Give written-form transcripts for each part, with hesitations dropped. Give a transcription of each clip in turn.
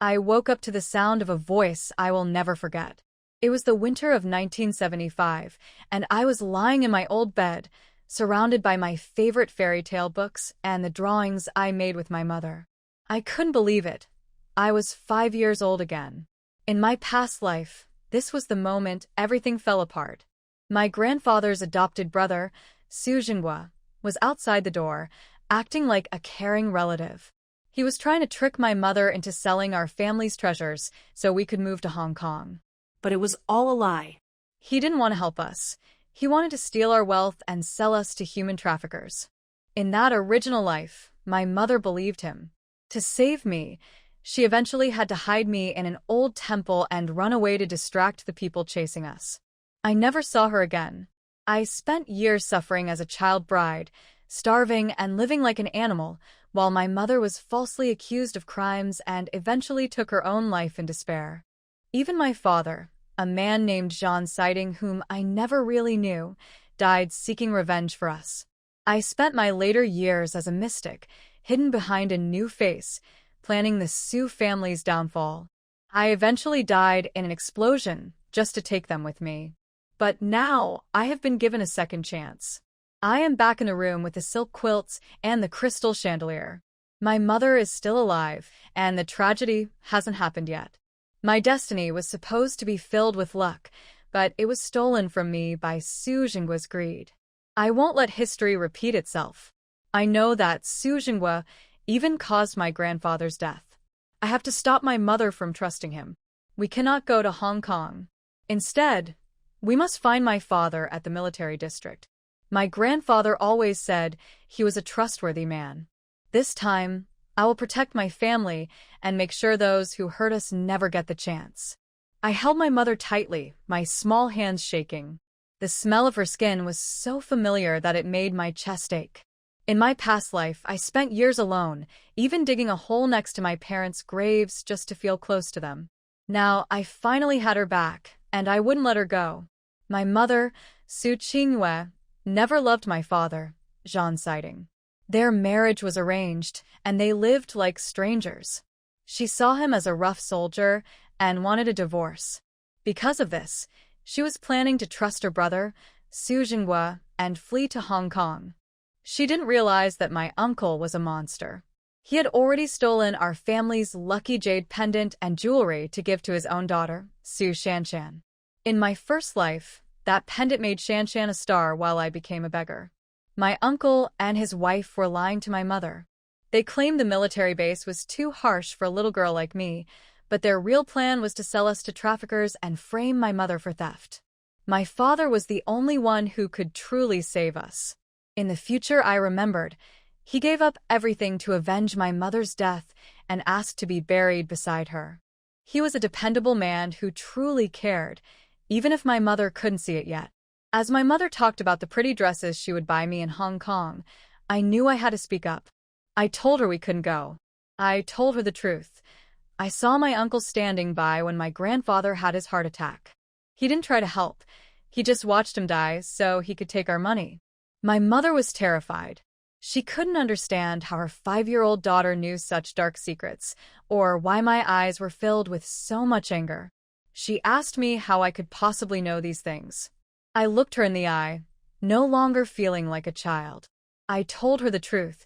I woke up to the sound of a voice I will never forget. It was the winter of 1975, and I was lying in my old bed, surrounded by my favorite fairy tale books and the drawings I made with my mother. I couldn't believe it. I was 5 years old again. In my past life, this was the moment everything fell apart. My grandfather's adopted brother, Sujinghua, was outside the door, acting like a caring relative. He was trying to trick my mother into selling our family's treasures so we could move to Hong Kong. But it was all a lie. He didn't want to help us. He wanted to steal our wealth and sell us to human traffickers. In that original life, my mother believed him. To save me, she eventually had to hide me in an old temple and run away to distract the people chasing us. I never saw her again. I spent years suffering as a child bride, starving and living like an animal, while my mother was falsely accused of crimes and eventually took her own life in despair. Even my father, a man named Jean Siding whom I never really knew, died seeking revenge for us. I spent my later years as a mystic, hidden behind a new face, planning the Sioux family's downfall. I eventually died in an explosion just to take them with me. But now I have been given a second chance. I am back in the room with the silk quilts and the crystal chandelier. My mother is still alive, and the tragedy hasn't happened yet. My destiny was supposed to be filled with luck, but it was stolen from me by Su Jinghua's greed. I won't let history repeat itself. I know that Su Jinghua even caused my grandfather's death. I have to stop my mother from trusting him. We cannot go to Hong Kong. Instead, we must find my father at the military district. My grandfather always said he was a trustworthy man. This time, I will protect my family and make sure those who hurt us never get the chance. I held my mother tightly, my small hands shaking. The smell of her skin was so familiar that it made my chest ache. In my past life, I spent years alone, even digging a hole next to my parents' graves just to feel close to them. Now, I finally had her back, and I wouldn't let her go. My mother, Su Qingyue, never loved my father, Jean Siding. Their marriage was arranged, and they lived like strangers. She saw him as a rough soldier and wanted a divorce. Because of this, she was planning to trust her brother, Su Jinghua, and flee to Hong Kong. She didn't realize that my uncle was a monster. He had already stolen our family's lucky jade pendant and jewelry to give to his own daughter, Su Shanshan. In my first life, that pendant made Shanshan a star while I became a beggar. My uncle and his wife were lying to my mother. They claimed the military base was too harsh for a little girl like me, but their real plan was to sell us to traffickers and frame my mother for theft. My father was the only one who could truly save us. In the future, I remembered, he gave up everything to avenge my mother's death and asked to be buried beside her. He was a dependable man who truly cared, even if my mother couldn't see it yet. As my mother talked about the pretty dresses she would buy me in Hong Kong, I knew I had to speak up. I told her we couldn't go. I told her the truth. I saw my uncle standing by when my grandfather had his heart attack. He didn't try to help. He just watched him die so he could take our money. My mother was terrified. She couldn't understand how her 5-year-old daughter knew such dark secrets, or why my eyes were filled with so much anger. She asked me how I could possibly know these things. I looked her in the eye, no longer feeling like a child. I told her the truth,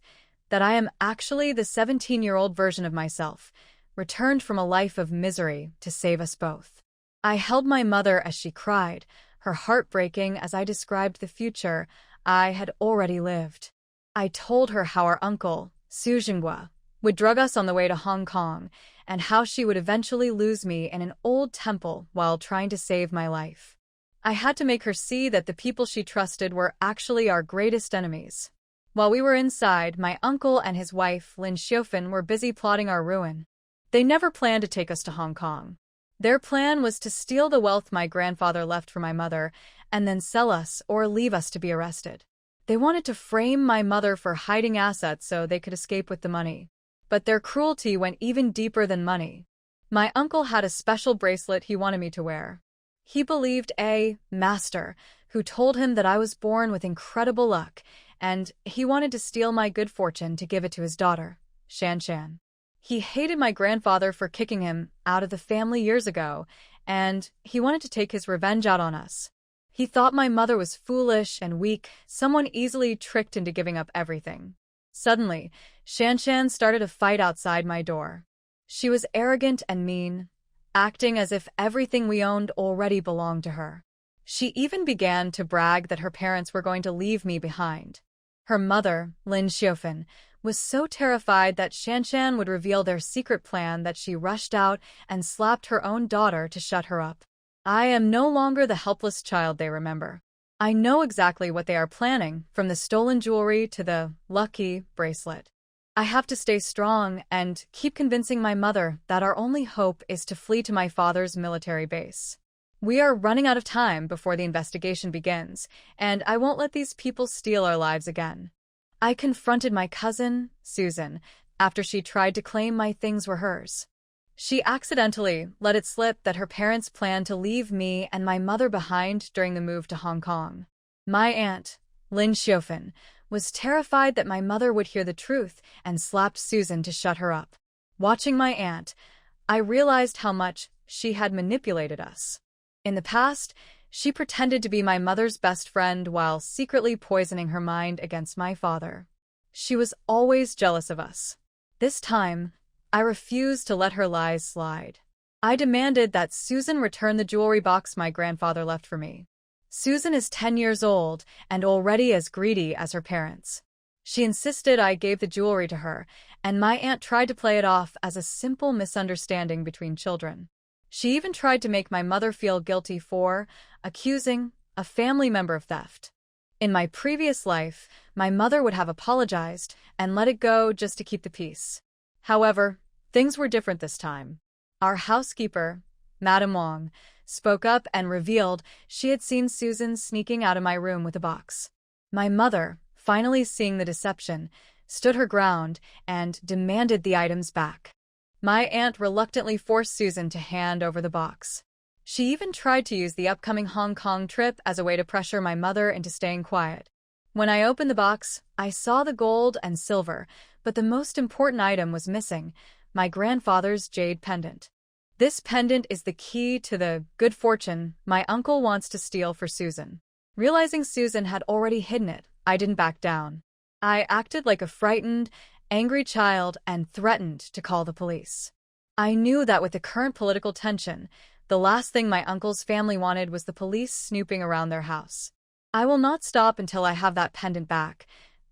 that I am actually the 17-year-old version of myself, returned from a life of misery to save us both. I held my mother as she cried, her heart breaking as I described the future I had already lived. I told her how our uncle, Su Jinghua, would drug us on the way to Hong Kong, and how she would eventually lose me in an old temple while trying to save my life. I had to make her see that the people she trusted were actually our greatest enemies. While we were inside, my uncle and his wife, Lin Xiufan, were busy plotting our ruin. They never planned to take us to Hong Kong. Their plan was to steal the wealth my grandfather left for my mother, and then sell us or leave us to be arrested. They wanted to frame my mother for hiding assets so they could escape with the money. But their cruelty went even deeper than money. My uncle had a special bracelet he wanted me to wear. He believed a master who told him that I was born with incredible luck, and he wanted to steal my good fortune to give it to his daughter, Shanshan. He hated my grandfather for kicking him out of the family years ago, and he wanted to take his revenge out on us. He thought my mother was foolish and weak, someone easily tricked into giving up everything. Suddenly, Shanshan started a fight outside my door. She was arrogant and mean, acting as if everything we owned already belonged to her. She even began to brag that her parents were going to leave me behind. Her mother, Lin Xiufan, was so terrified that Shanshan would reveal their secret plan that she rushed out and slapped her own daughter to shut her up. I am no longer the helpless child they remember. I know exactly what they are planning, from the stolen jewelry to the lucky bracelet. I have to stay strong and keep convincing my mother that our only hope is to flee to my father's military base. We are running out of time before the investigation begins, and I won't let these people steal our lives again. I confronted my cousin, Susan, after she tried to claim my things were hers. She accidentally let it slip that her parents planned to leave me and my mother behind during the move to Hong Kong. My aunt, Lin Xiufan, was terrified that my mother would hear the truth and slapped Susan to shut her up. Watching my aunt, I realized how much she had manipulated us. In the past, she pretended to be my mother's best friend while secretly poisoning her mind against my father. She was always jealous of us. This time, I refused to let her lies slide. I demanded that Susan return the jewelry box my grandfather left for me. Susan is 10 years old and already as greedy as her parents. She insisted I gave the jewelry to her, and my aunt tried to play it off as a simple misunderstanding between children. She even tried to make my mother feel guilty for accusing a family member of theft. In my previous life, my mother would have apologized and let it go just to keep the peace. However, things were different this time. Our housekeeper, Madame Wang, spoke up and revealed she had seen Susan sneaking out of my room with a box. My mother, finally seeing the deception, stood her ground and demanded the items back. My aunt reluctantly forced Susan to hand over the box. She even tried to use the upcoming Hong Kong trip as a way to pressure my mother into staying quiet. When I opened the box, I saw the gold and silver, but the most important item was missing: my grandfather's jade pendant. This pendant is the key to the good fortune my uncle wants to steal for Susan. Realizing Susan had already hidden it, I didn't back down. I acted like a frightened, angry child and threatened to call the police. I knew that with the current political tension, the last thing my uncle's family wanted was the police snooping around their house. I will not stop until I have that pendant back.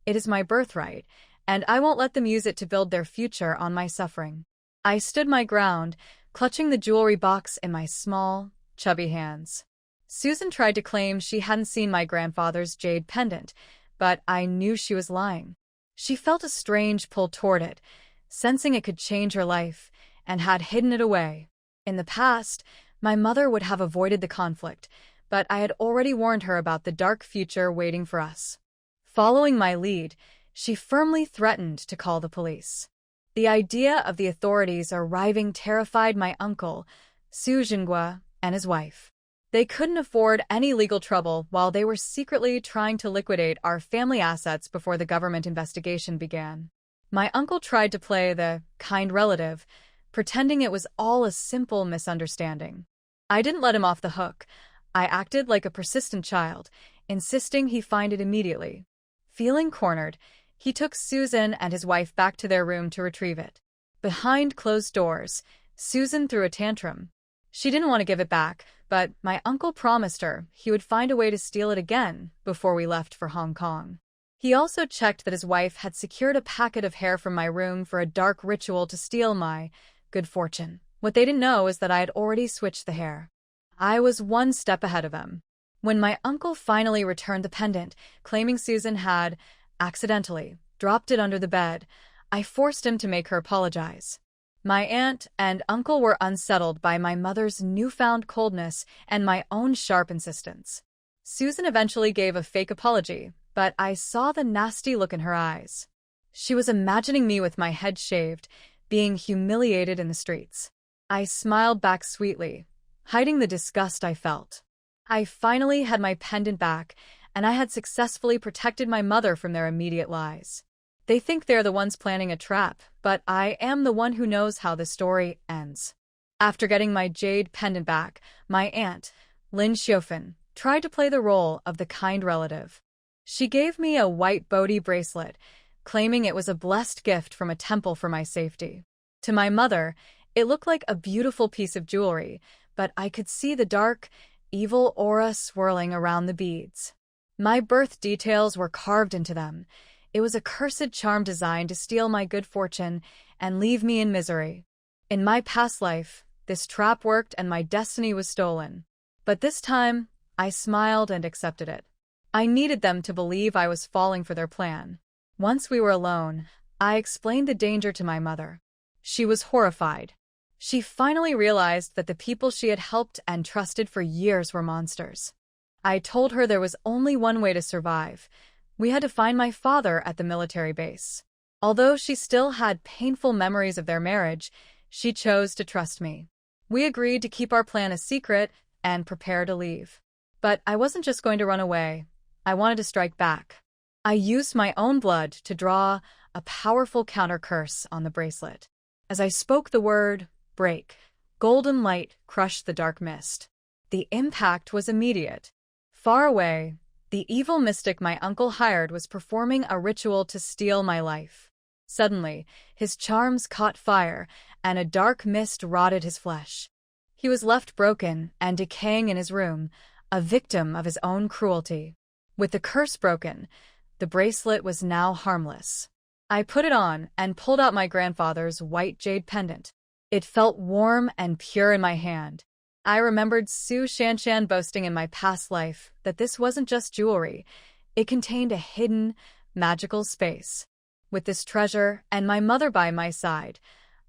It is my birthright, and I won't let them use it to build their future on my suffering. I stood my ground, clutching the jewelry box in my small, chubby hands. Susan tried to claim she hadn't seen my grandfather's jade pendant, but I knew she was lying. She felt a strange pull toward it, sensing it could change her life, and had hidden it away. In the past, my mother would have avoided the conflict, but I had already warned her about the dark future waiting for us. Following my lead, she firmly threatened to call the police. The idea of the authorities arriving terrified my uncle, Su Jinghua, and his wife. They couldn't afford any legal trouble while they were secretly trying to liquidate our family assets before the government investigation began. My uncle tried to play the kind relative, pretending it was all a simple misunderstanding. I didn't let him off the hook. I acted like a persistent child, insisting he find it immediately. Feeling cornered, he took Susan and his wife back to their room to retrieve it. Behind closed doors, Susan threw a tantrum. She didn't want to give it back, but my uncle promised her he would find a way to steal it again before we left for Hong Kong. He also checked that his wife had secured a packet of hair from my room for a dark ritual to steal my good fortune. What they didn't know is that I had already switched the hair. I was one step ahead of them. When my uncle finally returned the pendant, claiming Susan had accidentally dropped it under the bed, I forced him to make her apologize. My aunt and uncle were unsettled by my mother's newfound coldness and my own sharp insistence. Susan eventually gave a fake apology, but I saw the nasty look in her eyes. She was imagining me with my head shaved, being humiliated in the streets. I smiled back sweetly, hiding the disgust I felt. I finally had my pendant back, and I had successfully protected my mother from their immediate lies. They think they're the ones planning a trap, but I am the one who knows how the story ends. After getting my jade pendant back, my aunt, Lin Xiofan, tried to play the role of the kind relative. She gave me a white Bodhi bracelet, claiming it was a blessed gift from a temple for my safety. To my mother, it looked like a beautiful piece of jewelry, but I could see the dark, evil aura swirling around the beads. My birth details were carved into them. It was a cursed charm designed to steal my good fortune and leave me in misery. In my past life, this trap worked and my destiny was stolen. But this time, I smiled and accepted it. I needed them to believe I was falling for their plan. Once we were alone, I explained the danger to my mother. She was horrified. She finally realized that the people she had helped and trusted for years were monsters. I told her there was only one way to survive. We had to find my father at the military base. Although she still had painful memories of their marriage, she chose to trust me. We agreed to keep our plan a secret and prepare to leave. But I wasn't just going to run away. I wanted to strike back. I used my own blood to draw a powerful counter curse on the bracelet. As I spoke the word, break, golden light crushed the dark mist. The impact was immediate. Far away, the evil mystic my uncle hired was performing a ritual to steal my life. Suddenly, his charms caught fire, and a dark mist rotted his flesh. He was left broken and decaying in his room, a victim of his own cruelty. With the curse broken, the bracelet was now harmless. I put it on and pulled out my grandfather's white jade pendant. It felt warm and pure in my hand. I remembered Su Shanshan boasting in my past life that this wasn't just jewelry. It contained a hidden, magical space. With this treasure and my mother by my side,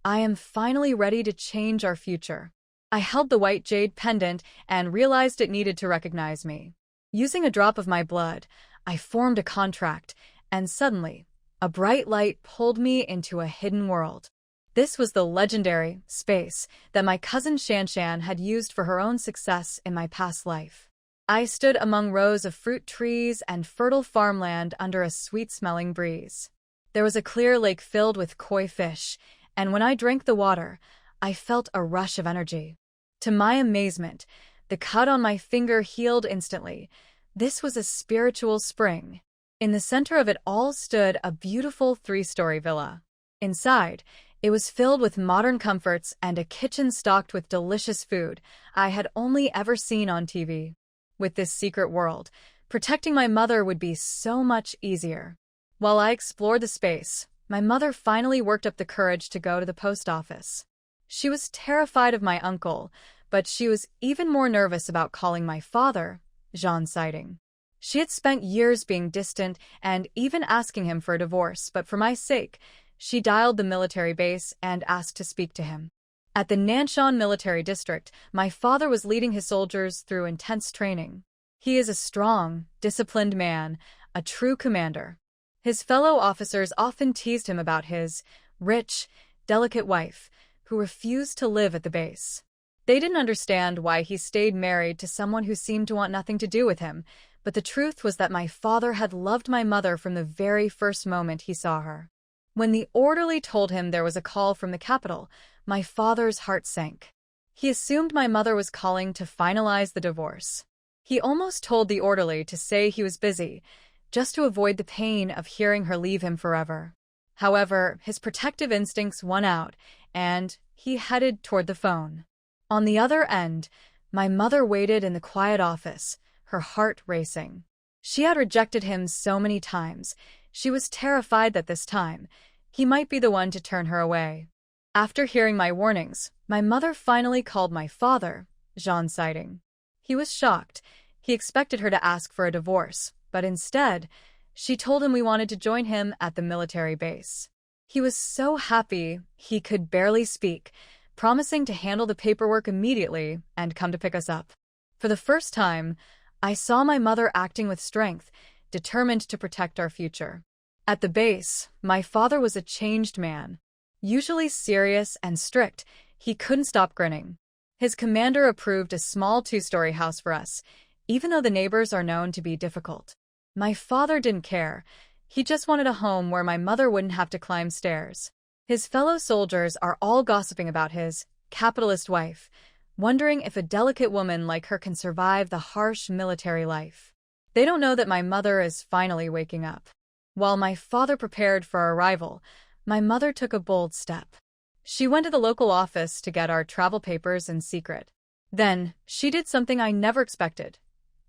I am finally ready to change our future. I held the white jade pendant and realized it needed to recognize me. Using a drop of my blood, I formed a contract, and suddenly, a bright light pulled me into a hidden world. This was the legendary space that my cousin Shanshan had used for her own success in my past life. I stood among rows of fruit trees and fertile farmland under a sweet-smelling breeze. There was a clear lake filled with koi fish, and when I drank the water, I felt a rush of energy. To my amazement, the cut on my finger healed instantly. This was a spiritual spring. In the center of it all stood a beautiful 3-story villa. Inside, it was filled with modern comforts and a kitchen stocked with delicious food I had only ever seen on TV. With this secret world, protecting my mother would be so much easier. While I explored the space, my mother finally worked up the courage to go to the post office. She was terrified of my uncle, but she was even more nervous about calling my father, Jean Siding. She had spent years being distant and even asking him for a divorce, but for my sake, she dialed the military base and asked to speak to him. At the Nanshan Military District, my father was leading his soldiers through intense training. He is a strong, disciplined man, a true commander. His fellow officers often teased him about his rich, delicate wife, who refused to live at the base. They didn't understand why he stayed married to someone who seemed to want nothing to do with him, but the truth was that my father had loved my mother from the very first moment he saw her. When the orderly told him there was a call from the capital, my father's heart sank. He assumed my mother was calling to finalize the divorce. He almost told the orderly to say he was busy, just to avoid the pain of hearing her leave him forever. However, his protective instincts won out, and he headed toward the phone. On the other end, my mother waited in the quiet office, her heart racing. She had rejected him so many times. She was terrified that this time, he might be the one to turn her away. After hearing my warnings, my mother finally called my father, Jean Siding. He was shocked. He expected her to ask for a divorce, but instead, she told him we wanted to join him at the military base. He was so happy he could barely speak, promising to handle the paperwork immediately and come to pick us up. For the first time, I saw my mother acting with strength, determined to protect our future. At the base, my father was a changed man. Usually serious and strict, he couldn't stop grinning. His commander approved a small 2-story house for us, even though the neighbors are known to be difficult. My father didn't care. He just wanted a home where my mother wouldn't have to climb stairs. His fellow soldiers are all gossiping about his capitalist wife, wondering if a delicate woman like her can survive the harsh military life. They don't know that my mother is finally waking up. While my father prepared for our arrival, my mother took a bold step. She went to the local office to get our travel papers in secret. Then, she did something I never expected.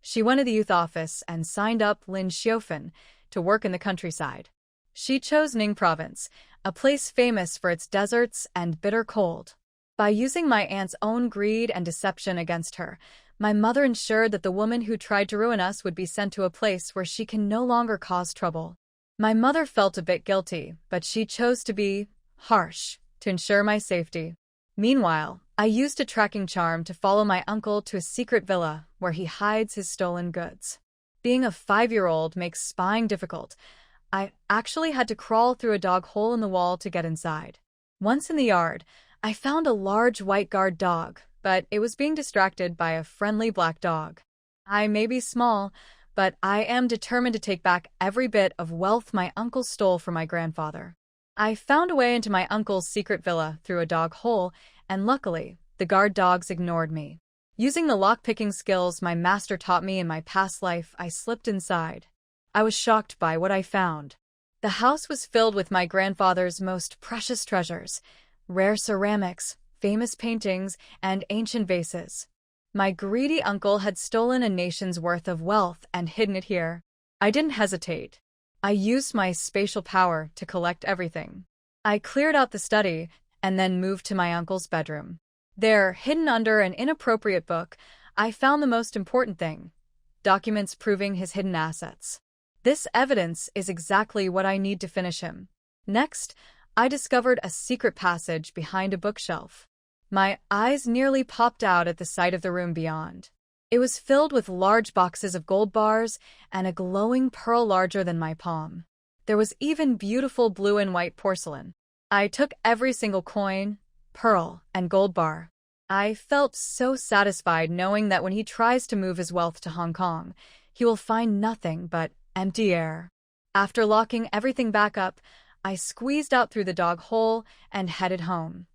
She went to the youth office and signed up Lin Xiaofan to work in the countryside. She chose Ning Province, a place famous for its deserts and bitter cold. By using my aunt's own greed and deception against her, my mother ensured that the woman who tried to ruin us would be sent to a place where she can no longer cause trouble. My mother felt a bit guilty, but she chose to be harsh to ensure my safety. Meanwhile, I used a tracking charm to follow my uncle to a secret villa where he hides his stolen goods. Being a 5-year-old makes spying difficult. I actually had to crawl through a dog hole in the wall to get inside. Once in the yard, I found a large white guard dog, but it was being distracted by a friendly black dog. I may be small, but I am determined to take back every bit of wealth my uncle stole from my grandfather. I found a way into my uncle's secret villa through a dog hole, and luckily, the guard dogs ignored me. Using the lock-picking skills my master taught me in my past life, I slipped inside. I was shocked by what I found. The house was filled with my grandfather's most precious treasures, rare ceramics, famous paintings, and ancient vases. My greedy uncle had stolen a nation's worth of wealth and hidden it here. I didn't hesitate. I used my spatial power to collect everything. I cleared out the study and then moved to my uncle's bedroom. There, hidden under an inappropriate book, I found the most important thing: documents proving his hidden assets. This evidence is exactly what I need to finish him. Next, I discovered a secret passage behind a bookshelf. My eyes nearly popped out at the sight of the room beyond. It was filled with large boxes of gold bars and a glowing pearl larger than my palm. There was even beautiful blue and white porcelain. I took every single coin, pearl, and gold bar. I felt so satisfied knowing that when he tries to move his wealth to Hong Kong, he will find nothing but empty air. After locking everything back up, I squeezed out through the dog hole and headed home.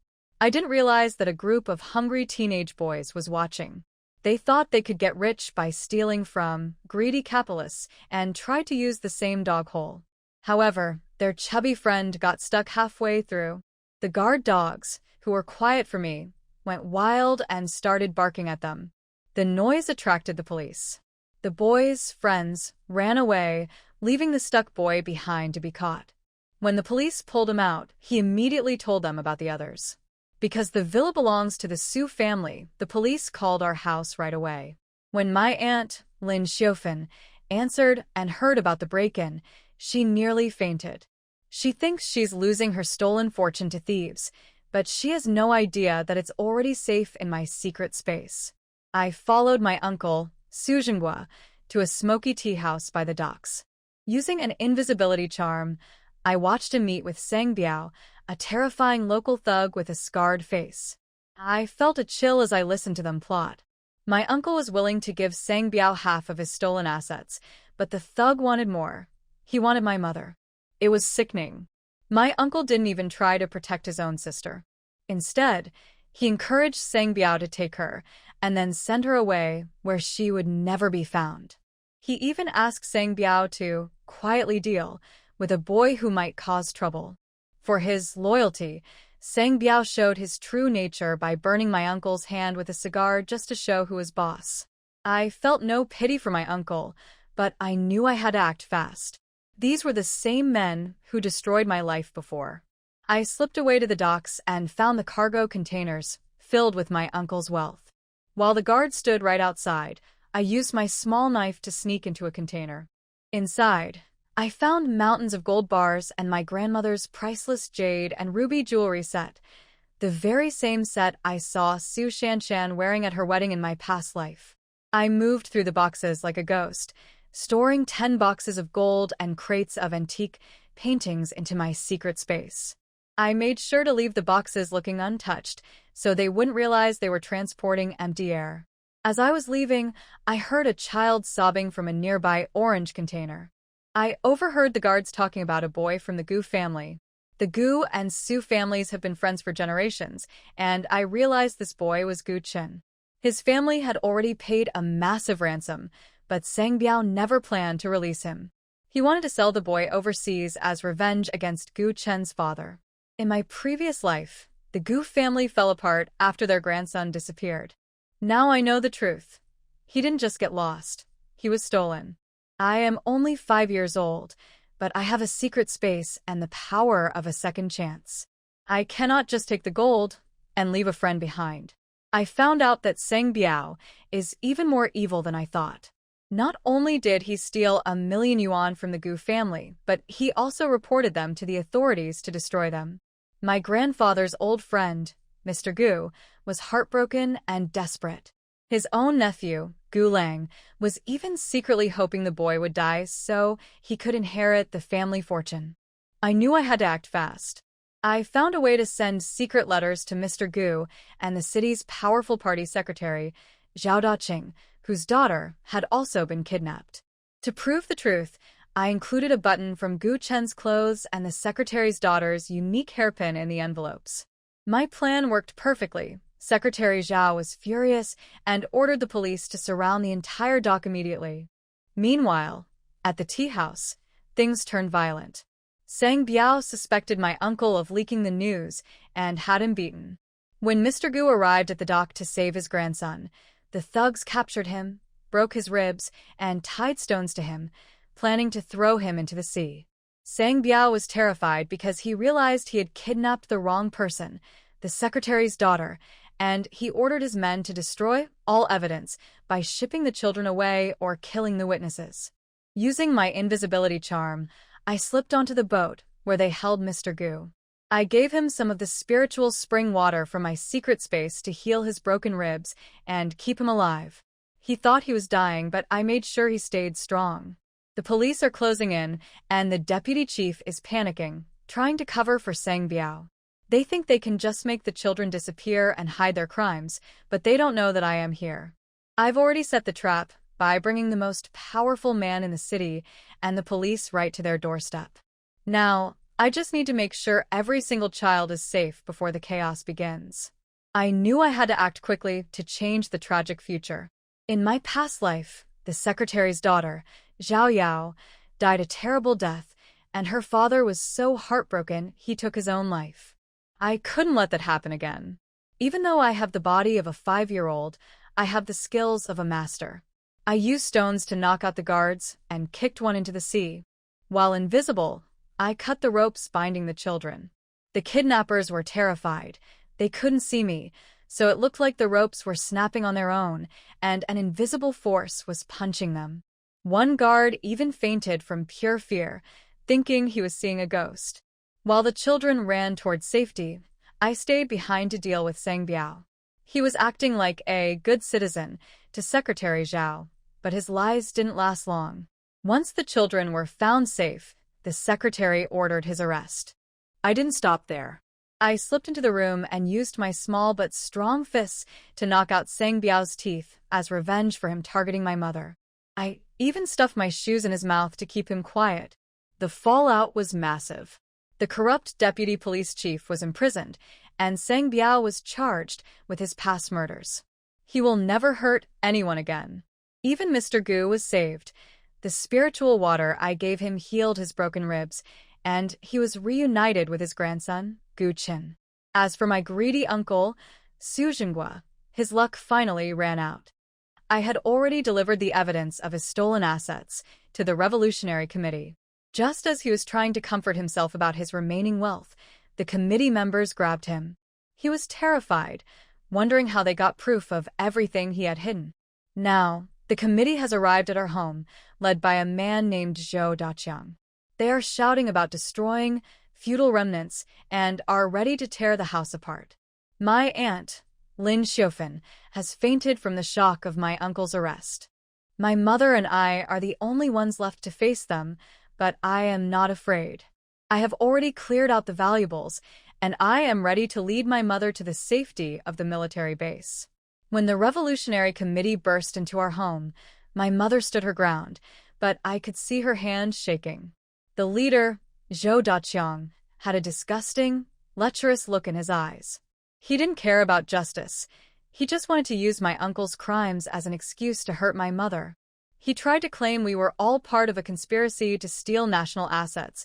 I didn't realize that a group of hungry teenage boys was watching. They thought they could get rich by stealing from greedy capitalists and tried to use the same dog hole. However, their chubby friend got stuck halfway through. The guard dogs, who were quiet for me, went wild and started barking at them. The noise attracted the police. The boys' friends ran away, leaving the stuck boy behind to be caught. When the police pulled him out, he immediately told them about the others. Because the villa belongs to the Su family, the police called our house right away. When my aunt, Lin Xiaofan, answered and heard about the break-in, she nearly fainted. She thinks she's losing her stolen fortune to thieves, but she has no idea that it's already safe in my secret space. I followed my uncle, Su Jinghua, to a smoky tea house by the docks. Using an invisibility charm, I watched him meet with Sang Biao, a terrifying local thug with a scarred face. I felt a chill as I listened to them plot. My uncle was willing to give Sang Biao half of his stolen assets, but the thug wanted more. He wanted my mother. It was sickening. My uncle didn't even try to protect his own sister. Instead, he encouraged Sang Biao to take her, and then send her away where she would never be found. He even asked Sang Biao to quietly deal with a boy who might cause trouble. For his loyalty, Sang Biao showed his true nature by burning my uncle's hand with a cigar just to show who was boss. I felt no pity for my uncle, but I knew I had to act fast. These were the same men who destroyed my life before. I slipped away to the docks and found the cargo containers filled with my uncle's wealth. While the guard stood right outside, I used my small knife to sneak into a container. Inside, I found mountains of gold bars and my grandmother's priceless jade and ruby jewelry set, the very same set I saw Su Shanshan wearing at her wedding in my past life. I moved through the boxes like a ghost, storing 10 boxes of gold and crates of antique paintings into my secret space. I made sure to leave the boxes looking untouched so they wouldn't realize they were transporting empty air. As I was leaving, I heard a child sobbing from a nearby orange container. I overheard the guards talking about a boy from the Gu family. The Gu and Su families have been friends for generations, and I realized this boy was Gu Chen. His family had already paid a massive ransom, but Sang Biao never planned to release him. He wanted to sell the boy overseas as revenge against Gu Chen's father. In my previous life, the Gu family fell apart after their grandson disappeared. Now I know the truth. He didn't just get lost. He was stolen. I am only 5 years old, but I have a secret space and the power of a second chance. I cannot just take the gold and leave a friend behind. I found out that Sang Biao is even more evil than I thought. Not only did he steal 1,000,000 yuan from the Gu family, but he also reported them to the authorities to destroy them. My grandfather's old friend, Mr. Gu, was heartbroken and desperate. His own nephew, Gu Lang, was even secretly hoping the boy would die so he could inherit the family fortune. I knew I had to act fast. I found a way to send secret letters to Mr. Gu and the city's powerful party secretary, Zhao Daqing, whose daughter had also been kidnapped. To prove the truth, I included a button from Gu Chen's clothes and the secretary's daughter's unique hairpin in the envelopes. My plan worked perfectly. Secretary Zhao was furious and ordered the police to surround the entire dock immediately. Meanwhile, at the tea house, things turned violent. Sang Biao suspected my uncle of leaking the news and had him beaten. When Mr. Gu arrived at the dock to save his grandson, the thugs captured him, broke his ribs, and tied stones to him, planning to throw him into the sea. Sang Biao was terrified because he realized he had kidnapped the wrong person, the secretary's daughter, and he ordered his men to destroy all evidence by shipping the children away or killing the witnesses. Using my invisibility charm, I slipped onto the boat where they held Mr. Gu. I gave him some of the spiritual spring water from my secret space to heal his broken ribs and keep him alive. He thought he was dying, but I made sure he stayed strong. The police are closing in, and the deputy chief is panicking, trying to cover for Sang Biao. They think they can just make the children disappear and hide their crimes, but they don't know that I am here. I've already set the trap by bringing the most powerful man in the city and the police right to their doorstep. Now, I just need to make sure every single child is safe before the chaos begins. I knew I had to act quickly to change the tragic future. In my past life, the secretary's daughter, Zhao Yao, died a terrible death, and her father was so heartbroken he took his own life. I couldn't let that happen again. Even though I have the body of a 5-year-old, I have the skills of a master. I used stones to knock out the guards and kicked one into the sea. While invisible, I cut the ropes binding the children. The kidnappers were terrified. They couldn't see me, so it looked like the ropes were snapping on their own, and an invisible force was punching them. One guard even fainted from pure fear, thinking he was seeing a ghost. While the children ran towards safety, I stayed behind to deal with Sang Biao. He was acting like a good citizen to Secretary Zhao, but his lies didn't last long. Once the children were found safe, the secretary ordered his arrest. I didn't stop there. I slipped into the room and used my small but strong fists to knock out Sang Biao's teeth as revenge for him targeting my mother. I even stuffed my shoes in his mouth to keep him quiet. The fallout was massive. The corrupt deputy police chief was imprisoned, and Sang Biao was charged with his past murders. He will never hurt anyone again. Even Mr. Gu was saved. The spiritual water I gave him healed his broken ribs, and he was reunited with his grandson, Gu Chen. As for my greedy uncle, Su Jinghua, his luck finally ran out. I had already delivered the evidence of his stolen assets to the Revolutionary Committee. Just as he was trying to comfort himself about his remaining wealth, the committee members grabbed him. He was terrified, wondering how they got proof of everything he had hidden. Now, the committee has arrived at our home, led by a man named Zhou Daqiang. They are shouting about destroying feudal remnants and are ready to tear the house apart. My aunt, Lin Xiufan, has fainted from the shock of my uncle's arrest. My mother and I are the only ones left to face them, but I am not afraid. I have already cleared out the valuables, and I am ready to lead my mother to the safety of the military base. When the Revolutionary Committee burst into our home, my mother stood her ground, but I could see her hand shaking. The leader, Zhou Daqiang, had a disgusting, lecherous look in his eyes. He didn't care about justice. He just wanted to use my uncle's crimes as an excuse to hurt my mother. He tried to claim we were all part of a conspiracy to steal national assets,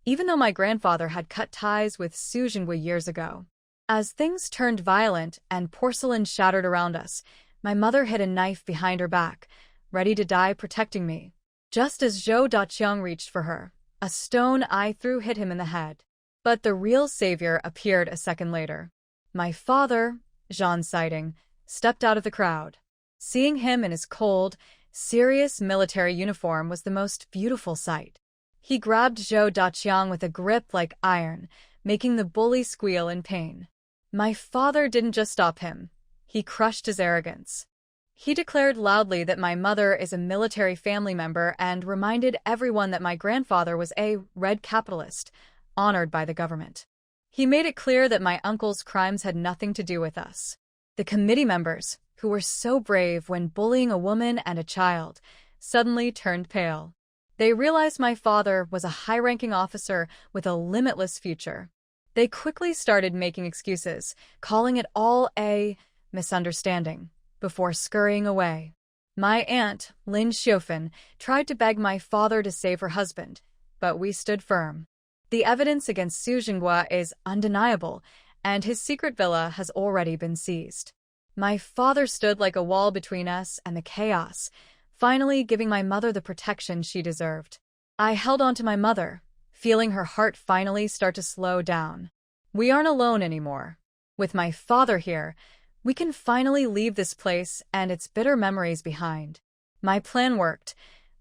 even though my grandfather had cut ties with Su Jingwa years ago. As things turned violent and porcelain shattered around us, my mother hid a knife behind her back, ready to die protecting me. Just as Zhou Daqiang reached for her, a stone I threw hit him in the head. But the real savior appeared a second later. My father, Zhan Siding, stepped out of the crowd. Seeing him in his cold, serious military uniform was the most beautiful sight. He grabbed Zhou Daqiang with a grip like iron, making the bully squeal in pain. My father didn't just stop him. He crushed his arrogance. He declared loudly that my mother is a military family member and reminded everyone that my grandfather was a red capitalist, honored by the government. He made it clear that my uncle's crimes had nothing to do with us. The committee members, who were so brave when bullying a woman and a child, suddenly turned pale. They realized my father was a high-ranking officer with a limitless future. They quickly started making excuses, calling it all a misunderstanding, before scurrying away. My aunt, Lin Xiufan, tried to beg my father to save her husband, but we stood firm. The evidence against Su Jingwa is undeniable, and his secret villa has already been seized. My father stood like a wall between us and the chaos, finally giving my mother the protection she deserved. I held on to my mother, feeling her heart finally start to slow down. We aren't alone anymore. With my father here, we can finally leave this place and its bitter memories behind. My plan worked.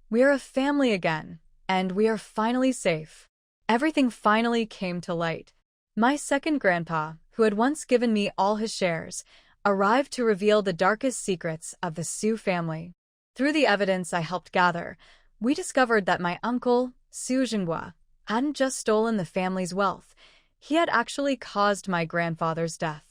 We are a family again, and we are finally safe. Everything finally came to light. My second grandpa, who had once given me all his shares, arrived to reveal the darkest secrets of the Su family. Through the evidence I helped gather, we discovered that my uncle, Su Jingwa, hadn't just stolen the family's wealth. He had actually caused my grandfather's death.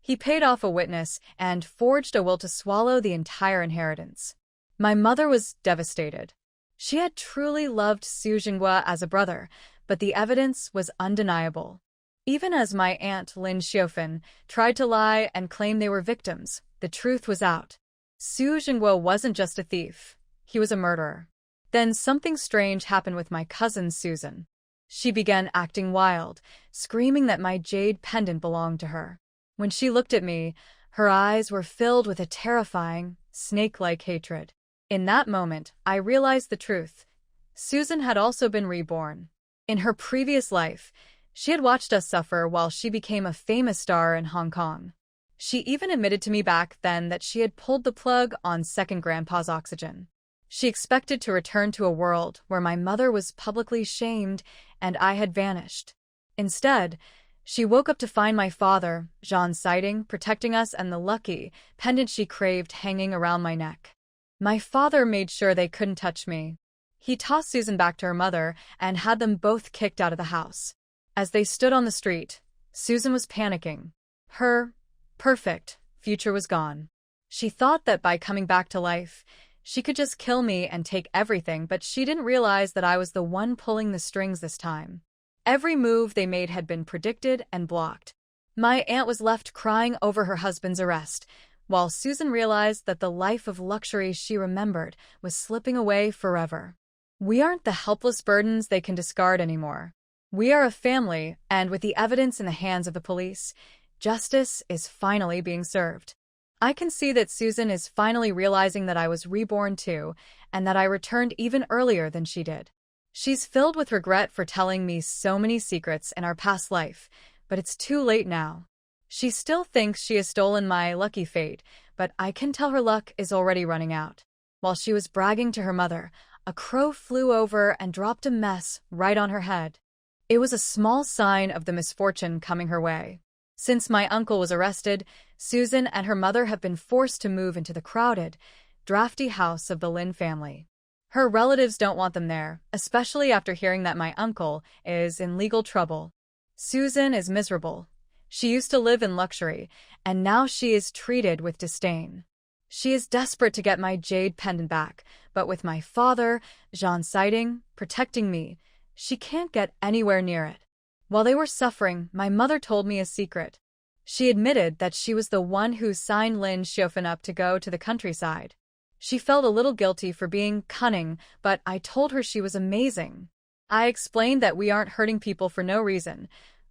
He paid off a witness and forged a will to swallow the entire inheritance. My mother was devastated. She had truly loved Su Jingwa as a brother, but the evidence was undeniable. Even as my aunt Lin Xiufan tried to lie and claim they were victims, the truth was out. Su Jingwa wasn't just a thief, he was a murderer. Then something strange happened with my cousin Susan. She began acting wild, screaming that my jade pendant belonged to her. When she looked at me, her eyes were filled with a terrifying, snake-like hatred. In that moment, I realized the truth. Susan had also been reborn. In her previous life, she had watched us suffer while she became a famous star in Hong Kong. She even admitted to me back then that she had pulled the plug on second grandpa's oxygen. She expected to return to a world where my mother was publicly shamed and I had vanished. Instead, she woke up to find my father, Zhan Siding, protecting us and the lucky pendant she craved hanging around my neck. My father made sure they couldn't touch me. He tossed Susan back to her mother and had them both kicked out of the house. As they stood on the street, Susan was panicking. Her perfect future was gone. She thought that by coming back to life, she could just kill me and take everything, but she didn't realize that I was the one pulling the strings this time. Every move they made had been predicted and blocked. My aunt was left crying over her husband's arrest, while Susan realized that the life of luxury she remembered was slipping away forever. We aren't the helpless burdens they can discard anymore. We are a family, and with the evidence in the hands of the police, justice is finally being served. I can see that Susan is finally realizing that I was reborn too, and that I returned even earlier than she did. She's filled with regret for telling me so many secrets in our past life, but it's too late now. She still thinks she has stolen my lucky fate, but I can tell her luck is already running out. While she was bragging to her mother, a crow flew over and dropped a mess right on her head. It was a small sign of the misfortune coming her way. Since my uncle was arrested, Susan and her mother have been forced to move into the crowded, drafty house of the Lin family. Her relatives don't want them there, especially after hearing that my uncle is in legal trouble. Susan is miserable. She used to live in luxury, and now she is treated with disdain. She is desperate to get my jade pendant back, but with my father, Jean Siding, protecting me, she can't get anywhere near it. While they were suffering, my mother told me a secret. She admitted that she was the one who signed Lin Xiaofan up to go to the countryside. She felt a little guilty for being cunning, but I told her she was amazing. I explained that we aren't hurting people for no reason.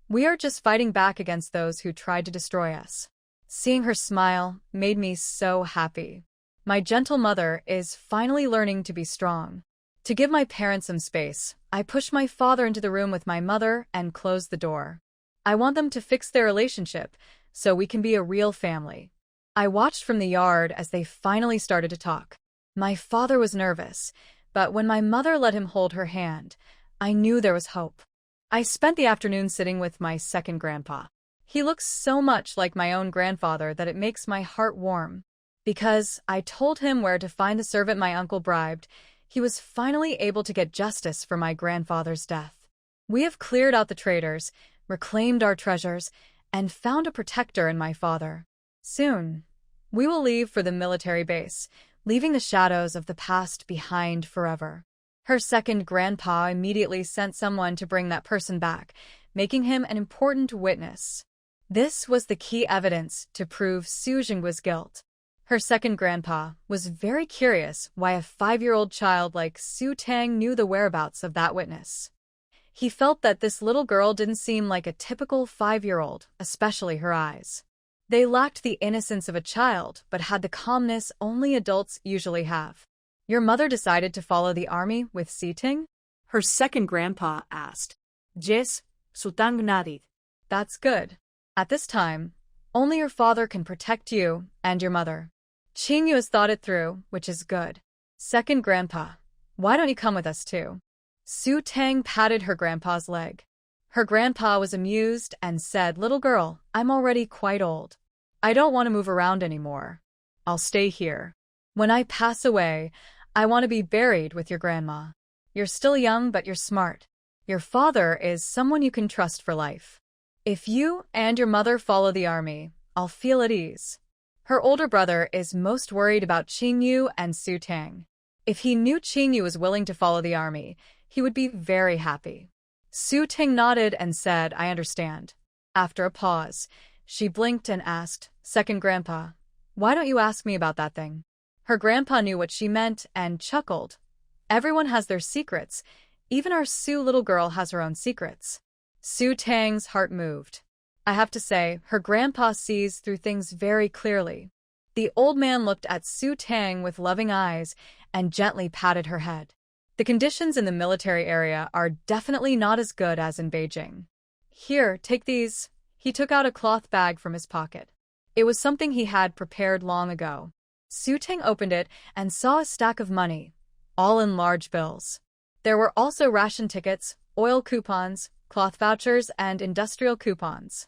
We are just fighting back against those who tried to destroy us. Seeing her smile made me so happy. My gentle mother is finally learning to be strong. To give my parents some space, I pushed my father into the room with my mother and closed the door. I want them to fix their relationship so we can be a real family. I watched from the yard as they finally started to talk. My father was nervous, but when my mother let him hold her hand, I knew there was hope. I spent the afternoon sitting with my second grandpa. He looks so much like my own grandfather that it makes my heart warm. Because I told him where to find the servant my uncle bribed, he was finally able to get justice for my grandfather's death. We have cleared out the traitors, reclaimed our treasures, and found a protector in my father. Soon, we will leave for the military base, leaving the shadows of the past behind forever. Her second grandpa immediately sent someone to bring that person back, making him an important witness. This was the key evidence to prove Su Jinggua's guilt. Her second grandpa was very curious why a 5-year-old child like Su Tang knew the whereabouts of that witness. He felt that this little girl didn't seem like a typical 5-year-old, especially her eyes. They lacked the innocence of a child, but had the calmness only adults usually have. Your mother decided to follow the army with Si Ting? Her second grandpa asked. Yes, Sultan nodded. That's good. At this time, only your father can protect you and your mother. Qingyu has thought it through, which is good. Second grandpa, why don't you come with us too? Su Tang patted her grandpa's leg. Her grandpa was amused and said, "Little girl, I'm already quite old. I don't want to move around anymore. I'll stay here. When I pass away, I want to be buried with your grandma. You're still young, but you're smart. Your father is someone you can trust for life. If you and your mother follow the army, I'll feel at ease." Her older brother is most worried about Qingyu and Su Tang. If he knew Qingyu was willing to follow the army, he would be very happy. Su Tang nodded and said, "I understand." After a pause, she blinked and asked, "Second grandpa, why don't you ask me about that thing?" Her grandpa knew what she meant and chuckled. Everyone has their secrets. Even our Su little girl has her own secrets. Su Tang's heart moved. I have to say, her grandpa sees through things very clearly. The old man looked at Su Tang with loving eyes and gently patted her head. The conditions in the military area are definitely not as good as in Beijing. Here, take these. He took out a cloth bag from his pocket. It was something he had prepared long ago. Su Tang opened it and saw a stack of money, all in large bills. There were also ration tickets, oil coupons, cloth vouchers, and industrial coupons.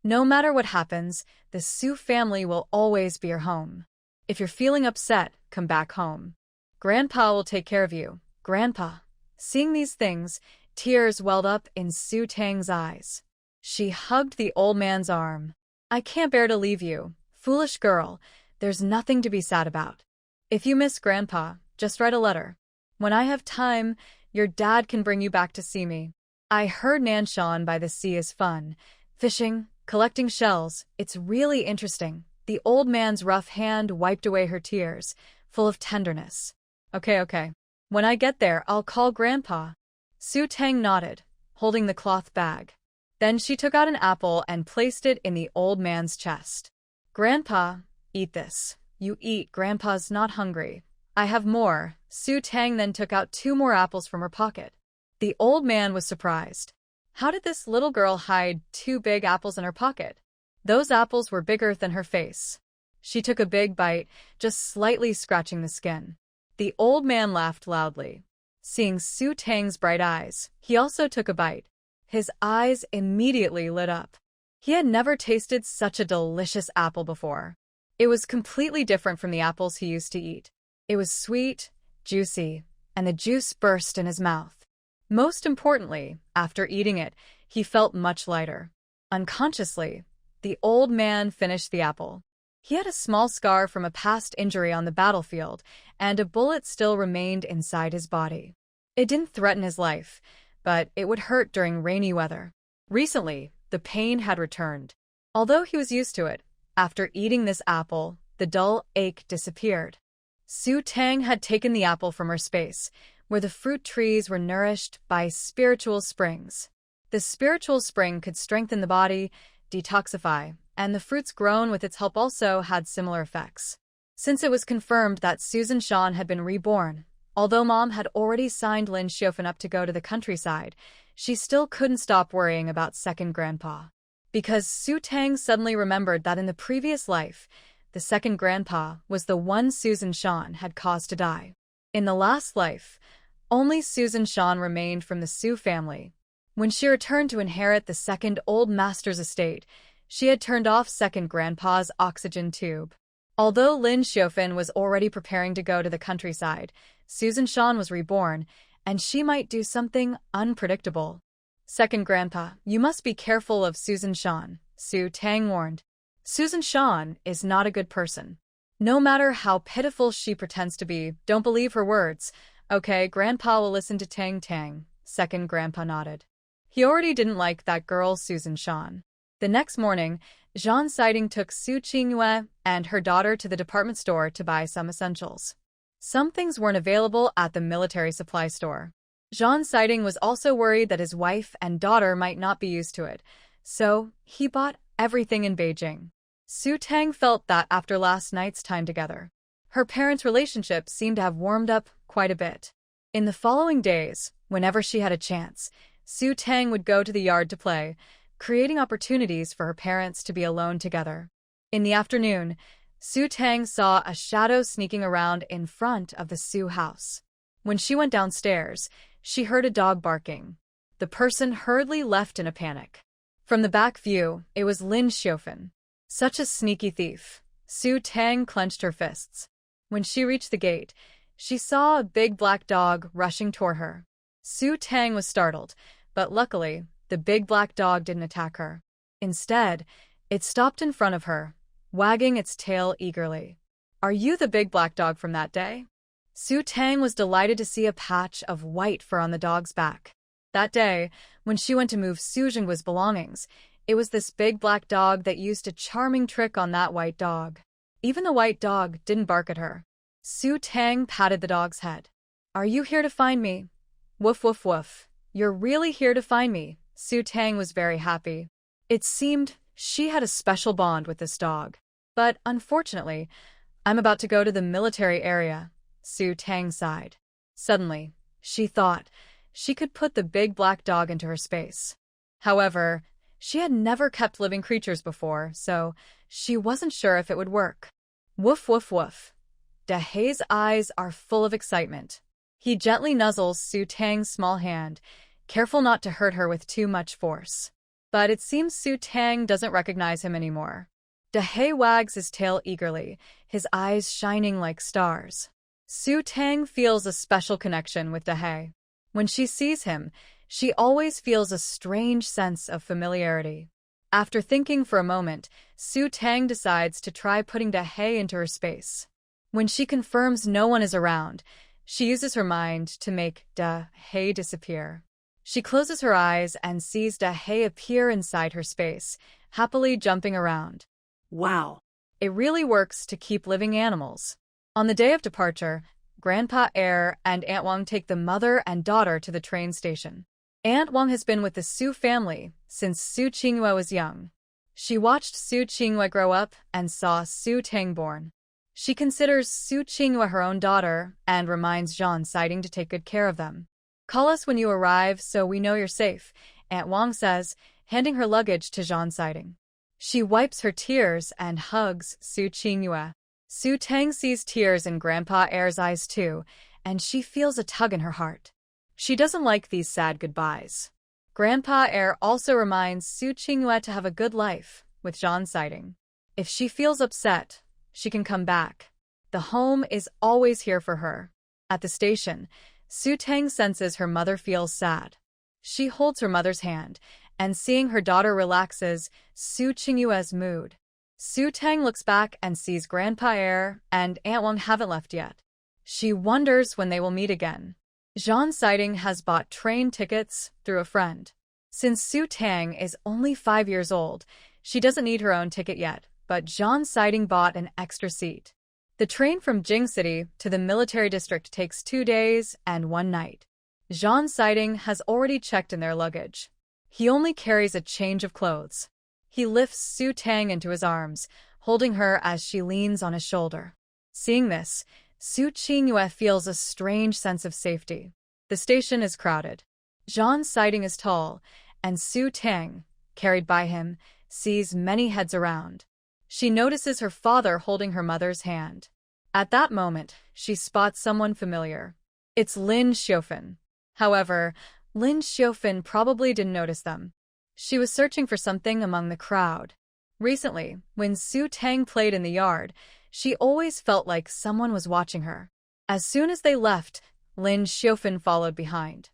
No matter what happens, the Su family will always be your home. If you're feeling upset, come back home. Grandpa will take care of you. Grandpa. Seeing these things, tears welled up in Su Tang's eyes. She hugged the old man's arm. I can't bear to leave you. Foolish girl, there's nothing to be sad about. If you miss Grandpa, just write a letter. When I have time, your dad can bring you back to see me. I heard Nanshan by the sea is fun. Fishing, collecting shells, it's really interesting. The old man's rough hand wiped away her tears, full of tenderness. Okay. When I get there, I'll call Grandpa. Su Tang nodded, holding the cloth bag. Then she took out an apple and placed it in the old man's chest. Grandpa, eat this. You eat, Grandpa's not hungry. I have more. Su Tang then took out 2 more apples from her pocket. The old man was surprised. How did this little girl hide 2 big apples in her pocket? Those apples were bigger than her face. She took a big bite, just slightly scratching the skin. The old man laughed loudly. Seeing Su Tang's bright eyes, he also took a bite. His eyes immediately lit up. He had never tasted such a delicious apple before. It was completely different from the apples he used to eat. It was sweet, juicy, and the juice burst in his mouth. Most importantly, after eating it, he felt much lighter. Unconsciously, the old man finished the apple. He had a small scar from a past injury on the battlefield, and a bullet still remained inside his body. It didn't threaten his life, but it would hurt during rainy weather. Recently, the pain had returned. Although he was used to it, after eating this apple, the dull ache disappeared. Su Tang had taken the apple from her space, where the fruit trees were nourished by spiritual springs. The spiritual spring could strengthen the body, detoxify, and the fruits grown with its help also had similar effects. Since it was confirmed that Susan Shan had been reborn, although Mom had already signed Lin Xiaofan up to go to the countryside, she still couldn't stop worrying about second grandpa. Because Su Tang suddenly remembered that in the previous life, the second grandpa was the one Susan Shan had caused to die. In the last life, only Susan Shan remained from the Su family. When she returned to inherit the second old master's estate, she had turned off second grandpa's oxygen tube. Although Lin Xiaofan was already preparing to go to the countryside, Susan Shan was reborn, and she might do something unpredictable. Second grandpa, you must be careful of Susan Shan, Su Tang warned. Susan Shan is not a good person. No matter how pitiful she pretends to be, don't believe her words. Okay, grandpa will listen to Tang Tang, second grandpa nodded. He already didn't like that girl Susan Shan. The next morning, Zhan Siding took Su Qingyue and her daughter to the department store to buy some essentials. Some things weren't available at the military supply store. Zhan Siding was also worried that his wife and daughter might not be used to it, so he bought everything in Beijing. Su Tang felt that after last night's time together, her parents' relationship seemed to have warmed up quite a bit. In the following days, whenever she had a chance, Su Tang would go to the yard to play, creating opportunities for her parents to be alone together. In the afternoon, Su Tang saw a shadow sneaking around in front of the Su house. When she went downstairs, she heard a dog barking. The person hurriedly left in a panic. From the back view, it was Lin Xiaofan. Such a sneaky thief. Su Tang clenched her fists. When she reached the gate, she saw a big black dog rushing toward her. Su Tang was startled, but luckily, the big black dog didn't attack her. Instead, it stopped in front of her, wagging its tail eagerly. Are you the big black dog from that day? Su Tang was delighted to see a patch of white fur on the dog's back. That day, when she went to move Su Jingguo's belongings, it was this big black dog that used a charming trick on that white dog. Even the white dog didn't bark at her. Su Tang patted the dog's head. Are you here to find me? Woof woof woof. You're really here to find me. Su Tang was very happy. It seemed she had a special bond with this dog. But unfortunately, I'm about to go to the military area. Su Tang sighed. Suddenly, she thought she could put the big black dog into her space. However, she had never kept living creatures before, so she wasn't sure if it would work. Woof woof woof. Dahei's eyes are full of excitement. He gently nuzzles Su Tang's small hand, careful not to hurt her with too much force. But it seems Su Tang doesn't recognize him anymore. Dahei wags his tail eagerly, his eyes shining like stars. Su Tang feels a special connection with Dahei. When she sees him, she always feels a strange sense of familiarity. After thinking for a moment, Su Tang decides to try putting Dahei into her space. When she confirms no one is around, she uses her mind to make Dahei disappear. She closes her eyes and sees Dahei appear inside her space, happily jumping around. Wow. It really works to keep living animals. On the day of departure, Grandpa Air and Aunt Wang take the mother and daughter to the train station. Aunt Wang has been with the Su family since Su Qingyue was young. She watched Su Qingyue grow up and saw Su Tang born. She considers Su Qingyue her own daughter and reminds Zhan Siding to take good care of them. Call us when you arrive so we know you're safe, Aunt Wang says, handing her luggage to Zhan Siding. She wipes her tears and hugs Su Qingyue. Su Tang sees tears in Grandpa Air's eyes too, and she feels a tug in her heart. She doesn't like these sad goodbyes. Grandpa Air also reminds Su Qingyue to have a good life with Zhan Siding. If she feels upset, she can come back. The home is always here for her. At the station, Su Tang senses her mother feels sad. She holds her mother's hand, and seeing her daughter relaxes Su Qingyue's mood. Su Tang looks back and sees Grandpa Er and Aunt Wang haven't left yet. She wonders when they will meet again. Zhan Siding has bought train tickets through a friend. Since Su Tang is only 5 years old, she doesn't need her own ticket yet, but Zhan Siding bought an extra seat. The train from Jing City to the military district takes 2 days and 1 night. Zhan Siding has already checked in their luggage. He only carries a change of clothes. He lifts Su Tang into his arms, holding her as she leans on his shoulder. Seeing this, Su Qingyue feels a strange sense of safety. The station is crowded. Zhan Siding is tall, and Su Tang, carried by him, sees many heads around. She notices her father holding her mother's hand. At that moment, she spots someone familiar. It's Lin Xiufan. However, Lin Xiufan probably didn't notice them. She was searching for something among the crowd. Recently, when Su Tang played in the yard, she always felt like someone was watching her. As soon as they left, Lin Xiufan followed behind.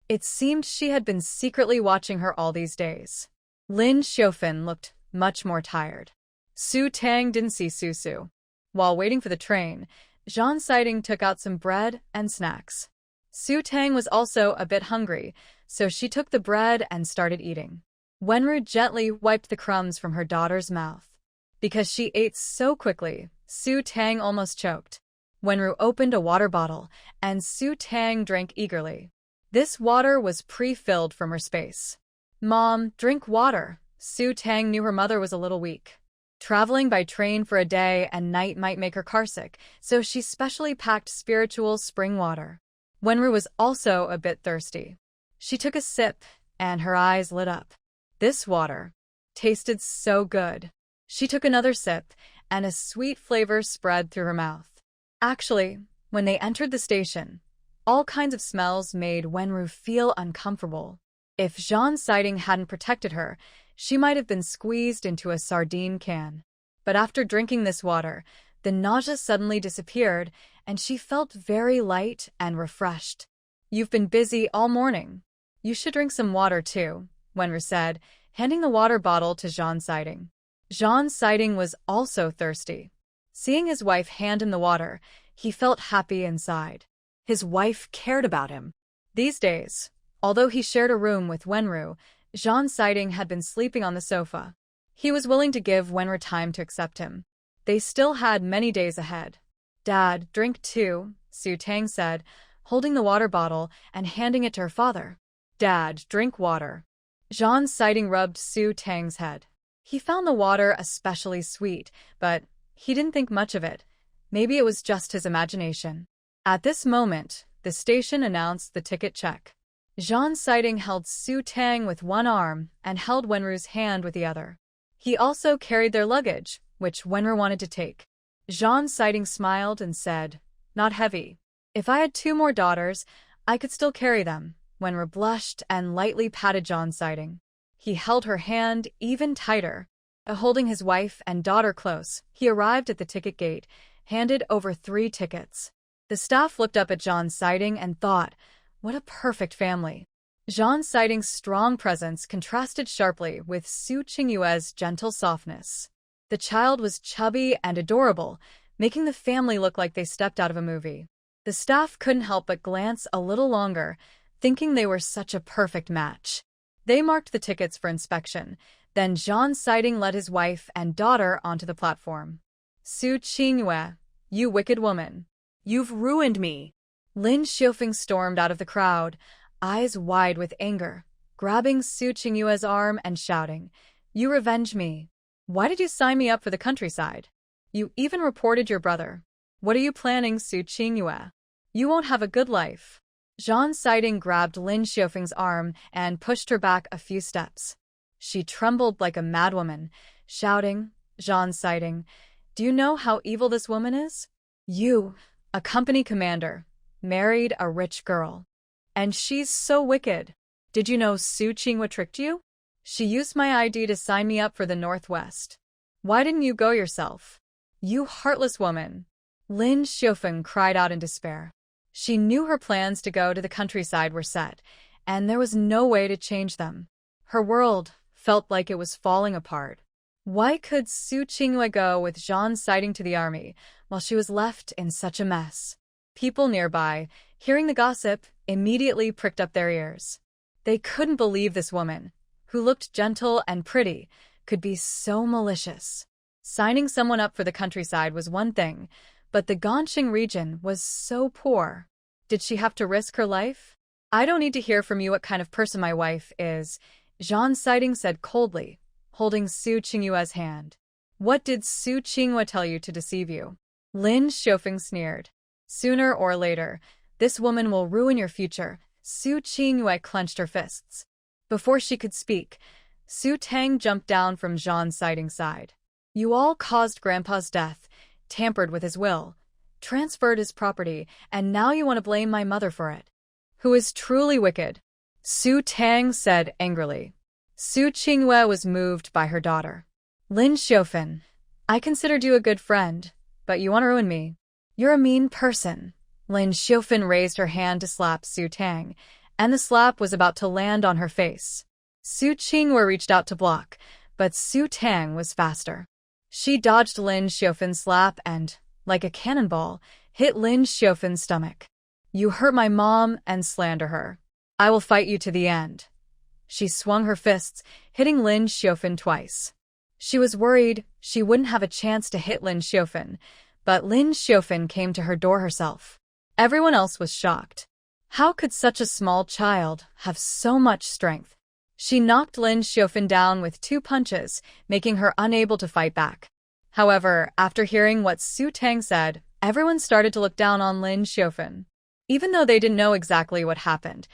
It seemed she had been secretly watching her all these days. Lin Xiufan looked much more tired. Su Tang didn't see Su. While waiting for the train, Zhan Siding took out some bread and snacks. Su Tang was also a bit hungry, so she took the bread and started eating. Wenru gently wiped the crumbs from her daughter's mouth. Because she ate so quickly, Su Tang almost choked. Wenru opened a water bottle, and Su Tang drank eagerly. This water was pre-filled from her space. "Mom, drink water." Su Tang knew her mother was a little weak. Traveling by train for a day and night might make her carsick, so she specially packed spiritual spring water. Wenru was also a bit thirsty. She took a sip, and her eyes lit up. This water tasted so good. She took another sip, and a sweet flavor spread through her mouth. Actually, when they entered the station, all kinds of smells made Wenru feel uncomfortable. If Zhan Siding hadn't protected her, she might have been squeezed into a sardine can. But after drinking this water, the nausea suddenly disappeared, and she felt very light and refreshed. "You've been busy all morning. You should drink some water too," Wenru said, handing the water bottle to Zhan Siding. Zhan Siding was also thirsty. Seeing his wife hand him the water, he felt happy inside. His wife cared about him. These days, although he shared a room with Wenru, Zhan Siding had been sleeping on the sofa. He was willing to give Wenru time to accept him. They still had many days ahead. "Dad, drink too," Su Tang said, holding the water bottle and handing it to her father. "Dad, drink water." Zhan Siding rubbed Su Tang's head. He found the water especially sweet, but he didn't think much of it. Maybe it was just his imagination. At this moment, the station announced the ticket check. Zhan Siding held Su Tang with one arm and held Wenru's hand with the other. He also carried their luggage, which Wenru wanted to take. Zhan Siding smiled and said, "Not heavy. If I had 2 more daughters, I could still carry them." Wenru blushed and lightly patted Zhan Siding. He held her hand even tighter. Holding his wife and daughter close, he arrived at the ticket gate, handed over 3 tickets. The staff looked up at Zhan Siding and thought, what a perfect family. Zhan Siding's strong presence contrasted sharply with Su Qingyue's gentle softness. The child was chubby and adorable, making the family look like they stepped out of a movie. The staff couldn't help but glance a little longer, thinking they were such a perfect match. They marked the tickets for inspection. Then Zhan Siding led his wife and daughter onto the platform. "Su Qingyue, you wicked woman. You've ruined me." Lin Xiufeng stormed out of the crowd, eyes wide with anger, grabbing Su Qingyue's arm and shouting, "You revenge me. Why did you sign me up for the countryside? You even reported your brother. What are you planning, Su Qingyue? You won't have a good life." Zhan Siding grabbed Lin Xiufeng's arm and pushed her back a few steps. She trembled like a madwoman, shouting, "Zhan Siding, do you know how evil this woman is? You, a company commander, married a rich girl. And she's so wicked. Did you know Su Qingyue tricked you? She used my ID to sign me up for the Northwest. Why didn't you go yourself? You heartless woman." Lin Xiufeng cried out in despair. She knew her plans to go to the countryside were set, and there was no way to change them. Her world felt like it was falling apart. Why could Su Qingyue go with Zhan's sighting to the army while she was left in such a mess? People nearby, hearing the gossip, immediately pricked up their ears. They couldn't believe this woman, who looked gentle and pretty, could be so malicious. Signing someone up for the countryside was one thing, but the Ganqing region was so poor. Did she have to risk her life? I don't need to hear from you what kind of person my wife is, Zhan Sighting said coldly, holding Su Qingyue's hand. What did Su Qingyue tell you to deceive you? Lin Xiufeng sneered. Sooner or later, this woman will ruin your future. Su Qingyue clenched her fists. Before she could speak, Su Tang jumped down from Zhan Sighting's side. You all caused Grandpa's death, tampered with his will, transferred his property, and now you want to blame my mother for it. Who is truly wicked? Su Tang said angrily. Su Qingyue was moved by her daughter. Lin Xiufeng, I considered you a good friend, but you want to ruin me. You're a mean person. Lin Xiufeng raised her hand to slap Su Tang, and the slap was about to land on her face. Su Qingyue reached out to block, but Su Tang was faster. She dodged Lin Xiufeng's slap and, like a cannonball, hit Lin Xiufeng's stomach. You hurt my mom and slander her. I will fight you to the end. She swung her fists, hitting Lin Xiufeng twice. She was worried she wouldn't have a chance to hit Lin Xiufeng, but Lin Xiufeng came to her door herself. Everyone else was shocked. How could such a small child have so much strength? She knocked Lin Xiufeng down with 2 punches, making her unable to fight back. However, after hearing what Su Tang said, everyone started to look down on Lin Xiufeng. Even though they didn't know exactly what happened,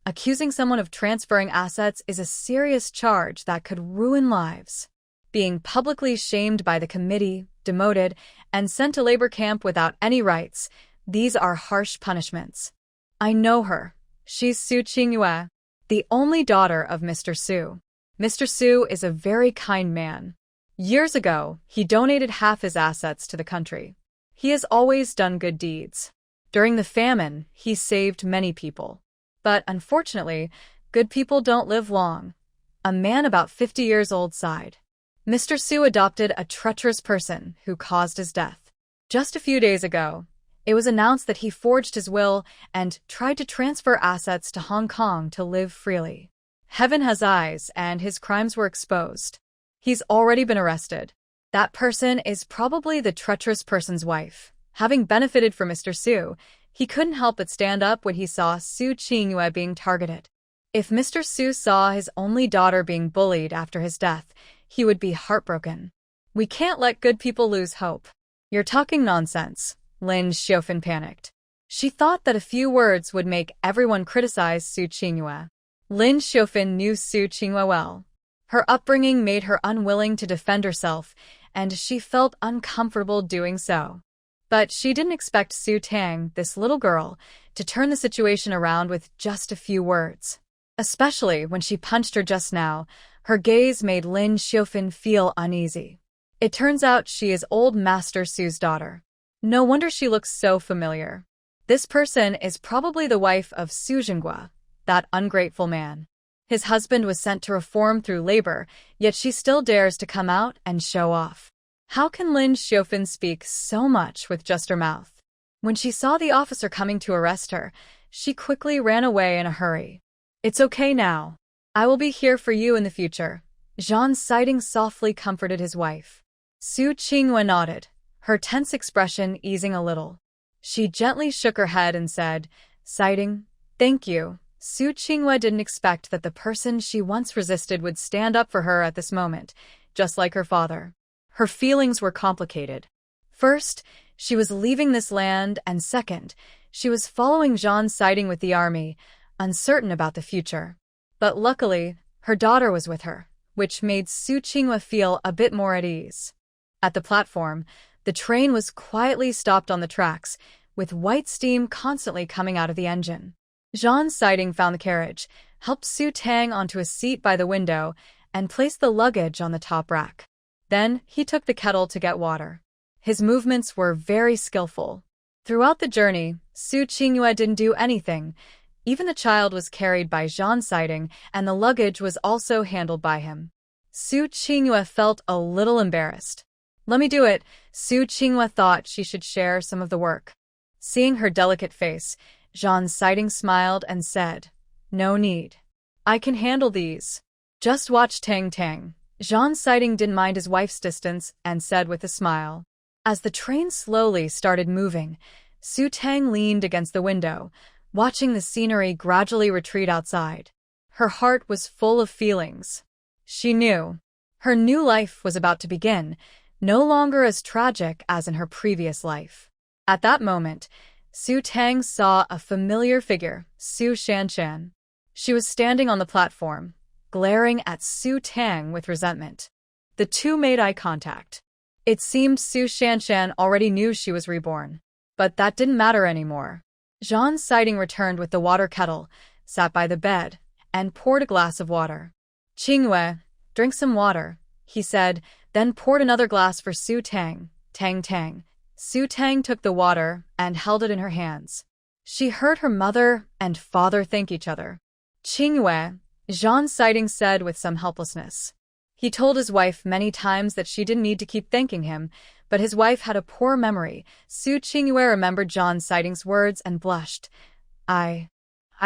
accusing someone of transferring assets is a serious charge that could ruin lives. Being publicly shamed by the committee, demoted, and sent to labor camp without any rights, these are harsh punishments. I know her. She's Su Qingyue, the only daughter of Mr. Su. Mr. Su is a very kind man. Years ago, he donated half his assets to the country. He has always done good deeds. During the famine, he saved many people. But unfortunately, good people don't live long. A man about 50 years old sighed. Mr. Su adopted a treacherous person who caused his death. Just a few days ago, it was announced that he forged his will and tried to transfer assets to Hong Kong to live freely. Heaven has eyes, and his crimes were exposed. He's already been arrested. That person is probably the treacherous person's wife. Having benefited from Mr. Su, he couldn't help but stand up when he saw Su Qingyue being targeted. If Mr. Su saw his only daughter being bullied after his death, he would be heartbroken. We can't let good people lose hope. You're talking nonsense, Lin Xiufeng panicked. She thought that a few words would make everyone criticize Su Qingyue. Lin Xiufeng knew Su Qingyue well. Her upbringing made her unwilling to defend herself, and she felt uncomfortable doing so. But she didn't expect Su Tang, this little girl, to turn the situation around with just a few words. Especially when she punched her just now, her gaze made Lin Xiufeng feel uneasy. It turns out she is old Master Su's daughter. No wonder she looks so familiar. This person is probably the wife of Su Jinghua, that ungrateful man. His husband was sent to reform through labor, yet she still dares to come out and show off. How can Lin Xiufeng speak so much with just her mouth? When she saw the officer coming to arrest her, she quickly ran away in a hurry. It's okay now. I will be here for you in the future. Zhan Sighting softly comforted his wife. Su Qingyue nodded, her tense expression easing a little. She gently shook her head and said, Sighting, thank you. Su Qingyue didn't expect that the person she once resisted would stand up for her at this moment, just like her father. Her feelings were complicated. First, she was leaving this land, and second, she was following Zhan Sighting with the army, uncertain about the future. But luckily, her daughter was with her, which made Su Qingyue feel a bit more at ease. At the platform, the train was quietly stopped on the tracks, with white steam constantly coming out of the engine. Zhan Sighting found the carriage, helped Su Tang onto a seat by the window, and placed the luggage on the top rack. Then, he took the kettle to get water. His movements were very skillful. Throughout the journey, Su Qingyue didn't do anything. Even the child was carried by Zhan Sighting, and the luggage was also handled by him. Su Qingyue felt a little embarrassed. Let me do it. Su Qingyue thought she should share some of the work. Seeing her delicate face, Zhan Sighting smiled and said, no need. I can handle these. Just watch Tang Tang. Zhan Sighting didn't mind his wife's distance and said with a smile. As the train slowly started moving, Su Tang leaned against the window, watching the scenery gradually retreat outside. Her heart was full of feelings. She knew her new life was about to begin, no longer as tragic as in her previous life. At that moment, Su Tang saw a familiar figure, Su Shanshan. She was standing on the platform, glaring at Su Tang with resentment. The two made eye contact. It seemed Su Shanshan already knew she was reborn, but that didn't matter anymore. Zhan Sighting returned with the water kettle, sat by the bed, and poured a glass of water. Qingyue, drink some water, he said, then poured another glass for Su Tang. Tang Tang. Su Tang took the water and held it in her hands. She heard her mother and father thank each other. Qingyue, Zhan Sighting said with some helplessness. He told his wife many times that she didn't need to keep thanking him, but his wife had a poor memory. Su Qingyue remembered Zhan Sighting's words and blushed. I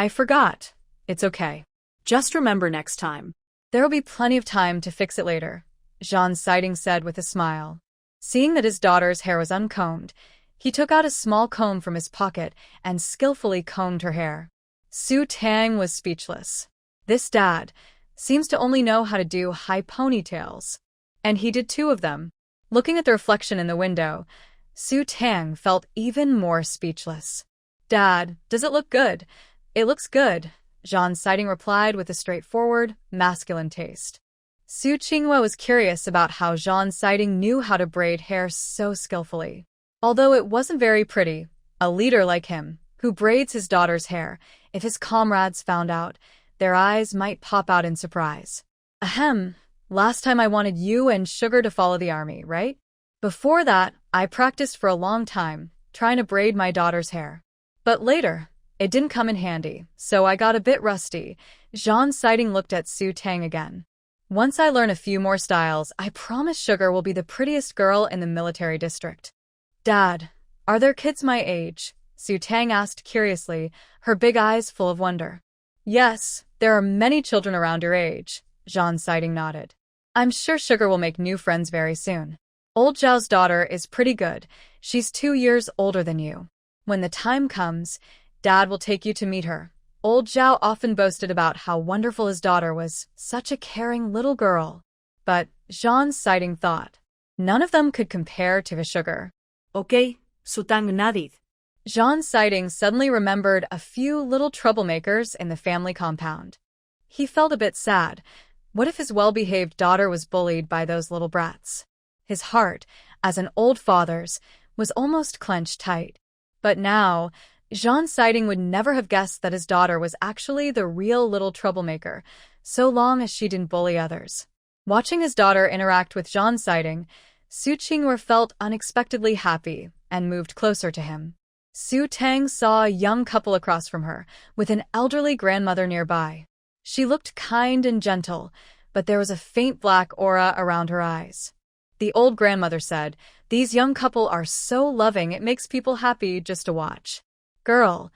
forgot. It's okay. Just remember next time. There'll be plenty of time to fix it later, Zhan Sighting said with a smile. Seeing that his daughter's hair was uncombed, he took out a small comb from his pocket and skillfully combed her hair. Su Tang was speechless. This dad seems to only know how to do high ponytails. And he did 2 of them. Looking at the reflection in the window, Su Tang felt even more speechless. Dad, does it look good? It looks good, Zhan Sighting replied with a straightforward, masculine taste. Su Qingyue was curious about how Zhan Sighting knew how to braid hair so skillfully. Although it wasn't very pretty, a leader like him, who braids his daughter's hair, if his comrades found out, their eyes might pop out in surprise. Ahem, last time I wanted you and Sugar to follow the army, right? Before that, I practiced for a long time, trying to braid my daughter's hair. But later, it didn't come in handy, so I got a bit rusty. Zhan Sighting looked at Su Tang again. Once I learn a few more styles, I promise Sugar will be the prettiest girl in the military district. Dad, are there kids my age? Su Tang asked curiously, her big eyes full of wonder. Yes, there are many children around your age, Zhan Sighting nodded. I'm sure Sugar will make new friends very soon. Old Zhao's daughter is pretty good. She's 2 years older than you. When the time comes, Dad will take you to meet her. Old Zhao often boasted about how wonderful his daughter was, such a caring little girl. But, Zhan Sighting thought, none of them could compare to his Sugar. Okay, Sutang Nadid. Zhan Sighting suddenly remembered a few little troublemakers in the family compound. He felt a bit sad. What if his well-behaved daughter was bullied by those little brats? His heart, as an old father's, was almost clenched tight. But now, Zhan Sighting would never have guessed that his daughter was actually the real little troublemaker, so long as she didn't bully others. Watching his daughter interact with Zhan Sighting, Su Qingyue felt unexpectedly happy and moved closer to him. Su Tang saw a young couple across from her, with an elderly grandmother nearby. She looked kind and gentle, but there was a faint black aura around her eyes. The old grandmother said, "These young couple are so loving it makes people happy just to watch." Girl,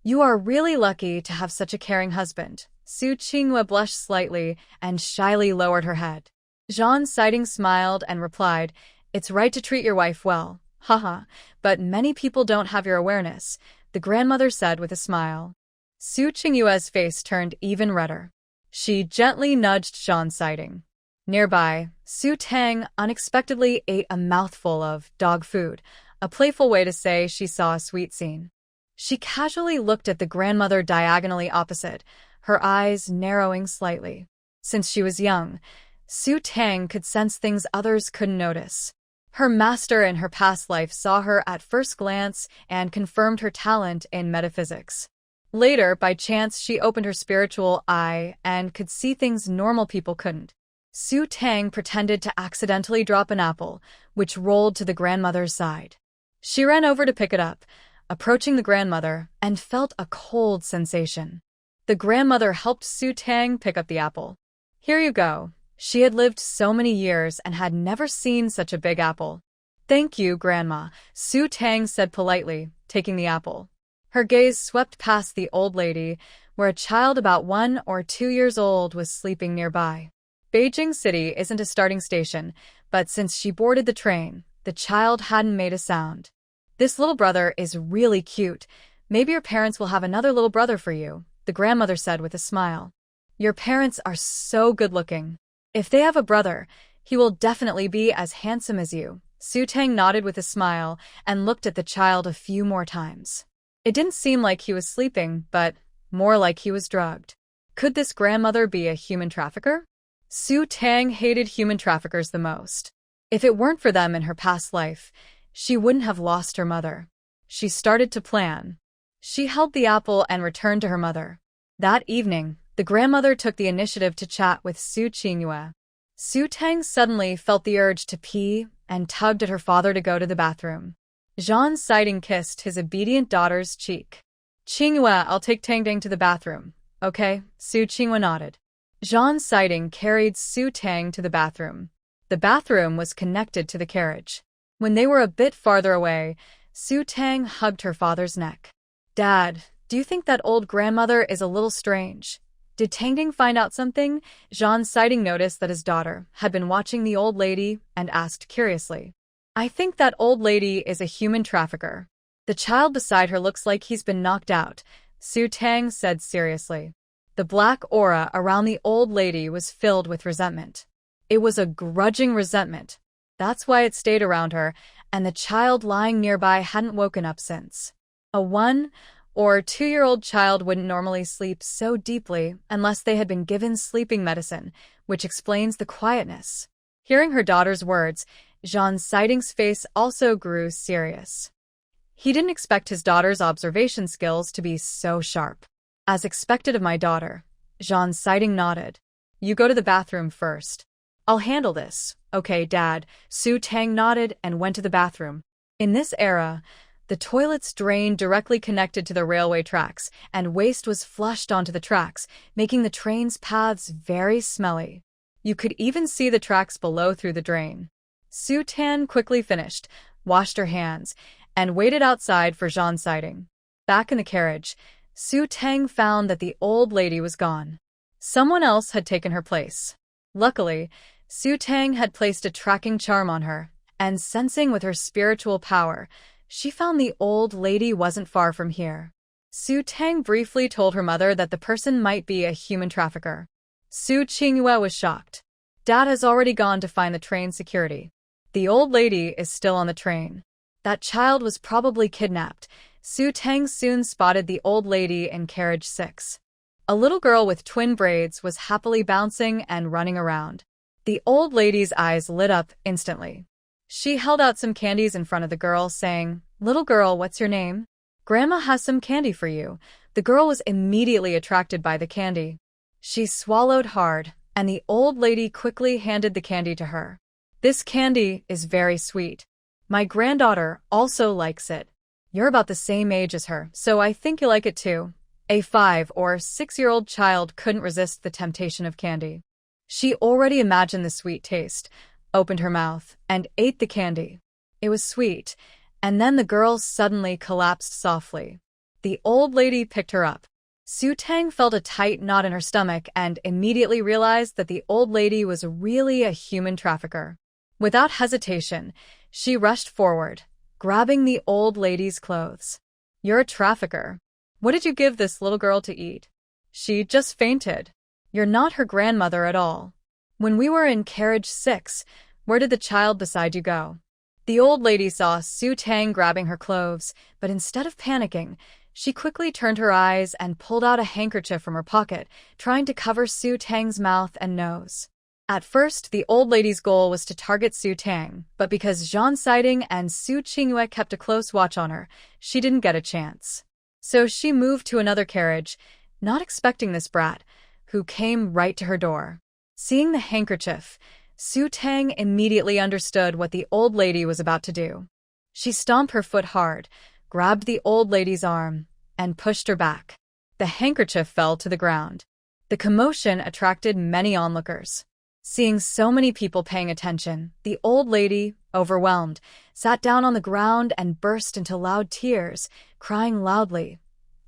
you are really lucky to have such a caring husband. Su Qingyue blushed slightly and shyly lowered her head. Zhan Sighting smiled and replied, "It's right to treat your wife well. Haha, but many people don't have your awareness," the grandmother said with a smile. Su Qingyue's face turned even redder. She gently nudged Zhan Sighting. Nearby, Su Tang unexpectedly ate a mouthful of dog food, a playful way to say she saw a sweet scene. She casually looked at the grandmother diagonally opposite, her eyes narrowing slightly. Since she was young, Su Tang could sense things others couldn't notice. Her master in her past life saw her at first glance and confirmed her talent in metaphysics. Later, by chance, she opened her spiritual eye and could see things normal people couldn't. Su Tang pretended to accidentally drop an apple, which rolled to the grandmother's side. She ran over to pick it up, approaching the grandmother, and felt a cold sensation. The grandmother helped Su Tang pick up the apple. "Here you go," She had lived so many years and had never seen such a big apple. "Thank you, Grandma," Su Tang said politely, taking the apple. Her gaze swept past the old lady, where a child about 1 or 2 years old was sleeping nearby. Beijing City isn't a starting station, but since she boarded the train, the child hadn't made a sound. "This little brother is really cute. Maybe your parents will have another little brother for you," the grandmother said with a smile. "Your parents are so good-looking. If they have a brother, he will definitely be as handsome as you." Su Tang nodded with a smile and looked at the child a few more times. It didn't seem like he was sleeping, but more like he was drugged. Could this grandmother be a human trafficker? Su Tang hated human traffickers the most. If it weren't for them in her past life, she wouldn't have lost her mother. She started to plan. She held the apple and returned to her mother. That evening, the grandmother took the initiative to chat with Su Qingyue. Su Tang suddenly felt the urge to pee and tugged at her father to go to the bathroom. Zhan Siding kissed his obedient daughter's cheek. "Qingyue, I'll take Tang Ding to the bathroom, okay?" Su Qingyue nodded. Zhan Siding carried Su Tang to the bathroom. The bathroom was connected to the carriage. When they were a bit farther away, Su Tang hugged her father's neck. "Dad, do you think that old grandmother is a little strange? Did Tang Ding find out something?" Zhan Siding noticed that his daughter had been watching the old lady and asked curiously. "I think that old lady is a human trafficker. The child beside her looks like he's been knocked out," Su Tang said seriously. The black aura around the old lady was filled with resentment. It was a grudging resentment. That's why it stayed around her, and the child lying nearby hadn't woken up since. A 1 or 2-year-old child wouldn't normally sleep so deeply unless they had been given sleeping medicine, which explains the quietness. Hearing her daughter's words, Zhan Siding's face also grew serious. He didn't expect his daughter's observation skills to be so sharp. "As expected of my daughter," Zhan Siding nodded. "You go to the bathroom first. I'll handle this." "Okay, Dad." Su Tang nodded and went to the bathroom. In this era, the toilets drained directly connected to the railway tracks, and waste was flushed onto the tracks, making the train's paths very smelly. You could even see the tracks below through the drain. Su Tang quickly finished, washed her hands, and waited outside for Zhan Siding. Back in the carriage, Su Tang found that the old lady was gone. Someone else had taken her place. Luckily, Su Tang had placed a tracking charm on her, and sensing with her spiritual power, she found the old lady wasn't far from here. Su Tang briefly told her mother that the person might be a human trafficker. Su Qingyue was shocked. "Dad has already gone to find the train security. The old lady is still on the train. That child was probably kidnapped." Su Tang soon spotted the old lady in carriage 6. A little girl with twin braids was happily bouncing and running around. The old lady's eyes lit up instantly. She held out some candies in front of the girl, saying, "Little girl, what's your name? Grandma has some candy for you." The girl was immediately attracted by the candy. She swallowed hard, and the old lady quickly handed the candy to her. "This candy is very sweet. My granddaughter also likes it. You're about the same age as her, so I think you like it too." A 5 or 6-year-old child couldn't resist the temptation of candy. She already imagined the sweet taste, opened her mouth, and ate the candy. It was sweet, and then the girl suddenly collapsed softly. The old lady picked her up. Su Tang felt a tight knot in her stomach and immediately realized that the old lady was really a human trafficker. Without hesitation, she rushed forward, grabbing the old lady's clothes. "You're a trafficker. What did you give this little girl to eat? She just fainted. You're not her grandmother at all. When we were in carriage 6, where did the child beside you go?" The old lady saw Su Tang grabbing her clothes, but instead of panicking, she quickly turned her eyes and pulled out a handkerchief from her pocket, trying to cover Su Tang's mouth and nose. At first, the old lady's goal was to target Su Tang, but because Zhan Siding and Su Qingyue kept a close watch on her, she didn't get a chance. So she moved to another carriage, not expecting this brat, who came right to her door. Seeing the handkerchief, Su Tang immediately understood what the old lady was about to do. She stomped her foot hard, grabbed the old lady's arm, and pushed her back. The handkerchief fell to the ground. The commotion attracted many onlookers. Seeing so many people paying attention, the old lady, overwhelmed, sat down on the ground and burst into loud tears, crying loudly,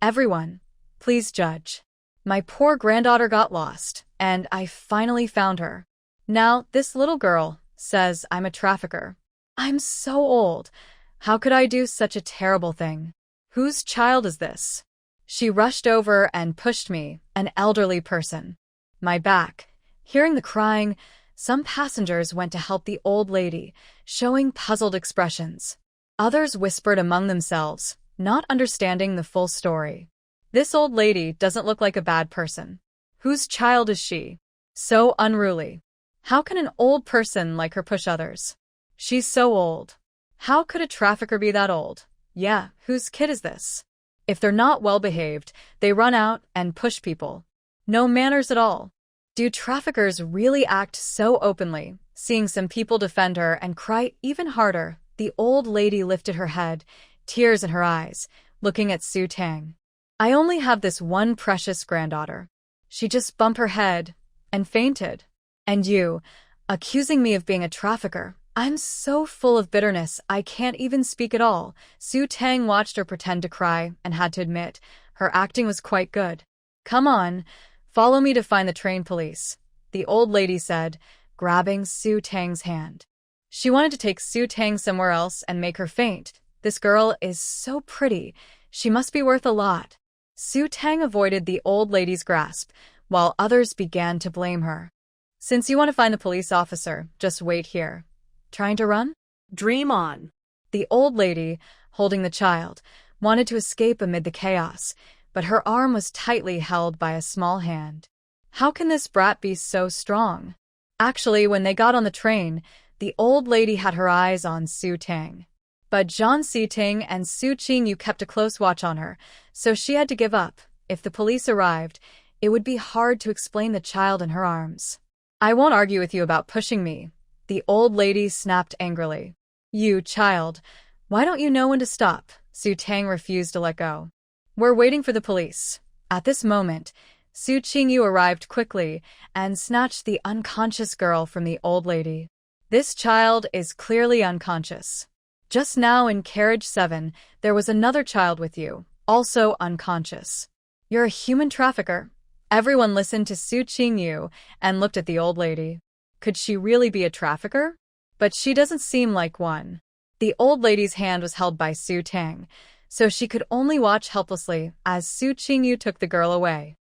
"Everyone, please judge. My poor granddaughter got lost, and I finally found her. Now, this little girl says I'm a trafficker. I'm so old. How could I do such a terrible thing? Whose child is this?" She rushed over and pushed me, an elderly person. My back. Hearing the crying, some passengers went to help the old lady, showing puzzled expressions. Others whispered among themselves, not understanding the full story. This old lady doesn't look like a bad person. Whose child is she? So unruly. How can an old person like her push others? She's so old. How could a trafficker be that old? Yeah, whose kid is this? If they're not well behaved, they run out and push people. No manners at all. Do traffickers really act so openly? Seeing some people defend her and cry even harder, the old lady lifted her head, tears in her eyes, looking at Su Tang. "I only have this one precious granddaughter. She just bumped her head and fainted. And you, accusing me of being a trafficker. I'm so full of bitterness I can't even speak at all." Su Tang watched her pretend to cry and had to admit, her acting was quite good. "Come on, follow me to find the train police," the old lady said, grabbing Su Tang's hand. She wanted to take Su Tang somewhere else and make her faint. This girl is so pretty. She must be worth a lot. Su Tang avoided the old lady's grasp, while others began to blame her. "Since you want to find the police officer, just wait here." Trying to run? Dream on. The old lady, holding the child, wanted to escape amid the chaos, but her arm was tightly held by a small hand. How can this brat be so strong? Actually, when they got on the train, the old lady had her eyes on Su Tang. But John Siting and Su Qingyu kept a close watch on her, so she had to give up. If the police arrived, it would be hard to explain the child in her arms. "I won't argue with you about pushing me," the old lady snapped angrily. "You, child, why don't you know when to stop?" Su Tang refused to let go. "We're waiting for the police." At this moment, Su Qingyu arrived quickly and snatched the unconscious girl from the old lady. "This child is clearly unconscious. Just now in carriage 7, there was another child with you, also unconscious. You're a human trafficker." Everyone listened to Su Qingyu and looked at the old lady. Could she really be a trafficker? But she doesn't seem like one. The old lady's hand was held by Su Tang, so she could only watch helplessly as Su Qingyu took the girl away.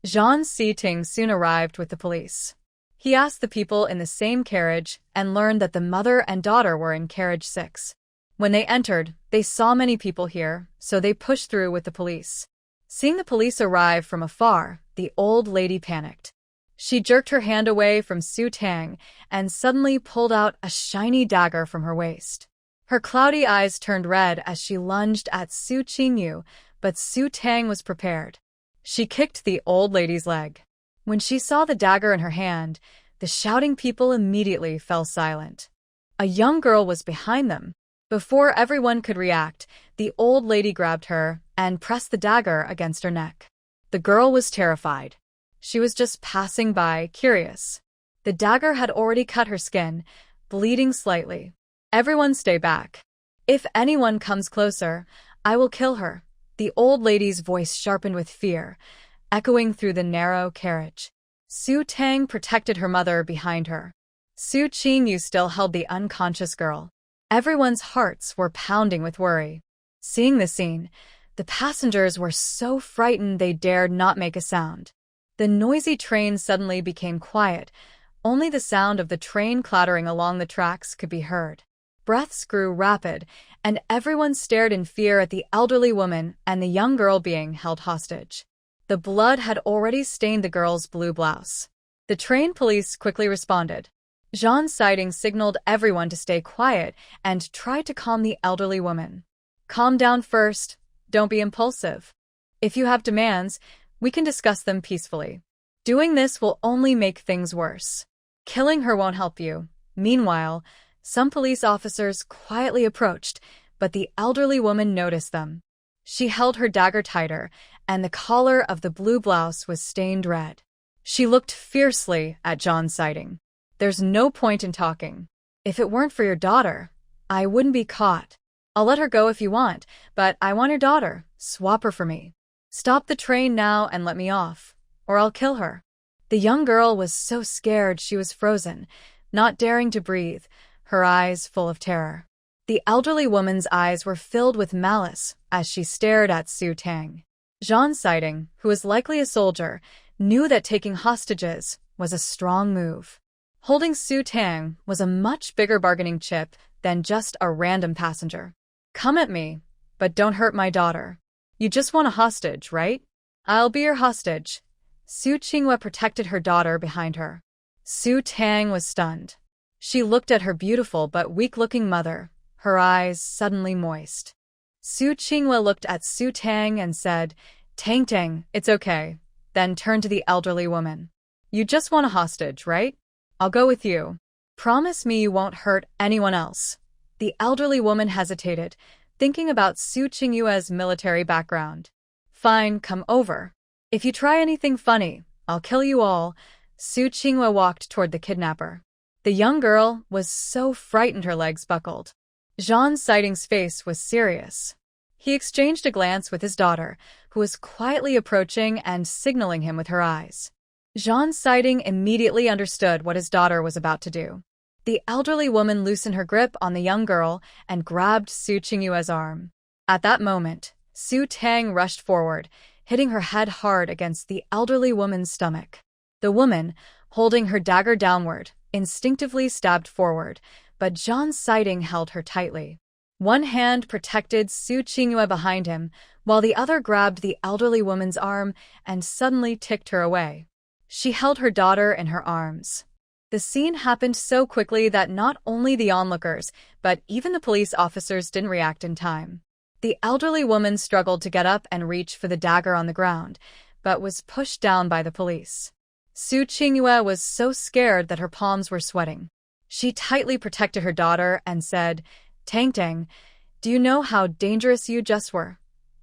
Zhan Siting soon arrived with the police. He asked the people in the same carriage and learned that the mother and daughter were in carriage 6. When they entered, they saw many people here, so they pushed through with the police. Seeing the police arrive from afar, the old lady panicked. She jerked her hand away from Su Tang and suddenly pulled out a shiny dagger from her waist. Her cloudy eyes turned red as she lunged at Su Qingyu, but Su Tang was prepared. She kicked the old lady's leg. When she saw the dagger in her hand, the shouting people immediately fell silent. A young girl was behind them. Before everyone could react, the old lady grabbed her and pressed the dagger against her neck. The girl was terrified. She was just passing by, curious. The dagger had already cut her skin, bleeding slightly. "Everyone stay back. If anyone comes closer, I will kill her." The old lady's voice sharpened with fear, echoing through the narrow carriage. Su Tang protected her mother behind her. Su Qingyu still held the unconscious girl. Everyone's hearts were pounding with worry. Seeing the scene, the passengers were so frightened they dared not make a sound. The noisy train suddenly became quiet. Only the sound of the train clattering along the tracks could be heard. Breaths grew rapid, and everyone stared in fear at the elderly woman and the young girl being held hostage. The blood had already stained the girl's blue blouse. The train police quickly responded. Zhan Siting signaled everyone to stay quiet and tried to calm the elderly woman. "Calm down first. Don't be impulsive. If you have demands, we can discuss them peacefully. Doing this will only make things worse. Killing her won't help you." Meanwhile, some police officers quietly approached, but the elderly woman noticed them. She held her dagger tighter, and the collar of the blue blouse was stained red. She looked fiercely at Zhan Siting. There's no point in talking. If it weren't for your daughter, I wouldn't be caught. I'll let her go if you want, but I want your daughter. Swap her for me. Stop the train now and let me off, or I'll kill her. The young girl was so scared she was frozen, not daring to breathe, her eyes full of terror. The elderly woman's eyes were filled with malice as she stared at Su Tang. Jean Siding, who was likely a soldier, knew that taking hostages was a strong move. Holding Su Tang was a much bigger bargaining chip than just a random passenger. Come at me, but don't hurt my daughter. You just want a hostage, right? I'll be your hostage. Su Qinghua protected her daughter behind her. Su Tang was stunned. She looked at her beautiful but weak-looking mother, her eyes suddenly moist. Su Qinghua looked at Su Tang and said, "Tang Tang, it's okay," then turned to the elderly woman. You just want a hostage, right? I'll go with you. Promise me you won't hurt anyone else. The elderly woman hesitated, thinking about Su Qinghua's military background. Fine, come over. If you try anything funny, I'll kill you all. Su Qinghua walked toward the kidnapper. The young girl was so frightened her legs buckled. Jean Siding's face was serious. He exchanged a glance with his daughter, who was quietly approaching and signaling him with her eyes. Jean Siding immediately understood what his daughter was about to do. The elderly woman loosened her grip on the young girl and grabbed Su Qinghua's arm. At that moment, Su Tang rushed forward, hitting her head hard against the elderly woman's stomach. The woman, holding her dagger downward, instinctively stabbed forward, but Jean Siding held her tightly. One hand protected Su Qinghua behind him, while the other grabbed the elderly woman's arm and suddenly ticked her away. She held her daughter in her arms. The scene happened so quickly that not only the onlookers, but even the police officers didn't react in time. The elderly woman struggled to get up and reach for the dagger on the ground, but was pushed down by the police. Su Qinghua was so scared that her palms were sweating. She tightly protected her daughter and said, "Tang Tang, do you know how dangerous you just were?"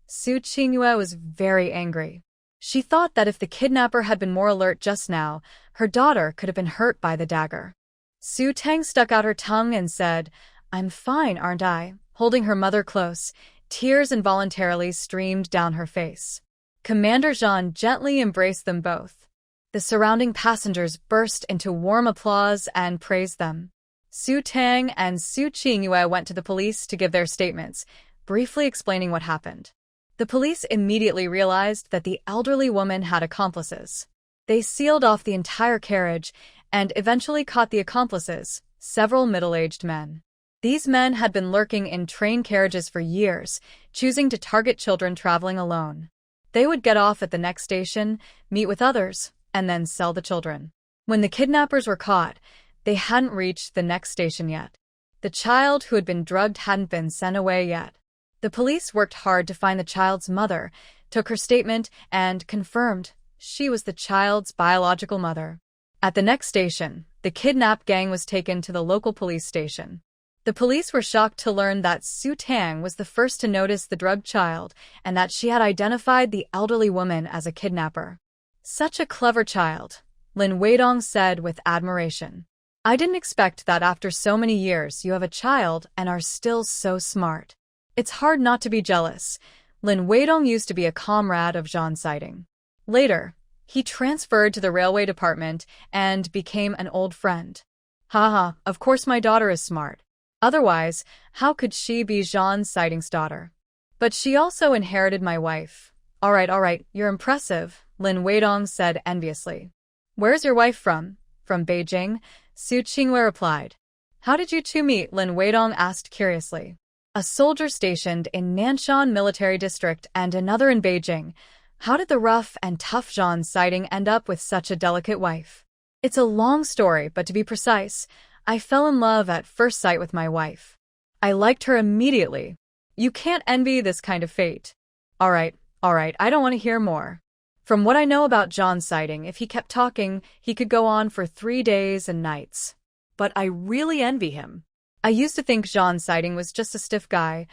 Su Qinghua was very angry. She thought that if the kidnapper had been more alert just now, her daughter could have been hurt by the dagger. Su Tang stuck out her tongue and said, "I'm fine, aren't I?" Holding her mother close, tears involuntarily streamed down her face. Commander Jean gently embraced them both. The surrounding passengers burst into warm applause and praised them. Su Tang and Su Qinghua went to the police to give their statements, briefly explaining what happened. The police immediately realized that the elderly woman had accomplices. They sealed off the entire carriage and eventually caught the accomplices, several middle-aged men. These men had been lurking in train carriages for years, choosing to target children traveling alone. They would get off at the next station, meet with others, and then sell the children. When the kidnappers were caught, they hadn't reached the next station yet. The child who had been drugged hadn't been sent away yet. The police worked hard to find the child's mother, took her statement, and confirmed she was the child's biological mother. At the next station, the kidnapped gang was taken to the local police station. The police were shocked to learn that Su Tang was the first to notice the drugged child and that she had identified the elderly woman as a kidnapper. "Such a clever child," Lin Weidong said with admiration. "I didn't expect that after so many years you have a child and are still so smart. It's hard not to be jealous." Lin Weidong used to be a comrade of Jean Siding. Later, he transferred to the railway department and became an old friend. Haha, of course my daughter is smart. Otherwise, how could she be Jean Siding's daughter? But she also inherited my wife. All right, you're impressive," Lin Weidong said enviously. "Where's your wife from?" "From Beijing," Su Qinghua replied. "How did you two meet?" Lin Weidong asked curiously. "A soldier stationed in Nanshan Military District and another in Beijing. How did the rough and tough Jean Siding end up with such a delicate wife?" "It's a long story, but to be precise, I fell in love at first sight with my wife. I liked her immediately. You can't envy this kind of fate." All right, I don't want to hear more. From what I know about John Siding, if he kept talking, he could go on for 3 days and nights. But I really envy him. I used to think Jean Siding was just a stiff guy,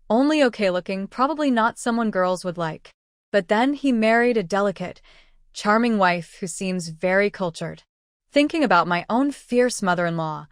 only okay-looking, probably not someone girls would like. But then he married a delicate, charming wife who seems very cultured. Thinking about my own fierce mother-in-law,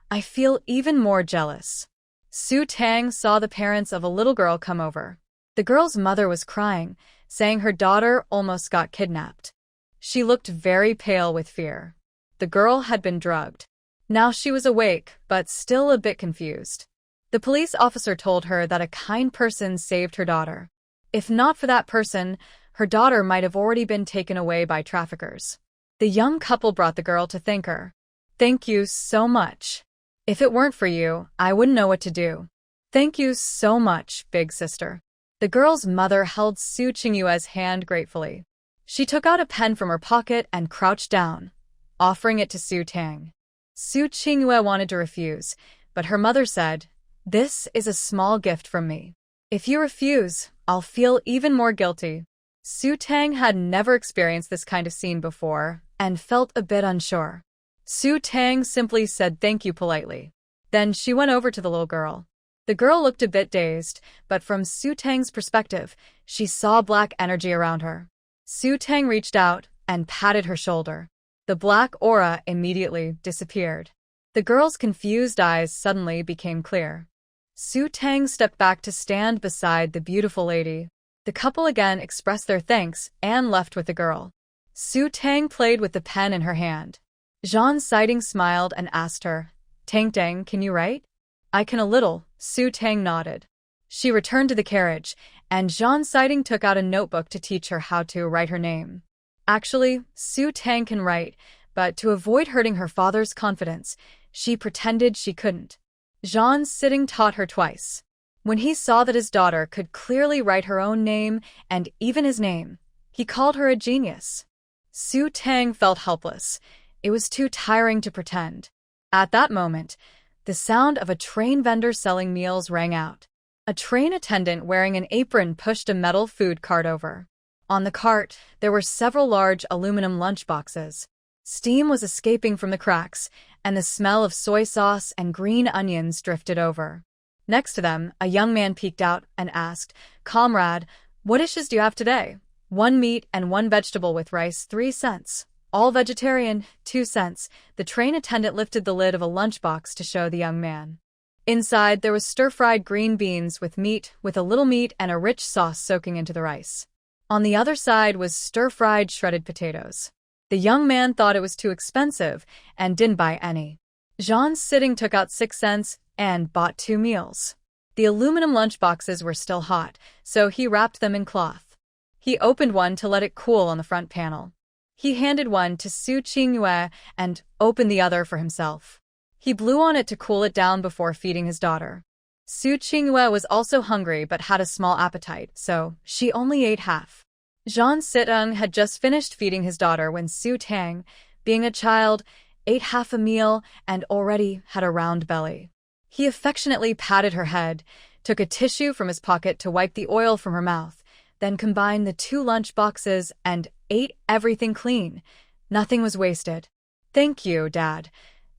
I feel even more jealous. Su Tang saw the parents of a little girl come over. The girl's mother was crying, saying her daughter almost got kidnapped. She looked very pale with fear. The girl had been drugged. Now she was awake, but still a bit confused. The police officer told her that a kind person saved her daughter. If not for that person, her daughter might have already been taken away by traffickers. The young couple brought the girl to thank her. "Thank you so much. If it weren't for you, I wouldn't know what to do. Thank you so much, big sister." The girl's mother held Su Qingyue's hand gratefully. She took out a pen from her pocket and crouched down, offering it to Su Tang. Su Qingyue wanted to refuse, but her mother said, "This is a small gift from me. If you refuse, I'll feel even more guilty." Su Tang had never experienced this kind of scene before and felt a bit unsure. Su Tang simply said thank you politely. Then she went over to the little girl. The girl looked a bit dazed, but from Su Tang's perspective, she saw black energy around her. Su Tang reached out and patted her shoulder. The black aura immediately disappeared. The girl's confused eyes suddenly became clear. Su Tang stepped back to stand beside the beautiful lady. The couple again expressed their thanks and left with the girl. Su Tang played with the pen in her hand. Zhan Siding smiled and asked her, "Tang Tang, can you write?" "I can a little," Su Tang nodded. She returned to the carriage, and Zhan Siding took out a notebook to teach her how to write her name. Actually, Su Tang can write, but to avoid hurting her father's confidence, she pretended she couldn't. Zhan Siding taught her twice. When he saw that his daughter could clearly write her own name and even his name, he called her a genius. Su Tang felt helpless. It was too tiring to pretend. At that moment, the sound of a train vendor selling meals rang out. A train attendant wearing an apron pushed a metal food cart over. On the cart, there were several large aluminum lunchboxes. Steam was escaping from the cracks, and the smell of soy sauce and green onions drifted over. Next to them, a young man peeked out and asked, "Comrade, what dishes do you have today?" "One meat and one vegetable with rice, 3 cents. All vegetarian, 2 cents. The train attendant lifted the lid of a lunchbox to show the young man. Inside, there was stir-fried green beans with meat, with a little meat and a rich sauce soaking into the rice. On the other side was stir-fried shredded potatoes. The young man thought it was too expensive and didn't buy any. Zhan Siding took out 6 cents and bought 2 meals. The aluminum lunchboxes were still hot, so he wrapped them in cloth. He opened one to let it cool on the front panel. He handed one to Su Qingyue and opened the other for himself. He blew on it to cool it down before feeding his daughter. Su Qingyue was also hungry but had a small appetite, so she only ate half. Zhan Siding had just finished feeding his daughter when Su Tang, being a child, ate half a meal and already had a round belly. He affectionately patted her head, took a tissue from his pocket to wipe the oil from her mouth, then combined the 2 lunch boxes and ate everything clean. Nothing was wasted. "Thank you, Dad."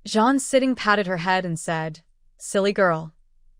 Zhan Siding patted her head and said, "Silly girl.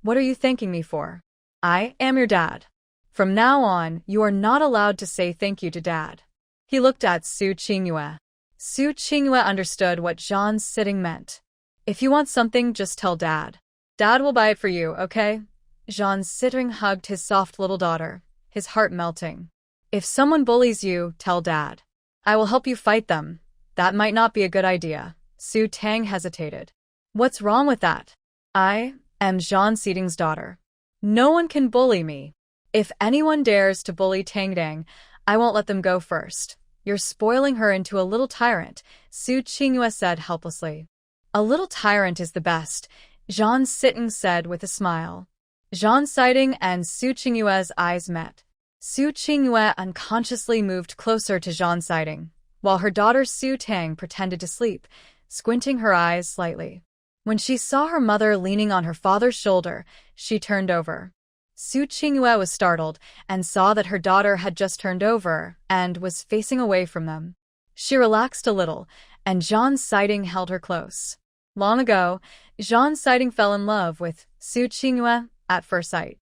What are you thanking me for? I am your dad. From now on, you are not allowed to say thank you to Dad." He looked at Su Qingyue. Su Qingyue understood what Zhan Siding meant. "If you want something, just tell Dad. Dad will buy it for you, okay?" Zhan Siding hugged his soft little daughter, his heart melting. "If someone bullies you, tell Dad. I will help you fight them." "That might not be a good idea." Su Tang hesitated. "What's wrong with that? I am Zhan Siding's daughter. No one can bully me. If anyone dares to bully Tang Dang, I won't let them go first. You're spoiling her into a little tyrant," Su Qingyue said helplessly. "A little tyrant is the best," Zhan Siding said with a smile. Zhan Siding and Su Qingyue's eyes met. Su Qingyue unconsciously moved closer to Zhan Siding, while her daughter Su Tang pretended to sleep, squinting her eyes slightly. When she saw her mother leaning on her father's shoulder, she turned over. Su Qingyue was startled and saw that her daughter had just turned over and was facing away from them. She relaxed a little, and Zhan Siding held her close. Long ago, Zhan Siding fell in love with Su Qingyue at first sight.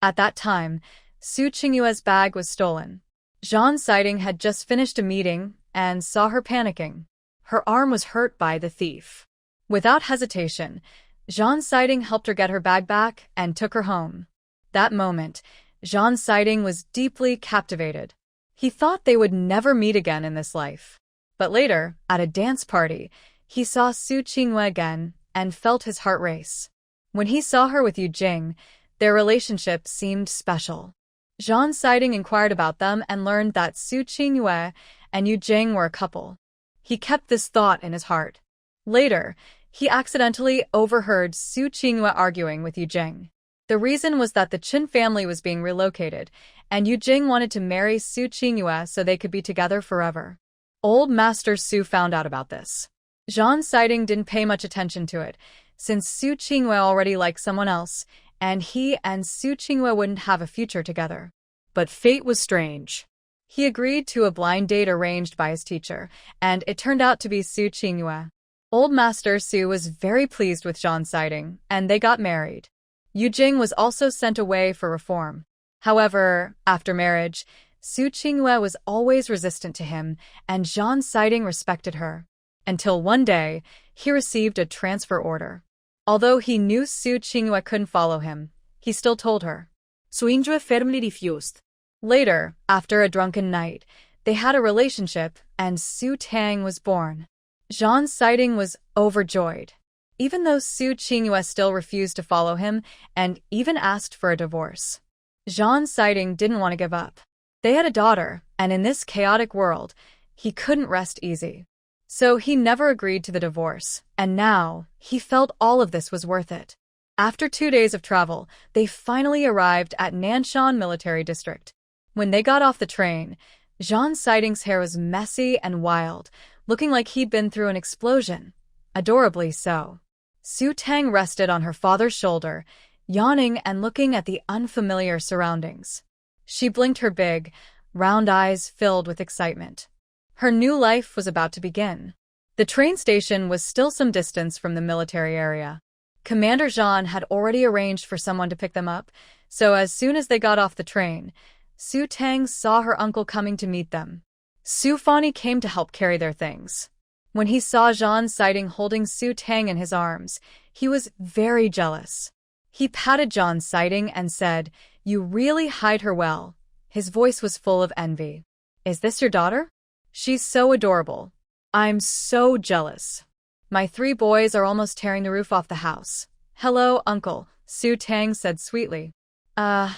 At that time, Su Qingyue's bag was stolen. Zhan Siding had just finished a meeting and saw her panicking. Her arm was hurt by the thief. Without hesitation, Jean Siding helped her get her bag back and took her home. That moment, Jean Siding was deeply captivated. He thought they would never meet again in this life. But later, at a dance party, he saw Su Qinghua again and felt his heart race. When he saw her with Yu Jing, their relationship seemed special. Jean Siding inquired about them and learned that Su Qinghua and Yu Jing were a couple. He kept this thought in his heart. Later, he accidentally overheard Su Qinghua arguing with Yu Jing. The reason was that the Qin family was being relocated, and Yu Jing wanted to marry Su Qinghua so they could be together forever. Old Master Su found out about this. Jean Siding didn't pay much attention to it, since Su Qinghua already liked someone else, and he and Su Qinghua wouldn't have a future together. But fate was strange. He agreed to a blind date arranged by his teacher, and it turned out to be Su Qinghua. Old Master Su was very pleased with Jean Siding, and they got married. Yu Jing was also sent away for reform. However, after marriage, Su Qinghua was always resistant to him, and Jean Siding respected her. Until one day, he received a transfer order. Although he knew Su Qinghua couldn't follow him, he still told her. Suinjue firmly refused. Later, after a drunken night, they had a relationship, and Su Tang was born. Jean Siding was overjoyed. Even though Su Qinghua still refused to follow him and even asked for a divorce, Jean Siding didn't want to give up. They had a daughter, and in this chaotic world, he couldn't rest easy. So he never agreed to the divorce, and now he felt all of this was worth it. After 2 days of travel, they finally arrived at Nanshan Military District. When they got off the train, Jean Siding's hair was messy and wild, looking like he'd been through an explosion. Adorably so. Su Tang rested on her father's shoulder, yawning and looking at the unfamiliar surroundings. She blinked her big, round eyes filled with excitement. Her new life was about to begin. The train station was still some distance from the military area. Commander Jean had already arranged for someone to pick them up, so as soon as they got off the train, Su Tang saw her uncle coming to meet them. Su Fani came to help carry their things. When he saw Jean Siding holding Su Tang in his arms, he was very jealous. He patted Jean Siding and said, "You really hide her well." His voice was full of envy. "Is this your daughter? She's so adorable. I'm so jealous. My 3 boys are almost tearing the roof off the house." "Hello, uncle," Su Tang said sweetly. I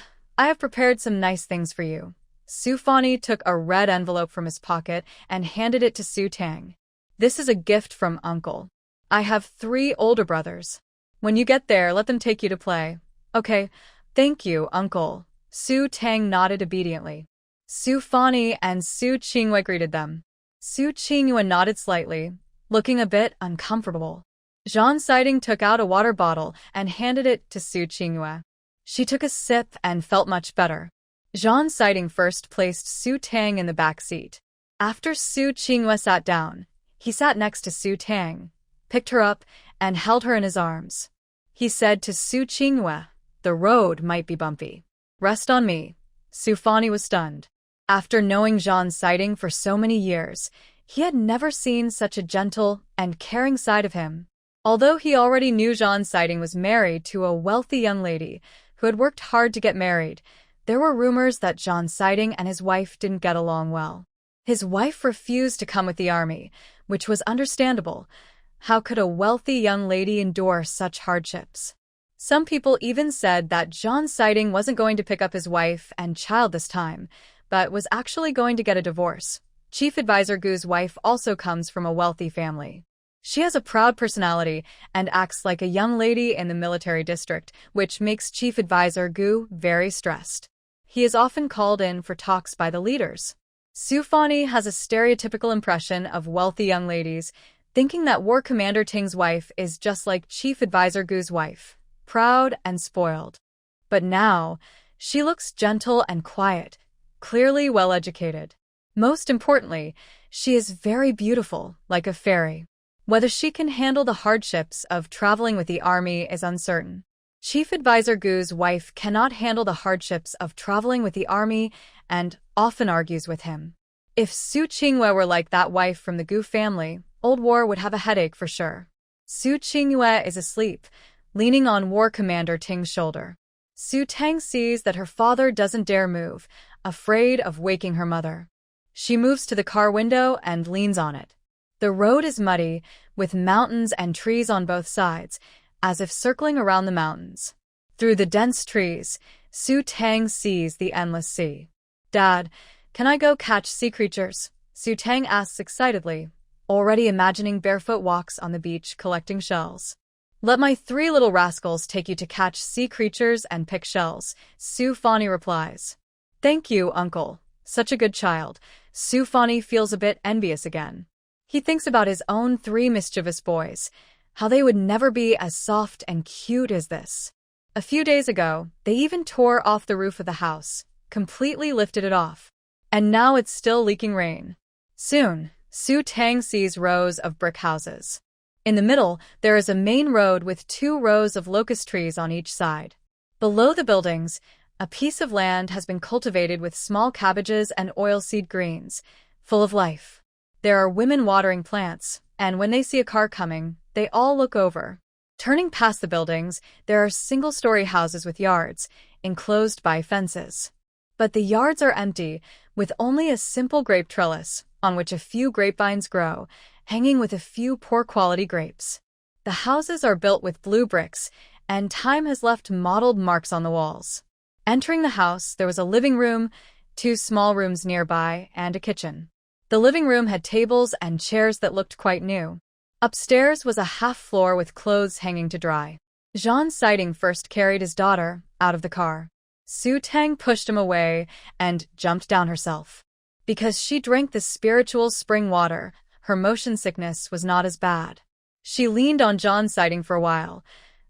have prepared some nice things for you." Su Fani took a red envelope from his pocket and handed it to Su Tang. "This is a gift from uncle. I have 3 older brothers. When you get there, let them take you to play." "Okay, thank you, uncle." Su Tang nodded obediently. Su Fani and Su Qinghua greeted them. Su Qinghua nodded slightly, looking a bit uncomfortable. Jean Siding took out a water bottle and handed it to Su Qinghua. She took a sip and felt much better. Jean Siding first placed Su Tang in the back seat. After Su Qinghua sat down, he sat next to Su Tang, picked her up, and held her in his arms. He said to Su Qinghua, "The road might be bumpy. Rest on me." Su Fani was stunned. After knowing Jean Siding for so many years, he had never seen such a gentle and caring side of him. Although he already knew Jean Siding was married to a wealthy young lady who had worked hard to get married, there were rumors that Jean Siding and his wife didn't get along well. His wife refused to come with the army, which was understandable. How could a wealthy young lady endure such hardships? Some people even said that Jean Siding wasn't going to pick up his wife and child this time, but was actually going to get a divorce. Chief Advisor Gu's wife also comes from a wealthy family. She has a proud personality and acts like a young lady in the military district, which makes Chief Advisor Gu very stressed. He is often called in for talks by the leaders. Su Fani has a stereotypical impression of wealthy young ladies, thinking that War Commander Ting's wife is just like Chief Advisor Gu's wife, proud and spoiled. But now, she looks gentle and quiet, clearly well-educated. Most importantly, she is very beautiful, like a fairy. Whether she can handle the hardships of traveling with the army is uncertain. Chief Advisor Gu's wife cannot handle the hardships of traveling with the army and often argues with him. If Su Qinghua were like that wife from the Gu family, old war would have a headache for sure. Su Qingyue is asleep, leaning on War Commander Ting's shoulder. Su Tang sees that her father doesn't dare move, afraid of waking her mother. She moves to the car window and leans on it. The road is muddy, with mountains and trees on both sides, as if circling around the mountains. Through the dense trees, Su Tang sees the endless sea. "Dad, can I go catch sea creatures?" Su Tang asks excitedly, already imagining barefoot walks on the beach collecting shells. "Let my 3 little rascals take you to catch sea creatures and pick shells," Su Fani replies. "Thank you, uncle. Such a good child." Su Fani feels a bit envious again. He thinks about his own 3 mischievous boys, how they would never be as soft and cute as this. A few days ago, they even tore off the roof of the house, completely lifted it off. And now it's still leaking rain. Soon, Su Tang sees rows of brick houses. In the middle, there is a main road with 2 rows of locust trees on each side. Below the buildings, a piece of land has been cultivated with small cabbages and oilseed greens, full of life. There are women watering plants, and when they see a car coming, they all look over. Turning past the buildings, there are single-story houses with yards, enclosed by fences. But the yards are empty, with only a simple grape trellis, on which a few grapevines grow, hanging with a few poor-quality grapes. The houses are built with blue bricks, and time has left mottled marks on the walls. Entering the house, there was a living room, 2 small rooms nearby, and a kitchen. The living room had tables and chairs that looked quite new. Upstairs was a half-floor with clothes hanging to dry. Jean Siding first carried his daughter out of the car. Su Tang pushed him away and jumped down herself. Because she drank the spiritual spring water, her motion sickness was not as bad. She leaned on John Siding for a while,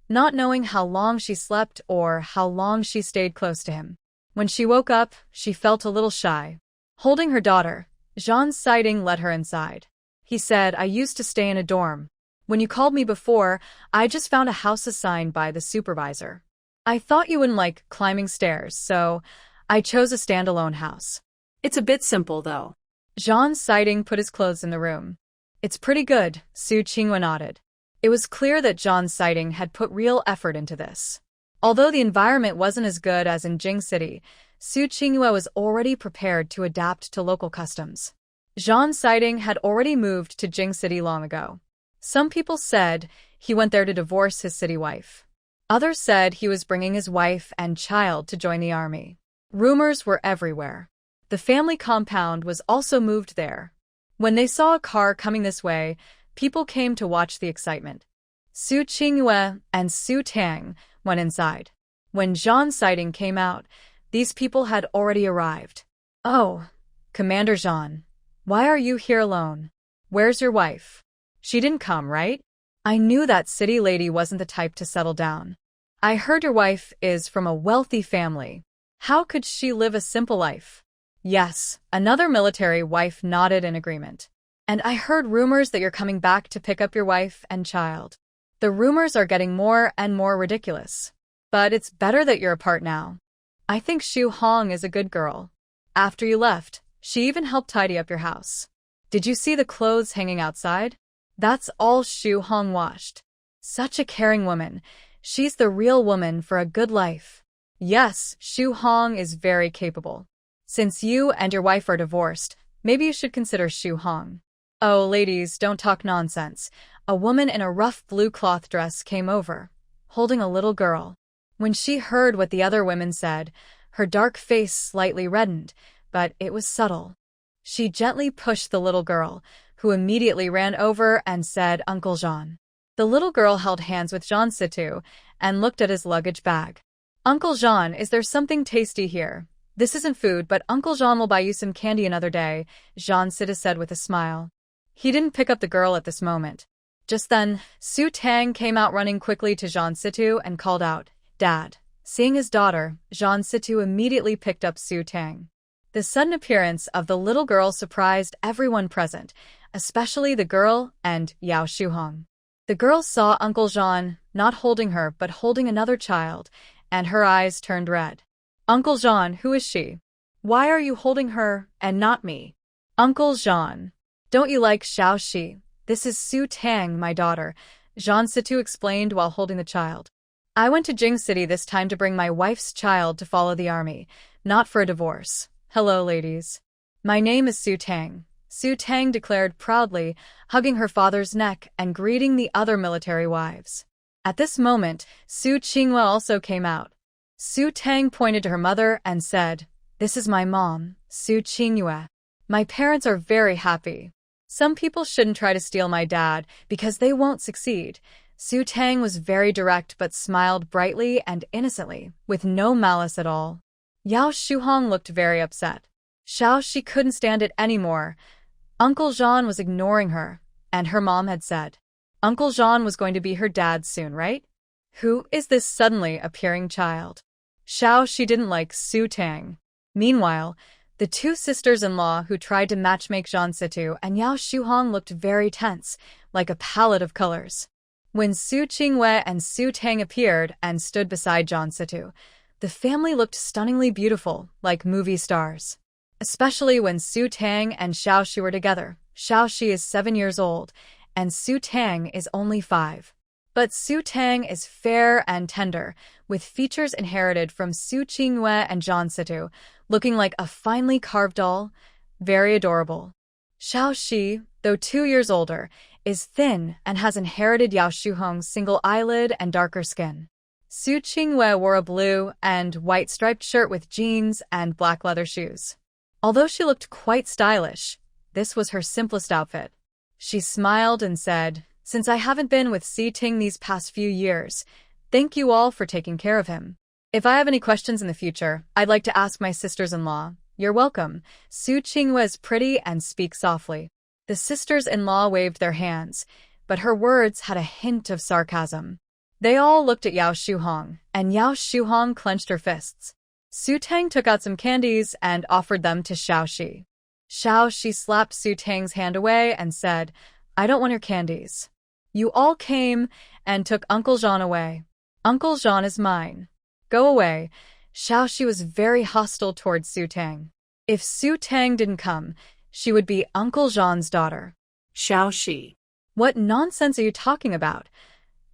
not knowing how long she slept or how long she stayed close to him. When she woke up, she felt a little shy. Holding her daughter, Jean Siding led her inside. He said, "I used to stay in a dorm. When you called me before, I just found a house assigned by the supervisor. I thought you wouldn't like climbing stairs, so I chose a standalone house." It's a bit simple, though. Jean Siding put his clothes in the room. "It's pretty good," Su Qinghua nodded. It was clear that John Siding had put real effort into this. Although the environment wasn't as good as in Jing City, Su Qinghua was already prepared to adapt to local customs. Jean Siding had already moved to Jing City long ago. Some people said he went there to divorce his city wife. Others said he was bringing his wife and child to join the army. Rumors were everywhere. The family compound was also moved there. When they saw a car coming this way, people came to watch the excitement. Su Qingyue and Su Tang went inside. When Jean Siding came out, these people had already arrived. "Oh, Commander Jean, why are you here alone? Where's your wife? She didn't come, right? I knew that city lady wasn't the type to settle down. I heard your wife is from a wealthy family. How could she live a simple life?" "Yes," another military wife nodded in agreement. "And I heard rumors that you're coming back to pick up your wife and child. The rumors are getting more and more ridiculous. But it's better that you're apart now. I think Xu Hong is a good girl. After you left, she even helped tidy up your house. Did you see the clothes hanging outside? That's all Xu Hong washed. Such a caring woman. She's the real woman for a good life." "Yes, Xu Hong is very capable. Since you and your wife are divorced, maybe you should consider Xu Hong." "Oh, ladies, don't talk nonsense." A woman in a rough blue cloth dress came over, holding a little girl. When she heard what the other women said, her dark face slightly reddened, but it was subtle. She gently pushed the little girl, who immediately ran over and said, "Uncle Jean." The little girl held hands with Jean Situ and looked at his luggage bag. "Uncle Jean, is there something tasty here? This isn't food, but Uncle Jean will buy you some candy another day," Jean Situ said with a smile. He didn't pick up the girl at this moment. Just then, Su Tang came out running quickly to Jean Situ and called out, "Dad." Seeing his daughter, Jean Situ immediately picked up Su Tang. The sudden appearance of the little girl surprised everyone present, especially the girl and Yao Shuhong. The girl saw Uncle Jean, not holding her but holding another child, and her eyes turned red. "Uncle Jean, who is she? Why are you holding her and not me?" "Uncle Jean, don't you like Xiao Shi?" This is Su Tang, my daughter, Jean Situ explained while holding the child. I went to Jing City this time to bring my wife's child to follow the army, not for a divorce. Hello, ladies. My name is Su Tang. Su Tang declared proudly, hugging her father's neck and greeting the other military wives. At this moment, Su Qinghua also came out. Su Tang pointed to her mother and said, "This is my mom, Su Qinghua. My parents are very happy. Some people shouldn't try to steal my dad because they won't succeed." Su Tang was very direct but smiled brightly and innocently, with no malice at all. Yao Shuhong looked very upset. She couldn't stand it anymore. Uncle Jean was ignoring her, and her mom had said, Uncle Jean was going to be her dad soon, right? Who is this suddenly appearing child? She didn't like Su Tang. Meanwhile, the two sisters-in-law who tried to matchmake Jean Situ and Yao Shuhong looked very tense, like a palette of colors. When Su Qinghua and Su Tang appeared and stood beside Jean Situ, the family looked stunningly beautiful, like movie stars. Especially when Su Tang and Shi were together. Shi is 7 years old, and Su Tang is only 5. But Su Tang is fair and tender, with features inherited from Su Qinghua and Jean Situ, looking like a finely carved doll. Very adorable. Shi, though 2 years older, is thin and has inherited Yao Shuhong's single eyelid and darker skin. Su Qinghua wore a blue and white striped shirt with jeans and black leather shoes. Although she looked quite stylish, this was her simplest outfit. She smiled and said, "Since I haven't been with Si Ting these past few years, thank you all for taking care of him. If I have any questions in the future, I'd like to ask my sisters-in-law." "You're welcome." Su Qinghua is pretty and speaks softly. The sisters-in-law waved their hands, but her words had a hint of sarcasm. They all looked at Yao Shuhong, and Yao Shuhong clenched her fists. Su Tang took out some candies and offered them to Shi. Shi slapped Su Tang's hand away and said, "I don't want your candies. You all came and took Uncle Jean away. Uncle Jean is mine. Go away." Shi was very hostile towards Su Tang. If Su Tang didn't come, she would be Uncle Jean's daughter. Shi. What nonsense are you talking about?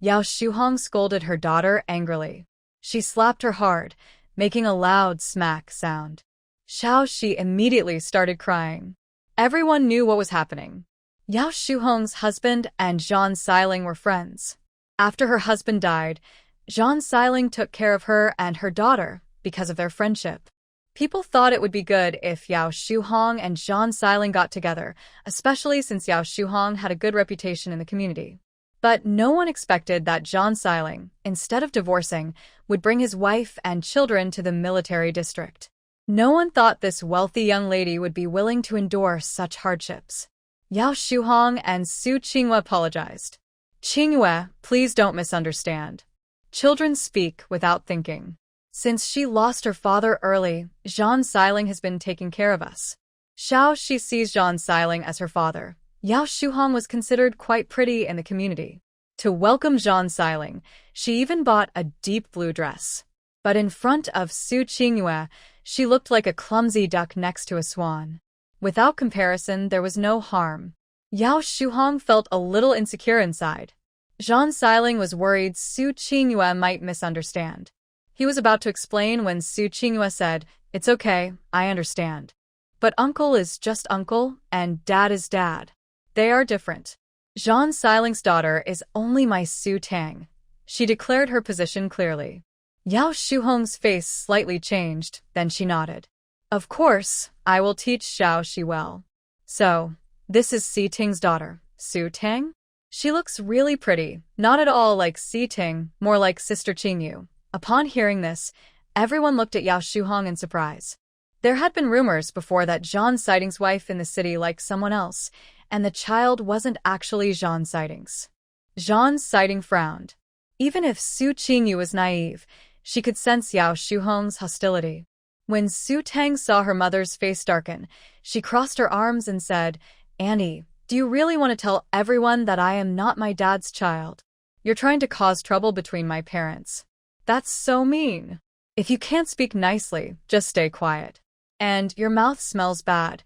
Yao Shuhong scolded her daughter angrily. She slapped her hard, making a loud smack sound. Shi immediately started crying. Everyone knew what was happening. Yao Shuhong's husband and Zhang Xiling were friends. After her husband died, Zhang Xiling took care of her and her daughter because of their friendship. People thought it would be good if Yao Shuhong and Zhang Xiling got together, especially since Yao Shuhong had a good reputation in the community. But no one expected that Zhang Xiling, instead of divorcing, would bring his wife and children to the military district. No one thought this wealthy young lady would be willing to endure such hardships. Yao Shuhong and Su Qinghua apologized. "Qinghua, please don't misunderstand. Children speak without thinking. Since she lost her father early, Zhang Xiling has been taking care of us." She sees Zhang Xiling as her father. Yao Shuhong was considered quite pretty in the community. To welcome Zhang Xiling, she even bought a deep blue dress. But in front of Su Qinghua, she looked like a clumsy duck next to a swan. Without comparison, there was no harm. Yao Shuhong felt a little insecure inside. Zhang Xiling was worried Su Qinghua might misunderstand. He was about to explain when Su Qinghua said, "It's okay, I understand. But uncle is just uncle, and dad is dad. They are different. Zhang Xiling's daughter is only my Su Tang." She declared her position clearly. Yao Shuhong's face slightly changed, then she nodded. "Of course, I will teach Shi well. So, this is Si Ting's daughter, Su Tang? She looks really pretty, not at all like Si Ting, more like Sister Qingyu." Upon hearing this, everyone looked at Yao Shuhong in surprise. There had been rumors before that Zhang Xiting's wife in the city liked someone else, and the child wasn't actually Zhang Xiting's. Zhang Xiting frowned. Even if Su Qingyu was naive, she could sense Yao Shuhong's hostility. When Su Tang saw her mother's face darken, she crossed her arms and said, "Annie, do you really want to tell everyone that I am not my dad's child? You're trying to cause trouble between my parents. That's so mean. If you can't speak nicely, just stay quiet. And your mouth smells bad.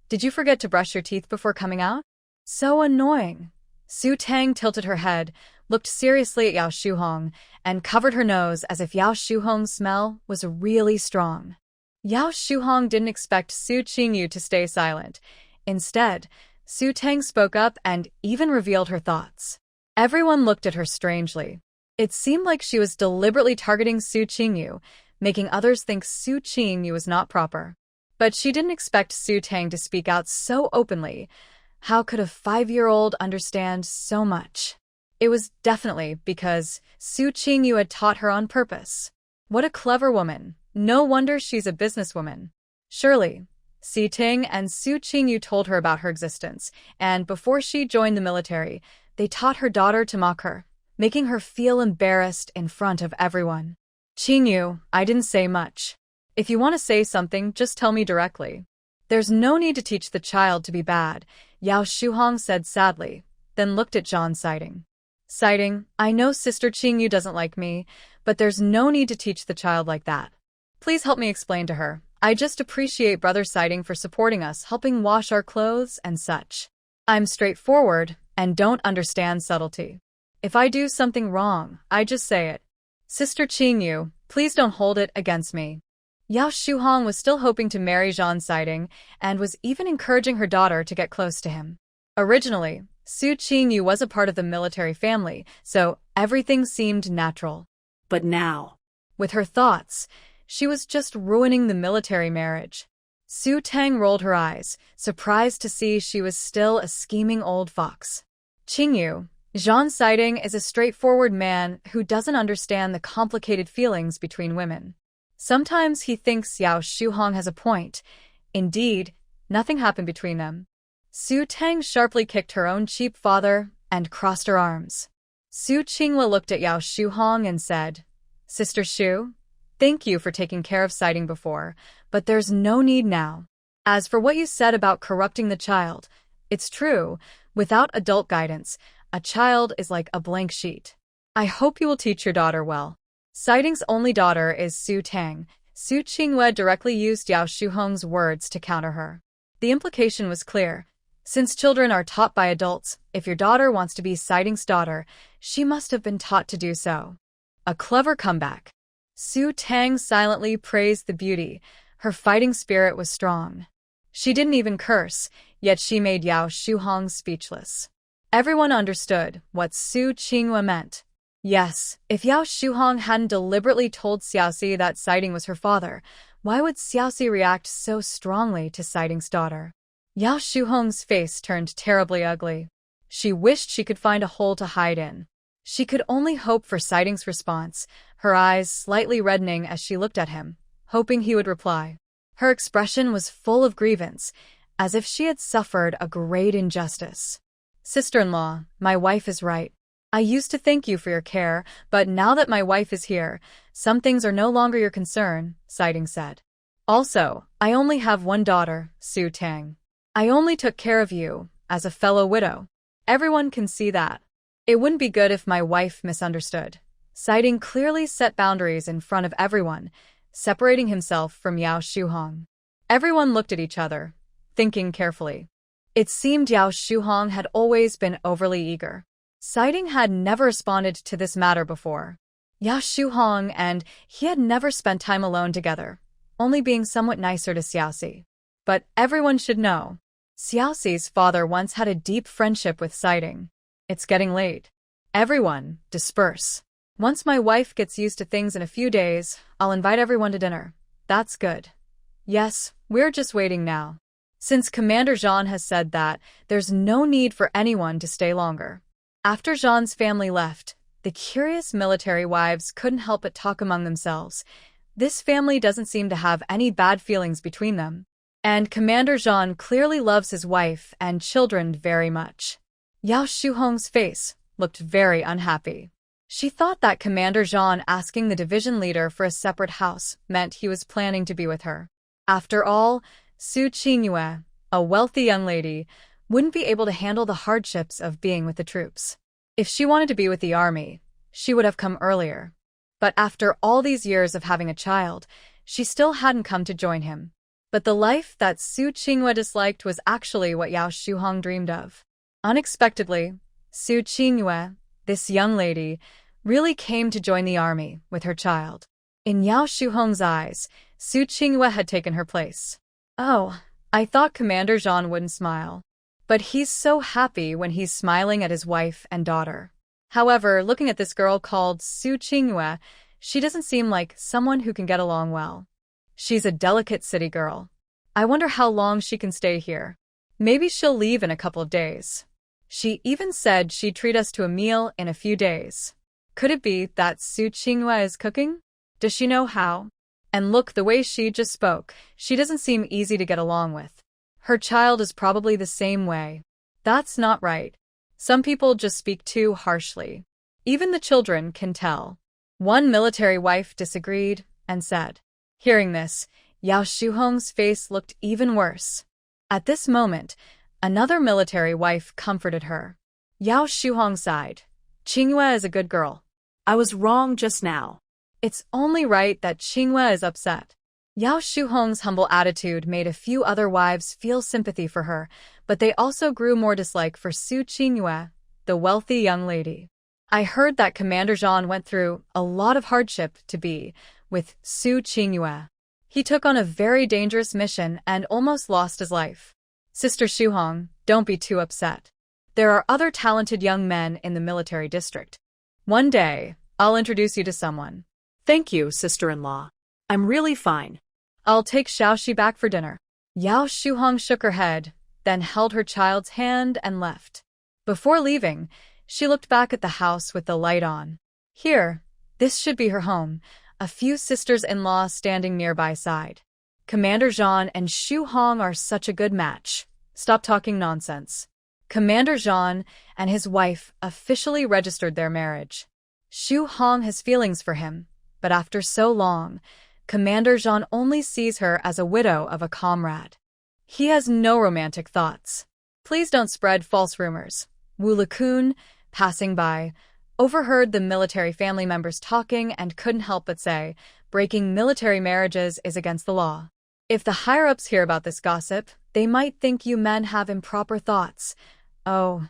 Did you forget to brush your teeth before coming out? So annoying." Su Tang tilted her head, looked seriously at Yao Shuhong, and covered her nose as if Yao Shuhong's smell was really strong. Yao Shuhong didn't expect Su Qingyu to stay silent. Instead, Su Tang spoke up and even revealed her thoughts. Everyone looked at her strangely. It seemed like she was deliberately targeting Su Qingyu, making others think Su Qingyu was not proper. But she didn't expect Su Tang to speak out so openly. How could a 5-year-old understand so much? It was definitely because Su Qingyu had taught her on purpose. What a clever woman. No wonder she's a businesswoman. Surely, Si Ting and Su Qingyu told her about her existence, and before she joined the military, they taught her daughter to mock her, making her feel embarrassed in front of everyone. Qingyu, I didn't say much. If you want to say something, just tell me directly. There's no need to teach the child to be bad, Yao Shuhong said sadly, then looked at Zhan Siding. Siding, I know Sister Qingyu doesn't like me, but there's no need to teach the child like that. Please help me explain to her. I just appreciate Brother Siding for supporting us, helping wash our clothes and such. I'm straightforward and don't understand subtlety. If I do something wrong, I just say it. Sister Qingyu, please don't hold it against me. Yao Shuhong was still hoping to marry Zhan Siding and was even encouraging her daughter to get close to him. Originally, Su Qingyu was a part of the military family, so everything seemed natural. But now, with her thoughts, she was just ruining the military marriage. Su Tang rolled her eyes, surprised to see she was still a scheming old fox. Qingyu, Zhan Siding is a straightforward man who doesn't understand the complicated feelings between women. Sometimes he thinks Yao Shuhong has a point. Indeed, nothing happened between them. Su Tang sharply kicked her own cheap father and crossed her arms. Su Qinghua looked at Yao Shuhong and said, Sister Shu, thank you for taking care of Siding before, but there's no need now. As for what you said about corrupting the child, it's true. Without adult guidance, a child is like a blank sheet. I hope you will teach your daughter well. Siding's only daughter is Su Tang. Su Qinghua directly used Yao Shuhong's words to counter her. The implication was clear. Since children are taught by adults, if your daughter wants to be Siding's daughter, she must have been taught to do so. A clever comeback. Su Tang silently praised the beauty. Her fighting spirit was strong. She didn't even curse, yet she made Yao Shuhong speechless. Everyone understood what Su Qinghua meant. Yes, if Yao Shuhong hadn't deliberately told Xiaoxi that Siding was her father, why would Xiaoxi react so strongly to Siding's daughter? Yao Shuhong's face turned terribly ugly. She wished she could find a hole to hide in. She could only hope for Siding's response, her eyes slightly reddening as she looked at him, hoping he would reply. Her expression was full of grievance, as if she had suffered a great injustice. Sister-in-law, my wife is right. I used to thank you for your care, but now that my wife is here, some things are no longer your concern, Siding said. Also, I only have one daughter, Su Tang. I only took care of you, as a fellow widow. Everyone can see that. It wouldn't be good if my wife misunderstood. Siding clearly set boundaries in front of everyone, separating himself from Yao Shuhong. Everyone looked at each other, thinking carefully. It seemed Yao Shuhong had always been overly eager. Siding had never responded to this matter before. Yao Shuhong and he had never spent time alone together, only being somewhat nicer to Xiaoxi. But everyone should know. Xiaoxi's father once had a deep friendship with Siding. It's getting late. Everyone, disperse. Once my wife gets used to things in a few days, I'll invite everyone to dinner. That's good. Yes, we're just waiting now. Since Commander Zhan has said that, there's no need for anyone to stay longer. After Zhan's family left, the curious military wives couldn't help but talk among themselves. This family doesn't seem to have any bad feelings between them. And Commander Zhan clearly loves his wife and children very much. Yao Shuhong's face looked very unhappy. She thought that Commander Zhan asking the division leader for a separate house meant he was planning to be with her. After all, Su Qinghua, a wealthy young lady, wouldn't be able to handle the hardships of being with the troops. If she wanted to be with the army, she would have come earlier. But after all these years of having a child, she still hadn't come to join him. But the life that Su Qinghua disliked was actually what Yao Shuhong dreamed of. Unexpectedly, Su Qingyue, this young lady, really came to join the army with her child. In Yao Shuhong's eyes, Su Qingyue had taken her place. Oh, I thought Commander Zhan wouldn't smile. But he's so happy when he's smiling at his wife and daughter. However, looking at this girl called Su Qingyue, she doesn't seem like someone who can get along well. She's a delicate city girl. I wonder how long she can stay here. Maybe she'll leave in a couple of days. She even said she'd treat us to a meal in a few days. Could it be that Su Qingyue is cooking? Does she know how? And look, the way she just spoke, she doesn't seem easy to get along with. Her child is probably the same way. That's not right. Some people just speak too harshly. Even the children can tell. One military wife disagreed and said. Hearing this, Yao Shuhong's face looked even worse. At this moment, another military wife comforted her. Yao Shuhong sighed. Qingyue is a good girl. I was wrong just now. It's only right that Qingyue is upset. Yao Shuhong's humble attitude made a few other wives feel sympathy for her, but they also grew more dislike for Su Qingyue, the wealthy young lady. I heard that Commander Zhan went through a lot of hardship to be with Su Qingyue. He took on a very dangerous mission and almost lost his life. Sister Shuhong, don't be too upset. There are other talented young men in the military district. One day, I'll introduce you to someone. Thank you, sister-in-law. I'm really fine. I'll take Xiaoxi back for dinner. Yao Shuhong shook her head, then held her child's hand and left. Before leaving, she looked back at the house with the light on. Here, this should be her home, a few sisters-in-law standing nearby side. Commander Zhan and Shu Hong are such a good match. Stop talking nonsense. Commander Zhan and his wife officially registered their marriage. Shu Hong has feelings for him, but after so long, Commander Zhan only sees her as a widow of a comrade. He has no romantic thoughts. Please don't spread false rumors. Wu Lekun, passing by, overheard the military family members talking and couldn't help but say, breaking military marriages is against the law. If the higher-ups hear about this gossip, they might think you men have improper thoughts. Oh,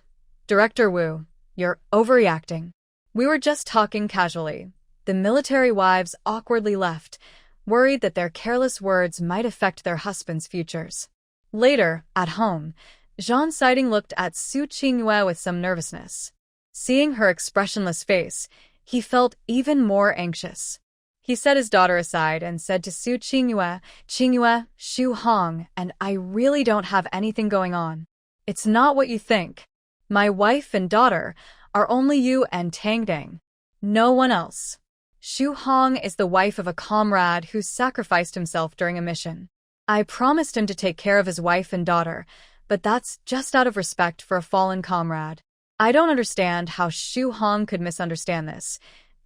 Director Wu, you're overreacting. We were just talking casually. The military wives awkwardly left, worried that their careless words might affect their husbands' futures. Later, at home, Zhan Siding looked at Su Qingyue with some nervousness. Seeing her expressionless face, he felt even more anxious. He set his daughter aside and said to Su Qingyue, Qingyue, Shu Hong, and I really don't have anything going on. It's not what you think. My wife and daughter are only you and Tang Dang. No one else. Shu Hong is the wife of a comrade who sacrificed himself during a mission. I promised him to take care of his wife and daughter, but that's just out of respect for a fallen comrade. I don't understand how Shu Hong could misunderstand this.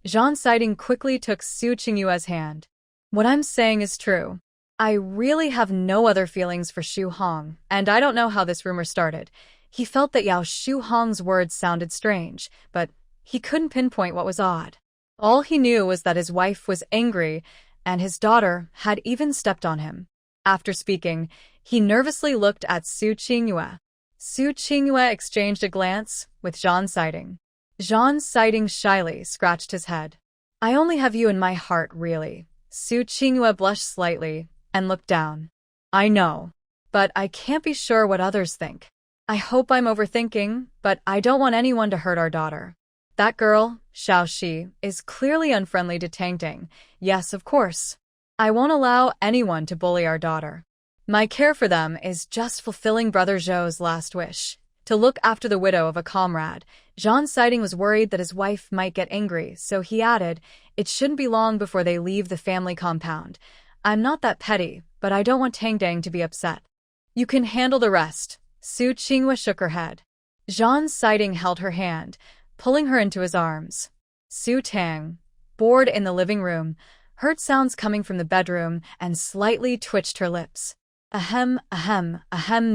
Zhan Siding quickly took Su Qingyue's hand. What I'm saying is true. I really have no other feelings for Shu Hong, and I don't know how this rumor started. He felt that Yao Shu Hong's words sounded strange, but he couldn't pinpoint what was odd. All he knew was that his wife was angry, and his daughter had even stepped on him. After speaking, he nervously looked at Su Qingyue. Su Qingyue exchanged a glance with Zhan Siding. Zhan Siding shyly scratched his head. I only have you in my heart, really. Su Qingyue blushed slightly and looked down. I know, but I can't be sure what others think. I hope I'm overthinking, but I don't want anyone to hurt our daughter. That girl, Xiaoxi, is clearly unfriendly to Tang Dang. Yes, of course. I won't allow anyone to bully our daughter. My care for them is just fulfilling Brother Zhou's last wish, to look after the widow of a comrade. Zhan Siding was worried that his wife might get angry, so he added, it shouldn't be long before they leave the family compound. I'm not that petty, but I don't want Tang Dang to be upset. You can handle the rest. Su Qingyue shook her head. Zhan Siding held her hand, pulling her into his arms. Su Tang, bored in the living room, heard sounds coming from the bedroom and slightly twitched her lips. Ahem,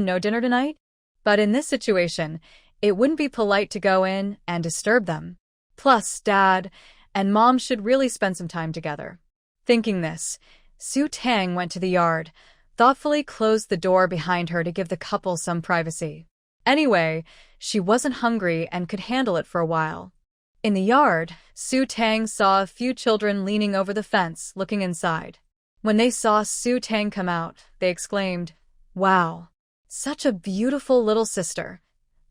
no dinner tonight? But in this situation, it wouldn't be polite to go in and disturb them. Plus, Dad and Mom should really spend some time together. Thinking this, Su Tang went to the yard, thoughtfully closed the door behind her to give the couple some privacy. Anyway, she wasn't hungry and could handle it for a while. In the yard, Su Tang saw a few children leaning over the fence, looking inside. When they saw Su Tang come out, they exclaimed, "Wow, such a beautiful little sister."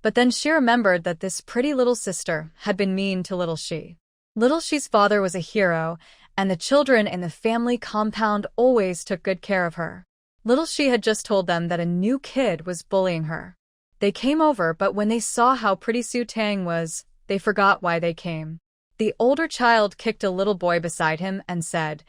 But then she remembered that this pretty little sister had been mean to little Shi. Little Shi's father was a hero, and the children in the family compound always took good care of her. Little Shi had just told them that a new kid was bullying her. They came over, but when they saw how pretty Su Tang was, they forgot why they came. The older child kicked a little boy beside him and said,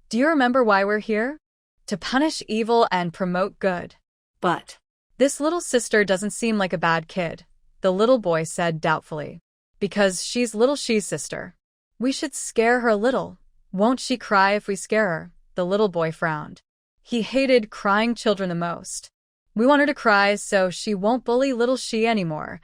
"Do you remember why we're here? To punish evil and promote good." But "This little sister doesn't seem like a bad kid," the little boy said doubtfully. "Because she's little Shi's sister. We should scare her a little. Won't she cry if we scare her?" The little boy frowned. He hated crying children the most. "We want her to cry so she won't bully little Shi anymore."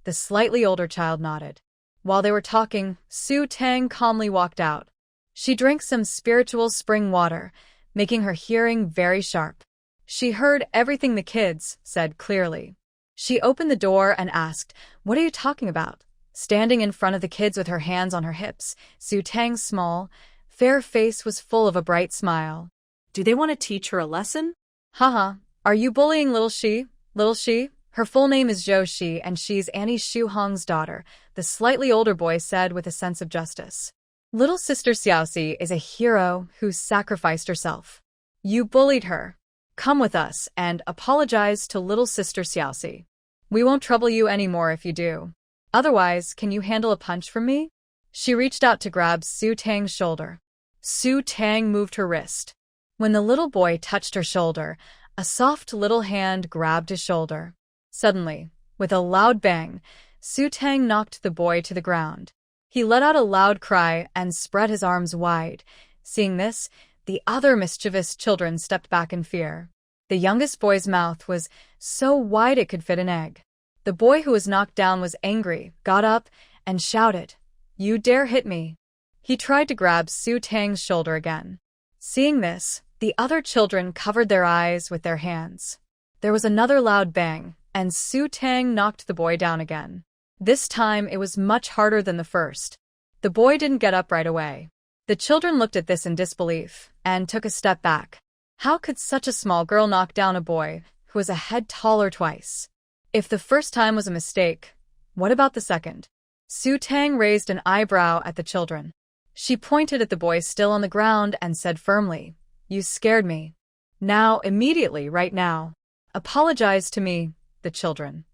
The slightly older child nodded. While they were talking, Su Tang calmly walked out. She drank some spiritual spring water, making her hearing very sharp. She heard everything the kids said clearly. She opened the door and asked, "What are you talking about?" Standing in front of the kids with her hands on her hips, Su Tang's small, fair face was full of a bright smile. do they want to teach her a lesson? "Haha, are you bullying little Shi? Little Shi? Her full name is Zhou Shi and she's Annie Shu Hong's daughter," the slightly older boy said with a sense of justice. "Little sister Xiaoxi is a hero who sacrificed herself. You bullied her. Come with us and apologize to little sister Xiaoxi. We won't trouble you anymore if you do. Otherwise, can you handle a punch from me?" She reached out to grab Su Tang's shoulder. Su Tang moved her wrist. When the little boy touched her shoulder, a soft little hand grabbed his shoulder. Suddenly, with a loud bang, Su Tang knocked the boy to the ground. He let out a loud cry and spread his arms wide. Seeing this, the other mischievous children stepped back in fear. The youngest boy's mouth was so wide it could fit an egg. The boy who was knocked down was angry, got up, and shouted, "You dare hit me!" He tried to grab Su Tang's shoulder again. Seeing this, the other children covered their eyes with their hands. There was another loud bang, and Su Tang knocked the boy down again. This time it was much harder than the first. The boy didn't get up right away. The children looked at this in disbelief and took a step back. How could such a small girl knock down a boy who was a head taller twice? If the first time was a mistake, what about the second? Su Tang raised an eyebrow at the children. She pointed at the boy still on the ground and said firmly, "You scared me. Now, immediately, right now, apologize to me," the children.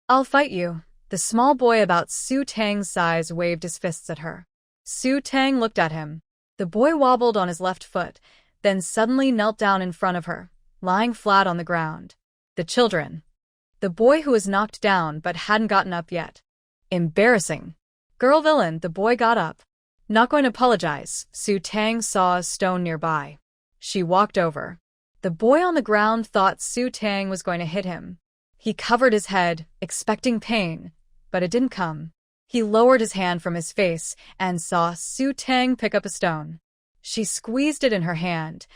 "I'll fight you." The small boy about Su Tang's size waved his fists at her. Su Tang looked at him. The boy wobbled on his left foot, then suddenly knelt down in front of her, lying flat on the ground. The children. The boy who was knocked down but hadn't gotten up yet. Embarrassing. "Girl villain," the boy got up. "Not going to apologize." Su Tang saw a stone nearby. She walked over. The boy on the ground thought Su Tang was going to hit him. He covered his head, expecting pain, but it didn't come. He lowered his hand from his face and saw Su Tang pick up a stone. She squeezed it in her hand.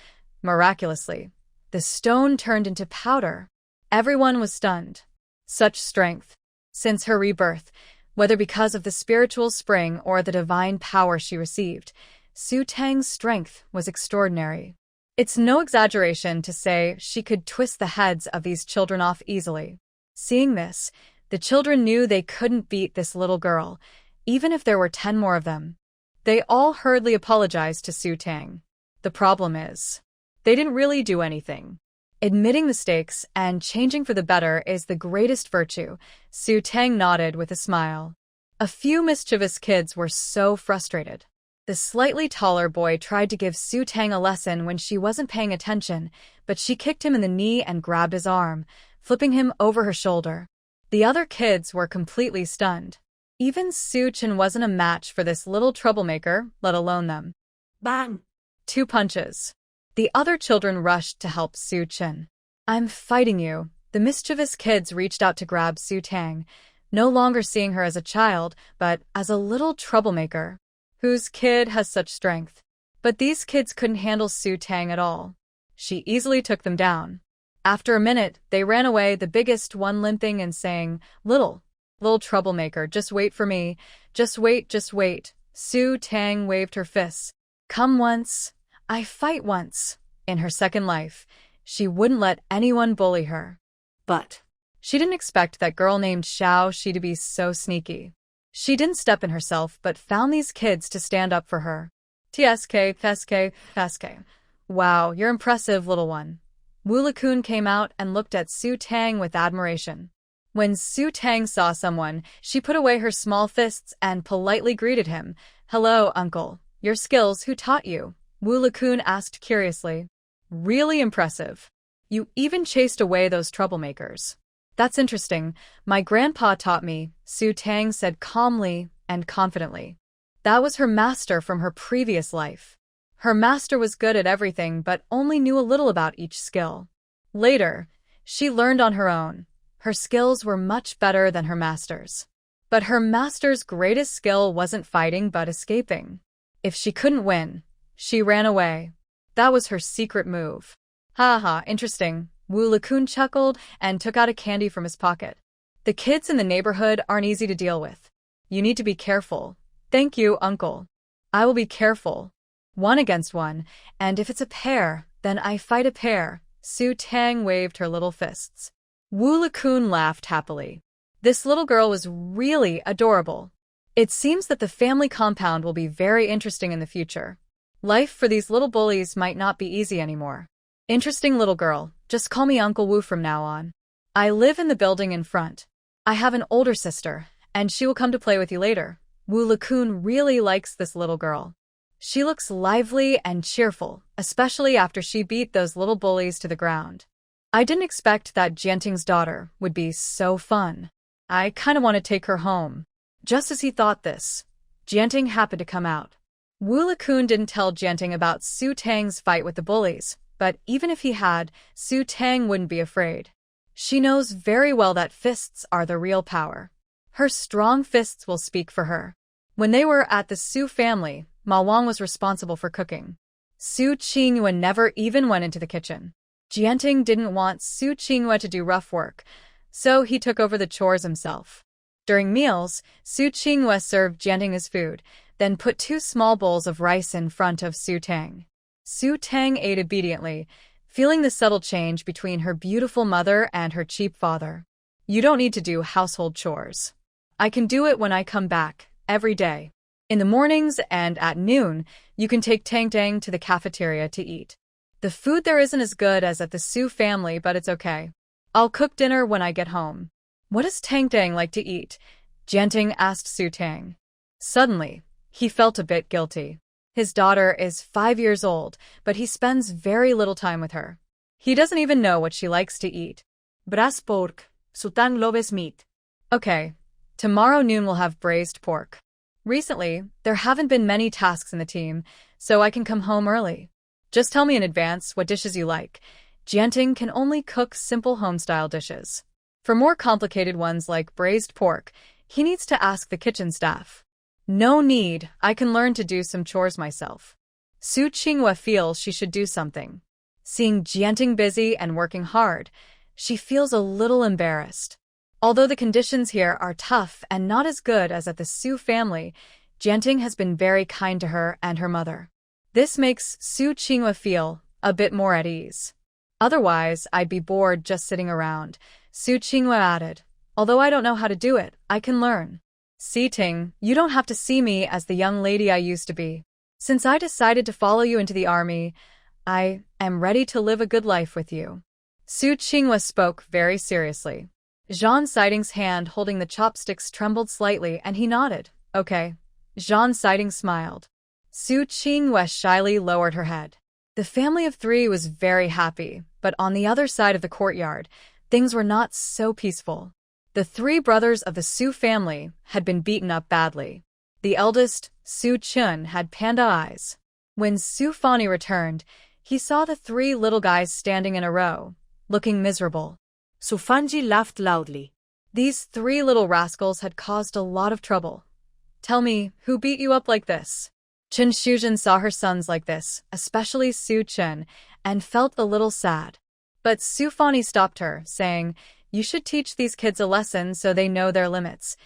Miraculously, the stone turned into powder. Everyone was stunned. Such strength. Since her rebirth, whether because of the spiritual spring or the divine power she received, Su Tang's strength was extraordinary. It's no exaggeration to say she could twist the heads of these children off easily. Seeing this, the children knew they couldn't beat this little girl, even if there were 10 more of them. They all hurriedly apologized to Su Tang. The problem is, they didn't really do anything. Admitting mistakes and changing for the better is the greatest virtue. Su Tang nodded with a smile. A few mischievous kids were so frustrated. The slightly taller boy tried to give Su Tang a lesson when she wasn't paying attention, but she kicked him in the knee and grabbed his arm, flipping him over her shoulder. The other kids were completely stunned. Even Su Chen wasn't a match for this little troublemaker, let alone them. Bang! 2 punches. The other children rushed to help Su Chen. "I'm fighting you." The mischievous kids reached out to grab Su Tang, no longer seeing her as a child, but as a little troublemaker. Whose kid has such strength? But these kids couldn't handle Su Tang at all. She easily took them down. After a minute, they ran away, the biggest one limping and saying, little troublemaker, just wait for me. Just wait, just wait. Su Tang waved her fists. Come once, I fight once. In her second life, she wouldn't let anyone bully her. But She didn't expect that girl named Xiao Shi to be so sneaky. She didn't step in herself but found these kids to stand up for her. TSK. Wow, you're impressive, little one. Wu Lakun came out and looked at Su Tang with admiration. When Su Tang saw someone, she put away her small fists and politely greeted him. Hello, uncle. Your skills, who taught you? Wu Lakun asked curiously. Really impressive. You even chased away those troublemakers. That's interesting. My grandpa taught me, Su Tang said calmly and confidently. That was her master from her previous life. Her master was good at everything but only knew a little about each skill. Later, she learned on her own. Her skills were much better than her master's. But her master's greatest skill wasn't fighting but escaping. If she couldn't win, she ran away. That was her secret move. Ha, interesting. Wu Lakun chuckled and took out a candy from his pocket. The kids in the neighborhood aren't easy to deal with. You need to be careful. Thank you, uncle. I will be careful. 1 against 1, and if it's a pair, then I fight a pair. Su Tang waved her little fists. Wu Lakun laughed happily. This little girl was really adorable. It seems that the family compound will be very interesting in the future. Life for these little bullies might not be easy anymore. Interesting little girl, just call me Uncle Wu from now on. I live in the building in front. I have an older sister, and she will come to play with you later. Wu Lakun really likes this little girl. She looks lively and cheerful, especially after she beat those little bullies to the ground. I didn't expect that Jianting's daughter would be so fun. I kinda want to take her home. Just as he thought this, Jianting happened to come out. Wu Lakun didn't tell Jianting about Su Tang's fight with the bullies, but even if he had, Su Tang wouldn't be afraid. She knows very well that fists are the real power. Her strong fists will speak for her. When they were at the Su family, Ma Wang was responsible for cooking. Su Qingyue never even went into the kitchen. Jianting didn't want Su Qingyue to do rough work, so he took over the chores himself. During meals, Su Qingyue served Jianting his food, then put 2 small bowls of rice in front of Su Tang. Su Tang ate obediently, feeling the subtle change between her beautiful mother and her cheap father. You don't need to do household chores. I can do it when I come back, every day. In the mornings and at noon, you can take Tang Tang to the cafeteria to eat. The food there isn't as good as at the Su family, but it's okay. I'll cook dinner when I get home. What does Tang Tang like to eat? Jianting asked Su Tang. Suddenly, he felt a bit guilty. His daughter is 5 years old, but he spends very little time with her. He doesn't even know what she likes to eat. braised pork, Sutang loves meat. Okay, tomorrow noon we'll have braised pork. Recently, there haven't been many tasks in the team, so I can come home early. Just tell me in advance what dishes you like. Jianting can only cook simple home-style dishes. For more complicated ones like braised pork, he needs to ask the kitchen staff. No need, I can learn to do some chores myself. Su Qingyue feels she should do something. Seeing Jianting busy and working hard, she feels a little embarrassed. Although the conditions here are tough and not as good as at the Su family, Jianting has been very kind to her and her mother. This makes Su Qingyue feel a bit more at ease. Otherwise, I'd be bored just sitting around, Su Qingyue added. Although I don't know how to do it, I can learn. Si Ting, you don't have to see me as the young lady I used to be. Since I decided to follow you into the army, I am ready to live a good life with you. Su Qingyue spoke very seriously. Zhang Siding's hand holding the chopsticks trembled slightly and he nodded. Okay. Zhang Siding smiled. Su Qingyue shyly lowered her head. The family of 3 was very happy, but on the other side of the courtyard, things were not so peaceful. The 3 brothers of the Su family had been beaten up badly. The eldest, Su Chun, had panda eyes. When Su Fani returned, he saw the 3 little guys standing in a row, looking miserable. Su Fanji laughed loudly. These 3 little rascals had caused a lot of trouble. Tell me, who beat you up like this? Chen Shuzhen saw her sons like this, especially Su Chen, and felt a little sad. But Su Fani stopped her, saying, "You should teach these kids a lesson so they know their limits."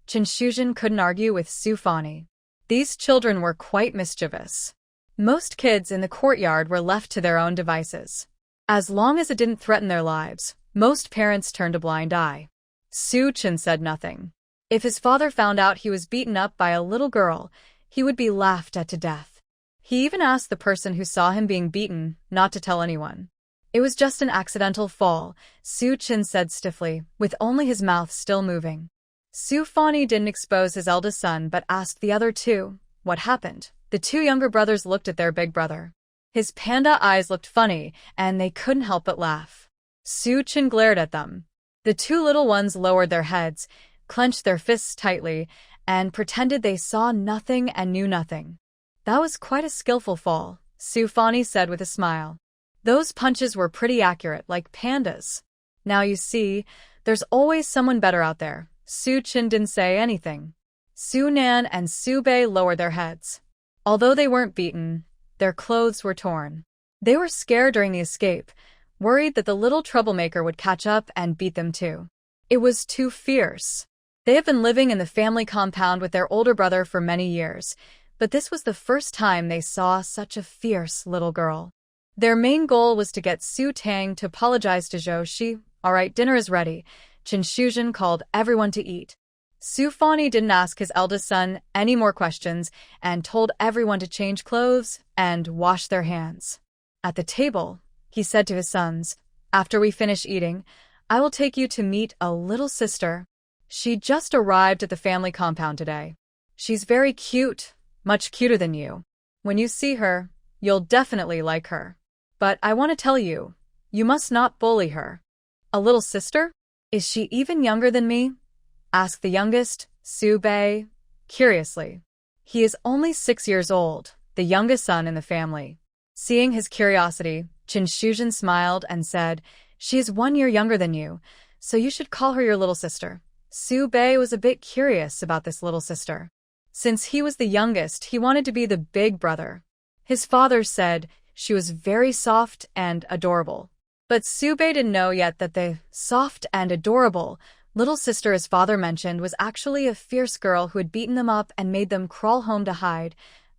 Chen Shuzhen couldn't argue with Su Fani. These children were quite mischievous. Most kids in the courtyard were left to their own devices. As long as it didn't threaten their lives, most parents turned a blind eye. Su Chen said nothing. If his father found out he was beaten up by a little girl, he would be laughed at to death. He even asked the person who saw him being beaten not to tell anyone. "It was just an accidental fall," Su Chen said stiffly, with only his mouth still moving. Su Fani didn't expose his eldest son but asked the other two, "What happened?" The two younger brothers looked at their big brother. His panda eyes looked funny, and they couldn't help but laugh. Su Chen glared at them. The two little ones lowered their heads, clenched their fists tightly, and pretended they saw nothing and knew nothing. "That was quite a skillful fall," Su Fani said with a smile. "Those punches were pretty accurate, like pandas." "Now you see, there's always someone better out there." Su Chen didn't say anything. Su Nan and Su Bei lowered their heads. Although they weren't beaten, their clothes were torn. They were scared during the escape, worried that the little troublemaker would catch up and beat them too. It was too fierce. They have been living in the family compound with their older brother for many years, but this was the first time they saw such a fierce little girl. Their main goal was to get Su Tang to apologize to Zhou Shi. "All right, dinner is ready." Chen Shuzhen called everyone to eat. Su Fani didn't ask his eldest son any more questions and told everyone to change clothes and wash their hands. At the table, he said to his sons, "After we finish eating, I will take you to meet a little sister. She just arrived at the family compound today. She's very cute, much cuter than you. When you see her, you'll definitely like her. But I want to tell you, you must not bully her." "A little sister? Is she even younger than me?" asked the youngest, Su Bei, curiously. He is only 6 years old, the youngest son in the family. Seeing his curiosity, Chen Shuzhen smiled and said, "She is 1 year younger than you, so you should call her your little sister." Su Bei was a bit curious about this little sister. Since he was the youngest, he wanted to be the big brother. His father said she was very soft and adorable. But Su Bei didn't know yet that the soft and adorable little sister his father mentioned was actually a fierce girl who had beaten them up and made them crawl home to hide.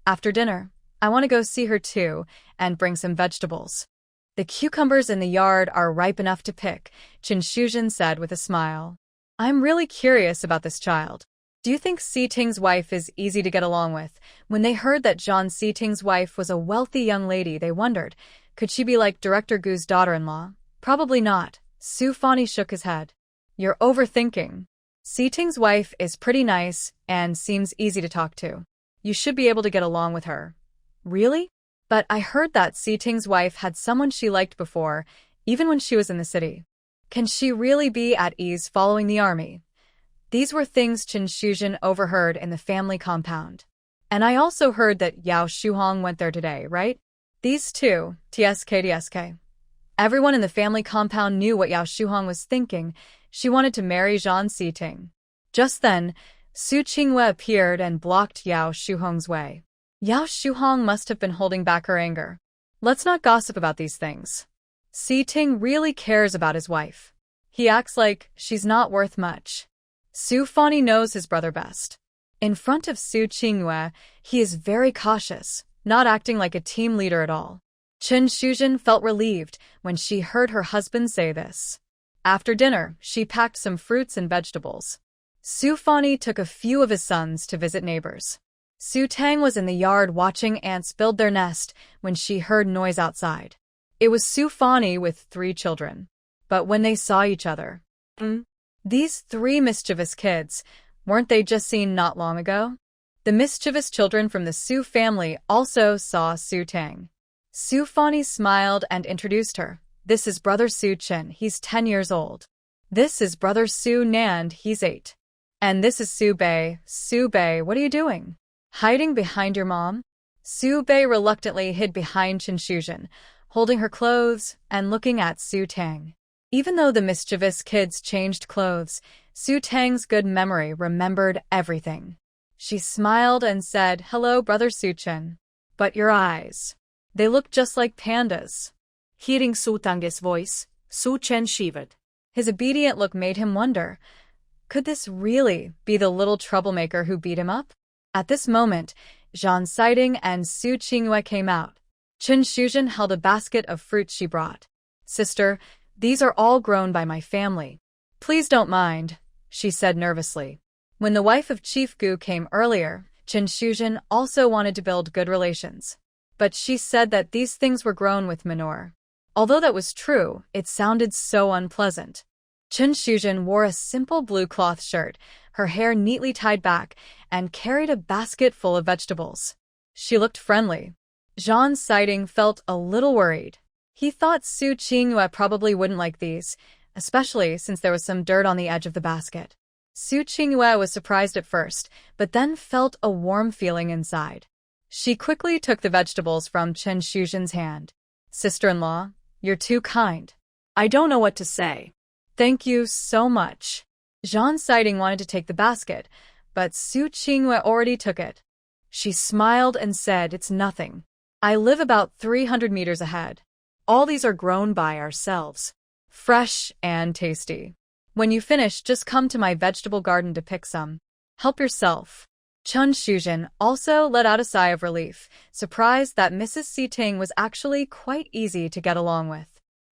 "After dinner, I want to go see her too and bring some vegetables. The cucumbers in the yard are ripe enough to pick," Chen Shuzhen said with a smile. "I'm really curious about this child. Do you think Si Ting's wife is easy to get along with?" When they heard that Zhang Si Ting's wife was a wealthy young lady, they wondered, could she be like Director Gu's daughter-in-law? Probably not. Su Fani shook his head. "You're overthinking. Si Ting's wife is pretty nice and seems easy to talk to. You should be able to get along with her." "Really? But I heard that Si Ting's wife had someone she liked before, even when she was in the city. Can she really be at ease following the army?" These were things Chen Shuzhen overheard in the family compound. "And I also heard that Yao Shuhong went there today, right?" These two, TSK. Everyone in the family compound knew what Yao Shuhong was thinking. She wanted to marry Zhang Siting. Just then, Su Qingwei appeared and blocked Yao Shuhong's way. Yao Shuhong must have been holding back her anger. "Let's not gossip about these things. Siting really cares about his wife. He acts like she's not worth much." Su Fani knows his brother best. In front of Su Qingwei, he is very cautious, not acting like a team leader at all. Chen Shuzhen felt relieved when she heard her husband say this. After dinner, she packed some fruits and vegetables. Su Fani took a few of his sons to visit neighbors. Su Tang was in the yard watching ants build their nest when she heard noise outside. It was Su Fani with 3 children. But when they saw each other, these 3 mischievous kids, weren't they just seen not long ago? The mischievous children from the Su family also saw Su Tang. Su Fani smiled and introduced her. "This is brother Su Chen, he's 10 years old. This is brother Su Nan, he's 8. And this is Su Bei. Su Bei, what are you doing? Hiding behind your mom?" Su Bei reluctantly hid behind Chen Shuzhen, holding her clothes and looking at Su Tang. Even though the mischievous kids changed clothes, Su Tang's good memory remembered everything. She smiled and said, "Hello, brother Su Chen. But your eyes. They look just like pandas." Hearing Su Tang's voice, Su Chen shivered. His obedient look made him wonder, could this really be the little troublemaker who beat him up? At this moment, Zhan Sighting and Su Qingyue came out. Chen Shuzhen held a basket of fruits she brought. Sister, these are all grown by my family. Please don't mind, she said nervously. When the wife of Chief Gu came earlier, Chen Shuzhen also wanted to build good relations. But she said that these things were grown with manure. Although that was true, it sounded so unpleasant. Chen Shuzhen wore a simple blue cloth shirt, her hair neatly tied back, and carried a basket full of vegetables. She looked friendly. Zhan Sighting felt a little worried. He thought Su Qingyue probably wouldn't like these, especially since there was some dirt on the edge of the basket. Su Qingyue was surprised at first, but then felt a warm feeling inside. She quickly took the vegetables from Chen Shuzhen's hand. Sister-in-law, you're too kind. I don't know what to say. Thank you so much. Zhan Sighting wanted to take the basket, but Su Qingyue already took it. She smiled and said, it's nothing. I live about 300 meters ahead. All these are grown by ourselves. Fresh and tasty. When you finish, just come to my vegetable garden to pick some. Help yourself. Chen Shuzhen also let out a sigh of relief, surprised that Mrs. Si Ting was actually quite easy to get along with.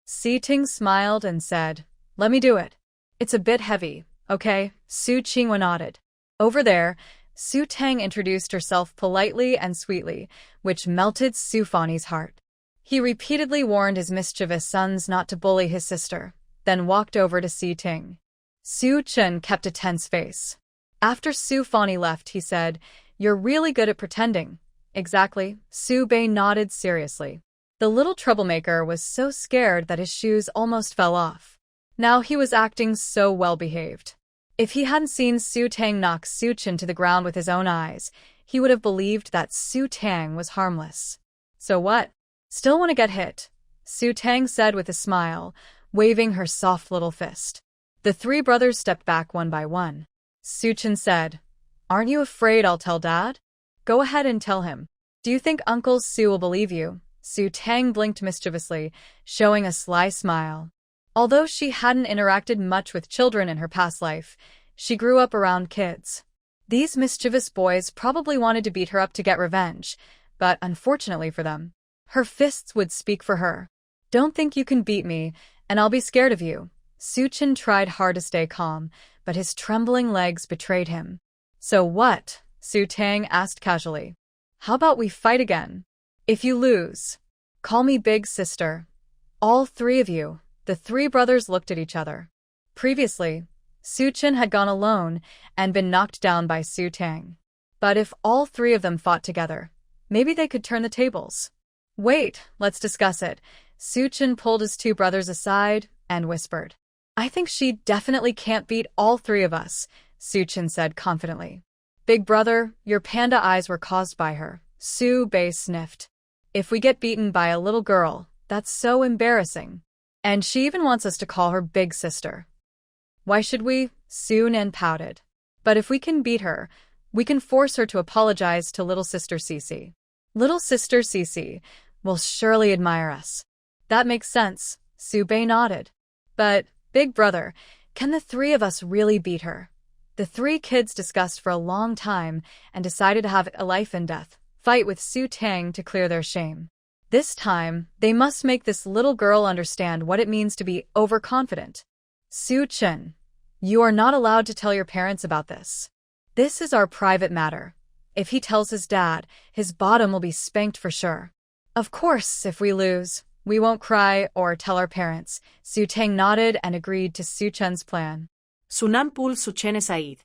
Si Ting smiled and said, let me do it. It's a bit heavy, okay? Su Qingyue nodded. Over there, Su Tang introduced herself politely and sweetly, which melted Su Fanyi's heart. He repeatedly warned his mischievous sons not to bully his sister, then walked over to Si Ting. Su Chen kept a tense face. After Su Fanyi left, he said, you're really good at pretending. Exactly, Su Bei nodded seriously. The little troublemaker was so scared that his shoes almost fell off. Now he was acting so well-behaved. If he hadn't seen Su Tang knock Su Chen to the ground with his own eyes, he would have believed that Su Tang was harmless. So what? Still want to get hit? Su Tang said with a smile, waving her soft little fist. The three brothers stepped back one by one. Su Chen said, aren't you afraid I'll tell Dad? Go ahead and tell him. Do you think Uncle Su will believe you? Su Tang blinked mischievously, showing a sly smile. Although she hadn't interacted much with children in her past life, she grew up around kids. These mischievous boys probably wanted to beat her up to get revenge, but unfortunately for them, her fists would speak for her. Don't think you can beat me, and I'll be scared of you. Su Chen tried hard to stay calm, but his trembling legs betrayed him. So what? Su Tang asked casually. How about we fight again? If you lose, call me big sister. All three of you. The three brothers looked at each other. Previously, Su Chen had gone alone and been knocked down by Su Tang. But if all three of them fought together, maybe they could turn the tables. Wait, let's discuss it. Su Chen pulled his two brothers aside and whispered. I think she definitely can't beat all three of us, Su Chen said confidently. Big brother, your panda eyes were caused by her, Su Bei sniffed. If we get beaten by a little girl, that's so embarrassing. And she even wants us to call her big sister. Why should we? Su Nan pouted. But if we can beat her, we can force her to apologize to little sister Cici. Little sister Cici will surely admire us. That makes sense, Su Bei nodded. But, big brother, can the three of us really beat her? The three kids discussed for a long time and decided to have a life and death fight with Su Tang to clear their shame. This time, they must make this little girl understand what it means to be overconfident. Su Chen, you are not allowed to tell your parents about this. This is our private matter. If he tells his dad, his bottom will be spanked for sure. Of course, if we lose, we won't cry or tell our parents. Su Tang nodded and agreed to Su Chen's plan. Sunan pul Su Chen Said.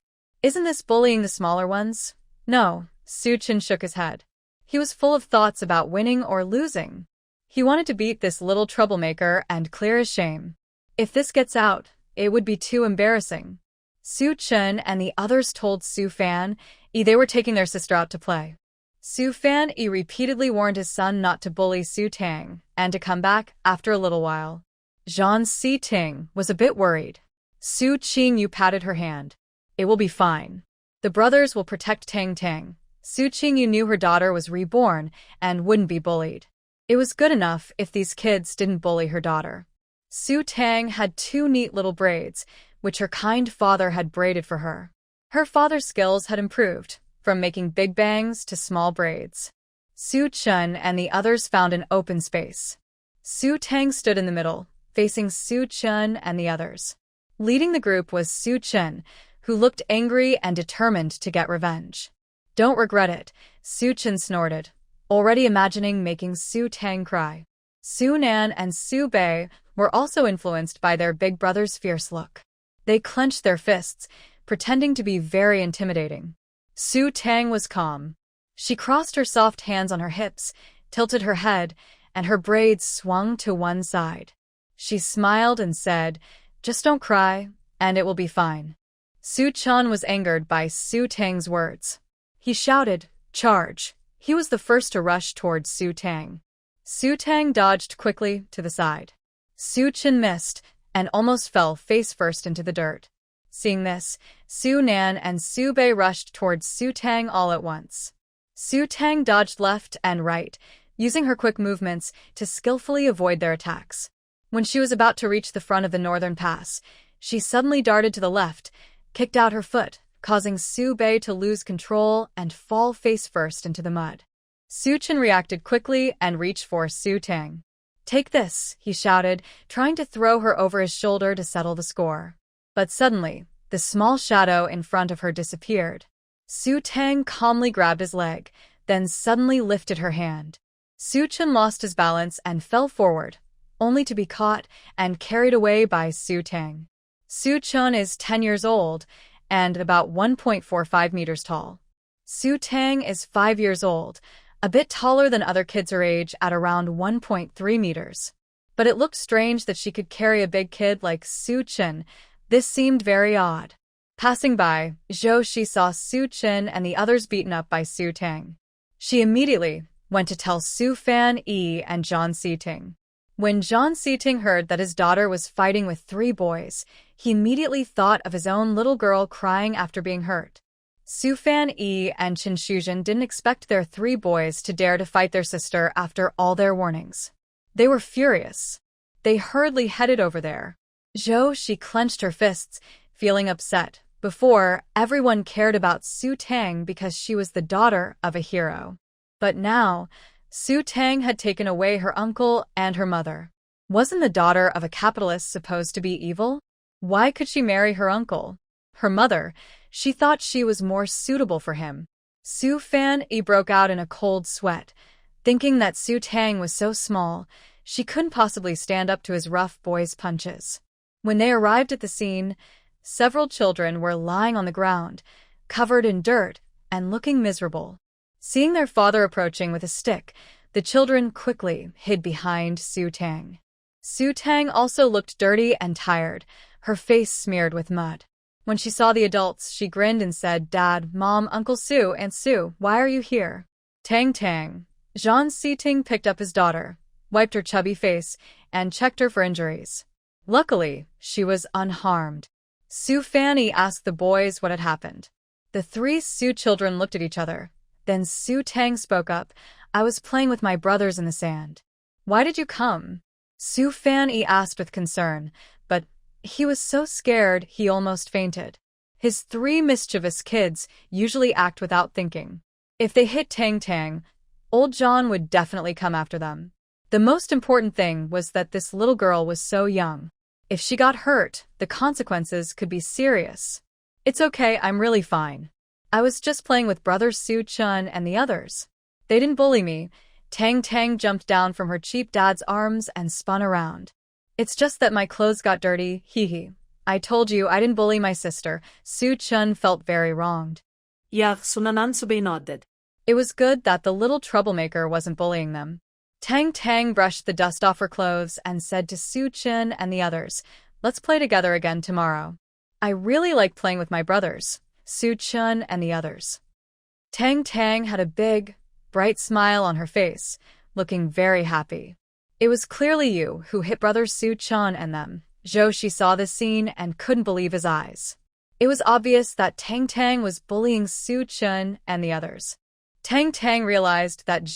Isn't this bullying the smaller ones? No, Su Chen shook his head. He was full of thoughts about winning or losing. He wanted to beat this little troublemaker and clear his shame. If this gets out, it would be too embarrassing. Su Chen and the others told Su Fan they were taking their sister out to play. Su Fan repeatedly warned his son not to bully Su Tang and to come back after a little while. Zhan Si Ting was a bit worried. Su Qingyue patted her hand. It will be fine. The brothers will protect Tang Tang. Su Qingyue knew her daughter was reborn and wouldn't be bullied. It was good enough if these kids didn't bully her daughter. Su Tang had 2 neat little braids, which her kind father had braided for her. Her father's skills had improved, from making big bangs to small braids. Su Chun and the others found an open space. Su Tang stood in the middle, facing Su Chun and the others. Leading the group was Su Chun, who looked angry and determined to get revenge. "Don't regret it," Su Chun snorted, already imagining making Su Tang cry. Su Nan and Su Bei were also influenced by their big brother's fierce look. They clenched their fists, pretending to be very intimidating. Su Tang was calm. She crossed her soft hands on her hips, tilted her head, and her braids swung to one side. She smiled and said, "Just don't cry, and it will be fine." Su Chun was angered by Su Tang's words. He shouted, "Charge!" He was the first to rush towards Su Tang. Su Tang dodged quickly to the side. Su Chun missed and almost fell face first into the dirt. Seeing this, Su Nan and Su Bei rushed towards Su Tang all at once. Su Tang dodged left and right, using her quick movements to skillfully avoid their attacks. When she was about to reach the front of the northern pass, she suddenly darted to the left, kicked out her foot, causing Su Bei to lose control and fall face first into the mud. Su Chun reacted quickly and reached for Su Tang. "Take this," he shouted, trying to throw her over his shoulder to settle the score. But suddenly, the small shadow in front of her disappeared. Su Tang calmly grabbed his leg, then suddenly lifted her hand. Su Chun lost his balance and fell forward, only to be caught and carried away by Su Tang. Su Chun is 10 years old and about 1.45 meters tall. Su Tang is 5 years old, a bit taller than other kids her age at around 1.3 meters. But it looked strange that she could carry a big kid like Su Chun. This seemed very odd. Passing by, she saw Su Chun and the others beaten up by Su Tang. She immediately went to tell Su Fan Yi and John Siting. When John Siting heard that his daughter was fighting with 3 boys, he immediately thought of his own little girl crying after being hurt. Su Fan Yi and Chen Shuzhen didn't expect their 3 boys to dare to fight their sister after all their warnings. They were furious. They hurriedly headed over there. She clenched her fists, feeling upset. Before, everyone cared about Su Tang because she was the daughter of a hero. But now, Su Tang had taken away her uncle and her mother. Wasn't the daughter of a capitalist supposed to be evil? Why could she marry her uncle? Her mother, she thought she was more suitable for him. Su Fan Yi broke out in a cold sweat, thinking that Su Tang was so small, she couldn't possibly stand up to his rough boy's punches. When they arrived at the scene, several children were lying on the ground, covered in dirt and looking miserable. Seeing their father approaching with a stick, the children quickly hid behind Su Tang. Su Tang also looked dirty and tired, her face smeared with mud. When she saw the adults, she grinned and said, "Dad, Mom, Uncle Su, Aunt Su, why are you here?" "Tang Tang." Jean Siting picked up his daughter, wiped her chubby face, and checked her for injuries. Luckily, she was unharmed. Su Fan Yi asked the boys what had happened. The 3 Su children looked at each other. Then Su Tang spoke up, "I was playing with my brothers in the sand." "Why did you come?" Su Fan Yi asked with concern, but he was so scared he almost fainted. His 3 mischievous kids usually act without thinking. If they hit Tang Tang, old John would definitely come after them. The most important thing was that this little girl was so young. If she got hurt, the consequences could be serious. "It's okay, I'm really fine. I was just playing with brother Su Chun and the others. They didn't bully me." Tang Tang jumped down from her cheap dad's arms and spun around. "It's just that my clothes got dirty, hee. I told you I didn't bully my sister." Su Chun felt very wronged. Sunanan Subei nodded. It was good that the little troublemaker wasn't bullying them. Tang Tang brushed the dust off her clothes and said to Su Chun and the others, "Let's play together again tomorrow." "I really like playing with my brothers." Su Chun and the others. Tang Tang had a big, bright smile on her face, looking very happy. It was clearly you who hit brother Su Chun and them. She saw this scene and couldn't believe his eyes. It was obvious that Tang Tang was bullying Su Chun and the others. Tang Tang realized that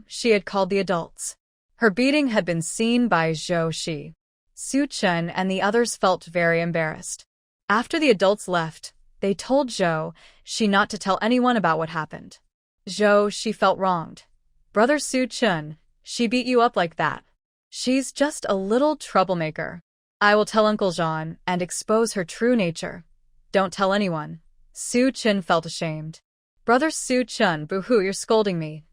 she had called the adults. Her beating had been seen by Zhou Shi. Su Chen and the others felt very embarrassed. After the adults left, they told Zhou Shi not to tell anyone about what happened. Zhou Shi felt wronged. Brother Su Chen, she beat you up like that. She's just a little troublemaker. I will tell Uncle Jean and expose her true nature. Don't tell anyone. Su Chen felt ashamed. Brother Su Chen, boo-hoo, you're scolding me.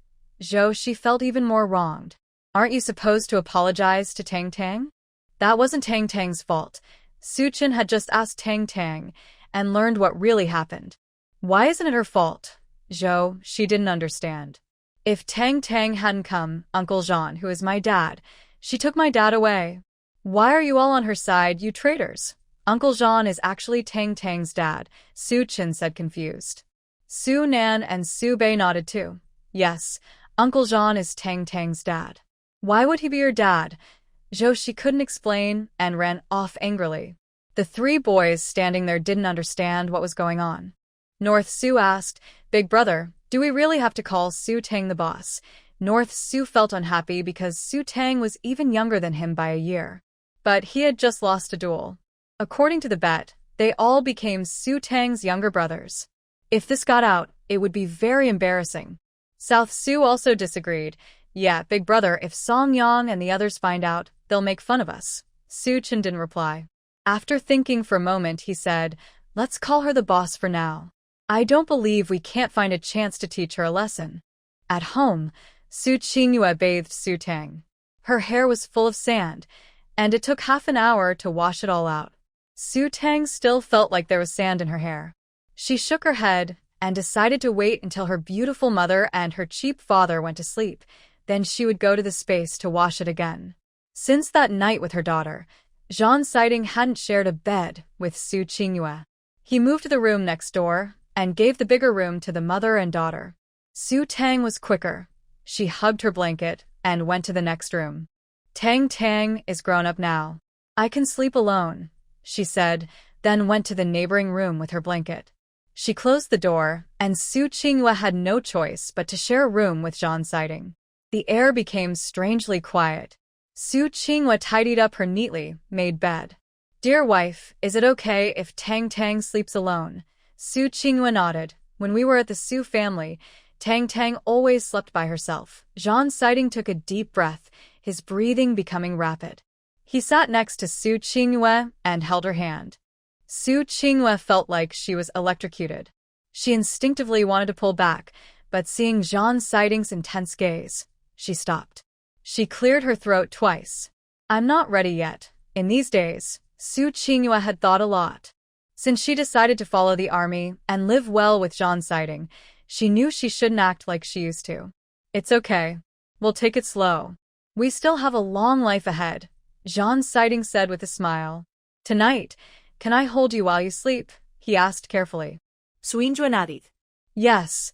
Zhou Shi felt even more wronged. Aren't you supposed to apologize to Tang Tang? That wasn't Tang Tang's fault. Su Chen had just asked Tang Tang and learned what really happened. Why isn't it her fault? Zhou Shi didn't understand. If Tang Tang hadn't come, Uncle Jean, who is my dad, she took my dad away. Why are you all on her side, you traitors? Uncle Jean is actually Tang Tang's dad, Su Chen said confused. Su Nan and Su Bei nodded too. Yes, Uncle Jean is Tang Tang's dad. Why would he be your dad? Zhou Shi couldn't explain and ran off angrily. The three boys standing there didn't understand what was going on. North Su asked, Big brother, do we really have to call Su Tang the boss? North Su felt unhappy because Su Tang was even younger than him by a year. But he had just lost a duel. According to the bet, they all became Su Tang's younger brothers. If this got out, it would be very embarrassing. South Su also disagreed. Yeah, big brother, if Song Yang and the others find out, they'll make fun of us. Su Chen didn't reply. After thinking for a moment, he said, let's call her the boss for now. I don't believe we can't find a chance to teach her a lesson. At home, Su Qingyue bathed Su Tang. Her hair was full of sand, and it took half an hour to wash it all out. Su Tang still felt like there was sand in her hair. She shook her head and decided to wait until her beautiful mother and her cheap father went to sleep. Then she would go to the space to wash it again. Since that night with her daughter, Zhang Siding hadn't shared a bed with Su Qingyue. He moved to the room next door and gave the bigger room to the mother and daughter. Su Tang was quicker. She hugged her blanket and went to the next room. Tang Tang is grown up now. I can sleep alone, she said, then went to the neighboring room with her blanket. She closed the door, and Su Qingyue had no choice but to share a room with Zhang Siding. The air became strangely quiet. Su Qingyue tidied up her neatly made bed. Dear wife, is it okay if Tang Tang sleeps alone? Su Qingyue nodded. When we were at the Su family, Tang Tang always slept by herself. Zhang Siding took a deep breath, his breathing becoming rapid. He sat next to Su Qingyue and held her hand. Su Qingyue felt like she was electrocuted. She instinctively wanted to pull back, but seeing Zhang Siding's intense gaze, she stopped. She cleared her throat twice. I'm not ready yet. In these days, Su Qingyue had thought a lot. Since she decided to follow the army and live well with Zhang Siding, she knew she shouldn't act like she used to. It's okay. We'll take it slow. We still have a long life ahead, Zhang Siding said with a smile. Tonight, can I hold you while you sleep? He asked carefully. Suinjue nodded. Yes.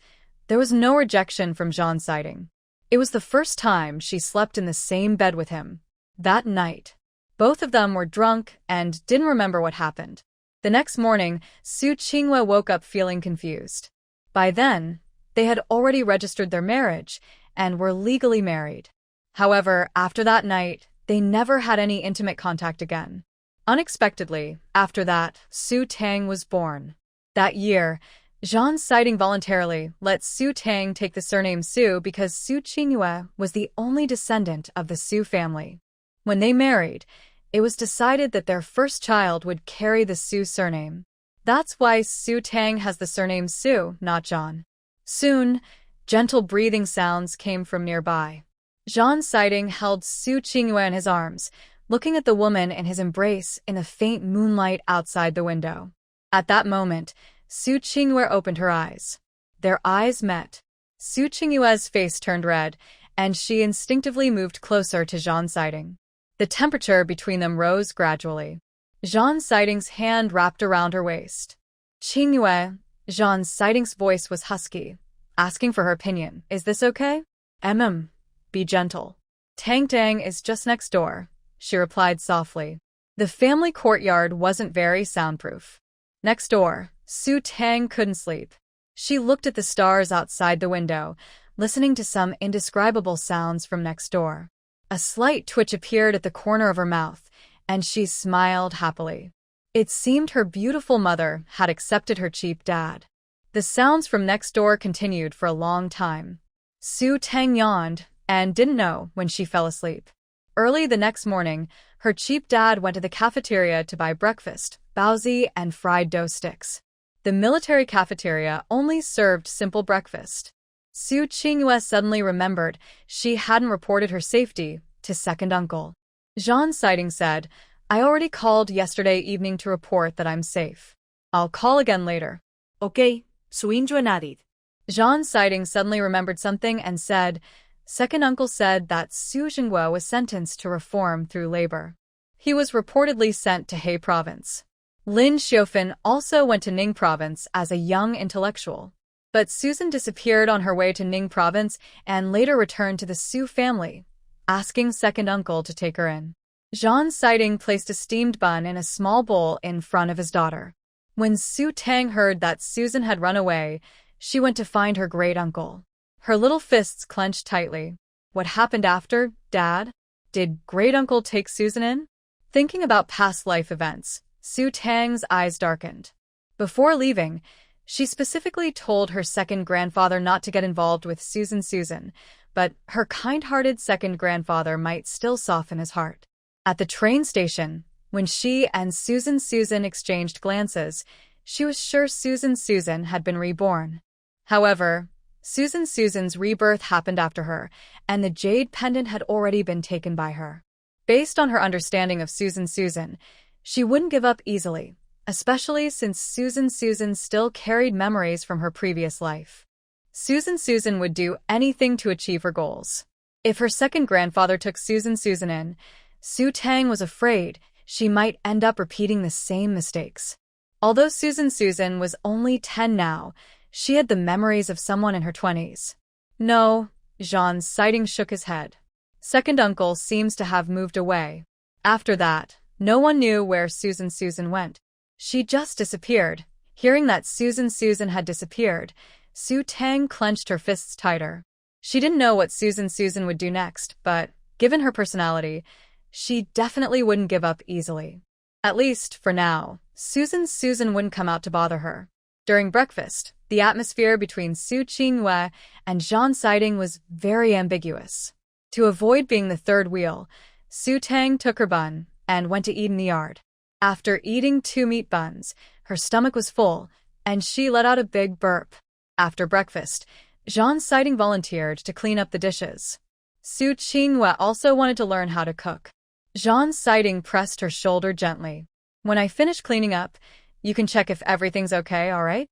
There was no rejection from Zhang Siding. It was the first time she slept in the same bed with him. That night, both of them were drunk and didn't remember what happened. The next morning, Su Qingyue woke up feeling confused. By then, they had already registered their marriage and were legally married. However, after that night, they never had any intimate contact again. Unexpectedly, after that, Su Tang was born. That year, Zhang Siding voluntarily let Su Tang take the surname Su because Su Qingyue was the only descendant of the Su family. When they married, it was decided that their first child would carry the Su surname. That's why Su Tang has the surname Su, not Zhang. Soon, gentle breathing sounds came from nearby. Zhang Siding held Su Qingyue in his arms, looking at the woman in his embrace in the faint moonlight outside the window. At that moment, Su Qingyue opened her eyes. Their eyes met. Su Qingyue's face turned red, and she instinctively moved closer to Zhang Siding. The temperature between them rose gradually. Zhang Siding's hand wrapped around her waist. Qingyue, Zhang Siding's voice was husky, asking for her opinion. Is this okay? Be gentle. Tang Tang is just next door, she replied softly. The family courtyard wasn't very soundproof. Next door, Su Tang couldn't sleep. She looked at the stars outside the window, listening to some indescribable sounds from next door. A slight twitch appeared at the corner of her mouth, and she smiled happily. It seemed her beautiful mother had accepted her cheap dad. The sounds from next door continued for a long time. Su Tang yawned and didn't know when she fell asleep. Early the next morning, her cheap dad went to the cafeteria to buy breakfast, baozi, and fried dough sticks. The military cafeteria only served simple breakfast. Su Qingyue suddenly remembered she hadn't reported her safety to second uncle. Zhan Siding said, "I already called yesterday evening to report that I'm safe. I'll call again later." Okay, su injuanadid. Zhan Siding suddenly remembered something and said, "Second uncle said that Su Jingguo was sentenced to reform through labor. He was reportedly sent to He province." Lin Xiufan also went to Ning province as a young intellectual. But Susan disappeared on her way to Ning province and later returned to the Su family, asking second uncle to take her in. Zhan Siding placed a steamed bun in a small bowl in front of his daughter. When Su Tang heard that Susan had run away, she went to find her great uncle. Her little fists clenched tightly. What happened after, Dad? Did great uncle take Susan in? Thinking about past life events, Su Tang's eyes darkened. Before leaving, she specifically told her second grandfather not to get involved with Susan, but her kind-hearted second grandfather might still soften his heart. At the train station, when she and Susan exchanged glances, she was sure Susan had been reborn. However, Susan's rebirth happened after her, and the jade pendant had already been taken by her. Based on her understanding of Susan, she wouldn't give up easily, especially since Susan still carried memories from her previous life. Susan would do anything to achieve her goals. If her second grandfather took Susan in, Su Tang was afraid she might end up repeating the same mistakes. Although Susan was only 10 now, she had the memories of someone in her 20s. No, Zhan Siding shook his head. Second uncle seems to have moved away. After that, no one knew where Susan went. She just disappeared. Hearing that Susan had disappeared, Su Tang clenched her fists tighter. She didn't know what Susan would do next, but given her personality, she definitely wouldn't give up easily. At least, for now, Susan wouldn't come out to bother her. During breakfast, the atmosphere between Su Qingyue and Zhan Siding was very ambiguous. To avoid being the third wheel, Su Tang took her bun and went to eat in the yard. After eating 2 meat buns, her stomach was full, and she let out a big burp. After breakfast, Zhan Siding volunteered to clean up the dishes. Su Qingyue also wanted to learn how to cook. Zhan Siding pressed her shoulder gently. "When I finish cleaning up, you can check if everything's okay, all right?"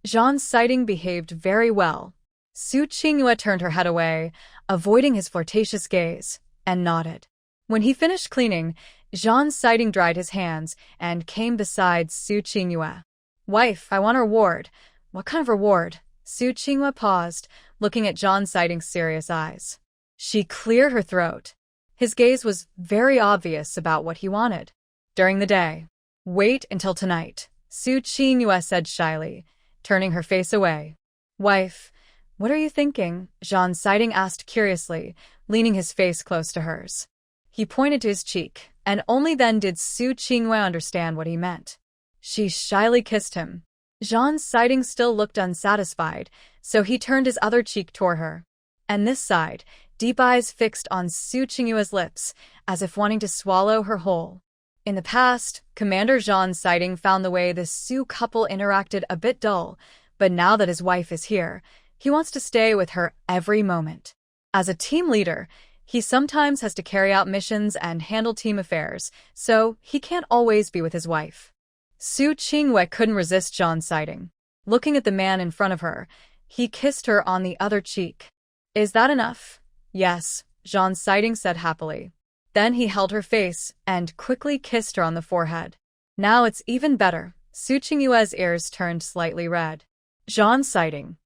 Zhan Siding behaved very well. Su Qingyue turned her head away, avoiding his flirtatious gaze, and nodded. When he finished cleaning, Zhan Siding dried his hands and came beside Su Qingyue. "Wife, I want a reward." "What kind of reward?" Su Qingyue paused, looking at Zhan Siding's serious eyes. She cleared her throat. His gaze was very obvious about what he wanted. "During the day." "Wait until tonight," Su Qingyue said shyly, turning her face away. "Wife, what are you thinking?" Zhan Siding asked curiously, leaning his face close to hers. He pointed to his cheek, and only then did Su Qingyue understand what he meant. She shyly kissed him. Zhan Siding still looked unsatisfied, so he turned his other cheek toward her. And this side, deep eyes fixed on Su Qingyue's lips, as if wanting to swallow her whole. In the past, Commander Zhan Siding found the way the Su couple interacted a bit dull, but now that his wife is here, he wants to stay with her every moment. As a team leader, he sometimes has to carry out missions and handle team affairs, so he can't always be with his wife. Su Qingyue couldn't resist Zhan Siding. Looking at the man in front of her, he kissed her on the other cheek. "Is that enough?" "Yes," Zhan Siding said happily. Then he held her face and quickly kissed her on the forehead. "Now it's even better." Su Qingyue's ears turned slightly red. Zhan Siding.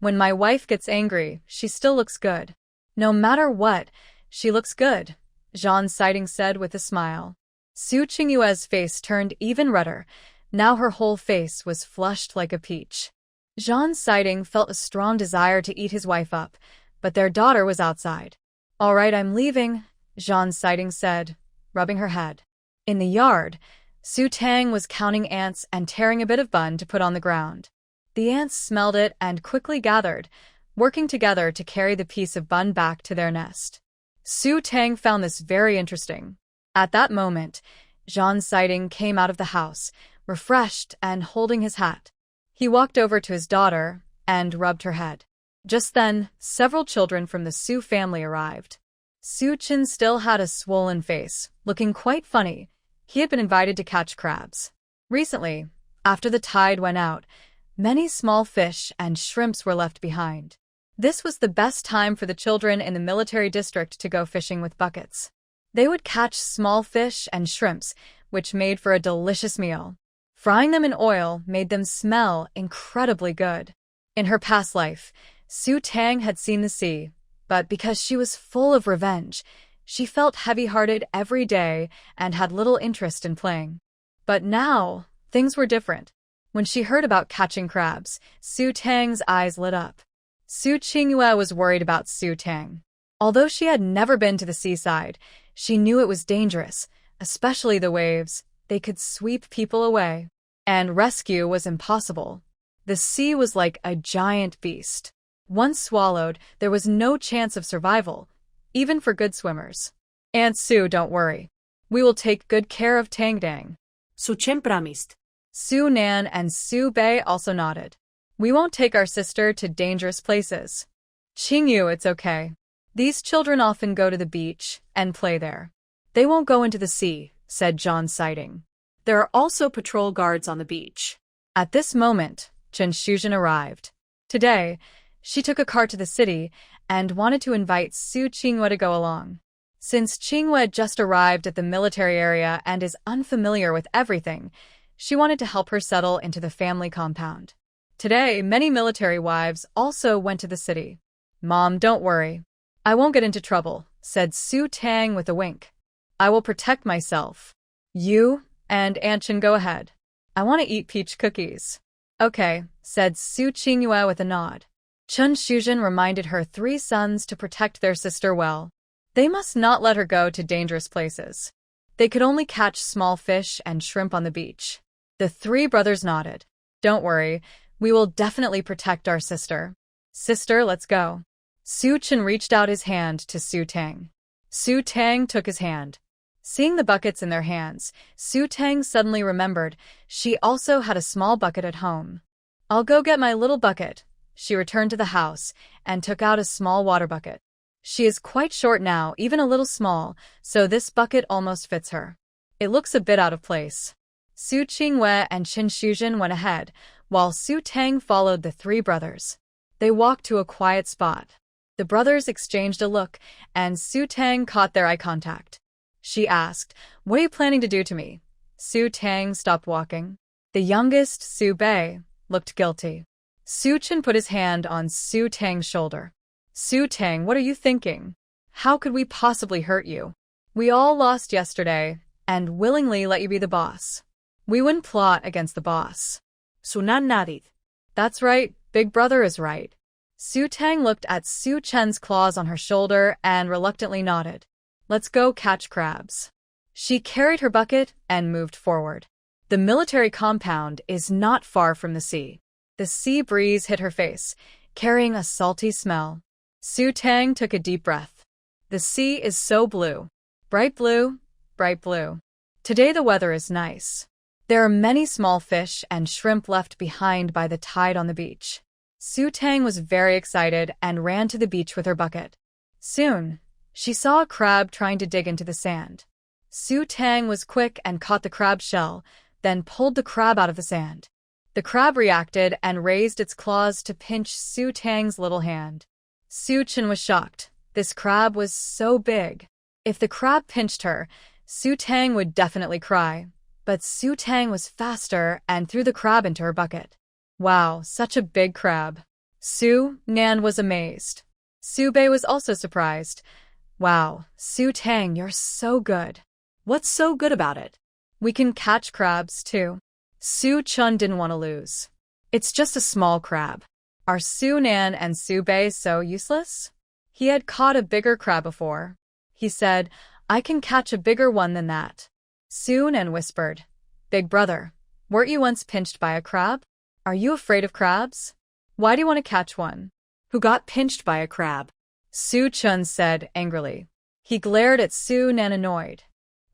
When my wife gets angry, she still looks good." "No matter what, she looks good," Zhan Siding said with a smile. Su Qingyue's face turned even redder. Now her whole face was flushed like a peach. Zhan Siding felt a strong desire to eat his wife up, but their daughter was outside. All right, I'm leaving, Jean Sighting said, rubbing her head. In the yard, Su Tang was counting ants and tearing a bit of bun to put on the ground. The ants smelled it and quickly gathered, working together to carry the piece of bun back to their nest. Su Tang found this very interesting. At that moment, Jean Sighting came out of the house, refreshed and holding his hat. He walked over to his daughter and rubbed her head. Just then, several children from the Su family arrived. Su Chen still had a swollen face, looking quite funny. He had been invited to catch crabs. Recently, after the tide went out, many small fish and shrimps were left behind. This was the best time for the children in the military district to go fishing with buckets. They would catch small fish and shrimps, which made for a delicious meal. Frying them in oil made them smell incredibly good. In her past life, Su Tang had seen the sea, but because she was full of revenge, she felt heavy-hearted every day and had little interest in playing. But now, things were different. When she heard about catching crabs, Su Tang's eyes lit up. Su Qingyue was worried about Su Tang. Although she had never been to the seaside, she knew it was dangerous, especially the waves. They could sweep people away. And rescue was impossible. The sea was like a giant beast. Once swallowed, there was no chance of survival, even for good swimmers. Aunt Su, don't worry. We will take good care of Tangdang. Su Chen promised. Su Nan and Su Bei also nodded. We won't take our sister to dangerous places. Qingyu, it's okay. These children often go to the beach and play there. They won't go into the sea, said John Sighting. There are also patrol guards on the beach. At this moment, Chen Shuzhen arrived. Today, she took a car to the city and wanted to invite Su Qingyue to go along. Since Qingyue just arrived at the military area and is unfamiliar with everything, she wanted to help her settle into the family compound. Today, many military wives also went to the city. Mom, don't worry. I won't get into trouble, said Su Tang with a wink. I will protect myself. You and Aunt Chen go ahead. I want to eat peach cookies. Okay, said Su Qingyue with a nod. Chen Shuzhen reminded her 3 sons to protect their sister well. They must not let her go to dangerous places. They could only catch small fish and shrimp on the beach. The 3 brothers nodded. Don't worry, we will definitely protect our sister. Sister, let's go. Su Chen reached out his hand to Su Tang. Su Tang took his hand. Seeing the buckets in their hands, Su Tang suddenly remembered she also had a small bucket at home. I'll go get my little bucket. She returned to the house and took out a small water bucket. She is quite short now, even a little small, so this bucket almost fits her. It looks a bit out of place. Su Qingyue and Chen Shuzhen went ahead, while Su Tang followed the 3 brothers. They walked to a quiet spot. The brothers exchanged a look, and Su Tang caught their eye contact. She asked, "What are you planning to do to me?" Su Tang stopped walking. The youngest, Su Bei, looked guilty. Su Chen put his hand on Su Tang's shoulder. Su Tang, what are you thinking? How could we possibly hurt you? We all lost yesterday, and willingly let you be the boss. We wouldn't plot against the boss. Su Nan nodded. That's right, Big Brother is right. Su Tang looked at Su Chen's claws on her shoulder and reluctantly nodded. Let's go catch crabs. She carried her bucket and moved forward. The military compound is not far from the sea. The sea breeze hit her face, carrying a salty smell. Su Tang took a deep breath. The sea is so blue. Bright blue, bright blue. Today the weather is nice. There are many small fish and shrimp left behind by the tide on the beach. Su Tang was very excited and ran to the beach with her bucket. Soon, she saw a crab trying to dig into the sand. Su Tang was quick and caught the crab's shell, then pulled the crab out of the sand. The crab reacted and raised its claws to pinch Su Tang's little hand. Su Chen was shocked. This crab was so big. If the crab pinched her, Su Tang would definitely cry. But Su Tang was faster and threw the crab into her bucket. Wow, such a big crab. Su Nan was amazed. Su Bei was also surprised. Wow, Su Tang, you're so good. What's so good about it? We can catch crabs, too. Su Chen didn't want to lose. It's just a small crab. Are Su Nan and Su Bei so useless? He had caught a bigger crab before. He said, I can catch a bigger one than that. Sunan whispered, Big brother, weren't you once pinched by a crab? Are you afraid of crabs? Why do you want to catch one? Who got pinched by a crab? Su-chun said angrily. He glared at Sunan annoyed.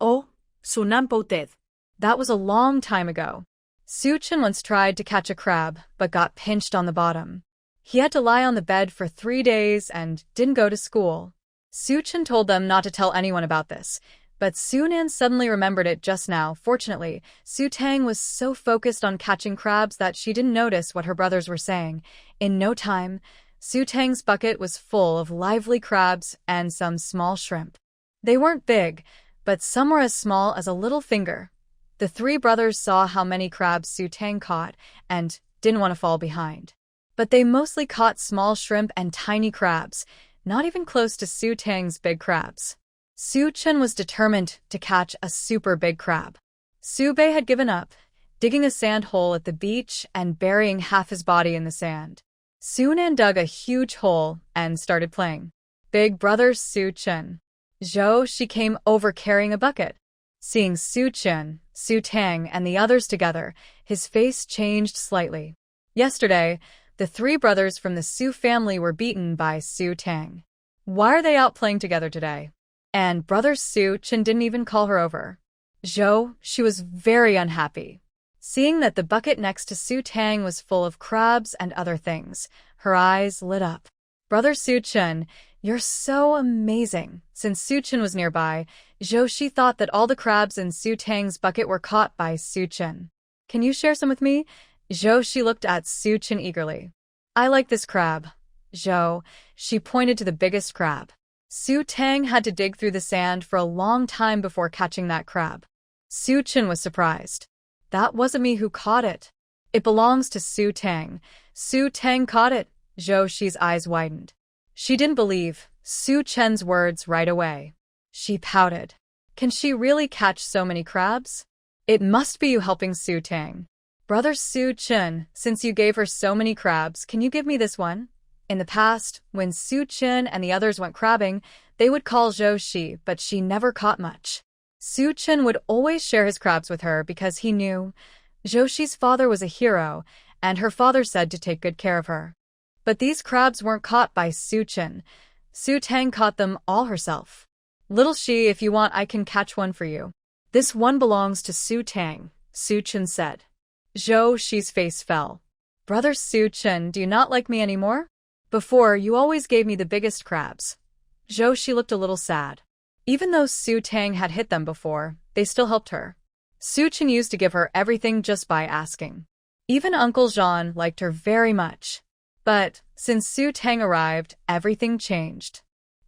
Oh, Sunan potez. That was a long time ago. Su-chun once tried to catch a crab, but got pinched on the bottom. He had to lie on the bed for 3 days and didn't go to school. Su-chun told them not to tell anyone about this, but Sunan suddenly remembered it just now. Fortunately, Su-tang was so focused on catching crabs that she didn't notice what her brothers were saying. In no time, Su-tang's bucket was full of lively crabs and some small shrimp. They weren't big, but some were as small as a little finger. The 3 brothers saw how many crabs Su-tang caught and didn't want to fall behind. But they mostly caught small shrimp and tiny crabs, not even close to Su-tang's big crabs. Su-chun was determined to catch a super big crab. Su-bei had given up, digging a sand hole at the beach and burying half his body in the sand. Sunan dug a huge hole and started playing. Big brother Su-chun. She came over carrying a bucket. Seeing Su-chun, Su-tang, and the others together, his face changed slightly. Yesterday, the 3 brothers from the Su family were beaten by Su-tang. Why are they out playing together today? And brother Su-chun didn't even call her over. She was very unhappy. Seeing that the bucket next to Su-tang was full of crabs and other things, her eyes lit up. Brother Su-chun, you're so amazing. Since Su-chun was nearby, she thought that all the crabs in Su-tang's bucket were caught by Su-chun. Can you share some with me? She looked at Su-chun eagerly. I like this crab. She pointed to the biggest crab. Su-tang had to dig through the sand for a long time before catching that crab. Su-chun was surprised. That wasn't me who caught it. It belongs to Su-tang. Su-tang caught it. She's eyes widened. She didn't believe Su-chun's words right away. She pouted. Can she really catch so many crabs? It must be you helping Su-tang. Brother Su-chun, since you gave her so many crabs, can you give me this one? In the past, when Su-chun and the others went crabbing, they would call Shi, but she never caught much. Su-chun would always share his crabs with her because he knew Shi's father was a hero, and her father said to take good care of her. But these crabs weren't caught by Su-chun. Su-tang caught them all herself. Little Shi, if you want, I can catch one for you. This one belongs to Su-tang, Su-chun said. Shi's face fell. Brother Su-chun, do you not like me anymore? Before, you always gave me the biggest crabs. She looked a little sad. Even though Su-tang had hit them before, they still helped her. Su-chun used to give her everything just by asking. Even Uncle Jean liked her very much. But since Su-tang arrived, everything changed.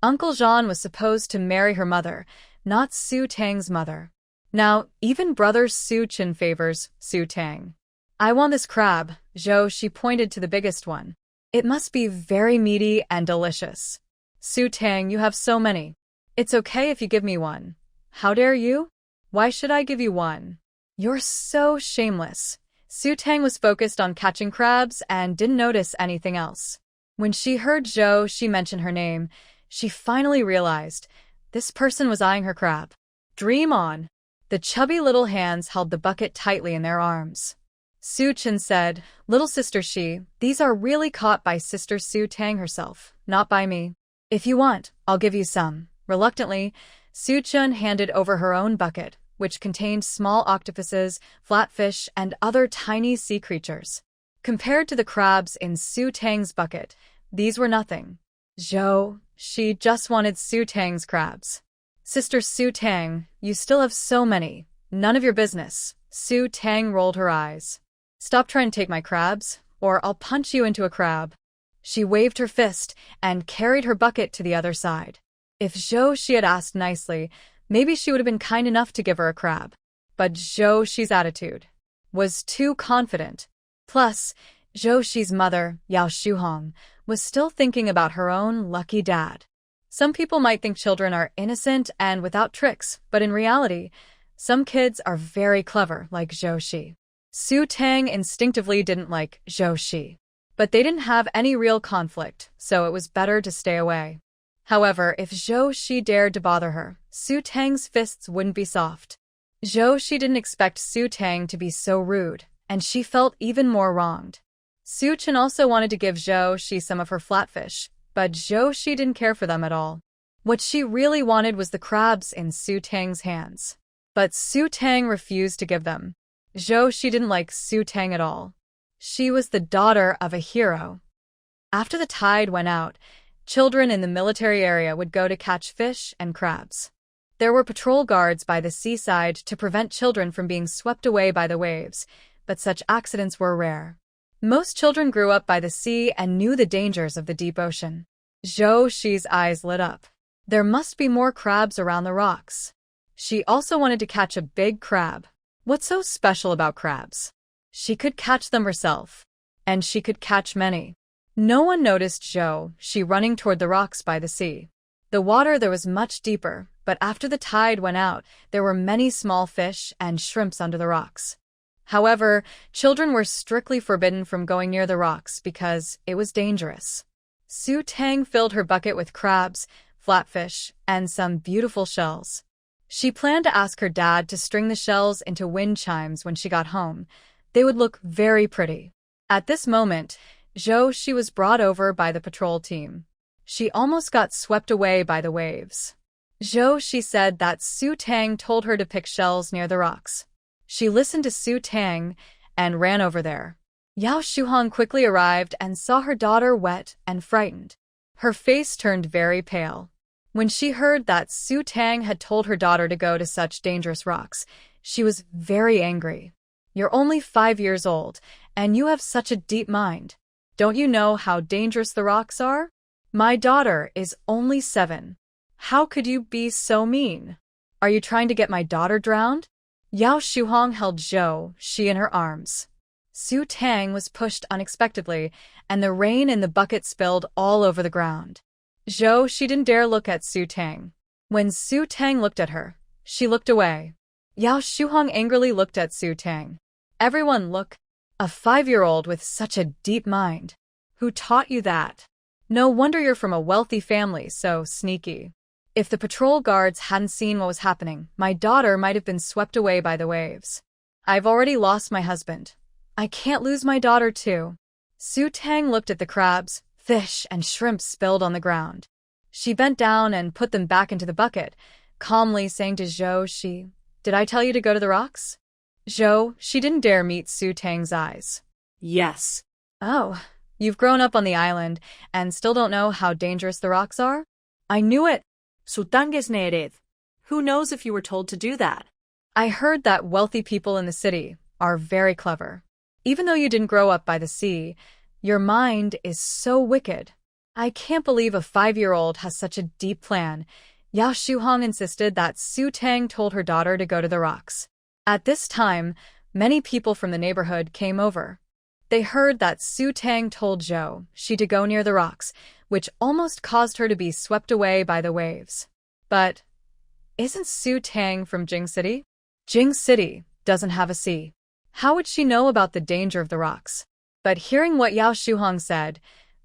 Uncle Jean was supposed to marry her mother, not Su-tang's mother. Now, even brother Su-chun favors Su-tang. I want this crab, she pointed to the biggest one. It must be very meaty and delicious. Su-tang, you have so many. It's okay if you give me one. How dare you? Why should I give you one? You're so shameless. Su-tang was focused on catching crabs and didn't notice anything else. When she heard she mention her name, she finally realized this person was eyeing her crab. Dream on. The chubby little hands held the bucket tightly in their arms. Su-chun said, Little sister Shi, these are really caught by sister Su-tang herself, not by me. If you want, I'll give you some. Reluctantly, Su-chun handed over her own bucket, which contained small octopuses, flatfish, and other tiny sea creatures. Compared to the crabs in Su-tang's bucket, these were nothing. She just wanted Su-tang's crabs. Sister Su-tang, you still have so many. None of your business. Su-tang rolled her eyes. Stop trying to take my crabs, or I'll punch you into a crab. She waved her fist and carried her bucket to the other side. If she had asked nicely, maybe she would have been kind enough to give her a crab. But Shi's attitude was too confident. Plus, Shi's mother, Yao Shuhong, was still thinking about her own lucky dad. Some people might think children are innocent and without tricks, but in reality, some kids are very clever, like Shi. Su-tang instinctively didn't like Shi. But they didn't have any real conflict, so it was better to stay away. However, if Zhou Shi dared to bother her, Su Tang's fists wouldn't be soft. Zhou Shi didn't expect Su Tang to be so rude, and she felt even more wronged. Su Chen also wanted to give Zhou Shi some of her flatfish, but Zhou Shi didn't care for them at all. What she really wanted was the crabs in Su Tang's hands. But Su Tang refused to give them. Zhou Shi didn't like Su Tang at all. She was the daughter of a hero. After the tide went out, children in the military area would go to catch fish and crabs. There were patrol guards by the seaside to prevent children from being swept away by the waves, but such accidents were rare. Most children grew up by the sea and knew the dangers of the deep ocean. Zhou Shi's eyes lit up. There must be more crabs around the rocks. She also wanted to catch a big crab. What's so special about crabs? She could catch them herself, and she could catch many. No one noticed Zhou Shi running toward the rocks by the sea. The water there was much deeper, but after the tide went out, there were many small fish and shrimps under the rocks. However, children were strictly forbidden from going near the rocks because it was dangerous. Su Tang filled her bucket with crabs, flatfish, and some beautiful shells. She planned to ask her dad to string the shells into wind chimes when she got home. They would look very pretty. At this moment, Zhou Shi was brought over by the patrol team. She almost got swept away by the waves. Zhou Shi said that Su Tang told her to pick shells near the rocks. She listened to Su Tang and ran over there. Yao Shuhong quickly arrived and saw her daughter wet and frightened. Her face turned very pale. When she heard that Su Tang had told her daughter to go to such dangerous rocks, she was very angry. You're only 5 years old, and you have such a deep mind. Don't you know how dangerous the rocks are? My daughter is only 7. How could you be so mean? Are you trying to get my daughter drowned? Yao Shuhong held Zhou Shi in her arms. Su Tang was pushed unexpectedly, and the rain in the bucket spilled all over the ground. Zhou Shi didn't dare look at Su Tang. When Su Tang looked at her, she looked away. Yao Shuhong angrily looked at Su Tang. Everyone look. A 5-year-old with such a deep mind. Who taught you that? No wonder you're from a wealthy family, so sneaky. If the patrol guards hadn't seen what was happening, my daughter might have been swept away by the waves. I've already lost my husband. I can't lose my daughter too. Su Tang looked at the crabs, fish, and shrimps spilled on the ground. She bent down and put them back into the bucket, calmly saying to Zhou Shi, "Did I tell you to go to the rocks?" Zhou Shi didn't dare meet Su Tang's eyes. Yes. Oh, you've grown up on the island and still don't know how dangerous the rocks are? I knew it. Sutanges nered. Who knows if you were told to do that? I heard that wealthy people in the city are very clever. Even though you didn't grow up by the sea, your mind is so wicked. I can't believe a 5-year-old has such a deep plan. Yao Shuhong insisted that Su Tang told her daughter to go to the rocks. At this time, many people from the neighborhood came over. They heard that Su Tang told Zhou Shi to go near the rocks, which almost caused her to be swept away by the waves. But isn't Su Tang from Jing City? Jing City doesn't have a sea. How would she know about the danger of the rocks? But hearing what Yao Shuhong said,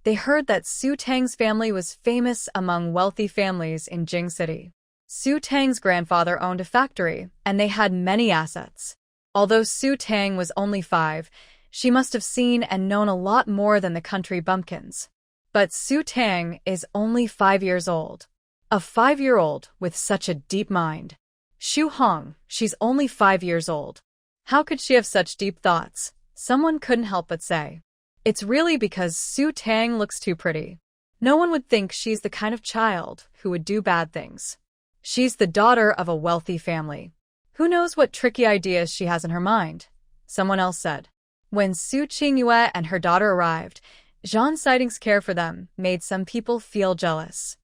they heard that Su Tang's family was famous among wealthy families in Jing City. Su Tang's grandfather owned a factory, and they had many assets. Although Su Tang was only 5, she must have seen and known a lot more than the country bumpkins. But Su Tang is only 5 years old. A 5-year-old with such a deep mind. Shuhong, she's only 5 years old. How could she have such deep thoughts? Someone couldn't help but say. It's really because Su Tang looks too pretty. No one would think she's the kind of child who would do bad things. She's the daughter of a wealthy family. Who knows what tricky ideas she has in her mind? Someone else said. When Su Qingyue and her daughter arrived, Zhang Siding's care for them made some people feel jealous.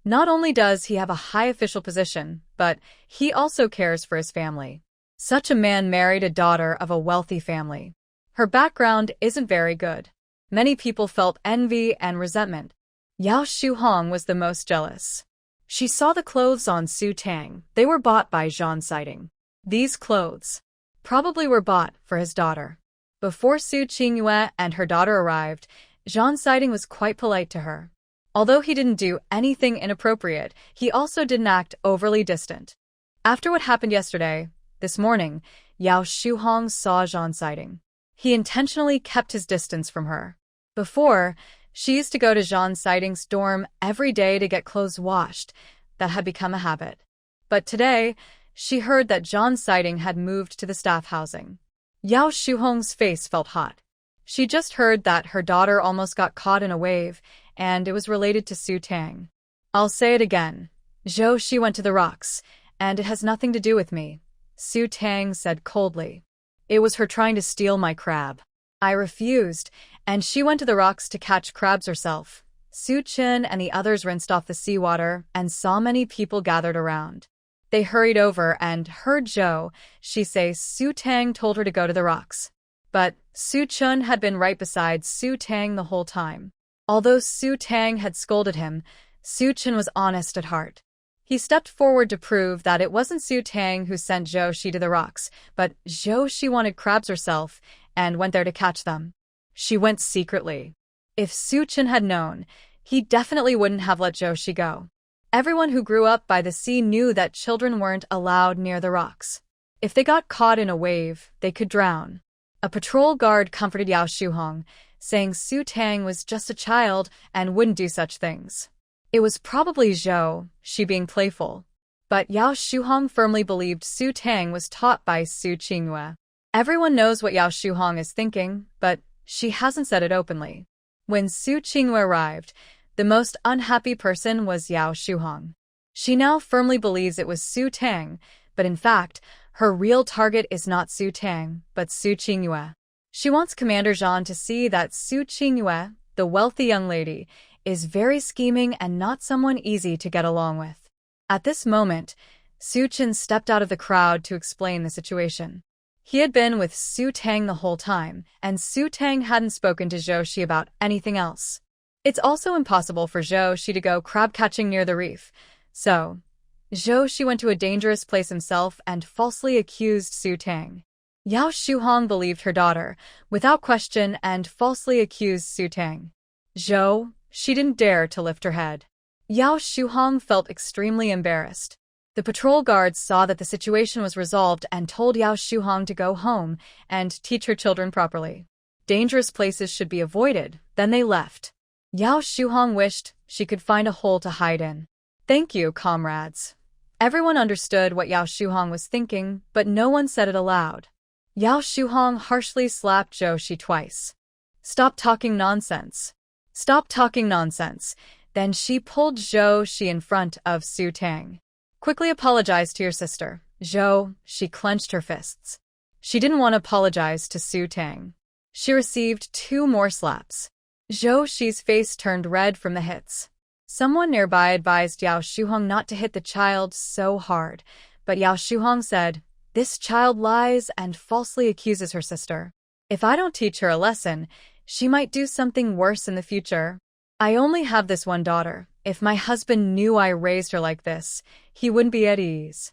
Not only does he have a high official position, but he also cares for his family. Such a man married a daughter of a wealthy family. Her background isn't very good. Many people felt envy and resentment. Yao Shuhong was the most jealous. She saw the clothes on Su Tang. They were bought by Zhang Siding. These clothes probably were bought for his daughter. Before Su Qingyue and her daughter arrived, Zhang Siding was quite polite to her. Although he didn't do anything inappropriate, he also didn't act overly distant. After what happened yesterday, this morning, Yao Shuhong saw Zhan sighting. He intentionally kept his distance from her. Before, she used to go to Zhan's sighting's dorm every day to get clothes washed. That had become a habit. But today, she heard that Zhan's sighting had moved to the staff housing. Yao Shuhong's face felt hot. She just heard that her daughter almost got caught in a wave, and it was related to Su Tang. I'll say it again. Zhou Shi went to the rocks, and it has nothing to do with me, Su Tang said coldly. It was her trying to steal my crab. I refused, and she went to the rocks to catch crabs herself. Su Chen and the others rinsed off the seawater and saw many people gathered around. They hurried over and heard Zhou Shi say Su Tang told her to go to the rocks. But Su Chen had been right beside Su Tang the whole time. Although Su Tang had scolded him, Su Chen was honest at heart. He stepped forward to prove that it wasn't Su Tang who sent Zhou Shi to the rocks, but Zhou Shi wanted crabs herself and went there to catch them. She went secretly. If Su Chen had known, he definitely wouldn't have let Zhou Shi go. Everyone who grew up by the sea knew that children weren't allowed near the rocks. If they got caught in a wave, they could drown. A patrol guard comforted Yao Shuhong, saying Su Tang was just a child and wouldn't do such things. It was probably Zhou Shi being playful. But Yao Shuhong firmly believed Su Tang was taught by Su Qingyue. Everyone knows what Yao Shuhong is thinking, but she hasn't said it openly. When Su Qingyue arrived, the most unhappy person was Yao Shuhong. She now firmly believes it was Su Tang, but in fact, her real target is not Su Tang, but Su Qingyue. She wants Commander Zhan to see that Su Qingyue, the wealthy young lady, is very scheming and not someone easy to get along with. At this moment, Su Chen stepped out of the crowd to explain the situation. He had been with Su Tang the whole time, and Su Tang hadn't spoken to Zhou Shi about anything else. It's also impossible for Zhou Shi to go crab catching near the reef, so Zhou Shi went to a dangerous place himself and falsely accused Su Tang. Yao Shuhong believed her daughter, without question, and falsely accused Su Tang. Zhou Shi didn't dare to lift her head. Yao Shuhong felt extremely embarrassed. The patrol guards saw that the situation was resolved and told Yao Shuhong to go home and teach her children properly. Dangerous places should be avoided, then they left. Yao Shuhong wished she could find a hole to hide in. Thank you, comrades. Everyone understood what Yao Shuhong was thinking, but no one said it aloud. Yao Shuhong harshly slapped Zhou Shi twice. Stop talking nonsense. Stop talking nonsense. Then she pulled Zhou Shi in front of Su Tang. Quickly apologize to your sister. Zhou Shi clenched her fists. She didn't want to apologize to Su Tang. She received 2 more slaps. Zhou Shi's face turned red from the hits. Someone nearby advised Yao Shuhong not to hit the child so hard, but Yao Shuhong said, "This child lies and falsely accuses her sister. If I don't teach her a lesson, she might do something worse in the future. I only have this one daughter. If my husband knew I raised her like this, he wouldn't be at ease."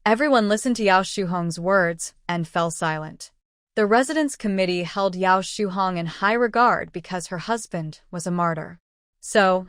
Everyone listened to Yao Shuhong's words and fell silent. The residence committee held Yao Shuhong in high regard because her husband was a martyr. So,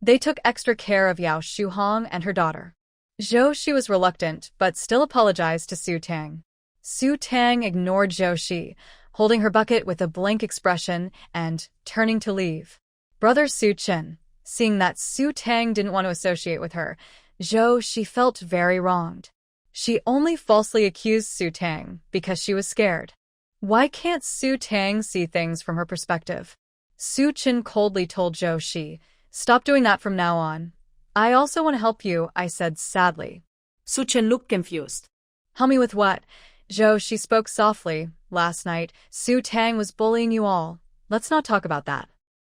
they took extra care of Yao Shuhong and her daughter. Zhou Shi was reluctant, but still apologized to Su Tang. Su Tang ignored Zhou Shi, holding her bucket with a blank expression and turning to leave. Brother Su Chen, seeing that Su Tang didn't want to associate with her, Zhou Shi felt very wronged. She only falsely accused Su Tang because she was scared. Why can't Su Tang see things from her perspective? Su Chen coldly told Zhou Shi, "Stop doing that from now on." "I also want to help you," I said sadly. Su Chen looked confused. "Help me with what?" Zhou Shi spoke softly. "Last night, Su Tang was bullying you all. Let's not talk about that."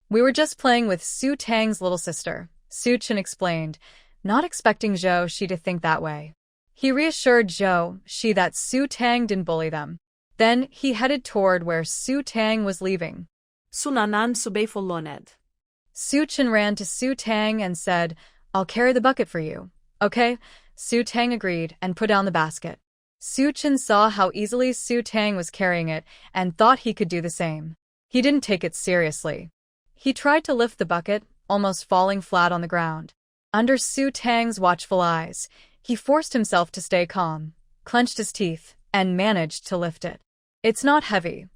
"We were just playing with Su Tang's little sister," Su Chen explained, not expecting Zhou Shi to think that way. He reassured Zhou Shi that Su Tang didn't bully them. Then he headed toward where Su Tang was leaving. Sunanan subay foloned. Su Chen ran to Su Tang and said, "I'll carry the bucket for you." "Okay." Su Tang agreed and put down the basket. Su Chen saw how easily Su Tang was carrying it and thought he could do the same. He didn't take it seriously. He tried to lift the bucket, almost falling flat on the ground. Under Su Tang's watchful eyes, he forced himself to stay calm, clenched his teeth, and managed to lift it. It's not heavy.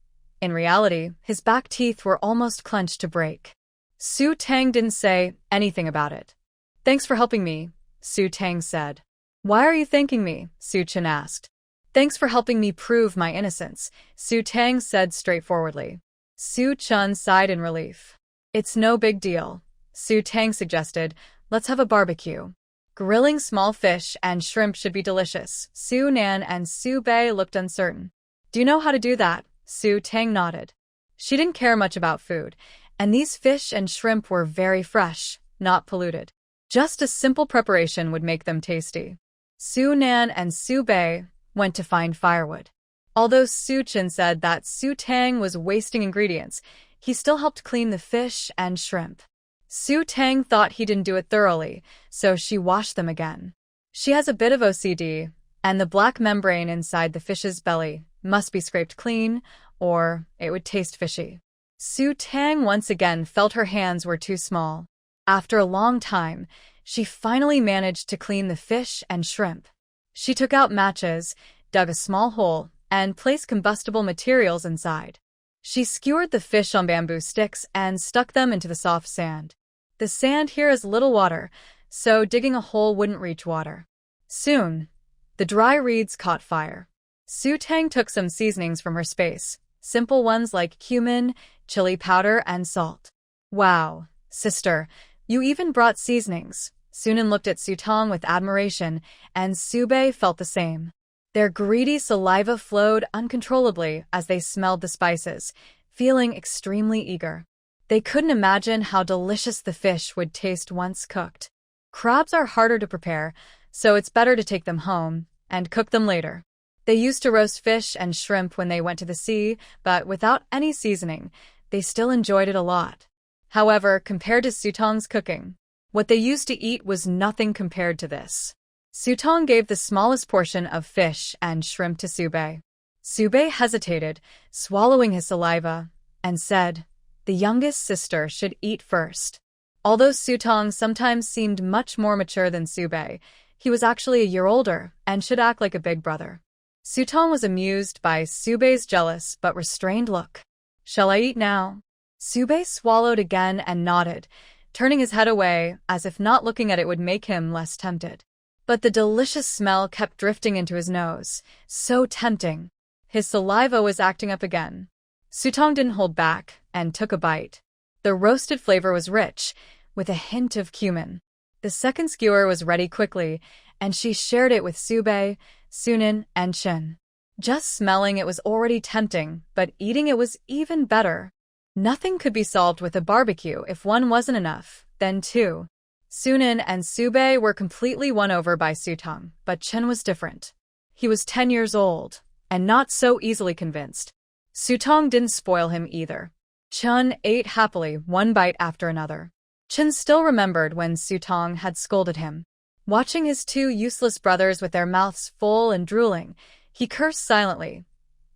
In reality, his back teeth were almost clenched to break. Su Tang didn't say anything about it. Thanks for helping me, Su Tang said. Why are you thanking me? Su Chen asked. Thanks for helping me prove my innocence, Su Tang said straightforwardly. Su Chen sighed in relief. It's no big deal, Su Tang suggested. Let's have a barbecue. Grilling small fish and shrimp should be delicious. Su Nan and Su Bei looked uncertain. Do you know how to do that? Su Tang nodded. She didn't care much about food, and these fish and shrimp were very fresh, not polluted. Just a simple preparation would make them tasty. Su Nan and Su Bei went to find firewood. Although Su Chen said that Su Tang was wasting ingredients, he still helped clean the fish and shrimp. Su Tang thought he didn't do it thoroughly, so she washed them again. She has a bit of OCD, and the black membrane inside the fish's belly must be scraped clean, or it would taste fishy. Su Tang once again felt her hands were too small. After a long time, she finally managed to clean the fish and shrimp. She took out matches, dug a small hole, and placed combustible materials inside. She skewered the fish on bamboo sticks and stuck them into the soft sand. The sand here has little water, so digging a hole wouldn't reach water. Soon, the dry reeds caught fire. Su Tang took some seasonings from her space, simple ones like cumin, chili powder, and salt. Wow, sister, you even brought seasonings. Sunan looked at Su Tang with admiration, and Su Bei felt the same. Their greedy saliva flowed uncontrollably as they smelled the spices, feeling extremely eager. They couldn't imagine how delicious the fish would taste once cooked. Crabs are harder to prepare, so it's better to take them home and cook them later. They used to roast fish and shrimp when they went to the sea, but without any seasoning, they still enjoyed it a lot. However, compared to Su Tang's cooking, what they used to eat was nothing compared to this. Su Tang gave the smallest portion of fish and shrimp to Su Bei. Su Bei hesitated, swallowing his saliva, and said, "The youngest sister should eat first." Although Su Tang sometimes seemed much more mature than Su Bei, he was actually a year older and should act like a big brother. Su Tang was amused by Su Bei's jealous but restrained look. "Shall I eat now?" Su Bei swallowed again and nodded, turning his head away as if not looking at it would make him less tempted. But the delicious smell kept drifting into his nose, so tempting. His saliva was acting up again. Su Tang didn't hold back and took a bite. The roasted flavor was rich, with a hint of cumin. The second skewer was ready quickly, and she shared it with Su Bei, Sunan, and Chen. Just smelling it was already tempting, but eating it was even better. Nothing could be solved with a barbecue. If one wasn't enough, then two. Sunan and Su Bei were completely won over by Su Tang, but Chen was different. He was 10 years old, and not so easily convinced. Su Tang didn't spoil him either. Chen ate happily, one bite after another. Chen still remembered when Su Tang had scolded him. Watching his two useless brothers with their mouths full and drooling, he cursed silently.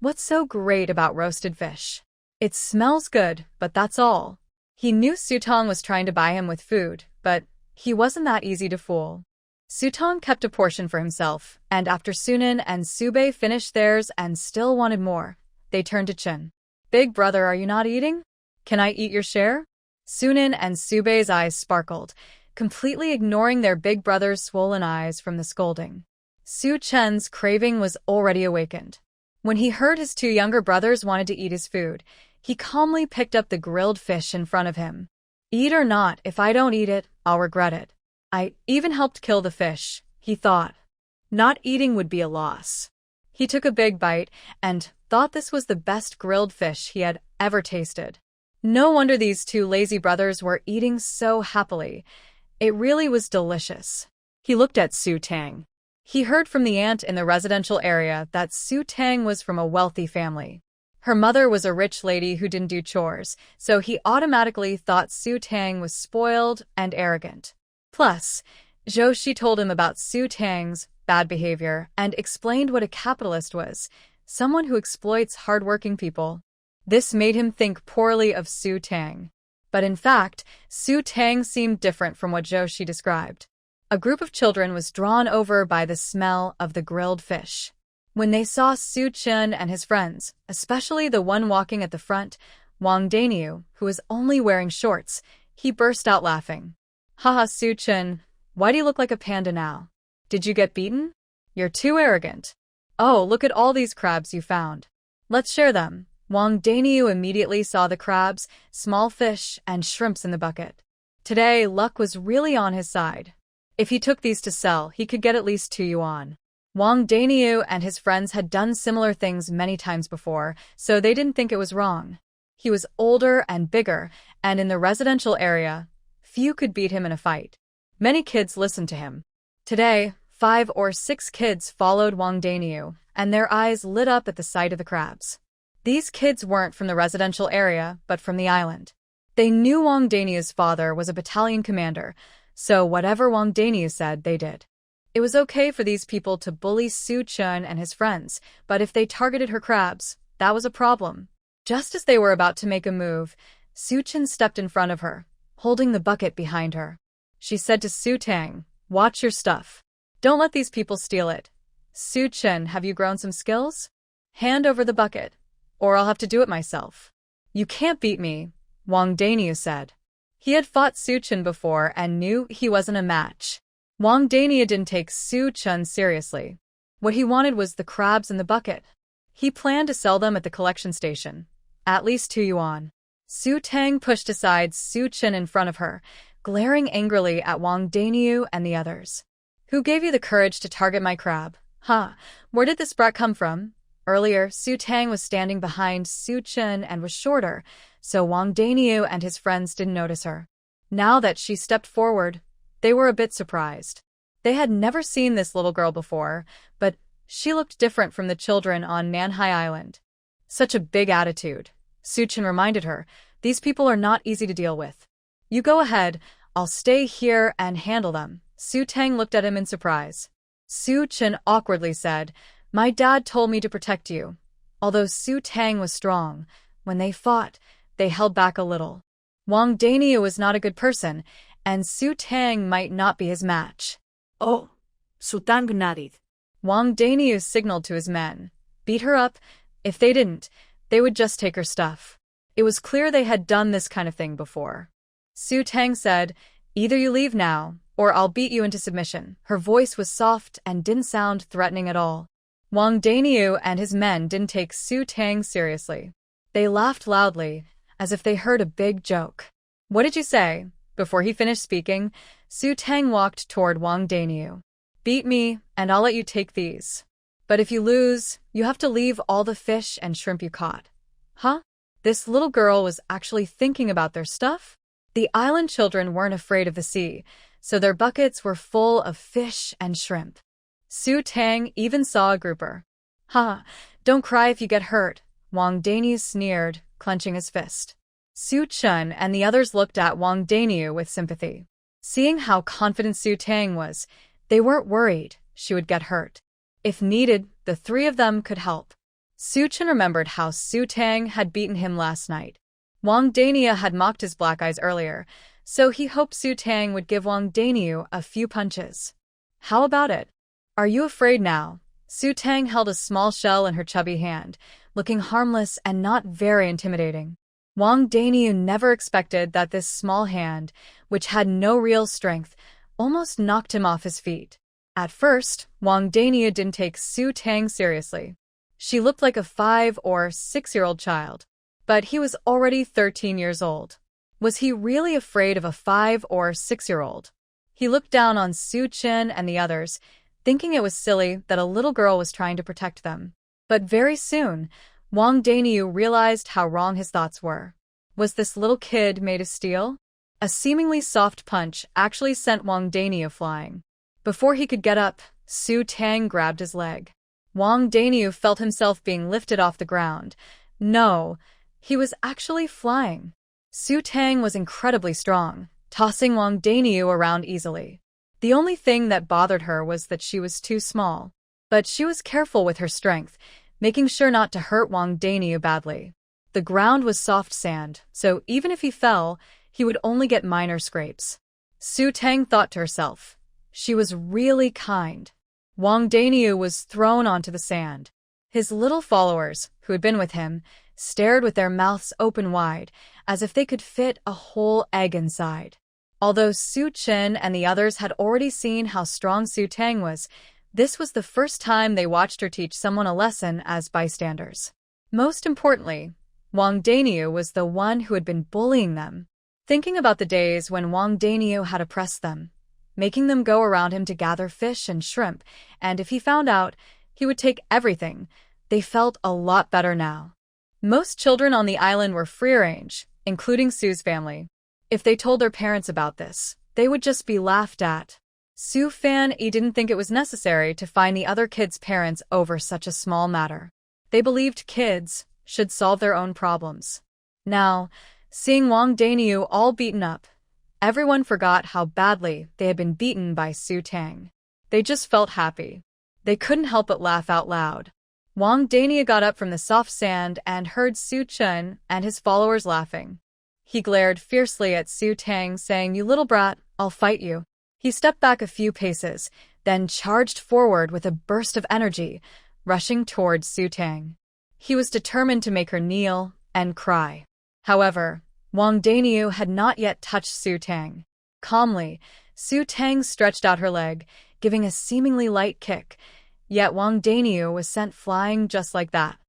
What's so great about roasted fish? It smells good, but that's all. He knew Su Tang was trying to buy him with food, but he wasn't that easy to fool. Su Tang kept a portion for himself, and after Sunan and Su Bei finished theirs and still wanted more, they turned to Chen. "Big brother, are you not eating? Can I eat your share?" Sunan and Su Bei's eyes sparkled, completely ignoring their big brother's swollen eyes from the scolding. Su Chen's craving was already awakened. When he heard his two younger brothers wanted to eat his food, he calmly picked up the grilled fish in front of him. "Eat or not, if I don't eat it, I'll regret it. I even helped kill the fish," he thought. Not eating would be a loss. He took a big bite and thought this was the best grilled fish he had ever tasted. No wonder these two lazy brothers were eating so happily. It really was delicious. He looked at Su Tang. He heard from the aunt in the residential area that Su Tang was from a wealthy family. Her mother was a rich lady who didn't do chores, so he automatically thought Su Tang was spoiled and arrogant. Plus, Zhou Shi told him about Su Tang's bad behavior and explained what a capitalist was, someone who exploits hardworking people. This made him think poorly of Su Tang. But in fact, Su Tang seemed different from what Joshi described. A group of children was drawn over by the smell of the grilled fish. When they saw Su Chun and his friends, especially the one walking at the front, Wang Daniu, who was only wearing shorts, he burst out laughing. Haha, Su Chun, why do you look like a panda now? Did you get beaten? You're too arrogant. Oh, look at all these crabs you found. Let's share them. Wang Daniu immediately saw the crabs, small fish, and shrimps in the bucket. Today, luck was really on his side. If he took these to sell, he could get at least 2 yuan. Wang Daniu and his friends had done similar things many times before, so they didn't think it was wrong. He was older and bigger, and in the residential area, few could beat him in a fight. Many kids listened to him. Today, 5 or 6 kids followed Wang Daniu, and their eyes lit up at the sight of the crabs. These kids weren't from the residential area, but from the island. They knew Wang Daniu's father was a battalion commander, so whatever Wang Daniu said, they did. It was okay for these people to bully Su Chun and his friends, but if they targeted her crabs, that was a problem. Just as they were about to make a move, Su Chun stepped in front of her, holding the bucket behind her. She said to Su Tang, "Watch your stuff. Don't let these people steal it. Su Chun, have you grown some skills? Hand over the bucket, or I'll have to do it myself." "You can't beat me," Wang Daniu said. He had fought Su Chun before and knew he wasn't a match. Wang Daniu didn't take Su Chun seriously. What he wanted was the crabs in the bucket. He planned to sell them at the collection station. At least 2 yuan. Su Tang pushed aside Su Chun in front of her, glaring angrily at Wang Daniu and the others. "Who gave you the courage to target my crab? Huh, where did this brat come from?" Earlier, Su Tang was standing behind Su Chun and was shorter, so Wang Daniu and his friends didn't notice her. Now that she stepped forward, they were a bit surprised. They had never seen this little girl before, but she looked different from the children on Manhwa Island. Such a big attitude. Su Chun reminded her, "These people are not easy to deal with. You go ahead, I'll stay here and handle them." Su Tang looked at him in surprise. Su Chun awkwardly said, "My dad told me to protect you." Although Su Tang was strong, when they fought, they held back a little. Wang Daniu was not a good person, and Su Tang might not be his match. Oh, Sultan Gnadid. Wang Daniu signaled to his men. Beat her up. If they didn't, they would just take her stuff. It was clear they had done this kind of thing before. Su Tang said, "Either you leave now, or I'll beat you into submission." Her voice was soft and didn't sound threatening at all. Wang Daniu and his men didn't take Su Tang seriously. They laughed loudly, as if they heard a big joke. "What did you say?" Before he finished speaking, Su Tang walked toward Wang Daniu. "Beat me, and I'll let you take these. But if you lose, you have to leave all the fish and shrimp you caught." Huh? This little girl was actually thinking about their stuff? The island children weren't afraid of the sea, so their buckets were full of fish and shrimp. Su Tang even saw a grouper. "Ha, don't cry if you get hurt," Wang Daniu sneered, clenching his fist. Su Chun and the others looked at Wang Daniu with sympathy. Seeing how confident Su Tang was, they weren't worried she would get hurt. If needed, the 3 of them could help. Su Chun remembered how Su Tang had beaten him last night. Wang Daniu had mocked his black eyes earlier, so he hoped Su Tang would give Wang Daniu a few punches. "How about it? Are you afraid now?" Su Tang held a small shell in her chubby hand, looking harmless and not very intimidating. Wang Daniu never expected that this small hand, which had no real strength, almost knocked him off his feet. At first, Wang Daniu didn't take Su Tang seriously. She looked like a 5 or 6-year-old child. But he was already 13 years old. Was he really afraid of a 5 or 6-year-old? He looked down on Su Chun and the others, thinking it was silly that a little girl was trying to protect them. But very soon, Wang Daniu realized how wrong his thoughts were. Was this little kid made of steel? A seemingly soft punch actually sent Wang Daniu flying. Before he could get up, Su Tang grabbed his leg. Wang Daniu felt himself being lifted off the ground. No, he was actually flying. Su Tang was incredibly strong, tossing Wang Daniu around easily. The only thing that bothered her was that she was too small. But she was careful with her strength, making sure not to hurt Wang Daniu badly. The ground was soft sand, so even if he fell, he would only get minor scrapes. Su Tang thought to herself. She was really kind. Wang Daniu was thrown onto the sand. His little followers, who had been with him, stared with their mouths open wide, as if they could fit a whole egg inside. Although Su Chen and the others had already seen how strong Su Tang was, this was the first time they watched her teach someone a lesson as bystanders. Most importantly, Wang Daniu was the one who had been bullying them. Thinking about the days when Wang Daniu had oppressed them, making them go around him to gather fish and shrimp, and if he found out, he would take everything, they felt a lot better now. Most children on the island were free-range, including Su's family. If they told their parents about this, they would just be laughed at. Su Fan-yi didn't think it was necessary to fine the other kids' parents over such a small matter. They believed kids should solve their own problems. Now, seeing Wang Daniu all beaten up, everyone forgot how badly they had been beaten by Su Tang. They just felt happy. They couldn't help but laugh out loud. Wang Daniu got up from the soft sand and heard Su Chen and his followers laughing. He glared fiercely at Su Tang, saying, "You little brat, I'll fight you." He stepped back a few paces, then charged forward with a burst of energy, rushing towards Su Tang. He was determined to make her kneel and cry. However, Wang Daniu had not yet touched Su Tang. Calmly, Su Tang stretched out her leg, giving a seemingly light kick, yet Wang Daniu was sent flying just like that.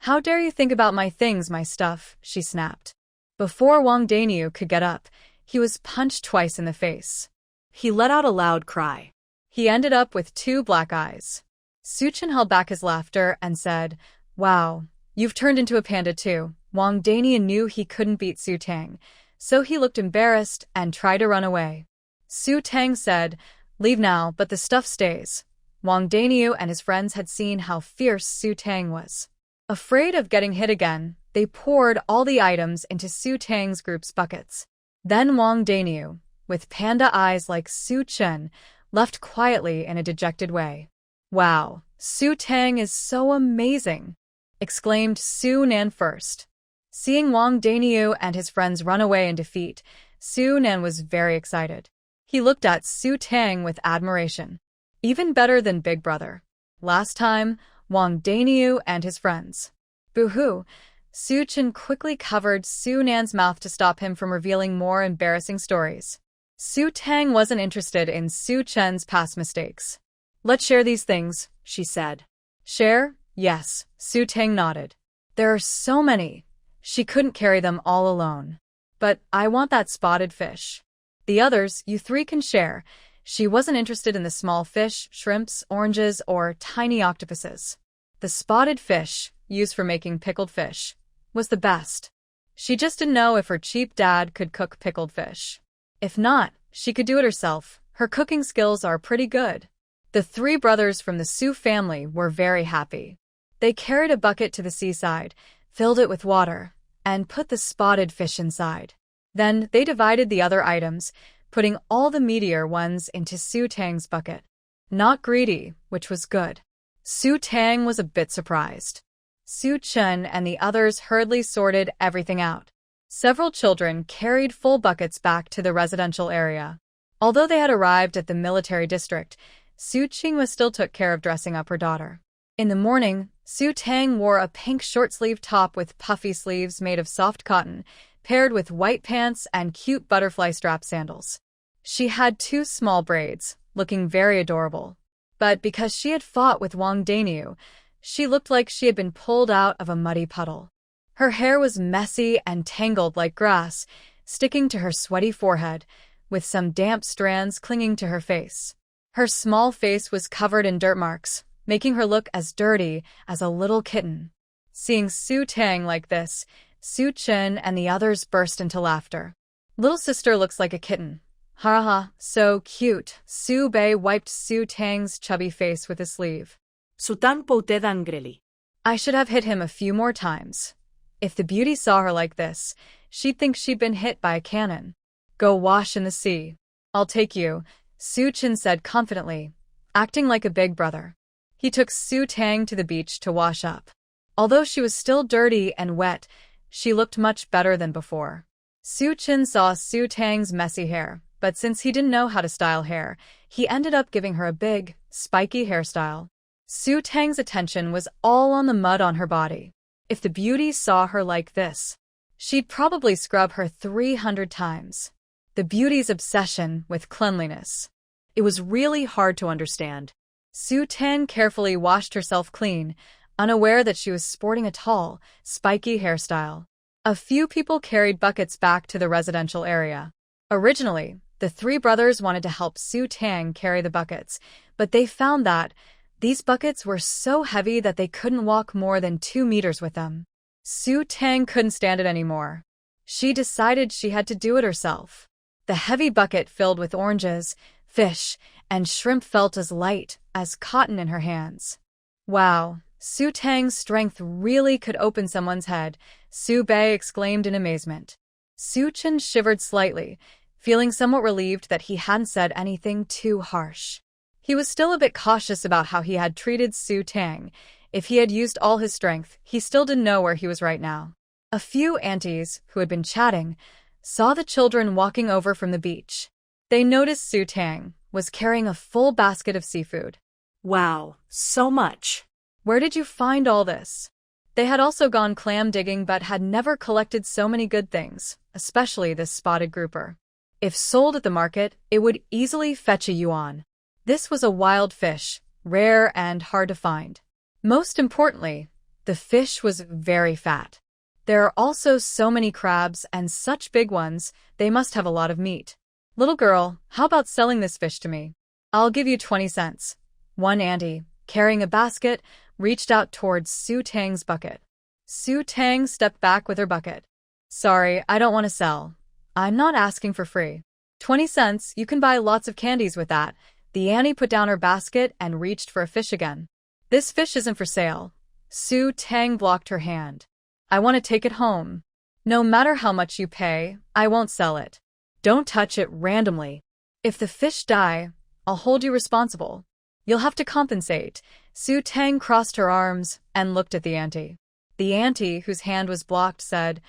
"How dare you think about my things, my stuff," she snapped. Before Wang Daniu could get up, he was punched twice in the face. He let out a loud cry. He ended up with 2 black eyes. Su Chen held back his laughter and said, "Wow, you've turned into a panda too." Wang Daniu knew he couldn't beat Su Tang, so he looked embarrassed and tried to run away. Su Tang said, "Leave now, but the stuff stays." Wang Daniu and his friends had seen how fierce Su Tang was. Afraid of getting hit again, they poured all the items into Su Tang's group's buckets. Then Wang Daniu, with panda eyes like Su Chen, left quietly in a dejected way. "Wow, Su Tang is so amazing!" exclaimed Su Nan first. Seeing Wang Daniu and his friends run away in defeat, Su Nan was very excited. He looked at Su Tang with admiration. Even better than Big Brother. Last time, Wang Daniu and his friends. Boo-hoo! Su Chen quickly covered Su Nan's mouth to stop him from revealing more embarrassing stories. Su Tang wasn't interested in Su Chen's past mistakes. "Let's share these things," she said. "Share? Yes," Su Tang nodded. "There are so many. She couldn't carry them all alone. But I want that spotted fish. The others, you 3 can share." She wasn't interested in the small fish, shrimps, oranges, or tiny octopuses. The spotted fish, used for making pickled fish, was the best. She just didn't know if her cheap dad could cook pickled fish. If not, she could do it herself. Her cooking skills are pretty good. The 3 brothers from the Su family were very happy. They carried a bucket to the seaside, filled it with water, and put the spotted fish inside. Then they divided the other items, putting all the meatier ones into Su Tang's bucket. Not greedy, which was good. Su Tang was a bit surprised. Su Chen and the others hurriedly sorted everything out. Several children carried full buckets back to the residential area. Although they had arrived at the military district, Su Qingwa still took care of dressing up her daughter. In the morning, Su Tang wore a pink short-sleeved top with puffy sleeves made of soft cotton, paired with white pants and cute butterfly strap sandals. She had 2 small braids, looking very adorable. But because she had fought with Wang Daniu, she looked like she had been pulled out of a muddy puddle. Her hair was messy and tangled like grass, sticking to her sweaty forehead, with some damp strands clinging to her face. Her small face was covered in dirt marks, making her look as dirty as a little kitten. Seeing Su Tang like this, Su Chen and the others burst into laughter. "Little sister looks like a kitten. Ha ha, so cute." Su Bei wiped Su Tang's chubby face with his sleeve. Sutang pouted angrily. "I should have hit him a few more times. If the beauty saw her like this, she'd think she'd been hit by a cannon. Go wash in the sea. I'll take you," Su Chen said confidently, acting like a big brother. He took Su Tang to the beach to wash up. Although she was still dirty and wet, she looked much better than before. Su Chen saw Su Tang's messy hair, but since he didn't know how to style hair, he ended up giving her a big, spiky hairstyle. Su Tang's attention was all on the mud on her body. If the beauty saw her like this, she'd probably scrub her 300 times. The beauty's obsession with cleanliness. It was really hard to understand. Su Tang carefully washed herself clean, unaware that she was sporting a tall, spiky hairstyle. A few people carried buckets back to the residential area. Originally, the three brothers wanted to help Su Tang carry the buckets, but they found that these buckets were so heavy that they couldn't walk more than 2 meters with them. Su Tang couldn't stand it anymore. She decided she had to do it herself. The heavy bucket filled with oranges, fish, and shrimp felt as light as cotton in her hands. Wow, Su Tang's strength really could open someone's head, Su Bei exclaimed in amazement. Su Chen shivered slightly, feeling somewhat relieved that he hadn't said anything too harsh. He was still a bit cautious about how he had treated Su Tang. If he had used all his strength, he still didn't know where he was right now. A few aunties, who had been chatting, saw the children walking over from the beach. They noticed Su Tang was carrying a full basket of seafood. Wow, so much. Where did you find all this? They had also gone clam digging but had never collected so many good things, especially this spotted grouper. If sold at the market, it would easily fetch a yuan. This was a wild fish, rare and hard to find. Most importantly, the fish was very fat. There are also so many crabs and such big ones, they must have a lot of meat. Little girl, how about selling this fish to me? I'll give you 20 cents. One auntie, carrying a basket, reached out towards Su Tang's bucket. Su Tang stepped back with her bucket. Sorry, I don't want to sell. I'm not asking for free. 20 cents, you can buy lots of candies with that. The auntie put down her basket and reached for a fish again. This fish isn't for sale. Su Tang blocked her hand. I want to take it home. No matter how much you pay, I won't sell it. Don't touch it randomly. If the fish die, I'll hold you responsible. You'll have to compensate. Su Tang crossed her arms and looked at the auntie. The auntie, whose hand was blocked, said,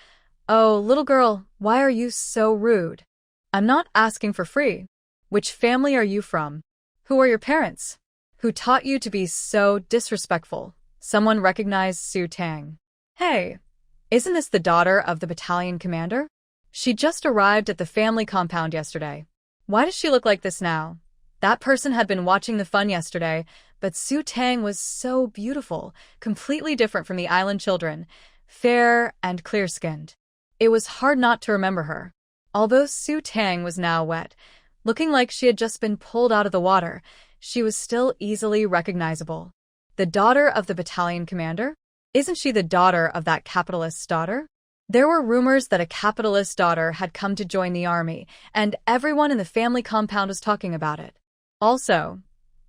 "Oh, little girl, why are you so rude? I'm not asking for free. Which family are you from? Who are your parents? Who taught you to be so disrespectful?" Someone recognized Su Tang. Hey, isn't this the daughter of the battalion commander? She just arrived at the family compound yesterday. Why does she look like this now? That person had been watching the fun yesterday, but Su Tang was so beautiful, completely different from the island children, fair and clear-skinned. It was hard not to remember her. Although Su Tang was now wet, looking like she had just been pulled out of the water, she was still easily recognizable. The daughter of the battalion commander? Isn't she the daughter of that capitalist's daughter? There were rumors that a capitalist's daughter had come to join the army, and everyone in the family compound was talking about it. Also,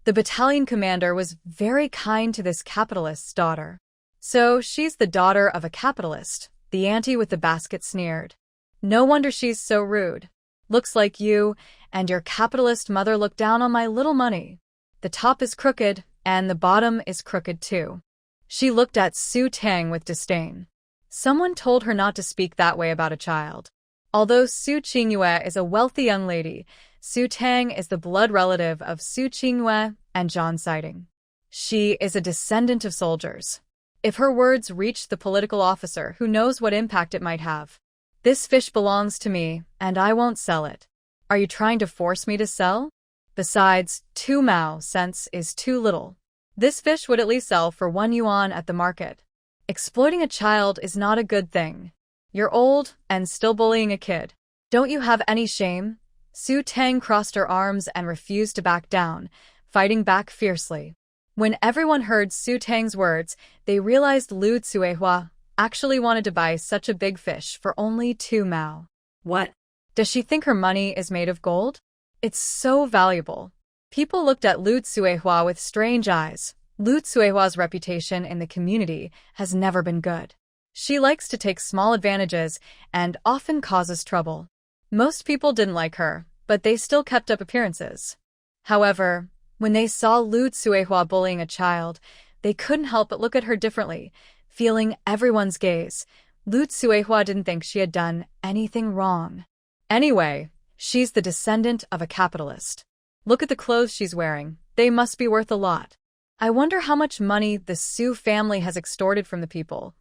the battalion commander was very kind to this capitalist's daughter. So she's the daughter of a capitalist, the auntie with the basket sneered. No wonder she's so rude. Looks like you and your capitalist mother look down on my little money. The top is crooked, and the bottom is crooked too. She looked at Su Tang with disdain. Someone told her not to speak that way about a child. Although Su Qingyue is a wealthy young lady, Su Tang is the blood relative of Su Qingyue and Zhang Siding. She is a descendant of soldiers. If her words reached the political officer, who knows what impact it might have. This fish belongs to me, and I won't sell it. Are you trying to force me to sell? Besides, 2 mao cents is too little. This fish would at least sell for 1 yuan at the market. Exploiting a child is not a good thing. You're old and still bullying a kid. Don't you have any shame? Su Tang crossed her arms and refused to back down, fighting back fiercely. When everyone heard Su Tang's words, they realized Lu Tsuehua actually wanted to buy such a big fish for only 2 mao. What? Does she think her money is made of gold? It's so valuable. People looked at Lu Tsuehua with strange eyes. Lu Tsuehua's reputation in the community has never been good. She likes to take small advantages and often causes trouble. Most people didn't like her, but they still kept up appearances. However, when they saw Lu Tsuehua bullying a child, they couldn't help but look at her differently, feeling everyone's gaze, Lu Tsuehua didn't think she had done anything wrong. Anyway, she's the descendant of a capitalist. Look at the clothes she's wearing. They must be worth a lot. I wonder how much money the Su family has extorted from the people.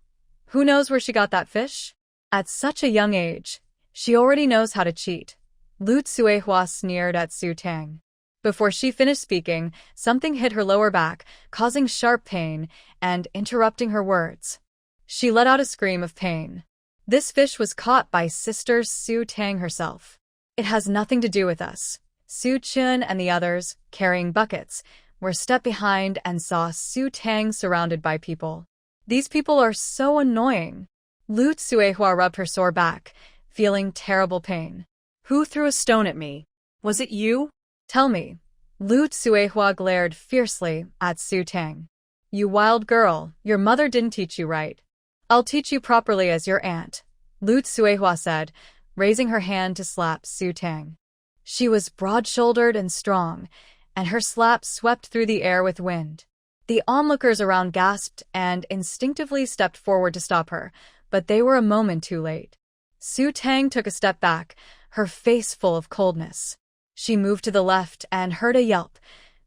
Who knows where she got that fish? At such a young age, she already knows how to cheat. Lu Tsuehua sneered at Su Tang. Before she finished speaking, something hit her lower back, causing sharp pain and interrupting her words. She let out a scream of pain. This fish was caught by Sister Su Tang herself. It has nothing to do with us. Su Chun and the others, carrying buckets, were a step behind and saw Su Tang surrounded by people. These people are so annoying. Lu Tsuehua rubbed her sore back, feeling terrible pain. Who threw a stone at me? Was it you? Tell me. Lu Tsuehua glared fiercely at Su Tang. You wild girl, your mother didn't teach you right. I'll teach you properly as your aunt, Lu Tsuehua said, raising her hand to slap Su Tang. She was broad-shouldered and strong, and her slap swept through the air with wind. The onlookers around gasped and instinctively stepped forward to stop her, but they were a moment too late. Su Tang took a step back, her face full of coldness. She moved to the left and heard a yelp.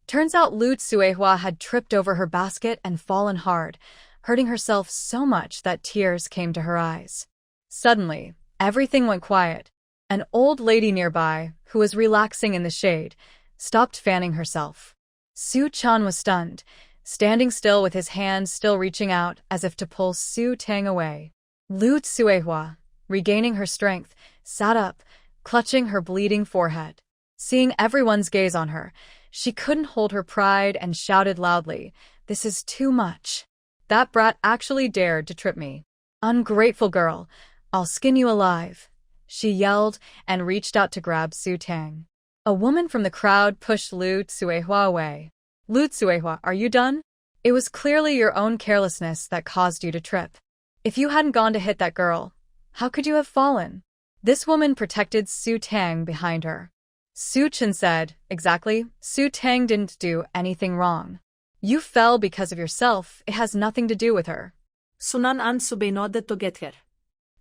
Turns out Lu Tsuehua had tripped over her basket and fallen hard, hurting herself so much that tears came to her eyes. Suddenly, everything went quiet. An old lady nearby, who was relaxing in the shade, stopped fanning herself. Su Chan was stunned, standing still with his hand still reaching out as if to pull Su Tang away. Lu Tsuehua, regaining her strength, sat up, clutching her bleeding forehead. Seeing everyone's gaze on her, she couldn't hold her pride and shouted loudly, "This is too much. That brat actually dared to trip me. Ungrateful girl, I'll skin you alive," she yelled and reached out to grab Su Tang. A woman from the crowd pushed Lu Tsuehua away. Lu Tsuehua, are you done? It was clearly your own carelessness that caused you to trip. If you hadn't gone to hit that girl, how could you have fallen? This woman protected Su Tang behind her. Su Chen said, exactly, Su Tang didn't do anything wrong. You fell because of yourself, it has nothing to do with her. Sunan an subinod to get her.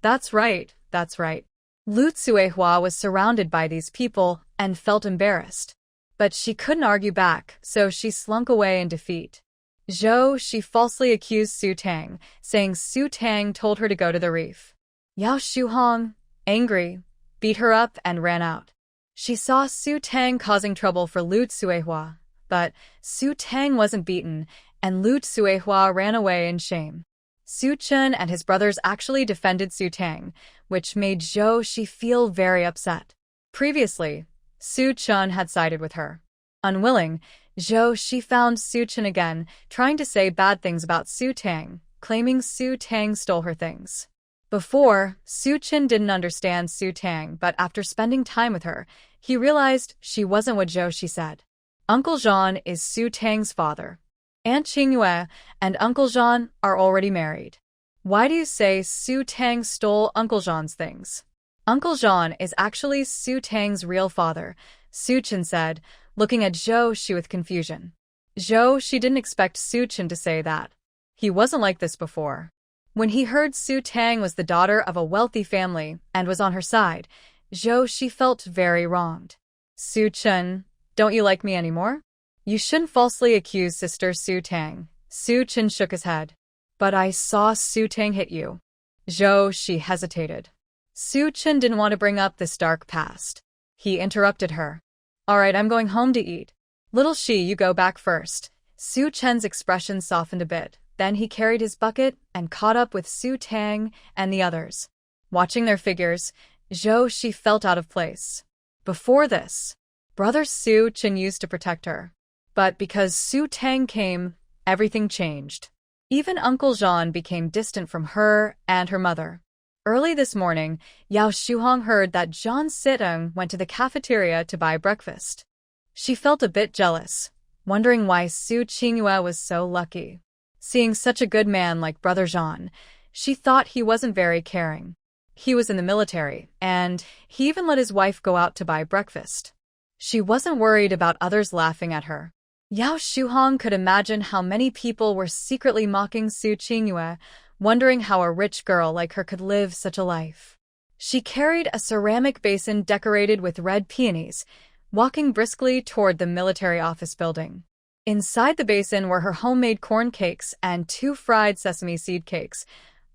That's right, that's right. Lu Tsuehua was surrounded by these people and felt embarrassed. But she couldn't argue back, so she slunk away in defeat. She falsely accused Su Tang, saying Su Tang told her to go to the reef. Yao Shuhong, angry, beat her up and ran out. She saw Su Tang causing trouble for Lu Tsuehua, but Su Tang wasn't beaten, and Lu Tsuehua ran away in shame. Su Chun and his brothers actually defended Su Tang, which made she feel very upset. Previously, Su Chun had sided with her. Unwilling, she found Su Chun again, trying to say bad things about Su Tang, claiming Su Tang stole her things. Before, Su Chun didn't understand Su Tang, but after spending time with her, he realized she wasn't what she said. Uncle Jean is Su Tang's father. Aunt Qingyue and Uncle Jean are already married. Why do you say Su Tang stole Uncle Jean's things? Uncle Jean is actually Su Tang's real father, Su Chen said, looking at she with confusion. She didn't expect Su Chen to say that. He wasn't like this before. When he heard Su Tang was the daughter of a wealthy family and was on her side, she felt very wronged. Su Chen, don't you like me anymore? You shouldn't falsely accuse Sister Su Tang. Su Chen shook his head. But I saw Su Tang hit you. She hesitated. Su Chen didn't want to bring up this dark past. He interrupted her. All right, I'm going home to eat. Little you go back first. Su Chen's expression softened a bit. Then he carried his bucket and caught up with Su Tang and the others. Watching their figures, she felt out of place. Before this, brother Su Chen used to protect her. But because Su Tang came, everything changed. Even Uncle Jean became distant from her and her mother. Early this morning, Yao Shuhong heard that Jean Sitong went to the cafeteria to buy breakfast. She felt a bit jealous, wondering why Su Qingyue was so lucky. Seeing such a good man like Brother Jean, she thought he wasn't very caring. He was in the military, and he even let his wife go out to buy breakfast. She wasn't worried about others laughing at her. Yao Shuhong could imagine how many people were secretly mocking Su Qingyue, wondering how a rich girl like her could live such a life. She carried a ceramic basin decorated with red peonies, walking briskly toward the military office building. Inside the basin were her homemade corn cakes and 2 fried sesame seed cakes,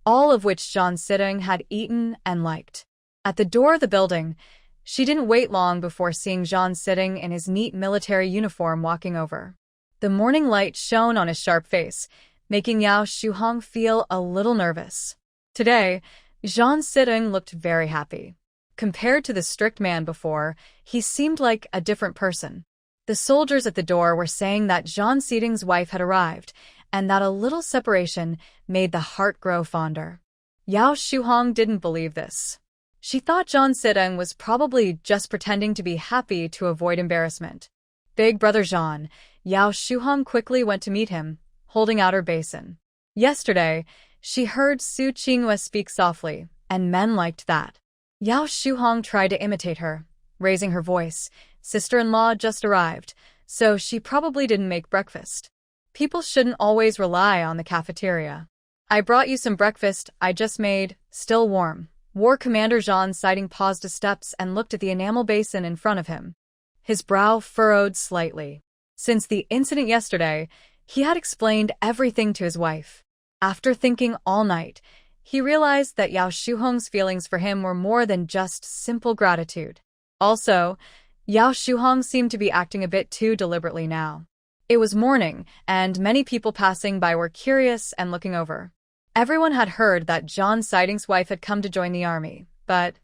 all of which Jean Sidong had eaten and liked. At the door of the building, she didn't wait long before seeing Jean Sidong in his neat military uniform walking over. The morning light shone on his sharp face, making Yao Shuhong feel a little nervous. Today, Jean Sidong looked very happy. Compared to the strict man before, he seemed like a different person. The soldiers at the door were saying that Jean Sidong's wife had arrived, and that a little separation made the heart grow fonder. Yao Shuhong didn't believe this. She thought Jean Sidong was probably just pretending to be happy to avoid embarrassment. Big brother Jean, Yao Shuhong quickly went to meet him, holding out her basin. Yesterday, she heard Su Qinghua speak softly, and men liked that. Yao Shuhong tried to imitate her, raising her voice. Sister-in-law just arrived, so she probably didn't make breakfast. People shouldn't always rely on the cafeteria. I brought you some breakfast I just made, still warm. War Commander Jean Sidong paused a steps and looked at the enamel basin in front of him. His brow furrowed slightly. Since the incident yesterday, he had explained everything to his wife. After thinking all night, he realized that Yao Shuhong's feelings for him were more than just simple gratitude. Also, Yao Shuhong seemed to be acting a bit too deliberately now. It was morning, and many people passing by were curious and looking over. Everyone had heard that Jean Sidong's wife had come to join the army, but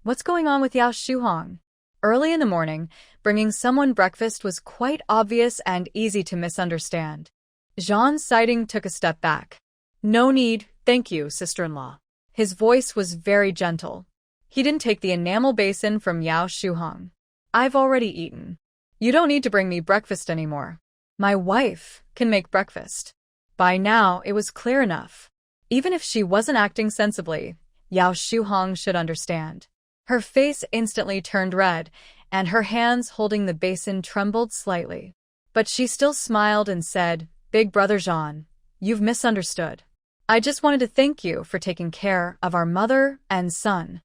what's going on with Yao Shuhong? Early in the morning, bringing someone breakfast was quite obvious and easy to misunderstand. Jean Sidong took a step back. No need, thank you, sister-in-law. His voice was very gentle. He didn't take the enamel basin from Yao Shuhong. I've already eaten. You don't need to bring me breakfast anymore. My wife can make breakfast. By now, it was clear enough. Even if she wasn't acting sensibly, Yao Shuhong should understand. Her face instantly turned red, and her hands holding the basin trembled slightly. But she still smiled and said, Big brother Jean, you've misunderstood. I just wanted to thank you for taking care of our mother and son.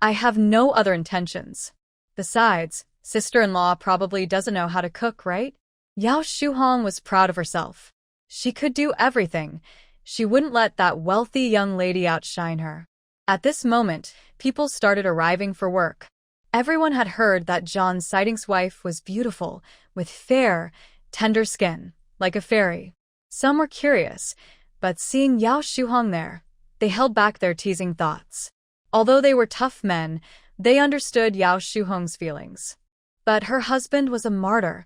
I have no other intentions. Besides, sister-in-law probably doesn't know how to cook, right? Yao Shuhong was proud of herself. She could do everything. She wouldn't let that wealthy young lady outshine her. At this moment, people started arriving for work. Everyone had heard that Jean Sidong's wife was beautiful, with fair, tender skin, like a fairy. Some were curious, but seeing Yao Shuhong there, they held back their teasing thoughts. Although they were tough men, they understood Yao Shuhong's feelings. But her husband was a martyr.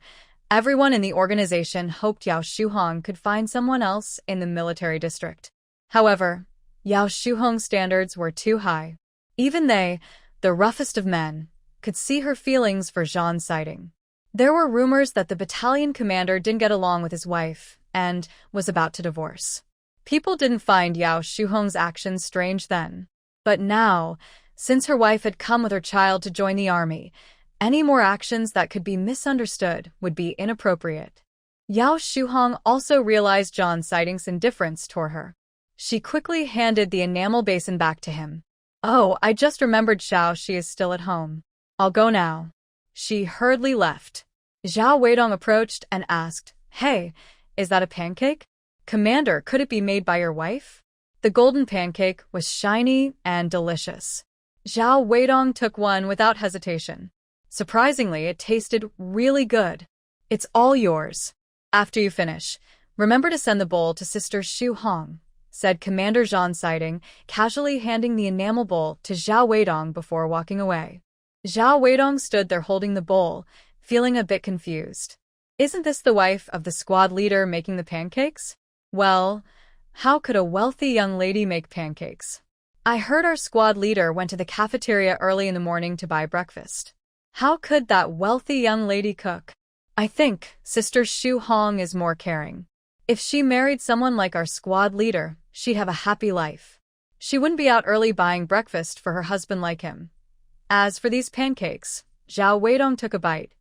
Everyone in the organization hoped Yao Shuhong could find someone else in the military district. However, Yao Shuhong's standards were too high. Even they, the roughest of men, could see her feelings for Jean Sidong. There were rumors that the battalion commander didn't get along with his wife and was about to divorce. People didn't find Yao Shuhong's actions strange then. But now, since her wife had come with her child to join the army, any more actions that could be misunderstood would be inappropriate. Yao Shuhong also realized Jean Sidong's indifference toward her. She quickly handed the enamel basin back to him. Oh, I just remembered Xiao, she is still at home. I'll go now. She hurriedly left. Zhao Weidong approached and asked, Hey, is that a pancake? Commander, could it be made by your wife? The golden pancake was shiny and delicious. Zhao Weidong took one without hesitation. Surprisingly, it tasted really good. It's all yours. After you finish, remember to send the bowl to Sister Xu Hong, said Commander Jean Sidong, casually handing the enamel bowl to Zhao Weidong before walking away. Zhao Weidong stood there holding the bowl, feeling a bit confused. Isn't this the wife of the squad leader making the pancakes? Well, how could a wealthy young lady make pancakes? I heard our squad leader went to the cafeteria early in the morning to buy breakfast. How could that wealthy young lady cook? I think Sister Xu Hong is more caring. If she married someone like our squad leader, she'd have a happy life. She wouldn't be out early buying breakfast for her husband like him. As for these pancakes, Zhao Weidong took a bite.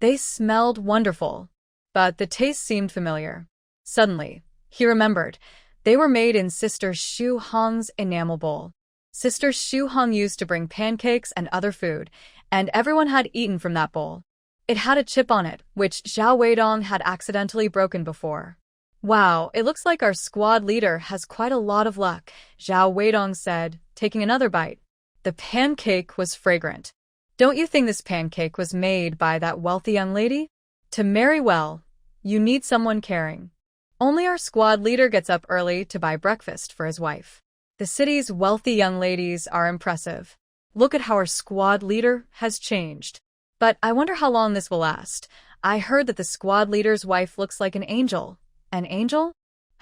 They smelled wonderful, but the taste seemed familiar. Suddenly, he remembered, They were made in Sister Shu Hong's enamel bowl. Sister Shu Hong used to bring pancakes and other food, and everyone had eaten from that bowl. It had a chip on it, which Zhao Weidong had accidentally broken before. Wow, it looks like our squad leader has quite a lot of luck, Zhao Weidong said, taking another bite. The pancake was fragrant. Don't you think this pancake was made by that wealthy young lady? To marry well, you need someone caring. Only our squad leader gets up early to buy breakfast for his wife. The city's wealthy young ladies are impressive. Look at how our squad leader has changed. But I wonder how long this will last. I heard that the squad leader's wife looks like an angel. An angel?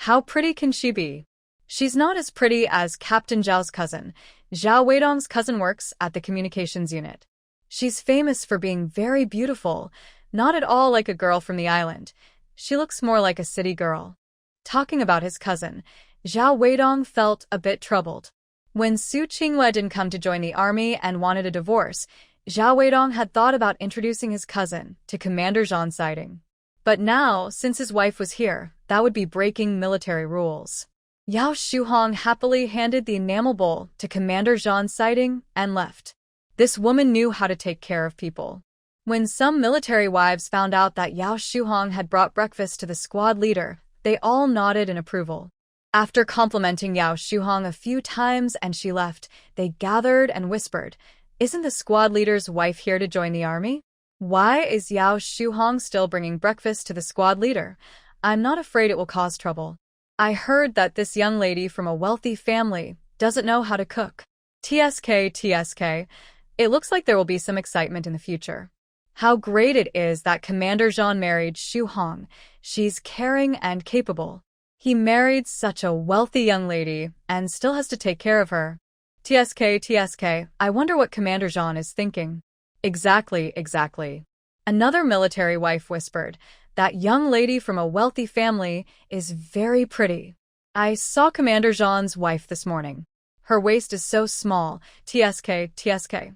How pretty can she be? She's not as pretty as Captain Zhao's cousin. Zhao Weidong's cousin works at the communications unit. She's famous for being very beautiful, not at all like a girl from the island. She looks more like a city girl. Talking about his cousin, Zhao Weidong felt a bit troubled. When Su Qinghua didn't come to join the army and wanted a divorce, Zhao Weidong had thought about introducing his cousin to Commander Zhan's sighting. But now, since his wife was here, that would be breaking military rules. Yao Shuhong happily handed the enamel bowl to Commander Zhan's sighting and left. This woman knew how to take care of people. When some military wives found out that Yao Shuhong had brought breakfast to the squad leader, they all nodded in approval. After complimenting Yao Shuhong a few times and she left, they gathered and whispered, "Isn't the squad leader's wife here to join the army? Why is Yao Shuhong still bringing breakfast to the squad leader? I'm not afraid it will cause trouble. I heard that this young lady from a wealthy family doesn't know how to cook. TSK. It looks like there will be some excitement in the future. How great it is that Commander Zhan married Shu Hong. She's caring and capable. He married such a wealthy young lady and still has to take care of her. TSK. I wonder what Commander Zhan is thinking." Exactly. Another military wife whispered, "That young lady from a wealthy family is very pretty. I saw Commander Zhan's wife this morning. Her waist is so small. TSK.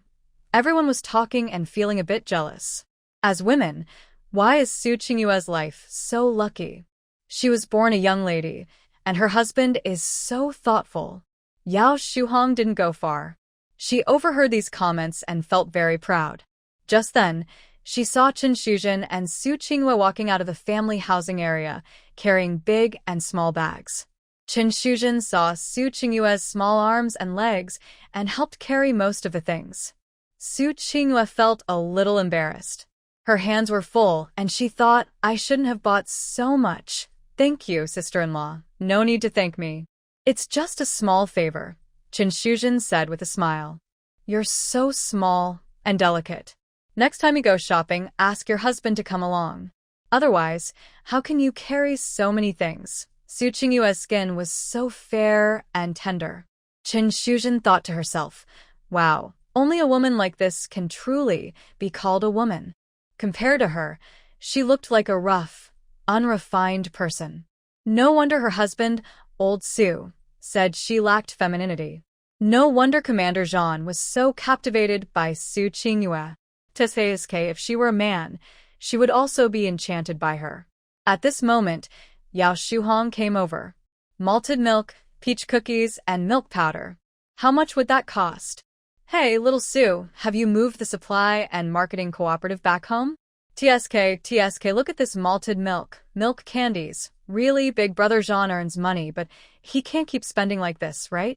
Everyone was talking and feeling a bit jealous. As women, why is Su Qinghua's life so lucky? She was born a young lady, and her husband is so thoughtful." Yao Shuhong didn't go far. She overheard these comments and felt very proud. Just then, she saw Chen Shuzhen and Su Qinghua walking out of the family housing area, carrying big and small bags. Chen Shuzhen saw Su Qinghua's small arms and legs and helped carry most of the things. Su Qinghua felt a little embarrassed. Her hands were full, and she thought, "I shouldn't have bought so much. Thank you, sister-in-law. No need to thank me. It's just a small favor," Chen Shuzhen said with a smile. "You're so small and delicate. Next time you go shopping, ask your husband to come along. Otherwise, how can you carry so many things?" Su Qinghua's skin was so fair and tender. Chen Shuzhen thought to herself, "Wow, only a woman like this can truly be called a woman." Compared to her, she looked like a rough, unrefined person. No wonder her husband, Old Su, said she lacked femininity. No wonder Commander Zhan was so captivated by Su Qinghua. Tsk, if she were a man, she would also be enchanted by her. At this moment, Yao Shuhong came over. "Malted milk, peach cookies, and milk powder. How much would that cost?" "Hey, little Su, have you moved the supply and marketing cooperative back home?" TSK, look at this malted milk candies. Really, Big Brother Zhan earns money, but he can't keep spending like this, right?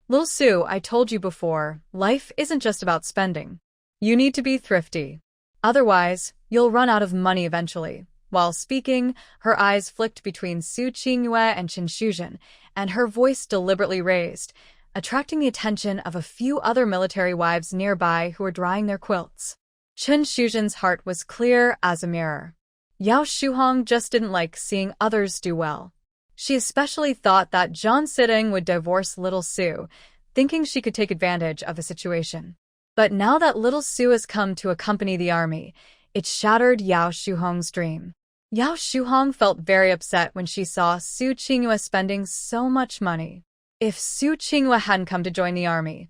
Lil Su, I told you before, life isn't just about spending. You need to be thrifty. Otherwise, you'll run out of money eventually. While speaking, her eyes flicked between Su Qinghua and Chen Shuzhen, and her voice deliberately raised, attracting the attention of a few other military wives nearby who were drying their quilts. Chen Shuzhen's heart was clear as a mirror. Yao Shuhong just didn't like seeing others do well. She especially thought that Zhan Sitting would divorce little Su, thinking she could take advantage of the situation. But now that little Su has come to accompany the army, it shattered Yao Shuhong's dream. Yao Shuhong felt very upset when she saw Su Qinghua spending so much money. If Su Qinghua hadn't come to join the army,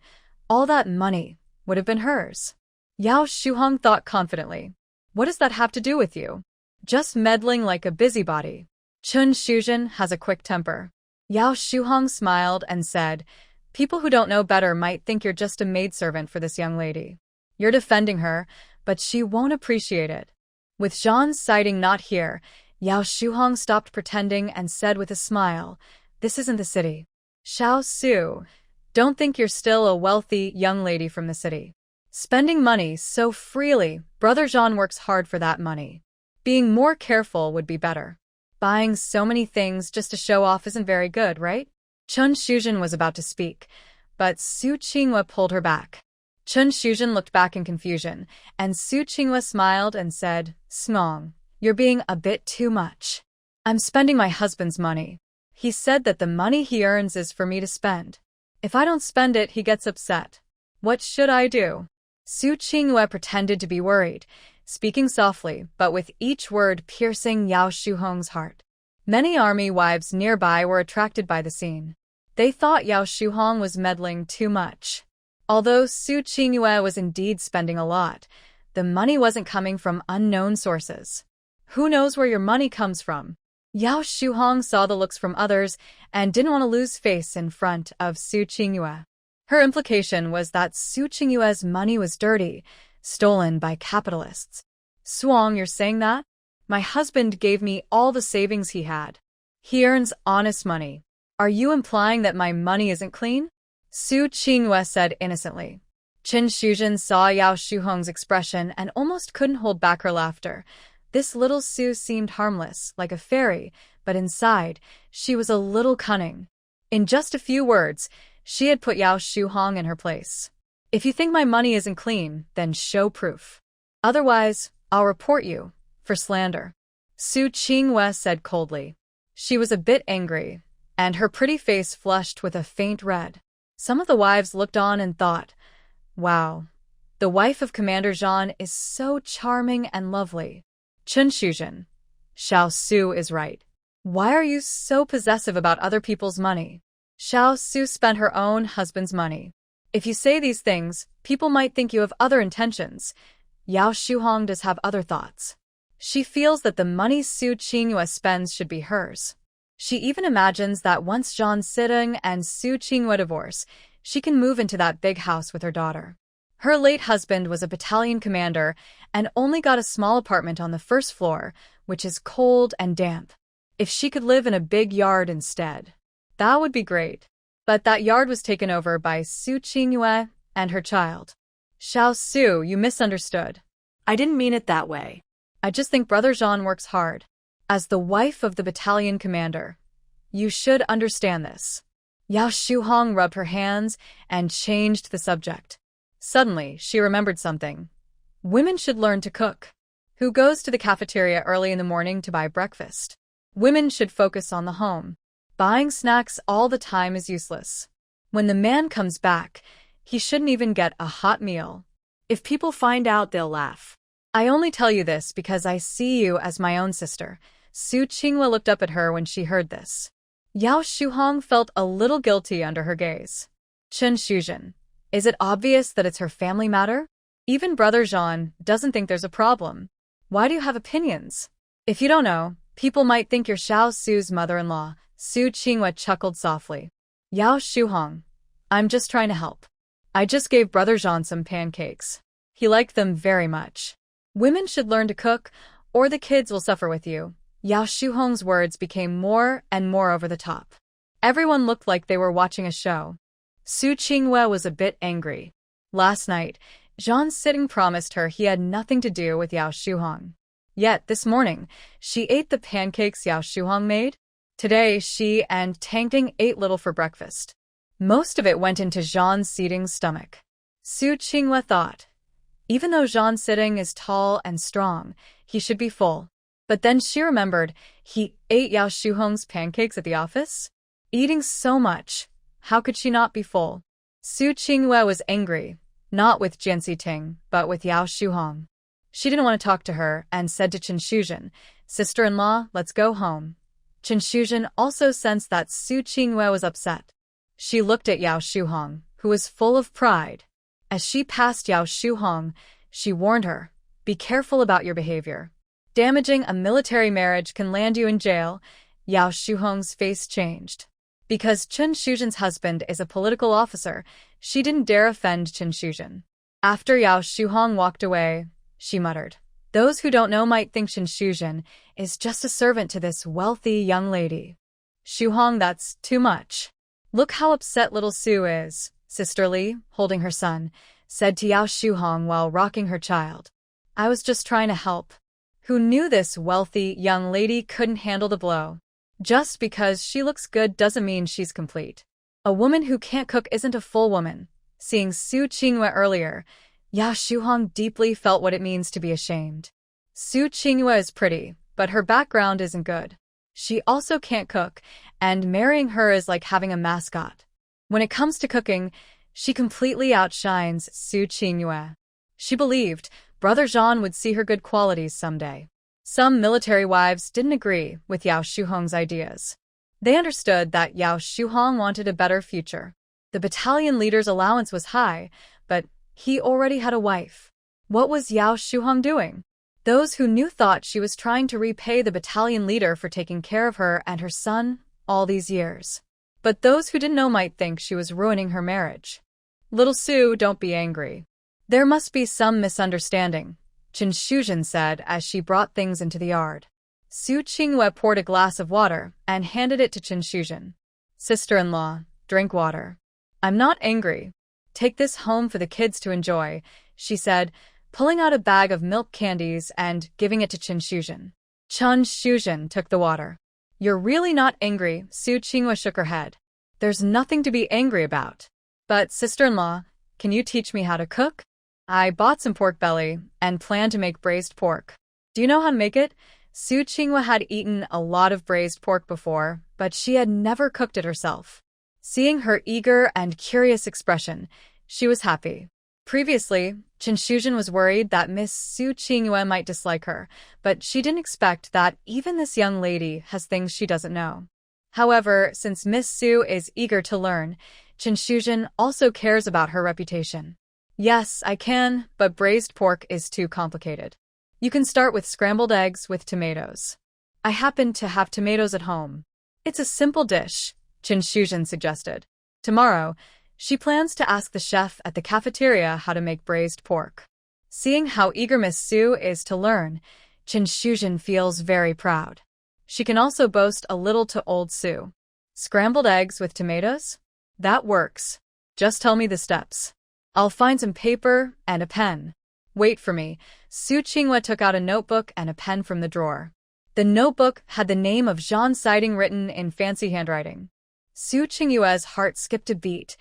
all that money would have been hers. Yao Shuhong thought confidently, "What does that have to do with you? Just meddling like a busybody." Chen Shuzhen has a quick temper. Yao Shuhong smiled and said, "People who don't know better might think you're just a maidservant for this young lady. You're defending her, but she won't appreciate it." With Zhan's sighting not here, Yao Shuhong stopped pretending and said with a smile, "This isn't the city. Xiao Su, don't think you're still a wealthy young lady from the city. Spending money so freely, Brother Zhan works hard for that money. Being more careful would be better. Buying so many things just to show off isn't very good, right?" Chun Shuzhen was about to speak, but Su Qinghua pulled her back. Chun Shuzhen looked back in confusion, and Su Qinghua smiled and said, "Smong, you're being a bit too much. I'm spending my husband's money. He said that the money he earns is for me to spend. If I don't spend it, he gets upset. What should I do?" Su Qinghua pretended to be worried, speaking softly, but with each word piercing Yao Shuhong's heart. Many army wives nearby were attracted by the scene. They thought Yao Shuhong was meddling too much. Although Su Qinghua was indeed spending a lot, the money wasn't coming from unknown sources. Who knows where your money comes from? Yao Shuhong saw the looks from others and didn't want to lose face in front of Su Qinghua. Her implication was that Su Qinghua's money was dirty, stolen by capitalists. "Suang, you're saying that? My husband gave me all the savings he had. He earns honest money. Are you implying that my money isn't clean?" Su Qinghua said innocently. Chun Shuzhen saw Yao Shuhong's expression and almost couldn't hold back her laughter. This little Su seemed harmless, like a fairy, but inside, she was a little cunning. In just a few words, she had put Yao Shuhong in her place. "If you think my money isn't clean, then show proof. Otherwise, I'll report you for slander," Su Qinghua said coldly. She was a bit angry, and her pretty face flushed with a faint red. Some of the wives looked on and thought, "Wow, the wife of Commander Zhan is so charming and lovely." Chun Shuzhen, "Xiao Su is right. Why are you so possessive about other people's money? Xiao Su spent her own husband's money. If you say these things, people might think you have other intentions. Yao Shuhong does have other thoughts. She feels that the money Su Qinghua spends should be hers. She even imagines that once Zhan Sidong and Su Qinghua divorce, she can move into that big house with her daughter. Her late husband was a battalion commander and only got a small apartment on the first floor, which is cold and damp. If she could live in a big yard instead, that would be great. But that yard was taken over by Su Qinghua and her child." "Xiao Su, you misunderstood. I didn't mean it that way. I just think Brother Zhan works hard. As the wife of the battalion commander, you should understand this." Yao Shuhong rubbed her hands and changed the subject. Suddenly, she remembered something. Women should learn to cook. Who goes to the cafeteria early in the morning to buy breakfast? Women should focus on the home. Buying snacks all the time is useless. When the man comes back, he shouldn't even get a hot meal. If people find out, they'll laugh. I only tell you this because I see you as my own sister. Su Qinghua looked up at her when she heard this. Yao Shuhong felt a little guilty under her gaze. Chun Shuzhen, is it obvious that it's her family matter? Even Brother Zhan doesn't think there's a problem. Why do you have opinions? If you don't know, people might think you're Xiao Su's mother-in-law. Su Qinghua chuckled softly. Yao Shuhong, I'm just trying to help. I just gave Brother Zhan some pancakes. He liked them very much. Women should learn to cook, or the kids will suffer with you. Yao Shuhong's words became more and more over the top. Everyone looked like they were watching a show. Su Qinghua was a bit angry. Last night, Zhan Sidong promised her he had nothing to do with Yao Shuhong. Yet, this morning, she ate the pancakes Yao Shuhong made. Today, she and Tangting ate little for breakfast. Most of it went into Zhan Sidong's stomach. Su Qinghua thought, even though Zhan Sidong is tall and strong, he should be full. But then she remembered he ate Yao Shuhong's pancakes at the office. Eating so much, how could she not be full? Su Qinghua was angry, not with Jianxi Ting, but with Yao Shuhong. She didn't want to talk to her and said to Chun Shuzhen, "Sister-in-law, let's go home." Chun Shuzhen also sensed that Su Qinghua was upset. She looked at Yao Shuhong, who was full of pride. As she passed Yao Shuhong, she warned her, "Be careful about your behavior. Damaging a military marriage can land you in jail." Yao Shuhong's face changed. Because Chen Shuzhen's husband is a political officer, she didn't dare offend Chen Shuzhen. After Yao Shuhong walked away, she muttered, "Those who don't know might think Chen Shuzhen is just a servant to this wealthy young lady. Shuhong, that's too much. Look how upset little Su is," Sister Li, holding her son, said to Yao Shuhong while rocking her child. "I was just trying to help." Who knew this wealthy young lady couldn't handle the blow? Just because she looks good doesn't mean she's complete. A woman who can't cook isn't a full woman. Seeing Su Qingyue earlier, Yao Shuhong deeply felt what it means to be ashamed. Su Qingyue is pretty, but her background isn't good. She also can't cook, and marrying her is like having a mascot. When it comes to cooking, she completely outshines Su Qingyue. She believed Brother Zhan would see her good qualities someday. Some military wives didn't agree with Yao Shuhong's ideas. They understood that Yao Shuhong wanted a better future. The battalion leader's allowance was high, but he already had a wife. What was Yao Shuhong doing? Those who knew thought she was trying to repay the battalion leader for taking care of her and her son all these years. But those who didn't know might think she was ruining her marriage. "Little Su, don't be angry. There must be some misunderstanding," Chen Shuzhen said as she brought things into the yard. Su Qingyue poured a glass of water and handed it to Chen Shuzhen. "Sister-in-law, drink water." "I'm not angry. Take this home for the kids to enjoy," she said, pulling out a bag of milk candies and giving it to Chen Shuzhen. Chen Shuzhen took the water. "You're really not angry," Su Qingyue shook her head. "There's nothing to be angry about. But, sister-in-law, can you teach me how to cook? I bought some pork belly and plan to make braised pork. Do you know how to make it?" Su Qingyue had eaten a lot of braised pork before, but she had never cooked it herself. Seeing her eager and curious expression, she was happy. Previously, Chen Shuzhen was worried that Miss Su Qingyue might dislike her, but she didn't expect that even this young lady has things she doesn't know. However, since Miss Su is eager to learn, Chen Shuzhen also cares about her reputation. "Yes, I can, but braised pork is too complicated. You can start with scrambled eggs with tomatoes. I happen to have tomatoes at home. It's a simple dish," Chen Shuzhen suggested. Tomorrow, she plans to ask the chef at the cafeteria how to make braised pork. Seeing how eager Miss Su is to learn, Chen Shuzhen feels very proud. She can also boast a little to old Su. "Scrambled eggs with tomatoes? That works. Just tell me the steps. I'll find some paper and a pen. Wait for me." Su Qingyue took out a notebook and a pen from the drawer. The notebook had the name of Zhan Siding written in fancy handwriting. Su Qingyue's heart skipped a beat.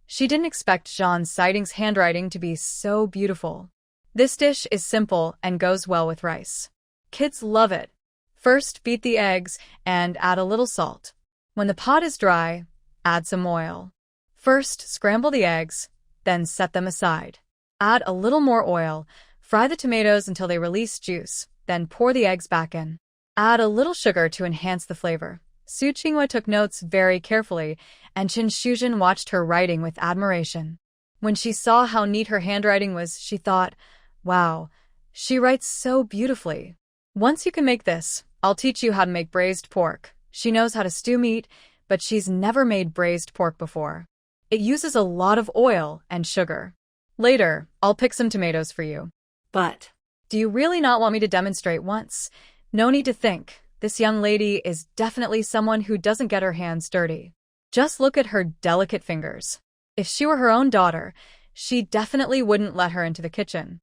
She didn't expect Zhan Siding's handwriting to be so beautiful. This dish is simple and goes well with rice. Kids love it. First, beat the eggs and add a little salt. When the pot is dry, add some oil. First, scramble the eggs, then set them aside. Add a little more oil, fry the tomatoes until they release juice, then pour the eggs back in. Add a little sugar to enhance the flavor. Su Qingyue took notes very carefully, and Chen Shuzhen watched her writing with admiration. When she saw how neat her handwriting was, she thought, "Wow, she writes so beautifully. Once you can make this, I'll teach you how to make braised pork." She knows how to stew meat, but she's never made braised pork before. It uses a lot of oil and sugar. "Later, I'll pick some tomatoes for you." But "Do you really not want me to demonstrate once? No need to think. This young lady is definitely someone who doesn't get her hands dirty. Just look at her delicate fingers. If she were her own daughter, she definitely wouldn't let her into the kitchen."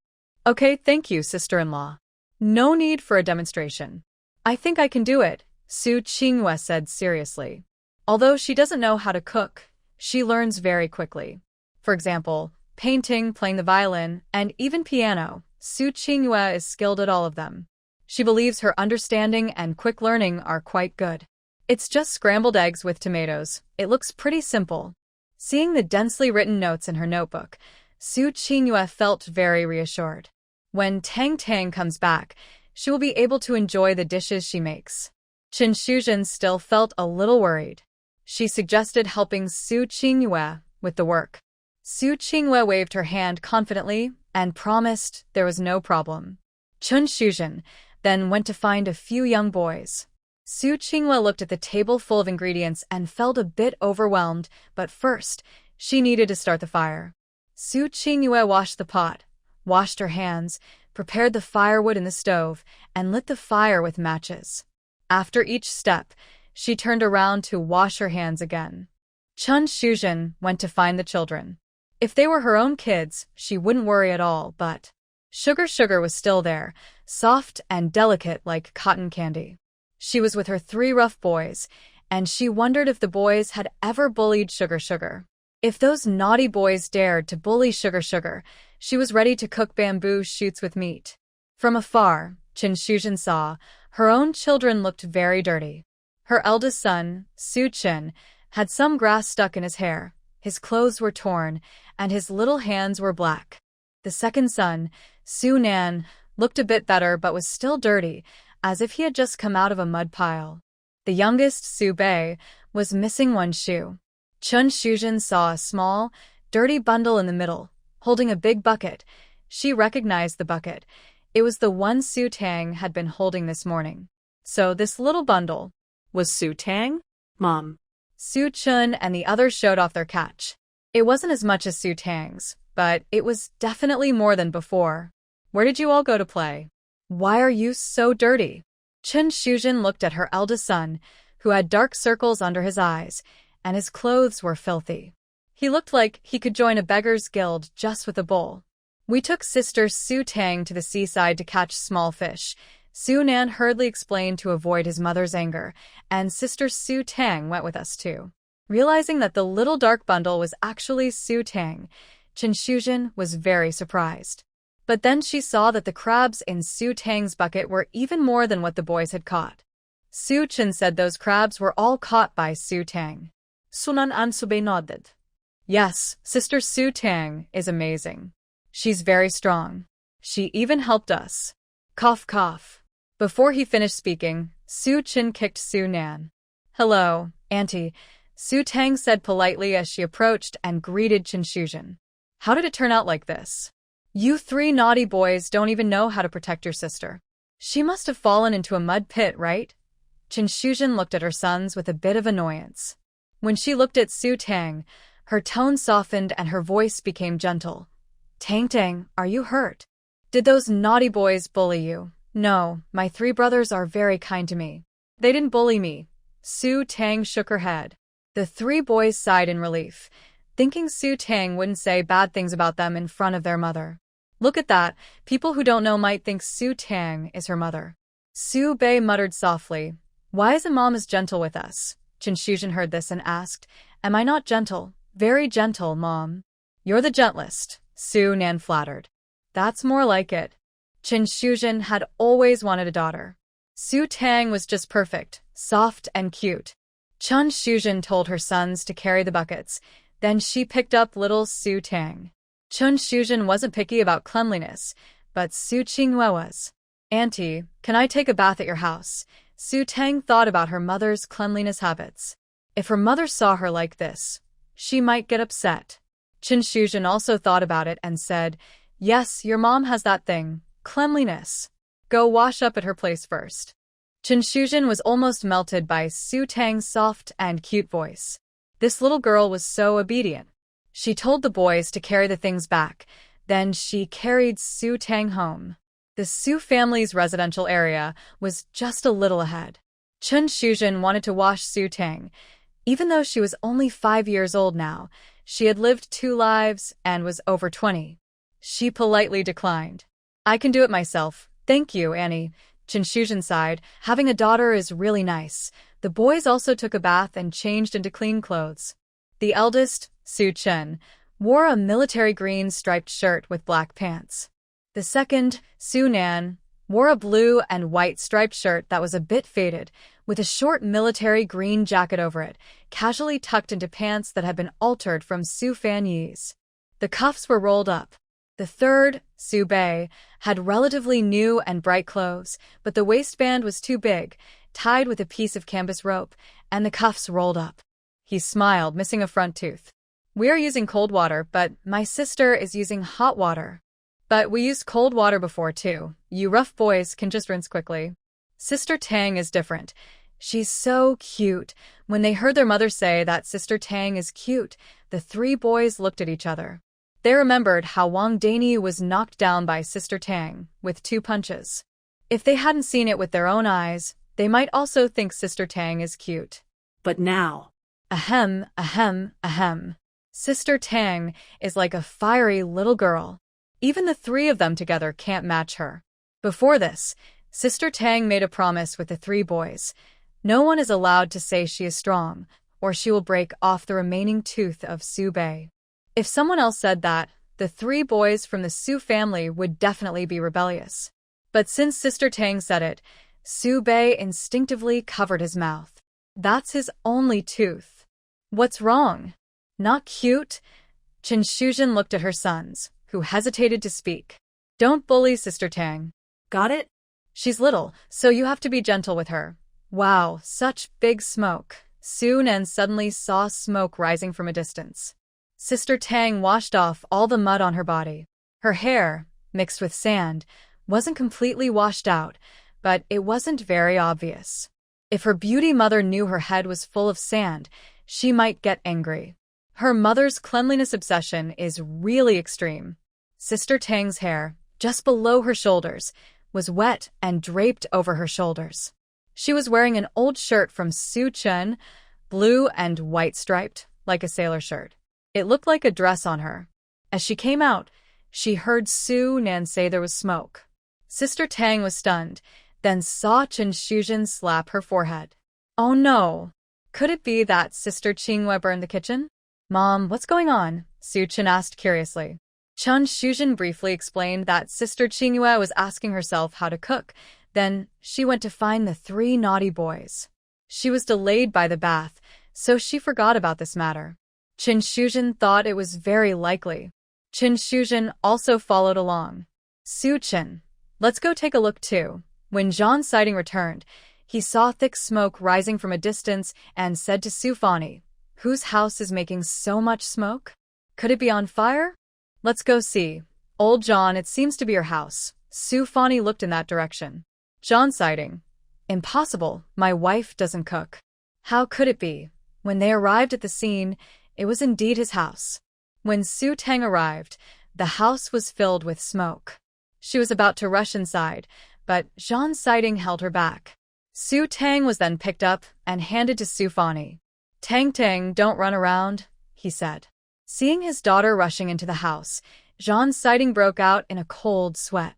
"Okay, thank you, sister-in-law. No need for a demonstration. I think I can do it," Su Qingyue said seriously. Although she doesn't know how to cook, she learns very quickly. For example, painting, playing the violin, and even piano, Su Qingyue is skilled at all of them. She believes her understanding and quick learning are quite good. It's just scrambled eggs with tomatoes. It looks pretty simple. Seeing the densely written notes in her notebook, Su Qingyue felt very reassured. When Tang Tang comes back, she will be able to enjoy the dishes she makes. Chen Shuzhen still felt a little worried. She suggested helping Su Qingyue with the work. Su Qingyue waved her hand confidently and promised there was no problem. Chen Shuzhen then went to find a few young boys. Su Qinghua looked at the table full of ingredients and felt a bit overwhelmed, but first, she needed to start the fire. Su Qinghua washed the pot, washed her hands, prepared the firewood in the stove, and lit the fire with matches. After each step, she turned around to wash her hands again. Chun Shuzhen went to find the children. If they were her own kids, she wouldn't worry at all, but Sugar was still there, soft and delicate like cotton candy. She was with her 3 rough boys, and she wondered if the boys had ever bullied Sugar. If those naughty boys dared to bully Sugar, she was ready to cook bamboo shoots with meat. From afar, Chun Shuzhen saw her own children looked very dirty. Her eldest son, Su Chen, had some grass stuck in his hair, his clothes were torn, and his little hands were black. The second son, Su Nan, looked a bit better but was still dirty, as if he had just come out of a mud pile. The youngest, Su Bei, was missing one shoe. Chun Shuzhen saw a small, dirty bundle in the middle, holding a big bucket. She recognized the bucket. It was the one Su Tang had been holding this morning. So this little bundle Was Su Tang? Mom. Su Chun and the others showed off their catch. It wasn't as much as Su Tang's, but it was definitely more than before. Where did you all go to play? Why are you so dirty? Chun Shuzhen looked at her eldest son, who had dark circles under his eyes, and his clothes were filthy. He looked like he could join a beggar's guild just with a bowl. We took sister Su Tang to the seaside to catch small fish. Su Nan hurriedly explained to avoid his mother's anger, and sister Su Tang went with us too. Realizing that the little dark bundle was actually Su Tang, Chun Shuzhen was very surprised. But then she saw that the crabs in Su Tang's bucket were even more than what the boys had caught. Su Chen said those crabs were all caught by Su Tang. Sunan Ansube nodded. Yes, sister Su Tang is amazing. She's very strong. She even helped us. Cough, cough. Before he finished speaking, Su Chen kicked Su Nan. Hello, Auntie, Su Tang said politely as she approached and greeted Chun Shuzhen. How did it turn out like this? You 3 naughty boys don't even know how to protect your sister. She must have fallen into a mud pit, right? Chun Shuzhen looked at her sons with a bit of annoyance. When she looked at Su Tang, her tone softened and her voice became gentle. Tang, are you hurt? Did those naughty boys bully you? No, my 3 brothers are very kind to me. They didn't bully me. Su Tang shook her head. The 3 boys sighed in relief, thinking Su Tang wouldn't say bad things about them in front of their mother. Look at that, people who don't know might think Su Tang is her mother. Su Bei muttered softly, Why isn't Mom as gentle with us? Chun Shuzhen heard this and asked, Am I not gentle? Very gentle, Mom. You're the gentlest, Su Nan flattered. That's more like it. Chun Shuzhen had always wanted a daughter. Su Tang was just perfect, soft and cute. Chun Shuzhen told her sons to carry the buckets, then she picked up little Su Tang. Chun Shuzhen wasn't picky about cleanliness, but Su Qinghua was. Auntie, can I take a bath at your house? Su Tang thought about her mother's cleanliness habits. If her mother saw her like this, she might get upset. Chun Shuzhen also thought about it and said, Yes, your mom has that thing, cleanliness. Go wash up at her place first. Chun Shuzhen was almost melted by Su Tang's soft and cute voice. This little girl was so obedient. She told the boys to carry the things back. Then she carried Su Tang home. The Su family's residential area was just a little ahead. Chun Shuzhen wanted to wash Su Tang. Even though she was only 5 years old now, she had lived 2 lives and was over 20. She politely declined. I can do it myself. Thank you, Annie. Chun Shuzhen sighed. Having a daughter is really nice. The boys also took a bath and changed into clean clothes. The eldest, Su Chen, wore a military green striped shirt with black pants. The second, Su Nan, wore a blue and white striped shirt that was a bit faded, with a short military green jacket over it, casually tucked into pants that had been altered from Su Fanyi's. The cuffs were rolled up. The third, Su Bei, had relatively new and bright clothes, but the waistband was too big, tied with a piece of canvas rope, and the cuffs rolled up. He smiled, missing a front tooth. We are using cold water, but my sister is using hot water. But we used cold water before too. You rough boys can just rinse quickly. Sister Tang is different. She's so cute. When they heard their mother say that Sister Tang is cute, the three boys looked at each other. They remembered how Wang Danyu was knocked down by Sister Tang with 2 punches. If they hadn't seen it with their own eyes, they might also think Sister Tang is cute. But now, Ahem, ahem, ahem. Sister Tang is like a fiery little girl. Even the 3 of them together can't match her. Before this, Sister Tang made a promise with the 3 boys. No one is allowed to say she is strong, or she will break off the remaining tooth of Su Bei. If someone else said that, the 3 boys from the Su family would definitely be rebellious. But since Sister Tang said it, Su Bei instinctively covered his mouth. That's his only tooth. What's wrong? Not cute? Qin Shuzhen looked at her sons, who hesitated to speak. Don't bully Sister Tang. got it? She's little, so you have to be gentle with her. Wow, such big smoke. Su Nen suddenly saw smoke rising from a distance. Sister Tang washed off all the mud on her body. Her hair, mixed with sand, wasn't completely washed out, but it wasn't very obvious. If her beauty mother knew her head was full of sand, she might get angry. Her mother's cleanliness obsession is really extreme. Sister Tang's hair, just below her shoulders, was wet and draped over her shoulders. She was wearing an old shirt from Su Chen, blue and white striped, like a sailor shirt. It looked like a dress on her. As she came out, she heard Su Nan say there was smoke. Sister Tang was stunned, then saw Qin Shuzhen slap her forehead. Oh no! Could it be that Sister Qinghua burned the kitchen? Mom, what's going on? Su Chen asked curiously. Qin Shuzhen briefly explained that Sister Qinghua was asking herself how to cook. Then she went to find the 3 naughty boys. She was delayed by the bath, so she forgot about this matter. Qin Shuzhen thought it was very likely. Qin Shuzhen also followed along. Su Chen, let's go take a look too. When Zhan Sighting returned, he saw thick smoke rising from a distance and said to Su Fani, "Whose house is making so much smoke? Could it be on fire? Let's go see. Old John, it seems to be your house." Su Fani looked in that direction. Zhan Sighting, "Impossible, my wife doesn't cook." How could it be? When they arrived at the scene, it was indeed his house. When Su Tang arrived, the house was filled with smoke. She was about to rush inside, but Zhan Sighting held her back. Su Tang was then picked up and handed to Su Fani. "Tang Tang, don't run around," he said. Seeing his daughter rushing into the house, Zhan Sighting broke out in a cold sweat.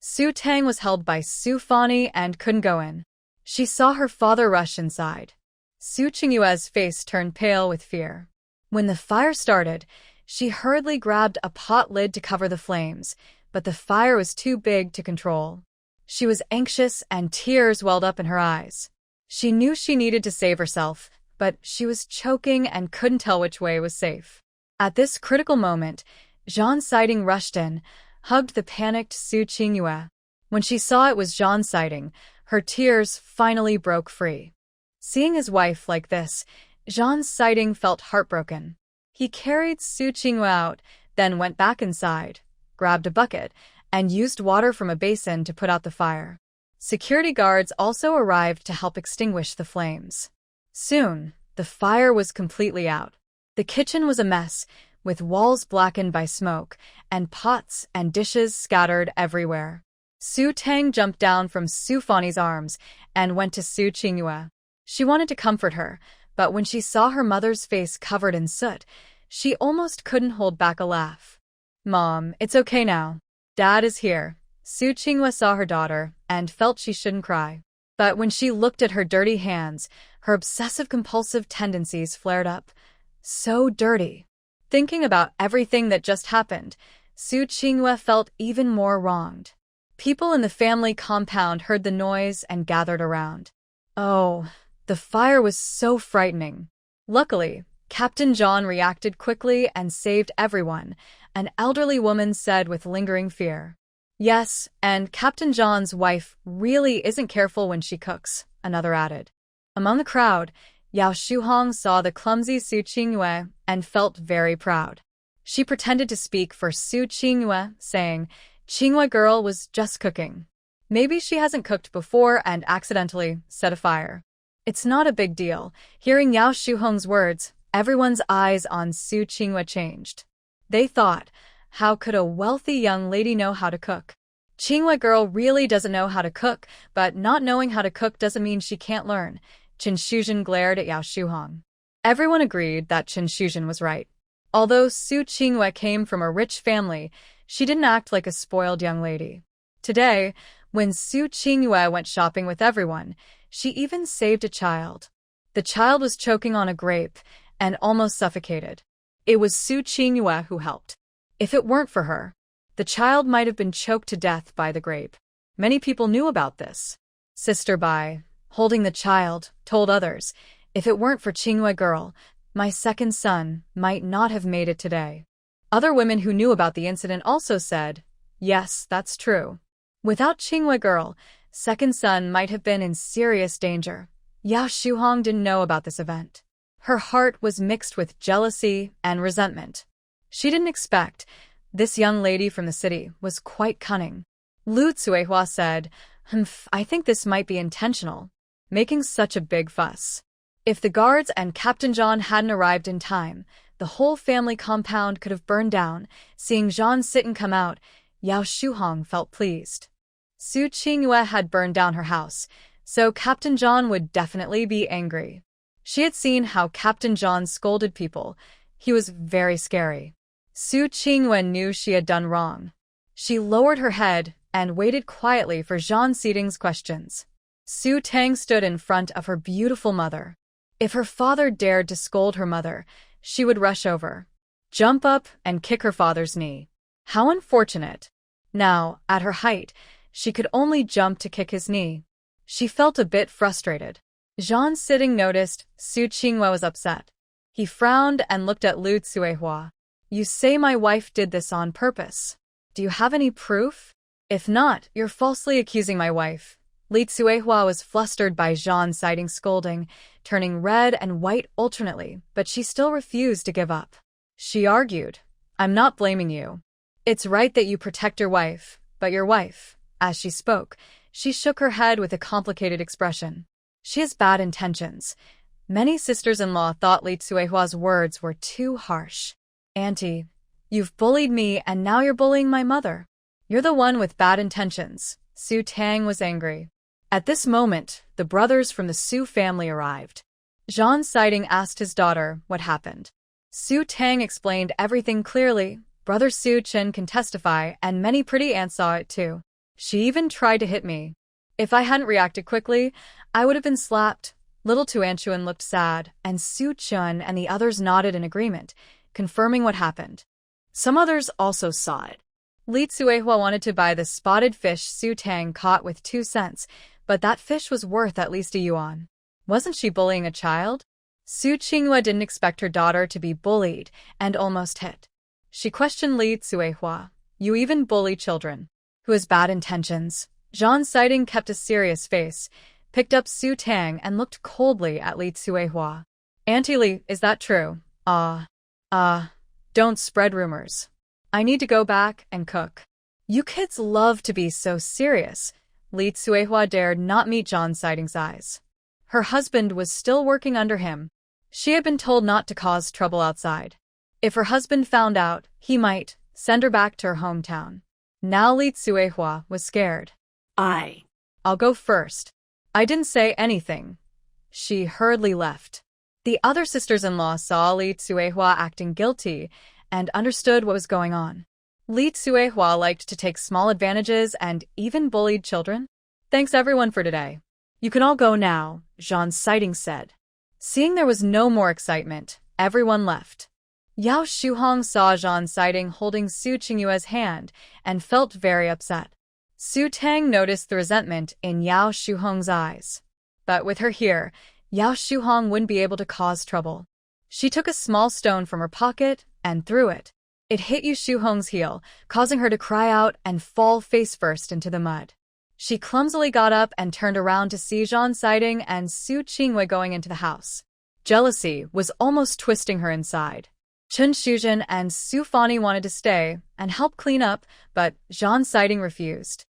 Su Tang was held by Su Fani and couldn't go in. She saw her father rush inside. Su Qinghua's face turned pale with fear. When the fire started, she hurriedly grabbed a pot lid to cover the flames, but the fire was too big to control. She was anxious and tears welled up in her eyes. She knew she needed to save herself, but she was choking and couldn't tell which way was safe. At this critical moment, Zhan Sighting rushed in, hugged the panicked Su Qinghua. When she saw it was Zhan Sighting, her tears finally broke free. Seeing his wife like this, Zhan Sighting felt heartbroken. He carried Su Qinghua out, then went back inside, grabbed a bucket, and used water from a basin to put out the fire. Security guards also arrived to help extinguish the flames. Soon, the fire was completely out. The kitchen was a mess, with walls blackened by smoke, and pots and dishes scattered everywhere. Su Tang jumped down from Su Fani's arms and went to Su Qinghua. She wanted to comfort her, but when she saw her mother's face covered in soot, she almost couldn't hold back a laugh. "Mom, it's okay now. Dad is here." Su Qinghua saw her daughter and felt she shouldn't cry. But when she looked at her dirty hands, her obsessive-compulsive tendencies flared up. So dirty. Thinking about everything that just happened, Su Qinghua felt even more wronged. People in the family compound heard the noise and gathered around. Oh, the fire was so frightening. Luckily, Captain John reacted quickly and saved everyone, an elderly woman said with lingering fear. "Yes, and Captain John's wife really isn't careful when she cooks," another added. Among the crowd, Yao Shuhong saw the clumsy Su Qinghua and felt very proud. She pretended to speak for Su Qinghua, saying, "Qinghua girl was just cooking. Maybe she hasn't cooked before and accidentally set a fire." It's not a big deal. Hearing Yao Shuhong's words, everyone's eyes on Su Qinghua changed. They thought, how could a wealthy young lady know how to cook? Qinghua girl really doesn't know how to cook, but not knowing how to cook doesn't mean she can't learn. Qin Shuzhen glared at Yao Shuhong. Everyone agreed that Qin Shuzhen was right. Although Su Qinghua came from a rich family, she didn't act like a spoiled young lady. Today, when Su Qinghua went shopping with everyone, she even saved a child. The child was choking on a grape and almost suffocated. It was Su Qinghua who helped. If it weren't for her, the child might have been choked to death by the grape. Many people knew about this. Sister Bai, holding the child, told others, if it weren't for Qinghua girl, my second son might not have made it today. Other women who knew about the incident also said, yes, that's true. Without Qinghua girl, second son might have been in serious danger. Yao Shuhong didn't know about this event. Her heart was mixed with jealousy and resentment. She didn't expect. This young lady from the city was quite cunning. Lu Tsuehua said, I think this might be intentional, making such a big fuss. If the guards and Captain John hadn't arrived in time, the whole family compound could have burned down. Seeing Jean sit and come out, Yao Shuhong felt pleased. Su Qinghua had burned down her house, so Captain John would definitely be angry. She had seen how Captain John scolded people. He was very scary. Su Qinghua knew she had done wrong. She lowered her head and waited quietly for Jean Seating's questions. Su Tang stood in front of her beautiful mother. If her father dared to scold her mother, she would rush over, jump up and kick her father's knee. How unfortunate. Now, at her height, she could only jump to kick his knee. She felt a bit frustrated. Jean Sitting noticed Su Qinghua was upset. He frowned and looked at Lu Tsuehua. You say my wife did this on purpose. Do you have any proof? If not, you're falsely accusing my wife. Li Tsuehua was flustered by Jean Siting's scolding, turning red and white alternately, but she still refused to give up. She argued, I'm not blaming you. It's right that you protect your wife, but your wife, as she spoke, she shook her head with a complicated expression. She has bad intentions. Many sisters-in-law thought Li Tsuehua's words were too harsh. Auntie, you've bullied me and now you're bullying my mother. You're the one with bad intentions. Su Tang was angry. At this moment, the brothers from the Su family arrived. Jean Siting asked his daughter what happened. Su Tang explained everything clearly. Brother Su Chen can testify, and many pretty aunts saw it too. She even tried to hit me. If I hadn't reacted quickly, I would have been slapped. Little Tuanchuan looked sad, and Su Chun and the others nodded in agreement, confirming what happened. Some others also saw it. Li Tsuehua wanted to buy the spotted fish Su Tang caught with 2 cents, but that fish was worth at least a yuan. Wasn't she bullying a child? Su Qinghua didn't expect her daughter to be bullied and almost hit. She questioned Li Tsuehua. You even bully children. Who has bad intentions? Jean Siting kept a serious face, picked up Su Tang and looked coldly at Li Tsuehua. Auntie Li, is that true? Don't spread rumors. I need to go back and cook. You kids love to be so serious. Li Tsuehua dared not meet Jean Siting's eyes. Her husband was still working under him. She had been told not to cause trouble outside. If her husband found out, he might send her back to her hometown. Now Li Tsuehua was scared. I'll go first. I didn't say anything. She hurriedly left. The other sisters-in-law saw Li Tsuehua acting guilty and understood what was going on. Li Tsuehua liked to take small advantages and even bullied children. Thanks everyone for today. You can all go now, Jean Siting said. Seeing there was no more excitement, everyone left. Yao Shuhong saw Jean Siting holding Su Qinghua's hand and felt very upset. Su Tang noticed the resentment in Yao Shuhong's eyes. But with her here, Yao Shuhong wouldn't be able to cause trouble. She took a small stone from her pocket and threw it. It hit Yu Shuhong's heel, causing her to cry out and fall face first into the mud. She clumsily got up and turned around to see Jean Siting and Su Qinghua going into the house. Jealousy was almost twisting her inside. Chen Shuzhen and Su Fani wanted to stay and help clean up, but Jean Siting refused.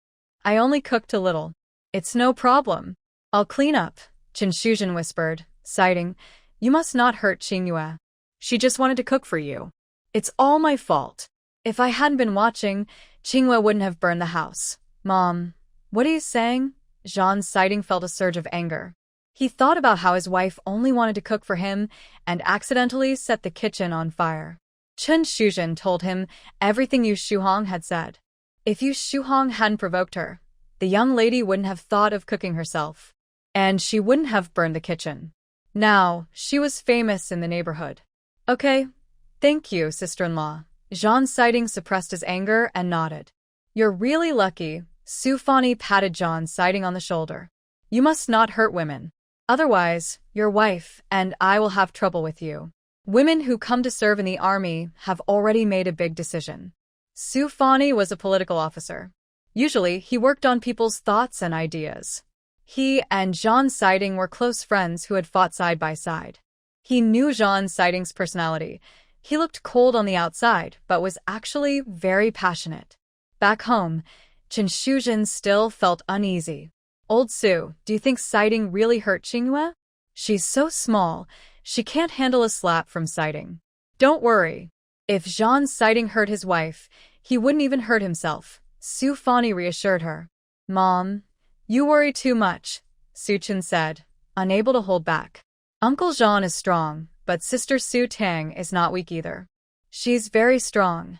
I only cooked a little. It's no problem. I'll clean up. Chen Shuzhen whispered, sighing. You must not hurt Qingyue. She just wanted to cook for you. It's all my fault. If I hadn't been watching, Qingyue wouldn't have burned the house. Mom, what are you saying? Zhan's sighting felt a surge of anger. He thought about how his wife only wanted to cook for him and accidentally set the kitchen on fire. Chen Shuzhen told him everything Yu Shuhong had said. If Yu Shuhong hadn't provoked her, the young lady wouldn't have thought of cooking herself. And she wouldn't have burned the kitchen. Now, she was famous in the neighborhood. Okay, thank you, sister-in-law. Zhan's sighting suppressed his anger and nodded. You're really lucky. Su Fani patted Zhan's sighting on the shoulder. You must not hurt women. Otherwise, your wife and I will have trouble with you. Women who come to serve in the army have already made a big decision. Su Fani was a political officer. Usually, he worked on people's thoughts and ideas. He and Zhan Sighting were close friends who had fought side by side. He knew Zhan Sighting's personality. He looked cold on the outside, but was actually very passionate. Back home, Chen Shuzhen still felt uneasy. Old Su, do you think Sighting really hurt Qingyue? She's so small, she can't handle a slap from Sighting. Don't worry. If Zhan Sighting hurt his wife, he wouldn't even hurt himself, Su Fani reassured her. Mom, you worry too much, Su Chen said, unable to hold back. Uncle Zhan is strong, but Sister Su Tang is not weak either. She's very strong.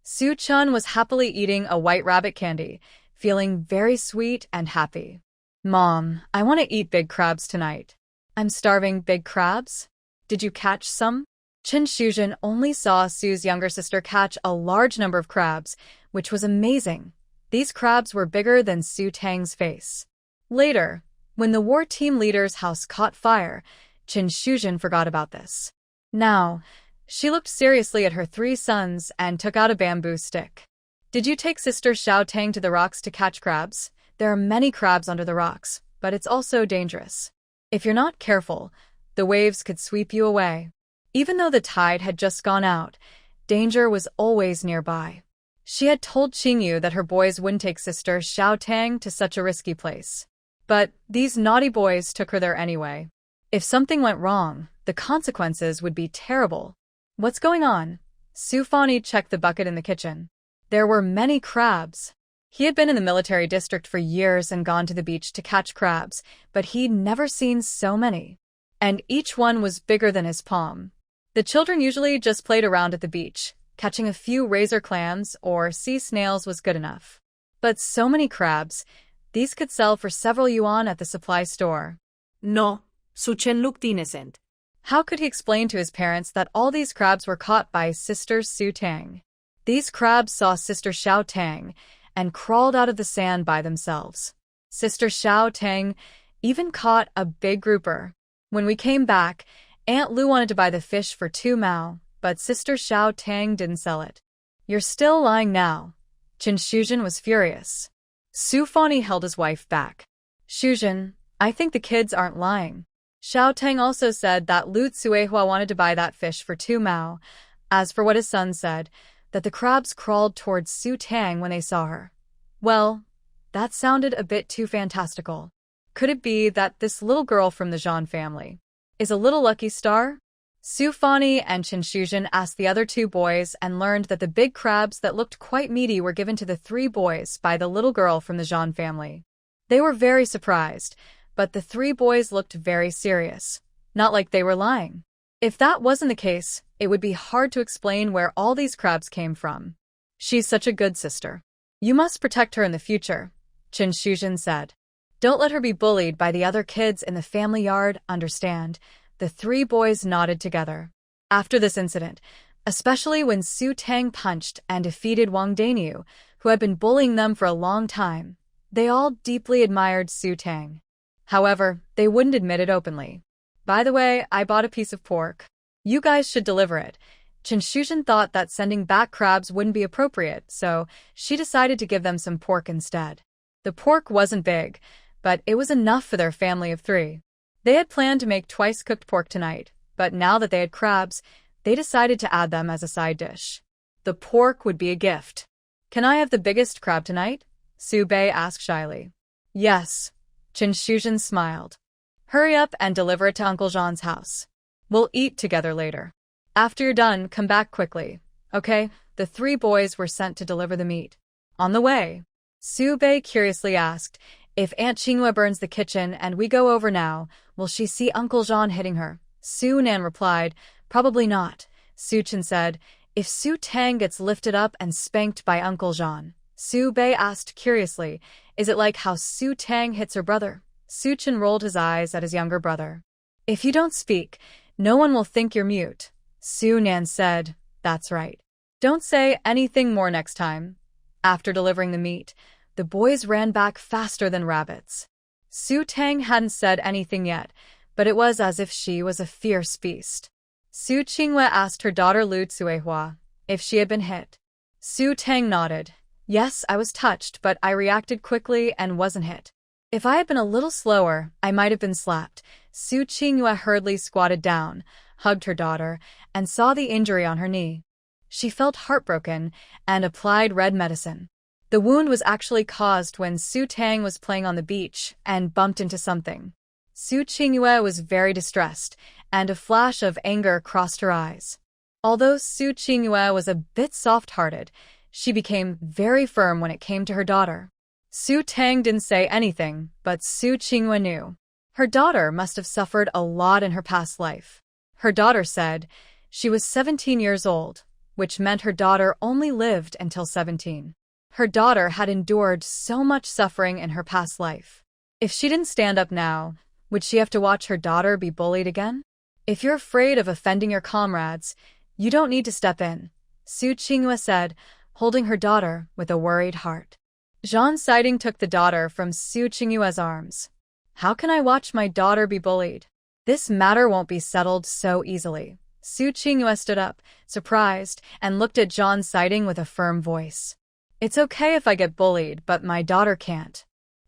Su Chun was happily eating a white rabbit candy, feeling very sweet and happy. Mom, I want to eat big crabs tonight. I'm starving. Big crabs? Did you catch some? Chen Shuzhen only saw Su's younger sister catch a large number of crabs, which was amazing. These crabs were bigger than Su Tang's face. Later, when the war team leader's house caught fire, Chen Shuzhen forgot about this. Now, she looked seriously at her 3 sons and took out a bamboo stick. Did you take Sister Xiao Tang to the rocks to catch crabs? There are many crabs under the rocks, but it's also dangerous. If you're not careful, the waves could sweep you away. Even though the tide had just gone out, danger was always nearby. She had told Qingyu that her boys wouldn't take Sister Xiao Tang to such a risky place. But these naughty boys took her there anyway. If something went wrong, the consequences would be terrible. What's going on? Su Fani checked the bucket in the kitchen. There were many crabs. He had been in the military district for years and gone to the beach to catch crabs, but he'd never seen so many. And each one was bigger than his palm. The children usually just played around at the beach. Catching a few razor clams or sea snails was good enough. But so many crabs, these could sell for several yuan at the supply store. No, Su Chen looked innocent. How could he explain to his parents that all these crabs were caught by Sister Su Tang? These crabs saw Sister Xiao Tang and crawled out of the sand by themselves. Sister Xiao Tang even caught a big grouper. When we came back, Aunt Lu wanted to buy the fish for 2 mao, but Sister Xiao Tang didn't sell it. You're still lying now. Chen Shuzhen was furious. Su Fani held his wife back. Shuzhen, I think the kids aren't lying. Xiao Tang also said that Lu Tsuehua wanted to buy that fish for 2 mao. As for what his son said, that the crabs crawled towards Su Tang when they saw her. Well, that sounded a bit too fantastical. Could it be that this little girl from the Zhan family is a little lucky star? Su Fani and Chen Shuzhen asked the other 2 boys and learned that the big crabs that looked quite meaty were given to the 3 boys by the little girl from the Zhan family. They were very surprised, but the 3 boys looked very serious, not like they were lying. If that wasn't the case, it would be hard to explain where all these crabs came from. She's such a good sister. You must protect her in the future, Chen Shuzhen said. Don't let her be bullied by the other kids in the family yard, understand? The 3 boys nodded together. After this incident, especially when Su Tang punched and defeated Wang Danyu, who had been bullying them for a long time, they all deeply admired Su Tang. However, they wouldn't admit it openly. By the way, I bought a piece of pork. You guys should deliver it. Chen Shuzhen thought that sending back crabs wouldn't be appropriate, so she decided to give them some pork instead. The pork wasn't big, but it was enough for their family of 3. They had planned to make twice-cooked pork tonight, but now that they had crabs, they decided to add them as a side dish. The pork would be a gift. Can I have the biggest crab tonight? Su Bei asked shyly. Yes. Chen Shuzhen smiled. Hurry up and deliver it to Uncle Jean's house. We'll eat together later. After you're done, come back quickly. Okay? The three boys were sent to deliver the meat. On the way, Su Bei curiously asked, if Aunt Qinghua burns the kitchen and we go over now, will she see Uncle Jean hitting her? Su Nan replied, probably not. Su Chen said, if Su Tang gets lifted up and spanked by Uncle Jean. Su Bei asked curiously, is it like how Su Tang hits her brother? Su Chen rolled his eyes at his younger brother. If you don't speak, no one will think you're mute. Su Nan said, that's right. Don't say anything more next time. After delivering the meat, the boys ran back faster than rabbits. Su Tang hadn't said anything yet, but it was as if she was a fierce beast. Su Qinghua asked her daughter Lu Tsuehua if she had been hit. Su Tang nodded. Yes, I was touched, but I reacted quickly and wasn't hit. If I had been a little slower, I might have been slapped. Su Qinghua hurriedly squatted down, hugged her daughter, and saw the injury on her knee. She felt heartbroken and applied red medicine. The wound was actually caused when Su Tang was playing on the beach and bumped into something. Su Qinghua was very distressed, and a flash of anger crossed her eyes. Although Su Qinghua was a bit soft-hearted, she became very firm when it came to her daughter. Su Tang didn't say anything, but Su Qinghua knew. Her daughter must have suffered a lot in her past life. Her daughter said she was 17 years old, which meant her daughter only lived until 17. Her daughter had endured so much suffering in her past life. If she didn't stand up now, would she have to watch her daughter be bullied again? If you're afraid of offending your comrades, you don't need to step in, Su Qinghua said, holding her daughter with a worried heart. Zhang Siding took the daughter from Su Qinghua's arms. How can I watch my daughter be bullied? This matter won't be settled so easily. Su Qinghua stood up, surprised, and looked at Zhang Siding with a firm voice. It's okay if I get bullied, but my daughter can't.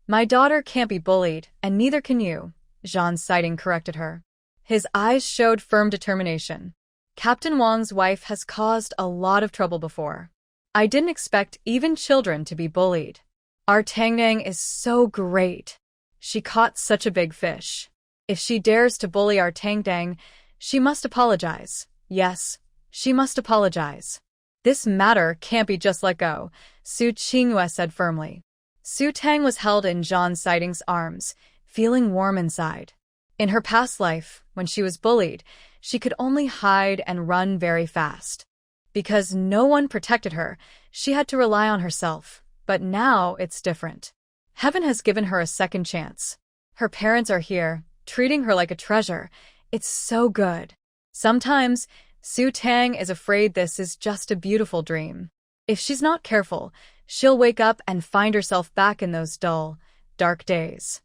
My daughter can't be bullied, and neither can you, Zhang Siding corrected her. His eyes showed firm determination. Captain Wang's wife has caused a lot of trouble before. I didn't expect even children to be bullied. Our Tangnang is so great. She caught such a big fish. If she dares to bully our Tangdang, she must apologize. Yes, she must apologize. This matter can't be just let go, Su Qinghua said firmly. Su Tang was held in Zhang Siding's arms, feeling warm inside. In her past life, when she was bullied, she could only hide and run very fast. Because no one protected her, she had to rely on herself. But now it's different. Heaven has given her a second chance. Her parents are here, treating her like a treasure. It's so good. Sometimes, Su Tang is afraid this is just a beautiful dream. If she's not careful, she'll wake up and find herself back in those dull, dark days.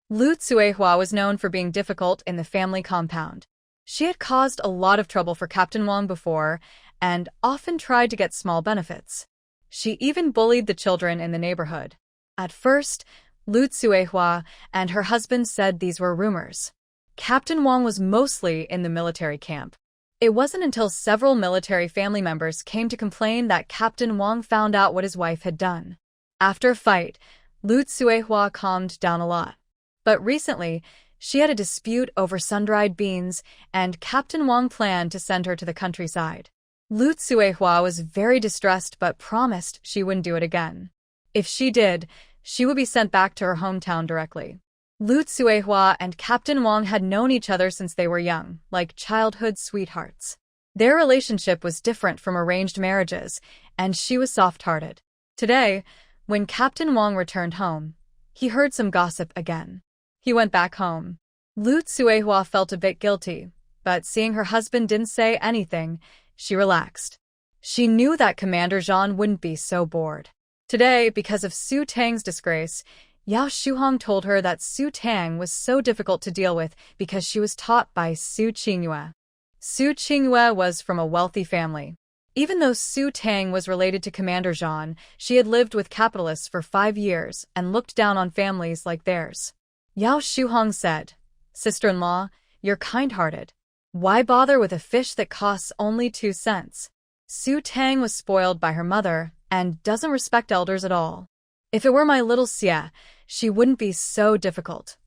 Lu Tsuehua was known for being difficult in the family compound. She had caused a lot of trouble for Captain Wang before, and often tried to get small benefits. She even bullied the children in the neighborhood. At first, Lu Tsuehua and her husband said these were rumors. Captain Wang was mostly in the military camp. It wasn't until several military family members came to complain that Captain Wang found out what his wife had done. After a fight, Lu Tsuehua calmed down a lot. But recently, she had a dispute over sun-dried beans, and Captain Wang planned to send her to the countryside. Lu Tsuehua was very distressed but promised she wouldn't do it again. If she did, she would be sent back to her hometown directly. Lu Tsuehua and Captain Wang had known each other since they were young, like childhood sweethearts. Their relationship was different from arranged marriages, and she was soft-hearted. Today, when Captain Wang returned home, he heard some gossip again. He went back home. Lu Tsuehua felt a bit guilty, but seeing her husband didn't say anything, she relaxed. She knew that Commander Zhang wouldn't be so bored. Today, because of Su Tang's disgrace, Yao Shuhong told her that Su Tang was so difficult to deal with because she was taught by Su Qinghua. Su Qinghua was from a wealthy family. Even though Su Tang was related to Commander Zhang, she had lived with capitalists for 5 years and looked down on families like theirs. Yao Shuhong said, "Sister-in-law, you're kind-hearted. Why bother with a fish that costs only 2 cents? Su Tang was spoiled by her mother and doesn't respect elders at all. If it were my little Xia, she wouldn't be so difficult."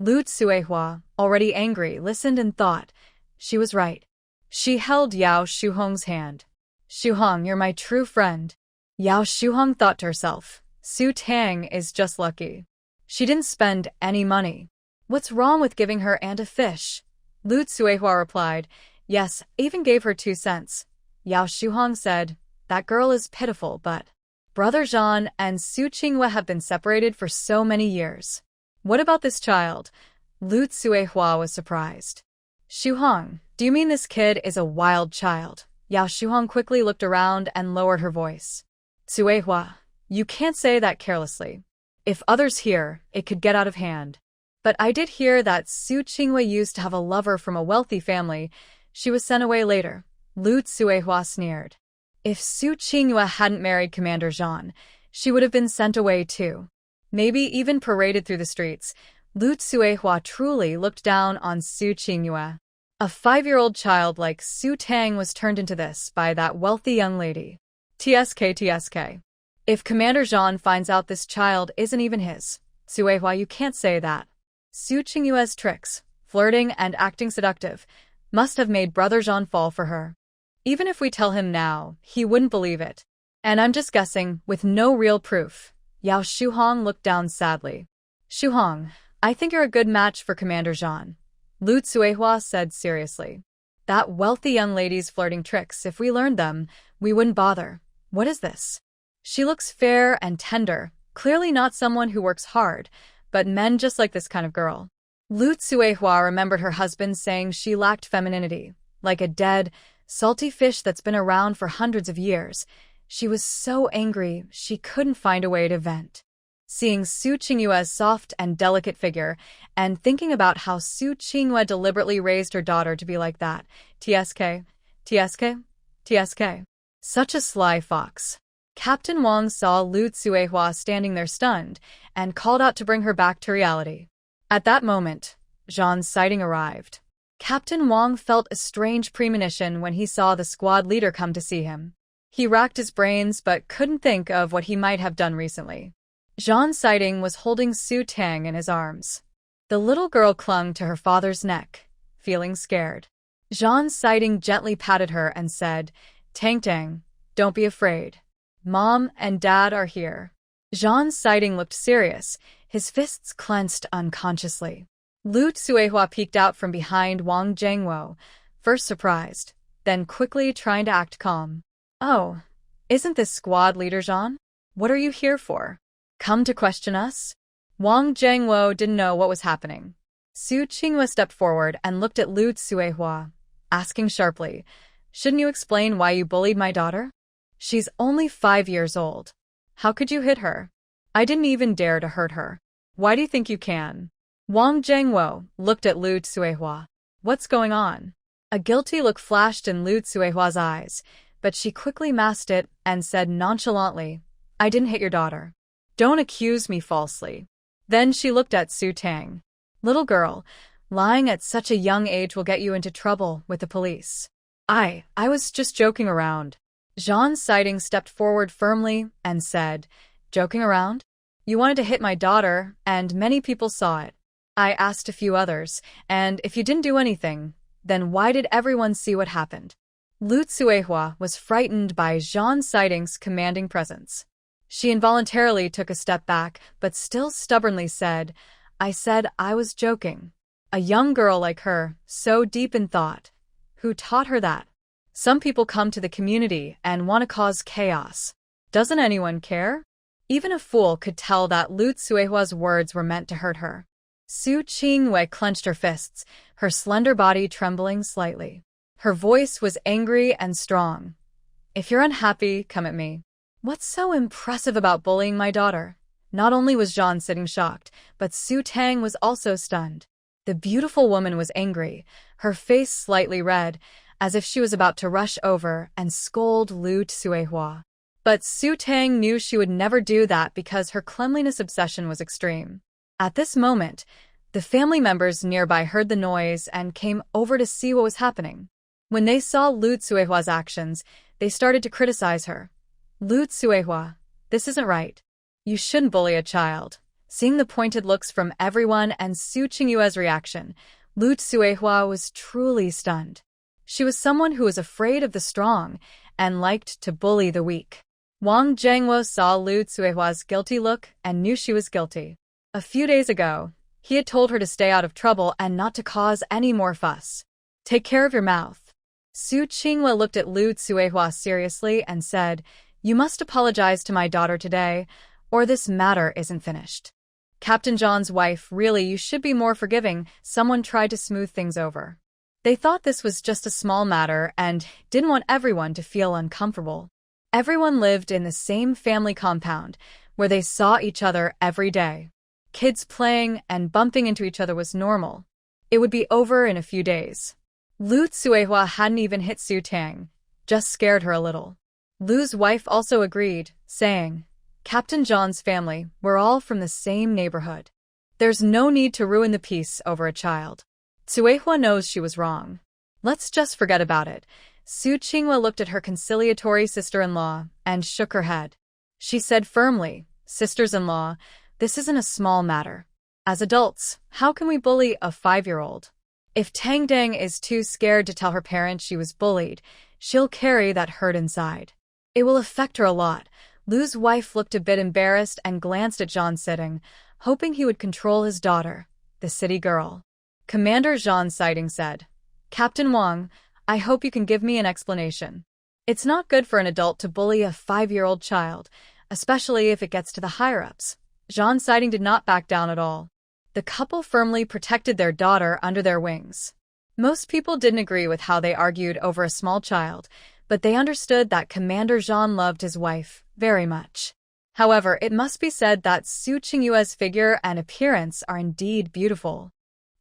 Lu Tsuehua, already angry, listened and thought. She was right. She held Yao Shuhong's hand. Shuhong, you're my true friend. Yao Shuhong thought to herself, Su Tang is just lucky. She didn't spend any money. What's wrong with giving her and a fish? Lu Tsuehua replied, yes, even gave her 2 cents. Yao Shuhong said, that girl is pitiful, but Brother Jean and Su Qinghua have been separated for so many years. What about this child? Lu Tsuehua was surprised. Shuhong, do you mean this kid is a wild child? Yao Shuhong quickly looked around and lowered her voice. Tsuehua, you can't say that carelessly. If others hear, it could get out of hand. But I did hear that Su Qinghua used to have a lover from a wealthy family. She was sent away later. Lu Tsuehua sneered. If Su Qinghua hadn't married Commander Jean, she would have been sent away too. Maybe even paraded through the streets. Lu Tsuehua truly looked down on Su Qinghua. A 5-year-old child like Su Tang was turned into this by that wealthy young lady. TSK. If Commander Jean finds out this child isn't even his, Tsuehua, you can't say that. Su Qinghua's tricks, flirting and acting seductive, must have made Brother Jean fall for her. Even if we tell him now, he wouldn't believe it. And I'm just guessing, with no real proof. Yao Shuhong looked down sadly. Shuhong, I think you're a good match for Commander Jean. Lu Tsuehua said seriously. That wealthy young lady's flirting tricks, if we learned them, we wouldn't bother. What is this? She looks fair and tender, clearly not someone who works hard, but men just like this kind of girl. Lu Tsuehua remembered her husband saying she lacked femininity, like a dead, salty fish that's been around for hundreds of years. She was so angry, she couldn't find a way to vent. Seeing Su Qinghua's soft and delicate figure, and thinking about how Su Qinghua deliberately raised her daughter to be like that. TSK. Such a sly fox. Captain Wang saw Lu Tsuehua standing there stunned, and called out to bring her back to reality. At that moment, Jean's sighting arrived. Captain Wang felt a strange premonition when he saw the squad leader come to see him. He racked his brains but couldn't think of what he might have done recently. Jean's sighting was holding Su Tang in his arms. The little girl clung to her father's neck, feeling scared. Jean's sighting gently patted her and said, Tang, don't be afraid. Mom and Dad are here. Jean's sighting looked serious, his fists clenched unconsciously. Lu Tsuehua peeked out from behind Wang Zhengwo, first surprised, then quickly trying to act calm. Oh, isn't this squad leader Jean? What are you here for? Come to question us? Wang Zhengwo didn't know what was happening. Su Qinghua stepped forward and looked at Lu Tsuehua, asking sharply, shouldn't you explain why you bullied my daughter? She's only 5 years old. How could you hit her? I didn't even dare to hurt her. Why do you think you can? Wang Zhengwo looked at Lu Tsuehua. What's going on? A guilty look flashed in Lu Tsuehua's eyes, but she quickly masked it and said nonchalantly, I didn't hit your daughter. Don't accuse me falsely. Then she looked at Su Tang. Little girl, lying at such a young age will get you into trouble with the police. I was just joking around. Jean's sighting stepped forward firmly and said, joking around? You wanted to hit my daughter, and many people saw it. I asked a few others, and if you didn't do anything, then why did everyone see what happened? Lu Tsuehua was frightened by Jean's sighting's commanding presence. She involuntarily took a step back, but still stubbornly said, I said I was joking. A young girl like her, so deep in thought. Who taught her that? Some people come to the community and want to cause chaos. Doesn't anyone care? Even a fool could tell that Lu Tsuehua's words were meant to hurt her. Su Qinghua clenched her fists, her slender body trembling slightly. Her voice was angry and strong. If you're unhappy, come at me. What's so impressive about bullying my daughter? Not only was Jean sitting shocked, but Su Tang was also stunned. The beautiful woman was angry, her face slightly red, as if she was about to rush over and scold Lu Tsuehua. But Su Tang knew she would never do that because her cleanliness obsession was extreme. At this moment, the family members nearby heard the noise and came over to see what was happening. When they saw Lu Tsuehua's actions, they started to criticize her. Lu Tsuehua, this isn't right. You shouldn't bully a child. Seeing the pointed looks from everyone and Su Qingyue's reaction, Lu Tsuehua was truly stunned. She was someone who was afraid of the strong and liked to bully the weak. Wang Zhengwo saw Lu Tsuehua's guilty look and knew she was guilty. A few days ago, he had told her to stay out of trouble and not to cause any more fuss. Take care of your mouth. Su Qinghua looked at Lu Tsuehua seriously and said, You must apologize to my daughter today, or this matter isn't finished. Captain John's wife, really, you should be more forgiving. Someone tried to smooth things over. They thought this was just a small matter and didn't want everyone to feel uncomfortable. Everyone lived in the same family compound where they saw each other every day. Kids playing and bumping into each other was normal. It would be over in a few days. Lu Tsuehua hadn't even hit Su Tang, just scared her a little. Lu's wife also agreed, saying, Captain John's family, we're all from the same neighborhood. There's no need to ruin the peace over a child. Tsuehua knows she was wrong. Let's just forget about it. Su Qinghua looked at her conciliatory sister-in-law and shook her head. She said firmly, Sisters-in-law, this isn't a small matter. As adults, how can we bully a 5-year-old? If Tang Deng is too scared to tell her parents she was bullied, she'll carry that hurt inside. It will affect her a lot. Lu's wife looked a bit embarrassed and glanced at Zhang Siting, hoping he would control his daughter, the city girl. Commander Zhang Siting said, Captain Wang, I hope you can give me an explanation. It's not good for an adult to bully a 5-year-old child, especially if it gets to the higher-ups. Zhang Siting did not back down at all. The couple firmly protected their daughter under their wings. Most people didn't agree with how they argued over a small child, but they understood that Commander Zhang loved his wife very much. However, it must be said that Su Qingyue's figure and appearance are indeed beautiful.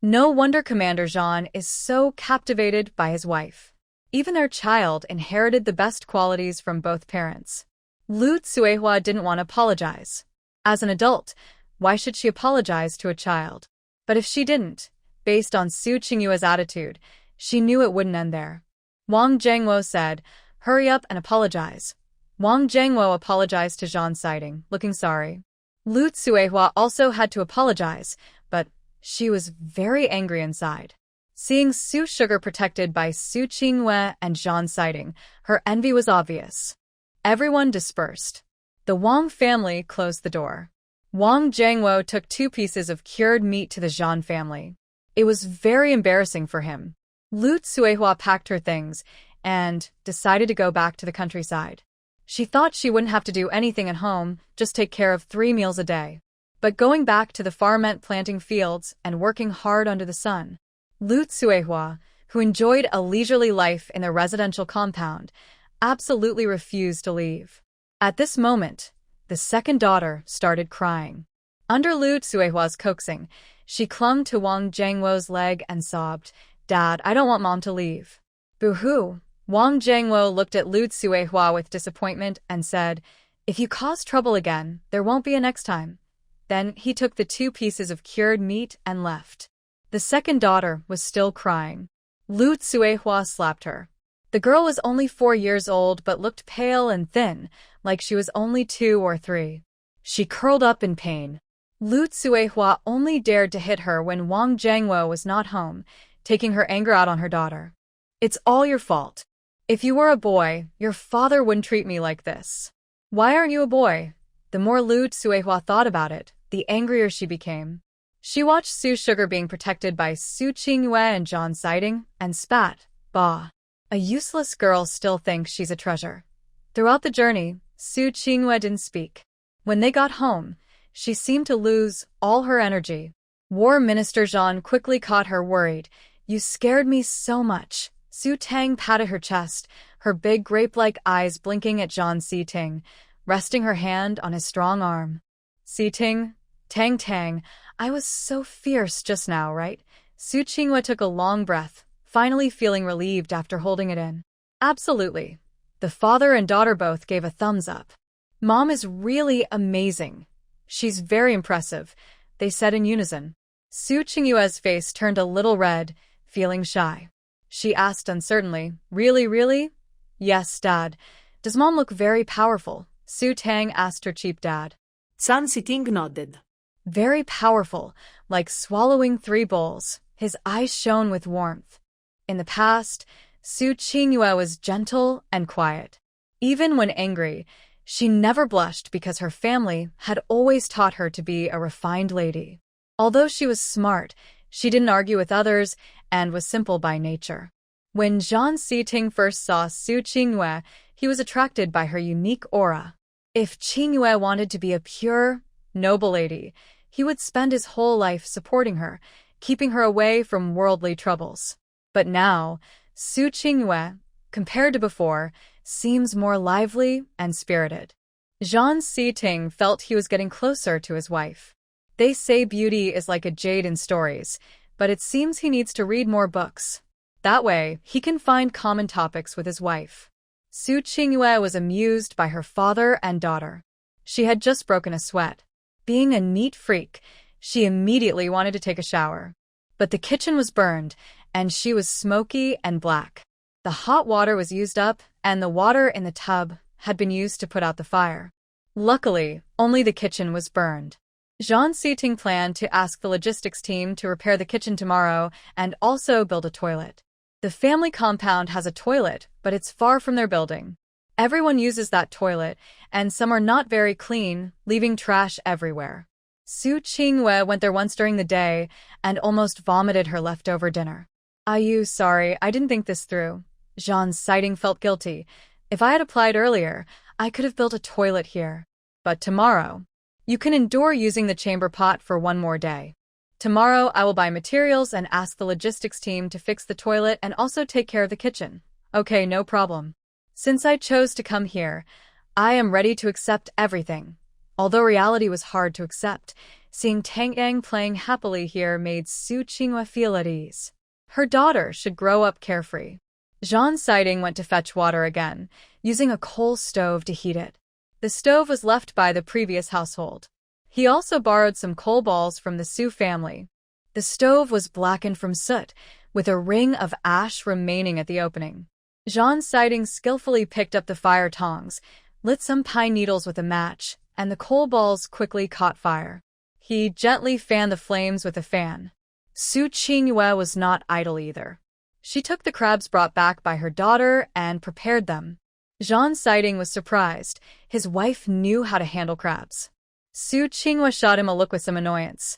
No wonder Commander Zhang is so captivated by his wife. Even their child inherited the best qualities from both parents. Lu Tsuehua didn't want to apologize. As an adult, why should she apologize to a child? But if she didn't, based on Su Qingyue's attitude, she knew it wouldn't end there. Wang Zhengwo said, Hurry up and apologize. Wang Zhengwo apologized to Zhang Siting, looking sorry. Lu Tsuehua also had to apologize, but she was very angry inside. Seeing Su Sugar protected by Su Qingyue and Zhang Siting, her envy was obvious. Everyone dispersed. The Wang family closed the door. Wang Zhengwo took 2 pieces of cured meat to the Zhang family. It was very embarrassing for him. Lu Tsuehua packed her things and decided to go back to the countryside. She thought she wouldn't have to do anything at home, just take care of 3 meals a day. But going back to the farm meant planting fields and working hard under the sun. Lu Tsuehua, who enjoyed a leisurely life in their residential compound, absolutely refused to leave. At this moment, the second daughter started crying. Under Lu Tsuehua's coaxing, she clung to Wang Zhengwo's leg and sobbed, Dad, I don't want Mom to leave. Boo-hoo. Wang Zhengwo looked at Lu Tsuehua with disappointment and said, If you cause trouble again, there won't be a next time. Then he took the 2 pieces of cured meat and left. The second daughter was still crying. Lu Tsuehua slapped her. The girl was only 4 years old but looked pale and thin, like she was only 2 or 3. She curled up in pain. Lu Tsuehua only dared to hit her when Wang Zhengwo was not home, taking her anger out on her daughter. It's all your fault. If you were a boy, your father wouldn't treat me like this. Why aren't you a boy? The more Lu Tsuehua thought about it, the angrier she became. She watched Su Sugar being protected by Su Qingyue and Zhang Siting and spat, Bah. A useless girl still thinks she's a treasure. Throughout the journey, Su Qingyue didn't speak. When they got home, she seemed to lose all her energy. War Minister Zhang quickly caught her worried. You scared me so much. Su Tang patted her chest, her big grape-like eyes blinking at Zhang Siting, resting her hand on his strong arm. Siting, Tang, I was so fierce just now, right? Su Qingyue took a long breath, finally feeling relieved after holding it in. Absolutely. The father and daughter both gave a thumbs up. Mom is really amazing. She's very impressive, they said in unison. Su Qingyue's face turned a little red, feeling shy. She asked uncertainly, Really? Yes, Dad. Does Mom look very powerful? Su Tang asked her cheap dad. Zhang Siting nodded. very powerful, like swallowing 3 bowls. His eyes shone with warmth. In the past, Su Qingyue was gentle and quiet. Even when angry, she never blushed because her family had always taught her to be a refined lady. Although she was smart, she didn't argue with others and was simple by nature. When Zhang Siting first saw Su Qingyue, he was attracted by her unique aura. If Qingyue wanted to be a pure, noble lady, he would spend his whole life supporting her, keeping her away from worldly troubles. But now, Su Qingyue, compared to before, seems more lively and spirited. Zhang Siting felt he was getting closer to his wife. They say beauty is like a jade in stories, but it seems he needs to read more books. That way, he can find common topics with his wife. Su Qingyue was amused by her father and daughter. She had just broken a sweat. Being a neat freak, she immediately wanted to take a shower. But the kitchen was burned, and she was smoky and black. The hot water was used up, and the water in the tub had been used to put out the fire. Luckily, only the kitchen was burned. Zhang Siting planned to ask the logistics team to repair the kitchen tomorrow and also build a toilet. The family compound has a toilet, but it's far from their building. Everyone uses that toilet, and some are not very clean, leaving trash everywhere. Su Qingyue went there once during the day and almost vomited her leftover dinner. Sorry, I didn't think this through. Zhang Siting felt guilty. If I had applied earlier, I could have built a toilet here. But tomorrow, you can endure using the chamber pot for one more day. Tomorrow, I will buy materials and ask the logistics team to fix the toilet and also take care of the kitchen. Okay, no problem. Since I chose to come here, I am ready to accept everything. Although reality was hard to accept, seeing Tang Yang playing happily here made Su Qingyue feel at ease. Her daughter should grow up carefree. Zhang Siting went to fetch water again, using a coal stove to heat it. The stove was left by the previous household. He also borrowed some coal balls from the Su family. The stove was blackened from soot, with a ring of ash remaining at the opening. Zhang Siting skillfully picked up the fire tongs, lit some pine needles with a match, and the coal balls quickly caught fire. He gently fanned the flames with a fan. Su Qingyue was not idle either. She took the crabs brought back by her daughter and prepared them. Zhang Siting was surprised. His wife knew how to handle crabs. Su Qingyue shot him a look with some annoyance.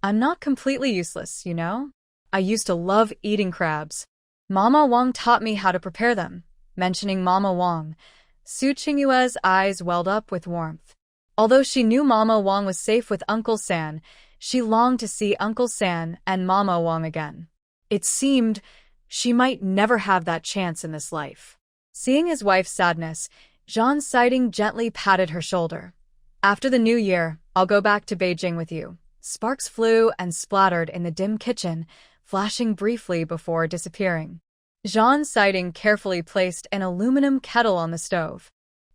I'm not completely useless, you know? I used to love eating crabs. Mama Wang taught me how to prepare them. Mentioning Mama Wang, Su Qingyue's eyes welled up with warmth. Although she knew Mama Wang was safe with Uncle San, she longed to see Uncle San and Mama Wang again. It seemed she might never have that chance in this life. Seeing his wife's sadness, Zhang Siting gently patted her shoulder. After the new year, I'll go back to Beijing with you. Sparks flew and splattered in the dim kitchen, flashing briefly before disappearing. Zhang Siting carefully placed an aluminum kettle on the stove.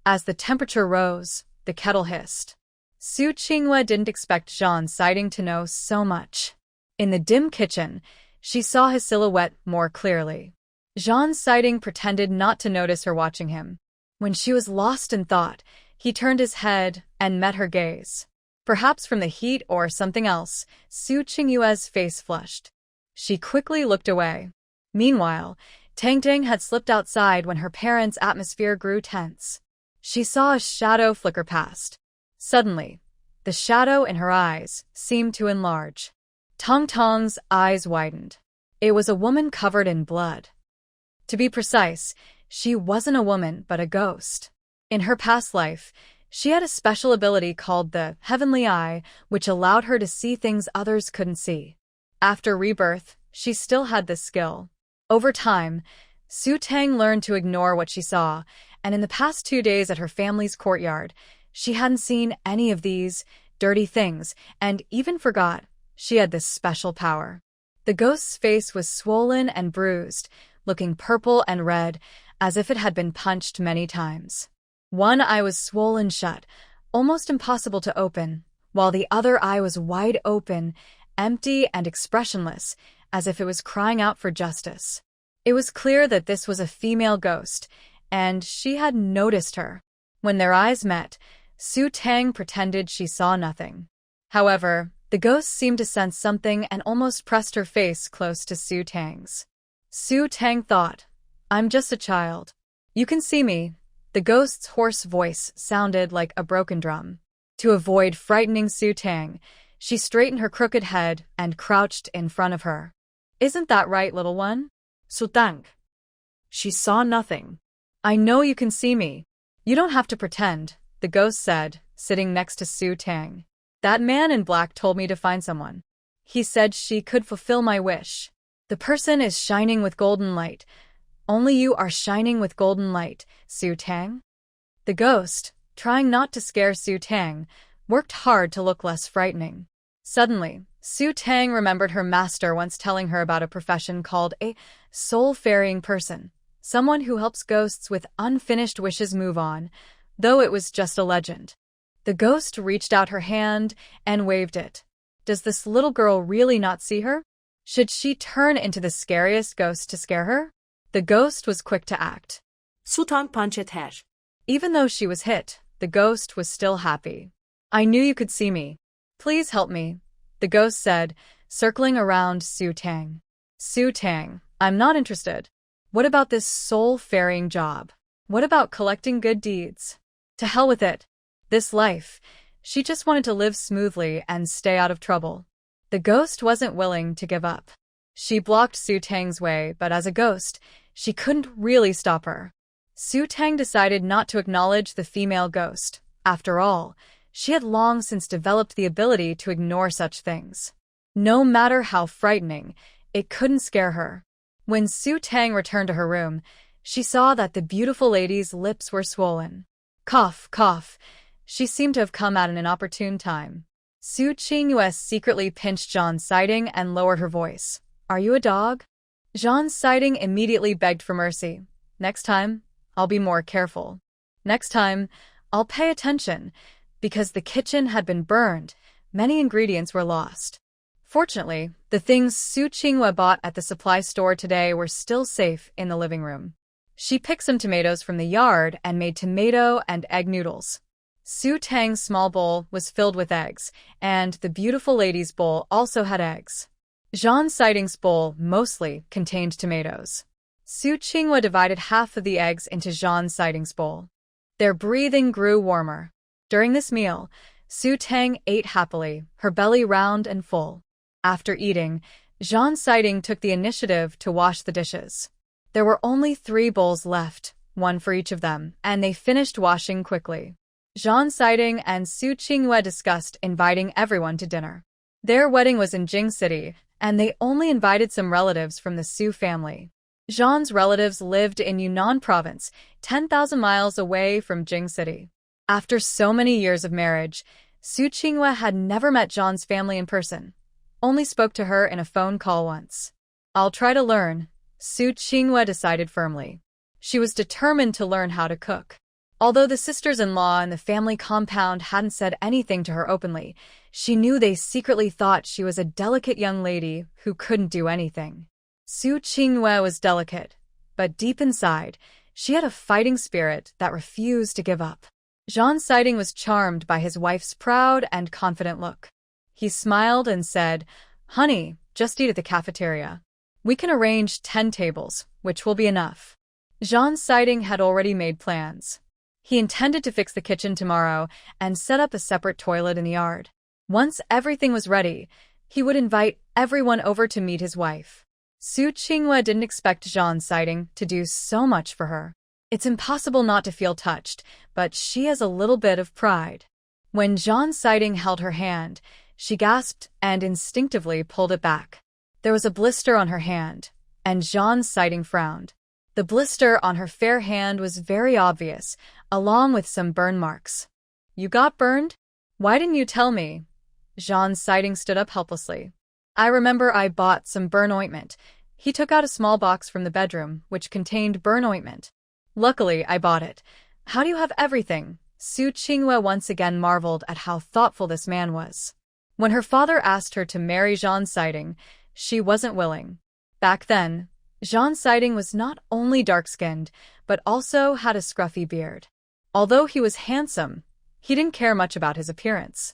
As the temperature rose, the kettle hissed. Su Qingyue didn't expect Zhang Siting to know so much. In the dim kitchen, she saw his silhouette more clearly. Zhang Siting pretended not to notice her watching him. When she was lost in thought, he turned his head and met her gaze. Perhaps from the heat or something else, Su Qingyue's face flushed. She quickly looked away. Meanwhile, Tang Tang had slipped outside when her parents' atmosphere grew tense. She saw a shadow flicker past. Suddenly, the shadow in her eyes seemed to enlarge. Tong Tong's eyes widened. It was a woman covered in blood. To be precise, she wasn't a woman but a ghost. In her past life, she had a special ability called the Heavenly Eye, which allowed her to see things others couldn't see. After rebirth, she still had this skill. Over time, Su Tang learned to ignore what she saw, and in the past 2 days at her family's courtyard, she hadn't seen any of these dirty things and even forgot she had this special power. The ghost's face was swollen and bruised, looking purple and red, as if it had been punched many times. One eye was swollen shut, almost impossible to open, while the other eye was wide open, empty and expressionless, as if it was crying out for justice. It was clear that this was a female ghost, and she had noticed her. When their eyes met, Su Tang pretended she saw nothing. However, the ghost seemed to sense something and almost pressed her face close to Su Tang's. Su Tang thought, "I'm just a child. You can see me." The ghost's hoarse voice sounded like a broken drum. To avoid frightening Su Tang, she straightened her crooked head and crouched in front of her. "Isn't that right, little one?" Sutang. She saw nothing. "I know you can see me. You don't have to pretend," the ghost said, sitting next to Su Tang. "That man in black told me to find someone. He said she could fulfill my wish. The person is shining with golden light. Only you are shining with golden light, Su Tang." The ghost, trying not to scare Su Tang, worked hard to look less frightening. Suddenly, Su Tang remembered her master once telling her about a profession called a soul-ferrying person, someone who helps ghosts with unfinished wishes move on, though it was just a legend. The ghost reached out her hand and waved it. Does this little girl really not see her? Should she turn into the scariest ghost to scare her? The ghost was quick to act. Sutang panchet hash. Even though she was hit, the ghost was still happy. "I knew you could see me. Please help me," the ghost said, circling around Su Tang. "Su Tang, I'm not interested. What about this soul-ferrying job? What about collecting good deeds? To hell with it. This life." She just wanted to live smoothly and stay out of trouble. The ghost wasn't willing to give up. She blocked Su Tang's way, but as a ghost, she couldn't really stop her. Su Tang decided not to acknowledge the female ghost. After all, she had long since developed the ability to ignore such things. No matter how frightening, it couldn't scare her. When Su Tang returned to her room, she saw that the beautiful lady's lips were swollen. Cough, cough. She seemed to have come at an inopportune time. Su Qingyue secretly pinched Zhan's siding and lowered her voice. "Are you a dog?" Zhan's siding immediately begged for mercy. "Next time, I'll be more careful. Next time, I'll pay attention." Because the kitchen had been burned, many ingredients were lost. Fortunately, the things Su Qingyue bought at the supply store today were still safe in the living room. She picked some tomatoes from the yard and made tomato and egg noodles. Su Tang's small bowl was filled with eggs, and the beautiful lady's bowl also had eggs. Zhan's siding's bowl mostly contained tomatoes. Su Qingyue divided half of the eggs into Zhan's siding's bowl. Their breathing grew warmer. During this meal, Su Tang ate happily, her belly round and full. After eating, Zhan's siding took the initiative to wash the dishes. There were only 3 bowls left, one for each of them, and they finished washing quickly. Zhan's siding and Su Qingyue discussed inviting everyone to dinner. Their wedding was in Jing City, and they only invited some relatives from the Su family. Zhan's relatives lived in Yunnan Province, 10,000 miles away from Jing City. After so many years of marriage, Su Qingyue had never met Zhan's family in person, only spoke to her in a phone call once. "I'll try to learn," Su Qingyue decided firmly. She was determined to learn how to cook. Although the sisters-in-law in the family compound hadn't said anything to her openly, she knew they secretly thought she was a delicate young lady who couldn't do anything. Su Qingyue was delicate, but deep inside, she had a fighting spirit that refused to give up. Zhan's siding was charmed by his wife's proud and confident look. He smiled and said, "Honey, just eat at the cafeteria. We can arrange 10 tables, which will be enough." Zhan's siding had already made plans. He intended to fix the kitchen tomorrow and set up a separate toilet in the yard. Once everything was ready, he would invite everyone over to meet his wife. Su Qingyue didn't expect Zhan's siding to do so much for her. It's impossible not to feel touched, but she has a little bit of pride. When Zhan's siding held her hand, she gasped and instinctively pulled it back. There was a blister on her hand, and Zhan's siding frowned. The blister on her fair hand was very obvious, along with some burn marks. "You got burned? Why didn't you tell me?" Zhan's siding stood up helplessly. "I remember I bought some burn ointment." He took out a small box from the bedroom, which contained burn ointment. "Luckily, I bought it. How do you have everything?" Su Qingyue once again marveled at how thoughtful this man was. When her father asked her to marry Zhan's siding, she wasn't willing. Back then, Zhan's siding was not only dark-skinned, but also had a scruffy beard. Although he was handsome, he didn't care much about his appearance.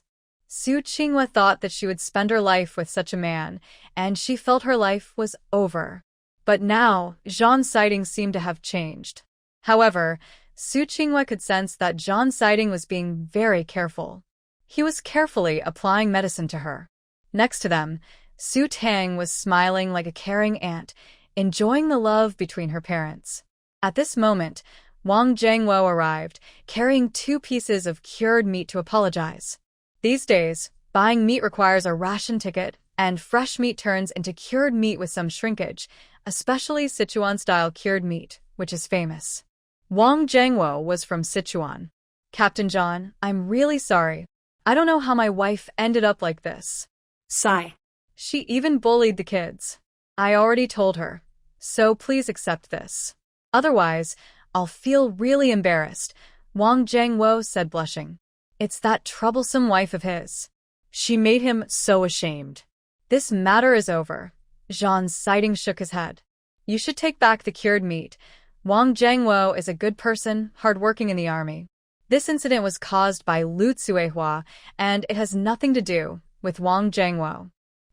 Su Qinghua thought that she would spend her life with such a man, and she felt her life was over. But now, Zhang's sighting seemed to have changed. However, Su Qinghua could sense that Zhang's sighting was being very careful. He was carefully applying medicine to her. Next to them, Su Tang was smiling like a caring aunt, enjoying the love between her parents. At this moment, Wang Zhengwo arrived, carrying 2 pieces of cured meat to apologize. These days, buying meat requires a ration ticket, and fresh meat turns into cured meat with some shrinkage, especially Sichuan-style cured meat, which is famous. Wang Zhengwo was from Sichuan. Captain John, I'm really sorry. I don't know how my wife ended up like this. Sigh. She even bullied the kids. I already told her, so please accept this. Otherwise, I'll feel really embarrassed, Wang Zhengwo said, blushing. It's that troublesome wife of his. She made him so ashamed. This matter is over. Zhang's sighting shook his head. You should take back the cured meat. Wang Zhengwo is a good person, hardworking in the army. This incident was caused by Lu Tsuehua, and it has nothing to do with Wang Zhengwo.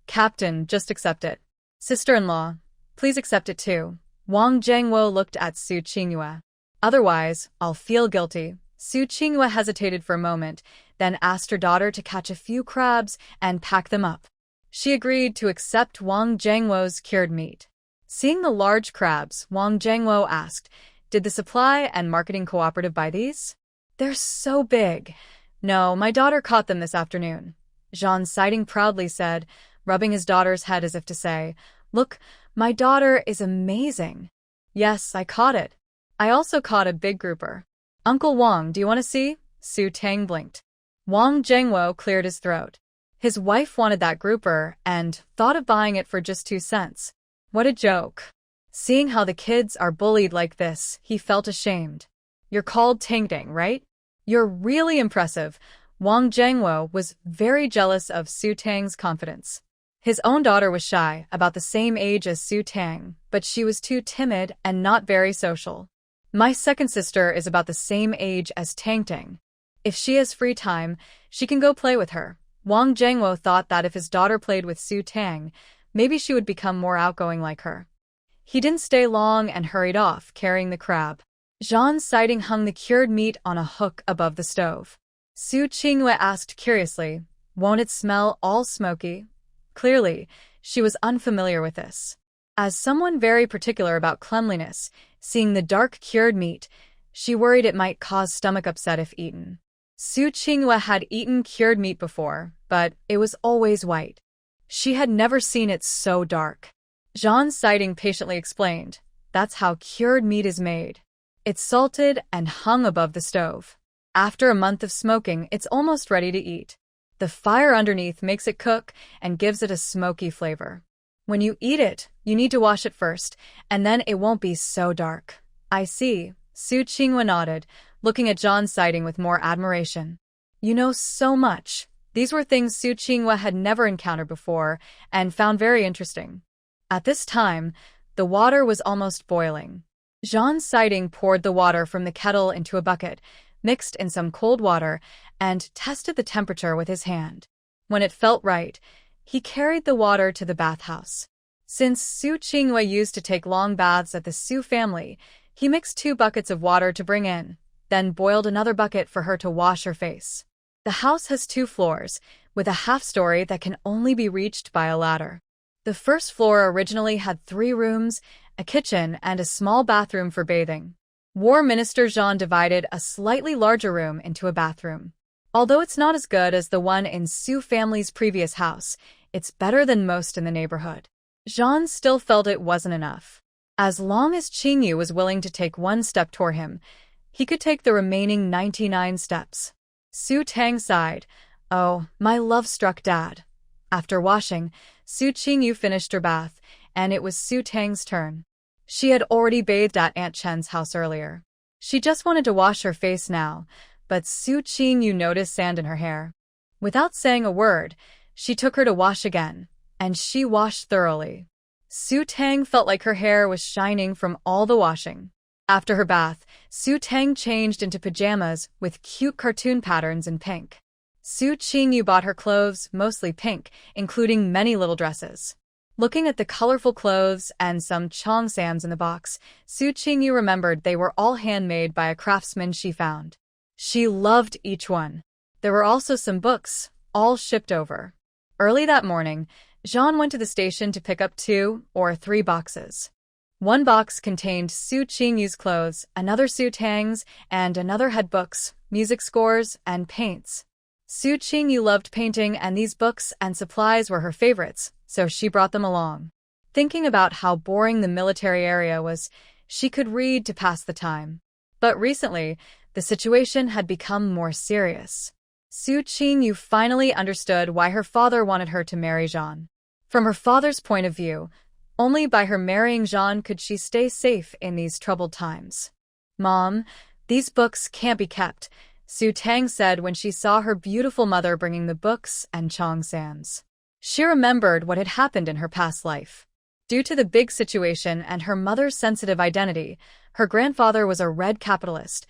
Captain, just accept it. Sister-in-law, please accept it too. Wang Zhengwo looked at Su Qinghua. Otherwise, I'll feel guilty. Su Qinghua hesitated for a moment, then asked her daughter to catch a few crabs and pack them up. She agreed to accept Wang Zhengwo's cured meat. Seeing the large crabs, Wang Zhengwo asked, Did the supply and marketing cooperative buy these? They're so big. No, my daughter caught them this afternoon. Zhang sighting proudly said, rubbing his daughter's head as if to say, Look, my daughter is amazing. Yes, I caught it. I also caught a big grouper. Uncle Wang, do you want to see? Su Tang blinked. Wang Zhengwo cleared his throat. His wife wanted that grouper and thought of buying it for just 2 cents. What a joke. Seeing how the kids are bullied like this, he felt ashamed. You're called Tangdang, right? You're really impressive. Wang Zhengwo was very jealous of Su Tang's confidence. His own daughter was shy, about the same age as Su Tang, but she was too timid and not very social. My second sister is about the same age as Tangdang. If she has free time, she can go play with her. Wang Zhengwo thought that if his daughter played with Su Tang, maybe she would become more outgoing like her. He didn't stay long and hurried off, carrying the crab. Zhang's sighting hung the cured meat on a hook above the stove. Su Qinghua asked curiously, Won't it smell all smoky? Clearly, she was unfamiliar with this. As someone very particular about cleanliness, seeing the dark cured meat, she worried it might cause stomach upset if eaten. Su Qinghua had eaten cured meat before, but it was always white. She had never seen it so dark. Zhang's sighting patiently explained, That's how cured meat is made. It's salted and hung above the stove. After a month of smoking, it's almost ready to eat. The fire underneath makes it cook and gives it a smoky flavor. When you eat it, you need to wash it first, and then it won't be so dark. I see. Su Qinghua nodded, looking at Zhang's sighting with more admiration. You know so much. These were things Su Qinghua had never encountered before and found very interesting. At this time, the water was almost boiling. Zhang's sighting poured the water from the kettle into a bucket, mixed in some cold water, and tested the temperature with his hand. When it felt right, he carried the water to the bathhouse. Since Su Qinghua used to take long baths at the Su family, he mixed 2 buckets of water to bring in, then boiled another bucket for her to wash her face. The house has 2 floors, with a half-story that can only be reached by a ladder. The first floor originally had 3 rooms, a kitchen, and a small bathroom for bathing. War Minister Zhang divided a slightly larger room into a bathroom. Although it's not as good as the one in Su family's previous house, it's better than most in the neighborhood. Zhang still felt it wasn't enough. As long as Qingyu was willing to take 1 step toward him, he could take the remaining 99 steps. Su Tang sighed, Oh, my love-struck dad. After washing, Su Qingyu finished her bath, and it was Su Tang's turn. She had already bathed at Aunt Chen's house earlier. She just wanted to wash her face now, but Su Qinghua noticed sand in her hair. Without saying a word, she took her to wash again, and she washed thoroughly. Su Tang felt like her hair was shining from all the washing. After her bath, Su Tang changed into pajamas with cute cartoon patterns in pink. Su Qingyu bought her clothes, mostly pink, including many little dresses. Looking at the colorful clothes and some cheongsams in the box, Su Qingyu remembered they were all handmade by a craftsman she found. She loved each one. There were also some books, all shipped over. Early that morning, Jean went to the station to pick up 2 or 3 boxes. One box contained Su Qingyu's clothes, another Su Tang's, and another had books, music scores, and paints. Su Qingyu loved painting, and these books and supplies were her favorites, so she brought them along. Thinking about how boring the military area was, she could read to pass the time. But recently, the situation had become more serious. Su Qingyu finally understood why her father wanted her to marry Jean. From her father's point of view, only by her marrying Jean could she stay safe in these troubled times. "Mom, these books can't be kept," Su Tang said when she saw her beautiful mother bringing the books and cheongsams. She remembered what had happened in her past life. Due to the big situation and her mother's sensitive identity, her grandfather was a red capitalist.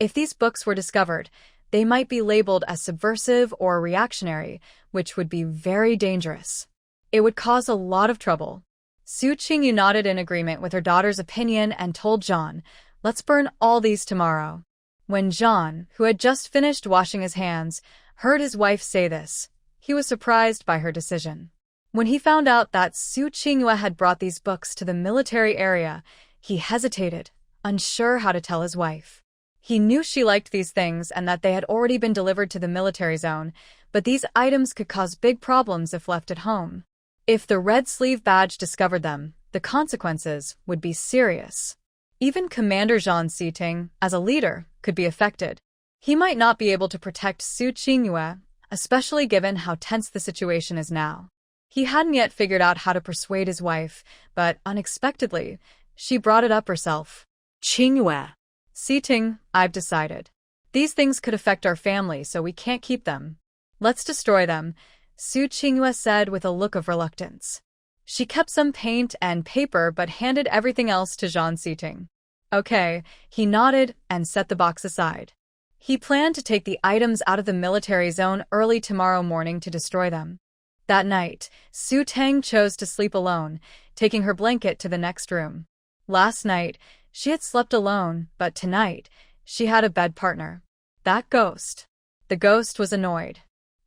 If these books were discovered, they might be labeled as subversive or reactionary, which would be very dangerous. It would cause a lot of trouble. Su Qingyu nodded in agreement with her daughter's opinion and told Jean, "Let's burn all these tomorrow." When Jean, who had just finished washing his hands, heard his wife say this, he was surprised by her decision. When he found out that Su Qingyu had brought these books to the military area, he hesitated, unsure how to tell his wife. He knew she liked these things and that they had already been delivered to the military zone, but these items could cause big problems if left at home. If the Red Sleeve Badge discovered them, the consequences would be serious. Even Commander Zhang Siting, as a leader, could be affected. He might not be able to protect Su Qingyu, especially given how tense the situation is now. He hadn't yet figured out how to persuade his wife, but unexpectedly, she brought it up herself. "Qingyu." "Siting, I've decided. These things could affect our family, so we can't keep them. Let's destroy them," Su Qingyu said with a look of reluctance. She kept some paint and paper but handed everything else to Zhang Siting. "Okay," he nodded and set the box aside. He planned to take the items out of the military zone early tomorrow morning to destroy them. That night, Su Tang chose to sleep alone, taking her blanket to the next room. Last night, she had slept alone, but tonight, she had a bed partner. That ghost. The ghost was annoyed.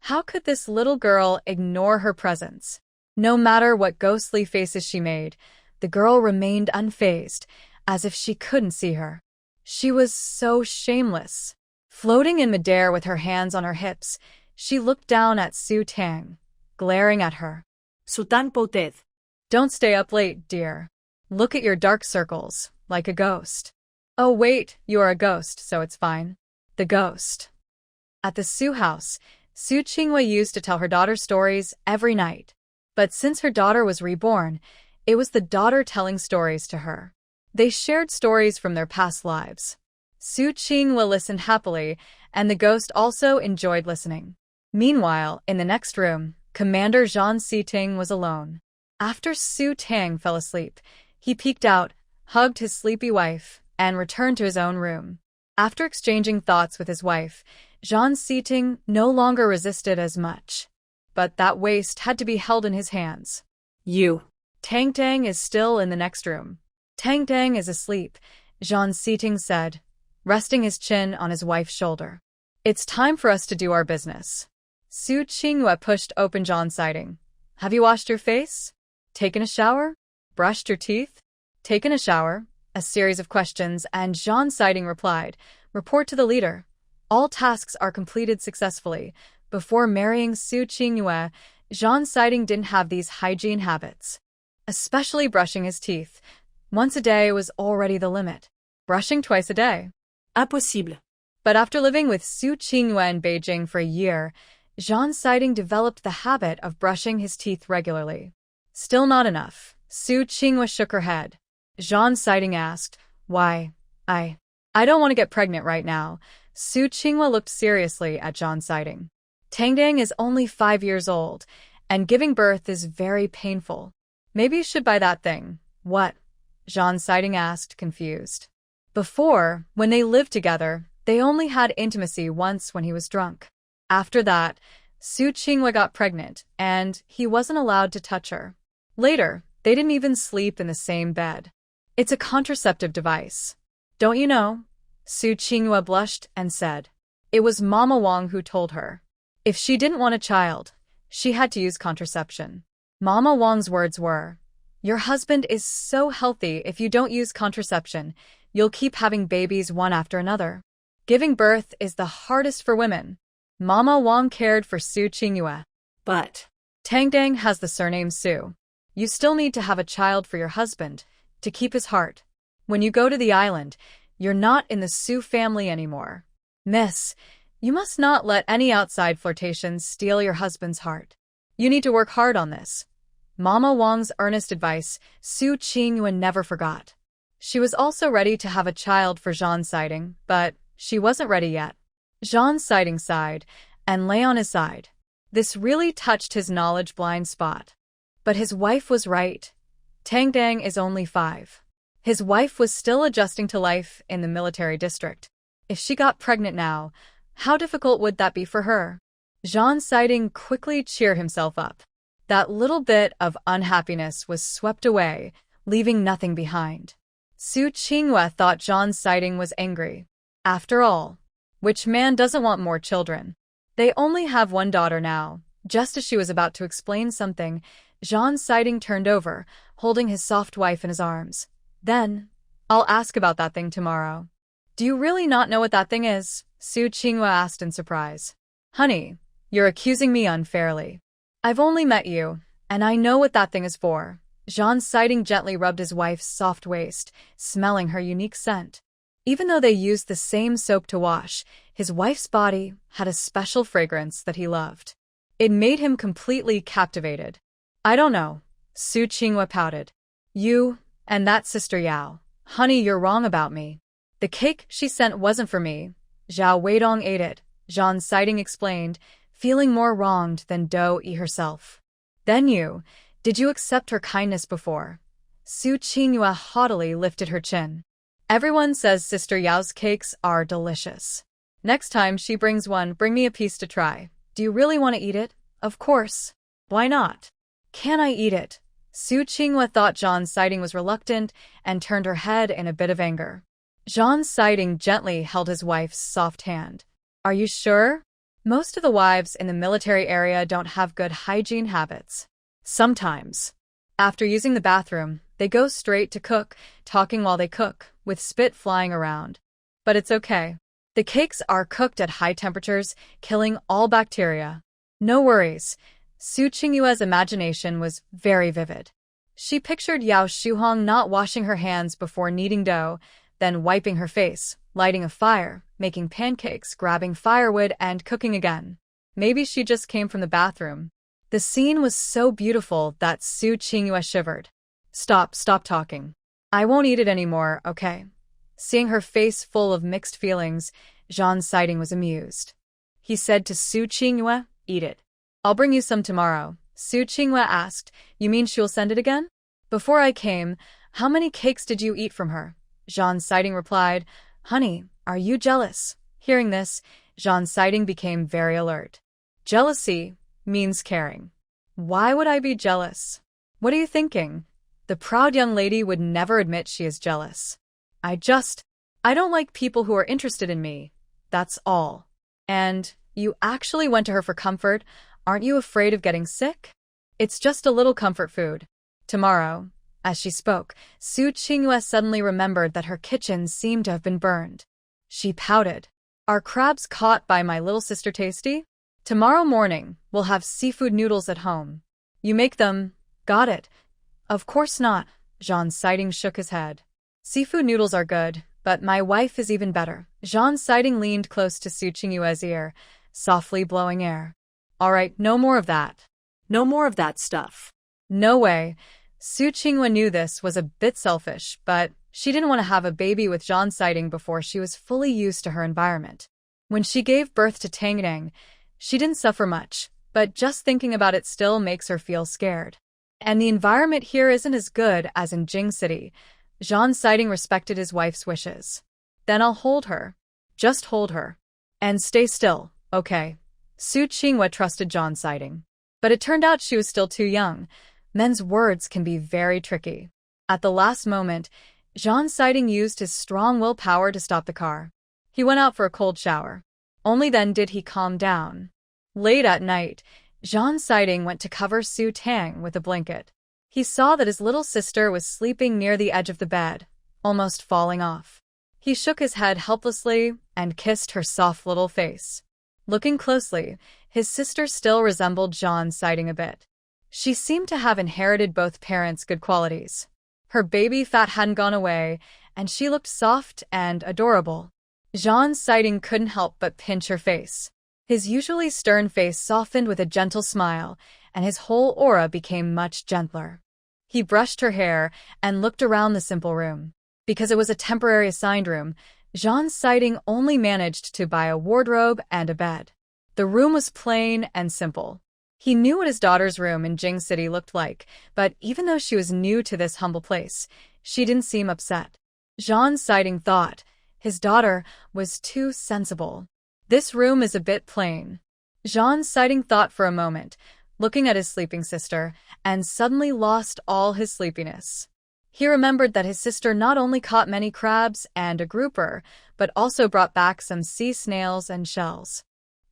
How could this little girl ignore her presence? No matter what ghostly faces she made, the girl remained unfazed, as if she couldn't see her. She was so shameless. Floating in midair with her hands on her hips, she looked down at Su Tang, glaring at her. "Sultan Potez." "Don't stay up late, dear. Look at your dark circles, like a ghost." "Oh wait, you are a ghost, so it's fine." The ghost. At the Su house, Su Qingyu used to tell her daughter stories every night. But since her daughter was reborn, it was the daughter telling stories to her. They shared stories from their past lives. Su Qingyu listened happily, and the ghost also enjoyed listening. Meanwhile, in the next room, Commander Zhang Siting was alone. After Su Tang fell asleep, he peeked out, hugged his sleepy wife, and returned to his own room. After exchanging thoughts with his wife, Zhang Siting no longer resisted as much. But that waist had to be held in his hands. "You." "Tang Tang is still in the next room." "Tang Tang is asleep," Zhang Siting said, resting his chin on his wife's shoulder. "It's time for us to do our business." Su Qingyu pushed open Zhang Siting. "Have you washed your face? Taken a shower? Brushed your teeth?" "Taken a shower," a series of questions, and Zhang Siting replied, "Report to the leader. All tasks are completed successfully." Before marrying Su Qingyu, Zhang Siting didn't have these hygiene habits. Especially brushing his teeth. Once a day was already the limit. Brushing twice a day. "Impossible." But after living with Su Qingyu in Beijing for a year, Zhang Siting developed the habit of brushing his teeth regularly. Still not enough. Su Qingyu shook her head. Zhang Siting asked, "Why? I don't want to get pregnant right now." Su Qingyu looked seriously at Zhang Siting. "Tang Tang is only 5 years old, and giving birth is very painful. Maybe you should buy that thing." "What?" Zhang Siting asked, confused. Before, when they lived together, they only had intimacy once when he was drunk. After that, Su Qinghua got pregnant, and he wasn't allowed to touch her. Later, they didn't even sleep in the same bed. It's a contraceptive device. Don't you know? Su Qinghua blushed and said. It was Mama Wang who told her. If she didn't want a child, she had to use contraception. Mama Wang's words were, "Your husband is so healthy. If you don't use contraception, you'll keep having babies one after another. Giving birth is the hardest for women." Mama Wang cared for Su Qinghua. But Tangdang has the surname Su. You still need to have a child for your husband, to keep his heart. When you go to the island, you're not in the Su family anymore. Miss, you must not let any outside flirtations steal your husband's heart. You need to work hard on this. Mama Wang's earnest advice, Su Qinghua never forgot. She was also ready to have a child for Zhan Siding, but she wasn't ready yet. Zhan Siding sighed and lay on his side. This really touched his knowledge blind spot. But his wife was right. Tangdang is only 5. His wife was still adjusting to life in the military district. If she got pregnant now, how difficult would that be for her? Zhan Siding quickly cheered himself up. That little bit of unhappiness was swept away, leaving nothing behind. Su Qinghua thought Zhan Siding was angry. After all, which man doesn't want more children? They only have one daughter now. Just as she was about to explain something, Zhan Siding turned over, holding his soft wife in his arms. Then, I'll ask about that thing tomorrow. Do you really not know what that thing is? Su Qinghua asked in surprise. Honey, you're accusing me unfairly. I've only met you, and I know what that thing is for. Zhan Siding gently rubbed his wife's soft waist, smelling her unique scent. Even though they used the same soap to wash, his wife's body had a special fragrance that he loved. It made him completely captivated. I don't know. Su Qinghua pouted. You and that sister Yao. Honey, you're wrong about me. The cake she sent wasn't for me. Zhao Weidong ate it, Zhan Siding explained, feeling more wronged than Do Yi herself. Then did you accept her kindness before? Su Qinghua haughtily lifted her chin. Everyone says Sister Yao's cakes are delicious. Next time she brings one, bring me a piece to try. Do you really want to eat it? Of course. Why not? Can I eat it? Su Qinghua thought Zhan Siding was reluctant and turned her head in a bit of anger. Zhan Siding gently held his wife's soft hand. Are you sure? Most of the wives in the military area don't have good hygiene habits. Sometimes. After using the bathroom, they go straight to cook, talking while they cook, with spit flying around. But it's okay. The cakes are cooked at high temperatures, killing all bacteria. No worries. Su Qinghua's imagination was very vivid. She pictured Yao Shuhong not washing her hands before kneading dough, then wiping her face, lighting a fire, making pancakes, grabbing firewood, and cooking again. Maybe she just came from the bathroom. The scene was so beautiful that Su Qinghua shivered. Stop talking. I won't eat it anymore, okay? Seeing her face full of mixed feelings, Zhan Siding was amused. He said to Su Qinghua, eat it. I'll bring you some tomorrow. Su Qinghua asked, you mean she'll send it again? Before I came, how many cakes did you eat from her? Zhan Siding replied, Honey, are you jealous? Hearing this, Zhan Siding became very alert. Jealousy means caring. Why would I be jealous? What are you thinking? The proud young lady would never admit she is jealous. I don't like people who are interested in me. That's all. And you actually went to her for comfort. Aren't you afraid of getting sick? It's just a little comfort food. Tomorrow. As she spoke, Su Qinghua suddenly remembered that her kitchen seemed to have been burned. She pouted. Are crabs caught by my little sister tasty? Tomorrow morning, we'll have seafood noodles at home. You make them. Got it. Of course not. Zhan Siding shook his head. Seafood noodles are good, but my wife is even better. Zhan Siding leaned close to Su Qinghua's ear, softly blowing air. All right, no more of that. No more of that stuff. No way. Su Qinghua knew this was a bit selfish, but she didn't want to have a baby with Zhan Siding before she was fully used to her environment. When she gave birth to Tangdang, she didn't suffer much, but just thinking about it still makes her feel scared. And the environment here isn't as good as in Jing City. Zhan Siding respected his wife's wishes. Then I'll hold her. Just hold her. And stay still, okay? Su Qinghua trusted Zhang Siding. But it turned out she was still too young. Men's words can be very tricky. At the last moment, Zhang Siding used his strong willpower to stop the car. He went out for a cold shower. Only then did he calm down. Late at night, Zhang Siding went to cover Su Tang with a blanket. He saw that his little sister was sleeping near the edge of the bed, almost falling off. He shook his head helplessly and kissed her soft little face. Looking closely, his sister still resembled Zhang Siding a bit. She seemed to have inherited both parents' good qualities. Her baby fat hadn't gone away, and she looked soft and adorable. Zhang Siding couldn't help but pinch her face. His usually stern face softened with a gentle smile, and his whole aura became much gentler. He brushed her hair and looked around the simple room. Because it was a temporary assigned room, Zhang Siding only managed to buy a wardrobe and a bed. The room was plain and simple. He knew what his daughter's room in Jing City looked like, but even though she was new to this humble place, she didn't seem upset. Zhang Siding thought his daughter was too sensible. This room is a bit plain. Zhang Siding thought for a moment, looking at his sleeping sister, and suddenly lost all his sleepiness. He remembered that his sister not only caught many crabs and a grouper, but also brought back some sea snails and shells.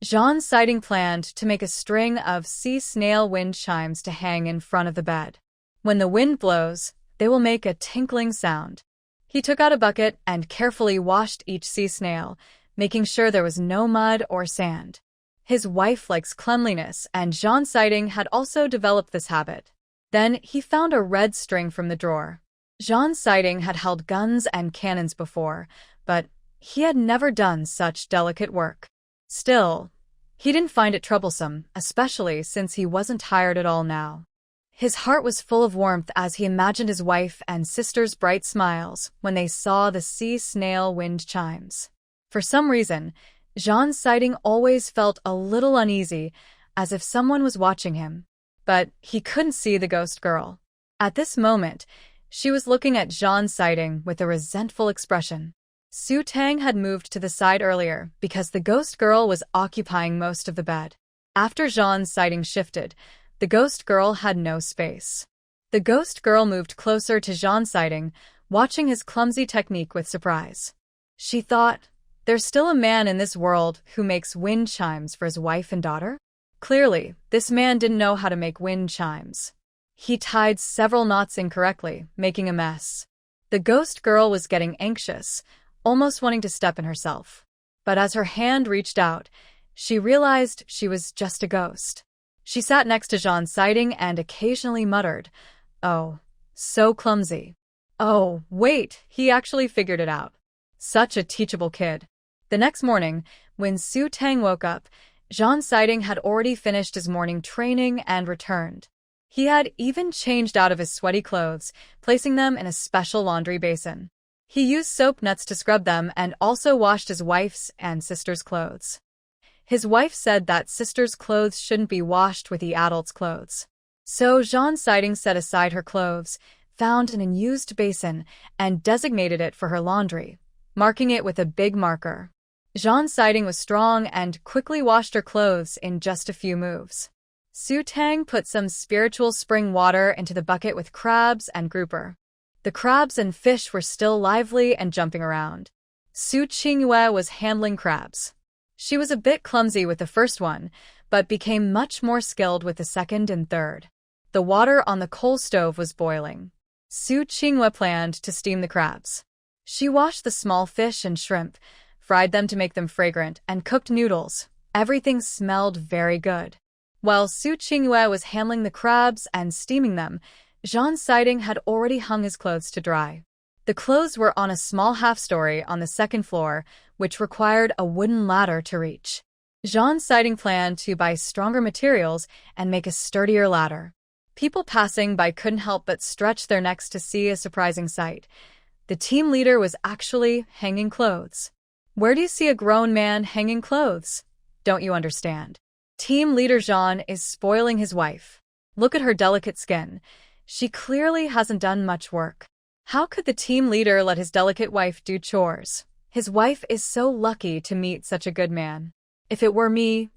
Zhang Siding planned to make a string of sea snail wind chimes to hang in front of the bed. When the wind blows, they will make a tinkling sound. He took out a bucket and carefully washed each sea snail, making sure there was no mud or sand. His wife likes cleanliness, and Zhang Siding had also developed this habit. Then he found a red string from the drawer. Zhang Siding had held guns and cannons before, but he had never done such delicate work. Still, he didn't find it troublesome, especially since he wasn't tired at all now. His heart was full of warmth as he imagined his wife and sister's bright smiles when they saw the sea snail wind chimes. For some reason, Zhang Siding always felt a little uneasy, as if someone was watching him. But he couldn't see the ghost girl. At this moment, she was looking at Zhang Siding with a resentful expression. Su Tang had moved to the side earlier because the ghost girl was occupying most of the bed. After Zhang Siding shifted, the ghost girl had no space. The ghost girl moved closer to Zhang Siding, watching his clumsy technique with surprise. She thought, there's still a man in this world who makes wind chimes for his wife and daughter? Clearly, this man didn't know how to make wind chimes. He tied several knots incorrectly, making a mess. The ghost girl was getting anxious, almost wanting to step in herself. But as her hand reached out, she realized she was just a ghost. She sat next to Zhang Siding and occasionally muttered, "Oh, so clumsy." Oh, wait, he actually figured it out. Such a teachable kid. The next morning, when Su Tang woke up, Zhang Siding had already finished his morning training and returned. He had even changed out of his sweaty clothes, placing them in a special laundry basin. He used soap nuts to scrub them and also washed his wife's and sister's clothes. His wife said that sister's clothes shouldn't be washed with the adult's clothes. So Zhang Siding set aside her clothes, found an unused basin, and designated it for her laundry, marking it with a big marker. Zhang Siding was strong and quickly washed her clothes in just a few moves. Su Tang put some spiritual spring water into the bucket with crabs and grouper. The crabs and fish were still lively and jumping around. Su Qinghua was handling crabs. She was a bit clumsy with the first one, but became much more skilled with the second and third. The water on the coal stove was boiling. Su Qinghua planned to steam the crabs. She washed the small fish and shrimp, fried them to make them fragrant, and cooked noodles. Everything smelled very good. While Su Qinghua was handling the crabs and steaming them, Zhang Siding had already hung his clothes to dry. The clothes were on a small half-story on the second floor, which required a wooden ladder to reach. Zhang Siding planned to buy stronger materials and make a sturdier ladder. People passing by couldn't help but stretch their necks to see a surprising sight. The team leader was actually hanging clothes. Where do you see a grown man hanging clothes? Don't you understand? Team leader Zhang is spoiling his wife. Look at her delicate skin. She clearly hasn't done much work. How could the team leader let his delicate wife do chores? His wife is so lucky to meet such a good man. If it were me,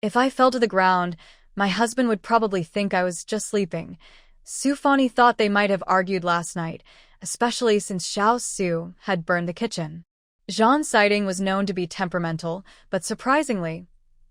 If I fell to the ground, my husband would probably think I was just sleeping. Su Fani thought they might have argued last night, especially since Xiao Su had burned the kitchen. Zhang Siding was known to be temperamental, but surprisingly,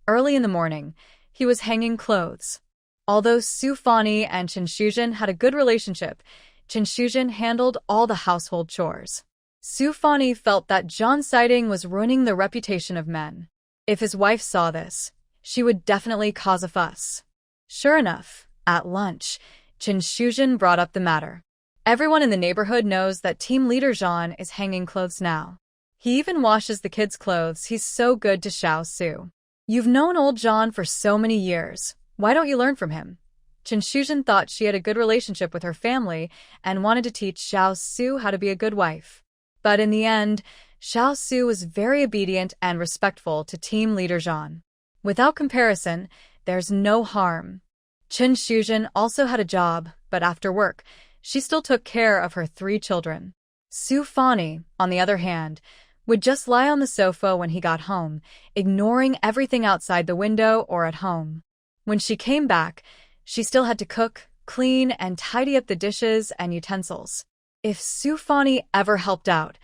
early in the morning, he was hanging clothes. Although Su Fani and Chen Shuzhen had a good relationship, Chen Shuzhen handled all the household chores. Su Fani felt that Zhang Siding was ruining the reputation of men. If his wife saw this, she would definitely cause a fuss. Sure enough, at lunch, Chen Shuzhen brought up the matter. Everyone in the neighborhood knows that team leader Zhan is hanging clothes now. He even washes the kids' clothes. He's so good to Xiao Su. You've known old Zhan for so many years. Why don't you learn from him? Chen Shuzhen thought she had a good relationship with her family and wanted to teach Xiao Su how to be a good wife. But in the end, Xiao Su was very obedient and respectful to team leader Zhan. Without comparison, there's no harm. Chen Shuzhen also had a job, but after work, she still took care of her 3 children. Su Fani, on the other hand, would just lie on the sofa when he got home, ignoring everything outside the window or at home. When she came back, she still had to cook, clean, and tidy up the dishes and utensils. If Su Fani ever helped out,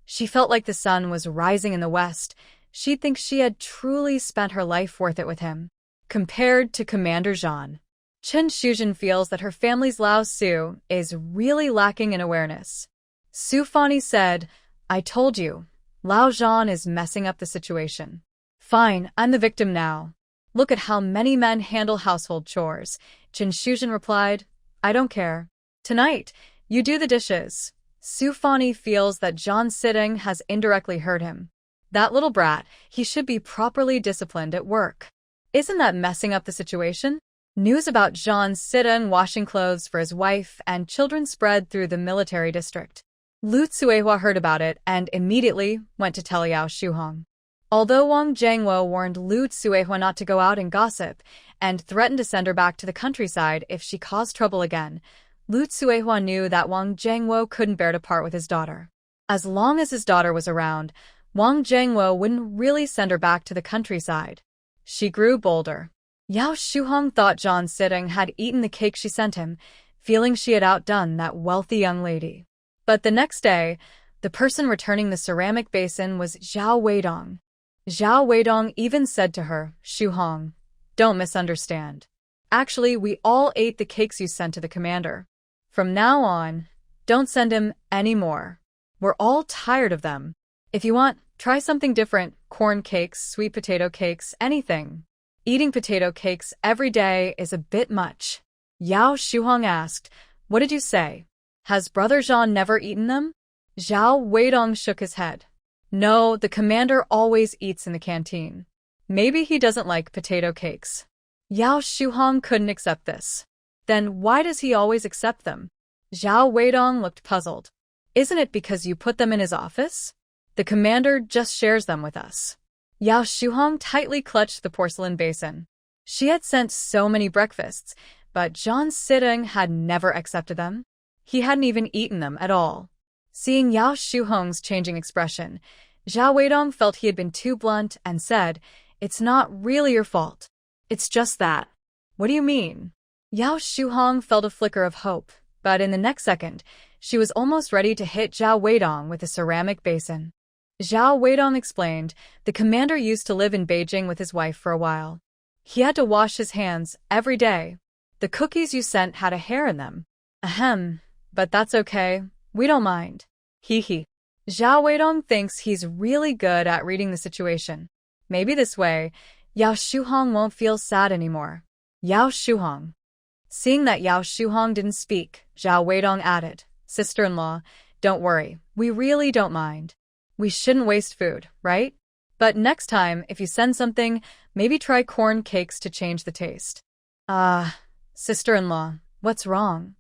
she felt like the sun was rising in the west. She'd think she had truly spent her life worth it with him. Compared to Commander Zhan, Chen Shuzhen feels that her family's Lao Su is really lacking in awareness. Su Fani said, "I told you, Lao Zhan is messing up the situation." "Fine, I'm the victim now. Look at how many men handle household chores." Chen Shuzhen replied, "I don't care. Tonight, you do the dishes." Su Fani feels that Zhan Siding has indirectly hurt him. That little brat, he should be properly disciplined at work. Isn't that messing up the situation? News about Zhan Siding washing clothes for his wife and children spread through the military district. Lu Tsuehua heard about it and immediately went to tell Yao Shuhong. Although Wang Jiangwo warned Lu Tsuehua not to go out and gossip and threatened to send her back to the countryside if she caused trouble again, Lu Tsuehua knew that Wang Jiangwo couldn't bear to part with his daughter. As long as his daughter was around, Wang Jiangwo wouldn't really send her back to the countryside. She grew bolder. Yao Shuhong thought Zhan Siding had eaten the cake she sent him, feeling she had outdone that wealthy young lady. But the next day, the person returning the ceramic basin was Zhao Weidong. Zhao Weidong even said to her, "Shuhong, don't misunderstand. Actually, we all ate the cakes you sent to the commander. From now on, don't send him any more. We're all tired of them. If you want, try something different, corn cakes, sweet potato cakes, anything." Eating potato cakes every day is a bit much. Yao Shuhong asked, "What did you say? Has Brother Zhan never eaten them?" Zhao Weidong shook his head. "No, the commander always eats in the canteen. Maybe he doesn't like potato cakes." Yao Shuhong couldn't accept this. Then why does he always accept them? Zhao Weidong looked puzzled. "Isn't it because you put them in his office? The commander just shares them with us." Yao Shuhong tightly clutched the porcelain basin. She had sent so many breakfasts, but Zhan Siding had never accepted them. He hadn't even eaten them at all. Seeing Yao Shuhong's changing expression, Zhao Weidong felt he had been too blunt and said, "It's not really your fault. It's just that." "What do you mean?" Yao Shuhong felt a flicker of hope, but in the next second, she was almost ready to hit Zhao Weidong with a ceramic basin. Zhao Weidong explained, the commander used to live in Beijing with his wife for a while. He had to wash his hands every day. The cookies you sent had a hair in them. Ahem, but that's okay. We don't mind. Hee hee. Zhao Weidong thinks he's really good at reading the situation. Maybe this way, Yao Shuhong won't feel sad anymore. Yao Shuhong. Seeing that Yao Shuhong didn't speak, Zhao Weidong added, "Sister-in-law, don't worry. We really don't mind. We shouldn't waste food, right? But next time, if you send something, maybe try corn cakes to change the taste." Sister-in-law, what's wrong?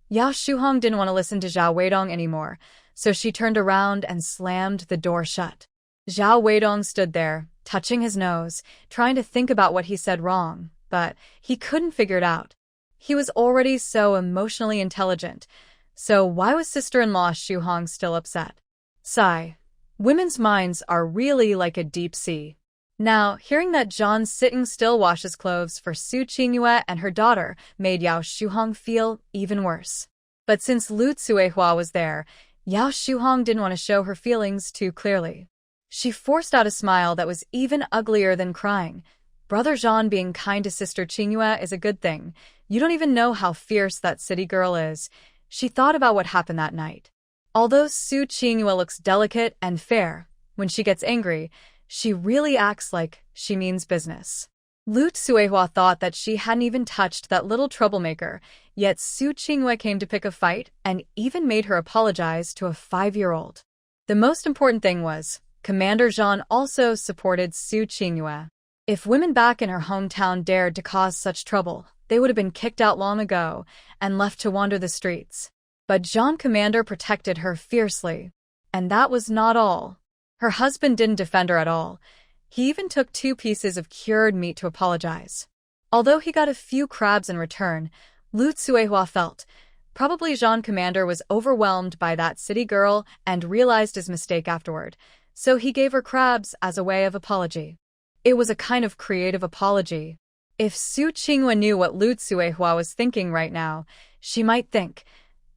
Yao Shuhong didn't want to listen to Zhao Weidong anymore, so she turned around and slammed the door shut. Zhao Weidong stood there, touching his nose, trying to think about what he said wrong, but he couldn't figure it out. He was already so emotionally intelligent, so why was sister-in-law Shuhong still upset? Sigh. Women's minds are really like a deep sea. Now, hearing that John sitting still washes clothes for Su Qingyue and her daughter made Yao Shuhong feel even worse. But since Lu Tsuehua was there, Yao Shuhong didn't want to show her feelings too clearly. She forced out a smile that was even uglier than crying. Brother Jean being kind to Sister Qingyue is a good thing. You don't even know how fierce that city girl is. She thought about what happened that night. Although Su Qingyue looks delicate and fair, when she gets angry, she really acts like she means business. Lu Tsuehua thought that she hadn't even touched that little troublemaker, yet Su Qingyue came to pick a fight and even made her apologize to a 5-year-old. The most important thing was, Commander Jean also supported Su Qingyue. If women back in her hometown dared to cause such trouble, they would have been kicked out long ago and left to wander the streets. But Jean Commander protected her fiercely. And that was not all. Her husband didn't defend her at all. He even took 2 pieces of cured meat to apologize. Although he got a few crabs in return, Lu Tsuehua felt, probably Jean Commander was overwhelmed by that city girl and realized his mistake afterward, so he gave her crabs as a way of apology. It was a kind of creative apology. If Su Qingyue knew what Lu Tsuehua was thinking right now, she might think,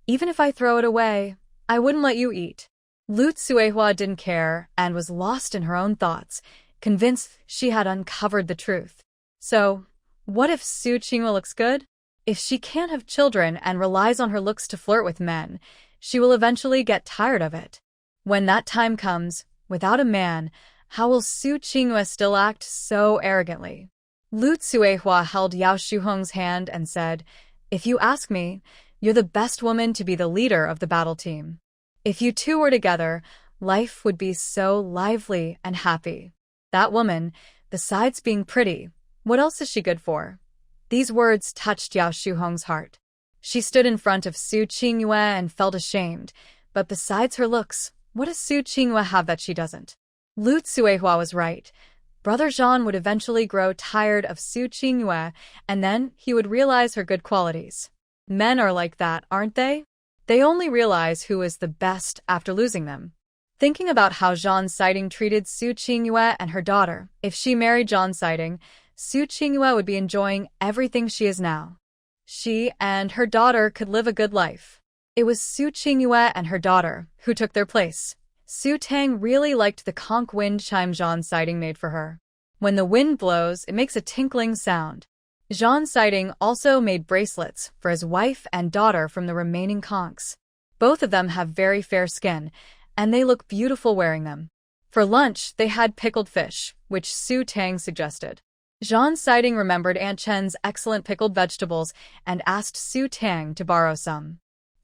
even if I throw it away, I wouldn't let you eat. Lu Tsuehua didn't care and was lost in her own thoughts, convinced she had uncovered the truth. So, what if Su Qingyue looks good? If she can't have children and relies on her looks to flirt with men, she will eventually get tired of it. When that time comes, without a man, how will Su Qingyue still act so arrogantly? Lu Tsuehua held Yao Shuhong's hand and said, "If you ask me, you're the best woman to be the leader of the battle team. If you two were together, life would be so lively and happy. That woman, besides being pretty, what else is she good for?" These words touched Yao Shuhong's heart. She stood in front of Su Qingyue and felt ashamed, but besides her looks, what does Su Qingyue have that she doesn't? Lu Tsuehua was right. Brother Jean would eventually grow tired of Su Qingyue, and then he would realize her good qualities. Men are like that, aren't they? They only realize who is the best after losing them. Thinking about how Jean Siding treated Su Qingyue and her daughter, if she married Jean Siding, Su Qingyue would be enjoying everything she is now. She and her daughter could live a good life. It was Su Qingyue and her daughter who took their place. Su Tang really liked the conch wind chime Jean Siding made for her. When the wind blows, it makes a tinkling sound. Jean Siding also made bracelets for his wife and daughter from the remaining conchs. Both of them have very fair skin, and they look beautiful wearing them. For lunch, they had pickled fish, which Su Tang suggested. Jean Siding remembered Aunt Chen's excellent pickled vegetables and asked Su Tang to borrow some.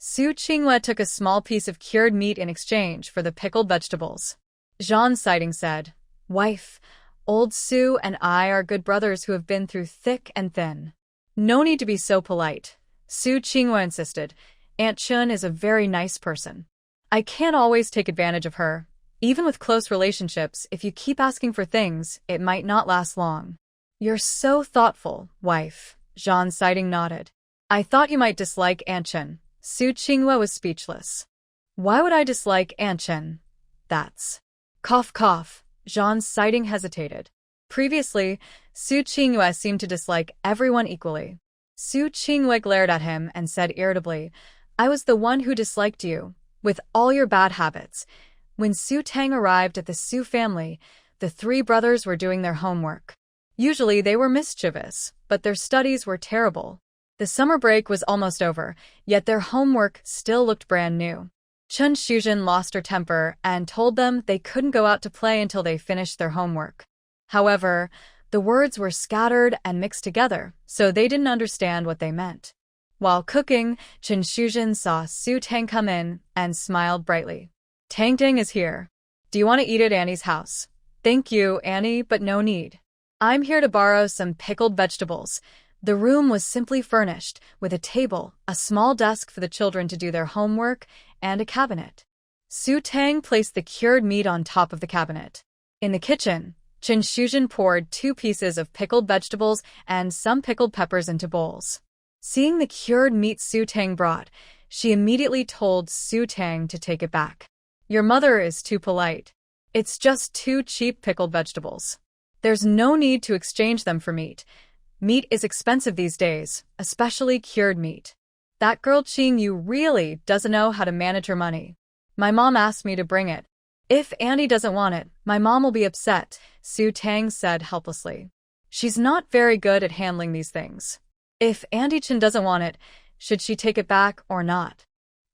Su Qingyue took a small piece of cured meat in exchange for the pickled vegetables. Jean Siding said, "Wife, old Su and I are good brothers who have been through thick and thin. No need to be so polite." Su Qingyue insisted. "Aunt Chen is a very nice person. I can't always take advantage of her. Even with close relationships, if you keep asking for things, it might not last long." "You're so thoughtful, wife," Jean Siding nodded. "I thought you might dislike Aunt Chen." Su Qingyue was speechless. "Why would I dislike Aunt Chen? That's..." Cough cough, Jean Siding hesitated. Previously, Su Qingyue seemed to dislike everyone equally. Su Qingyue glared at him and said irritably, "I was the one who disliked you, with all your bad habits." When Su Tang arrived at the Su family, the 3 brothers were doing their homework. Usually they were mischievous, but their studies were terrible. The summer break was almost over, yet their homework still looked brand new. Chen Shuzhen lost her temper and told them they couldn't go out to play until they finished their homework. However, the words were scattered and mixed together, so they didn't understand what they meant. While cooking, Chen Shuzhen saw Su Tang come in and smiled brightly. "Tang Tang is here. Do you want to eat at Annie's house?" "Thank you, Annie, but no need. I'm here to borrow some pickled vegetables." The room was simply furnished, with a table, a small desk for the children to do their homework, and a cabinet. Su Tang placed the cured meat on top of the cabinet. In the kitchen, Chen Shuzhen poured 2 pieces of pickled vegetables and some pickled peppers into bowls. Seeing the cured meat Su Tang brought, she immediately told Su Tang to take it back. "Your mother is too polite. It's just 2 cheap pickled vegetables." There's no need to exchange them for meat. Meat is expensive these days, especially cured meat. That girl Qing Yu really doesn't know how to manage her money. My mom asked me to bring it. If Andy doesn't want it, my mom will be upset, Su Tang said helplessly. She's not very good at handling these things. If Andy Chen doesn't want it, should she take it back or not?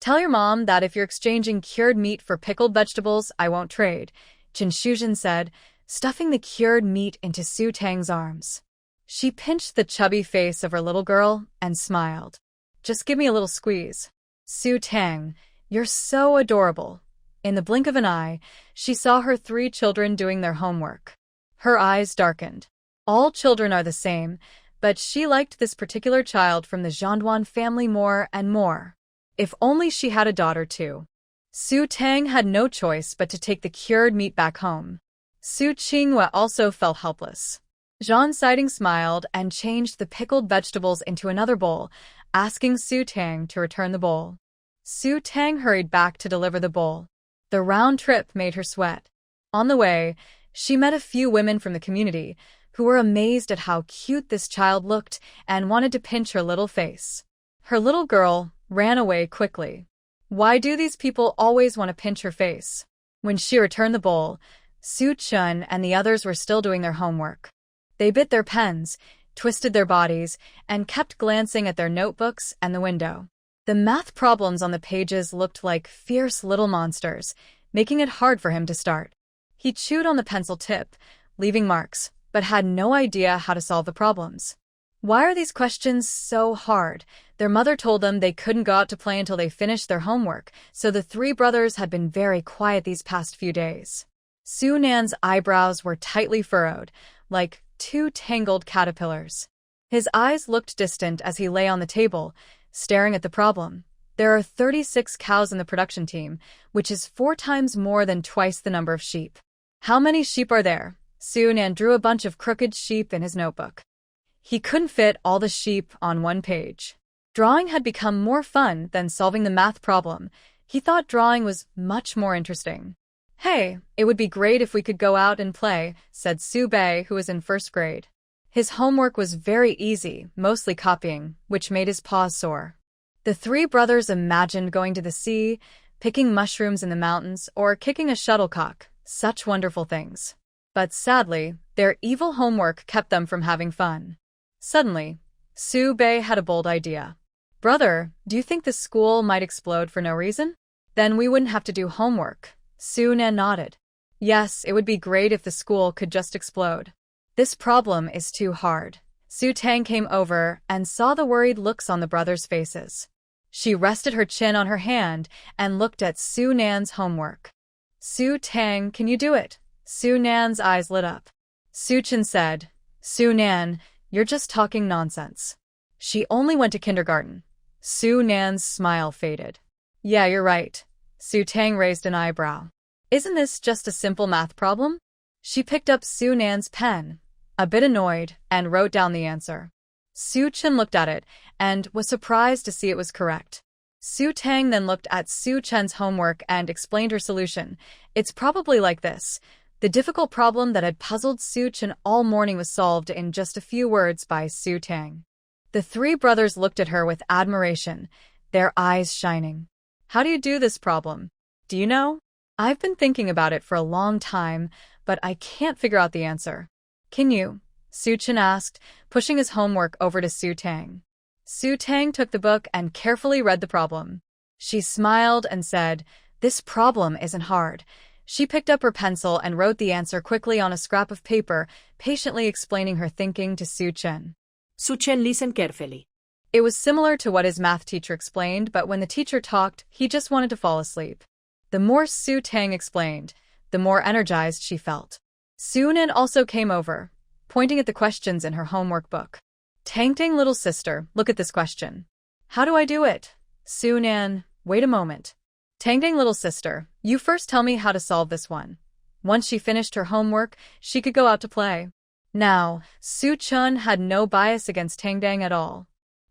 Tell your mom that if you're exchanging cured meat for pickled vegetables, I won't trade, Chen Shuzhen said, stuffing the cured meat into Su Tang's arms. She pinched the chubby face of her little girl and smiled. Just give me a little squeeze. Su Tang, you're so adorable. In the blink of an eye, she saw her 3 children doing their homework. Her eyes darkened. All children are the same, but she liked this particular child from the Zhanduan family more and more. If only she had a daughter too. Su Tang had no choice but to take the cured meat back home. Su Qinghua also felt helpless. Zhan Siding smiled and changed the pickled vegetables into another bowl, asking Su Tang to return the bowl. Su Tang hurried back to deliver the bowl. The round trip made her sweat. On the way, she met a few women from the community who were amazed at how cute this child looked and wanted to pinch her little face. Her little girl ran away quickly. Why do these people always want to pinch her face? When she returned the bowl, Su Chun and the others were still doing their homework. They bit their pens, twisted their bodies, and kept glancing at their notebooks and the window. The math problems on the pages looked like fierce little monsters, making it hard for him to start. He chewed on the pencil tip, leaving marks, but had no idea how to solve the problems. Why are these questions so hard? Their mother told them they couldn't go out to play until they finished their homework, so the 3 brothers had been very quiet these past few days. Su Nan's eyebrows were tightly furrowed, like 2 tangled caterpillars. His eyes looked distant as he lay on the table, staring at the problem. There are 36 cows in the production team, which is 4 times more than twice the number of sheep. How many sheep are there? Su Nan drew a bunch of crooked sheep in his notebook. He couldn't fit all the sheep on one page. Drawing had become more fun than solving the math problem. He thought drawing was much more interesting. Hey, it would be great if we could go out and play, said Su Bei, who was in 1st grade. His homework was very easy, mostly copying, which made his paws sore. The 3 brothers imagined going to the sea, picking mushrooms in the mountains, or kicking a shuttlecock, such wonderful things. But sadly, their evil homework kept them from having fun. Suddenly, Su Bei had a bold idea. Brother, do you think the school might explode for no reason? Then we wouldn't have to do homework. Su Nan nodded. Yes, it would be great if the school could just explode. This problem is too hard. Su Tang came over and saw the worried looks on the brothers' faces. She rested her chin on her hand and looked at Su Nan's homework. Su Tang, can you do it? Su Nan's eyes lit up. Su Chen said, Su Nan, you're just talking nonsense. She only went to kindergarten. Su Nan's smile faded. Yeah, you're right. Su Tang raised an eyebrow. Isn't this just a simple math problem? She picked up Su Nan's pen, a bit annoyed, and wrote down the answer. Su Chen looked at it and was surprised to see it was correct. Su Tang then looked at Su Chen's homework and explained her solution. It's probably like this. The difficult problem that had puzzled Su Chen all morning was solved in just a few words by Su Tang. The 3 brothers looked at her with admiration, their eyes shining. How do you do this problem? Do you know? I've been thinking about it for a long time, but I can't figure out the answer. Can you? Su Chen asked, pushing his homework over to Su Tang. Su Tang took the book and carefully read the problem. She smiled and said, This problem isn't hard. She picked up her pencil and wrote the answer quickly on a scrap of paper, patiently explaining her thinking to Su Chen. Su Chen listened carefully. It was similar to what his math teacher explained, but when the teacher talked, he just wanted to fall asleep. The more Su Tang explained, the more energized she felt. Su Nan also came over, pointing at the questions in her homework book. Tang Tang, little sister, look at this question. How do I do it? Su Nan, wait a moment. Tang Tang, little sister, you first tell me how to solve this one. Once she finished her homework, she could go out to play. Now, Su Chun had no bias against Tang Tang at all.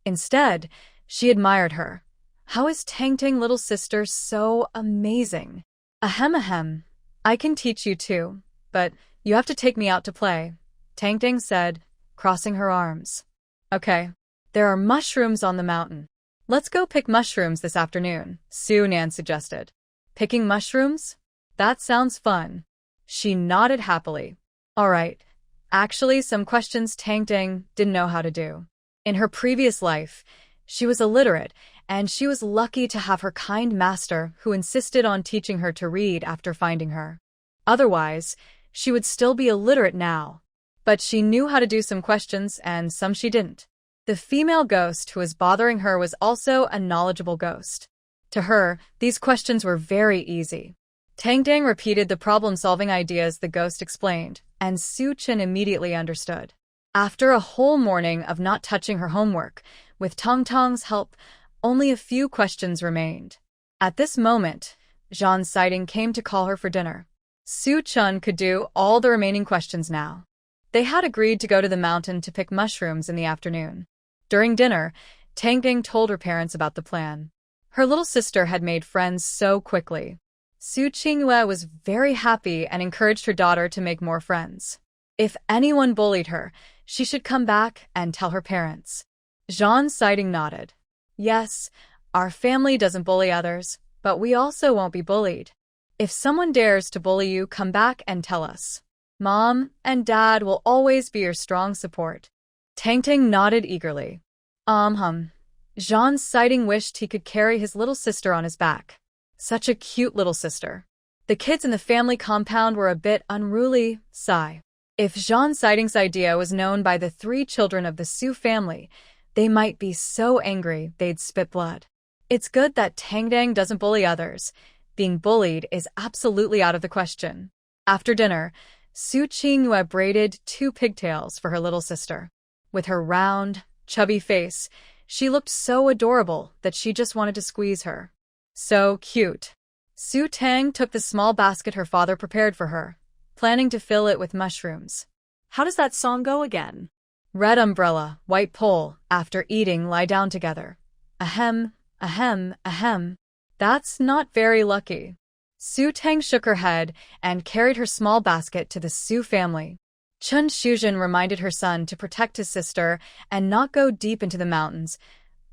Instead, she admired her. How is Tang Tang, little sister, so amazing? Ahem ahem. I can teach you too, but you have to take me out to play. Tangting said, crossing her arms. Okay, there are mushrooms on the mountain. Let's go pick mushrooms this afternoon, Su Nan suggested. Picking mushrooms? That sounds fun. She nodded happily. All right. Actually, some questions Tangting didn't know how to do. In her previous life, she was illiterate, and she was lucky to have her kind master who insisted on teaching her to read after finding her. Otherwise, she would still be illiterate now. But she knew how to do some questions, and some she didn't. The female ghost who was bothering her was also a knowledgeable ghost. To her, these questions were very easy. Tangdang repeated the problem-solving ideas the ghost explained, and Su Chen immediately understood. After a whole morning of not touching her homework, with Tong Tong's help, only a few questions remained. At this moment, Zhan Siding came to call her for dinner. Su Chen could do all the remaining questions now. They had agreed to go to the mountain to pick mushrooms in the afternoon. During dinner, Tangding told her parents about the plan. Her little sister had made friends so quickly. Su Qingyue was very happy and encouraged her daughter to make more friends. If anyone bullied her, she should come back and tell her parents. Zhan Siding nodded. Yes, our family doesn't bully others, but we also won't be bullied. If someone dares to bully you, come back and tell us. Mom and Dad will always be your strong support. Tangting nodded eagerly. Zhan Siding wished he could carry his little sister on his back. Such a cute little sister. The kids in the family compound were a bit unruly, sigh. If Zhan Siding's idea was known by the 3 children of the Su family, they might be so angry they'd spit blood. It's good that Tangdang doesn't bully others. Being bullied is absolutely out of the question. After dinner, Su Qingyue braided 2 pigtails for her little sister. With her round, chubby face, she looked so adorable that she just wanted to squeeze her. So cute. Su Tang took the small basket her father prepared for her, planning to fill it with mushrooms. How does that song go again? Red umbrella, white pole, after eating lie down together. Ahem, ahem, ahem. That's not very lucky. Su Tang shook her head and carried her small basket to the Su family. Chun Shuzhen reminded her son to protect his sister and not go deep into the mountains,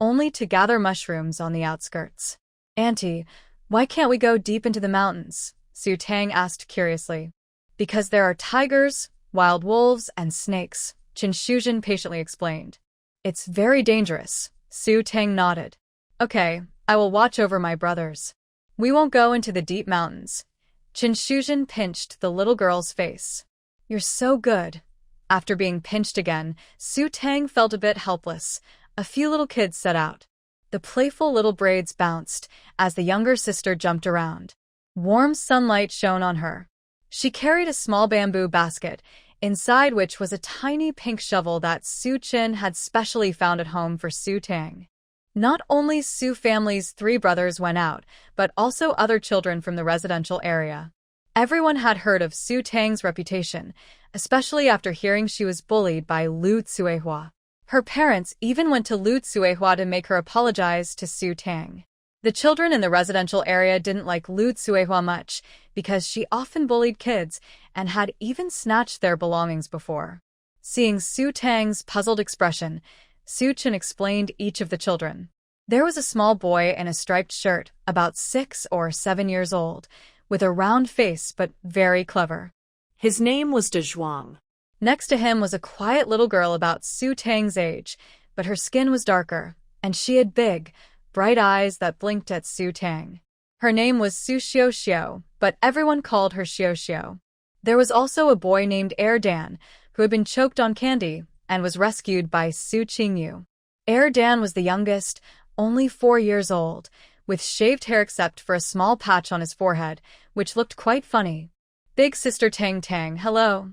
only to gather mushrooms on the outskirts. Auntie, why can't we go deep into the mountains? Su Tang asked curiously. Because there are tigers, wild wolves, and snakes, Chun Shuzhen patiently explained. It's very dangerous. Su Tang nodded. Okay, I will watch over my brothers. We won't go into the deep mountains. Chun Shuzhen pinched the little girl's face. You're so good. After being pinched again, Su Tang felt a bit helpless. A few little kids set out. The playful little braids bounced as the younger sister jumped around. Warm sunlight shone on her. She carried a small bamboo basket, inside which was a tiny pink shovel that Su Chen had specially found at home for Su Tang. Not only Su family's 3 brothers went out, but also other children from the residential area. Everyone had heard of Su Tang's reputation, especially after hearing she was bullied by Lu Tsuehua. Her parents even went to Lu Tsuehua to make her apologize to Su Tang. The children in the residential area didn't like Lu Tsuehua much because she often bullied kids and had even snatched their belongings before. Seeing Su Tang's puzzled expression, Su Chen explained each of the children. There was a small boy in a striped shirt, about 6 or 7 years old, with a round face but very clever. His name was De Zhuang. Next to him was a quiet little girl about Su Tang's age, but her skin was darker, and she had big, bright eyes that blinked at Su Tang. Her name was Su Xiao, but everyone called her Xiao. There was also a boy named Dan, who had been choked on candy and was rescued by Su Qingyu. Dan was the youngest, only 4 years old, with shaved hair except for a small patch on his forehead, which looked quite funny. Big sister Tang, hello.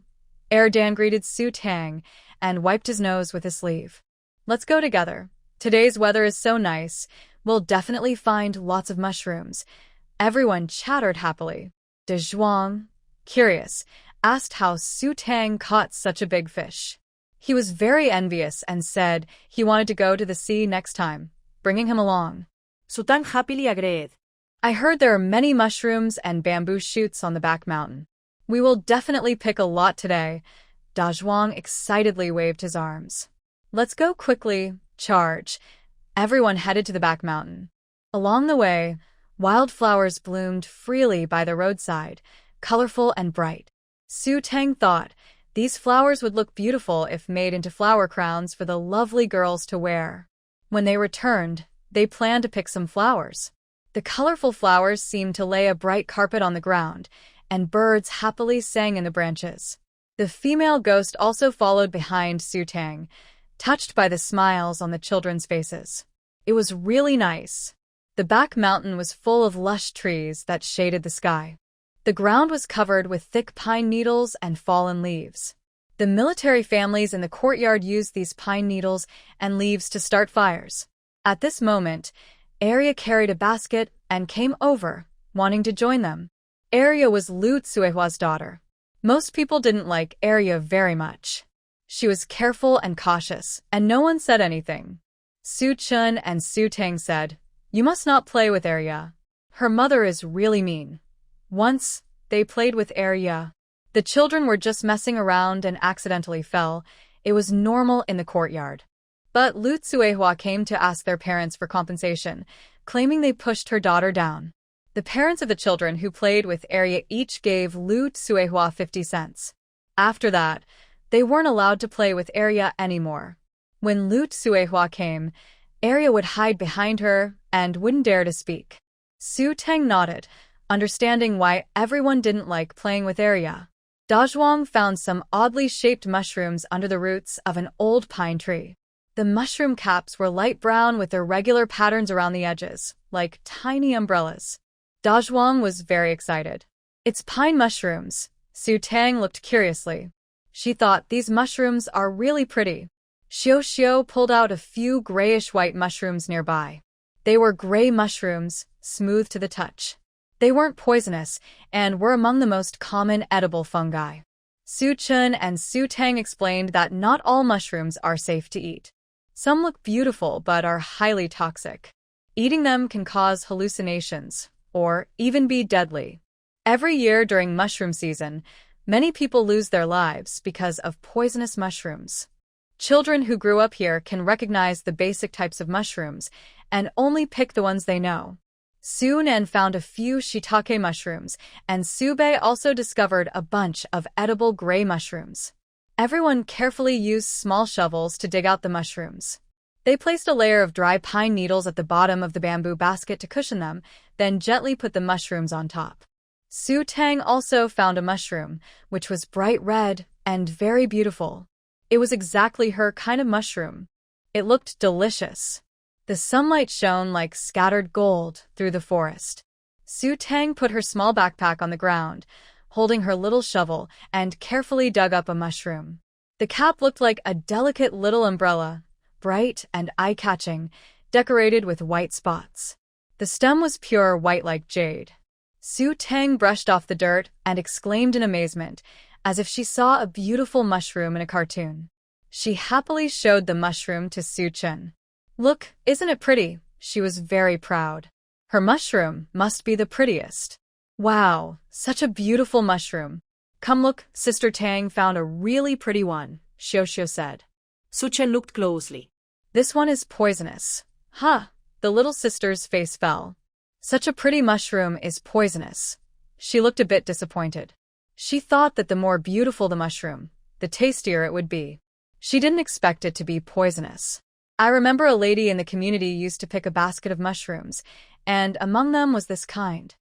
Dan greeted Su Tang and wiped his nose with his sleeve. Let's go together. Today's weather is so nice. We'll definitely find lots of mushrooms. Everyone chattered happily. De Zhuang, curious, asked how Su Tang caught such a big fish. He was very envious and said he wanted to go to the sea next time, bringing him along. Su Tang happily agreed. I heard there are many mushrooms and bamboo shoots on the back mountain. We will definitely pick a lot today. Dazhuang excitedly waved his arms. Let's go quickly, charge. Everyone headed to the back mountain. Along the way, wildflowers bloomed freely by the roadside, colorful and bright. Su Teng thought these flowers would look beautiful if made into flower crowns for the lovely girls to wear. When they returned, they planned to pick some flowers. The colorful flowers seemed to lay a bright carpet on the ground, and birds happily sang in the branches. The female ghost also followed behind Su Teng, touched by the smiles on the children's faces. It was really nice. The back mountain was full of lush trees that shaded the sky. The ground was covered with thick pine needles and fallen leaves. The military families in the courtyard used these pine needles and leaves to start fires. At this moment, Arya carried a basket and came over, wanting to join them. Arya was Lu Tsuehua's daughter. Most people didn't like Arya very much. She was careful and cautious, and no one said anything. Su Chun and Su Teng said, "You must not play with Arya. Her mother is really mean." Once, they played with Arya. The children were just messing around and accidentally fell. It was normal in the courtyard. But Lu Tsuehua came to ask their parents for compensation, claiming they pushed her daughter down. The parents of the children who played with Arya each gave Lu Tsuehua 50 cents. After that, they weren't allowed to play with Arya anymore. When Lu Tsuehua came, Arya would hide behind her and wouldn't dare to speak. Su Teng nodded, understanding why everyone didn't like playing with Arya. Dazhuang found some oddly shaped mushrooms under the roots of an old pine tree. The mushroom caps were light brown with irregular patterns around the edges, like tiny umbrellas. Dazhuang was very excited. It's pine mushrooms. Su Teng looked curiously. She thought these mushrooms are really pretty. Xiao pulled out a few grayish-white mushrooms nearby. They were gray mushrooms, smooth to the touch. They weren't poisonous and were among the most common edible fungi. Su Chun and Su Teng explained that not all mushrooms are safe to eat. Some look beautiful but are highly toxic. Eating them can cause hallucinations, or even be deadly. Every year during mushroom season, many people lose their lives because of poisonous mushrooms. Children who grew up here can recognize the basic types of mushrooms and only pick the ones they know. Su Nen found a few shiitake mushrooms, and Su Bei also discovered a bunch of edible gray mushrooms. Everyone carefully used small shovels to dig out the mushrooms. They placed a layer of dry pine needles at the bottom of the bamboo basket to cushion them, then gently put the mushrooms on top. Su Teng also found a mushroom, which was bright red and very beautiful. It was exactly her kind of mushroom. It looked delicious. The sunlight shone like scattered gold through the forest. Su Teng put her small backpack on the ground, holding her little shovel, and carefully dug up a mushroom. The cap looked like a delicate little umbrella, bright and eye-catching, decorated with white spots. The stem was pure white like jade. Su Teng brushed off the dirt and exclaimed in amazement, as if she saw a beautiful mushroom in a cartoon. She happily showed the mushroom to Su Chun. "Look, isn't it pretty?" She was very proud. Her mushroom must be the prettiest. "Wow, such a beautiful mushroom. Come look, Sister Tang found a really pretty one," Xiao said. Su Chen looked closely. "This one is poisonous." "Huh." The little sister's face fell. "Such a pretty mushroom is poisonous." She looked a bit disappointed. She thought that the more beautiful the mushroom, the tastier it would be. She didn't expect it to be poisonous. I remember a lady in the community used to pick a basket of mushrooms, and among them was this kind.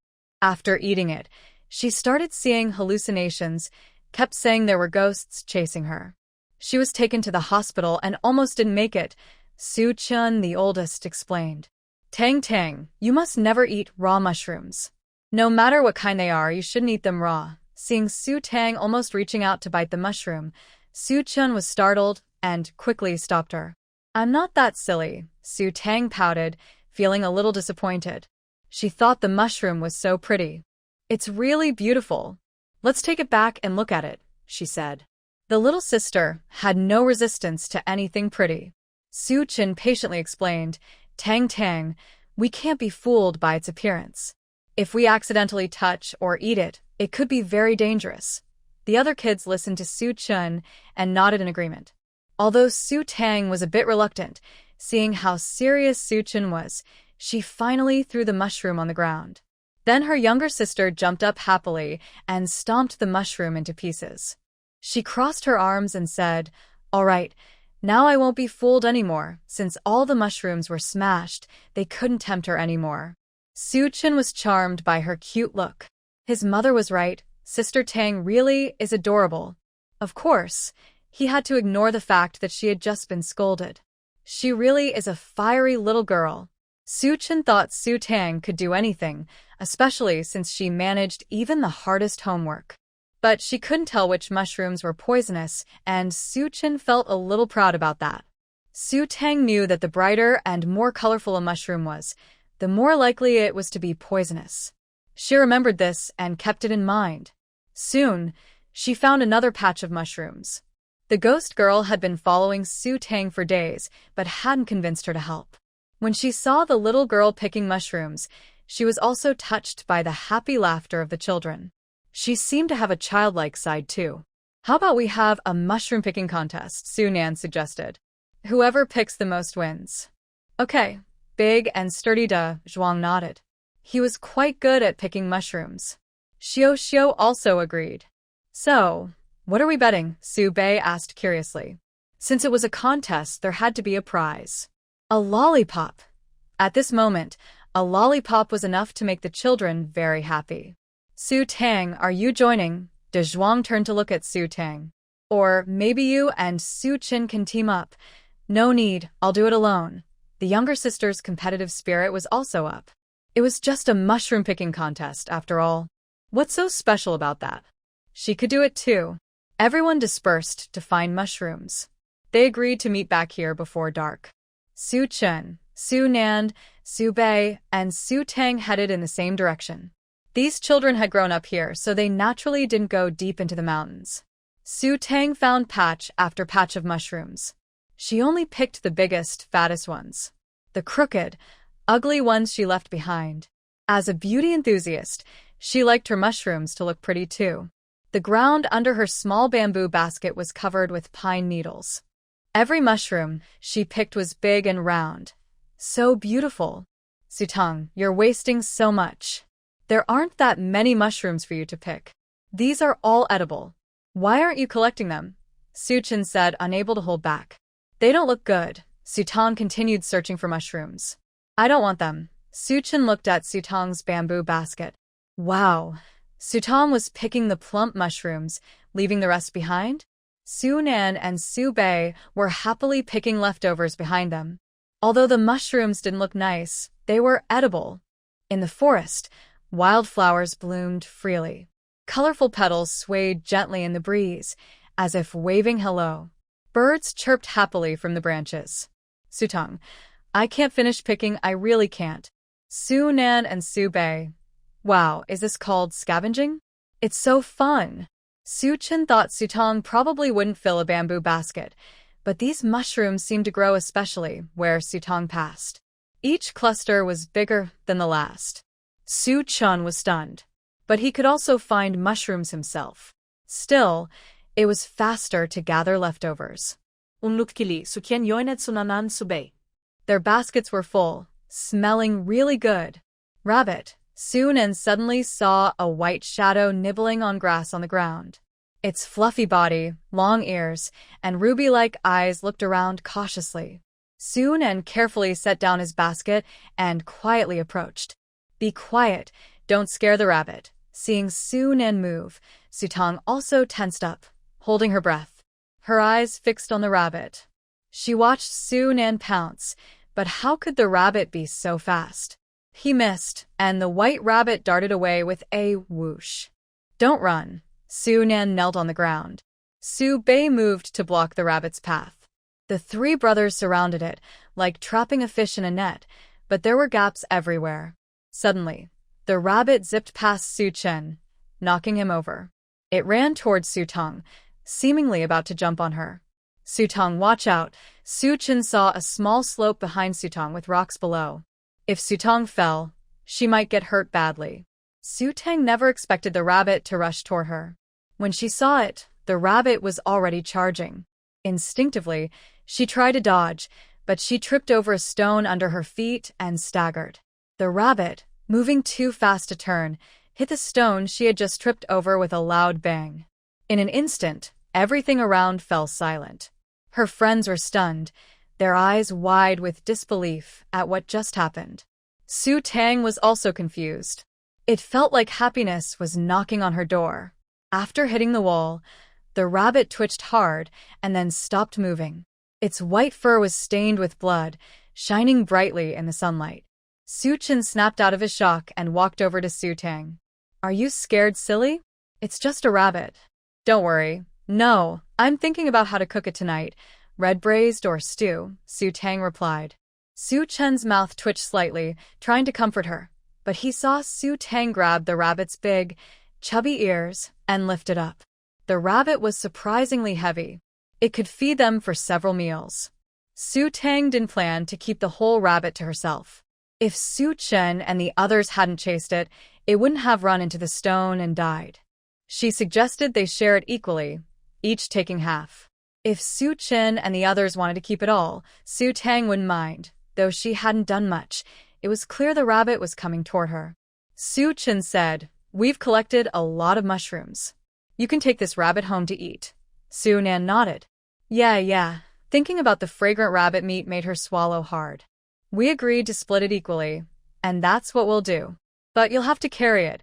After eating it, she started seeing hallucinations, kept saying there were ghosts chasing her. She was taken to the hospital and almost didn't make it, Su Chun, the oldest, explained. Tang, you must never eat raw mushrooms. No matter what kind they are, you shouldn't eat them raw." Seeing Su Tang almost reaching out to bite the mushroom, Su Chun was startled and quickly stopped her. "I'm not that silly," Su Tang pouted, feeling a little disappointed. She thought the mushroom was so pretty. "It's really beautiful. Let's take it back and look at it," she said. The little sister had no resistance to anything pretty. Su Chun patiently explained, Tang, we can't be fooled by its appearance. If we accidentally touch or eat it, it could be very dangerous. The other kids listened to Su Chun and nodded in agreement. Although Su Tang was a bit reluctant, seeing how serious Su Chun was, she finally threw the mushroom on the ground. Then her younger sister jumped up happily and stomped the mushroom into pieces. She crossed her arms and said, "All right, now I won't be fooled anymore." Since all the mushrooms were smashed, they couldn't tempt her anymore. Su Chun was charmed by her cute look. His mother was right. Sister Tang really is adorable. Of course, he had to ignore the fact that she had just been scolded. She really is a fiery little girl. Su Chun thought Su Tang could do anything, especially since she managed even the hardest homework. But she couldn't tell which mushrooms were poisonous, and Su Chun felt a little proud about that. Su Tang knew that the brighter and more colorful a mushroom was, the more likely it was to be poisonous. She remembered this and kept it in mind. Soon, she found another patch of mushrooms. The ghost girl had been following Su Tang for days, but hadn't convinced her to help. When she saw the little girl picking mushrooms, she was also touched by the happy laughter of the children. She seemed to have a childlike side too. "How about we have a mushroom picking contest?" Su Nan suggested. "Whoever picks the most wins." "Okay." Big and sturdy De Zhuang nodded. He was quite good at picking mushrooms. Xiao Xiao also agreed. "So, what are we betting?" Su Bei asked curiously. Since it was a contest, there had to be a prize. A lollipop. At this moment, a lollipop was enough to make the children very happy. "Su Tang, are you joining?" De Zhuang turned to look at Su Tang. "Or maybe you and Su Chin can team up." "No need, I'll do it alone." The younger sister's competitive spirit was also up. It was just a mushroom-picking contest, after all. What's so special about that? She could do it too. Everyone dispersed to find mushrooms. They agreed to meet back here before dark. Su Chun, Su Nan, Su Bei, and Su Tang headed in the same direction. These children had grown up here, so they naturally didn't go deep into the mountains. Su Tang found patch after patch of mushrooms. She only picked the biggest, fattest ones. The crooked, ugly ones she left behind. As a beauty enthusiast, she liked her mushrooms to look pretty too. The ground under her small bamboo basket was covered with pine needles. Every mushroom she picked was big and round. So beautiful. "Sutang, you're wasting so much. There aren't that many mushrooms for you to pick. These are all edible. Why aren't you collecting them?" Su Chin said, unable to hold back. "They don't look good." Sutang continued searching for mushrooms. "I don't want them." Su Chin looked at Sutang's bamboo basket. Wow. Sutang was picking the plump mushrooms, leaving the rest behind? Su Nan and Su Bei were happily picking leftovers behind them. Although the mushrooms didn't look nice, they were edible. In the forest, wildflowers bloomed freely. Colorful petals swayed gently in the breeze, as if waving hello. Birds chirped happily from the branches. "Sutang, I can't finish picking, I really can't." Su Nan and Su Bei. "Wow, is this called scavenging? It's so fun." Su Chen thought Sutang probably wouldn't fill a bamboo basket, but these mushrooms seemed to grow especially where Sutang passed. Each cluster was bigger than the last. Su Chun was stunned, but he could also find mushrooms himself. Still, it was faster to gather leftovers. Their baskets were full, smelling really good. Rabbit. Soon and suddenly saw a white shadow nibbling on grass on the ground. Its fluffy body, long ears, and ruby-like eyes looked around cautiously. Soon and carefully set down his basket and quietly approached. "Be quiet, don't scare the rabbit." Seeing Su Nan move, Sutang also tensed up, holding her breath. Her eyes fixed on the rabbit. She watched Su Nan pounce, but how could the rabbit be so fast? He missed, and the white rabbit darted away with a whoosh. "Don't run." Su Nan knelt on the ground. Su Bei moved to block the rabbit's path. The three brothers surrounded it, like trapping a fish in a net, but there were gaps everywhere. Suddenly, the rabbit zipped past Su Chen, knocking him over. It ran towards Sutang, seemingly about to jump on her. "Sutang, watch out." Su Chen saw a small slope behind Sutang with rocks below. If Sutang fell, she might get hurt badly. Su Tang never expected the rabbit to rush toward her. When she saw it, the rabbit was already charging. Instinctively, she tried to dodge, but she tripped over a stone under her feet and staggered. The rabbit, moving too fast to turn, hit the stone she had just tripped over with a loud bang. In an instant, everything around fell silent. Her friends were stunned, their eyes wide with disbelief at what just happened. Su Tang was also confused. It felt like happiness was knocking on her door. After hitting the wall, the rabbit twitched hard and then stopped moving. Its white fur was stained with blood, shining brightly in the sunlight. Su Chen snapped out of his shock and walked over to Su Tang. "Are you scared, silly? It's just a rabbit." "Don't worry. No, I'm thinking about how to cook it tonight. Red braised or stew," Su Tang replied. Su Chen's mouth twitched slightly, trying to comfort her, but he saw Su Tang grab the rabbit's big, chubby ears and lift it up. The rabbit was surprisingly heavy. It could feed them for several meals. Su Tang didn't plan to keep the whole rabbit to herself. If Su Chen and the others hadn't chased it, it wouldn't have run into the stone and died. She suggested they share it equally, each taking half. If Su Chen and the others wanted to keep it all, Su Tang wouldn't mind. Though she hadn't done much, it was clear the rabbit was coming toward her. Su Chen said, "We've collected a lot of mushrooms. You can take this rabbit home to eat." Su Nan nodded. Yeah. Thinking about the fragrant rabbit meat made her swallow hard. "We agreed to split it equally, and that's what we'll do. But you'll have to carry it."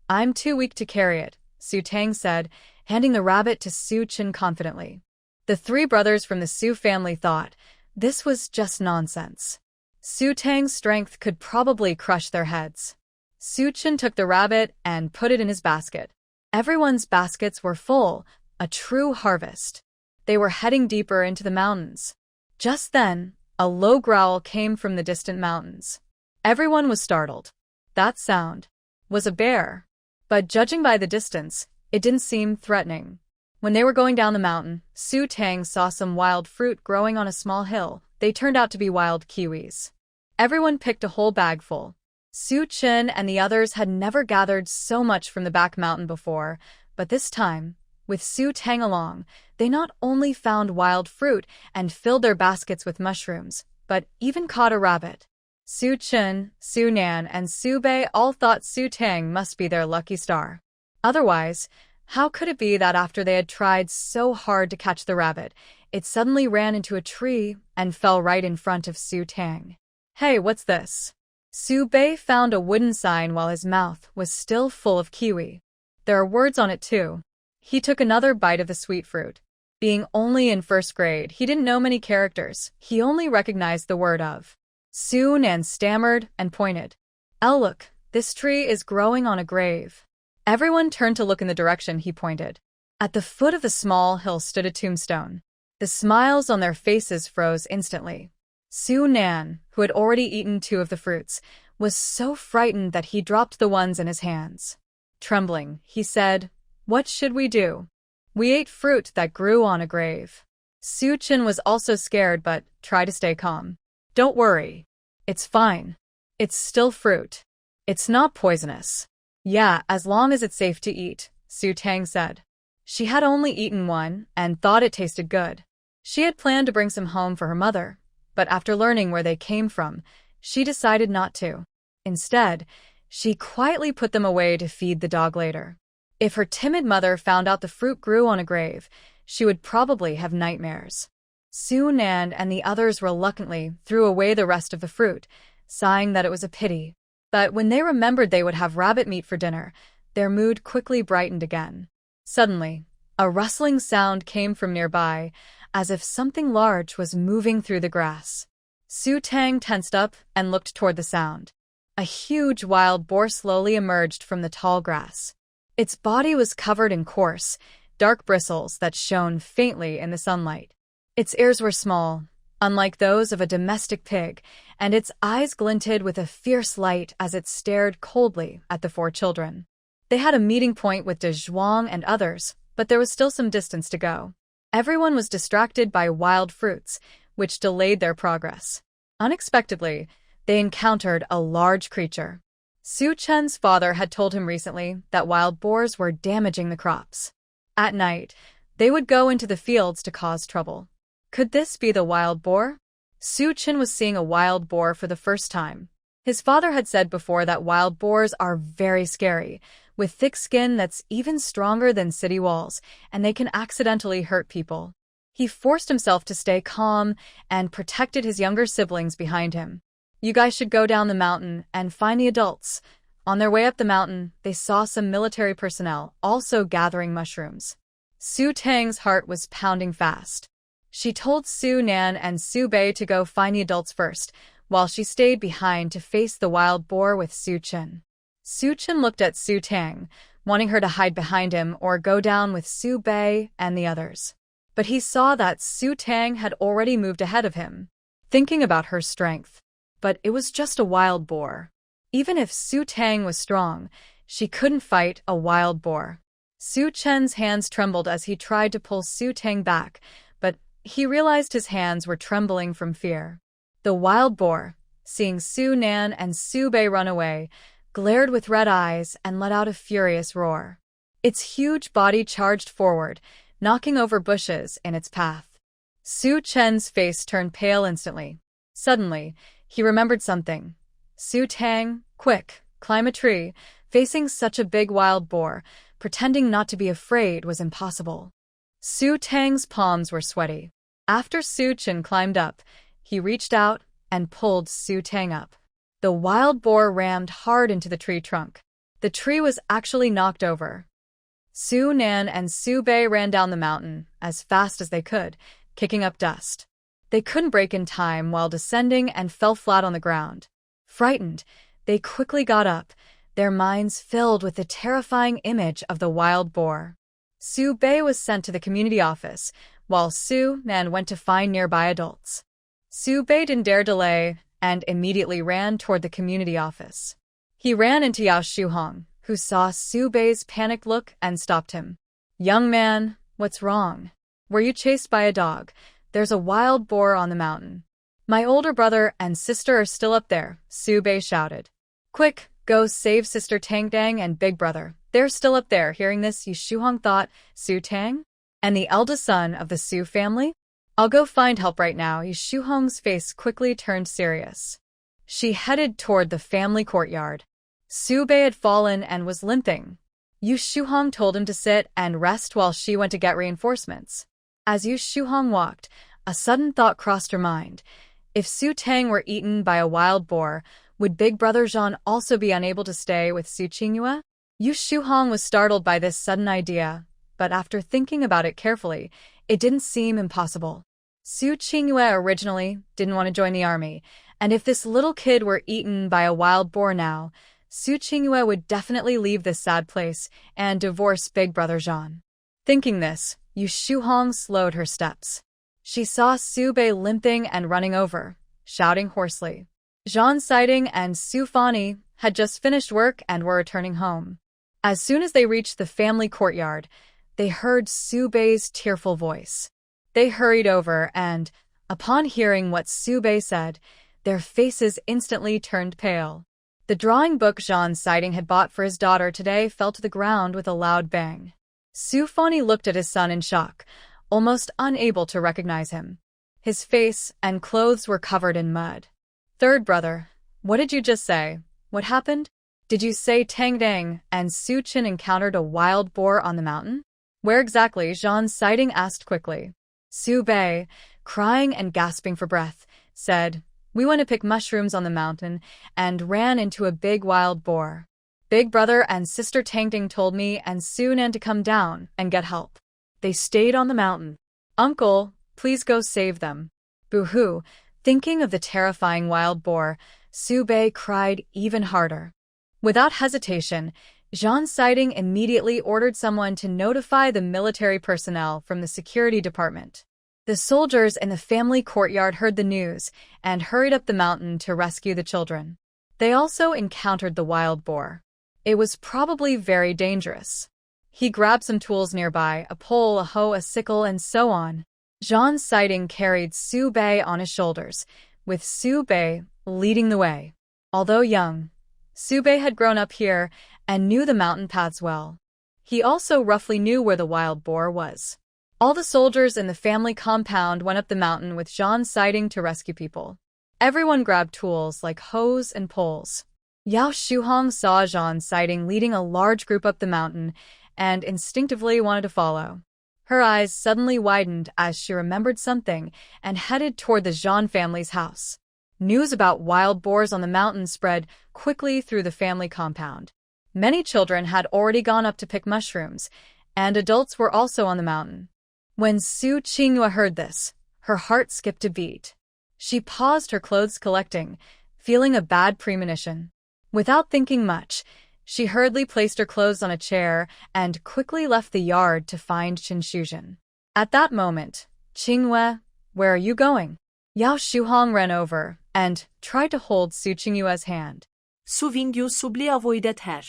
"I'm too weak to carry it," Su Tang said, handing the rabbit to Su Chen confidently. The three brothers from the Su family thought this was just nonsense. Su Tang's strength could probably crush their heads. Su Chen took the rabbit and put it in his basket. Everyone's baskets were full, a true harvest. They were heading deeper into the mountains. Just then, a low growl came from the distant mountains. Everyone was startled. That sound was a bear. But judging by the distance, it didn't seem threatening. When they were going down the mountain, Su Tang saw some wild fruit growing on a small hill. They turned out to be wild kiwis. Everyone picked a whole bag full. Su Chen and the others had never gathered so much from the back mountain before, but this time, with Su Tang along, they not only found wild fruit and filled their baskets with mushrooms, but even caught a rabbit. Su Chen, Su Nan, and Su Bei all thought Su Tang must be their lucky star. Otherwise, how could it be that after they had tried so hard to catch the rabbit, it suddenly ran into a tree and fell right in front of Su Tang? "Hey, what's this?" Su Bei found a wooden sign while his mouth was still full of kiwi. There are words on it too. He took another bite of the sweet fruit. Being only in first grade, he didn't know many characters. He only recognized the word of. Su Nan stammered and pointed. "Oh, look, this tree is growing on a grave." Everyone turned to look in the direction he pointed. At the foot of the small hill stood a tombstone. The smiles on their faces froze instantly. Su Nan, who had already eaten 2 of the fruits, was so frightened that he dropped the ones in his hands. Trembling, he said, "What should we do? We ate fruit that grew on a grave." Su Chen was also scared but tried to stay calm. "Don't worry. It's fine. It's still fruit. It's not poisonous." "Yeah, as long as it's safe to eat," Su Tang said. She had only eaten one and thought it tasted good. She had planned to bring some home for her mother, but after learning where they came from, she decided not to. Instead, she quietly put them away to feed the dog later. If her timid mother found out the fruit grew on a grave, she would probably have nightmares. Su Nan and the others reluctantly threw away the rest of the fruit, sighing that it was a pity. But when they remembered they would have rabbit meat for dinner, their mood quickly brightened again. Suddenly, a rustling sound came from nearby, as if something large was moving through the grass. Su Tang tensed up and looked toward the sound. A huge wild boar slowly emerged from the tall grass. Its body was covered in coarse, dark bristles that shone faintly in the sunlight. Its ears were small, unlike those of a domestic pig, and its eyes glinted with a fierce light as it stared coldly at the 4 children. They had a meeting point with De Zhuang and others, but there was still some distance to go. Everyone was distracted by wild fruits, which delayed their progress. Unexpectedly, they encountered a large creature. Su Chen's father had told him recently that wild boars were damaging the crops. At night, they would go into the fields to cause trouble. Could this be the wild boar? Su Chin was seeing a wild boar for the first time. His father had said before that wild boars are very scary, with thick skin that's even stronger than city walls, and they can accidentally hurt people. He forced himself to stay calm and protected his younger siblings behind him. You guys should go down the mountain and find the adults. On their way up the mountain, they saw some military personnel also gathering mushrooms. Su Tang's heart was pounding fast. She told Su Nan and Su Bei to go find the adults first, while she stayed behind to face the wild boar with Su Chin. Su Chin looked at Su Tang, wanting her to hide behind him or go down with Su Bei and the others. But he saw that Su Tang had already moved ahead of him, thinking about her strength. But it was just a wild boar. Even if Su Tang was strong, she couldn't fight a wild boar. Su Chen's hands trembled as he tried to pull Su Tang back, but he realized his hands were trembling from fear. The wild boar, seeing Su Nan and Su Bei run away, glared with red eyes and let out a furious roar. Its huge body charged forward, knocking over bushes in its path. Su Chen's face turned pale instantly. Suddenly, he remembered something. Su Tang, quick, climb a tree. Facing such a big wild boar, pretending not to be afraid was impossible. Su Tang's palms were sweaty. After Su Chen climbed up, he reached out and pulled Su Tang up. The wild boar rammed hard into the tree trunk. The tree was actually knocked over. Su Nan and Su Bei ran down the mountain as fast as they could, kicking up dust. They couldn't break in time while descending and fell flat on the ground. Frightened, they quickly got up, their minds filled with the terrifying image of the wild boar. Su Bei was sent to the community office, while Su Nan went to find nearby adults. Su Bei didn't dare delay and immediately ran toward the community office. He ran into Yao Shuhong, who saw Su Bei's panicked look and stopped him. "Young man, what's wrong? Were you chased by a dog? There's a wild boar on the mountain." "My older brother and sister are still up there," Su Bei shouted. "Quick, go save Sister Tang Dang and Big Brother. They're still up there." Hearing this, Yu Shuhong thought, Su Tang? And the eldest son of the Su family? "I'll go find help right now." Yu Shuhong's face quickly turned serious. She headed toward the family courtyard. Su Bei had fallen and was limping. Yu Shuhong told him to sit and rest while she went to get reinforcements. As Yu Shuhong walked, a sudden thought crossed her mind. If Su Tang were eaten by a wild boar, would Big Brother Jean also be unable to stay with Su Qingyue? Yu Shuhong was startled by this sudden idea, but after thinking about it carefully, it didn't seem impossible. Su Qingyue originally didn't want to join the army, and if this little kid were eaten by a wild boar now, Su Qingyue would definitely leave this sad place and divorce Big Brother Jean. Thinking this, Yu Shuhong slowed her steps. She saw Su Bei limping and running over, shouting hoarsely. Jean Siding and Su Fani had just finished work and were returning home. As soon as they reached the family courtyard, they heard Su Bei's tearful voice. They hurried over and, upon hearing what Su Bei said, their faces instantly turned pale. The drawing book Jean Siding had bought for his daughter today fell to the ground with a loud bang. Su Fani looked at his son in shock, almost unable to recognize him. His face and clothes were covered in mud. "Third brother, what did you just say? What happened? Did you say Tang Dang and Su Chin encountered a wild boar on the mountain? Where exactly?" Jean Siding asked quickly. Su Bei, crying and gasping for breath, said, "We went to pick mushrooms on the mountain and ran into a big wild boar. Big Brother and Sister Tang Ding told me and Su Nan to come down and get help. They stayed on the mountain. Uncle, please go save them." Boo-hoo, thinking of the terrifying wild boar, Su Bei cried even harder. Without hesitation, Jean Siding immediately ordered someone to notify the military personnel from the security department. The soldiers in the family courtyard heard the news and hurried up the mountain to rescue the children. They also encountered the wild boar. It was probably very dangerous. He grabbed some tools nearby, a pole, a hoe, a sickle, and so on. Jean Siding carried Su Bei on his shoulders, with Su Bei leading the way. Although young, Su Bei had grown up here and knew the mountain paths well. He also roughly knew where the wild boar was. All the soldiers in the family compound went up the mountain with Jean's sighting to rescue people. Everyone grabbed tools like hoes and poles. Yao Shuhong saw Jean's sighting leading a large group up the mountain and instinctively wanted to follow. Her eyes suddenly widened as she remembered something and headed toward the Jean family's house. News about wild boars on the mountain spread quickly through the family compound. Many children had already gone up to pick mushrooms, and adults were also on the mountain. When Su Qinghua heard this, her heart skipped a beat. She paused her clothes collecting, feeling a bad premonition. Without thinking much, she hurriedly placed her clothes on a chair and quickly left the yard to find Qin Shuzhen. At that moment, Qinghua, where are you going? Yao Shuhong ran over and tried to hold Su Qinghua's hand. Suvindu subli avoidet her.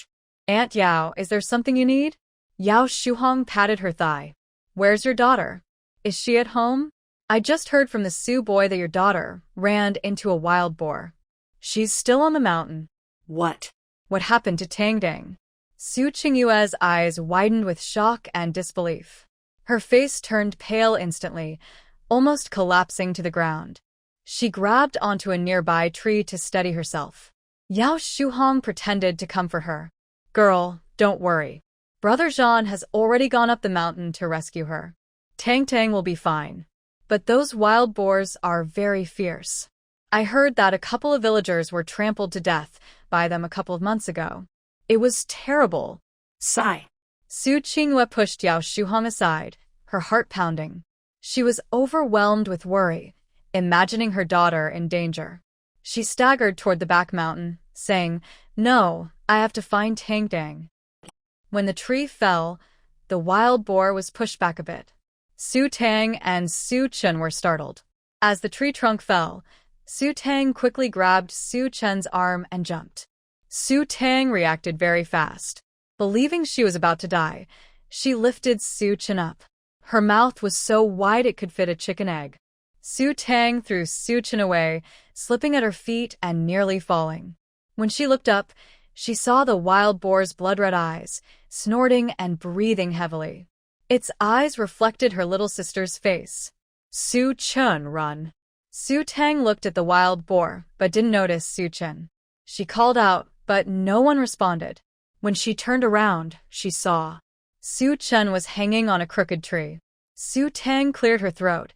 Aunt Yao, is there something you need? Yao Shuhong patted her thigh. Where's your daughter? Is she at home? I just heard from the Su boy that your daughter ran into a wild boar. She's still on the mountain. What? What happened to Tangdang? Su Qinghua's eyes widened with shock and disbelief. Her face turned pale instantly, almost collapsing to the ground. She grabbed onto a nearby tree to steady herself. Yao Shuhong pretended to comfort her. Girl, don't worry. Brother Jean has already gone up the mountain to rescue her. Tang will be fine. But those wild boars are very fierce. I heard that a couple of villagers were trampled to death by them a couple of months ago. It was terrible. Sigh. Su Qinghua pushed Yao Shuhong aside, her heart pounding. She was overwhelmed with worry, imagining her daughter in danger. She staggered toward the back mountain, saying, No, I have to find Tangdang. When the tree fell, the wild boar was pushed back a bit. Su Tang and Su Chen were startled. As the tree trunk fell, Su Tang quickly grabbed Su Chen's arm and jumped. Su Tang reacted very fast. Believing she was about to die, she lifted Su Chen up. Her mouth was so wide it could fit a chicken egg. Su Tang threw Su Chen away, slipping at her feet and nearly falling. When she looked up, she saw the wild boar's blood-red eyes, snorting and breathing heavily. Its eyes reflected her little sister's face. Su Chen, run. Su Tang looked at the wild boar, but didn't notice Su Chen. She called out, but no one responded. When she turned around, she saw Su Chen was hanging on a crooked tree. Su Tang cleared her throat.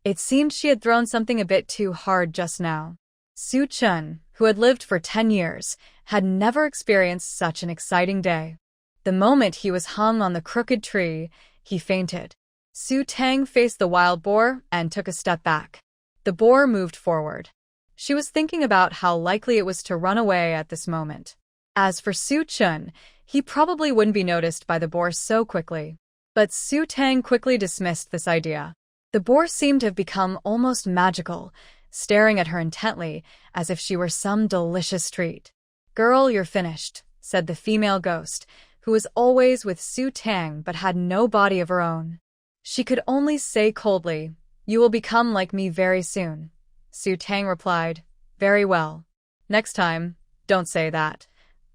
It seemed she had thrown something a bit too hard just now. Su Chen, who had lived for 10 years, had never experienced such an exciting day. The moment he was hung on the crooked tree, he fainted. Su Tang faced the wild boar and took a step back. The boar moved forward. She was thinking about how likely it was to run away at this moment. As for Su Chen, he probably wouldn't be noticed by the boar so quickly. But Su Tang quickly dismissed this idea. The boar seemed to have become almost magical, staring at her intently as if she were some delicious treat. Girl, you're finished, said the female ghost, who was always with Su Tang but had no body of her own. She could only say coldly, You will become like me very soon. Su Tang replied, Very well. Next time, don't say that.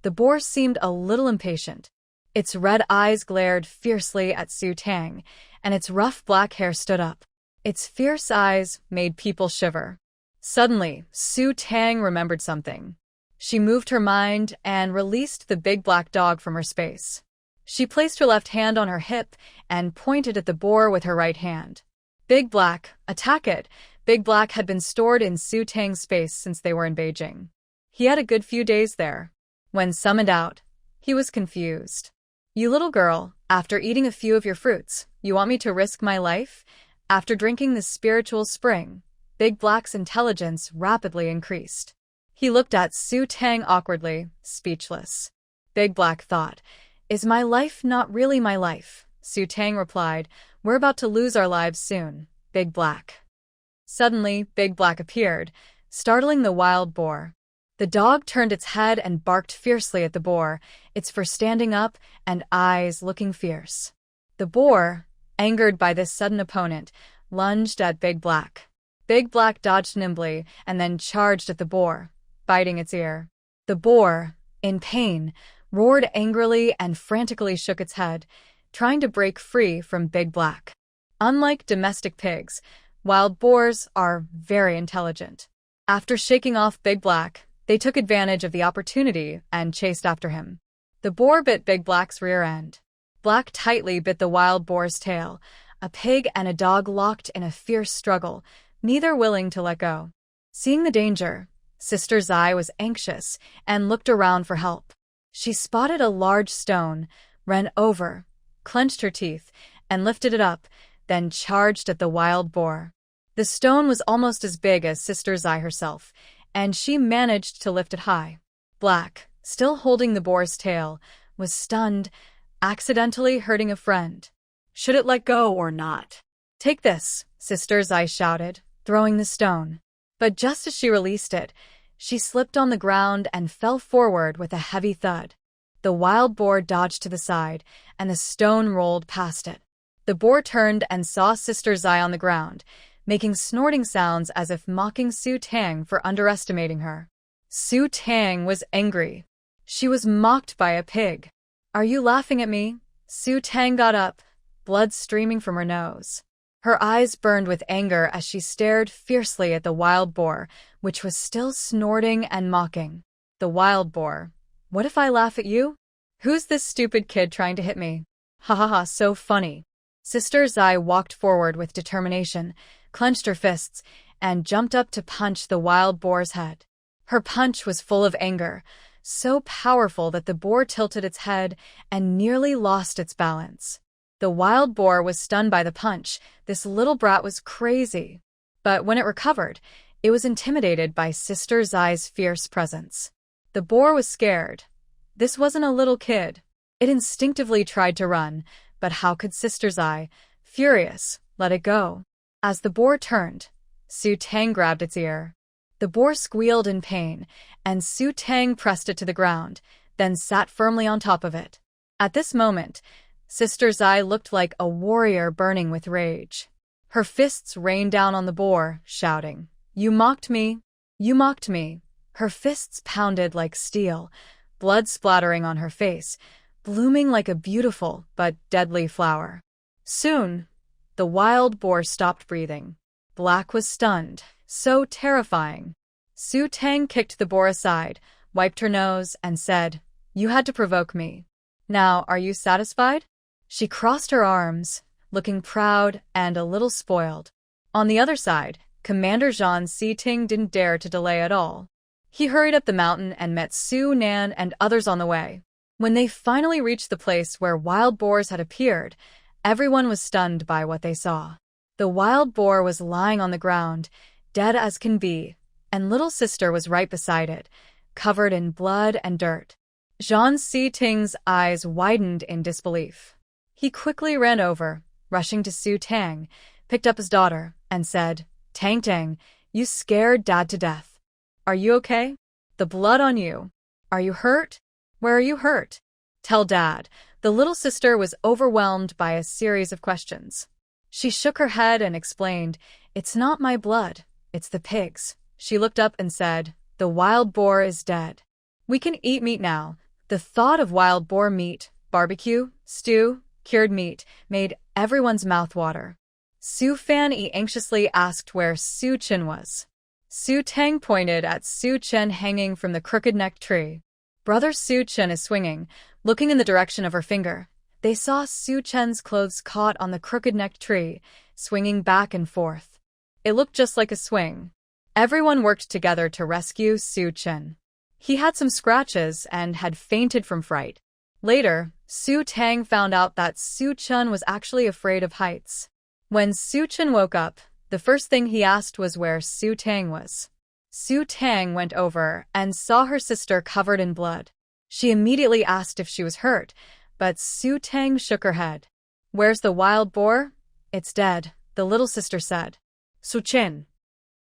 The boar seemed a little impatient. Its red eyes glared fiercely at Su Tang, and its rough black hair stood up. Its fierce eyes made people shiver. Suddenly, Su Tang remembered something. She moved her mind and released the big black dog from her space. She placed her left hand on her hip and pointed at the boar with her right hand. Big Black, attack it! Big Black had been stored in Su Tang's space since they were in Beijing. He had a good few days there. When summoned out, he was confused. You little girl, after eating a few of your fruits, you want me to risk my life? After drinking this spiritual spring, Big Black's intelligence rapidly increased. He looked at Su Tang awkwardly, speechless. Big Black thought, Is my life not really my life? Su Tang replied, We're about to lose our lives soon, Big Black. Suddenly, Big Black appeared, startling the wild boar. The dog turned its head and barked fiercely at the boar, its fur standing up and eyes looking fierce. The boar, angered by this sudden opponent, lunged at Big Black. Big Black dodged nimbly and then charged at the boar, biting its ear. The boar, in pain, roared angrily and frantically shook its head, trying to break free from Big Black. Unlike domestic pigs, wild boars are very intelligent. After shaking off Big Black, they took advantage of the opportunity and chased after him. The boar bit Big Black's rear end. Black tightly bit the wild boar's tail. A pig and a dog locked in a fierce struggle, neither willing to let go. Seeing the danger, Sister Zai was anxious and looked around for help. She spotted a large stone, ran over, clenched her teeth, and lifted it up, then charged at the wild boar. The stone was almost as big as Sister Zai herself, and she managed to lift it high. Black, still holding the boar's tail, was stunned, accidentally hurting a friend. Should it let go or not? Take this, Sister Zai shouted, throwing the stone. But just as she released it, she slipped on the ground and fell forward with a heavy thud. The wild boar dodged to the side, and the stone rolled past it. The boar turned and saw Sister Zai on the ground, making snorting sounds as if mocking Su Tang for underestimating her. Su Tang was angry. She was mocked by a pig. Are you laughing at me? Su Tang got up, blood streaming from her nose. Her eyes burned with anger as she stared fiercely at the wild boar, which was still snorting and mocking. The wild boar. What if I laugh at you? Who's this stupid kid trying to hit me? Ha ha ha, so funny. Sister Zai walked forward with determination, clenched her fists, and jumped up to punch the wild boar's head. Her punch was full of anger, so powerful that the boar tilted its head and nearly lost its balance. The wild boar was stunned by the punch. This little brat was crazy. But when it recovered, it was intimidated by Sister Zai's fierce presence. The boar was scared. This wasn't a little kid. It instinctively tried to run, but how could Sister Zai, furious, let it go? As the boar turned, Su Tang grabbed its ear. The boar squealed in pain, and Su Tang pressed it to the ground, then sat firmly on top of it. At this moment, Sister Zai looked like a warrior burning with rage. Her fists rained down on the boar, shouting, "You mocked me! You mocked me!" Her fists pounded like steel, blood splattering on her face, blooming like a beautiful but deadly flower. Soon, the wild boar stopped breathing. Black was stunned, so terrifying. Su Tang kicked the boar aside, wiped her nose, and said, "You had to provoke me. Now, are you satisfied?" She crossed her arms, looking proud and a little spoiled. On the other side, Commander Zhang Siting didn't dare to delay at all. He hurried up the mountain and met Su Nan and others on the way. When they finally reached the place where wild boars had appeared, everyone was stunned by what they saw. The wild boar was lying on the ground, dead as can be, and little sister was right beside it, covered in blood and dirt. Zhang Siting's eyes widened in disbelief. He quickly ran over, rushing to Su Tang, picked up his daughter, and said, "Tang Tang, you scared Dad to death. Are you okay? The blood on you. Are you hurt? Where are you hurt? Tell Dad." The little sister was overwhelmed by a series of questions. She shook her head and explained, "It's not my blood, it's the pig's." She looked up and said, "The wild boar is dead. We can eat meat now." The thought of wild boar meat, barbecue, stew, cured meat, made everyone's mouth water. Su Fan-yi anxiously asked where Su Chen was. Su Tang pointed at Su Chen hanging from the crooked-necked tree. Brother Su Chen is swinging, looking in the direction of her finger. They saw Su Chen's clothes caught on the crooked-necked tree, swinging back and forth. It looked just like a swing. Everyone worked together to rescue Su Chen. He had some scratches and had fainted from fright. Later, Su Tang found out that Su Chen was actually afraid of heights. When Su Chen woke up, the first thing he asked was where Su Tang was. Su Tang went over and saw her sister covered in blood. She immediately asked if she was hurt, but Su Tang shook her head. "Where's the wild boar?" "It's dead," the little sister said. Su Chen.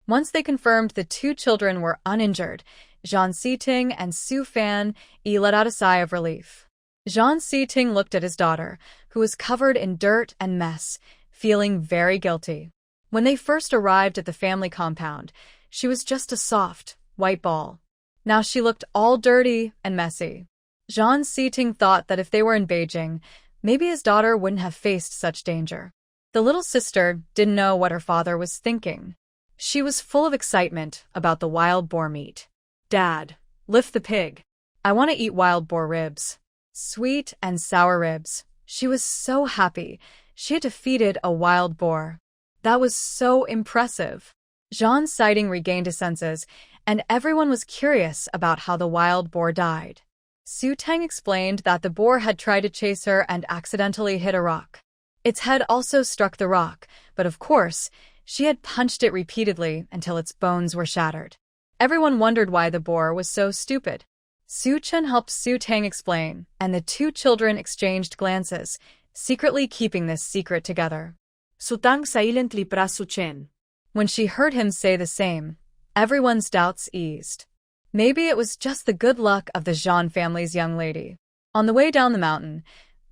Once they confirmed the two children were uninjured, Zhang Siting and Su Fan-yi let out a sigh of relief. Zhang Siting looked at his daughter, who was covered in dirt and mess, feeling very guilty. When they first arrived at the family compound, she was just a soft, white ball. Now she looked all dirty and messy. Zhang Siting thought that if they were in Beijing, maybe his daughter wouldn't have faced such danger. The little sister didn't know what her father was thinking. She was full of excitement about the wild boar meat. Dad, lift the pig. I want to eat wild boar ribs. Sweet and sour ribs. She was so happy. She had defeated a wild boar. That was so impressive. Zhang Siting regained his senses, and everyone was curious about how the wild boar died. Su Tang explained that the boar had tried to chase her and accidentally hit a rock. Its head also struck the rock, but of course, she had punched it repeatedly until its bones were shattered. Everyone wondered why the boar was so stupid. Su Chen helped Su Tang explain, and the two children exchanged glances, secretly keeping this secret together. Su Tang silently pressed Su Chen. When she heard him say the same, everyone's doubts eased. Maybe it was just the good luck of the Zhan family's young lady. On the way down the mountain,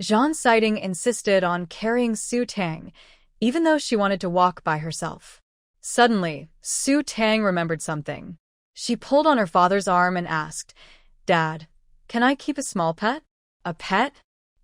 Zhang Siting insisted on carrying Su Tang, even though she wanted to walk by herself. Suddenly, Su Tang remembered something. She pulled on her father's arm and asked, "Dad, can I keep a small pet?" "A pet?"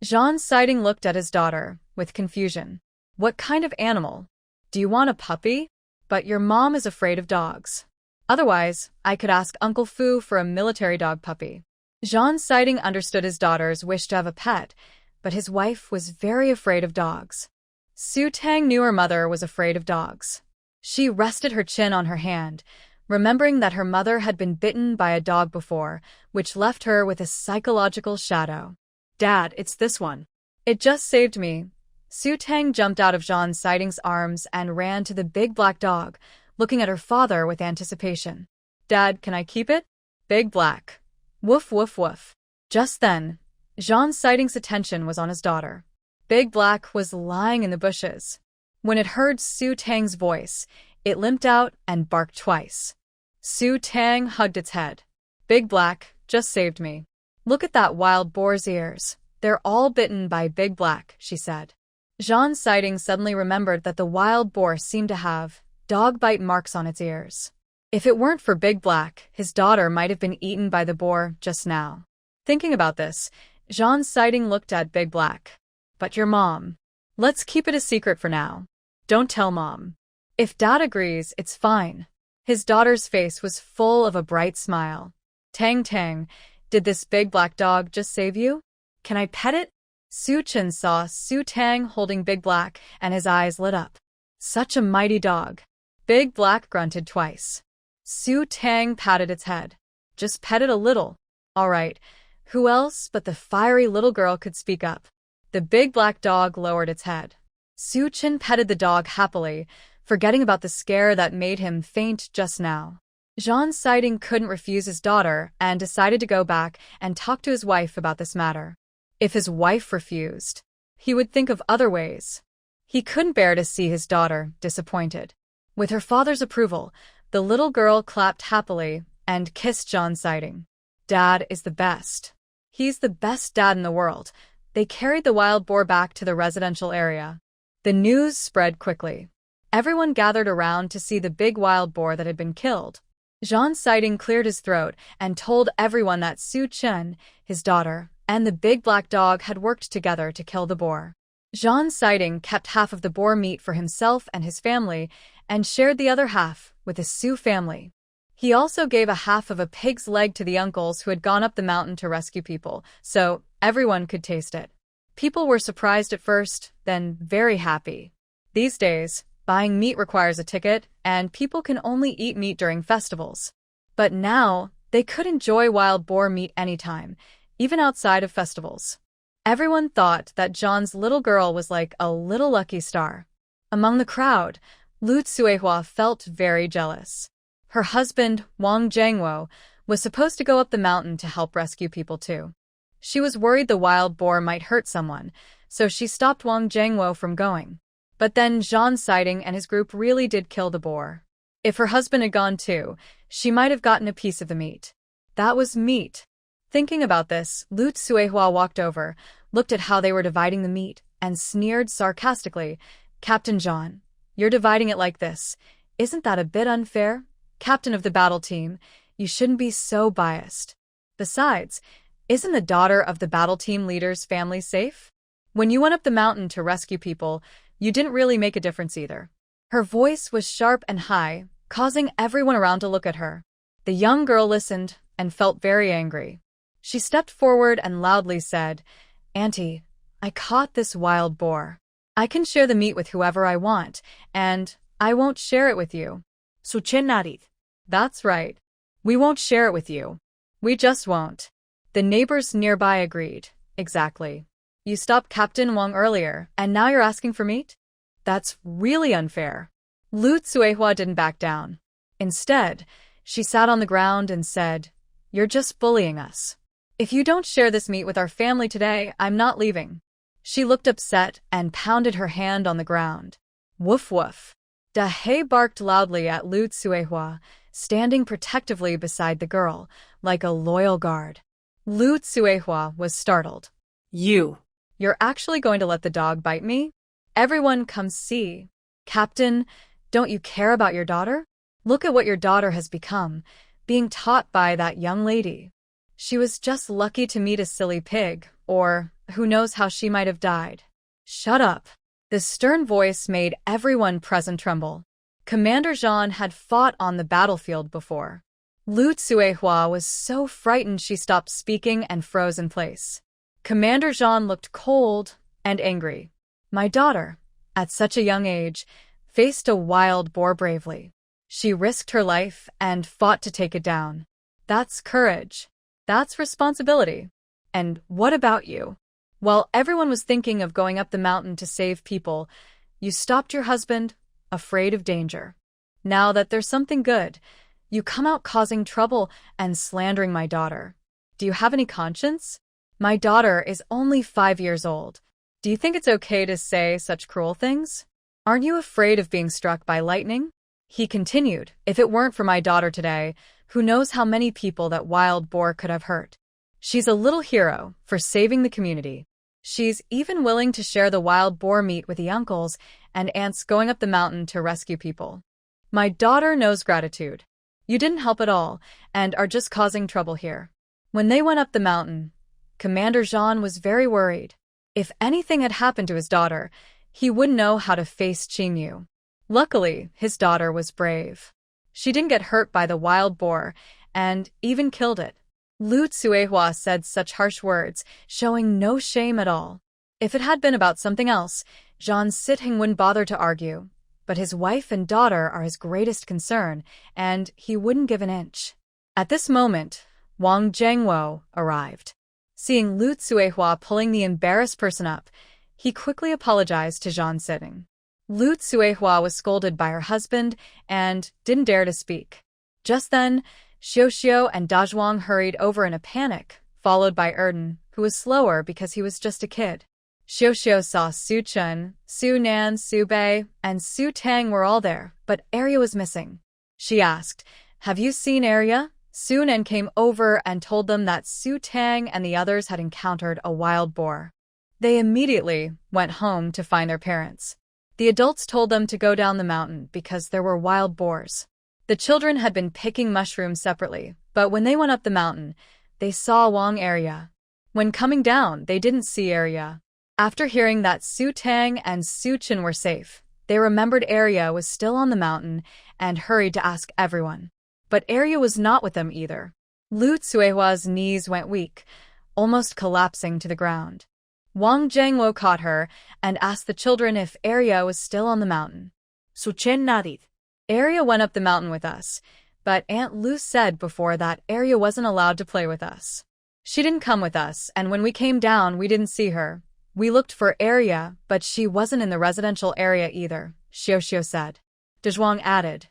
Zhang Siting looked at his daughter with confusion. "What kind of animal? Do you want a puppy? But your mom is afraid of dogs. Otherwise, I could ask Uncle Fu for a military dog puppy." Zhang Siting understood his daughter's wish to have a pet, but his wife was very afraid of dogs. Su Tang knew her mother was afraid of dogs. She rested her chin on her hand, remembering that her mother had been bitten by a dog before, which left her with a psychological shadow. "Dad, it's this one." "It just saved me." Su Tang jumped out of Zhang Siting's arms and ran to the big black dog, looking at her father with anticipation. "Dad, can I keep it?" "Big Black." "Woof, woof, woof." Just then, Zhang Siting's attention was on his daughter. Big Black was lying in the bushes. When it heard Su Tang's voice, it limped out and barked twice. Su Tang hugged its head. "Big Black just saved me. Look at that wild boar's ears. They're all bitten by Big Black," she said. Zhang Siting suddenly remembered that the wild boar seemed to have dog bite marks on its ears. If it weren't for Big Black, his daughter might have been eaten by the boar just now. Thinking about this, Zhang Siting looked at Big Black. "But your mom. Let's keep it a secret for now. Don't tell Mom. If Dad agrees, it's fine." His daughter's face was full of a bright smile. "Tang Tang, did this big black dog just save you? Can I pet it?" Su Chen saw Su Tang holding Big Black, and his eyes lit up. "Such a mighty dog." Big Black grunted twice. Su Tang patted its head. "Just pet it a little." "All right." Who else but the fiery little girl could speak up? The big black dog lowered its head. Su Chen petted the dog happily, forgetting about the scare that made him faint just now. Zhang Siting couldn't refuse his daughter and decided to go back and talk to his wife about this matter. If his wife refused, he would think of other ways. He couldn't bear to see his daughter disappointed. With her father's approval, the little girl clapped happily and kissed Zhang Siting. "Dad is the best. He's the best dad in the world." They carried the wild boar back to the residential area. The news spread quickly. Everyone gathered around to see the big wild boar that had been killed. Zhang Siting cleared his throat and told everyone that Su Chen, his daughter, and the big black dog had worked together to kill the boar. Zhang Siting kept half of the boar meat for himself and his family and shared the other half with the Su family. He also gave a half of a pig's leg to the uncles who had gone up the mountain to rescue people, so everyone could taste it. People were surprised at first, then very happy. These days, buying meat requires a ticket, and people can only eat meat during festivals. But now, they could enjoy wild boar meat anytime, even outside of festivals. Everyone thought that John's little girl was like a little lucky star. Among the crowd, Lu Tsuehua felt very jealous. Her husband, Wang Jiangwo, was supposed to go up the mountain to help rescue people too. She was worried the wild boar might hurt someone, so she stopped Wang Jiangwo from going. But then Zhang Siting and his group really did kill the boar. If her husband had gone too, she might have gotten a piece of the meat. That was meat. Thinking about this, Lu Tsuehua walked over, looked at how they were dividing the meat, and sneered sarcastically, "Captain John, you're dividing it like this. Isn't that a bit unfair? Captain of the battle team, you shouldn't be so biased. Besides, Isn't the daughter of the battle team leader's family safe? When you went up the mountain to rescue people, you didn't really make a difference either. Her voice was sharp and high, causing everyone around to look at her. The young girl listened and felt very angry. She stepped forward and loudly said, "Auntie, I caught this wild boar. I can share the meat with whoever I want, and I won't share it with you." Suchennarit. That's right. We won't share it with you. We just won't. The neighbors nearby agreed. Exactly. You stopped Captain Wang earlier, and now you're asking for meat? That's really unfair. Lu Tsuehua didn't back down. Instead, she sat on the ground and said, "You're just bullying us. If you don't share this meat with our family today, I'm not leaving." She looked upset and pounded her hand on the ground. Woof woof. Da He barked loudly at Lu Tsuehua, standing protectively beside the girl, like a loyal guard. Lu Tsuehua was startled. You're actually going to let the dog bite me? Everyone come see. Captain, don't you care about your daughter? Look at what your daughter has become, being taught by that young lady. She was just lucky to meet a silly pig, or who knows how she might have died. Shut up. The stern voice made everyone present tremble. Commander Zhan had fought on the battlefield before. Lu Tsuehua was so frightened she stopped speaking and froze in place. Commander Zhan looked cold and angry. My daughter, at such a young age, faced a wild boar bravely. She risked her life and fought to take it down. That's courage. That's responsibility. And what about you? While everyone was thinking of going up the mountain to save people, you stopped your husband, afraid of danger. Now that there's something good, you come out causing trouble and slandering my daughter. Do you have any conscience? My daughter is only 5 years old. Do you think it's okay to say such cruel things? Aren't you afraid of being struck by lightning? He continued, if it weren't for my daughter today, who knows how many people that wild boar could have hurt. She's a little hero for saving the community. She's even willing to share the wild boar meat with the uncles and aunts going up the mountain to rescue people. My daughter knows gratitude. You didn't help at all and are just causing trouble here. When they went up the mountain, Commander Zhan was very worried. If anything had happened to his daughter, he wouldn't know how to face Qingyu. Luckily, his daughter was brave. She didn't get hurt by the wild boar and even killed it. Lu Tsuehua said such harsh words, showing no shame at all. If it had been about something else, Zhan Siting wouldn't bother to argue. But his wife and daughter are his greatest concern, and he wouldn't give an inch. At this moment, Wang Zhengwo arrived. Seeing Lu Tsuehua pulling the embarrassed person up, he quickly apologized to Zhan Siting. Lu Tsuehua was scolded by her husband and didn't dare to speak. Just then, Xiao and Dazhuang hurried over in a panic, followed by Erden, who was slower because he was just a kid. Xiao saw Su Chun, Su Nan, Su Bei, and Su Tang were all there, but Arya was missing. She asked, "Have you seen Arya?" Su Nan came over and told them that Su Tang and the others had encountered a wild boar. They immediately went home to find their parents. The adults told them to go down the mountain because there were wild boars. The children had been picking mushrooms separately, but when they went up the mountain, they saw Wang Arya. When coming down, they didn't see Arya. After hearing that Su Tang and Su Chen were safe, they remembered Arya was still on the mountain and hurried to ask everyone. But Arya was not with them either. Lu Tsuehua's knees went weak, almost collapsing to the ground. Wang Zhengwo caught her and asked the children if Arya was still on the mountain. Suchennarit. Arya went up the mountain with us, but Aunt Lu said before that Arya wasn't allowed to play with us. She didn't come with us, and when we came down, we didn't see her. We looked for Arya, but she wasn't in the residential area either, Xiao said. Dazhuang added,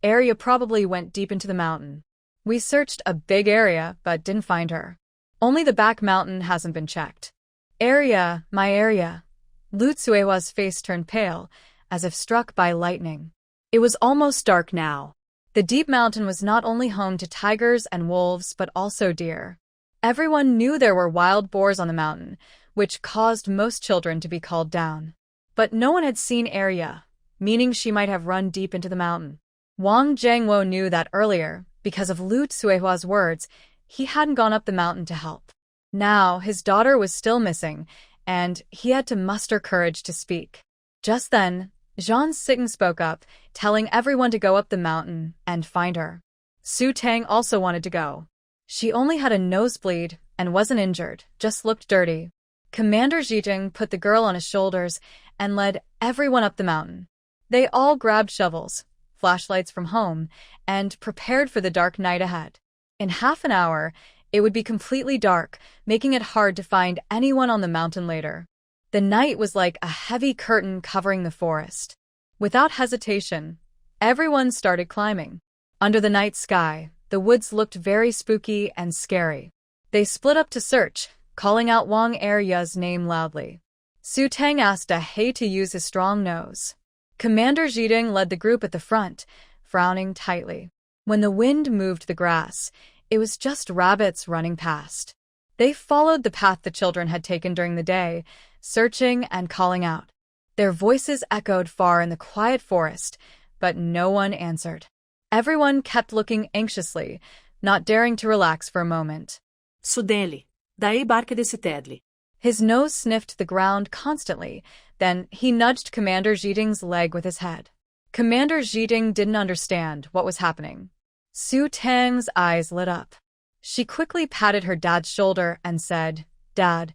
Arya probably went deep into the mountain. We searched a big area, but didn't find her. Only the back mountain hasn't been checked. Arya, my Arya. Lu Tsuehua's face turned pale, as if struck by lightning. It was almost dark now. The deep mountain was not only home to tigers and wolves, but also deer. Everyone knew there were wild boars on the mountain, which caused most children to be called down. But no one had seen Arya, meaning she might have run deep into the mountain. Wang Zhengwo knew that earlier, because of Lu Tsuehua's words, he hadn't gone up the mountain to help. Now, his daughter was still missing, and he had to muster courage to speak. Just then, Jean Sitten spoke up, telling everyone to go up the mountain and find her. Su Tang also wanted to go. She only had a nosebleed and wasn't injured, just looked dirty. Commander Zhijing put the girl on his shoulders and led everyone up the mountain. They all grabbed shovels, flashlights from home, and prepared for the dark night ahead. In half an hour, it would be completely dark, making it hard to find anyone on the mountain later. The night was like a heavy curtain covering the forest. Without hesitation, everyone started climbing. Under the night sky, the woods looked very spooky and scary. They split up to search, calling out Wang Erya's name loudly. Su Tang asked He to use his strong nose. Commander Zhiding led the group at the front, frowning tightly. When the wind moved the grass, it was just rabbits running past. They followed the path the children had taken during the day, searching and calling out. Their voices echoed far in the quiet forest, but no one answered. Everyone kept looking anxiously, not daring to relax for a moment. Su dele, daí barca desse tedli. His nose sniffed the ground constantly, then he nudged Commander Zhiding's leg with his head. Commander Zhiding didn't understand what was happening. Su Tang's eyes lit up. She quickly patted her dad's shoulder and said, "Dad,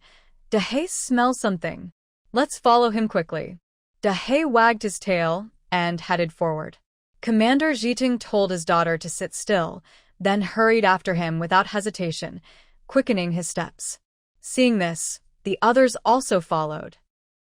He smells something. Let's follow him quickly." He wagged his tail and headed forward. Commander Zhiding told his daughter to sit still, then hurried after him without hesitation, quickening his steps. Seeing this, the others also followed.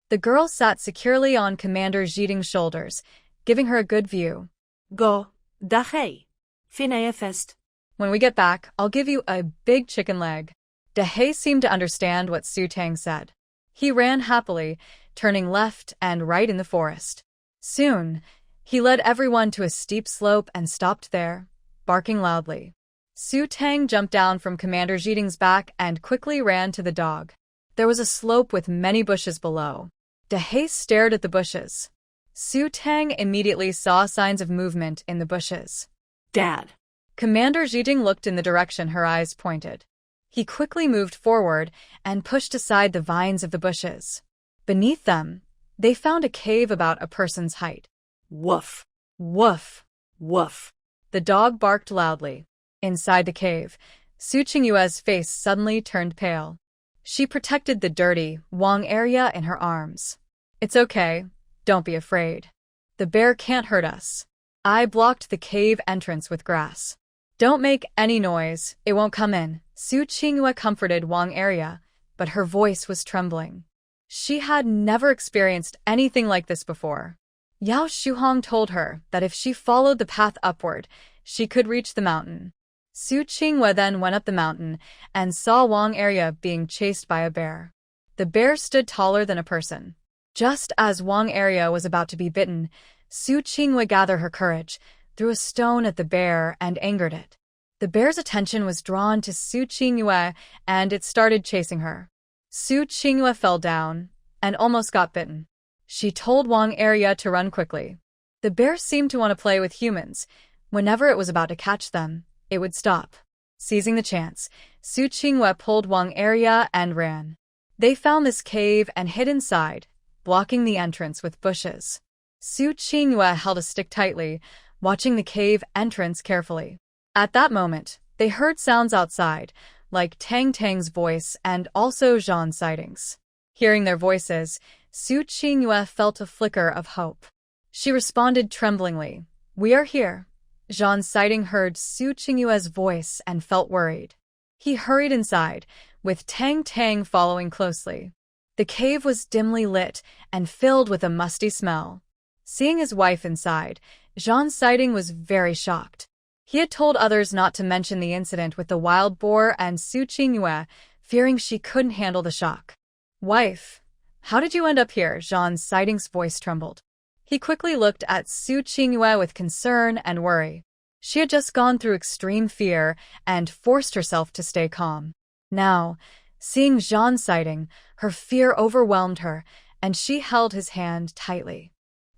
The girl sat securely on Commander Zhiding's shoulders, giving her a good view. Go, He. Fineia fest. When we get back, I'll give you a big chicken leg. He seemed to understand what Su Tang said. He ran happily, turning left and right in the forest. Soon, he led everyone to a steep slope and stopped there, barking loudly. Su Tang jumped down from Commander Zhiding's back and quickly ran to the dog. There was a slope with many bushes below. He stared at the bushes. Su Tang immediately saw signs of movement in the bushes. Dad. Commander Zhiding looked in the direction her eyes pointed. He quickly moved forward and pushed aside the vines of the bushes. Beneath them, they found a cave about a person's height. Woof. Woof. Woof. The dog barked loudly. Inside the cave, Su Qingyue's face suddenly turned pale. She protected the dirty Wang Erya in her arms. "It's okay. Don't be afraid. The bear can't hurt us. I blocked the cave entrance with grass. Don't make any noise, it won't come in." Su Qingyue comforted Wang Erya, but her voice was trembling. She had never experienced anything like this before. Yao Shuhong told her that if she followed the path upward, she could reach the mountain. Su Qingyue then went up the mountain and saw Wang Erya being chased by a bear. The bear stood taller than a person. Just as Wang Erya was about to be bitten, Su Qingyue gathered her courage, threw a stone at the bear and angered it. The bear's attention was drawn to Su Qingyue and it started chasing her. Su Qingyue fell down and almost got bitten. She told Wang Erya to run quickly. The bear seemed to want to play with humans. Whenever it was about to catch them, it would stop. Seizing the chance, Su Qingyue pulled Wang Erya and ran. They found this cave and hid inside, blocking the entrance with bushes. Su Qingyue held a stick tightly, watching the cave entrance carefully. At that moment, they heard sounds outside, like Tang Tang's voice and also Jean's sightings. Hearing their voices, Su Qingyue felt a flicker of hope. She responded tremblingly, "We are here." Jean's sighting heard Su Qingyue's voice and felt worried. He hurried inside, with Tang Tang following closely. The cave was dimly lit and filled with a musty smell. Seeing his wife inside, Jean's sighting was very shocked. He had told others not to mention the incident with the wild boar and Su Qingyue, fearing she couldn't handle the shock. "Wife, how did you end up here?" Jean's sightings voice trembled. He quickly looked at Su Qingyue with concern and worry. She had just gone through extreme fear and forced herself to stay calm. Now, seeing Jean's sighting, her fear overwhelmed her, and she held his hand tightly.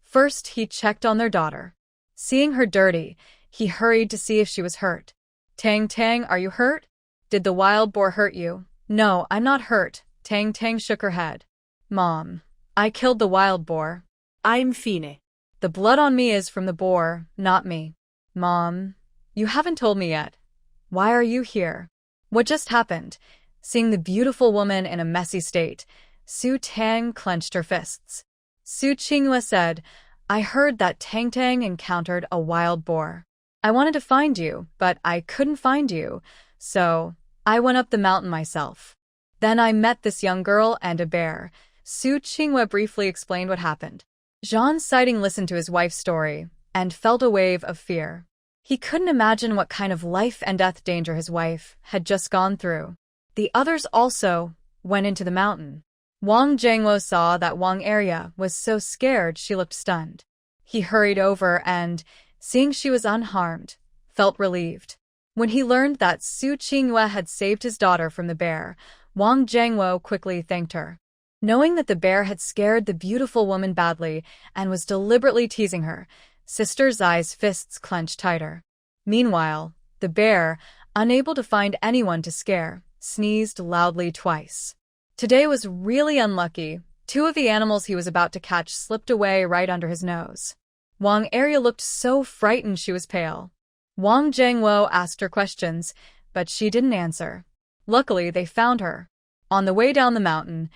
First, he checked on their daughter. Seeing her dirty, he hurried to see if she was hurt. "Tang Tang, are you hurt? Did the wild boar hurt you?" No, I'm not hurt. Tang Tang shook her head. Mom, I killed the wild boar. I'm fine. The blood on me is from the boar, not me. Mom, you haven't told me yet. Why are you here? What just happened? Seeing the beautiful woman in a messy state, Su Tang clenched her fists. Su Qinghua said, I heard that Tang Tang encountered a wild boar. I wanted to find you, but I couldn't find you, so I went up the mountain myself. Then I met this young girl and a bear. Su Qinghua briefly explained what happened. Zhang Siding listened to his wife's story and felt a wave of fear. He couldn't imagine what kind of life and death danger his wife had just gone through. The others also went into the mountain. Wang Zhengwo saw that Wang Area was so scared she looked stunned. He hurried over and, seeing she was unharmed, felt relieved. When he learned that Su Qinghua had saved his daughter from the bear, Wang Zhengwo quickly thanked her. Knowing that the bear had scared the beautiful woman badly and was deliberately teasing her, Sister Zai's fists clenched tighter. Meanwhile, the bear, unable to find anyone to scare, sneezed loudly twice. Today was really unlucky. 2 of the animals he was about to catch slipped away right under his nose. Wang Area looked so frightened she was pale. Wang Zhengwo asked her questions, but she didn't answer. Luckily, they found her. On the way down the mountain,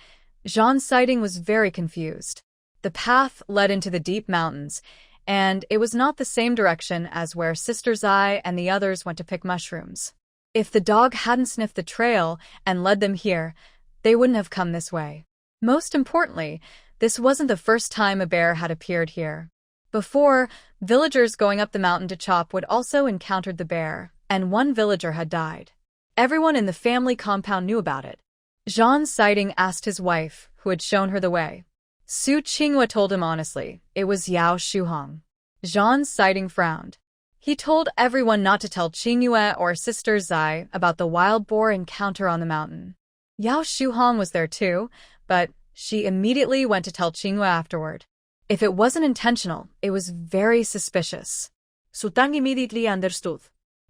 Zhang Siding was very confused. The path led into the deep mountains, and it was not the same direction as where Sister Zai and the others went to pick mushrooms. If the dog hadn't sniffed the trail and led them here, they wouldn't have come this way. Most importantly, this wasn't the first time a bear had appeared here. Before, villagers going up the mountain to chop would also encountered the bear, and 1 villager had died. Everyone in the family compound knew about it. Zhang Siding asked his wife, who had shown her the way. Su Qinghua told him honestly, it was Yao Shuhong. Zhang Siding frowned. He told everyone not to tell Qinghua or Sister Zai about the wild boar encounter on the mountain. Yao Shuhong was there too, but she immediately went to tell Qinghua afterward. If it wasn't intentional, it was very suspicious. Su Tang immediately understood.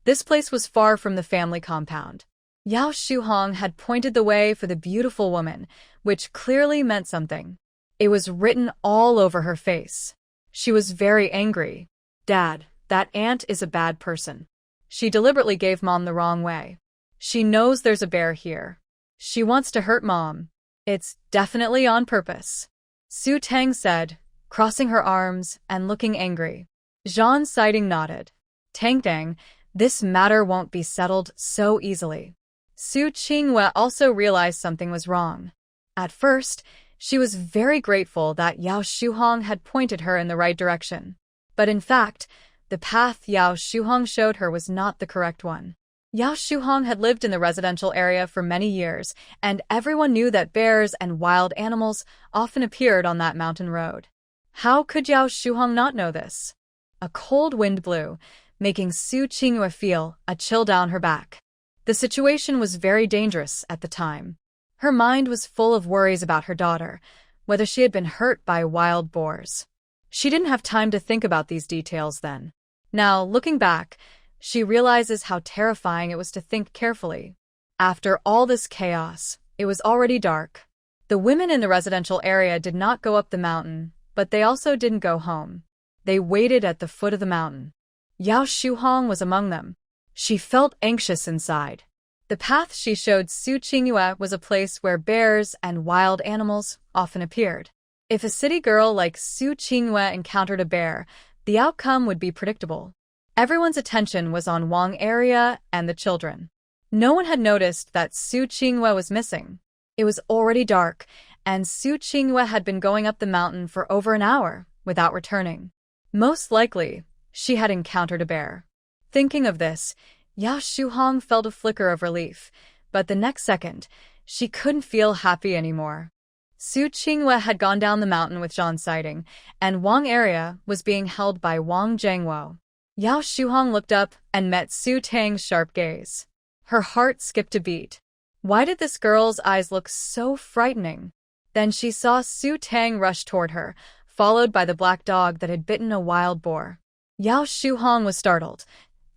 This place was far from the family compound. Yao Shuhong had pointed the way for the beautiful woman, which clearly meant something. It was written all over her face. She was very angry. Dad, that aunt is a bad person. She deliberately gave Mom the wrong way. She knows there's a bear here. She wants to hurt Mom. It's definitely on purpose. Su Tang said, crossing her arms and looking angry. Zhang Siding nodded. Tang Tang, this matter won't be settled so easily. Su Qinghua also realized something was wrong. At first, she was very grateful that Yao Shuhong had pointed her in the right direction. But in fact, the path Yao Shuhong showed her was not the correct one. Yao Shuhong had lived in the residential area for many years, and everyone knew that bears and wild animals often appeared on that mountain road. How could Yao Shuhong not know this? A cold wind blew, making Su Qinghua feel a chill down her back. The situation was very dangerous at the time. Her mind was full of worries about her daughter, whether she had been hurt by wild boars. She didn't have time to think about these details then. Now, looking back, she realizes how terrifying it was to think carefully. After all this chaos, it was already dark. The women in the residential area did not go up the mountain, but they also didn't go home. They waited at the foot of the mountain. Yao Shuhong was among them. She felt anxious inside. The path she showed Su Qinghua was a place where bears and wild animals often appeared. If a city girl like Su Qinghua encountered a bear, the outcome would be predictable. Everyone's attention was on Wang Area and the children. No one had noticed that Su Qinghua was missing. It was already dark, and Su Qinghua had been going up the mountain for over an hour without returning. Most likely, she had encountered a bear. Thinking of this, Yao Shuhong felt a flicker of relief, but the next second, she couldn't feel happy anymore. Su Qinghua had gone down the mountain with Zhang Siding, and Wang Area was being held by Wang Zhengwo. Yao Shuhong looked up and met Su Tang's sharp gaze. Her heart skipped a beat. Why did this girl's eyes look so frightening? Then she saw Su Tang rush toward her, followed by the black dog that had bitten a wild boar. Yao Shuhong was startled.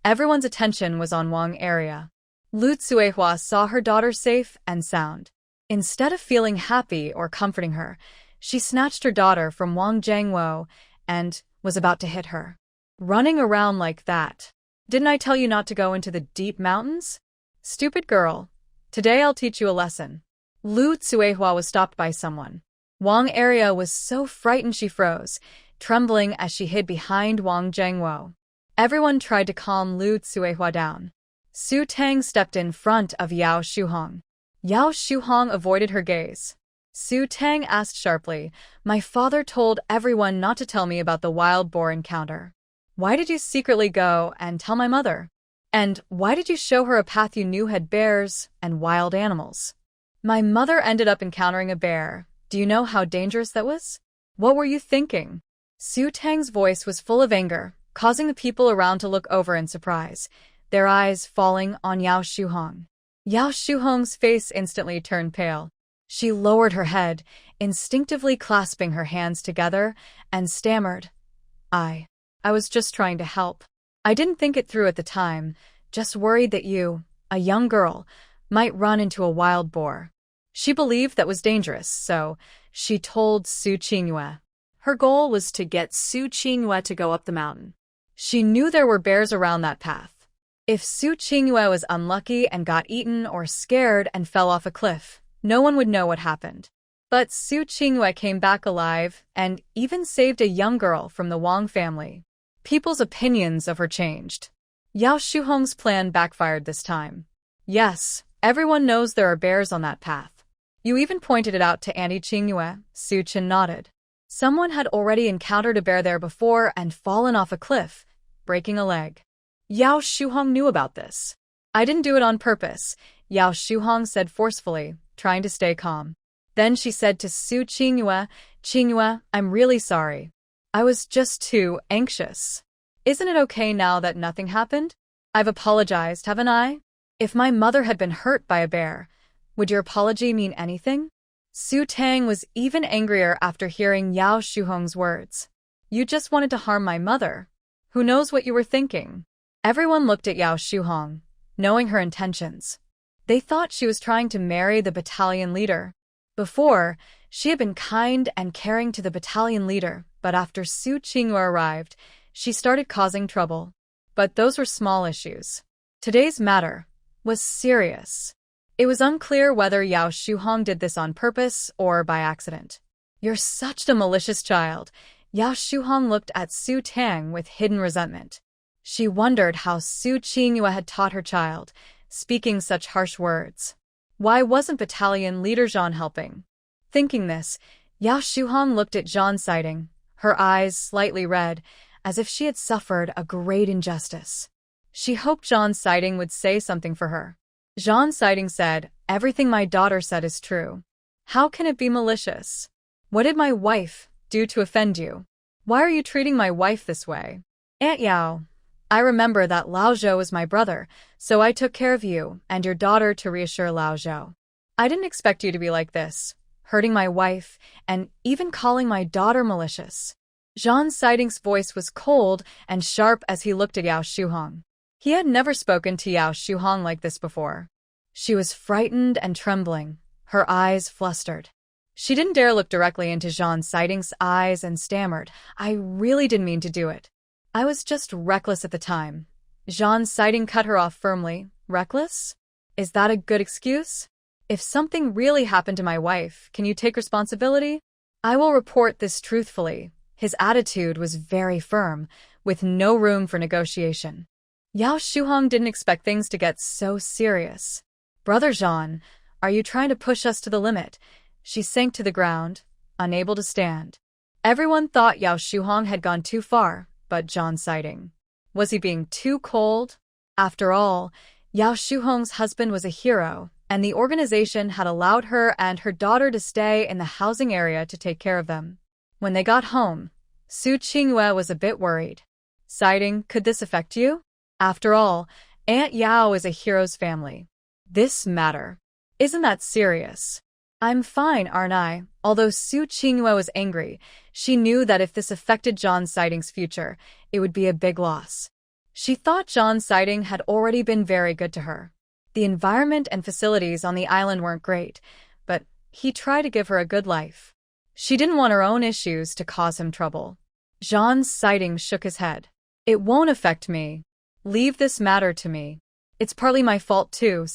Everyone's attention was on Wang Area. Lu Tsuehua saw her daughter safe and sound. Instead of feeling happy or comforting her, she snatched her daughter from Wang Jiangwo and was about to hit her. Running around like that. Didn't I tell you not to go into the deep mountains? Stupid girl. Today I'll teach you a lesson. Lu Tsuehua was stopped by someone. Wang Area was so frightened she froze, trembling as she hid behind Wang Jiangwo. Everyone tried to calm Lu Tsuehua down. Su Tang stepped in front of Yao Shuhong. Yao Shuhong avoided her gaze. Su Tang asked sharply, "My father told everyone not to tell me about the wild boar encounter. Why did you secretly go and tell my mother? And why did you show her a path you knew had bears and wild animals? My mother ended up encountering a bear. Do you know how dangerous that was? What were you thinking?" Su Tang's voice was full of anger, causing the people around to look over in surprise, their eyes falling on Yao Shuhong. Yao Shuhong's face instantly turned pale. She lowered her head, instinctively clasping her hands together, and stammered, I was just trying to help. I didn't think it through at the time, just worried that you, a young girl, might run into a wild boar." She believed that was dangerous, so she told Su Qingyue. Her goal was to get Su Qingyue to go up the mountain. She knew there were bears around that path. If Su Qingyue was unlucky and got eaten or scared and fell off a cliff, no one would know what happened. But Su Qingyue came back alive and even saved a young girl from the Wang family. People's opinions of her changed. Yao Shuhong's plan backfired this time. Yes, everyone knows there are bears on that path. You even pointed it out to Auntie Qingyue. Su Qin nodded. Someone had already encountered a bear there before and fallen off a cliff, breaking a leg. Yao Shuhong knew about this. I didn't do it on purpose, Yao Shuhong said forcefully, trying to stay calm. Then she said to Su Qingyue, "Qingyue, I'm really sorry. I was just too anxious. Isn't it okay now that nothing happened? I've apologized, haven't I? If my mother had been hurt by a bear, would your apology mean anything?" Su Tang was even angrier after hearing Yao Shuhong's words. "You just wanted to harm my mother. Who knows what you were thinking?" Everyone looked at Yao Shuhong, knowing her intentions. They thought she was trying to marry the battalion leader. Before, she had been kind and caring to the battalion leader, but after Su Qingyue arrived, she started causing trouble. But those were small issues. Today's matter was serious. It was unclear whether Yao Shuhong did this on purpose or by accident. "You're such a malicious child." Yao Shuhong looked at Su Tang with hidden resentment. She wondered how Su Qingyue had taught her child, speaking such harsh words. Why wasn't battalion leader Zhang helping? Thinking this, Yao Shuhong looked at Zhang Siding, her eyes slightly red, as if she had suffered a great injustice. She hoped Zhang Siding would say something for her. Zhang Siding said, "Everything my daughter said is true. How can it be malicious? What did my wife do to offend you? Why are you treating my wife this way?" "Aunt Yao, I remember that Lao Zhou is my brother, so I took care of you and your daughter to reassure Lao Zhou. I didn't expect you to be like this, hurting my wife and even calling my daughter malicious." Zhang Siding's voice was cold and sharp as he looked at Yao Shuhong. He had never spoken to Yao Shuhong like this before. She was frightened and trembling, her eyes flustered. She didn't dare look directly into Zhang Siding's eyes and stammered, "I really didn't mean to do it. I was just reckless at the time." Zhang Siding cut her off firmly. "Reckless? Is that a good excuse? If something really happened to my wife, can you take responsibility? I will report this truthfully." His attitude was very firm, with no room for negotiation. Yao Shuhong didn't expect things to get so serious. "Brother Zhang, are you trying to push us to the limit?" She sank to the ground, unable to stand. Everyone thought Yao Shuhong had gone too far, but Zhang Siding. Was he being too cold? After all, Yao Shuhong's husband was a hero, and the organization had allowed her and her daughter to stay in the housing area to take care of them. When they got home, Su Qingyue was a bit worried. "Siding, could this affect you? After all, Aunt Yao is a hero's family. This matter. Isn't that serious?" "I'm fine, aren't I?" Although Su Qingyue was angry, she knew that if this affected Zhang Siding's future, it would be a big loss. She thought Zhang Siding had already been very good to her. The environment and facilities on the island weren't great, but he tried to give her a good life. She didn't want her own issues to cause him trouble. Jean's sighting shook his head. It won't affect me. Leave this matter to me. It's partly my fault too,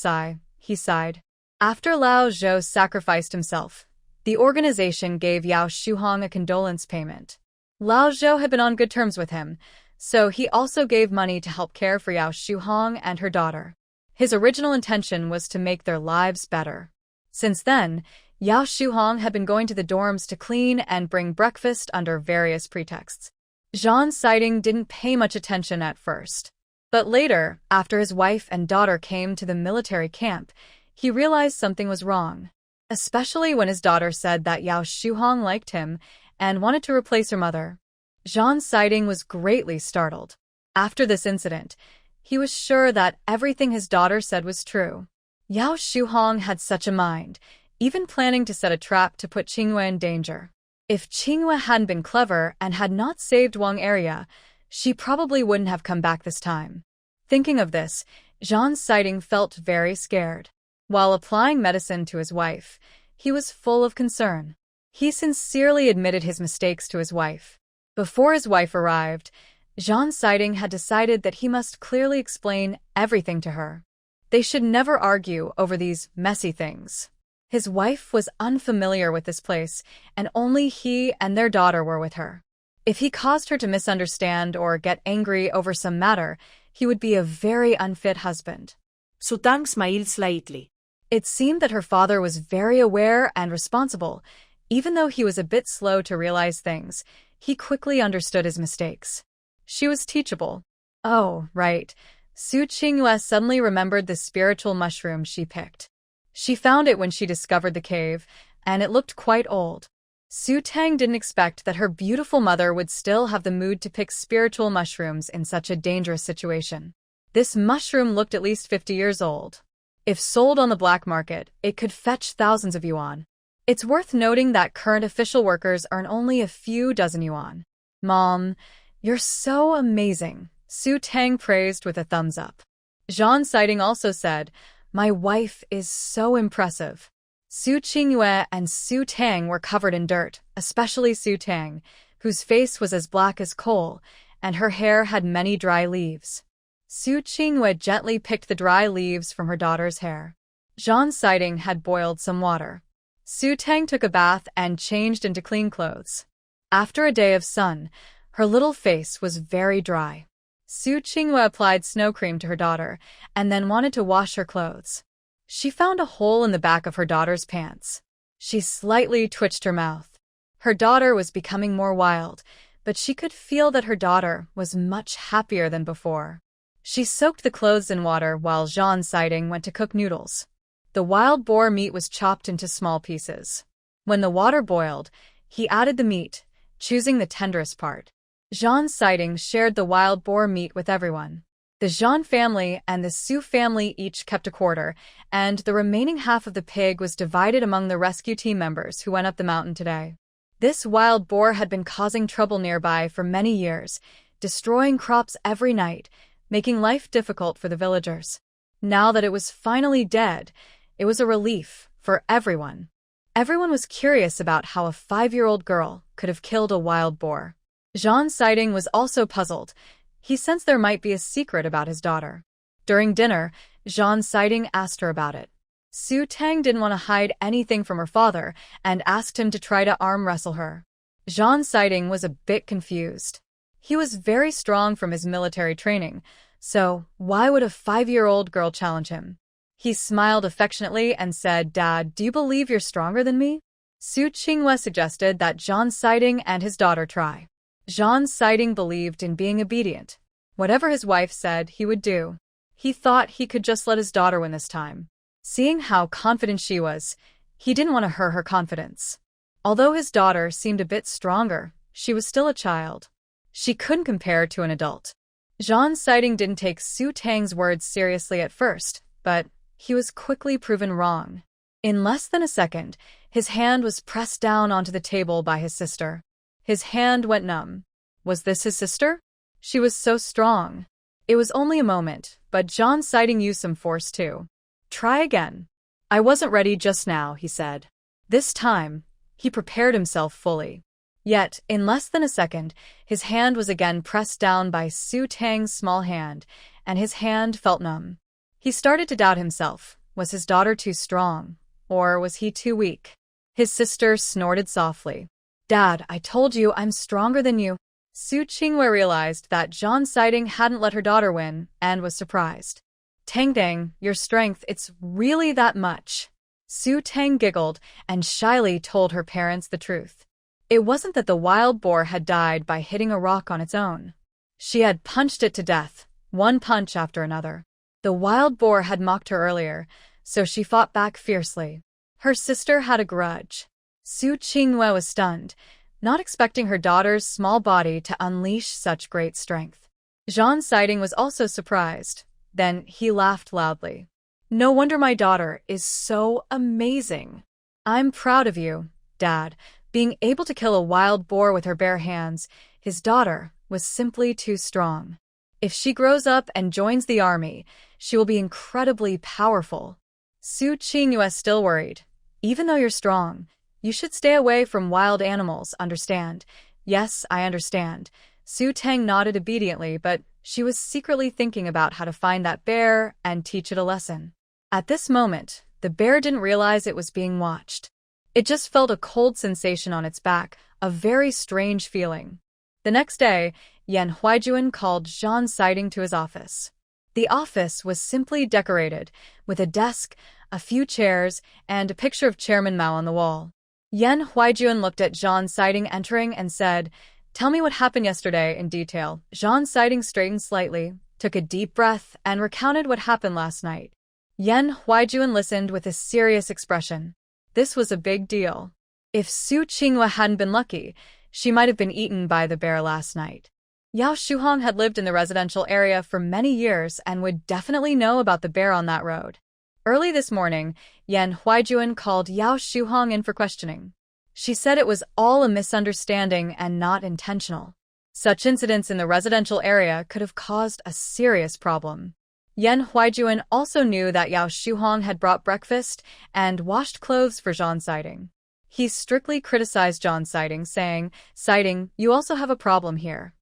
he sighed. After Lao Zhou sacrificed himself, the organization gave Yao Shuhong a condolence payment. Lao Zhou had been on good terms with him, so he also gave money to help care for Yao Shuhong and her daughter. His original intention was to make their lives better. Since then, Yao Shuhong had been going to the dorms to clean and bring breakfast under various pretexts. Jean's sighting didn't pay much attention at first. But later, after his wife and daughter came to the military camp, he realized something was wrong, especially when his daughter said that Yao Shuhong liked him and wanted to replace her mother. Jean's sighting was greatly startled. After this incident, he was sure that everything his daughter said was true. Yao Shuhong had such a mind, even planning to set a trap to put Qingyue in danger. If Qingyue hadn't been clever and had not saved Wang area, she probably wouldn't have come back this time. Thinking of this, Jean's sighting felt very scared. While applying medicine to his wife, he was full of concern. He sincerely admitted his mistakes to his wife. Before his wife arrived, Jean's sighting had decided that he must clearly explain everything to her. They should never argue over these messy things. His wife was unfamiliar with this place, and only he and their daughter were with her. If he caused her to misunderstand or get angry over some matter, he would be a very unfit husband. Su Tang smiled slightly. It seemed that her father was very aware and responsible. Even though he was a bit slow to realize things, he quickly understood his mistakes. She was teachable. Oh, right. Su Qingyue suddenly remembered the spiritual mushroom she picked. She found it when she discovered the cave, and it looked quite old. Su Tang didn't expect that her beautiful mother would still have the mood to pick spiritual mushrooms in such a dangerous situation. This mushroom looked at least 50 years old. If sold on the black market, it could fetch thousands of yuan. It's worth noting that current official workers earn only a few dozen yuan. Mom, you're so amazing, Su Tang praised with a thumbs up. Jean's sighting also said, my wife is so impressive. Su Qingyue and Su Tang were covered in dirt, especially Su Tang, whose face was as black as coal, and her hair had many dry leaves. Su Qingyue gently picked the dry leaves from her daughter's hair. Jean's sighting had boiled some water. Su Tang took a bath and changed into clean clothes. After a day of sun, her little face was very dry. Su Qingyue applied snow cream to her daughter and then wanted to wash her clothes. She found a hole in the back of her daughter's pants. She slightly twitched her mouth. Her daughter was becoming more wild, but she could feel that her daughter was much happier than before. She soaked the clothes in water while Jean's sighting went to cook noodles. The wild boar meat was chopped into small pieces. When the water boiled, he added the meat, choosing the tenderest part. Jean's sighting shared the wild boar meat with everyone. The Jean family and the Su family each kept a quarter, and the remaining half of the pig was divided among the rescue team members who went up the mountain today. This wild boar had been causing trouble nearby for many years, destroying crops every night, making life difficult for the villagers. Now that it was finally dead, it was a relief for everyone. Everyone was curious about how a 5-year-old girl could have killed a wild boar. Jean's sighting was also puzzled. He sensed there might be a secret about his daughter. During dinner, Jean's sighting asked her about it. Su Tang didn't want to hide anything from her father and asked him to try to arm wrestle her. Jean's sighting was a bit confused. He was very strong from his military training, so why would a 5-year-old girl challenge him? He smiled affectionately and said, Dad, do you believe you're stronger than me? Su Qingyue suggested that Jean's sighting and his daughter try. Jean's sighting believed in being obedient. Whatever his wife said, he would do. He thought he could just let his daughter win this time. Seeing how confident she was, he didn't want to hurt her confidence. Although his daughter seemed a bit stronger, she was still a child. She couldn't compare to an adult. Jean's sighting didn't take Su Tang's words seriously at first, but he was quickly proven wrong. In less than a second, his hand was pressed down onto the table by his sister. His hand went numb. Was this his sister? She was so strong. It was only a moment, but Jean's sighting used some force too. Try again. I wasn't ready just now, he said. This time, he prepared himself fully. Yet, in less than a second, his hand was again pressed down by Su Tang's small hand, and his hand felt numb. He started to doubt himself. Was his daughter too strong? Or was he too weak? His sister snorted softly. Dad, I told you I'm stronger than you. Su Qingwei realized that Zhan Siding hadn't let her daughter win, and was surprised. Tang Dang, your strength, it's really that much. Su Tang giggled and shyly told her parents the truth. It wasn't that the wild boar had died by hitting a rock on its own. She had punched it to death, one punch after another. The wild boar had mocked her earlier, so she fought back fiercely. Her sister had a grudge. Su Qingwei was stunned, not expecting her daughter's small body to unleash such great strength. Zhan Siding was also surprised. Then he laughed loudly. No wonder my daughter is so amazing. I'm proud of you, Dad. Being able to kill a wild boar with her bare hands, his daughter was simply too strong. If she grows up and joins the army, she will be incredibly powerful. Su Qingyu was still worried. Even though you're strong, you should stay away from wild animals, understand? Yes, I understand. Su Tang nodded obediently, but she was secretly thinking about how to find that bear and teach it a lesson. At this moment, the bear didn't realize it was being watched. It just felt a cold sensation on its back, a very strange feeling. The next day, Yan Huaijuan called Zhan Siding to his office. The office was simply decorated, with a desk, a few chairs, and a picture of Chairman Mao on the wall. Yan Huaijuan looked at Zhan Siding entering and said, Tell me what happened yesterday in detail. Zhan Siding straightened slightly, took a deep breath, and recounted what happened last night. Yan Huaijuan listened with a serious expression. This was a big deal. If Su Qingwei hadn't been lucky, she might have been eaten by the bear last night. Yao Shuhong had lived in the residential area for many years and would definitely know about the bear on that road. Early this morning, Yan Huaijuan called Yao Shuhong in for questioning. She said it was all a misunderstanding and not intentional. Such incidents in the residential area could have caused a serious problem. Yan Huaijuan also knew that Yao Shuhong had brought breakfast and washed clothes for Zhan Siding. He strictly criticized Zhan Siding, saying, Siding, you also have a problem here.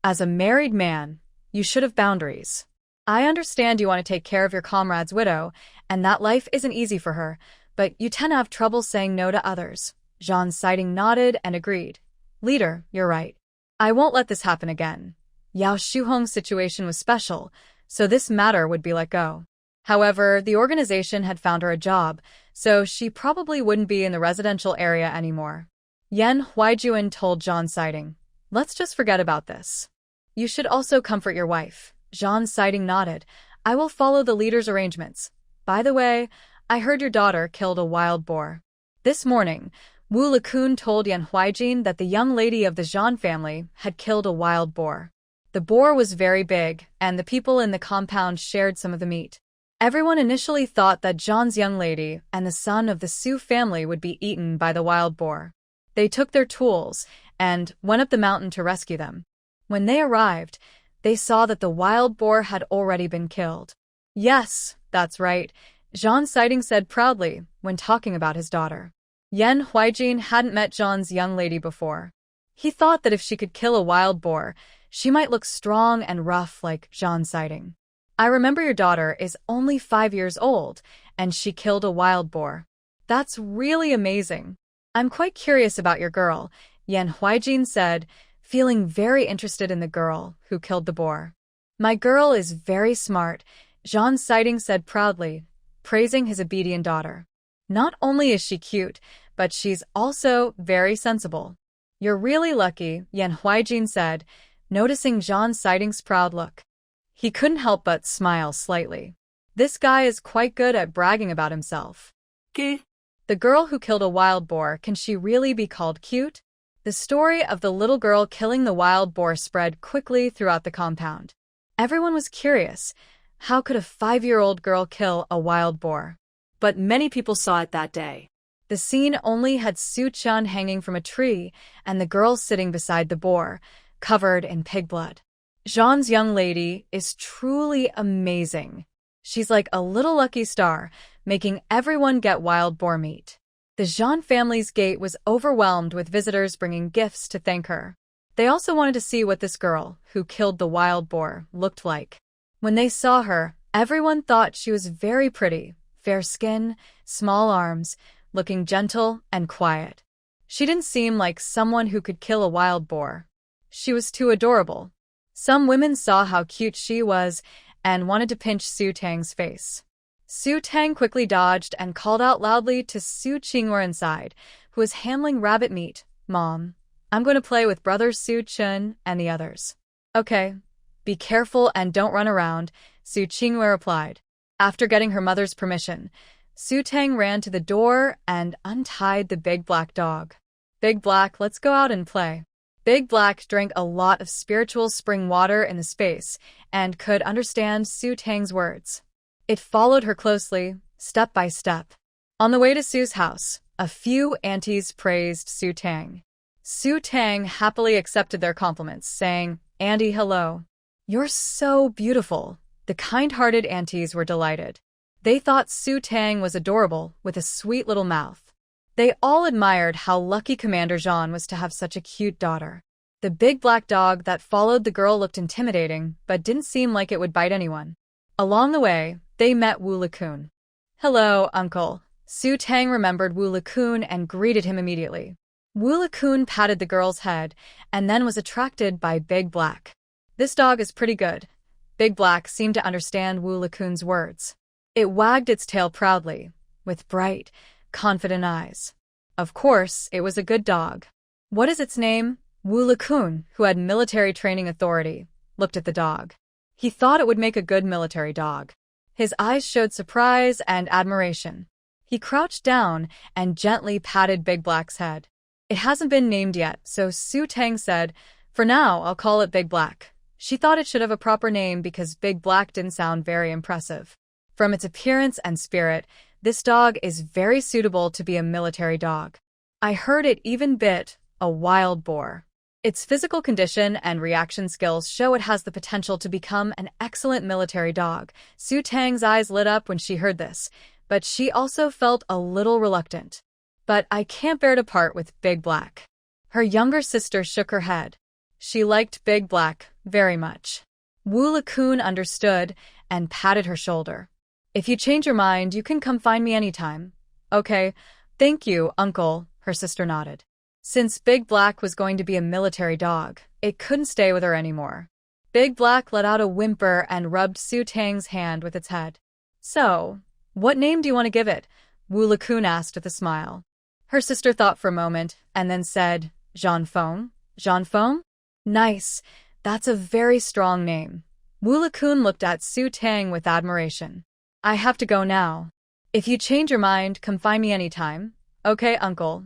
As a married man, you should have boundaries. I understand you want to take care of your comrade's widow, and that life isn't easy for her, but you tend to have trouble saying no to others. Zhan Siding nodded and agreed. Leader, you're right. I won't let this happen again. Yao Shuhong's situation was special, so this matter would be let go. However, the organization had found her a job, so she probably wouldn't be in the residential area anymore. Yan Huaijuan told Zhan Siding, Let's just forget about this. You should also comfort your wife. Zhan Siding nodded. I will follow the leader's arrangements. By the way, I heard your daughter killed a wild boar. This morning, Wu Lekun told Yan Huaijin that the young lady of the Zhan family had killed a wild boar. The boar was very big, and the people in the compound shared some of the meat. Everyone initially thought that Zhan's young lady and the son of the Su family would be eaten by the wild boar. They took their tools and went up the mountain to rescue them. When they arrived, they saw that the wild boar had already been killed. Yes, that's right, Zhan Siding said proudly when talking about his daughter. Yan Huaijin hadn't met Zhan's young lady before. He thought that if she could kill a wild boar, she might look strong and rough like Zhan Siding. I remember your daughter is only 5 years old, and she killed a wild boar. That's really amazing. I'm quite curious about your girl, Yan Huaijin said, feeling very interested in the girl who killed the boar. My girl is very smart, Zhan Siding said proudly, praising his obedient daughter. Not only is she cute, but she's also very sensible. You're really lucky, Yan Huaijin said, noticing Zhan Siding's proud look. He couldn't help but smile slightly. This guy is quite good at bragging about himself. The girl who killed a wild boar, can she really be called cute? The story of the little girl killing the wild boar spread quickly throughout the compound. Everyone was curious. How could a 5-year-old girl kill a wild boar? But many people saw it that day. The scene only had Su Chan hanging from a tree and the girl sitting beside the boar, covered in pig blood. Zhan's young lady is truly amazing. She's like a little lucky star, making everyone get wild boar meat. The Jean family's gate was overwhelmed with visitors bringing gifts to thank her. They also wanted to see what this girl, who killed the wild boar, looked like. When they saw her, everyone thought she was very pretty, fair skin, small arms, looking gentle and quiet. She didn't seem like someone who could kill a wild boar. She was too adorable. Some women saw how cute she was and wanted to pinch Su Tang's face. Su Tang quickly dodged and called out loudly to Su Qingwer inside, who was handling rabbit meat. "Mom, I'm going to play with brother Su Chun and the others." "Okay. Be careful and don't run around," Su Qingwer replied. After getting her mother's permission, Su Tang ran to the door and untied the Big Black dog. "Big Black, let's go out and play." Big Black drank a lot of spiritual spring water in the space and could understand Su Tang's words. It followed her closely, step by step. On the way to Su's house, a few aunties praised Su Tang. Su Tang happily accepted their compliments, saying, "Auntie, hello. You're so beautiful." The kind-hearted aunties were delighted. They thought Su Tang was adorable, with a sweet little mouth. They all admired how lucky Commander Jean was to have such a cute daughter. The big black dog that followed the girl looked intimidating, but didn't seem like it would bite anyone. Along the way, they met Wu Lakun. "Hello, uncle." Su Tang remembered Wu Lakun and greeted him immediately. Wu Lakun patted the girl's head and then was attracted by Big Black. "This dog is pretty good." Big Black seemed to understand Wu Lakun's words. It wagged its tail proudly, with bright, confident eyes. Of course, it was a good dog. "What is its name?" Wu Lakun, who had military training authority, looked at the dog. He thought it would make a good military dog. His eyes showed surprise and admiration. He crouched down and gently patted Big Black's head. "It hasn't been named yet, so Su Tang said, for now I'll call it Big Black." She thought it should have a proper name because Big Black didn't sound very impressive. From its appearance and spirit, this dog is very suitable to be a military dog. I heard it even bit a wild boar. Its physical condition and reaction skills show it has the potential to become an excellent military dog. Su Tang's eyes lit up when she heard this, but she also felt a little reluctant. "But I can't bear to part with Big Black." Her younger sister shook her head. She liked Big Black very much. Wu Lakun understood and patted her shoulder. "If you change your mind, you can come find me anytime." "Okay, thank you, uncle," her sister nodded. Since Big Black was going to be a military dog, it couldn't stay with her anymore. Big Black let out a whimper and rubbed Su Tang's hand with its head. "So, what name do you want to give it?" Wu Lakun asked with a smile. Her sister thought for a moment and then said, "Jean Feng?" "Jean Feng? Nice. That's a very strong name." Wu Lakun looked at Su Tang with admiration. "I have to go now. If you change your mind, come find me anytime." "Okay, uncle."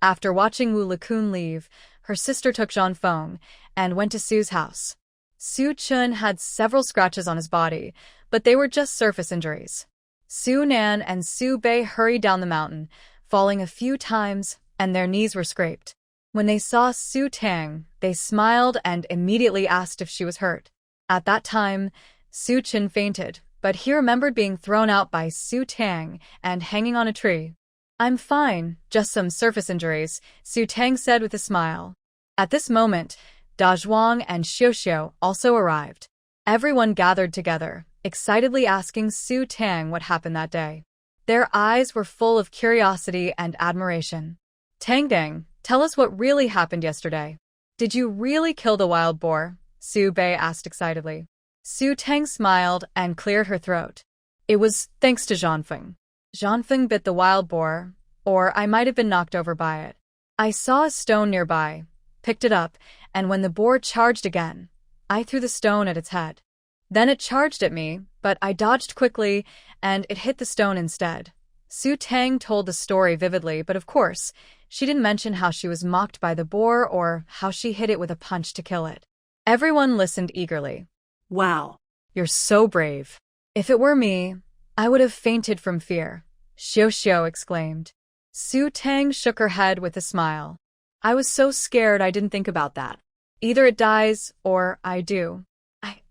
After watching Wu Lakun leave, her sister took Jean Feng and went to Su's house. Su Chun had several scratches on his body, but they were just surface injuries. Su Nan and Su Bei hurried down the mountain, falling a few times, and their knees were scraped. When they saw Su Tang, they smiled and immediately asked if she was hurt. At that time, Su Chun fainted, but he remembered being thrown out by Su Tang and hanging on a tree. "I'm fine, just some surface injuries," Su Tang said with a smile. At this moment, Da Zhuang and Xiao also arrived. Everyone gathered together, excitedly asking Su Tang what happened that day. Their eyes were full of curiosity and admiration. "Tang Dang, tell us what really happened yesterday. Did you really kill the wild boar?" Su Bei asked excitedly. Su Tang smiled and cleared her throat. "It was thanks to Zhanfeng. Zhanfeng bit the wild boar, or I might have been knocked over by it. I saw a stone nearby, picked it up, and when the boar charged again, I threw the stone at its head. Then it charged at me, but I dodged quickly, and it hit the stone instead." Su Tang told the story vividly, but of course, she didn't mention how she was mocked by the boar or how she hit it with a punch to kill it. Everyone listened eagerly. "Wow. You're so brave." "If it were me, I would have fainted from fear," Xiao exclaimed. Su Tang shook her head with a smile. "I was so scared I didn't think about that. Either it dies, or I do."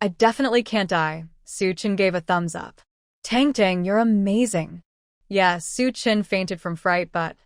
I definitely can't die," Su Chen gave a thumbs up. Tang, you're amazing. Yeah, Su Chin fainted from fright, but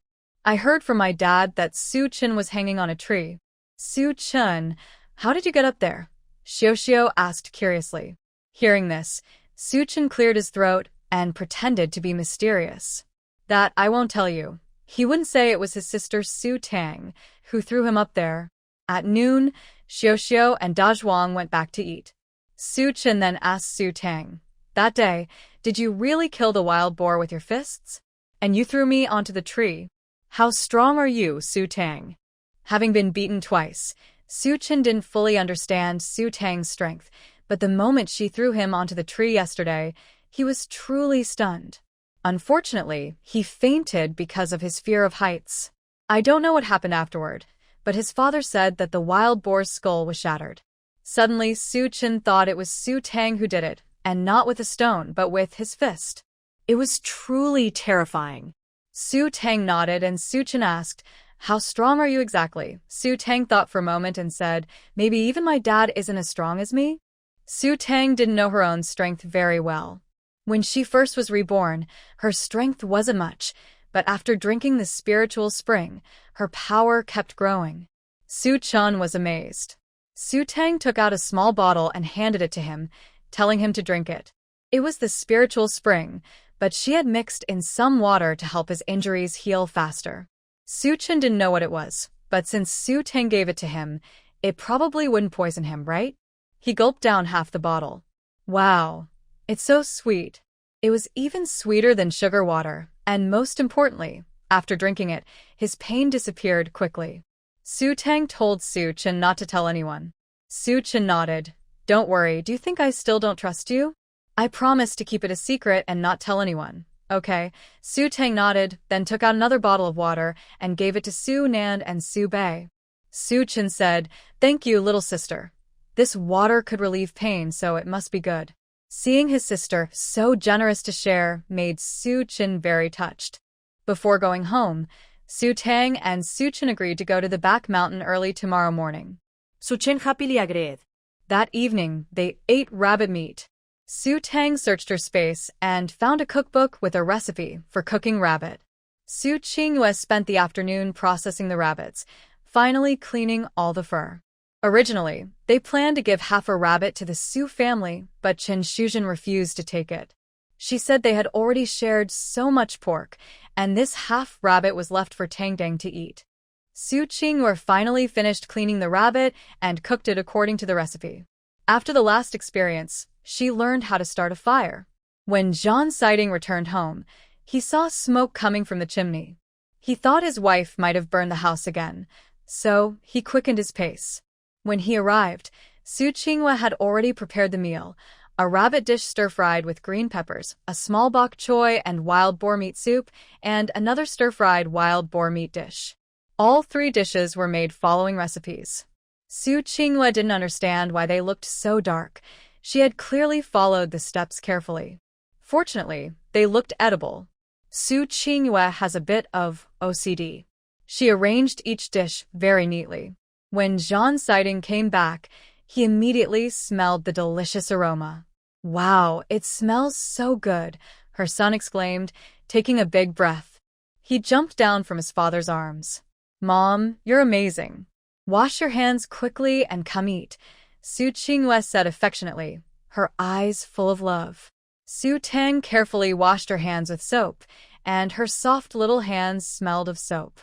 I heard from my dad that Su Chin was hanging on a tree. Su Chin, how did you get up there? Xiao asked curiously. Hearing this, Su Chin cleared his throat and pretended to be mysterious. That I won't tell you. He wouldn't say it was his sister Su Tang who threw him up there. At noon, Xiao and Da Zhuang went back to eat. Su Chin then asked Su Tang, "That day, did you really kill the wild boar with your fists? And you threw me onto the tree. How strong are you, Su Tang?" Having been beaten twice, Su Chin didn't fully understand Su Tang's strength, but the moment she threw him onto the tree yesterday, he was truly stunned. Unfortunately, he fainted because of his fear of heights. I don't know what happened afterward, but his father said that the wild boar's skull was shattered. Suddenly, Su Chin thought it was Su Tang who did it, and not with a stone, but with his fist. It was truly terrifying. Su Tang nodded and Su Chin asked, "How strong are you exactly?" Su Tang thought for a moment and said, "Maybe even my dad isn't as strong as me?" Su Tang didn't know her own strength very well. When she first was reborn, her strength wasn't much, but after drinking the spiritual spring, her power kept growing. Su Chin was amazed. Su Tang took out a small bottle and handed it to him, telling him to drink it. It was the spiritual spring, but she had mixed in some water to help his injuries heal faster. Su Chin didn't know what it was, but since Su Tang gave it to him, it probably wouldn't poison him, right? He gulped down half the bottle. Wow. It's so sweet. It was even sweeter than sugar water, and most importantly, after drinking it, his pain disappeared quickly. Su Tang told Su Chin not to tell anyone. Su Chin nodded. "Don't worry, do you think I still don't trust you? I promise to keep it a secret and not tell anyone." "Okay." Su Tang nodded, then took out another bottle of water and gave it to Su Nan and Su Bei. Su Chin said, "Thank you, little sister. This water could relieve pain, so it must be good." Seeing his sister so generous to share made Su Chin very touched. Before going home, Su Tang and Su Chin agreed to go to the back mountain early tomorrow morning. Su Chin happily agreed. That evening, they ate rabbit meat. Su Tang searched her space and found a cookbook with a recipe for cooking rabbit. Su Qingyue spent the afternoon processing the rabbits, finally cleaning all the fur. Originally, they planned to give half a rabbit to the Su family, but Chen Shuzhen refused to take it. She said they had already shared so much pork, and this half rabbit was left for Tang to eat. Su Qingyue finally finished cleaning the rabbit and cooked it according to the recipe. After the last experience, she learned how to start a fire. When Zhan Siding returned home, he saw smoke coming from the chimney. He thought his wife might have burned the house again, so he quickened his pace. When he arrived, Su Qingyue had already prepared the meal, a rabbit dish stir-fried with green peppers, a small bok choy and wild boar meat soup, and another stir-fried wild boar meat dish. All three dishes were made following recipes. Su Qingyue didn't understand why they looked so dark. She had clearly followed the steps carefully. Fortunately, they looked edible. Su Qingyue has a bit of OCD. She arranged each dish very neatly. When Zhan Siding came back, he immediately smelled the delicious aroma. "Wow, it smells so good," her son exclaimed, taking a big breath. He jumped down from his father's arms. "Mom, you're amazing. Wash your hands quickly and come eat," Su Qingyue said affectionately, her eyes full of love. Su Tang carefully washed her hands with soap, and her soft little hands smelled of soap.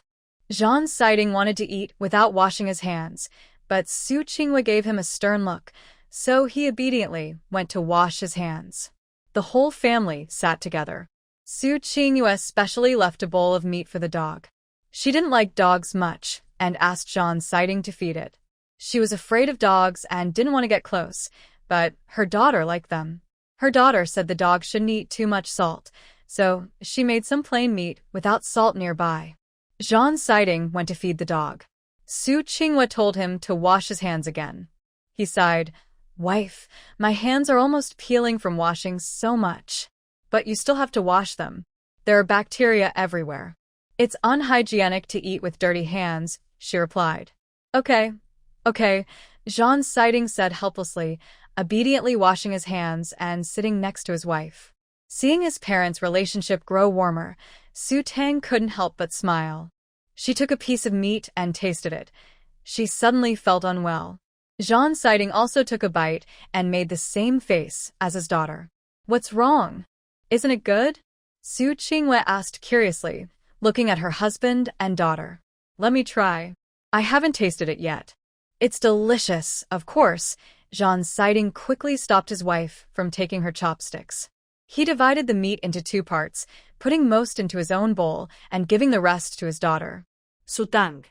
Zhan Siding wanted to eat without washing his hands, but Su Qingyue gave him a stern look, so he obediently went to wash his hands. The whole family sat together. Su Qingyue specially left a bowl of meat for the dog. She didn't like dogs much and asked Zhan Siding to feed it. She was afraid of dogs and didn't want to get close, but her daughter liked them. Her daughter said the dog shouldn't eat too much salt, so she made some plain meat without salt nearby. Zhan Siding went to feed the dog. Su Qingyue told him to wash his hands again. He sighed, "Wife, my hands are almost peeling from washing so much." "But you still have to wash them. There are bacteria everywhere. It's unhygienic to eat with dirty hands," she replied. Okay, Zhan Siding said helplessly, obediently washing his hands and sitting next to his wife. Seeing his parents' relationship grow warmer, Su Tang couldn't help but smile. She took a piece of meat and tasted it. She suddenly felt unwell. Jean Siding also took a bite and made the same face as his daughter. "What's wrong? Isn't it good?" Su Qinghue asked curiously, looking at her husband and daughter. "Let me try. I haven't tasted it yet." "It's delicious, of course." Jean Siding quickly stopped his wife from taking her chopsticks. He divided the meat into 2 parts, putting most into his own bowl and giving the rest to his daughter. Sutang.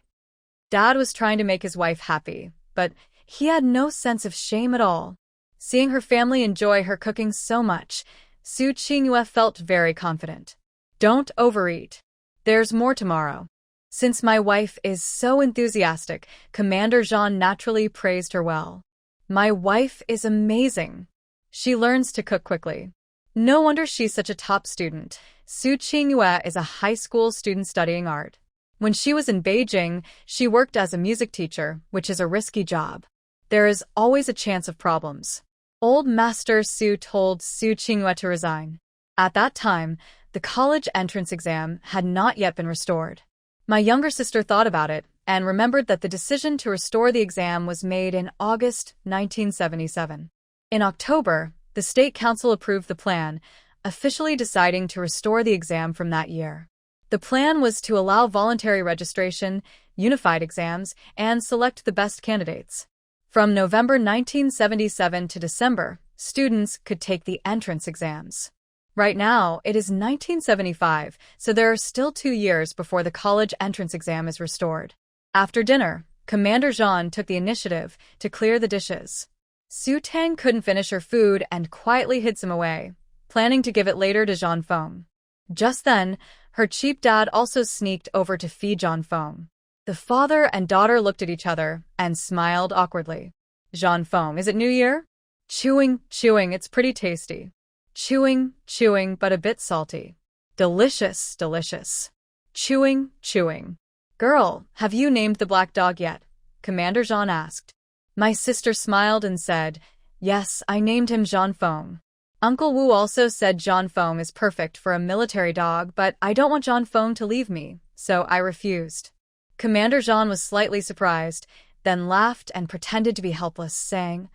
Dad was trying to make his wife happy, but he had no sense of shame at all. Seeing her family enjoy her cooking so much, Su Qinghue felt very confident. "Don't overeat. There's more tomorrow." Since my wife is so enthusiastic, Commander Jean naturally praised her well. "My wife is amazing. She learns to cook quickly. No wonder she's such a top student." Su Qinghue is a high school student studying art. When she was in Beijing, she worked as a music teacher, which is a risky job. There is always a chance of problems. Old Master Su told Su Qinghue to resign. At that time, the college entrance exam had not yet been restored. My younger sister thought about it and remembered that the decision to restore the exam was made in August 1977. In October, the State Council approved the plan, officially deciding to restore the exam from that year. The plan was to allow voluntary registration, unified exams, and select the best candidates. From November 1977 to December, students could take the entrance exams. Right now, it is 1975, so there are still 2 years before the college entrance exam is restored. After dinner, Commander Jean took the initiative to clear the dishes. Su Tang couldn't finish her food and quietly hid some away, planning to give it later to Jean Feng. Just then, her cheap dad also sneaked over to feed Jean Feng. The father and daughter looked at each other and smiled awkwardly. "Jean Feng, is it New Year?" Chewing, it's pretty tasty." Chewing, but a bit salty." Delicious. Chewing. "Girl, have you named the black dog yet?" Commander Jean asked. My sister smiled and said, "Yes, I named him Jean Feng." Uncle Wu also said Jean Feng is perfect for a military dog, but I don't want Jean Feng to leave me, so I refused. Commander Jean was slightly surprised, then laughed and pretended to be helpless, saying,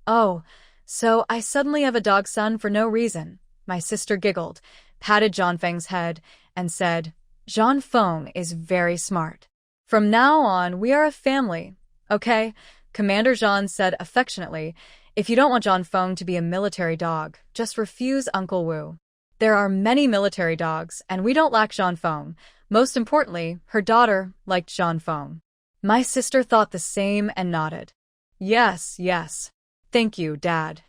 "Oh, so I suddenly have a dog son for no reason." My sister giggled, patted Jean Feng's head, and said, "Jean Feng is very smart. From now on, we are a family, okay?" Commander Jean said affectionately, "If you don't want Jean Feng to be a military dog, just refuse Uncle Wu. There are many military dogs, and we don't lack Jean Feng." Most importantly, her daughter liked Jean Feng. My sister thought the same and nodded. Yes. Thank you, Dad."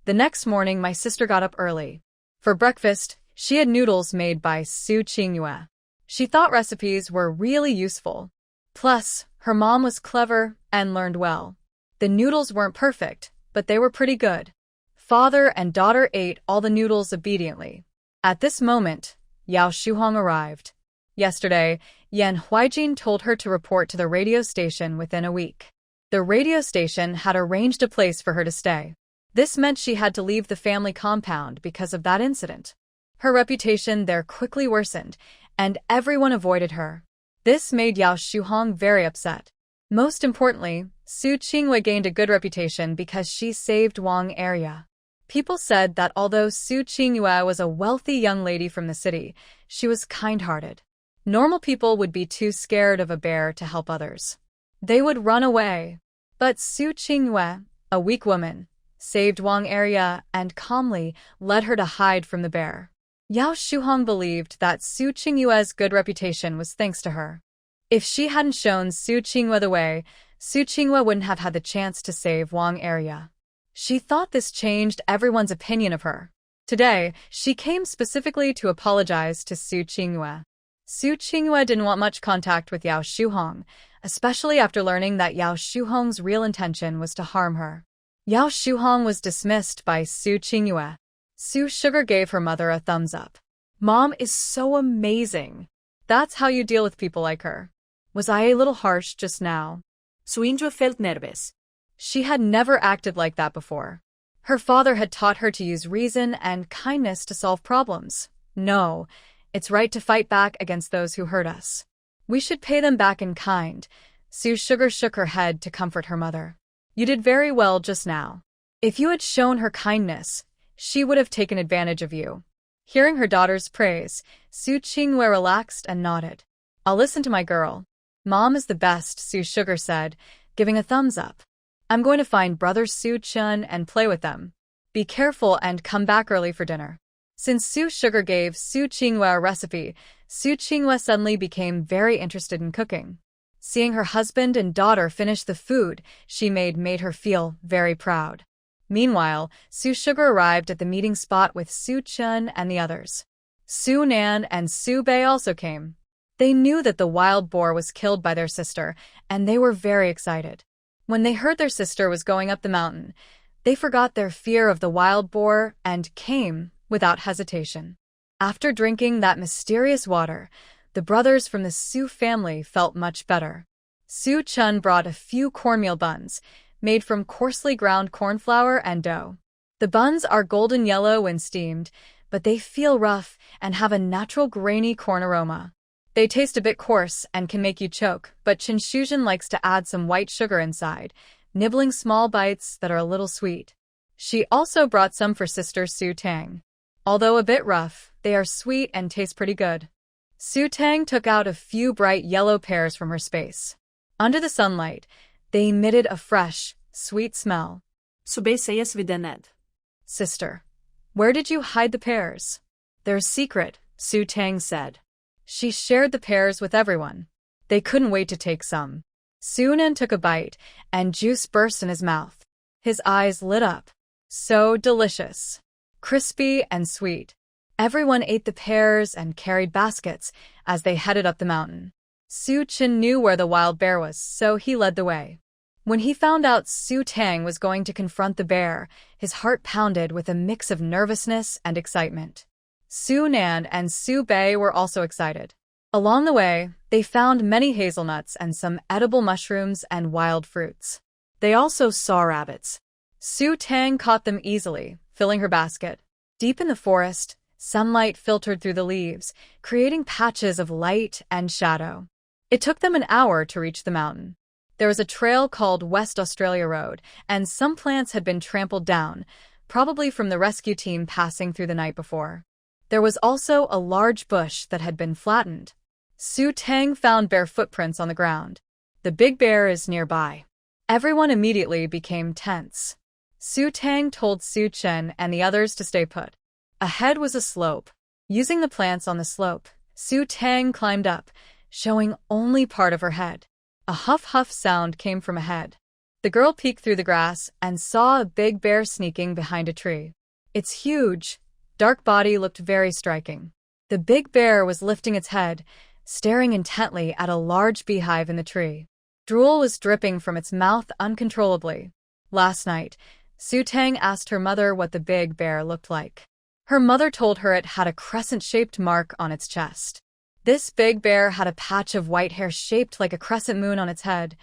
The next morning, my sister got up early. For breakfast, she had noodles made by Su Qinghue. She thought recipes were really useful. Plus, her mom was clever and learned well. The noodles weren't perfect, but they were pretty good. Father and daughter ate all the noodles obediently. At this moment, Yao Shuhong arrived. Yesterday, Yan Huijin told her to report to the radio station within a week. The radio station had arranged a place for her to stay. This meant she had to leave the family compound because of that incident. Her reputation there quickly worsened, and everyone avoided her. This made Yao Shuhong very upset. Most importantly, Su Qinghue gained a good reputation because she saved Wang area. People said that although Su Qinghue was a wealthy young lady from the city, she was kind-hearted. Normal people would be too scared of a bear to help others. They would run away. But Su Qinghue, a weak woman, saved Wang area and calmly led her to hide from the bear. Yao Shuhong believed that Su Qinghue's good reputation was thanks to her. If she hadn't shown Su Qinghue the way, Su Qinghue wouldn't have had the chance to save Wang area. She thought this changed everyone's opinion of her. Today, she came specifically to apologize to Su Qinghue. Su Qinghue didn't want much contact with Yao Shuhong, especially after learning that Yao Shuhong's real intention was to harm her. Yao Shuhong was dismissed by Su Qinghue. Su Sugar gave her mother a thumbs up. "Mom is so amazing. That's how you deal with people like her." Was I a little harsh just now? Suinjue felt nervous. She had never acted like that before. Her father had taught her to use reason and kindness to solve problems. No, it's right to fight back against those who hurt us. We should pay them back in kind. Sue Sugar shook her head to comfort her mother. You did very well just now. If you had shown her kindness, she would have taken advantage of you. Hearing her daughter's praise, Su Qingwei relaxed and nodded. I'll listen to my girl. Mom is the best, Su Sugar said, giving a thumbs up. I'm going to find Brother Su Chun and play with them. Be careful and come back early for dinner. Since Su Sugar gave Su Qingwei a recipe, Su Qingwei suddenly became very interested in cooking. Seeing her husband and daughter finish the food she made her feel very proud. Meanwhile, Su Sugar arrived at the meeting spot with Su Chun and the others. Su Nan and Su Bei also came. They knew that the wild boar was killed by their sister, and they were very excited. When they heard their sister was going up the mountain, they forgot their fear of the wild boar and came without hesitation. After drinking that mysterious water, the brothers from the Su family felt much better. Su Chun brought a few cornmeal buns, made from coarsely ground corn flour and dough. The buns are golden yellow when steamed, but they feel rough and have a natural grainy corn aroma. They taste a bit coarse and can make you choke, but Chen Shuzhen likes to add some white sugar inside, nibbling small bites that are a little sweet. She also brought some for sister Su Tang. Although a bit rough, they are sweet and taste pretty good. Su Tang took out a few bright yellow pears from her space. Under the sunlight, they emitted a fresh, sweet smell. Subesayas videnet. Sister, where did you hide the pears? They're a secret, Su Tang said. She shared the pears with everyone. They couldn't wait to take some. Su Nan took a bite, and juice burst in his mouth. His eyes lit up. So delicious. Crispy and sweet. Everyone ate the pears and carried baskets as they headed up the mountain. Su Chen knew where the wild bear was, so he led the way. When he found out Su Tang was going to confront the bear, his heart pounded with a mix of nervousness and excitement. Su Nan and Su Bei were also excited. Along the way, they found many hazelnuts and some edible mushrooms and wild fruits. They also saw rabbits. Su Tang caught them easily, filling her basket. Deep in the forest, sunlight filtered through the leaves, creating patches of light and shadow. It took them an hour to reach the mountain. There was a trail called West Australia Road, and some plants had been trampled down, probably from the rescue team passing through the night before. There was also a large bush that had been flattened. Su Tang found bear footprints on the ground. The big bear is nearby. Everyone immediately became tense. Su Tang told Su Chen and the others to stay put. Ahead was a slope. Using the plants on the slope, Su Tang climbed up, showing only part of her head. A huff-huff sound came from ahead. The girl peeked through the grass and saw a big bear sneaking behind a tree. Its huge, dark body looked very striking. The big bear was lifting its head, staring intently at a large beehive in the tree. Drool was dripping from its mouth uncontrollably. Last night, Su Tang asked her mother what the big bear looked like. Her mother told her it had a crescent-shaped mark on its chest. This big bear had a patch of white hair shaped like a crescent moon on its head.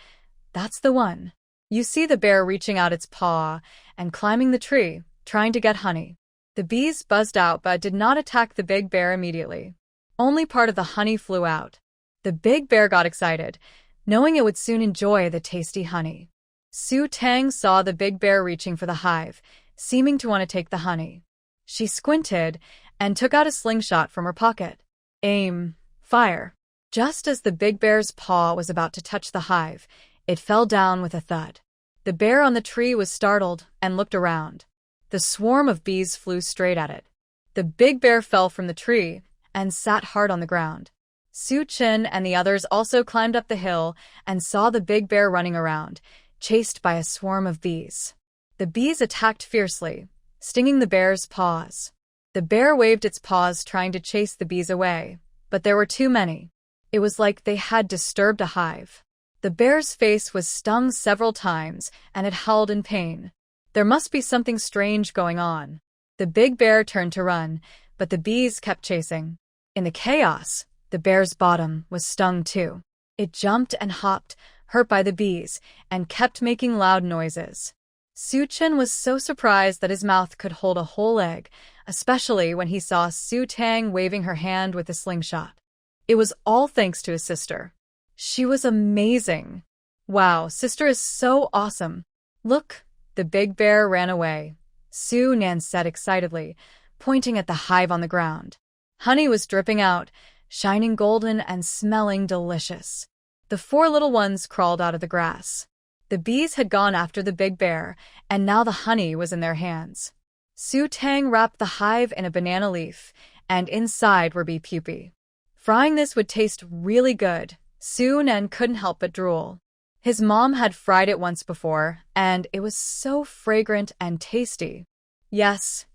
That's the one. You see the bear reaching out its paw and climbing the tree, trying to get honey. The bees buzzed out but did not attack the big bear immediately. Only part of the honey flew out. The big bear got excited, knowing it would soon enjoy the tasty honey. Su Tang saw the big bear reaching for the hive, seeming to want to take the honey. She squinted and took out a slingshot from her pocket. Aim, fire. Just as the big bear's paw was about to touch the hive, it fell down with a thud. The bear on the tree was startled and looked around. The swarm of bees flew straight at it. The big bear fell from the tree and sat hard on the ground. Su Chen and the others also climbed up the hill and saw the big bear running around, chased by a swarm of bees. The bees attacked fiercely, stinging the bear's paws. The bear waved its paws trying to chase the bees away, but there were too many. It was like they had disturbed a hive. The bear's face was stung several times, and it howled in pain. There must be something strange going on. The big bear turned to run, but the bees kept chasing. In the chaos, the bear's bottom was stung too. It jumped and hopped, hurt by the bees, and kept making loud noises. Su Chen was so surprised that his mouth could hold a whole egg, especially when he saw Su Tang waving her hand with a slingshot. It was all thanks to his sister. She was amazing. Wow, sister is so awesome. Look, the big bear ran away, Su Nan said excitedly, pointing at the hive on the ground. Honey was dripping out, shining golden and smelling delicious. The 4 little ones crawled out of the grass. The bees had gone after the big bear, and now the honey was in their hands. Su Tang wrapped the hive in a banana leaf, and inside were bee pupae. Frying this would taste really good. Su Nan couldn't help but drool. His mom had fried it once before, and it was so fragrant and tasty. Yes,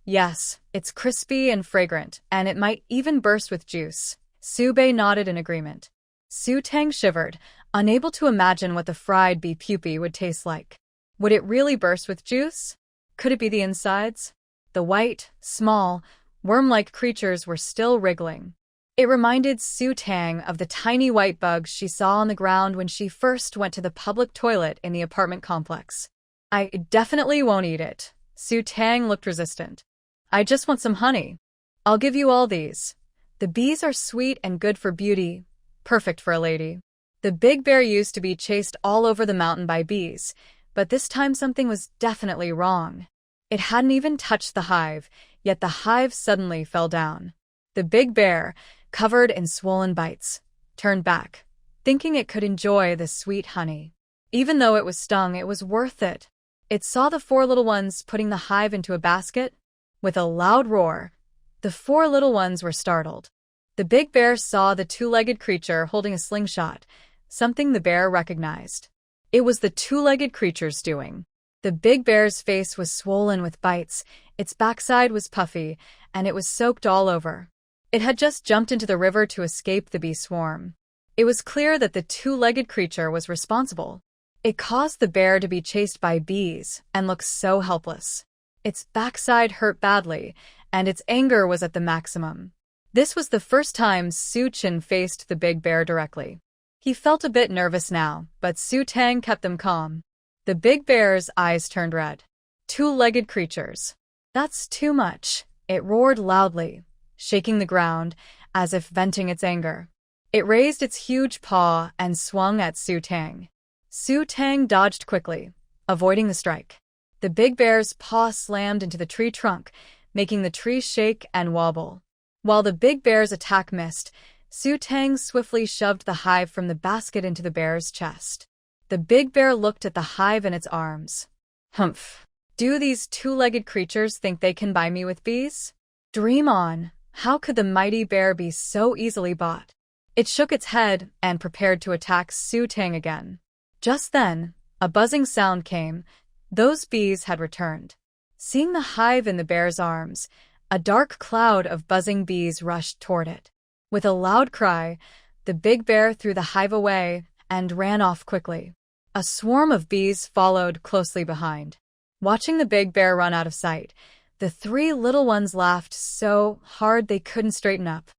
it's crispy and fragrant, and it might even burst with juice. Su Bei nodded in agreement. Su Tang shivered, unable to imagine what the fried bee pupae would taste like. Would it really burst with juice? Could it be the insides? The white, small, worm-like creatures were still wriggling. It reminded Su Tang of the tiny white bugs she saw on the ground when she first went to the public toilet in the apartment complex. I definitely won't eat it. Su Tang looked resistant. I just want some honey. I'll give you all these. The bees are sweet and good for beauty, perfect for a lady. The big bear used to be chased all over the mountain by bees, but this time something was definitely wrong. It hadn't even touched the hive, yet the hive suddenly fell down. The big bear, covered in swollen bites, turned back, thinking it could enjoy the sweet honey. Even though it was stung, it was worth it. It saw the 4 little ones putting the hive into a basket. With a loud roar, the 4 little ones were startled. The big bear saw the 2-legged creature holding a slingshot, something the bear recognized. It was the 2-legged creature's doing. The big bear's face was swollen with bites, its backside was puffy, and it was soaked all over. It had just jumped into the river to escape the bee swarm. It was clear that the 2-legged creature was responsible. It caused the bear to be chased by bees and looked so helpless. Its backside hurt badly, and its anger was at the maximum. This was the first time Su Chen faced the big bear directly. He felt a bit nervous now, but Su Tang kept them calm. The big bear's eyes turned red. 2-legged creatures. That's too much. It roared loudly, shaking the ground as if venting its anger. It raised its huge paw and swung at Su Tang. Su Tang dodged quickly, avoiding the strike. The big bear's paw slammed into the tree trunk, making the tree shake and wobble. While the big bear's attack missed, Su Tang swiftly shoved the hive from the basket into the bear's chest. The big bear looked at the hive in its arms. Humph. Do these 2-legged creatures think they can buy me with bees? Dream on. How could the mighty bear be so easily bought? It shook its head and prepared to attack Su Tang again. Just then, a buzzing sound came. Those bees had returned. Seeing the hive in the bear's arms, a dark cloud of buzzing bees rushed toward it. With a loud cry, the big bear threw the hive away and ran off quickly. A swarm of bees followed closely behind. Watching the big bear run out of sight, the 3 little ones laughed so hard they couldn't straighten up.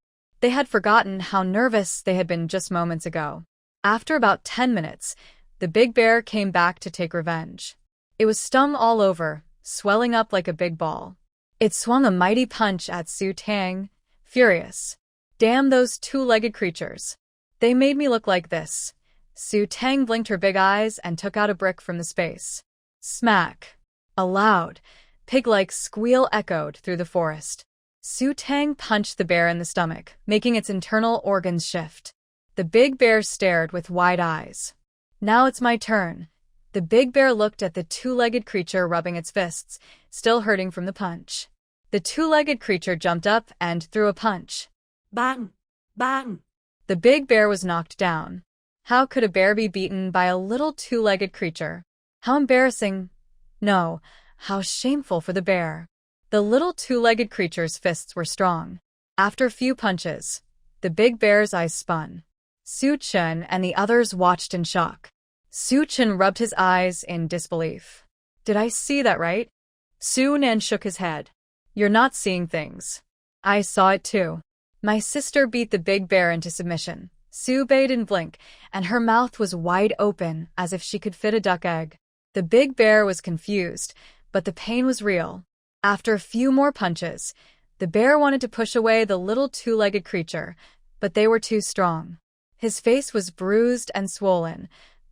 They had forgotten how nervous they had been just moments ago. After about 10 minutes, the big bear came back to take revenge. It was stung all over, swelling up like a big ball. It swung a mighty punch at Su Tang, furious. Damn those 2-legged creatures. They made me look like this. Su Tang blinked her big eyes and took out a brick from the space. Smack. A loud, pig-like squeal echoed through the forest. Su Tang punched the bear in the stomach, making its internal organs shift. The big bear stared with wide eyes. Now it's my turn. The big bear looked at the 2-legged creature rubbing its fists, still hurting from the punch. The 2-legged creature jumped up and threw a punch. Bang! Bang! The big bear was knocked down. How could a bear be beaten by a little 2-legged creature? How embarrassing. No, how shameful for the bear. The little 2-legged creature's fists were strong. After a few punches, the big bear's eyes spun. Su Chen and the others watched in shock. Su Chen rubbed his eyes in disbelief. Did I see that right? Su Nan shook his head. You're not seeing things. I saw it too. My sister beat the big bear into submission. Su Bei didn't blink, and her mouth was wide open as if she could fit a duck egg. The big bear was confused, but the pain was real. After a few more punches, the bear wanted to push away the little two-legged creature, but they were too strong. His face was bruised and swollen.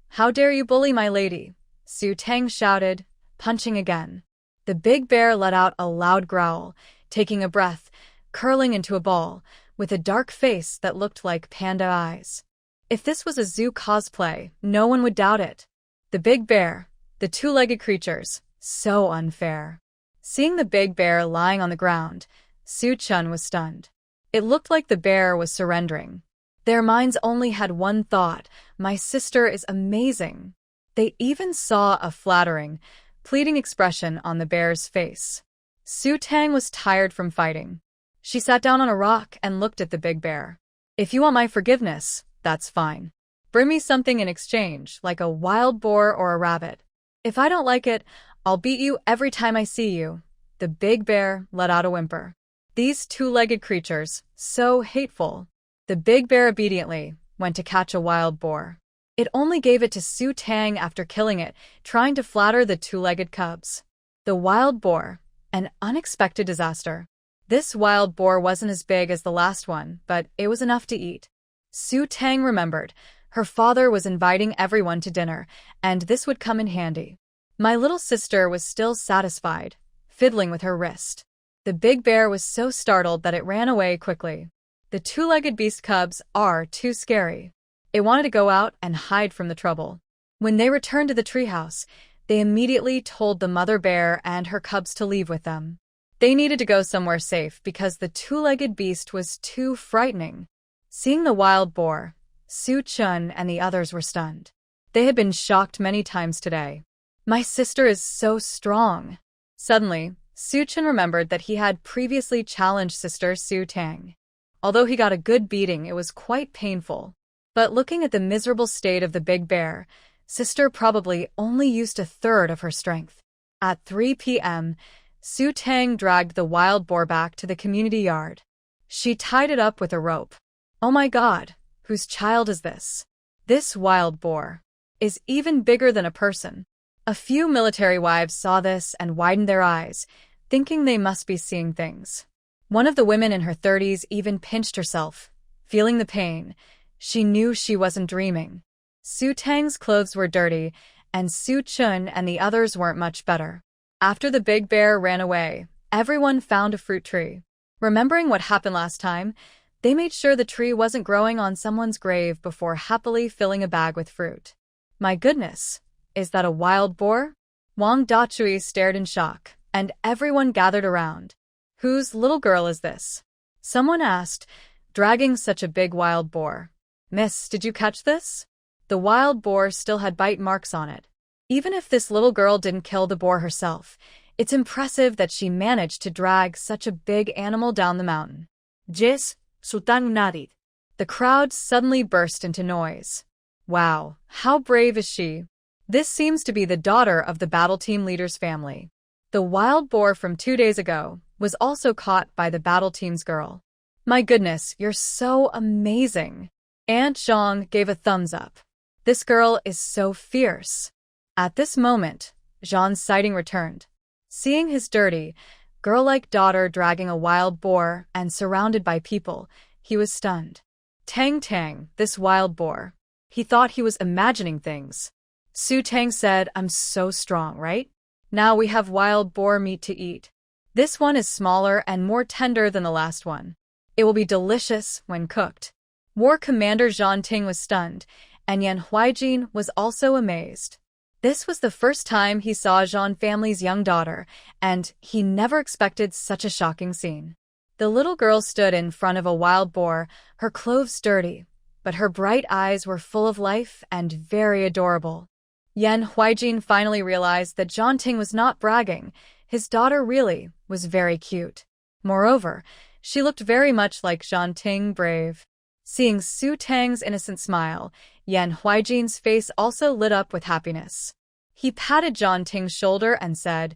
"How dare you bully my lady?" Su Tang shouted, punching again. The big bear let out a loud growl, taking a breath, curling into a ball, with a dark face that looked like panda eyes. If this was a zoo cosplay, no one would doubt it. The big bear, the two-legged creatures, so unfair. Seeing the big bear lying on the ground, Su Chun was stunned. It looked like the bear was surrendering. Their minds only had one thought: my sister is amazing. They even saw a flattering, pleading expression on the bear's face. Su Tang was tired from fighting. She sat down on a rock and looked at the big bear. "If you want my forgiveness, that's fine. Bring me something in exchange, like a wild boar or a rabbit. If I don't like it, I'll beat you every time I see you." The big bear let out a whimper. These two-legged creatures, so hateful. The big bear obediently went to catch a wild boar. It only gave it to Su Tang after killing it, trying to flatter the two-legged cubs. The wild boar, an unexpected disaster. This wild boar wasn't as big as the last one, but it was enough to eat. Su Tang remembered. Her father was inviting everyone to dinner, and this would come in handy. My little sister was still satisfied, fiddling with her wrist. The big bear was so startled that it ran away quickly. The two-legged beast cubs are too scary. It wanted to go out and hide from the trouble. When they returned to the treehouse, they immediately told the mother bear and her cubs to leave with them. They needed to go somewhere safe because the two-legged beast was too frightening. Seeing the wild boar, Su Chun and the others were stunned. They had been shocked many times today. "My sister is so strong." Suddenly, Su Chun remembered that he had previously challenged sister Su Tang. Although he got a good beating, it was quite painful. But looking at the miserable state of the big bear, sister probably only used a third of her strength. At 3 p.m., Su Tang dragged the wild boar back to the community yard. She tied it up with a rope. "Oh my God, whose child is this? This wild boar is even bigger than a person." A few military wives saw this and widened their eyes, thinking they must be seeing things. One of the women in her 30s even pinched herself, feeling the pain. She knew she wasn't dreaming. Su Tang's clothes were dirty, and Su Chun and the others weren't much better. After the big bear ran away, everyone found a fruit tree. Remembering what happened last time, they made sure the tree wasn't growing on someone's grave before happily filling a bag with fruit. "My goodness, is that a wild boar?" Wang Dachui stared in shock, and everyone gathered around. "Whose little girl is this?" someone asked, dragging such a big wild boar. "Miss, did you catch this?" The wild boar still had bite marks on it. Even if this little girl didn't kill the boar herself, it's impressive that she managed to drag such a big animal down the mountain. Yes, Sultan nodded. The crowd suddenly burst into noise. "Wow, how brave is she? This seems to be the daughter of the battle team leader's family." The wild boar from 2 days ago was also caught by the battle team's girl. "My goodness, you're so amazing." Aunt Zhang gave a thumbs up. "This girl is so fierce." At this moment, Zhang's sighting returned. Seeing his dirty, girl-like daughter dragging a wild boar and surrounded by people, he was stunned. "Tang Tang, this wild boar." He thought he was imagining things. Su Tang said, "I'm so strong, right? Now we have wild boar meat to eat. This one is smaller and more tender than the last one. It will be delicious when cooked." War Commander Zhang Ting was stunned, and Yan Huijin was also amazed. This was the first time he saw Zhang family's young daughter, and he never expected such a shocking scene. The little girl stood in front of a wild boar, her clothes dirty, but her bright eyes were full of life and very adorable. Yan Huijin finally realized that Zhang Ting was not bragging. His daughter really was very cute. Moreover, she looked very much like Zhang Ting, brave. Seeing Su Tang's innocent smile, Yan Huijin's face also lit up with happiness. He patted Zhang Ting's shoulder and said,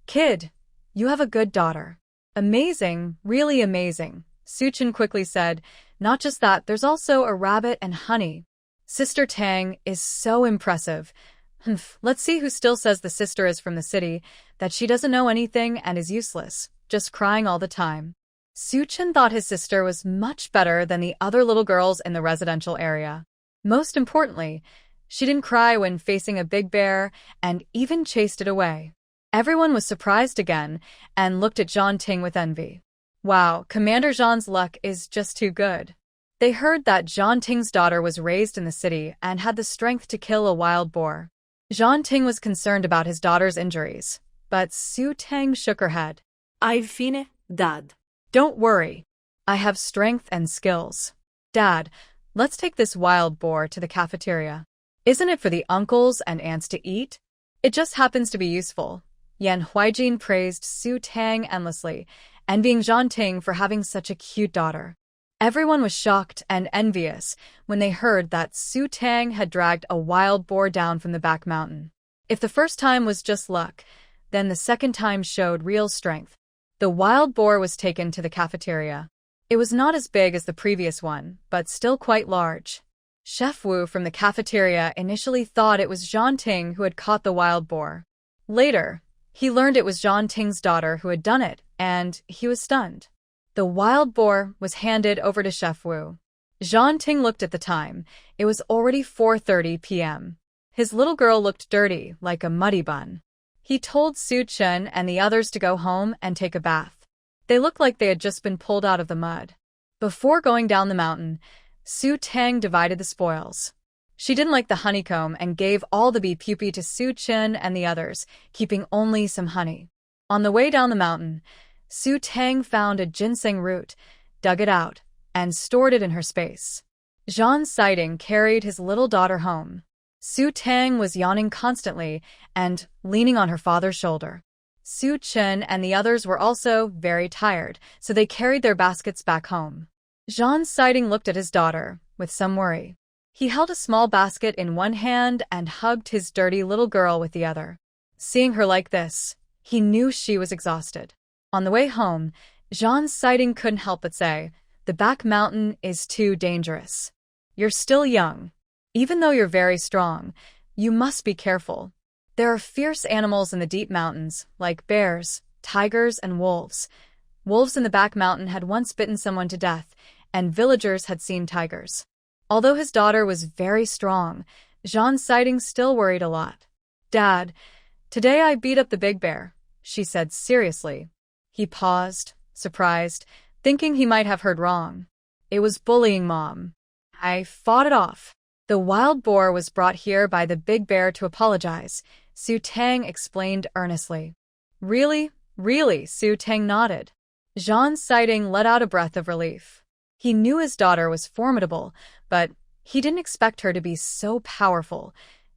"Kid, you have a good daughter." "Amazing, really amazing," Su Chen quickly said. "Not just that, there's also a rabbit and honey. Sister Tang is so impressive. Humph, let's see who still says the sister is from the city, that she doesn't know anything and is useless, just crying all the time. Suchin thought his sister was much better than the other little girls in the residential area. Most importantly, she didn't cry when facing a big bear and even chased it away. Everyone was surprised again and looked at Jean Ting with envy. Wow, Commander Jean's luck is just too good. They heard that Jean Ting's daughter was raised in the city and had the strength to kill a wild boar. Jean Ting was concerned about his daughter's injuries, but Su Tang shook her head. I've fine, Dad. Don't worry. I have strength and skills. Dad, let's take this wild boar to the cafeteria. Isn't it for the uncles and aunts to eat? It just happens to be useful. Yan Huijin praised Su Tang endlessly, envying Jean Ting for having such a cute daughter. Everyone was shocked and envious when they heard that Su Tang had dragged a wild boar down from the back mountain. If the first time was just luck, then the second time showed real strength. The wild boar was taken to the cafeteria. It was not as big as the previous one, but still quite large. Chef Wu from the cafeteria initially thought it was Jean Ting who had caught the wild boar. Later, he learned it was Jean Ting's daughter who had done it, and he was stunned. The wild boar was handed over to Chef Wu. Jean Ting looked at the time. It was already 4:30 p.m. His little girl looked dirty, like a muddy bun. He told Su Chen and the others to go home and take a bath. They looked like they had just been pulled out of the mud. Before going down the mountain, Su Tang divided the spoils. She didn't like the honeycomb and gave all the bee pupae to Su Chen and the others, keeping only some honey. On the way down the mountain, Su Tang found a ginseng root, dug it out, and stored it in her space. Jean Siding carried his little daughter home. Su Tang was yawning constantly and leaning on her father's shoulder. Su Chen and the others were also very tired, so they carried their baskets back home. Jean Siding looked at his daughter with some worry. He held a small basket in one hand and hugged his dirty little girl with the other. Seeing her like this, he knew she was exhausted. On the way home, Jean Siding couldn't help but say, "The back mountain is too dangerous. You're still young. Even though you're very strong, you must be careful. There are fierce animals in the deep mountains, like bears, tigers, and wolves. Wolves in the back mountain had once bitten someone to death, and villagers had seen tigers." Although his daughter was very strong, Jean Siding still worried a lot. "Dad, today I beat up the big bear," she said seriously. He paused, surprised, thinking he might have heard wrong. "It was bullying, Mom. I fought it off." The wild boar was brought here by the big bear to apologize, Su Tang explained earnestly. "Really? Really?" Su Tang nodded. Jean Siding let out a breath of relief. He knew his daughter was formidable, but he didn't expect her to be so powerful.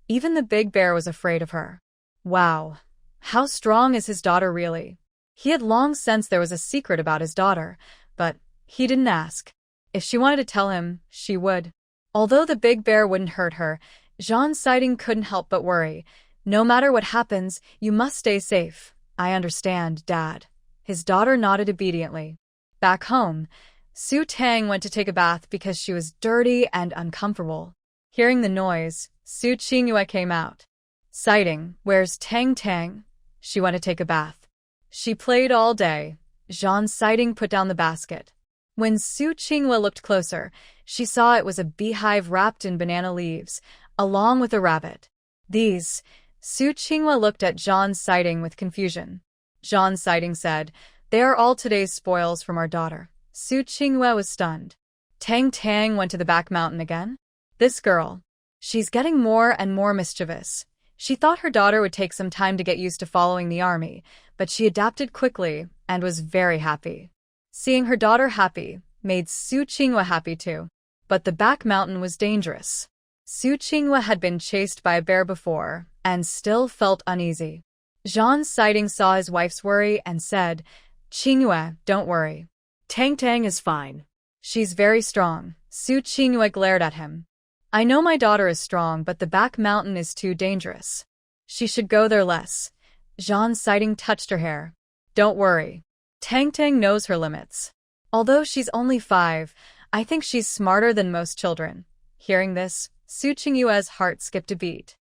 Even the big bear was afraid of her. Wow, how strong is his daughter really? He had long sensed there was a secret about his daughter, but he didn't ask. If she wanted to tell him, she would. Although the big bear wouldn't hurt her, Jean Siding couldn't help but worry. "No matter what happens, you must stay safe." "I understand, Dad." His daughter nodded obediently. Back home, Su Tang went to take a bath because she was dirty and uncomfortable. Hearing the noise, Su Qingyue came out. "Siding, where's Tang Tang?" She went to take a bath. "She played all day." Jean Siding put down the basket. When Su Qingyue looked closer, she saw it was a beehive wrapped in banana leaves, along with a rabbit. These, Su Qingyue looked at Jean Siding with confusion. Jean Siding said, "They are all today's spoils from our daughter." Su Qingyue was stunned. Tang Tang went to the back mountain again? This girl. She's getting more and more mischievous. She thought her daughter would take some time to get used to following the army, but she adapted quickly and was very happy. Seeing her daughter happy made Su Qingyue happy too. But the back mountain was dangerous. Su Qingyue had been chased by a bear before and still felt uneasy. Jean Siding saw his wife's worry and said, "Qingyue, don't worry. Tang Tang is fine. She's very strong." Su Qingyue glared at him. "I know my daughter is strong, but the back mountain is too dangerous. She should go there less." Jean Siding touched her hair. "Don't worry. Tang Tang knows her limits. Although she's only 5, I think she's smarter than most children." Hearing this, Su Qingyue's heart skipped a beat.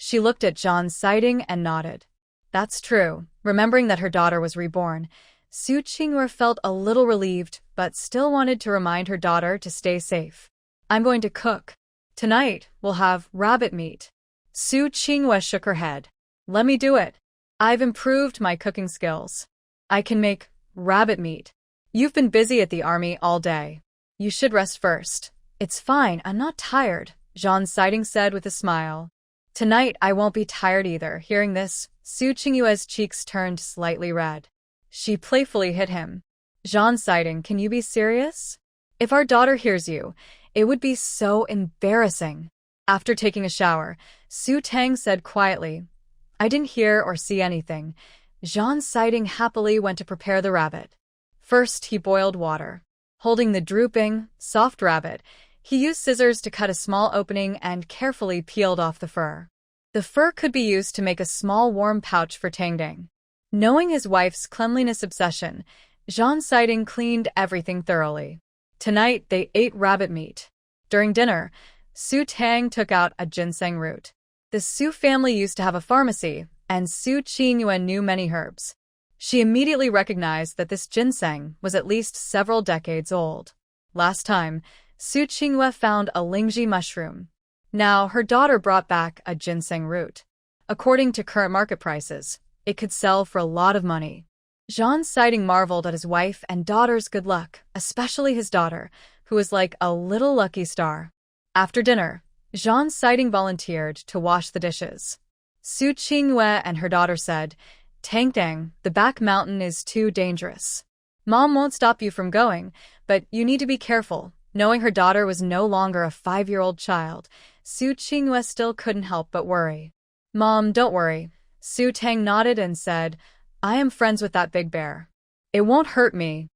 She looked at John's sighting and nodded. That's true. Remembering that her daughter was reborn, Su Qinghua felt a little relieved, but still wanted to remind her daughter to stay safe. I'm going to cook. Tonight, we'll have rabbit meat. Su Qinghua shook her head. Let me do it. I've improved my cooking skills. I can make rabbit meat. You've been busy at the army all day. You should rest first. It's fine, I'm not tired, Jean Siding said with a smile. Tonight I won't be tired either. Hearing this, Su Qinghua's cheeks turned slightly red. She playfully hit him. Jean Siding, can you be serious? If our daughter hears you, it would be so embarrassing. After taking a shower, Su Tang said quietly, I didn't hear or see anything. Jean Siding happily went to prepare the rabbit. First, he boiled water. Holding the drooping, soft rabbit, he used scissors to cut a small opening and carefully peeled off the fur. The fur could be used to make a small warm pouch for Tangdang. Knowing his wife's cleanliness obsession, Jean Siding cleaned everything thoroughly. Tonight, they ate rabbit meat. During dinner, Su Tang took out a ginseng root. The Su family used to have a pharmacy, and Su Qinghua knew many herbs. She immediately recognized that this ginseng was at least several decades old. Last time, Su Qinghua found a lingji mushroom. Now, her daughter brought back a ginseng root. According to current market prices, it could sell for a lot of money. Jean Siding marveled at his wife and daughter's good luck, especially his daughter, who was like a little lucky star. After dinner, Jean Siding volunteered to wash the dishes. Su Qinghua and her daughter said, Tangdang, the back mountain is too dangerous. Mom won't stop you from going, but you need to be careful. Knowing her daughter was no longer a 5-year-old child, Su Qinghua still couldn't help but worry. Mom, don't worry. Su Tang nodded and said, I am friends with that big bear. It won't hurt me.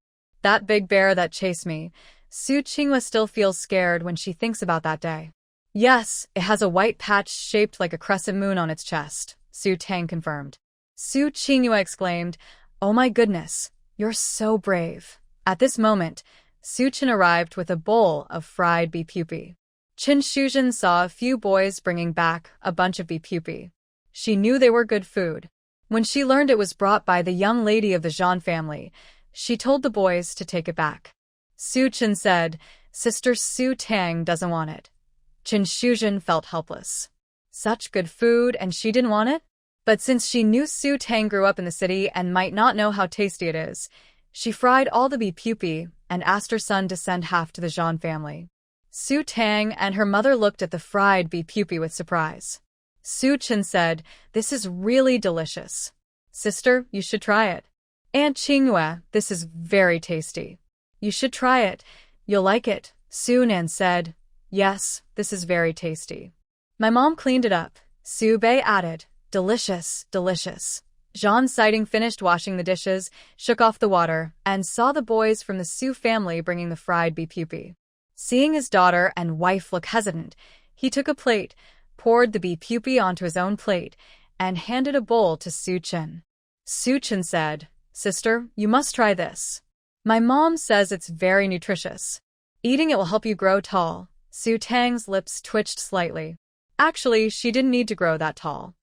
That big bear that chased me. Su Qinghua still feels scared when she thinks about that day. Yes, it has a white patch shaped like a crescent moon on its chest, Su Tang confirmed. Su Qinghua exclaimed, Oh my goodness, you're so brave. At this moment, Su Chen arrived with a bowl of fried bee pupae. Qin Shuzhen saw a few boys bringing back a bunch of bee pupae. She knew they were good food. When she learned it was brought by the young lady of the Zhan family, she told the boys to take it back. Su Chen said, Sister Su Tang doesn't want it. Qin Shuzhen felt helpless. Such good food and she didn't want it? But since she knew Su Tang grew up in the city and might not know how tasty it is, she fried all the bee pupae and asked her son to send half to the Zhan family. Su Tang and her mother looked at the fried bee pupae with surprise. Su Chen said, This is really delicious. Sister, you should try it. Aunt Qinghua, this is very tasty. You should try it. You'll like it. Su Nan said, Yes, this is very tasty. My mom cleaned it up. Su Bei added, Delicious, delicious. Jean Siding finished washing the dishes, shook off the water, and saw the boys from the Su family bringing the fried bee pupae. Seeing his daughter and wife look hesitant, he took a plate, poured the bee pupae onto his own plate, and handed a bowl to Su Chen. Su Chen said, Sister, you must try this. My mom says it's very nutritious. Eating it will help you grow tall. Su Tang's lips twitched slightly. Actually, she didn't need to grow that tall.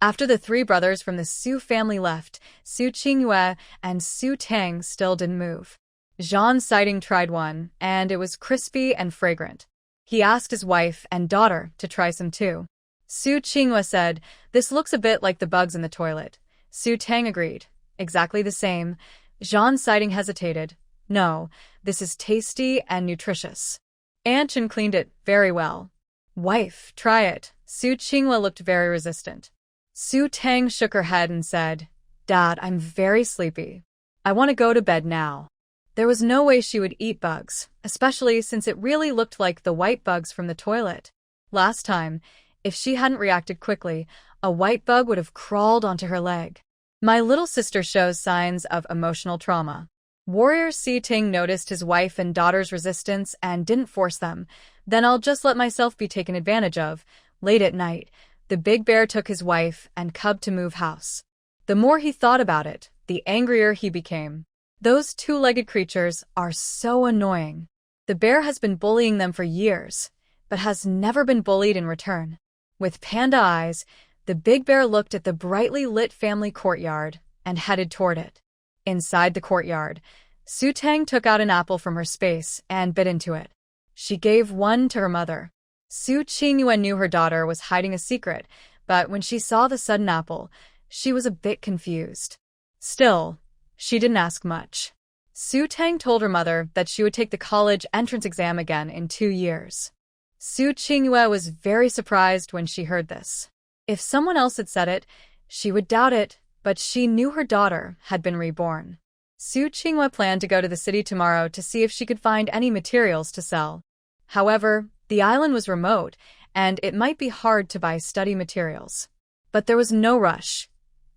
After the 3 brothers from the Su family left, Su Qinghua and Su Tang still didn't move. Jean Siding tried one, and it was crispy and fragrant. He asked his wife and daughter to try some too. Su Qinghua said, This looks a bit like the bugs in the toilet. Su Tang agreed. Exactly the same. Jean Siding hesitated. No, this is tasty and nutritious. Aunt Chen cleaned it very well. Wife, try it. Su Qinghua looked very resistant. Su Tang shook her head and said, Dad, I'm very sleepy. I want to go to bed now. There was no way she would eat bugs, especially since it really looked like the white bugs from the toilet. Last time, if she hadn't reacted quickly, a white bug would have crawled onto her leg. My little sister shows signs of emotional trauma. Warrior Si Ting noticed his wife and daughter's resistance and didn't force them. Then I'll just let myself be taken advantage of. Late at night, the big bear took his wife and cub to move house. The more he thought about it, the angrier he became. Those 2-legged creatures are so annoying. The bear has been bullying them for years, but has never been bullied in return. With panda eyes, The big bear looked at the brightly lit family courtyard and headed toward it. Inside the courtyard, Su Tang took out an apple from her space and bit into it. She gave one to her mother. Su Qingyue knew her daughter was hiding a secret, but when she saw the sudden apple, she was a bit confused. Still, she didn't ask much. Su Tang told her mother that she would take the college entrance exam again in 2 years. Su Qingyue was very surprised when she heard this. If someone else had said it, she would doubt it, but she knew her daughter had been reborn. Su Qingyue planned to go to the city tomorrow to see if she could find any materials to sell. However, the island was remote, and it might be hard to buy study materials. But there was no rush.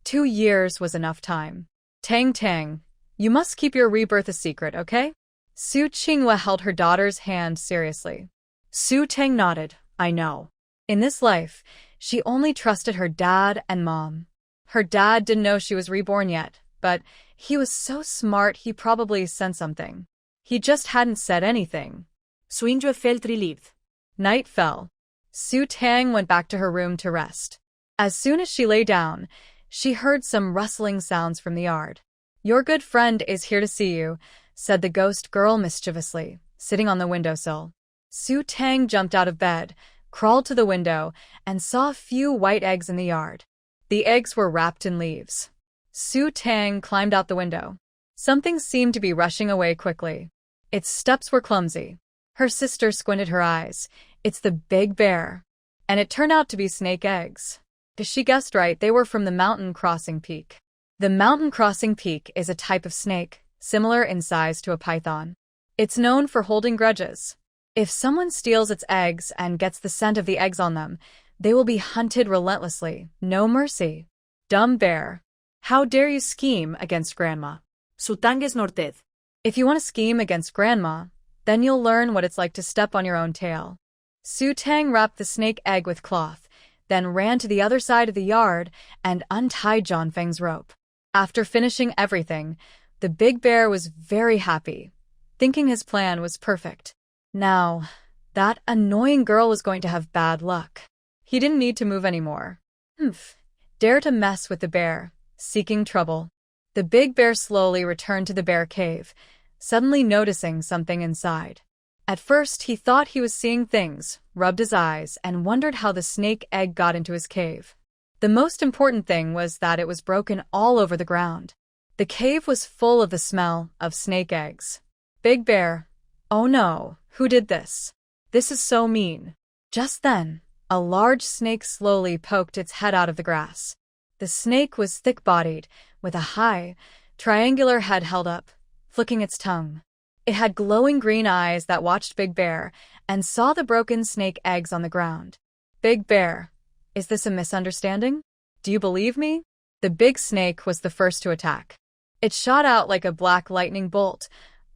2 years was enough time. Tang Tang, you must keep your rebirth a secret, okay? Su Qingyue held her daughter's hand seriously. Su Tang nodded. I know. In this life, she only trusted her dad and mom. Her dad didn't know she was reborn yet, but he was so smart he probably sensed something. He just hadn't said anything. Suinjue felt relieved. Night fell. Su Tang went back to her room to rest. As soon as she lay down, she heard some rustling sounds from the yard. Your good friend is here to see you, said the ghost girl mischievously, sitting on the windowsill. Su Tang jumped out of bed, crawled to the window, and saw a few white eggs in the yard. The eggs were wrapped in leaves. Su Tang climbed out the window. Something seemed to be rushing away quickly. Its steps were clumsy. Her sister squinted her eyes. It's the big bear. And it turned out to be snake eggs. She guessed right, they were from the mountain crossing peak. The mountain crossing peak is a type of snake, similar in size to a python. It's known for holding grudges. If someone steals its eggs and gets the scent of the eggs on them, they will be hunted relentlessly, no mercy. Dumb bear. How dare you scheme against Grandma? Su Tang snorted. If you want to scheme against Grandma, then you'll learn what it's like to step on your own tail. Su Tang wrapped the snake egg with cloth, then ran to the other side of the yard and untied John Feng's rope. After finishing everything, the big bear was very happy, thinking his plan was perfect. Now, that annoying girl was going to have bad luck. He didn't need to move anymore. Dare to mess with the bear, seeking trouble. The big bear slowly returned to the bear cave, suddenly noticing something inside. At first, he thought he was seeing things, rubbed his eyes, and wondered how the snake egg got into his cave. The most important thing was that it was broken all over the ground. The cave was full of the smell of snake eggs. Big bear. Oh no, who did this? This is so mean. Just then, a large snake slowly poked its head out of the grass. The snake was thick-bodied, with a high, triangular head held up, flicking its tongue. It had glowing green eyes that watched Big Bear and saw the broken snake eggs on the ground. Big Bear, is this a misunderstanding? Do you believe me? The big snake was the first to attack. It shot out like a black lightning bolt,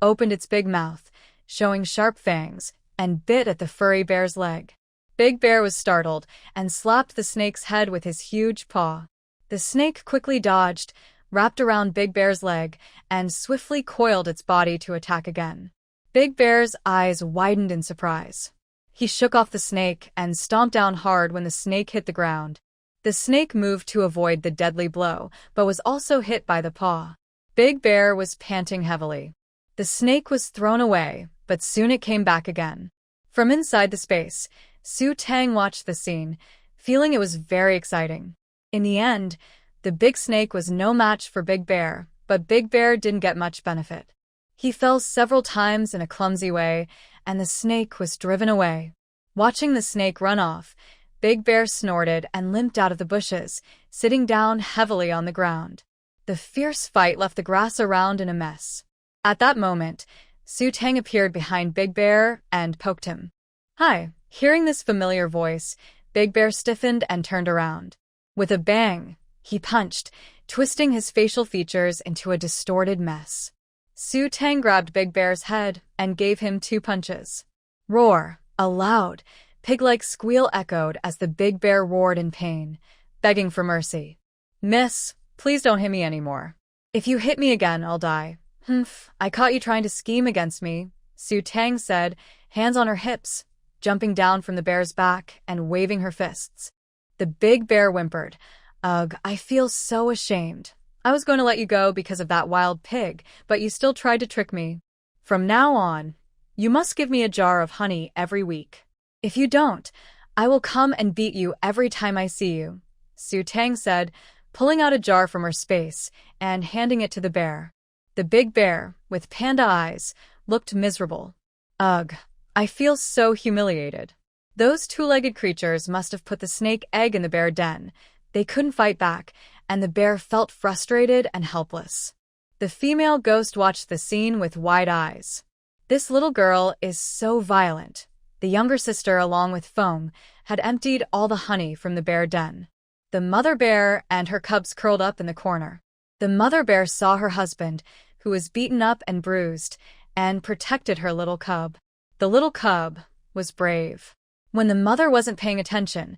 opened its big mouth, showing sharp fangs, and bit at the furry bear's leg. Big Bear was startled and slapped the snake's head with his huge paw. The snake quickly dodged, wrapped around Big Bear's leg, and swiftly coiled its body to attack again. Big Bear's eyes widened in surprise. He shook off the snake and stomped down hard when the snake hit the ground. The snake moved to avoid the deadly blow, but was also hit by the paw. Big Bear was panting heavily. The snake was thrown away, but soon it came back again. From inside the space, Su Tang watched the scene, feeling it was very exciting. In the end, the big snake was no match for Big Bear, but Big Bear didn't get much benefit. He fell several times in a clumsy way, and the snake was driven away. Watching the snake run off, Big Bear snorted and limped out of the bushes, sitting down heavily on the ground. The fierce fight left the grass around in a mess. At that moment, Su Tang appeared behind Big Bear and poked him. Hi. Hearing this familiar voice, Big Bear stiffened and turned around. With a bang, he punched, twisting his facial features into a distorted mess. Su Tang grabbed Big Bear's head and gave him 2 punches. Roar! A loud, pig-like squeal echoed as the big bear roared in pain, begging for mercy. Miss, please don't hit me anymore. If you hit me again, I'll die. I caught you trying to scheme against me, Su Tang said, hands on her hips, jumping down from the bear's back and waving her fists. The big bear whimpered. Ugh, I feel so ashamed. I was going to let you go because of that wild pig, but you still tried to trick me. From now on, you must give me a jar of honey every week. If you don't, I will come and beat you every time I see you, Su Tang said, pulling out a jar from her space and handing it to the bear. The big bear, with panda eyes, looked miserable. Ugh, I feel so humiliated. Those two-legged creatures must have put the snake egg in the bear den. They couldn't fight back, and the bear felt frustrated and helpless. The female ghost watched the scene with wide eyes. This little girl is so violent. The younger sister, along with Feng, had emptied all the honey from the bear den. The mother bear and her cubs curled up in the corner. The mother bear saw her husband, who was beaten up and bruised, and protected her little cub. The little cub was brave. When the mother wasn't paying attention,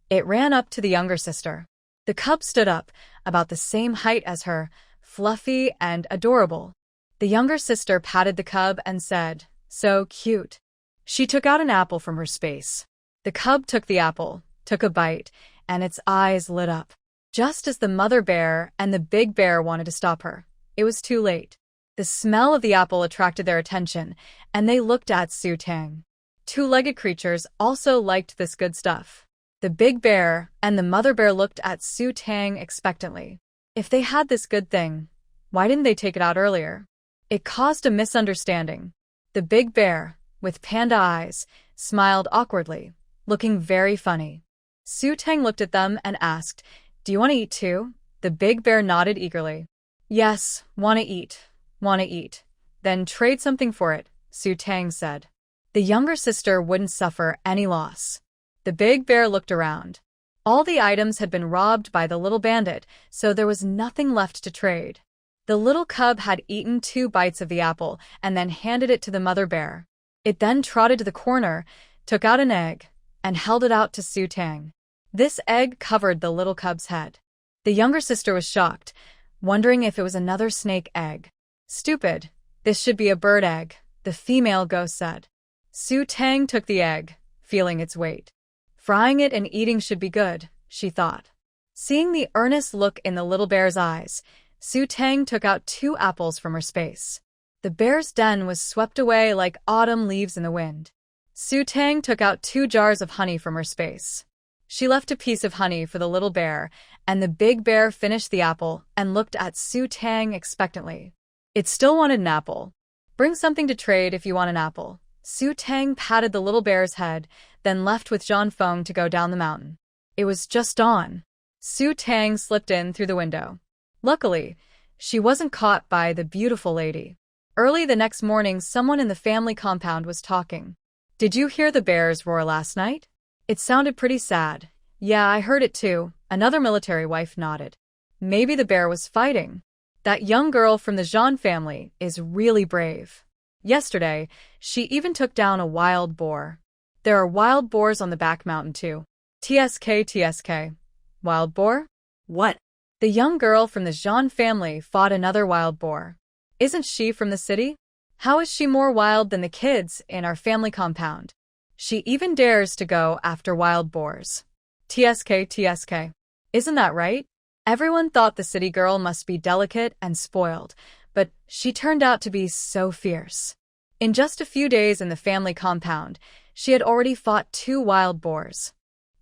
it ran up to the younger sister. The cub stood up, about the same height as her, fluffy and adorable. The younger sister patted the cub and said, "So cute." She took out an apple from her space. The cub took the apple, took a bite, and its eyes lit up. Just as the mother bear and the big bear wanted to stop her, it was too late. The smell of the apple attracted their attention, and they looked at Su Tang. Two-legged creatures also liked this good stuff. The big bear and the mother bear looked at Su Tang expectantly. If they had this good thing, why didn't they take it out earlier? It caused a misunderstanding. The big bear, with panda eyes, smiled awkwardly, looking very funny. Su Tang looked at them and asked, "Do you want to eat too?" The big bear nodded eagerly. "Yes, want to eat. Want to eat. Then trade something for it," Su Tang said. The younger sister wouldn't suffer any loss. The big bear looked around. All the items had been robbed by the little bandit, so there was nothing left to trade. The little cub had eaten 2 bites of the apple and then handed it to the mother bear. It then trotted to the corner, took out an egg, and held it out to Su Tang. This egg covered the little cub's head. The younger sister was shocked, wondering if it was another snake egg. "Stupid. This should be a bird egg," the female ghost said. Su Tang took the egg, feeling its weight. Frying it and eating should be good, she thought. Seeing the earnest look in the little bear's eyes, Su Tang took out 2 apples from her space. The bear's den was swept away like autumn leaves in the wind. Su Tang took out 2 jars of honey from her space. She left a piece of honey for the little bear, and the big bear finished the apple and looked at Su Tang expectantly. It still wanted an apple. "Bring something to trade if you want an apple." Su Tang patted the little bear's head, then left with Zhang Feng to go down the mountain. It was just dawn. Su Tang slipped in through the window. Luckily, she wasn't caught by the beautiful lady. Early the next morning, someone in the family compound was talking. "Did you hear the bears roar last night? It sounded pretty sad." "Yeah, I heard it too," another military wife nodded. "Maybe the bear was fighting. That young girl from the Zhang family is really brave. Yesterday, she even took down a wild boar. There are wild boars on the back mountain too." TSK. Wild boar? What? The young girl from the Zhang family fought another wild boar. Isn't she from the city? How is she more wild than the kids in our family compound? She even dares to go after wild boars. TSK. Isn't that right? Everyone thought the city girl must be delicate and spoiled, but she turned out to be so fierce. In just a few days in the family compound, she had already fought 2 wild boars.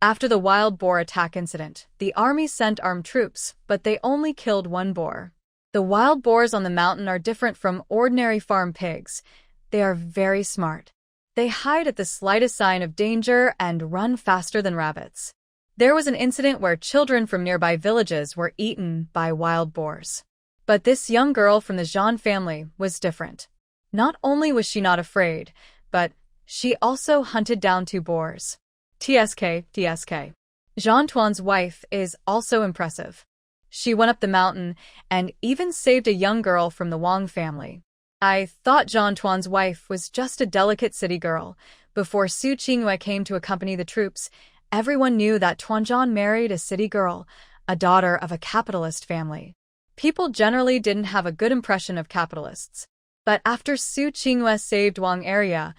After the wild boar attack incident, the army sent armed troops, but they only killed 1 boar. The wild boars on the mountain are different from ordinary farm pigs. They are very smart. They hide at the slightest sign of danger and run faster than rabbits. There was an incident where children from nearby villages were eaten by wild boars. But this young girl from the Zhang family was different. Not only was she not afraid, but she also hunted down 2 boars. TSK. Zhang Tuan's wife is also impressive. She went up the mountain and even saved a young girl from the Wang family. I thought Zhang Tuan's wife was just a delicate city girl. Before Su Qingyue came to accompany the troops, everyone knew that Tuanzhan married a city girl, a daughter of a capitalist family. People generally didn't have a good impression of capitalists. But after Su Qingyue saved Wang area,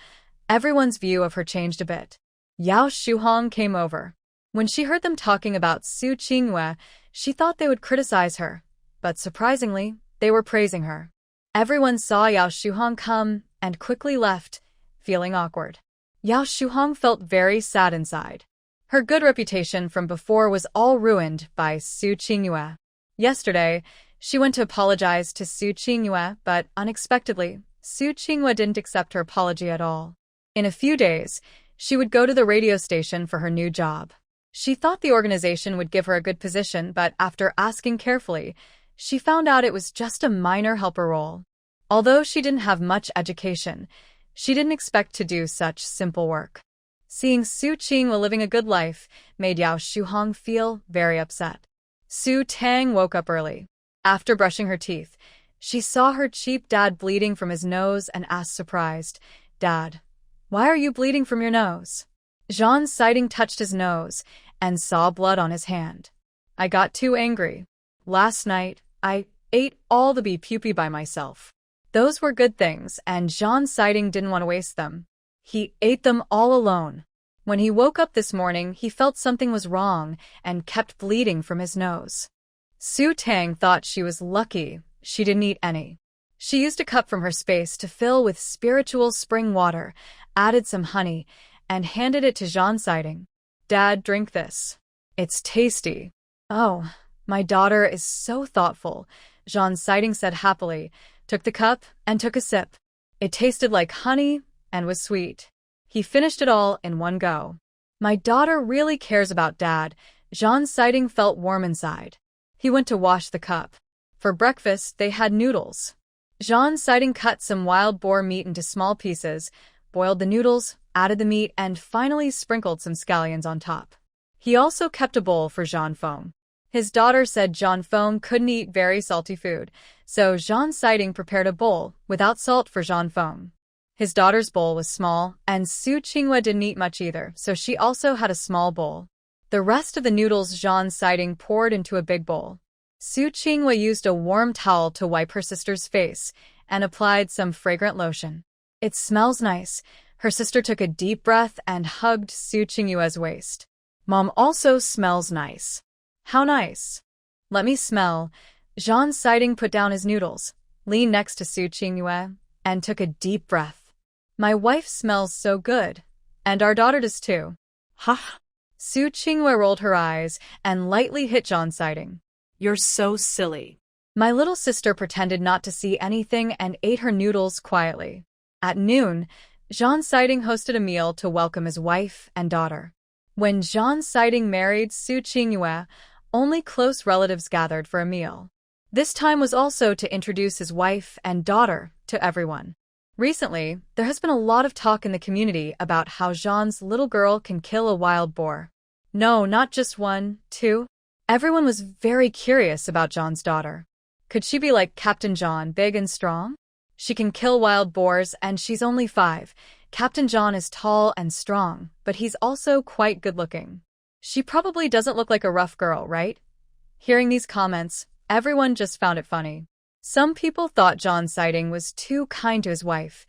everyone's view of her changed a bit. Yao Shuhong came over. When she heard them talking about Su Qingyue, she thought they would criticize her, but surprisingly, they were praising her. Everyone saw Yao Shuhong come and quickly left, feeling awkward. Yao Shuhong felt very sad inside. Her good reputation from before was all ruined by Su Qingyue. Yesterday, she went to apologize to Su Qingyue, but unexpectedly, Su Qingyue didn't accept her apology at all. In a few days, she would go to the radio station for her new job. She thought the organization would give her a good position, but after asking carefully, she found out it was just a minor helper role. Although she didn't have much education, she didn't expect to do such simple work. Seeing Su Qingyue living a good life made Yao Shuhong feel very upset. Su Tang woke up early. After brushing her teeth, she saw her cheap dad bleeding from his nose and asked surprised, "Dad, why are you bleeding from your nose?" Zhan Siding touched his nose and saw blood on his hand. "I got too angry. Last night, I ate all the beef pupae by myself. Those were good things, and Zhan Siding didn't want to waste them. He ate them all alone. When he woke up this morning, he felt something was wrong and kept bleeding from his nose." Su Tang thought she was lucky she didn't eat any. She used a cup from her space to fill with spiritual spring water, added some honey, and handed it to Zhan Siding. "Dad, drink this. It's tasty." "Oh, my daughter is so thoughtful," Zhan Siding said happily, took the cup, and took a sip. It tasted like honey and was sweet. He finished it all in one go. "My daughter really cares about Dad." Zhan Siding felt warm inside. He went to wash the cup. For breakfast, they had noodles. Zhan Siding cut some wild boar meat into small pieces, boiled the noodles, added the meat, and finally sprinkled some scallions on top. He also kept a bowl for Zhan Feng. His daughter said Zhan Feng couldn't eat very salty food, so Zhan Siding prepared a bowl without salt for Zhan Feng. His daughter's bowl was small, and Su Qingyue didn't eat much either, so she also had a small bowl. The rest of the noodles Zhan Siding poured into a big bowl. Su Qingyue used a warm towel to wipe her sister's face and applied some fragrant lotion. "It smells nice." Her sister took a deep breath and hugged Su Qingyue's waist. "Mom also smells nice." "How nice." "Let me smell." Zhan Siding put down his noodles, leaned next to Su Qingyue, and took a deep breath. "My wife smells so good. And our daughter does too." Ha! Su Qingyue rolled her eyes and lightly hit Zhan Siding. You're so silly. My little sister pretended not to see anything and ate her noodles quietly. At noon, Zhan Siding hosted a meal to welcome his wife and daughter. When Zhan Siding married Su Qingyue, only close relatives gathered for a meal. This time was also to introduce his wife and daughter to everyone. Recently, there has been a lot of talk in the community about how Zhan's little girl can kill a wild boar. No, not just one, two. Everyone was very curious about Zhan's daughter. Could she be like Captain Zhan, big and strong? She can kill wild boars, and she's only 5. Captain Zhan is tall and strong, but he's also quite good-looking. She probably doesn't look like a rough girl, right? Hearing these comments, everyone just found it funny. Some people thought Zhan Siding was too kind to his wife,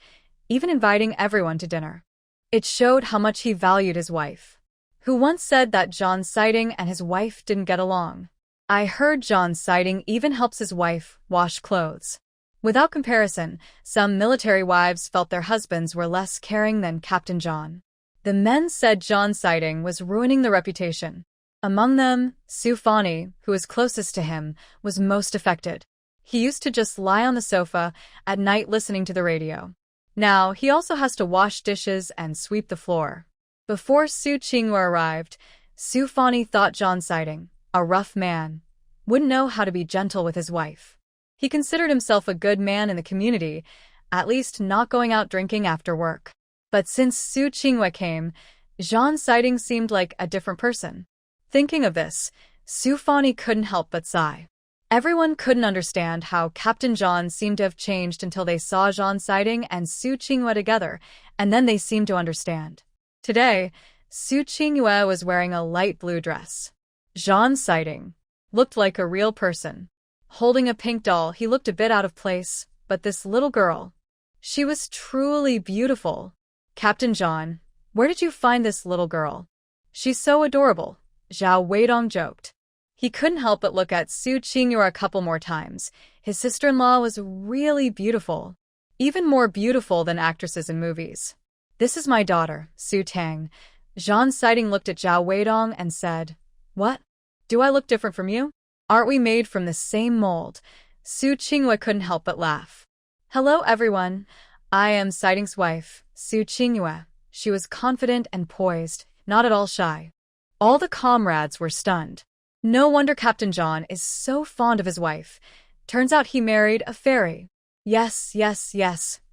even inviting everyone to dinner. It showed how much he valued his wife. Who once said that Zhan Siding and his wife didn't get along? I heard Zhan Siding even helps his wife wash clothes. Without comparison, some military wives felt their husbands were less caring than Captain Zhan. The men said Zhan Siding was ruining the reputation. Among them, Su Fani, who was closest to him, was most affected. He used to just lie on the sofa at night listening to the radio. Now, he also has to wash dishes and sweep the floor. Before Su Qingyue arrived, Su Fani thought Zhan Siding, a rough man, wouldn't know how to be gentle with his wife. He considered himself a good man in the community, at least not going out drinking after work. But since Su Qingyue came, Zhan Siding seemed like a different person. Thinking of this, Su Fani couldn't help but sigh. Everyone couldn't understand how Captain Zhan seemed to have changed until they saw Zhan Siding and Su Qingyue together, and then they seemed to understand. Today, Su Qingyue was wearing a light blue dress. Zhan Siding looked like a real person. Holding a pink doll, he looked a bit out of place, but this little girl, she was truly beautiful. "Captain Zhan, where did you find this little girl? She's so adorable. Zhao Weidong joked. He couldn't help but look at Su Qingyue a couple more times. His sister-in-law was really beautiful. Even more beautiful than actresses in movies. This is my daughter, Su Tang. Zhan Siding looked at Zhao Weidong and said, What? Do I look different from you? Aren't we made from the same mold? Su Qingyue couldn't help but laugh. Hello everyone. I am Siding's wife, Su Qingyue. She was confident and poised, not at all shy. All the comrades were stunned. No wonder Captain John is so fond of his wife. Turns out he married a fairy. Yes,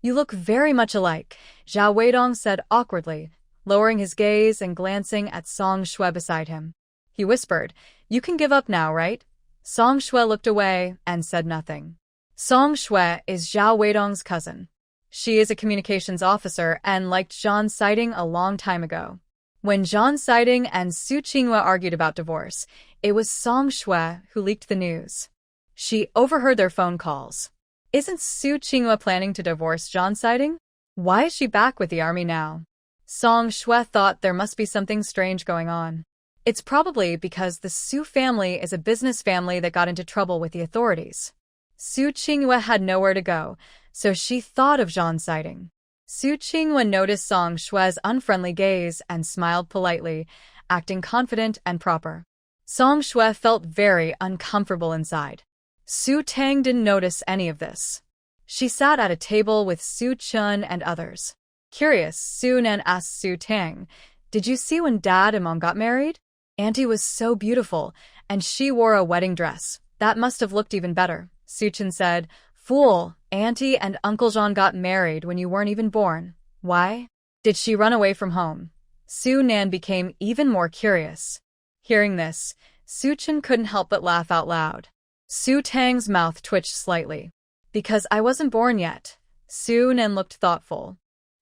you look very much alike, Zhao Weidong said awkwardly, lowering his gaze and glancing at Song Shui beside him. He whispered, You can give up now, right? Song Shui looked away and said nothing. Song Shui is Zhao Weidong's cousin. She is a communications officer and liked Zhan Siding a long time ago. When Zhan Siding and Su Qingyue argued about divorce, it was Song Shui who leaked the news. She overheard their phone calls. Isn't Su Qingyue planning to divorce Zhan Siding? Why is she back with the army now? Song Shui thought there must be something strange going on. It's probably because the Su family is a business family that got into trouble with the authorities. Su Qingyue had nowhere to go, so she thought of Zhan Siding. Su Qingyue noticed Song Shui's unfriendly gaze and smiled politely, acting confident and proper. Song Shui felt very uncomfortable inside. Su Tang didn't notice any of this. She sat at a table with Su Chun and others. Curious, Su Nan asked Su Tang, Did you see when Dad and Mom got married? Auntie was so beautiful, and she wore a wedding dress. That must have looked even better. Su Chun said, Fool, Auntie and Uncle Jean got married when you weren't even born. Why? Did she run away from home? Su Nan became even more curious. Hearing this, Su Chun couldn't help but laugh out loud. Su Tang's mouth twitched slightly. Because I wasn't born yet. Su Nan looked thoughtful.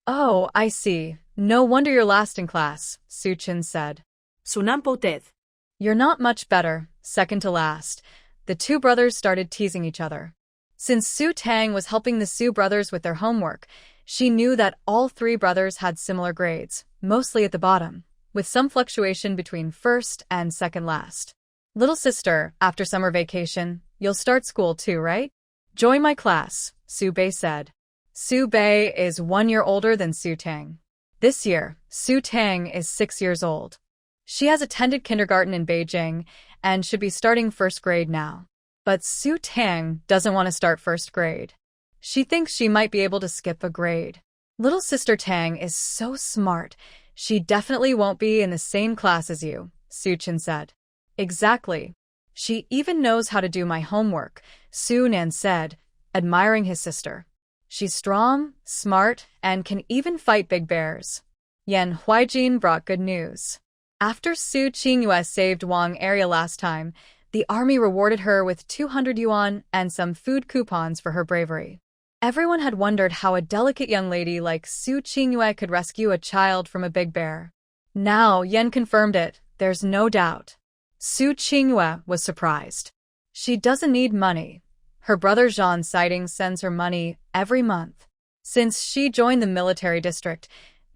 Oh, I see. No wonder you're last in class, Su Chun said. Sunampoteth. You're not much better, second to last. The two brothers started teasing each other. Since Su Tang was helping the Su brothers with their homework, she knew that all three brothers had similar grades, mostly at the bottom, with some fluctuation between first and second last. Little sister, after summer vacation, you'll start school too, right? Join my class, Su Bei said. Su Bei is 1 year older than Su Tang. This year, Su Tang is 6 years old. She has attended kindergarten in Beijing and should be starting first grade now. But Su Tang doesn't want to start first grade. She thinks she might be able to skip a grade. Little sister Tang is so smart. She definitely won't be in the same class as you, Su Chun said. Exactly. She even knows how to do my homework, Su Nan said, admiring his sister. She's strong, smart, and can even fight big bears. Yan Huijin brought good news. After Su Qingyue saved Wang area last time, the army rewarded her with 200 yuan and some food coupons for her bravery. Everyone had wondered how a delicate young lady like Su Qingyue could rescue a child from a big bear. Now Yan confirmed it, there's no doubt. Su Qingyue was surprised. She doesn't need money. Her brother Zhan Siding sends her money every month. Since she joined the military district,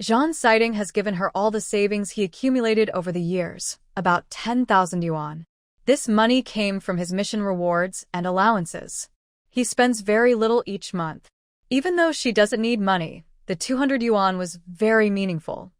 Zhan Siding has given her all the savings he accumulated over the years, about 10,000 yuan. This money came from his mission rewards and allowances. He spends very little each month. Even though she doesn't need money, the 200 yuan was very meaningful.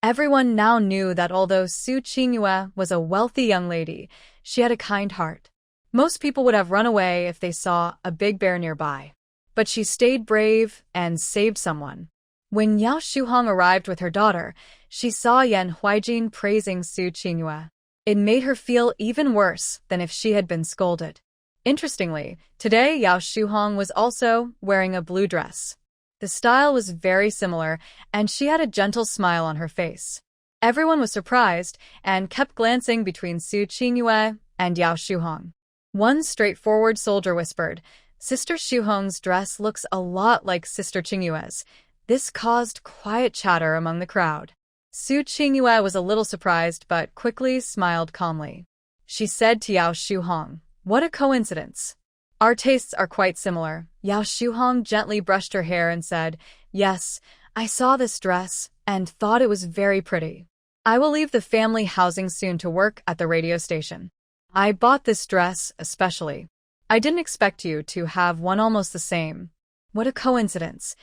Everyone now knew that although Su Qingyue was a wealthy young lady, she had a kind heart. Most people would have run away if they saw a big bear nearby. But she stayed brave and saved someone. When Yao Shuhong arrived with her daughter, she saw Yan Huijin praising Su Qingyue. It made her feel even worse than if she had been scolded. Interestingly, today Yao Shuhong was also wearing a blue dress. The style was very similar, and she had a gentle smile on her face. Everyone was surprised and kept glancing between Su Qingyue and Yao Shuhong. One straightforward soldier whispered, Sister Shuhong's dress looks a lot like Sister Qingyue's. This caused quiet chatter among the crowd. Su Qingyue was a little surprised but quickly smiled calmly. She said to Yao Shuhong, What a coincidence. Our tastes are quite similar. Yao Shuhong gently brushed her hair and said, Yes, I saw this dress and thought it was very pretty. I will leave the family housing soon to work at the radio station. I bought this dress especially. I didn't expect you to have one almost the same. What a coincidence.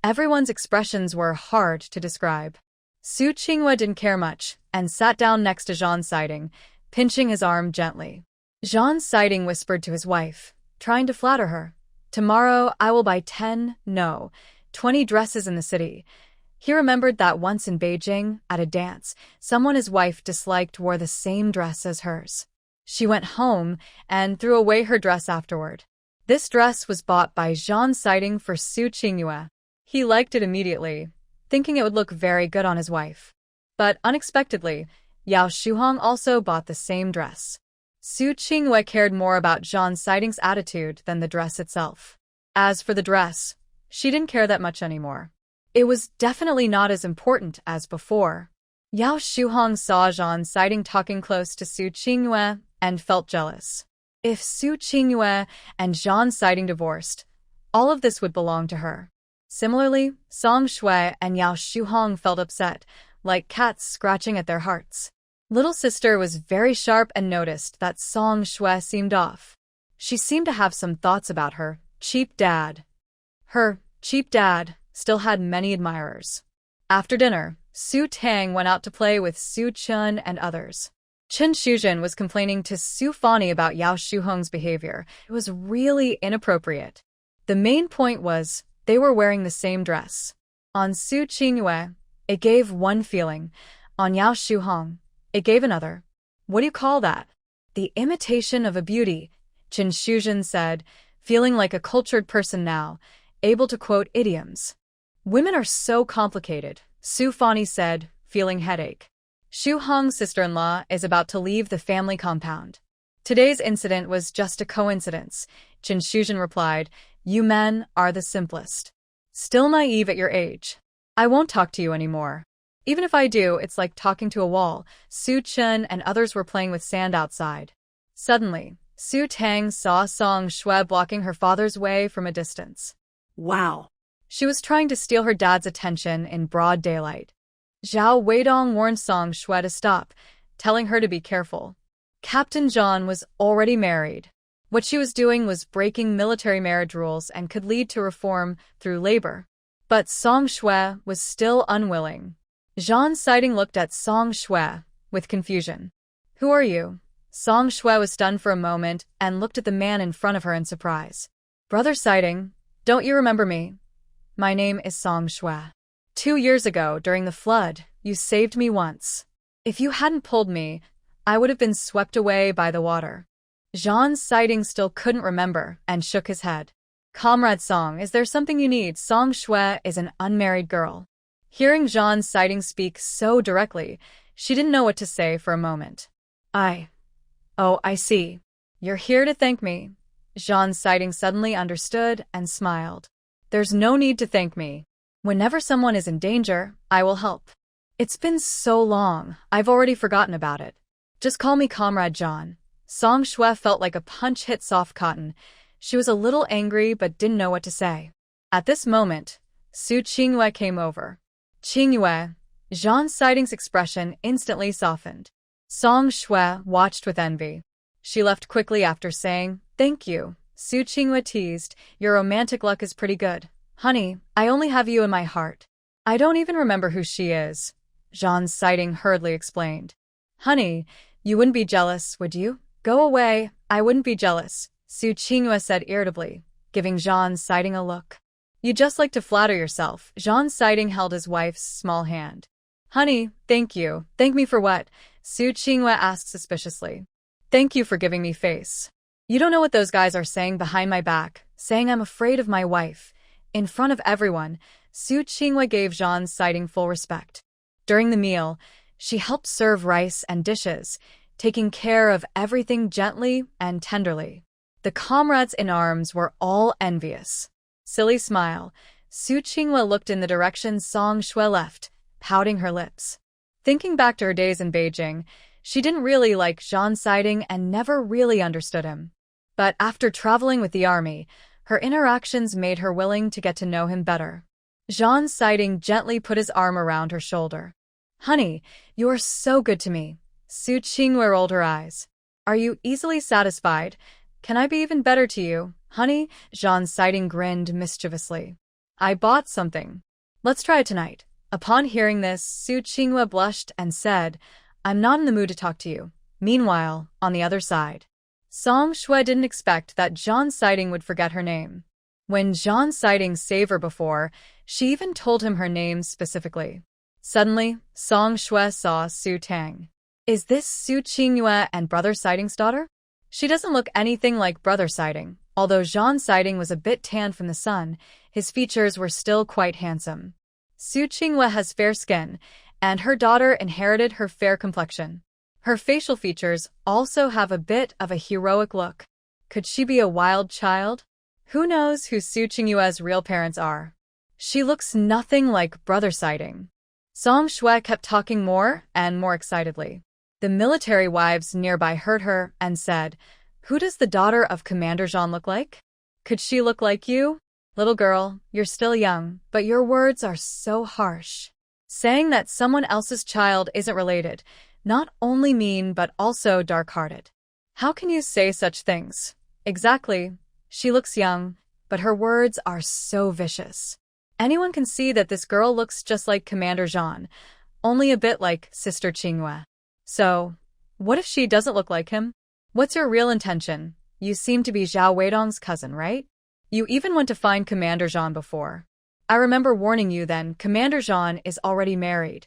Everyone's expressions were hard to describe. Su Qinghua didn't care much and sat down next to Zhang Siding, pinching his arm gently. Zhang Siding whispered to his wife, trying to flatter her. Tomorrow I will buy 20 dresses in the city. He remembered that once in Beijing, at a dance, someone his wife disliked wore the same dress as hers. She went home and threw away her dress afterward. This dress was bought by Zhang Siding for Su Qinghua. He liked it immediately, thinking it would look very good on his wife. But unexpectedly, Yao Shuhong also bought the same dress. Su Qinghua cared more about Zhang Siding's attitude than the dress itself. As for the dress, she didn't care that much anymore. It was definitely not as important as before. Yao Shuhong saw Zhang Siding talking close to Su Qinghua and felt jealous. If Su Qinghua and Zhang Siding divorced, all of this would belong to her. Similarly, Song Shui and Yao Shuhong felt upset, like cats scratching at their hearts. Little sister was very sharp and noticed that Song Shui seemed off. She seemed to have some thoughts about her cheap dad. Her cheap dad still had many admirers. After dinner, Su Tang went out to play with Su Chun and others. Chen Shuzhen was complaining to Su Fani about Yao Shuhong's behavior. It was really inappropriate. The main point was they were wearing the same dress. On Su Qinghua, it gave one feeling. On Yao Shuhong, it gave another. What do you call that? The imitation of a beauty, Chen Shuzhen said, feeling like a cultured person now, able to quote idioms. Women are so complicated, Su Fani said, feeling headache. Shu Hong's sister-in-law is about to leave the family compound. Today's incident was just a coincidence, Chen Shuzhen replied. You men are the simplest. Still naive at your age. I won't talk to you anymore. Even if I do, it's like talking to a wall. Su Chun and others were playing with sand outside. Suddenly, Su Tang saw Song Shui blocking her father's way from a distance. Wow. She was trying to steal her dad's attention in broad daylight. Zhao Weidong warned Song Shui to stop, telling her to be careful. Captain Zhang was already married. What she was doing was breaking military marriage rules and could lead to reform through labor. But Song Shui was still unwilling. Zhang Siding looked at Song Shui with confusion. Who are you? Song Shui was stunned for a moment and looked at the man in front of her in surprise. Brother Siding, don't you remember me? My name is Song Shui. 2 years ago, during the flood, you saved me once. If you hadn't pulled me, I would have been swept away by the water. Zhang Siding still couldn't remember and shook his head. Comrade Song, is there something you need? Song Shui is an unmarried girl. Hearing Zhang Siding speak so directly, she didn't know what to say for a moment. Oh, I see. You're here to thank me. Zhang Siding suddenly understood and smiled. There's no need to thank me. Whenever someone is in danger, I will help. It's been so long, I've already forgotten about it. Just call me Comrade John. Song Shui felt like a punch hit soft cotton. She was a little angry but didn't know what to say. At this moment, Su Qinghua came over. Qinghua, Zhang Siding's expression instantly softened. Song Shui watched with envy. She left quickly after saying, thank you. Su Qinghua teased, your romantic luck is pretty good. Honey, I only have you in my heart. I don't even remember who she is, Zhang Siding hurriedly explained. Honey, you wouldn't be jealous, would you? Go away, I wouldn't be jealous, Su Qinghua said irritably, giving Zhang Siding a look. You just like to flatter yourself. Zhang Siding held his wife's small hand. Honey, thank you. Thank me for what? Su Qinghua asked suspiciously. Thank you for giving me face. You don't know what those guys are saying behind my back, saying I'm afraid of my wife. In front of everyone, Su Qinghua gave Zhang Siding full respect. During the meal, she helped serve rice and dishes, taking care of everything gently and tenderly. The comrades in arms were all envious. Silly smile, Su Qinghua looked in the direction Song Shui left, pouting her lips. Thinking back to her days in Beijing, she didn't really like Zhang Siding and never really understood him. But after traveling with the army, her interactions made her willing to get to know him better. Zhang Siding gently put his arm around her shoulder. Honey, you're so good to me. Su Qinghua rolled her eyes. Are you easily satisfied? Can I be even better to you, honey? Jean's sighting grinned mischievously. I bought something. Let's try it tonight. Upon hearing this, Su Qinghua blushed and said, I'm not in the mood to talk to you. Meanwhile, on the other side, Song Shui didn't expect that Jean Sighting would forget her name. When Jean Sighting saved her before, she even told him her name specifically. Suddenly, Song Shui saw Su Tang. Is this Su Qinghua and Brother Sighting's daughter? She doesn't look anything like Brother Sighting. Although Jean Sighting was a bit tanned from the sun, his features were still quite handsome. Su Qinghua has fair skin, and her daughter inherited her fair complexion. Her facial features also have a bit of a heroic look. Could she be a wild child? Who knows who Su Qinghua's real parents are? She looks nothing like Brother Sighting. Song Shui kept talking more and more excitedly. The military wives nearby heard her and said, Who does the daughter of Commander Jean look like? Could she look like you? Little girl, you're still young, but your words are so harsh. Saying that someone else's child isn't related, not only mean but also dark-hearted. How can you say such things? Exactly. She looks young, but her words are so vicious. Anyone can see that this girl looks just like Commander Jean, only a bit like Sister Qinghua. So, what if she doesn't look like him? What's your real intention? You seem to be Zhao Weidong's cousin, right? You even went to find Commander Jean before. I remember warning you then. Commander Jean is already married.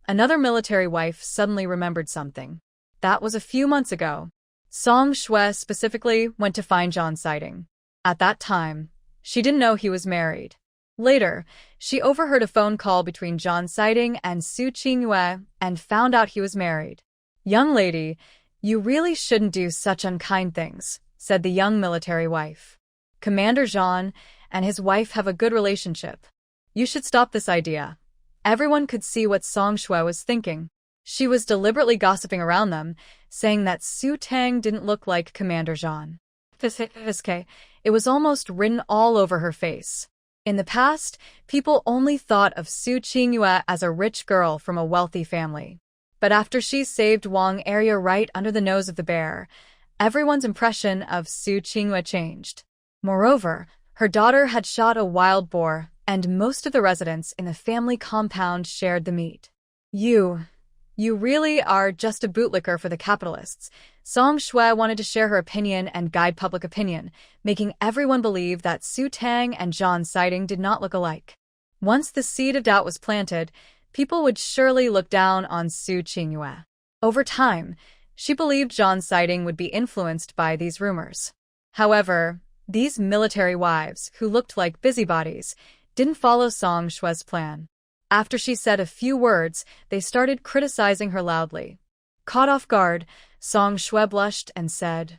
Another military wife suddenly remembered something. That was a few months ago. Song Shui specifically went to find Jean Sighting. At that time, she didn't know he was married. Later, she overheard a phone call between Jean Sighting and Su Qinghua and found out he was married. Young lady, you really shouldn't do such unkind things, said the young military wife. Commander Jean and his wife have a good relationship. You should stop this idea. Everyone could see what Song Shui was thinking. She was deliberately gossiping around them, saying that Su Tang didn't look like Commander Jean. It was almost written all over her face. In the past, people only thought of Su Qinghua as a rich girl from a wealthy family. But after she saved Wang area right under the nose of the bear, everyone's impression of Su Qinghua changed. Moreover, her daughter had shot a wild boar, and most of the residents in the family compound shared the meat. You really are just a bootlicker for the capitalists. Song Shui wanted to share her opinion and guide public opinion, making everyone believe that Su Tang and Jean Sighting did not look alike. Once the seed of doubt was planted, people would surely look down on Su Qinghua. Over time, she believed Jean Sighting would be influenced by these rumors. However, these military wives, who looked like busybodies, didn't follow Song Shui's plan. After she said a few words, they started criticizing her loudly. Caught off guard, Song Shui blushed and said,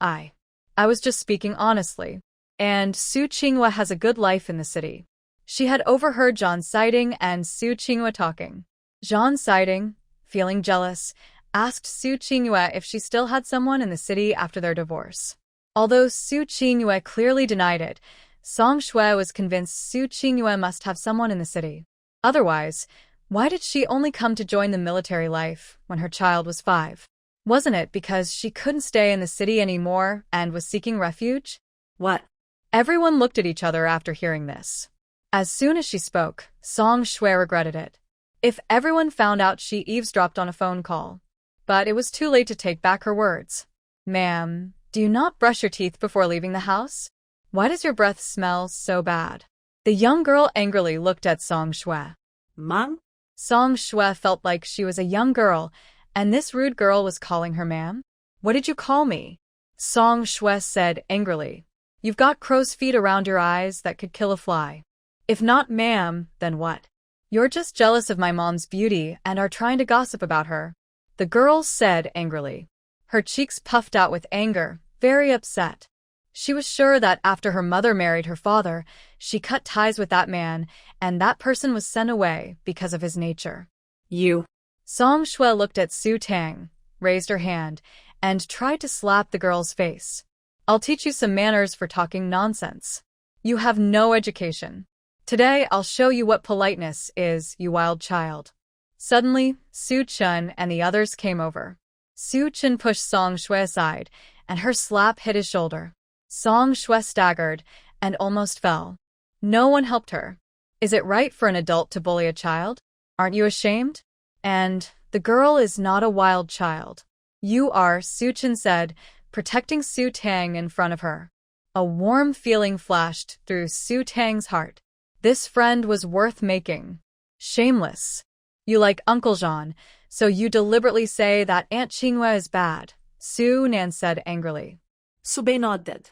I was just speaking honestly. And Su Qinghua has a good life in the city. She had overheard Jean Sighting and Su Qinghua talking. Jean Sighting, feeling jealous, asked Su Qinghua if she still had someone in the city after their divorce. Although Su Qinghua clearly denied it, Song Shui was convinced Su Qinghua must have someone in the city. Otherwise, why did she only come to join the military life when her child was 5? Wasn't it because she couldn't stay in the city anymore and was seeking refuge? What? Everyone looked at each other after hearing this. As soon as she spoke, Song Shui regretted it. If everyone found out she eavesdropped on a phone call. But it was too late to take back her words. Ma'am, do you not brush your teeth before leaving the house? Why does your breath smell so bad? The young girl angrily looked at Song Shui. Mom? Song Shui felt like she was a young girl, and this rude girl was calling her ma'am? What did you call me? Song Shui said angrily. You've got crow's feet around your eyes that could kill a fly. If not ma'am, then what? You're just jealous of my mom's beauty and are trying to gossip about her. The girl said angrily. Her cheeks puffed out with anger, very upset. She was sure that after her mother married her father, she cut ties with that man, and that person was sent away because of his nature. You. Song Shui looked at Su Tang, raised her hand, and tried to slap the girl's face. I'll teach you some manners for talking nonsense. You have no education. Today I'll show you what politeness is, you wild child. Suddenly, Su Chun and the others came over. Su Chun pushed Song Shui aside, and her slap hit his shoulder. Song Shui staggered and almost fell. No one helped her. Is it right for an adult to bully a child? Aren't you ashamed? And the girl is not a wild child. You are, Su Chun said, protecting Su Tang in front of her. A warm feeling flashed through Su Tang's heart. This friend was worth making. Shameless. You like Uncle Jean, so you deliberately say that Aunt Qinghua is bad, Su Nan said angrily. Sube nodded.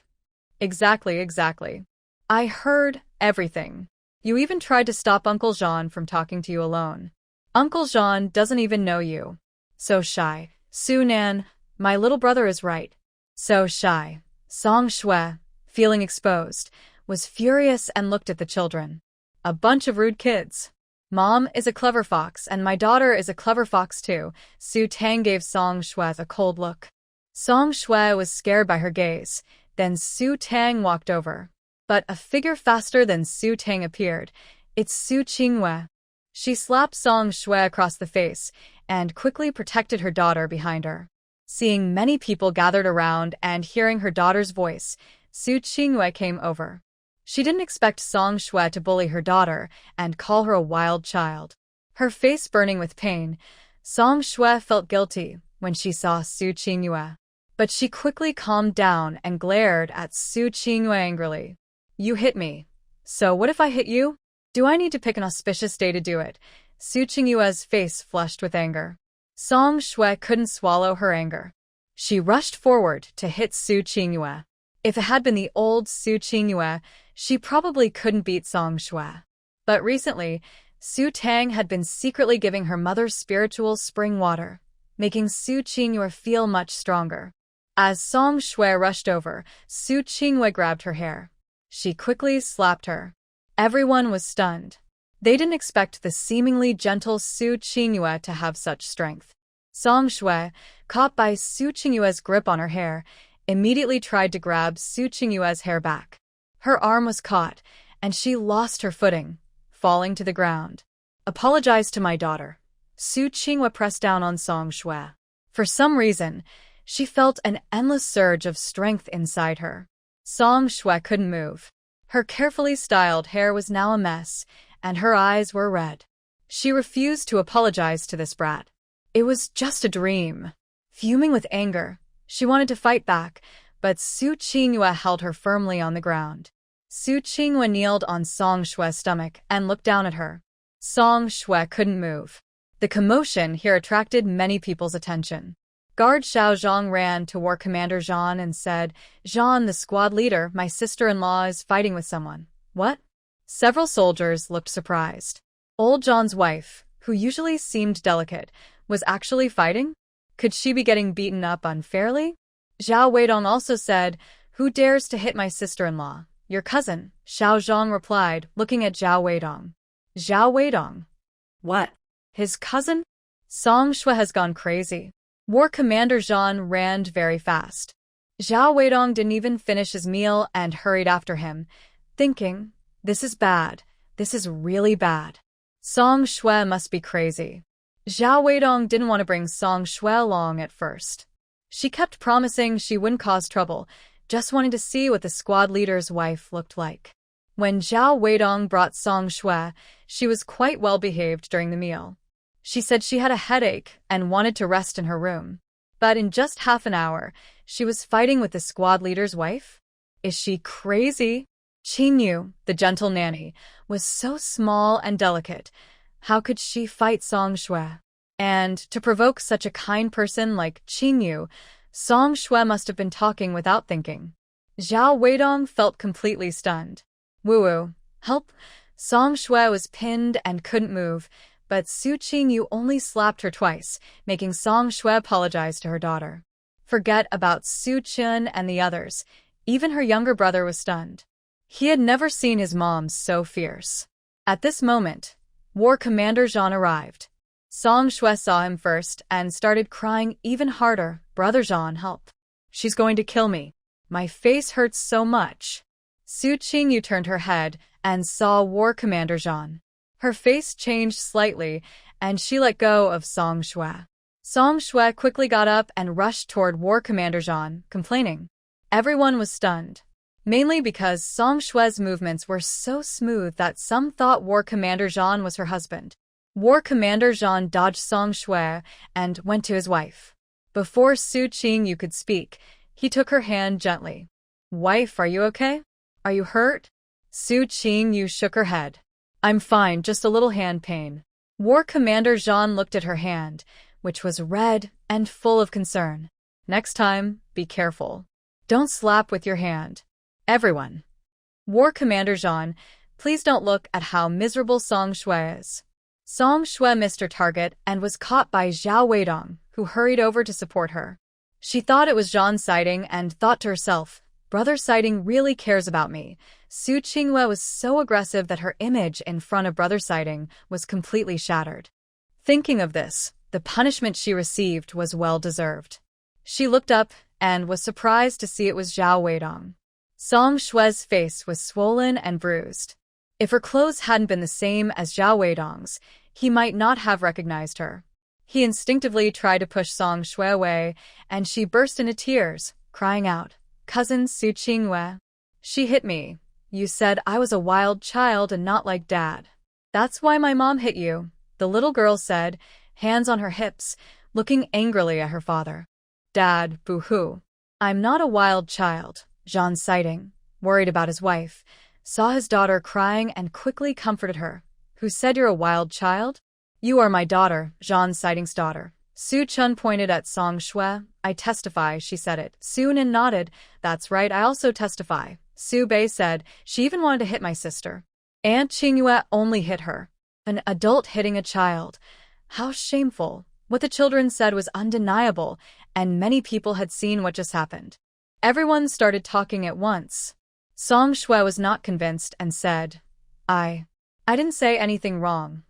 Exactly. I heard everything. You even tried to stop Uncle Jean from talking to you alone. Uncle Jean doesn't even know you. So shy. Su Nan, my little brother is right. So shy. Song Shui, feeling exposed, was furious and looked at the children. A bunch of rude kids. Mom is a clever fox, and my daughter is a clever fox too. Su Tang gave Song Shui a cold look. Song Shui was scared by her gaze. Then Su Tang walked over. But a figure faster than Su Tang appeared. It's Su Qinghua. She slapped Song Shui across the face and quickly protected her daughter behind her. Seeing many people gathered around and hearing her daughter's voice, Su Qinghua came over. She didn't expect Song Shui to bully her daughter and call her a wild child. Her face burning with pain, Song Shui felt guilty when she saw Su Qinghua. But she quickly calmed down and glared at Su Qinghua angrily. You hit me. So what if I hit you? Do I need to pick an auspicious day to do it? Su Qinghua's face flushed with anger. Song Shui couldn't swallow her anger. She rushed forward to hit Su Qinghua. If it had been the old Su Qinghua, she probably couldn't beat Song Shui. But recently, Su Tang had been secretly giving her mother's spiritual spring water, making Su Qinghua feel much stronger. As Song Shui rushed over, Su Qinghua grabbed her hair. She quickly slapped her. Everyone was stunned. They didn't expect the seemingly gentle Su Qinghua to have such strength. Song Shui, caught by Su Qinghua's grip on her hair, immediately tried to grab Su Qinghua's hair back. Her arm was caught, and she lost her footing, falling to the ground. Apologize to my daughter. Su Qinghua pressed down on Song Shui. For some reason, she felt an endless surge of strength inside her. Song Shui couldn't move. Her carefully styled hair was now a mess, and her eyes were red. She refused to apologize to this brat. It was just a dream. Fuming with anger, she wanted to fight back, but Su Qinghua held her firmly on the ground. Su Qinghua kneeled on Song Shui's stomach and looked down at her. Song Shui couldn't move. The commotion here attracted many people's attention. Guard Xiao Zhang ran to War Commander Zhan and said, Zhan, the squad leader, my sister-in-law is fighting with someone. What? Several soldiers looked surprised. Old Zhan's wife, who usually seemed delicate, was actually fighting? Could she be getting beaten up unfairly? Zhao Weidong also said, Who dares to hit my sister-in-law? Your cousin, Xiao Zhang replied, looking at Zhao Weidong. Zhao Weidong? What? His cousin? Song Shui has gone crazy. War Commander Zhan ran very fast. Zhao Weidong didn't even finish his meal and hurried after him, thinking, this is bad. This is really bad. Song Shui must be crazy. Zhao Weidong didn't want to bring Song Shui along at first. She kept promising she wouldn't cause trouble, just wanting to see what the squad leader's wife looked like. When Zhao Weidong brought Song Shui, she was quite well behaved during the meal. She said she had a headache and wanted to rest in her room. But in just half an hour, she was fighting with the squad leader's wife? Is she crazy? Qingyu, the gentle nanny, was so small and delicate. How could she fight Song Shui? And to provoke such a kind person like Qingyu, Song Shui must have been talking without thinking. Zhao Weidong felt completely stunned. Woo-woo, help! Song Shui was pinned and couldn't move, but Su Qingyu only slapped her twice, making Song Shui apologize to her daughter. Forget about Su Chun and the others. Even her younger brother was stunned. He had never seen his mom so fierce. At this moment, War Commander Zhan arrived. Song Shui saw him first and started crying even harder. Brother Zhan, help. She's going to kill me. My face hurts so much. Su Qingyu turned her head and saw War Commander Zhan. Her face changed slightly, and she let go of Song Shui. Song Shui quickly got up and rushed toward War Commander Zhan, complaining. Everyone was stunned, mainly because Song Shui's movements were so smooth that some thought War Commander Zhan was her husband. War Commander Zhan dodged Song Shui and went to his wife. Before Su Qingyu could speak, he took her hand gently. Wife, are you okay? Are you hurt? Su Qingyu shook her head. I'm fine, just a little hand pain. War Commander Zhan looked at her hand, which was red and full of concern. Next time, be careful. Don't slap with your hand. Everyone. War Commander Zhan, please don't look at how miserable Song Shui is. Song Shui missed her target and was caught by Zhao Weidong, who hurried over to support her. She thought it was Zhan Siding and thought to herself, Brother Siding really cares about me. Su Qingyu was so aggressive that her image in front of Brother Siding was completely shattered. Thinking of this, the punishment she received was well-deserved. She looked up and was surprised to see it was Zhao Weidong. Song Shui's face was swollen and bruised. If her clothes hadn't been the same as Zhao Weidong's, he might not have recognized her. He instinctively tried to push Song Shui away, and she burst into tears, crying out, Cousin Su Qingyu. She hit me. You said I was a wild child and not like Dad. That's why my mom hit you, the little girl said, hands on her hips, looking angrily at her father. Dad, boo-hoo. I'm not a wild child, Zhan Siding, worried about his wife, saw his daughter crying and quickly comforted her. Who said you're a wild child? You are my daughter, Zhan Siding's daughter. Su Chun pointed at Song Shui. I testify, she said it. Su Nin nodded. That's right, I also testify. Su Bei said, she even wanted to hit my sister. Aunt Qingyue only hit her. An adult hitting a child. How shameful. What the children said was undeniable, and many people had seen what just happened. Everyone started talking at once. Song Shui was not convinced and said, I didn't say anything wrong.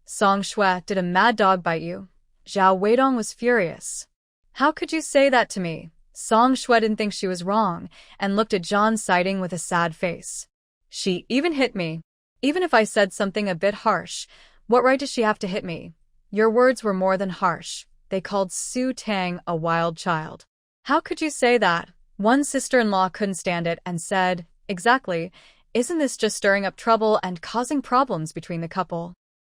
Song Shui, did a mad dog bite you? Zhao Weidong was furious. How could you say that to me? Song Shui didn't think she was wrong and looked at Zhan Siding with a sad face. She even hit me. Even if I said something a bit harsh, what right does she have to hit me? Your words were more than harsh. They called Su Tang a wild child. How could you say that? One sister-in-law couldn't stand it and said, exactly, isn't this just stirring up trouble and causing problems between the couple?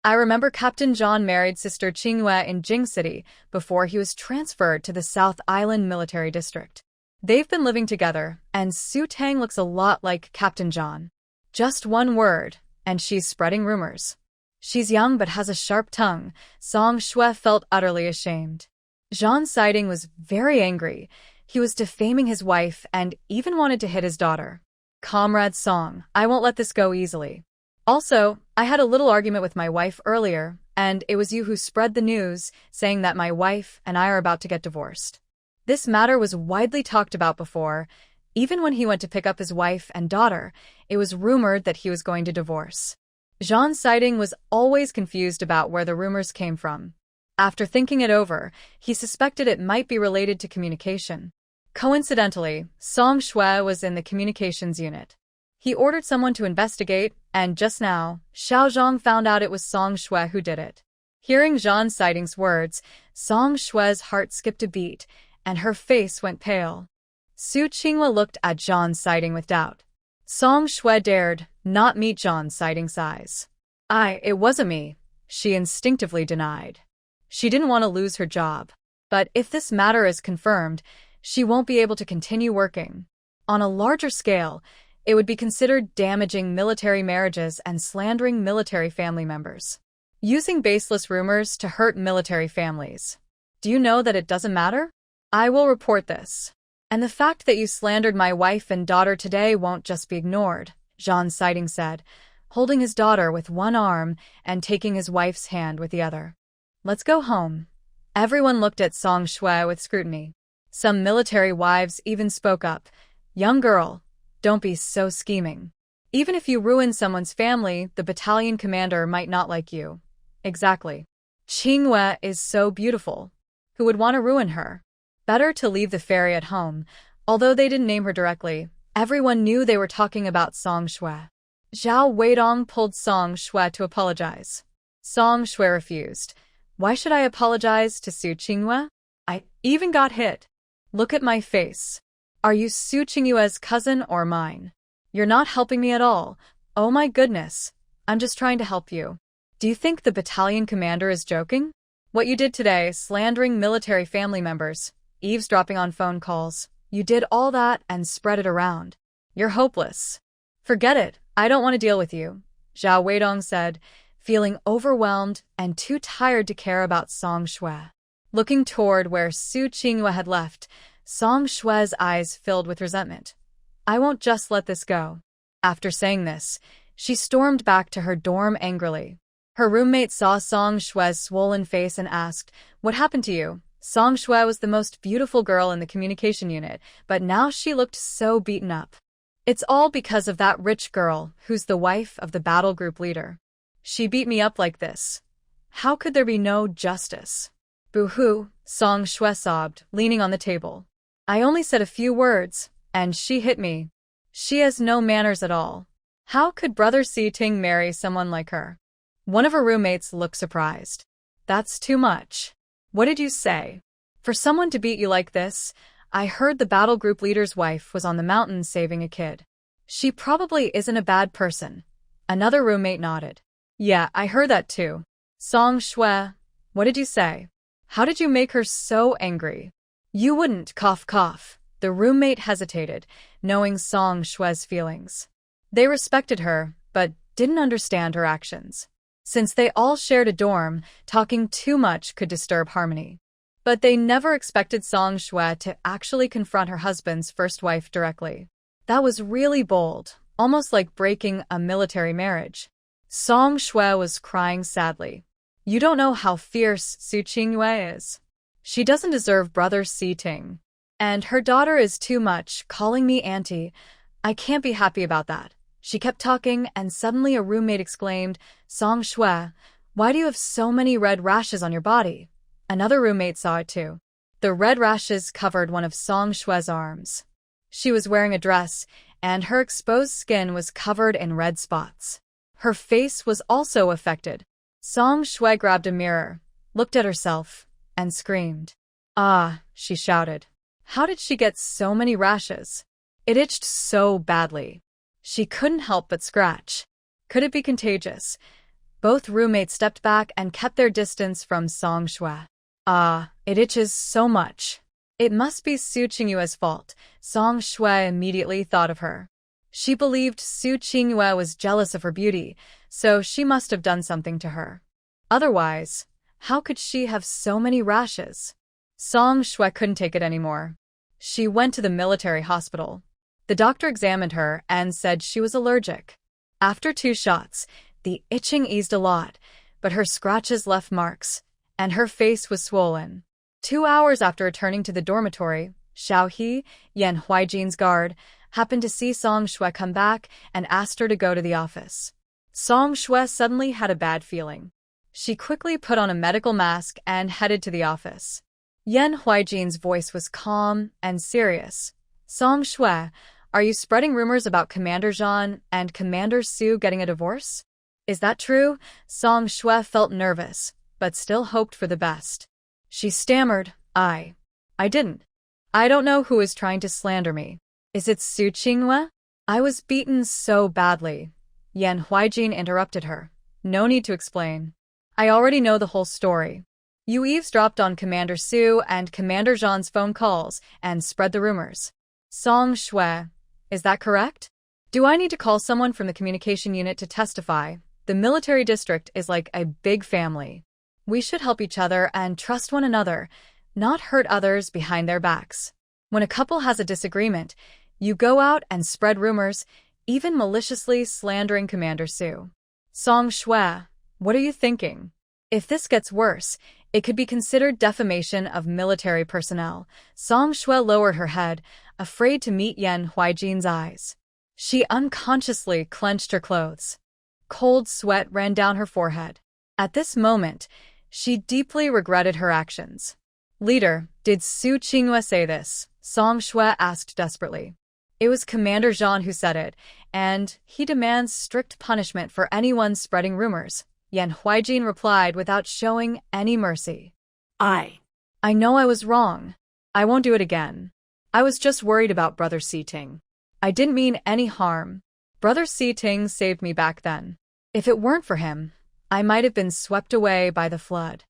I remember Captain John married Sister Qingyue in Jing City before he was transferred to the South Island Military District. They've been living together, and Su Tang looks a lot like Captain John. Just one word, and she's spreading rumors. She's young but has a sharp tongue. Song Shui felt utterly ashamed. Zhan Siding was very angry. He was defaming his wife and even wanted to hit his daughter. Comrade Song, I won't let this go easily. Also, I had a little argument with my wife earlier, and it was you who spread the news, saying that my wife and I are about to get divorced. This matter was widely talked about before. Even when he went to pick up his wife and daughter, it was rumored that he was going to divorce. Zhan Siding was always confused about where the rumors came from. After thinking it over, he suspected it might be related to communication. Coincidentally, Song Shui was in the communications unit. He ordered someone to investigate, and just now, Xiao Zhang found out it was Song Shui who did it. Hearing Zhan Siding's words, Song Shui's heart skipped a beat, and her face went pale. Su Qingyu looked at Zhan Siding with doubt. Song Shui dared not meet Zhan Siding's eyes. It wasn't me, she instinctively denied. She didn't want to lose her job. But if this matter is confirmed, she won't be able to continue working. On a larger scale, it would be considered damaging military marriages and slandering military family members. Using baseless rumors to hurt military families. Do you know that it doesn't matter? I will report this. And the fact that you slandered my wife and daughter today won't just be ignored, Zhan Siding said, holding his daughter with one arm and taking his wife's hand with the other. Let's go home. Everyone looked at Song Shui with scrutiny. Some military wives even spoke up. Young girl, don't be so scheming. Even if you ruin someone's family, the battalion commander might not like you. Exactly. Qingyue is so beautiful. Who would want to ruin her? Better to leave the fairy at home. Although they didn't name her directly, everyone knew they were talking about Song Shui. Zhao Weidong pulled Song Shui to apologize. Song Shui refused. Why should I apologize to Su Qinghua? I even got hit. Look at my face. Are you Su Qinghua's cousin or mine? You're not helping me at all. Oh my goodness. I'm just trying to help you. Do you think the battalion commander is joking? What you did today, slandering military family members, eavesdropping on phone calls, you did all that and spread it around. You're hopeless. Forget it. I don't want to deal with you, Zhao Weidong said, feeling overwhelmed and too tired to care about Song Shui. Looking toward where Su Qinghua had left, Song Shui's eyes filled with resentment. I won't just let this go. After saying this, she stormed back to her dorm angrily. Her roommate saw Song Shui's swollen face and asked, "What happened to you?" Song Shui was the most beautiful girl in the communication unit, but now she looked so beaten up. It's all because of that rich girl, who's the wife of the battle group leader. She beat me up like this. How could there be no justice? Boo-hoo, Song Shui sobbed, leaning on the table. I only said a few words, and she hit me. She has no manners at all. How could Brother Si Ting marry someone like her? One of her roommates looked surprised. That's too much. What did you say? For someone to beat you like this, I heard the battle group leader's wife was on the mountain saving a kid. She probably isn't a bad person. Another roommate nodded. Yeah, I heard that too. Song Shui, what did you say? How did you make her so angry? You wouldn't, cough cough. The roommate hesitated, knowing Song Shui's feelings. They respected her, but didn't understand her actions. Since they all shared a dorm, talking too much could disturb harmony. But they never expected Song Shui to actually confront her husband's first wife directly. That was really bold, almost like breaking a military marriage. Song Shui was crying sadly. You don't know how fierce Su Qinghua is. She doesn't deserve Brother Si Ting. And her daughter is too much, calling me auntie. I can't be happy about that. She kept talking, and suddenly a roommate exclaimed, Song Shui, why do you have so many red rashes on your body? Another roommate saw it too. The red rashes covered one of Song Shui's arms. She was wearing a dress, and her exposed skin was covered in red spots. Her face was also affected. Song Shui grabbed a mirror, looked at herself, and screamed. Ah, she shouted. How did she get so many rashes? It itched so badly. She couldn't help but scratch. Could it be contagious? Both roommates stepped back and kept their distance from Song Shui. Ah, it itches so much. It must be Su Qinghua's fault. Song Shui immediately thought of her. She believed Su Qinghua was jealous of her beauty, so she must have done something to her. Otherwise, how could she have so many rashes? Song Shui couldn't take it anymore. She went to the military hospital. The doctor examined her and said she was allergic. After 2 shots, the itching eased a lot, but her scratches left marks, and her face was swollen. 2 hours after returning to the dormitory, Xiao He, Yan Huijin's guard, happened to see Song Shui come back and asked her to go to the office. Song Shui suddenly had a bad feeling. She quickly put on a medical mask and headed to the office. Yan Huijin's voice was calm and serious. Song Shui, are you spreading rumors about Commander Zhan and Commander Su getting a divorce? Is that true? Song Shui felt nervous, but still hoped for the best. She stammered, I didn't. I don't know who is trying to slander me. Is it Su Qinghua? I was beaten so badly. Yan Huijin interrupted her. No need to explain. I already know the whole story. You eavesdropped on Commander Su and Commander Zhan's phone calls and spread the rumors. Song Shui, is that correct? Do I need to call someone from the communication unit to testify? The military district is like a big family. We should help each other and trust one another, not hurt others behind their backs. When a couple has a disagreement, you go out and spread rumors, even maliciously slandering Commander Su. Song Shui, what are you thinking? If this gets worse, it could be considered defamation of military personnel. Song Shui lowered her head, afraid to meet Yan Huijin's eyes. She unconsciously clenched her clothes. Cold sweat ran down her forehead. At this moment, she deeply regretted her actions. Leader, did Su Qinghua say this? Song Shui asked desperately. It was Commander Zhan who said it, and he demands strict punishment for anyone spreading rumors, Yan Huijin replied without showing any mercy. I know I was wrong. I won't do it again. I was just worried about Brother Si-ting. I didn't mean any harm. Brother Si-ting saved me back then. If it weren't for him, I might have been swept away by the flood.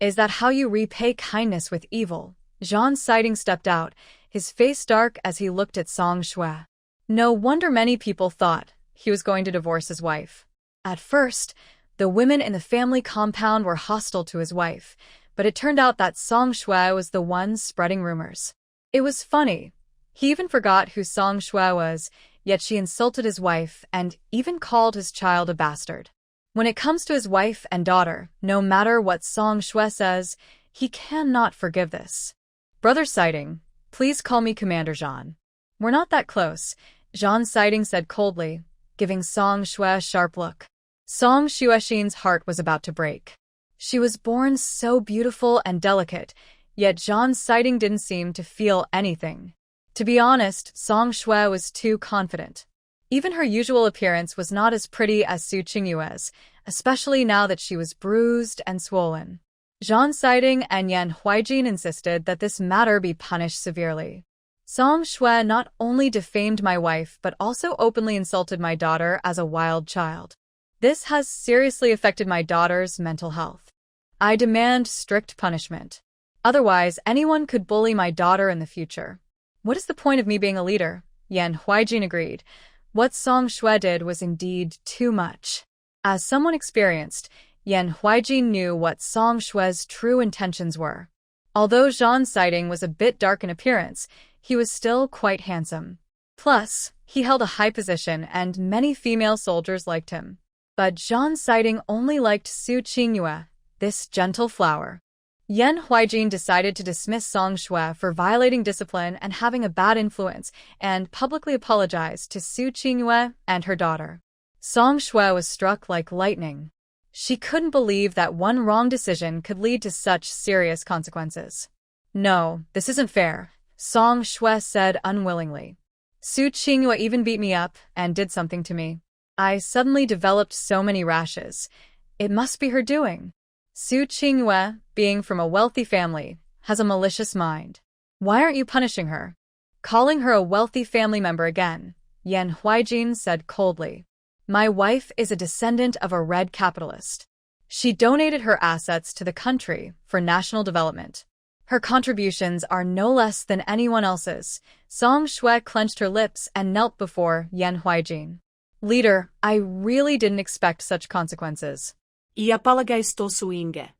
Is that how you repay kindness with evil? Zhang Si-ting stepped out, his face dark as he looked at Song Shui. No wonder many people thought he was going to divorce his wife. At first, the women in the family compound were hostile to his wife, but it turned out that Song Shui was the one spreading rumors. It was funny. He even forgot who Song Shui was, yet she insulted his wife and even called his child a bastard. When it comes to his wife and daughter, no matter what Song Shui says, he cannot forgive this. Brother Si-ting, please call me Commander Zhan. We're not that close, Zhang Si-ting said coldly, giving Song Shui a sharp look. Song Xuexin's heart was about to break. She was born so beautiful and delicate, yet Zhang Si-ting didn't seem to feel anything. To be honest, Song Shui was too confident. Even her usual appearance was not as pretty as Su Qingyue's, especially now that she was bruised and swollen. Zhang Si-ting and Yan Huijin insisted that this matter be punished severely. Song Shui not only defamed my wife but also openly insulted my daughter as a wild child. This has seriously affected my daughter's mental health. I demand strict punishment. Otherwise, anyone could bully my daughter in the future. What is the point of me being a leader? Yan Huijin agreed. What Song Shui did was indeed too much. As someone experienced, Yan Huijin knew what Song Shui's true intentions were. Although Zhang Si-ting was a bit dark in appearance, he was still quite handsome. Plus, he held a high position and many female soldiers liked him. But Zhang Si-ting only liked Su Qingyue, this gentle flower. Yan Huijin decided to dismiss Song Shui for violating discipline and having a bad influence, and publicly apologized to Su Qingyue and her daughter. Song Shui was struck like lightning. She couldn't believe that one wrong decision could lead to such serious consequences. No, this isn't fair, Song Shui said unwillingly. Su Qingyue even beat me up and did something to me. I suddenly developed so many rashes. It must be her doing. Su Qingyue, being from a wealthy family, has a malicious mind. Why aren't you punishing her? Calling her a wealthy family member again, Yan Huijin said coldly. My wife is a descendant of a red capitalist. She donated her assets to the country for national development. Her contributions are no less than anyone else's. Song Shui clenched her lips and knelt before Yan Huijin. Leader, I really didn't expect such consequences. I apologize to Suinge.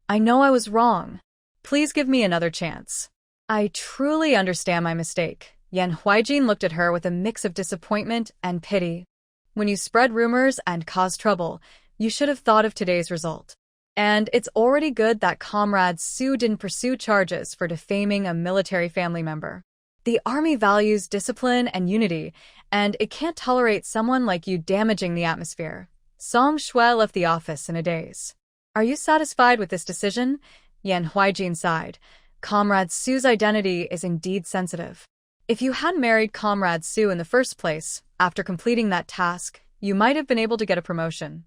I know I was wrong. Please give me another chance. I truly understand my mistake. Yan Huijin looked at her with a mix of disappointment and pity. When you spread rumors and cause trouble, you should have thought of today's result. And it's already good that Comrade Su didn't pursue charges for defaming a military family member. The army values discipline and unity, and it can't tolerate someone like you damaging the atmosphere. Song Shui left the office in a daze. Are you satisfied with this decision? Yan Huijin sighed. Comrade Su's identity is indeed sensitive. If you had married Comrade Su in the first place, after completing that task, you might have been able to get a promotion.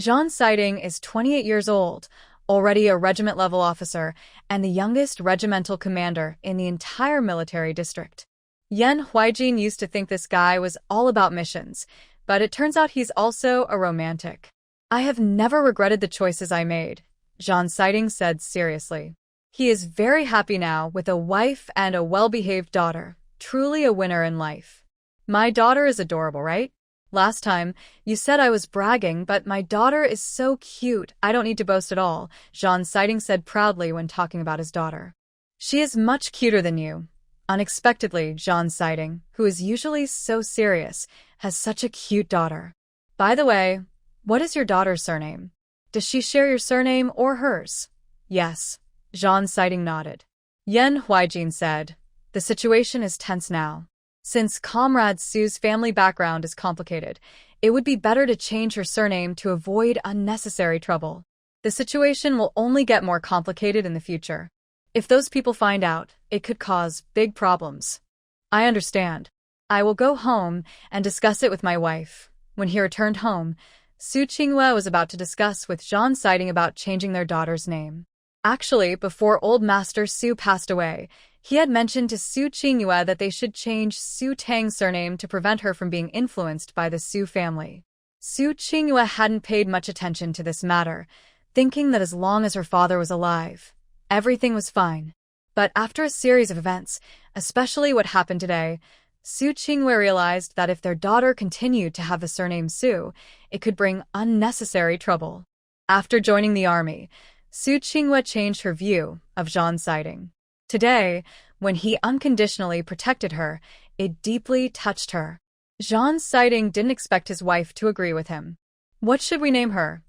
Zhang Si-ting is 28 years old, already a regiment-level officer, and the youngest regimental commander in the entire military district. Yan Huijin used to think this guy was all about missions, but it turns out he's also a romantic. I have never regretted the choices I made, Zhang Si-ting said seriously. He is very happy now with a wife and a well-behaved daughter, truly a winner in life. My daughter is adorable, right? Last time, you said I was bragging, but my daughter is so cute, I don't need to boast at all, Zhang Si-ting said proudly when talking about his daughter. She is much cuter than you. Unexpectedly, Zhang Si-ting, who is usually so serious, has such a cute daughter. By the way, what is your daughter's surname? Does she share your surname or hers? Yes. Zhang Si-ting nodded. Yan Huijin said, the situation is tense now. Since Comrade Su's family background is complicated, it would be better to change her surname to avoid unnecessary trouble. The situation will only get more complicated in the future. If those people find out, it could cause big problems. I understand. I will go home and discuss it with my wife. When he returned home, Su Qinghua was about to discuss with Zhan Siding about changing their daughter's name. Actually, before old Master Su passed away, he had mentioned to Su Qinghua that they should change Su Tang's surname to prevent her from being influenced by the Su family. Su Qinghua hadn't paid much attention to this matter, thinking that as long as her father was alive, everything was fine. But after a series of events, especially what happened today, Su Qinghua realized that if their daughter continued to have the surname Su, it could bring unnecessary trouble. After joining the army, Su Qinghua changed her view of Zhan Siding. Today, when he unconditionally protected her, it deeply touched her. Zhan Siding didn't expect his wife to agree with him. What should we name her?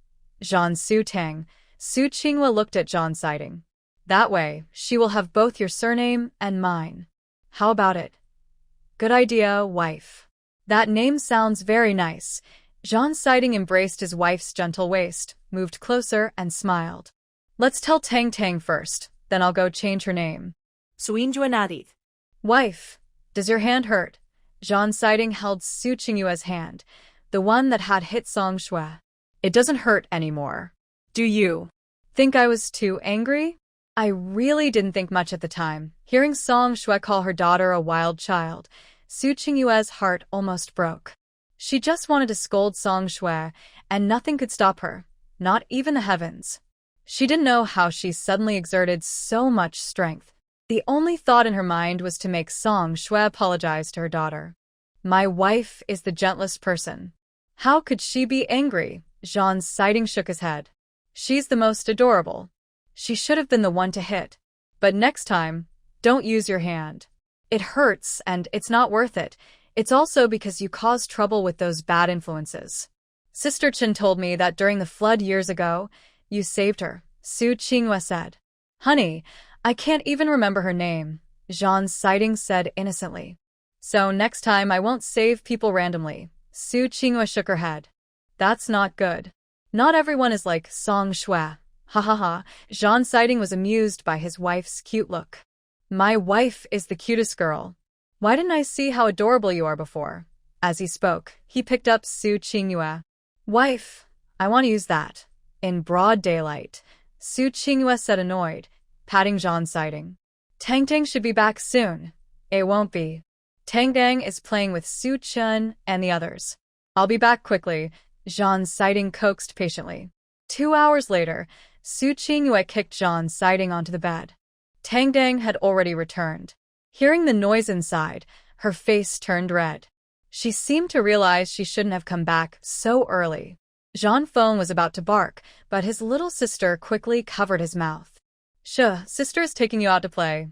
Zhan Su Tang. Su Qinghua looked at Zhan Siding. That way, she will have both your surname and mine. How about it? Good idea, wife. That name sounds very nice. Zhan Siding embraced his wife's gentle waist, moved closer, and smiled. Let's tell Tang Tang first, then I'll go change her name. Suinjua nadith. Wife, does your hand hurt? Zhan Siding held Su Qinghua's hand, the one that had hit Song Shui. It doesn't hurt anymore. Do you think I was too angry? I really didn't think much at the time. Hearing Song Shui call her daughter a wild child, Su Qinghua's heart almost broke. She just wanted to scold Song Shui, and nothing could stop her, not even the heavens. She didn't know how she suddenly exerted so much strength. The only thought in her mind was to make Song Shui apologize to her daughter. My wife is the gentlest person. How could she be angry? Zhan Siding shook his head. She's the most adorable. She should have been the one to hit. But next time, don't use your hand. It hurts and it's not worth it. It's also because you caused trouble with those bad influences. Sister Chen told me that during the flood years ago, you saved her, Su Qinghua said. Honey, I can't even remember her name, Zhan Siding said innocently. So next time I won't save people randomly. Su Qinghua shook her head. That's not good. Not everyone is like Song Shui. Ha ha ha. Zhan Siding was amused by his wife's cute look. My wife is the cutest girl. Why didn't I see how adorable you are before? As he spoke, he picked up Su Qinghua. Wife, I want to use that. In broad daylight, Su Qinghua said annoyed, patting Zhan Siding. Tang Tang should be back soon. It won't be. Tang Tang is playing with Su Chen and the others. I'll be back quickly, Zhan Siding coaxed patiently. 2 hours later, Su Qinghua kicked Zhan Siding onto the bed. Tang Tang had already returned. Hearing the noise inside, her face turned red. She seemed to realize she shouldn't have come back so early. Zhan Feng was about to bark, but his little sister quickly covered his mouth. Sister is taking you out to play.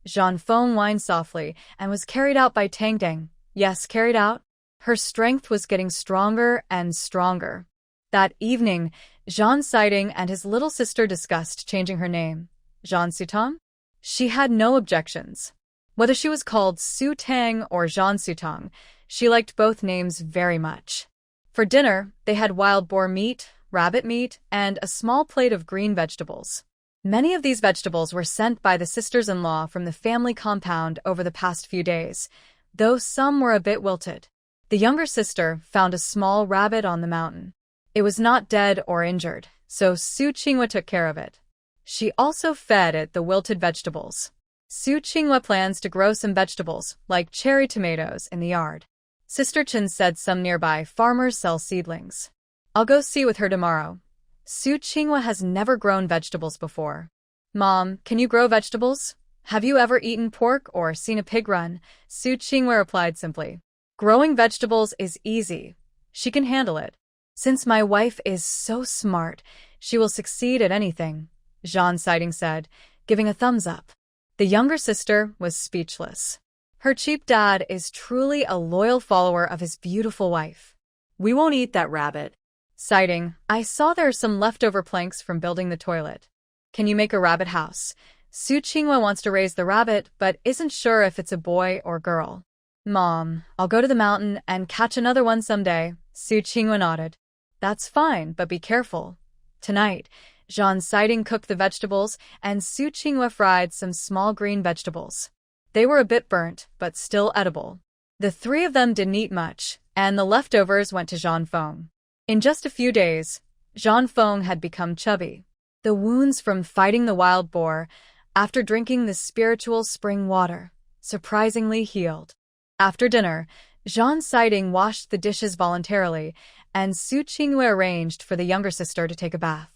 Zhan Feng whined softly and was carried out by Tang Tang. Yes, carried out. Her strength was getting stronger and stronger. That evening, Zhan Siding and his little sister discussed changing her name. Zhan Sutang? She had no objections. Whether she was called Su Tang or Zhan Sutang, she liked both names very much. For dinner, they had wild boar meat, rabbit meat, and a small plate of green vegetables. Many of these vegetables were sent by the sisters-in-law from the family compound over the past few days, though some were a bit wilted. The younger sister found a small rabbit on the mountain. It was not dead or injured, so Su Qinghua took care of it. She also fed it the wilted vegetables. Su Qinghua plans to grow some vegetables, like cherry tomatoes, in the yard. Sister Chen said some nearby farmers sell seedlings. I'll go see with her tomorrow. Su Qinghua has never grown vegetables before. Mom, can you grow vegetables? Have you ever eaten pork or seen a pig run? Su Qinghua replied simply. Growing vegetables is easy. She can handle it. Since my wife is so smart, she will succeed at anything, Zhan Siding said, giving a thumbs up. The younger sister was speechless. Her cheap dad is truly a loyal follower of his beautiful wife. We won't eat that rabbit. Siding, I saw there are some leftover planks from building the toilet. Can you make a rabbit house? Su Qinghua wants to raise the rabbit, but isn't sure if it's a boy or girl. Mom, I'll go to the mountain and catch another one someday, Su Qinghua nodded. That's fine, but be careful. Tonight, Zhan Siding cooked the vegetables and Su Qinghua fried some small green vegetables. They were a bit burnt, but still edible. The three of them didn't eat much, and the leftovers went to Zhan Feng. In just a few days, Zhang Feng had become chubby. The wounds from fighting the wild boar, after drinking the spiritual spring water, surprisingly healed. After dinner, Zhang Siding washed the dishes voluntarily, and Su Qingyue arranged for the younger sister to take a bath.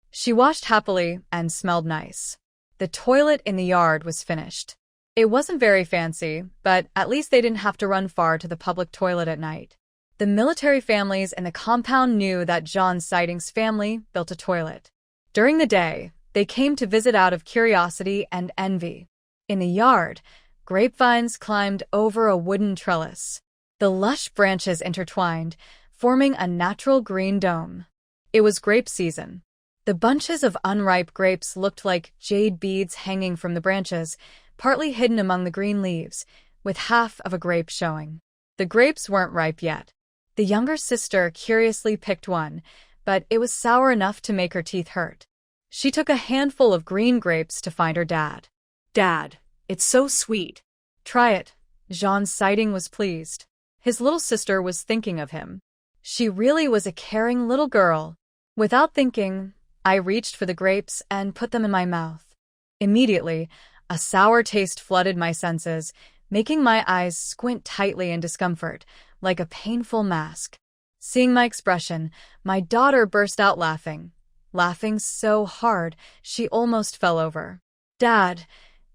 She washed happily and smelled nice. The toilet in the yard was finished. It wasn't very fancy, but at least they didn't have to run far to the public toilet at night. The military families in the compound knew that Zhang Siding's family built a toilet. During the day, they came to visit out of curiosity and envy. In the yard, grapevines climbed over a wooden trellis. The lush branches intertwined, forming a natural green dome. It was grape season. The bunches of unripe grapes looked like jade beads hanging from the branches, partly hidden among the green leaves, with half of a grape showing. The grapes weren't ripe yet. The younger sister curiously picked one, but it was sour enough to make her teeth hurt. She took a handful of green grapes to find her dad. Dad, it's so sweet. Try it. Zhang Siding was pleased. His little sister was thinking of him. She really was a caring little girl. Without thinking, I reached for the grapes and put them in my mouth. Immediately, a sour taste flooded my senses, making my eyes squint tightly in discomfort, like a painful mask. Seeing my expression, my daughter burst out laughing so hard she almost fell over. Dad,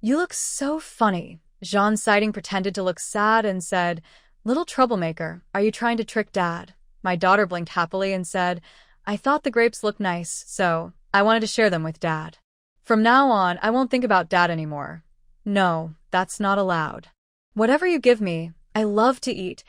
you look so funny. Zhang Siding pretended to look sad and said, Little troublemaker, are you trying to trick Dad? My daughter blinked happily and said, I thought the grapes looked nice, so I wanted to share them with Dad. From now on, I won't think about Dad anymore. No, that's not allowed. Whatever you give me, I love to eat,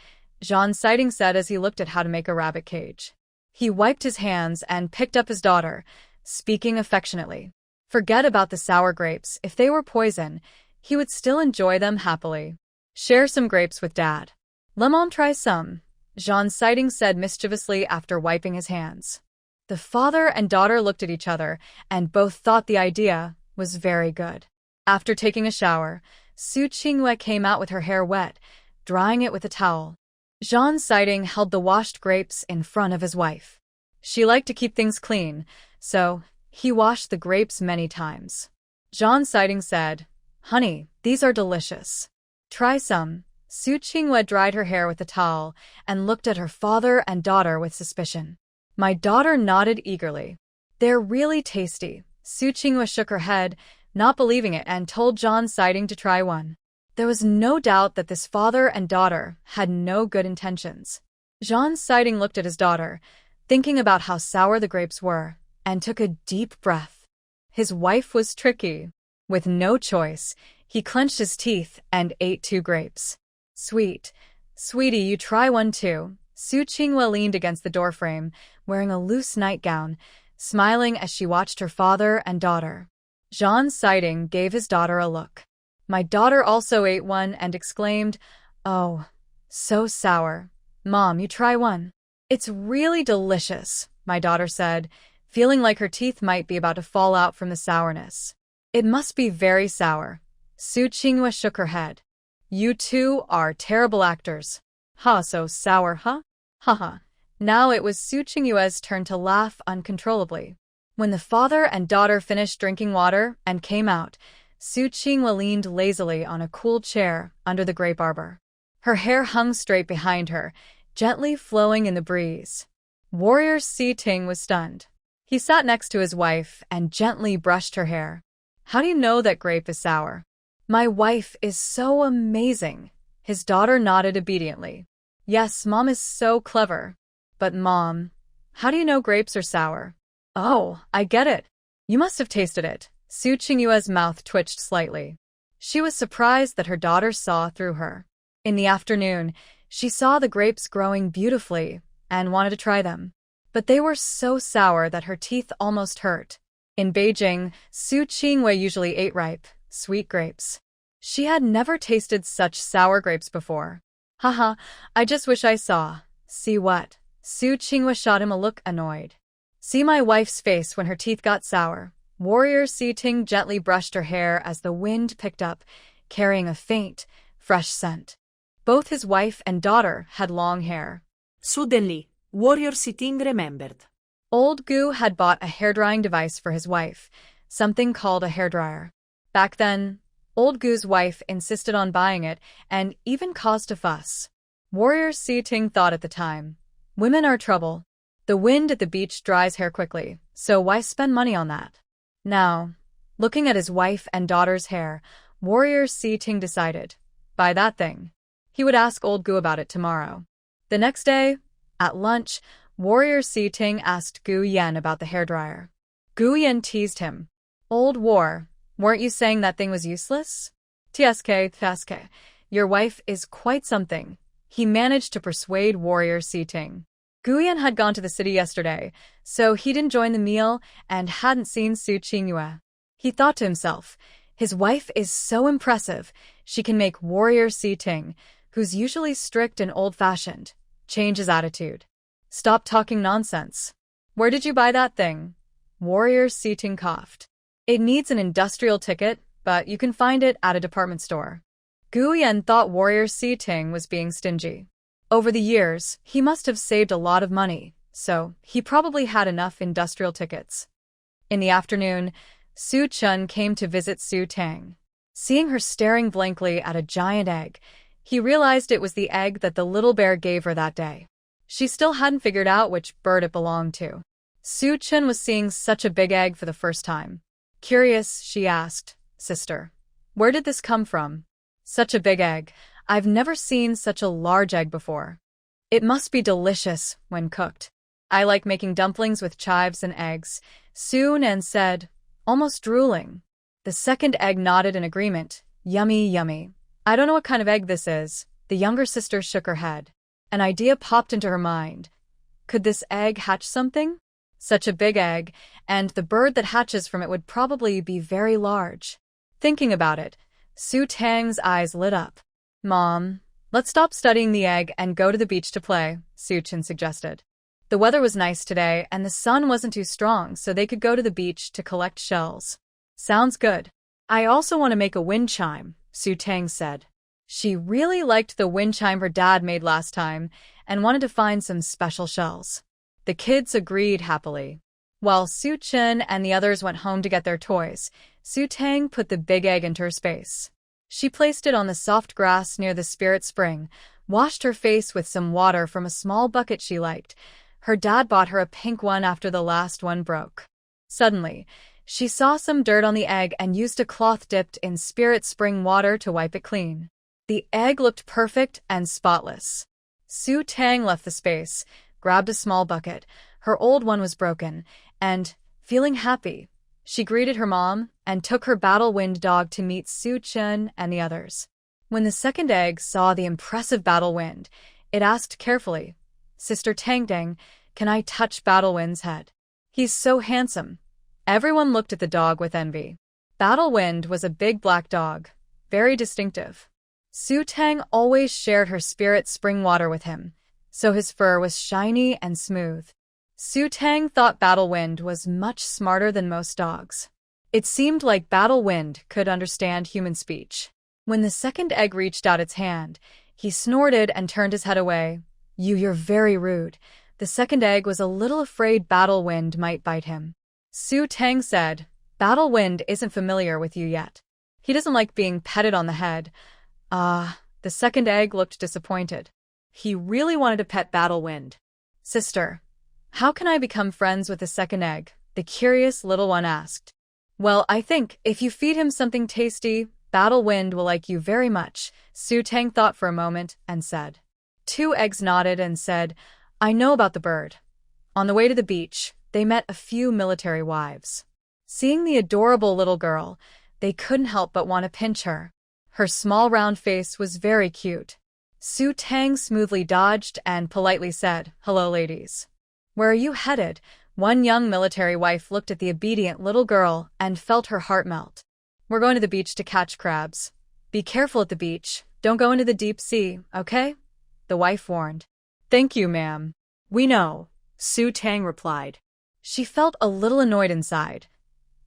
Zhang Siding said as he looked at how to make a rabbit cage. He wiped his hands and picked up his daughter, speaking affectionately. Forget about the sour grapes. If they were poison, he would still enjoy them happily. Share some grapes with Dad. Let Mom try some, Zhang Siding said mischievously after wiping his hands. The father and daughter looked at each other, and both thought the idea was very good. After taking a shower, Su Qingyue came out with her hair wet, drying it with a towel. Zhang Siding held the washed grapes in front of his wife. She liked to keep things clean, so he washed the grapes many times. Zhang Siding said, Honey, these are delicious. Try some. Su Qingyue dried her hair with a towel and looked at her father and daughter with suspicion. My daughter nodded eagerly. They're really tasty. Su Qingyue shook her head, not believing it, and told Zhang Siding to try one. There was no doubt that this father and daughter had no good intentions. Zhang Siding looked at his daughter, thinking about how sour the grapes were, and took a deep breath. His wife was tricky. With no choice, he clenched his teeth and ate 2 grapes. Sweetie, you try one too. Su Qingyue leaned against the doorframe, wearing a loose nightgown, smiling as she watched her father and daughter. Zhang Siding gave his daughter a look. My daughter also ate one and exclaimed, Oh, so sour. Mom, you try one. It's really delicious, my daughter said, feeling like her teeth might be about to fall out from the sourness. It must be very sour. Su Qingyue shook her head. You two are terrible actors. So sour, huh? Haha. Now it was Su Qingyue's turn to laugh uncontrollably. When the father and daughter finished drinking water and came out, Su Qingyue leaned lazily on a cool chair under the grape arbor. Her hair hung straight behind her, gently flowing in the breeze. Warrior Si Ting was stunned. He sat next to his wife and gently brushed her hair. How do you know that grape is sour? My wife is so amazing. His daughter nodded obediently. Yes, Mom is so clever. But Mom, how do you know grapes are sour? Oh, I get it. You must have tasted it. Su Qingyue's mouth twitched slightly. She was surprised that her daughter saw through her. In the afternoon, she saw the grapes growing beautifully and wanted to try them. But they were so sour that her teeth almost hurt. In Beijing, Su Qingyue usually ate ripe, sweet grapes. She had never tasted such sour grapes before. Haha, I just wish I saw. See what? Su Qingyue shot him a look annoyed. See my wife's face when her teeth got sour. Warrior Si Ting gently brushed her hair as the wind picked up, carrying a faint, fresh scent. Both his wife and daughter had long hair. Suddenly, Warrior Si Ting remembered. Old Gu had bought a hair-drying device for his wife, something called a hairdryer. Back then, Old Gu's wife insisted on buying it and even caused a fuss. Warrior Si Ting thought at the time, women are trouble. The wind at the beach dries hair quickly, so why spend money on that? Now, looking at his wife and daughter's hair, Warrior Si Ting decided, buy that thing. He would ask Old Gu about it tomorrow. The next day, at lunch, Warrior Si Ting asked Gu Yen about the hairdryer. Gu Yen teased him. Old War, weren't you saying that thing was useless? Tsk, your wife is quite something. He managed to persuade Warrior Si Ting. Gu Yen had gone to the city yesterday, so he didn't join the meal and hadn't seen Su Qingyue. He thought to himself, his wife is so impressive, she can make Warrior Si Ting, who's usually strict and old-fashioned, change his attitude. Stop talking nonsense. Where did you buy that thing? Warrior Si Ting coughed. It needs an industrial ticket, but you can find it at a department store. Gu Yen thought Warrior Si Ting was being stingy. Over the years, he must have saved a lot of money, so he probably had enough industrial tickets. In the afternoon, Su Chun came to visit Su Tang. Seeing her staring blankly at a giant egg, he realized it was the egg that the little bear gave her that day. She still hadn't figured out which bird it belonged to. Su Chun was seeing such a big egg for the first time. Curious, she asked, Sister, where did this come from? Such a big egg. I've never seen such a large egg before. It must be delicious when cooked. I like making dumplings with chives and eggs, Su Nan said, almost drooling. The second egg nodded in agreement. Yummy, yummy. I don't know what kind of egg this is. The younger sister shook her head. An idea popped into her mind. Could this egg hatch something? Such a big egg, and the bird that hatches from it would probably be very large. Thinking about it, Su Tang's eyes lit up. Mom, let's stop studying the egg and go to the beach to play, Su Chen suggested. The weather was nice today and the sun wasn't too strong, so they could go to the beach to collect shells. Sounds good. I also want to make a wind chime, Su Tang said. She really liked the wind chime her dad made last time and wanted to find some special shells. The kids agreed happily. While Su Chen and the others went home to get their toys, Su Tang put the big egg into her space. She placed it on the soft grass near the spirit spring, washed her face with some water from a small bucket she liked. Her dad bought her a pink one after the last one broke. Suddenly, she saw some dirt on the egg and used a cloth dipped in spirit spring water to wipe it clean. The egg looked perfect and spotless. Su Tang left the space, grabbed a small bucket. Her old one was broken, and, feeling happy, she greeted her mom and took her battle wind dog to meet Su Chen and the others. When the second egg saw the impressive battle wind, it asked carefully, Sister Tang Dang, can I touch Battle Wind's head? He's so handsome. Everyone looked at the dog with envy. Battle Wind was a big black dog, very distinctive. Su Tang always shared her spirit spring water with him, so his fur was shiny and smooth. Su Tang thought Battle Wind was much smarter than most dogs. It seemed like Battle Wind could understand human speech. When the second egg reached out its hand, he snorted and turned his head away. You're very rude. The second egg was a little afraid Battle Wind might bite him. Su Tang said, Battle Wind isn't familiar with you yet. He doesn't like being petted on the head. The second egg looked disappointed. He really wanted to pet Battle Wind. Sister, how can I become friends with the second egg? The curious little one asked. Well, I think if you feed him something tasty, Battle Wind will like you very much, Su Tang thought for a moment and said. Two eggs nodded and said, I know about the bird. On the way to the beach, they met a few military wives. Seeing the adorable little girl, they couldn't help but want to pinch her. Her small round face was very cute. Su Tang smoothly dodged and politely said, Hello, ladies. Where are you headed? One young military wife looked at the obedient little girl and felt her heart melt. We're going to the beach to catch crabs. Be careful at the beach. Don't go into the deep sea, okay? The wife warned. Thank you, ma'am. We know, Su Tang replied. She felt a little annoyed inside.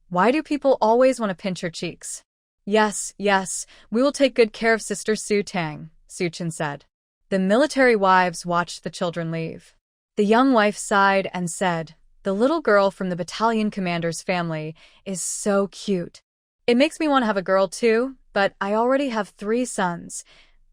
Why do people always want to pinch her cheeks? Yes, we will take good care of Sister Su Tang, Su Chen said. The military wives watched the children leave. The young wife sighed and said, "The little girl from the battalion commander's family is so cute. It makes me want to have a girl too, but I already have 3 sons."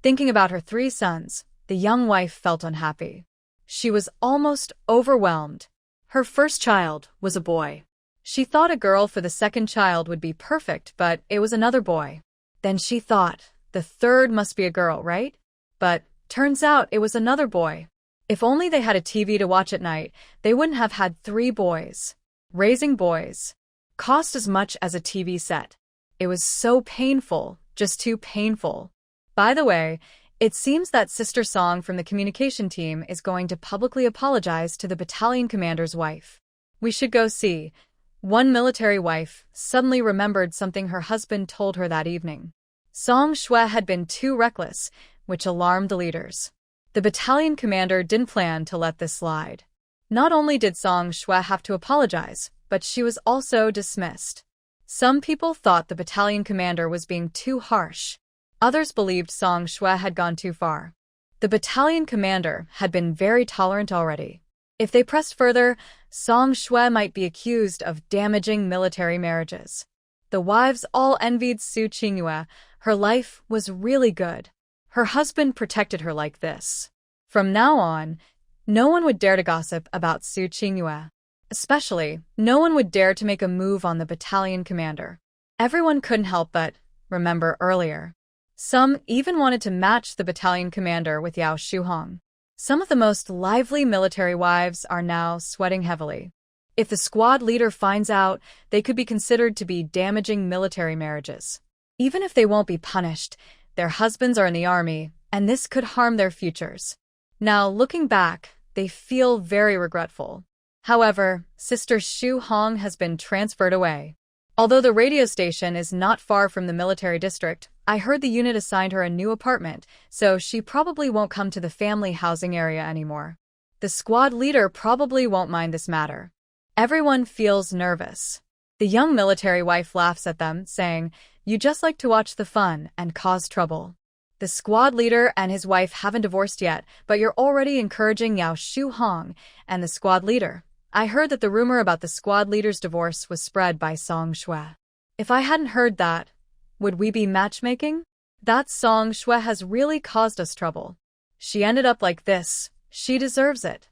Thinking about her 3 sons, the young wife felt unhappy. She was almost overwhelmed. Her first child was a boy. She thought a girl for the second child would be perfect, but it was another boy. Then she thought, the third must be a girl, right? But turns out it was another boy. If only they had a TV to watch at night, they wouldn't have had 3 boys. Raising boys cost as much as a TV set. It was so painful, just too painful. By the way, it seems that Sister Song from the communication team is going to publicly apologize to the battalion commander's wife. We should go see. One military wife suddenly remembered something her husband told her that evening. Song Shui had been too reckless, which alarmed the leaders. The battalion commander didn't plan to let this slide. Not only did Song Shui have to apologize, but she was also dismissed. Some people thought the battalion commander was being too harsh. Others believed Song Shui had gone too far. The battalion commander had been very tolerant already. If they pressed further, Song Shui might be accused of damaging military marriages. The wives all envied Su Qingyue. Her life was really good. Her husband protected her like this. From now on, no one would dare to gossip about Su Qingyue. Especially, no one would dare to make a move on the battalion commander. Everyone couldn't help but remember earlier. Some even wanted to match the battalion commander with Yao Shuhong. Some of the most lively military wives are now sweating heavily. If the squad leader finds out, they could be considered to be damaging military marriages. Even if they won't be punished, their husbands are in the army, and this could harm their futures. Now, looking back, they feel very regretful. However, Sister Shu Hong has been transferred away. Although the radio station is not far from the military district, I heard the unit assigned her a new apartment, so she probably won't come to the family housing area anymore. The squad leader probably won't mind this matter. Everyone feels nervous. The young military wife laughs at them, saying, "You just like to watch the fun and cause trouble. The squad leader and his wife haven't divorced yet, but you're already encouraging Yao Shu Hong and the squad leader." I heard that the rumor about the squad leader's divorce was spread by Song Shui. If I hadn't heard that, would we be matchmaking? That Song Shui has really caused us trouble. She ended up like this. She deserves it.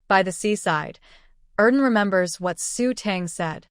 By the seaside, Erden remembers what Su Tang said.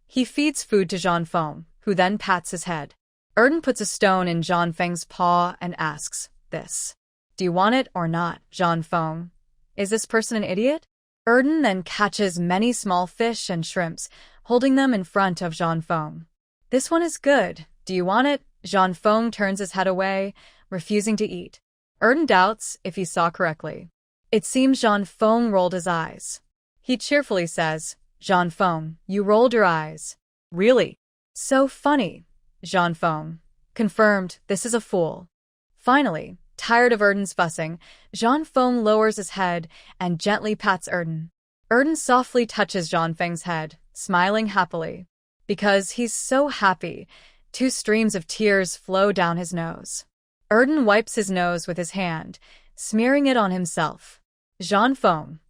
He feeds food to Zhang Feng, who then pats his head. Erden puts a stone in Zhang Feng's paw and asks, "This. Do you want it or not, Zhang Feng? Is this person an idiot?" Erden then catches many small fish and shrimps, holding them in front of Zhang Feng. "This one is good. Do you want it?" Zhang Feng turns his head away, refusing to eat. Erden doubts if he saw correctly. It seems Zhang Feng rolled his eyes. He cheerfully says, "Zhang Feng, you rolled your eyes. Really? So funny." Zhang Feng confirmed, "This is a fool." Finally, tired of Erden's fussing, Zhang Feng lowers his head and gently pats Erden. Erden softly touches Zhang Feng's head, smiling happily. Because he's so happy, 2 streams of tears flow down his nose. Erden wipes his nose with his hand, smearing it on himself. Zhang Feng,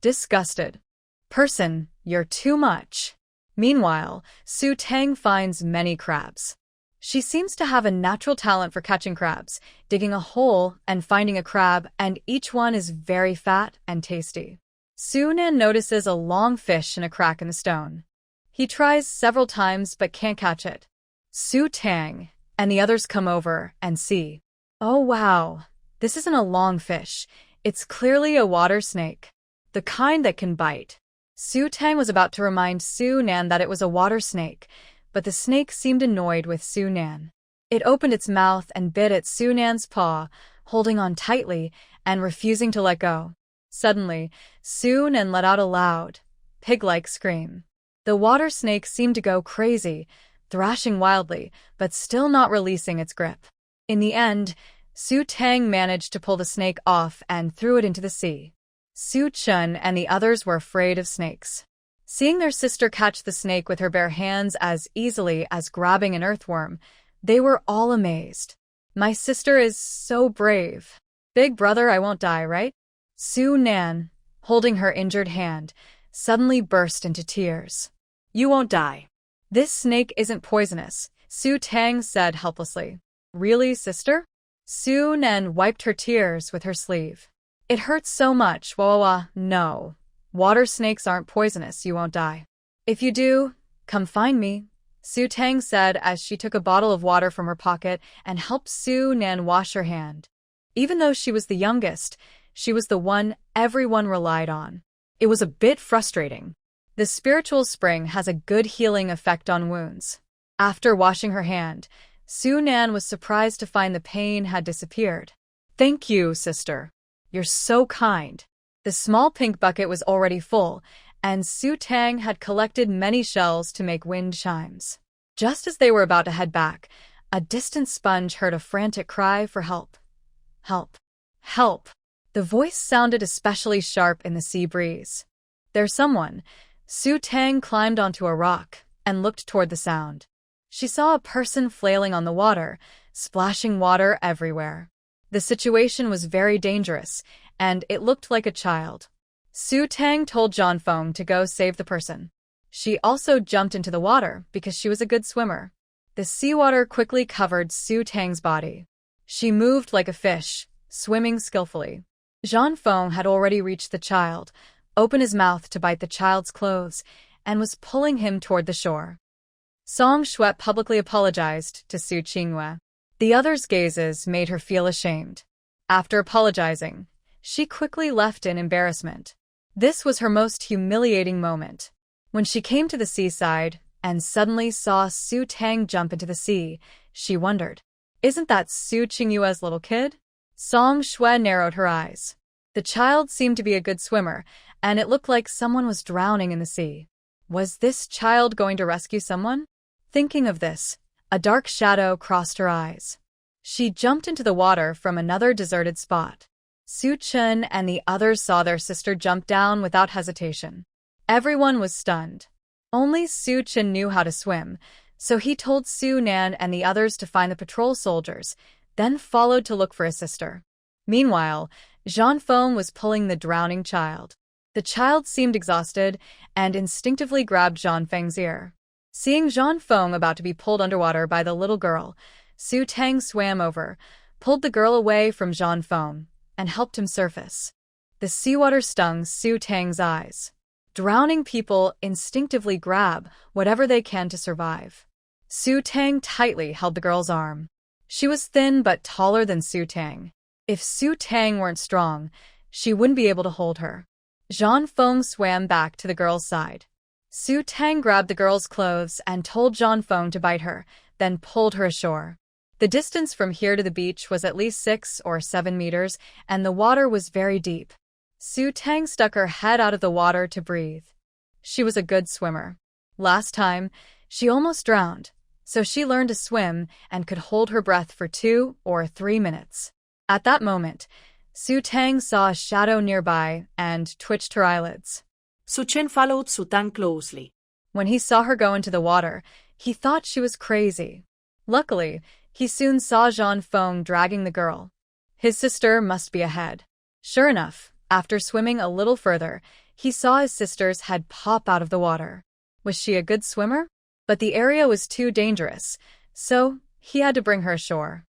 disgusted. "Person, you're too much." Meanwhile, Su Tang finds many crabs. She seems to have a natural talent for catching crabs, digging a hole and finding a crab, and each one is very fat and tasty. Su Nan notices a long fish in a crack in the stone. He tries several times but can't catch it. Su Tang and the others come over and see. Oh wow, this isn't a long fish. It's clearly a water snake. The kind that can bite. Su Tang was about to remind Su Nan that it was a water snake, but the snake seemed annoyed with Su Nan. It opened its mouth and bit at Su Nan's paw, holding on tightly and refusing to let go. Suddenly, Su Nan let out a loud, pig-like scream. The water snake seemed to go crazy, thrashing wildly, but still not releasing its grip. In the end, Su Tang managed to pull the snake off and threw it into the sea. Su Chun and the others were afraid of snakes. Seeing their sister catch the snake with her bare hands as easily as grabbing an earthworm, they were all amazed. "My sister is so brave. Big brother, I won't die, right?" Su Nan, holding her injured hand, suddenly burst into tears. You won't die. This snake isn't poisonous, Su Tang said helplessly. Really, sister? Su Nen wiped her tears with her sleeve. It hurts so much, no. Water snakes aren't poisonous, you won't die. If you do, come find me, Su Tang said as she took a bottle of water from her pocket and helped Su Nan wash her hand. Even though she was the youngest, she was the one everyone relied on. It was a bit frustrating. The spiritual spring has a good healing effect on wounds. After washing her hand, Su Nan was surprised to find the pain had disappeared. Thank you, sister. You're so kind. The small pink bucket was already full, and Su Tang had collected many shells to make wind chimes. Just as they were about to head back, a distant sponge heard a frantic cry for help. Help! Help! The voice sounded especially sharp in the sea breeze. There's someone. Su Tang climbed onto a rock and looked toward the sound. She saw a person flailing on the water, splashing water everywhere. The situation was very dangerous, and it looked like a child. Su Tang told John Feng to go save the person. She also jumped into the water because she was a good swimmer. The seawater quickly covered Su Tang's body. She moved like a fish, swimming skillfully. John Feng had already reached the child, opened his mouth to bite the child's clothes, and was pulling him toward the shore. Song Shui publicly apologized to Su Qinghua. The other's gazes made her feel ashamed. After apologizing, she quickly left in embarrassment. This was her most humiliating moment. When she came to the seaside and suddenly saw Su Tang jump into the sea, she wondered, isn't that Su Qinghua's little kid? Song Shui narrowed her eyes. The child seemed to be a good swimmer, and it looked like someone was drowning in the sea. Was this child going to rescue someone? Thinking of this, a dark shadow crossed her eyes. She jumped into the water from another deserted spot. Su Chen and the others saw their sister jump down without hesitation. Everyone was stunned. Only Su Chen knew how to swim, so he told Su Nan and the others to find the patrol soldiers, then followed to look for his sister. Meanwhile, Jean Feng was pulling the drowning child. The child seemed exhausted and instinctively grabbed Jean Feng's ear. Seeing Jean Feng about to be pulled underwater by the little girl, Su Tang swam over, pulled the girl away from Jean Feng, and helped him surface. The seawater stung Su Tang's eyes. Drowning people instinctively grab whatever they can to survive. Su Tang tightly held the girl's arm. She was thin but taller than Su Tang. If Su Tang weren't strong, she wouldn't be able to hold her. Jean Feng swam back to the girl's side. Su Tang grabbed the girl's clothes and told Jean Feng to bite her, then pulled her ashore. The distance from here to the beach was at least 6 or 7 meters, and the water was very deep. Su Tang stuck her head out of the water to breathe. She was a good swimmer. Last time, she almost drowned, so she learned to swim and could hold her breath for 2 or 3 minutes. At that moment, Su Tang saw a shadow nearby and twitched her eyelids. Su Chen followed Su Tang closely. When he saw her go into the water, he thought she was crazy. Luckily, he soon saw Jean Feng dragging the girl. His sister must be ahead. Sure enough, after swimming a little further, he saw his sister's head pop out of the water. Was she a good swimmer? But the area was too dangerous, so he had to bring her ashore.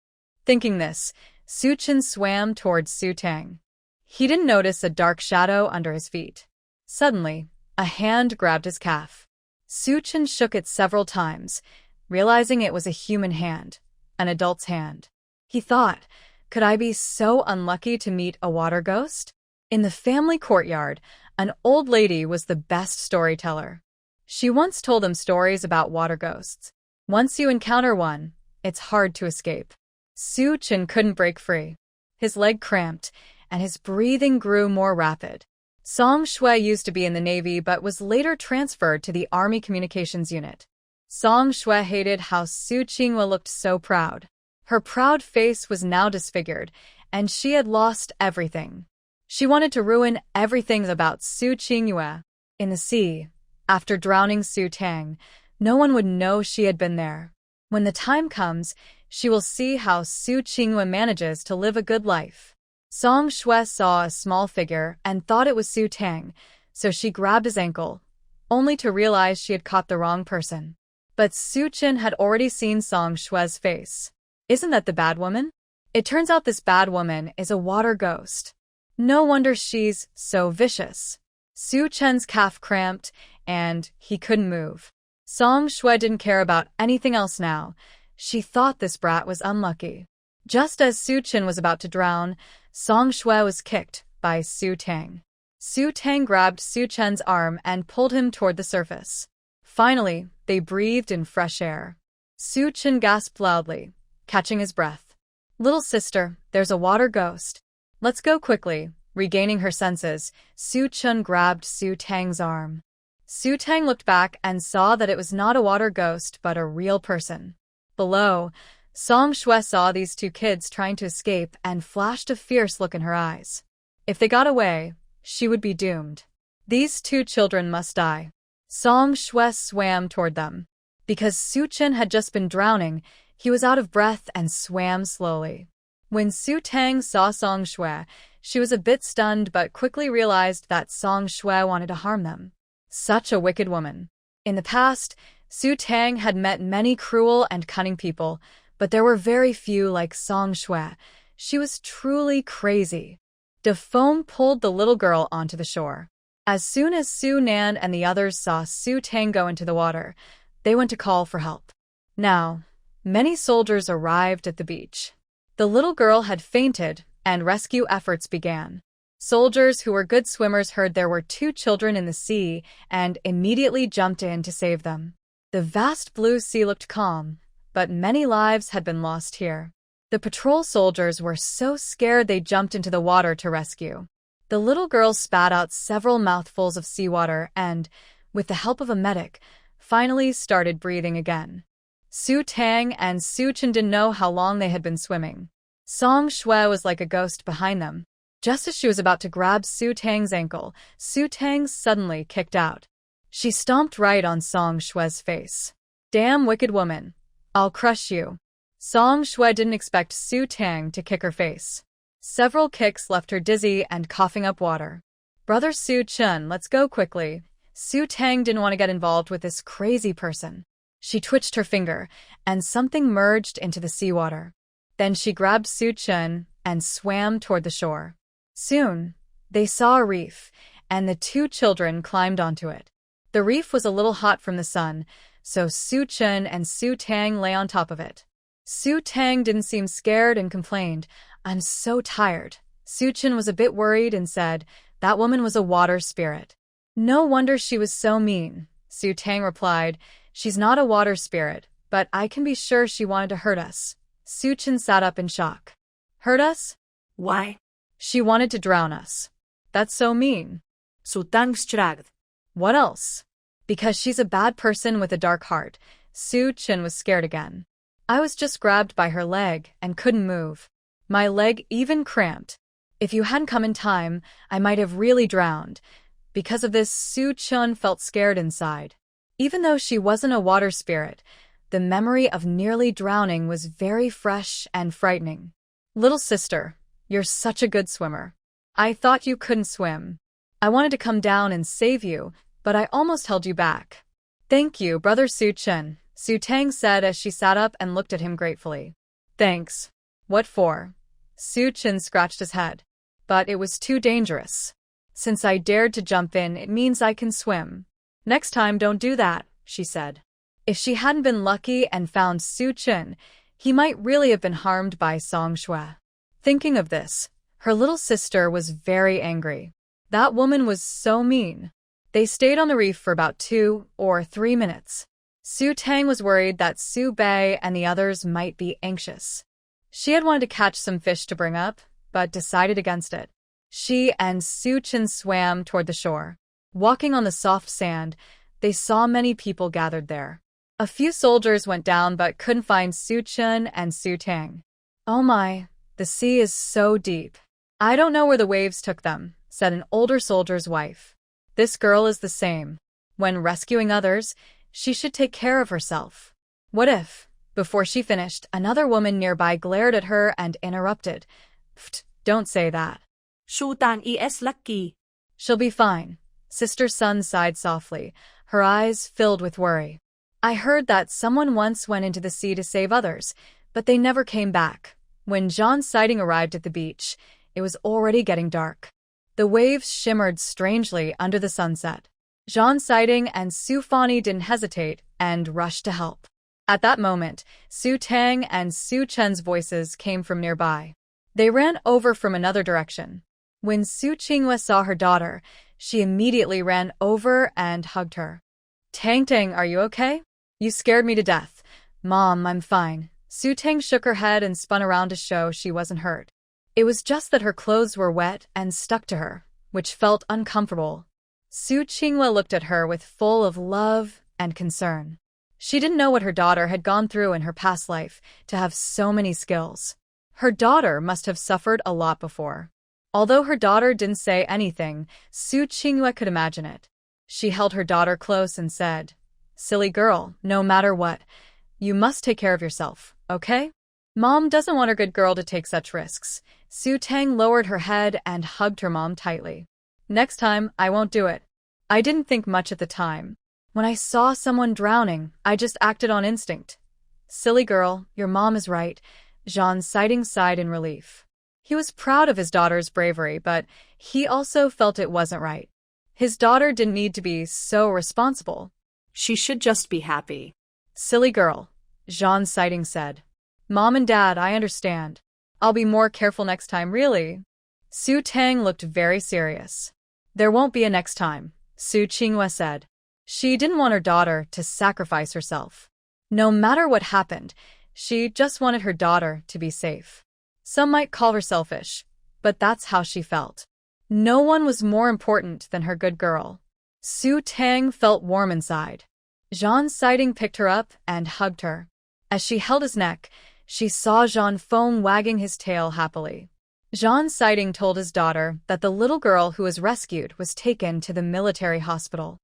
Thinking this, Su Chen swam towards Su Tang. He didn't notice a dark shadow under his feet. Suddenly, a hand grabbed his calf. Su Chen shook it several times, realizing it was a human hand, an adult's hand. He thought, could I be so unlucky to meet a water ghost? In the family courtyard, an old lady was the best storyteller. She once told them stories about water ghosts. Once you encounter one, it's hard to escape. Su Chen couldn't break free. His leg cramped, and his breathing grew more rapid. Song Shui used to be in the Navy but was later transferred to the Army Communications Unit. Song Shui hated how Su Qinghua looked so proud. Her proud face was now disfigured, and she had lost everything. She wanted to ruin everything about Su Qinghua. In the sea, after drowning Su Tang, no one would know she had been there. When the time comes, she will see how Su Qinghua manages to live a good life. Song Shui saw a small figure and thought it was Su Tang, so she grabbed his ankle, only to realize she had caught the wrong person. But Su Chen had already seen Song Shui's face. Isn't that the bad woman? It turns out this bad woman is a water ghost. No wonder she's so vicious. Su Chen's calf cramped, and he couldn't move. Song Shui didn't care about anything else now. She thought this brat was unlucky. Just as Su Chen was about to drown, Song Shui was kicked by Su Tang. Su Tang grabbed Su Chen's arm and pulled him toward the surface. Finally, they breathed in fresh air. Su Chen gasped loudly, catching his breath. "Little sister, there's a water ghost. Let's go quickly." Regaining her senses, Su Chen grabbed Su Tang's arm. Su Tang looked back and saw that it was not a water ghost but a real person. Below, Song Shui saw these two kids trying to escape and flashed a fierce look in her eyes. If they got away, she would be doomed. These two children must die. Song Shui swam toward them. Because Su Chen had just been drowning, he was out of breath and swam slowly. When Su Tang saw Song Shui, she was a bit stunned but quickly realized that Song Shui wanted to harm them. Such a wicked woman. In the past, Su Tang had met many cruel and cunning people, but there were very few like Song Shui. She was truly crazy. De Foam pulled the little girl onto the shore. As soon as Su Nan and the others saw Su Tang go into the water, they went to call for help. Now, many soldiers arrived at the beach. The little girl had fainted, and rescue efforts began. Soldiers who were good swimmers heard there were two children in the sea and immediately jumped in to save them. The vast blue sea looked calm, but many lives had been lost here. The patrol soldiers were so scared they jumped into the water to rescue. The little girl spat out several mouthfuls of seawater and, with the help of a medic, finally started breathing again. Su Tang and Su Chen didn't know how long they had been swimming. Song Shui was like a ghost behind them. Just as she was about to grab Su Tang's ankle, Su Tang suddenly kicked out. She stomped right on Song Shui's face. "Damn wicked woman. I'll crush you." Song Shui didn't expect Su Tang to kick her face. Several kicks left her dizzy and coughing up water. "Brother Su Chen, let's go quickly." Su Tang didn't want to get involved with this crazy person. She twitched her finger, and something merged into the seawater. Then she grabbed Su Chen and swam toward the shore. Soon, they saw a reef, and the two children climbed onto it. The reef was a little hot from the sun, so Su Chen and Su Tang lay on top of it. Su Tang didn't seem scared and complained, "I'm so tired." Su Chen was a bit worried and said, "That woman was a water spirit." "No wonder she was so mean," Su Tang replied. "She's not a water spirit, but I can be sure she wanted to hurt us." Su Chen sat up in shock. "Hurt us? Why? She wanted to drown us." "That's so mean." Su Tang shrugged. "What else?" "Because she's a bad person with a dark heart." Su Chen was scared again. "I was just grabbed by her leg and couldn't move. My leg even cramped. If you hadn't come in time, I might have really drowned." Because of this, Su Chen felt scared inside. Even though she wasn't a water spirit, the memory of nearly drowning was very fresh and frightening. "Little sister, you're such a good swimmer. I thought you couldn't swim. I wanted to come down and save you, but I almost held you back." "Thank you, brother Su Chen," Su Tang said as she sat up and looked at him gratefully. "Thanks. What for?" Su Chen scratched his head. "But it was too dangerous. Since I dared to jump in, it means I can swim." "Next time don't do that," she said. If she hadn't been lucky and found Su Chen, he might really have been harmed by Song Shui. Thinking of this, her little sister was very angry. That woman was so mean. They stayed on the reef for about 2 or 3 minutes. Su Tang was worried that Su Bei and the others might be anxious. She had wanted to catch some fish to bring up, but decided against it. She and Su Chen swam toward the shore. Walking on the soft sand, they saw many people gathered there. A few soldiers went down but couldn't find Su Chen and Su Tang. "Oh my, the sea is so deep. I don't know where the waves took them," said an older soldier's wife. "This girl is the same. When rescuing others, she should take care of herself." What if, before she finished, another woman nearby glared at her and interrupted. "Pfft, Don't say that. Su Tang es lucky. She'll be fine. Sister Sun sighed softly, her eyes filled with worry. I heard that someone once went into the sea to save others, but they never came back. When Jean's sighting arrived at the beach, it was already getting dark. The waves shimmered strangely under the sunset. Jean's sighting and Su Fani didn't hesitate and rushed to help. At that moment, Su Tang and Su Chen's voices came from nearby. They ran over from another direction. When Su Qinghua saw her daughter, she immediately ran over and hugged her. Tang Tang, are you okay? You scared me to death. Mom, I'm fine. Su Tang shook her head and spun around to show she wasn't hurt. It was just that her clothes were wet and stuck to her, which felt uncomfortable. Su Qinghua looked at her with full of love and concern. She didn't know what her daughter had gone through in her past life to have so many skills. Her daughter must have suffered a lot before. Although her daughter didn't say anything, Su Qinghua could imagine it. She held her daughter close and said, "Silly girl, no matter what, you must take care of yourself, okay? Mom doesn't want her good girl to take such risks." Su Tang lowered her head and hugged her mom tightly. "Next time, I won't do it. I didn't think much at the time. When I saw someone drowning, I just acted on instinct." "Silly girl, your mom is right." Jean's sighting sighed in relief. He was proud of his daughter's bravery, but he also felt it wasn't right. His daughter didn't need to be so responsible. She should just be happy. "Silly girl," Jean's sighting said. "Mom and Dad, I understand. I'll be more careful next time, really." Su Tang looked very serious. "There won't be a next time," Su Qinghua said. She didn't want her daughter to sacrifice herself. No matter what happened, she just wanted her daughter to be safe. Some might call her selfish, but that's how she felt. No one was more important than her good girl. Su Tang felt warm inside. Jean's sighting picked her up and hugged her. As she held his neck, she saw Jean Feng wagging his tail happily. Jean's sighting told his daughter that the little girl who was rescued was taken to the military hospital.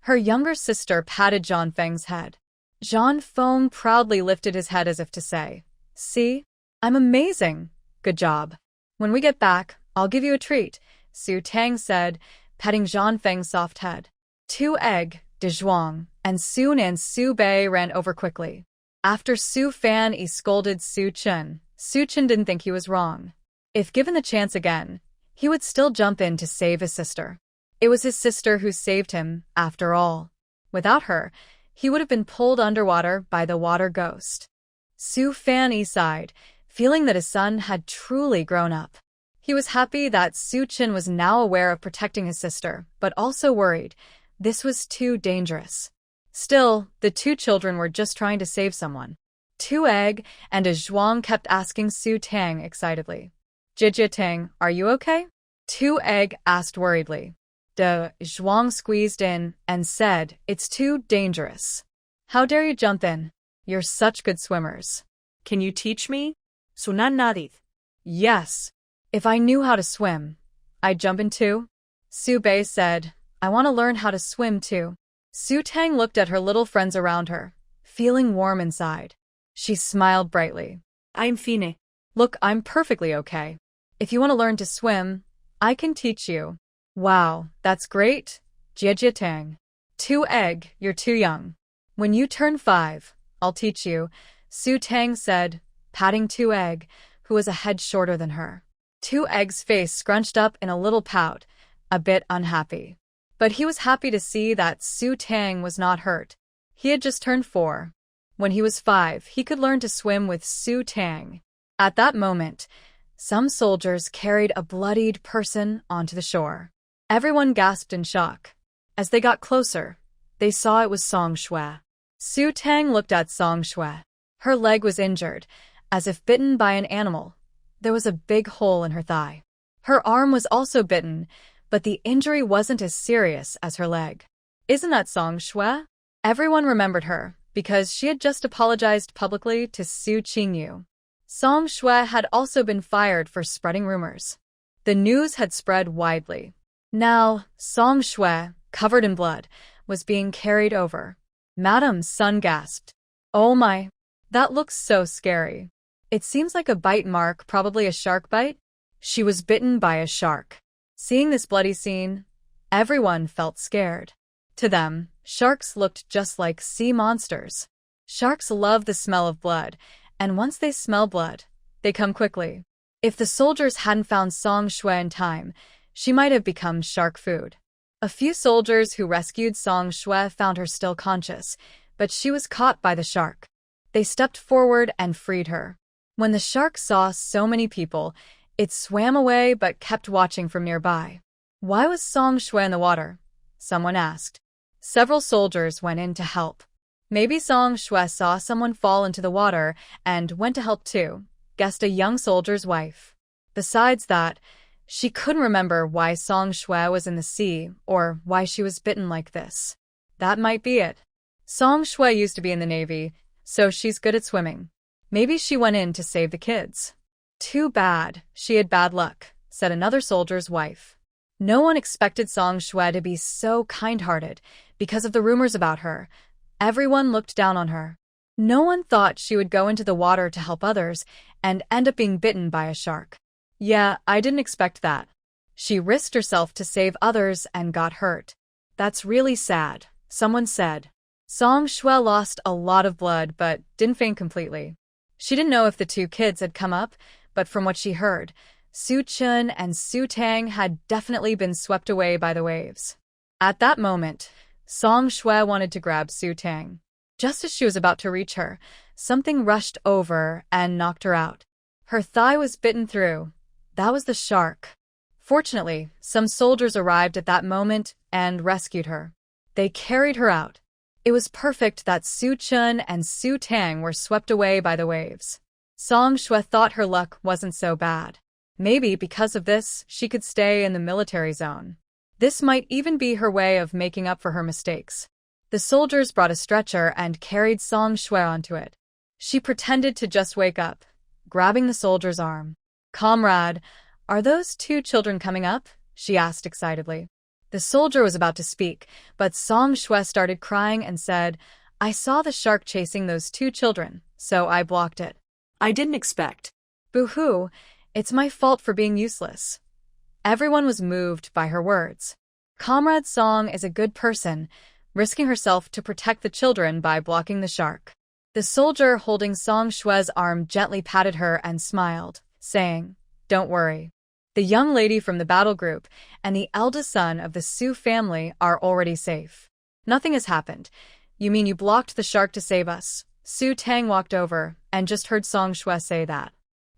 Her younger sister patted Jean Feng's head. Jean Feng proudly lifted his head as if to say, "See? I'm amazing. Good job. When we get back, I'll give you a treat," Su Tang said, petting Jean Feng's soft head. Two Egg, De Zhuang, and Sun and Su Bei ran over quickly. After Su Fan scolded Su Chen didn't think he was wrong. If given the chance again, he would still jump in to save his sister. It was his sister who saved him, after all. Without her, he would have been pulled underwater by the water ghost. Su Fan sighed, feeling that his son had truly grown up. He was happy that Su Chen was now aware of protecting his sister, but also worried. This was too dangerous. Still, the two children were just trying to save someone. Two Egg and a Zhuang kept asking Su Tang excitedly, "Jijia Tang, are you okay?" Two Egg asked worriedly. De Zhuang squeezed in and said, "It's too dangerous. How dare you jump in? You're such good swimmers." Can you teach me? Sunan nodded. "Yes. If I knew how to swim, I'd jump in too." Su Bei said, "I want to learn how to swim too." Su Tang looked at her little friends around her, feeling warm inside. She smiled brightly. I'm fine. "Look, I'm perfectly okay. If you want to learn to swim, I can teach you." "Wow, that's great, Jie Tang. Two Egg, you're too young. When you turn 5, I'll teach you," Su Tang said, patting Two Egg, who was a head shorter than her. Two Egg's face scrunched up in a little pout, a bit unhappy. But he was happy to see that Su Tang was not hurt. He had just turned 4. When he was 5, he could learn to swim with Su Tang. At that moment, some soldiers carried a bloodied person onto the shore. Everyone gasped in shock. As they got closer, they saw it was Song Shui. Su Tang looked at Song Shui. Her leg was injured, as if bitten by an animal. There was a big hole in her thigh. Her arm was also bitten, but the injury wasn't as serious as her leg. "Isn't that Song Shui?" Everyone remembered her, because she had just apologized publicly to Su Qingyu. Song Shui had also been fired for spreading rumors. The news had spread widely. Now, Song Shui, covered in blood, was being carried over. Madame Sun gasped. "Oh my, that looks so scary. It seems like a bite mark, probably a shark bite." She was bitten by a shark. Seeing this bloody scene, everyone felt scared. To them, sharks looked just like sea monsters. Sharks love the smell of blood, and once they smell blood, they come quickly. If the soldiers hadn't found Song Shui in time, she might have become shark food. A few soldiers who rescued Song Shui found her still conscious, but she was caught by the shark. They stepped forward and freed her. When the shark saw so many people, it swam away but kept watching from nearby. Why was Song Shui in the water? Someone asked. Several soldiers went in to help. Maybe Song Shui saw someone fall into the water and went to help too, guessed a young soldier's wife. Besides that, she couldn't remember why Song Shui was in the sea or why she was bitten like this. That might be it. Song Shui used to be in the Navy, so she's good at swimming. Maybe she went in to save the kids. Too bad, she had bad luck, said another soldier's wife. No one expected Song Shui to be so kind-hearted because of the rumors about her. Everyone looked down on her. No one thought she would go into the water to help others and end up being bitten by a shark. Yeah, I didn't expect that. She risked herself to save others and got hurt. That's really sad, someone said. Song Shui lost a lot of blood but didn't faint completely. She didn't know if the two kids had come up, but from what she heard, Su Chun and Su Tang had definitely been swept away by the waves. At that moment, Song Shui wanted to grab Su Tang. Just as she was about to reach her, something rushed over and knocked her out. Her thigh was bitten through. That was the shark. Fortunately, some soldiers arrived at that moment and rescued her. They carried her out. It was perfect that Su Chun and Su Tang were swept away by the waves. Song Shui thought her luck wasn't so bad. Maybe because of this, she could stay in the military zone. This might even be her way of making up for her mistakes. The soldiers brought a stretcher and carried Song Shui onto it. She pretended to just wake up, grabbing the soldier's arm. "Comrade, are those two children coming up?" she asked excitedly. The soldier was about to speak, but Song Shui started crying and said, "I saw the shark chasing those two children, so I blocked it. I didn't expect." Boo-hoo, it's my fault for being useless. Everyone was moved by her words. Comrade Song is a good person, risking herself to protect the children by blocking the shark. The soldier holding Song Shui's arm gently patted her and smiled, saying, "Don't worry. The young lady from the battle group and the eldest son of the Su family are already safe. Nothing has happened. You mean you blocked the shark to save us?" Su Tang walked over and just heard Song Shui say that.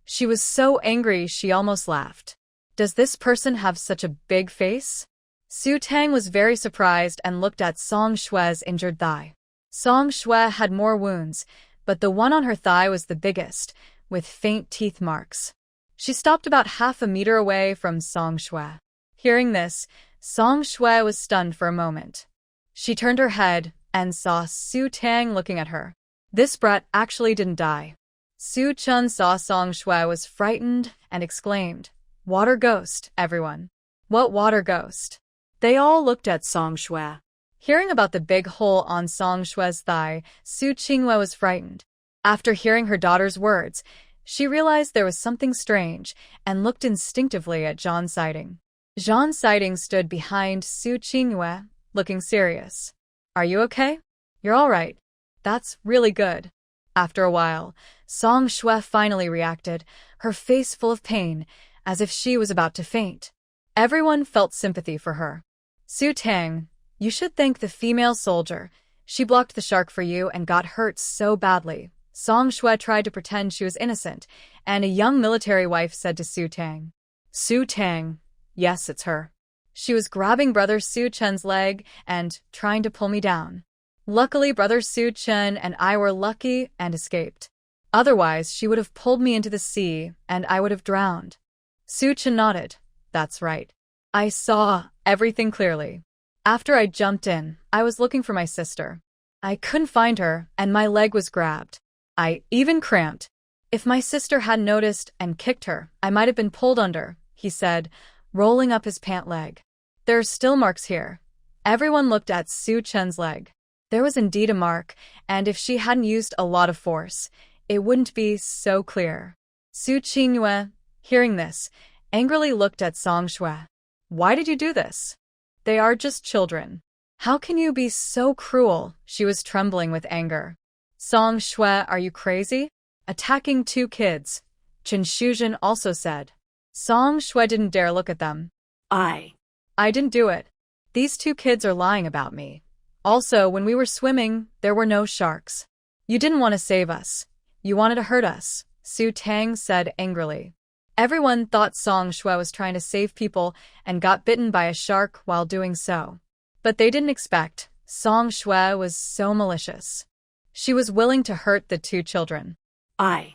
She was so angry she almost laughed. Does this person have such a big face? Su Tang was very surprised and looked at Song Shui's injured thigh. Song Shui had more wounds, but the one on her thigh was the biggest, with faint teeth marks. She stopped about half a meter away from Song Shui. Hearing this, Song Shui was stunned for a moment. She turned her head and saw Su Tang looking at her. This brat actually didn't die. Su Chun saw Song Shui was frightened and exclaimed, "Water ghost, everyone." "What water ghost?" They all looked at Song Shui. Hearing about the big hole on Song Shui's thigh, Su Qinghua was frightened. After hearing her daughter's words, she realized there was something strange and looked instinctively at Zhang Siding. Zhang Siding stood behind Su Qinghua, looking serious. "Are you okay?" "You're all right." "That's really good." After a while, Song Shui finally reacted, her face full of pain, as if she was about to faint. Everyone felt sympathy for her. "Su Tang, you should thank the female soldier. She blocked the shark for you and got hurt so badly." Song Shui tried to pretend she was innocent, and a young military wife said to Su Tang. "Su Tang, yes, it's her. She was grabbing Brother Su Chun's leg and trying to pull me down. Luckily, Brother Su Chun and I were lucky and escaped. Otherwise, she would have pulled me into the sea and I would have drowned." Su Chun nodded. "That's right. I saw everything clearly. After I jumped in, I was looking for my sister. I couldn't find her and my leg was grabbed. I even cramped. If my sister hadn't noticed and kicked her, I might have been pulled under," he said, rolling up his pant leg. "There are still marks here." Everyone looked at Su Chun's leg. There was indeed a mark, and if she hadn't used a lot of force, it wouldn't be so clear. Su Qinghua, hearing this, angrily looked at Song Shui. Why did you do this? They are just children. How can you be so cruel? She was trembling with anger. Song Shui, are you crazy? Attacking 2 kids, Chen Shuzhen also said. Song Shui didn't dare look at them. I didn't do it. These 2 kids are lying about me. Also, when we were swimming, there were no sharks. You didn't want to save us. You wanted to hurt us, Su Tang said angrily. Everyone thought Song Shui was trying to save people and got bitten by a shark while doing so. But they didn't expect Song Shui was so malicious. She was willing to hurt the 2 children. I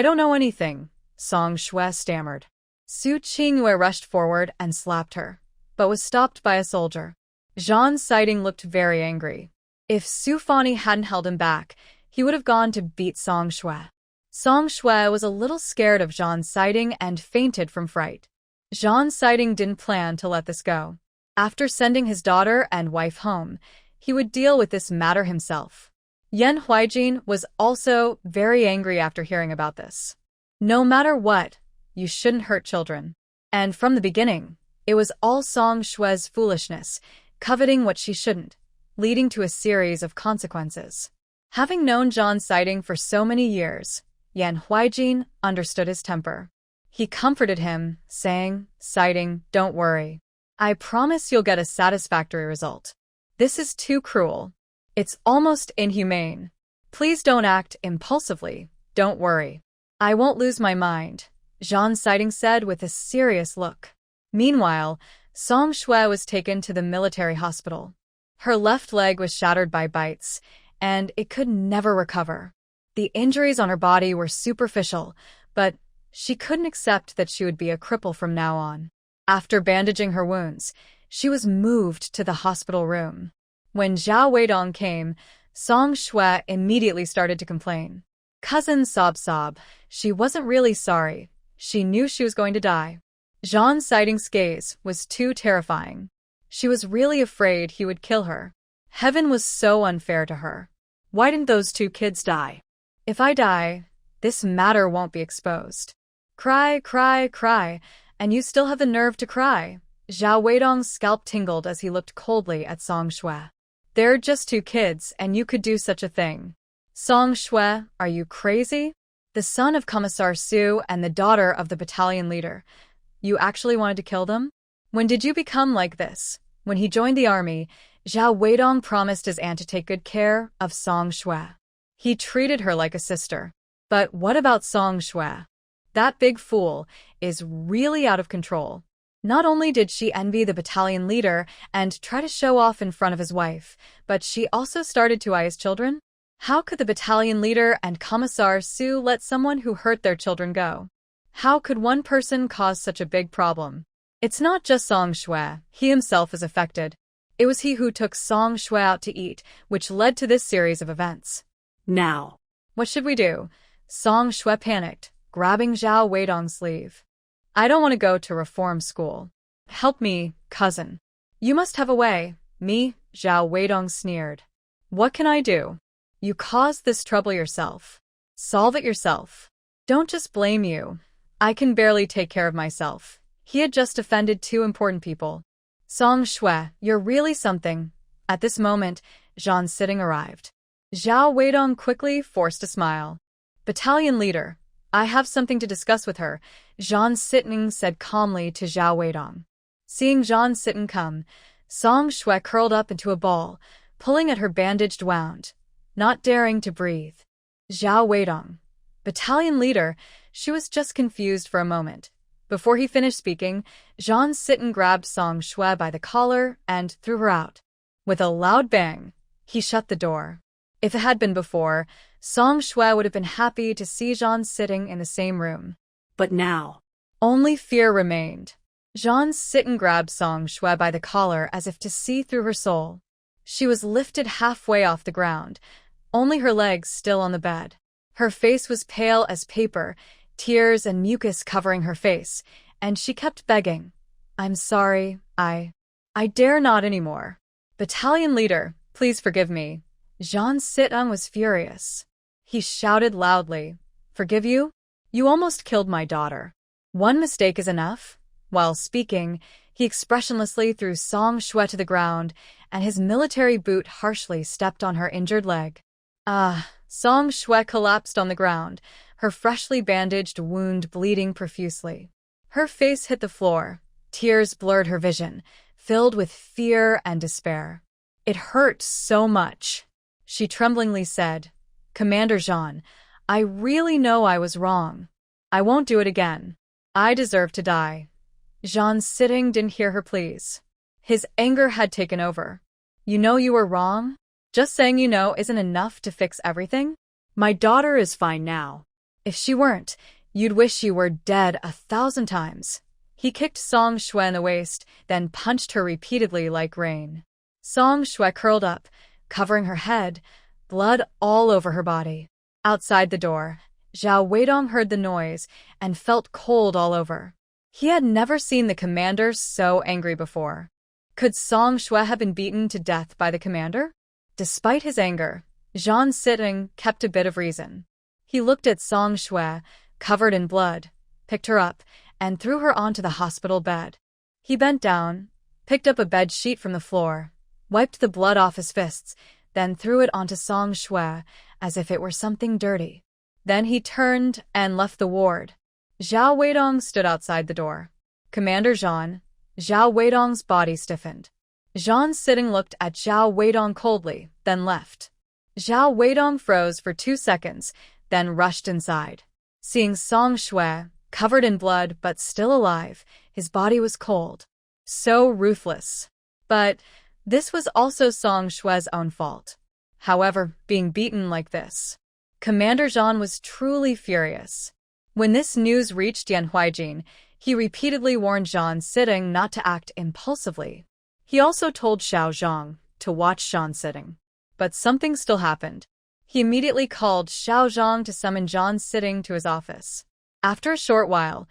don't know anything, Song Shui stammered. Su Qingyue rushed forward and slapped her, but was stopped by a soldier. Zhan Siding looked very angry. If Su Fani hadn't held him back, he would have gone to beat Song Shui. Song Shui was a little scared of Zhan Siding and fainted from fright. Zhan Siding didn't plan to let this go. After sending his daughter and wife home, he would deal with this matter himself. Yan Huijin was also very angry after hearing about this. No matter what, you shouldn't hurt children. And from the beginning, it was all Song Shui's foolishness, coveting what she shouldn't, leading to a series of consequences. Having known Zhan Siding for so many years, Yan Huijin understood his temper. He comforted him, saying, Siding, don't worry. I promise you'll get a satisfactory result. This is too cruel. It's almost inhumane. Please don't act impulsively. Don't worry. I won't lose my mind, Zhan Siding said with a serious look. Meanwhile, Song Shui was taken to the military hospital. Her left leg was shattered by bites, and it could never recover. The injuries on her body were superficial, but she couldn't accept that she would be a cripple from now on. After bandaging her wounds, she was moved to the hospital room. When Zhao Weidong came, Song Shui immediately started to complain. Cousin sob. She wasn't really sorry. She knew she was going to die. Zhan Siding's gaze was too terrifying. She was really afraid he would kill her. Heaven was so unfair to her. Why didn't those 2 kids die? If I die, this matter won't be exposed. Cry, and you still have the nerve to cry. Zhao Weidong's scalp tingled as he looked coldly at Song Shui. They're just 2 kids, and you could do such a thing. Song Shui, are you crazy? The son of Commissar Su and the daughter of the battalion leader. You actually wanted to kill them? When did you become like this? When he joined the army, Zhao Weidong promised his aunt to take good care of Song Shui. He treated her like a sister. But what about Song Shui? That big fool is really out of control. Not only did she envy the battalion leader and try to show off in front of his wife, but she also started to eye his children. How could the battalion leader and Commissar Su let someone who hurt their children go? How could one person cause such a big problem? It's not just Song Shui, he himself is affected. It was he who took Song Shui out to eat, which led to this series of events. Now, what should we do? Song Shui panicked, grabbing Zhao Weidong's sleeve. I don't want to go to reform school. Help me, cousin. You must have a way. Me, Zhao Weidong sneered. What can I do? You caused this trouble yourself. Solve it yourself. Don't just blame you. I can barely take care of myself. He had just offended 2 important people. Song Shui, you're really something. At this moment, Zhan Siding arrived. Zhao Weidong quickly forced a smile. Battalion leader, I have something to discuss with her, Zhan Siding said calmly to Zhao Weidong. Seeing Zhan Siding come, Song Shui curled up into a ball, pulling at her bandaged wound, not daring to breathe. Zhao Weidong, battalion leader, she was just confused for a moment. Before he finished speaking, Zhan Siding grabbed Song Shui by the collar and threw her out. With a loud bang, he shut the door. If it had been before, Song Shui would have been happy to see Zhan sitting in the same room. But now, only fear remained. Zhan Siding grabbed Song Shui by the collar as if to see through her soul. She was lifted halfway off the ground, only her legs still on the bed. Her face was pale as paper, tears and mucus covering her face, and she kept begging, I'm sorry, I dare not anymore. Battalion leader, please forgive me. Zhan Siding was furious. He shouted loudly, Forgive you? You almost killed my daughter. One mistake is enough. While speaking, he expressionlessly threw Song Shui to the ground, and his military boot harshly stepped on her injured leg. Song Shui collapsed on the ground, her freshly bandaged wound bleeding profusely. Her face hit the floor. Tears blurred her vision, filled with fear and despair. It hurt so much. She tremblingly said, "Commander Jean, I really know I was wrong. I won't do it again. I deserve to die." Jean sitting didn't hear her pleas. His anger had taken over. "You know you were wrong? Just saying you know isn't enough to fix everything? My daughter is fine now." If she weren't, you'd wish you were dead 1,000 times. He kicked Song Shui in the waist, then punched her repeatedly like rain. Song Shui curled up, covering her head, blood all over her body. Outside the door, Zhao Weidong heard the noise and felt cold all over. He had never seen the commander so angry before. Could Song Shui have been beaten to death by the commander? Despite his anger, Zhang Sitting kept a bit of reason. He looked at Song Shui, covered in blood, picked her up, and threw her onto the hospital bed. He bent down, picked up a bed sheet from the floor, wiped the blood off his fists, then threw it onto Song Shui as if it were something dirty. Then he turned and left the ward. Zhao Weidong stood outside the door. "Commander Jean." Zhao Weidong's body stiffened. Jean Sitting looked at Zhao Weidong coldly, then left. Zhao Weidong froze for 2 seconds, then rushed inside. Seeing Song Shui, covered in blood but still alive, his body was cold. So ruthless. But this was also Song Shui's own fault. However, being beaten like this. Commander Jean was truly furious. When this news reached Yan Huijin, he repeatedly warned Zhang Sitting not to act impulsively. He also told Xiao Zhang to watch Zhang Sitting. But something still happened. He immediately called Xiao Zhang to summon Zhang Sitting to his office. After a short while,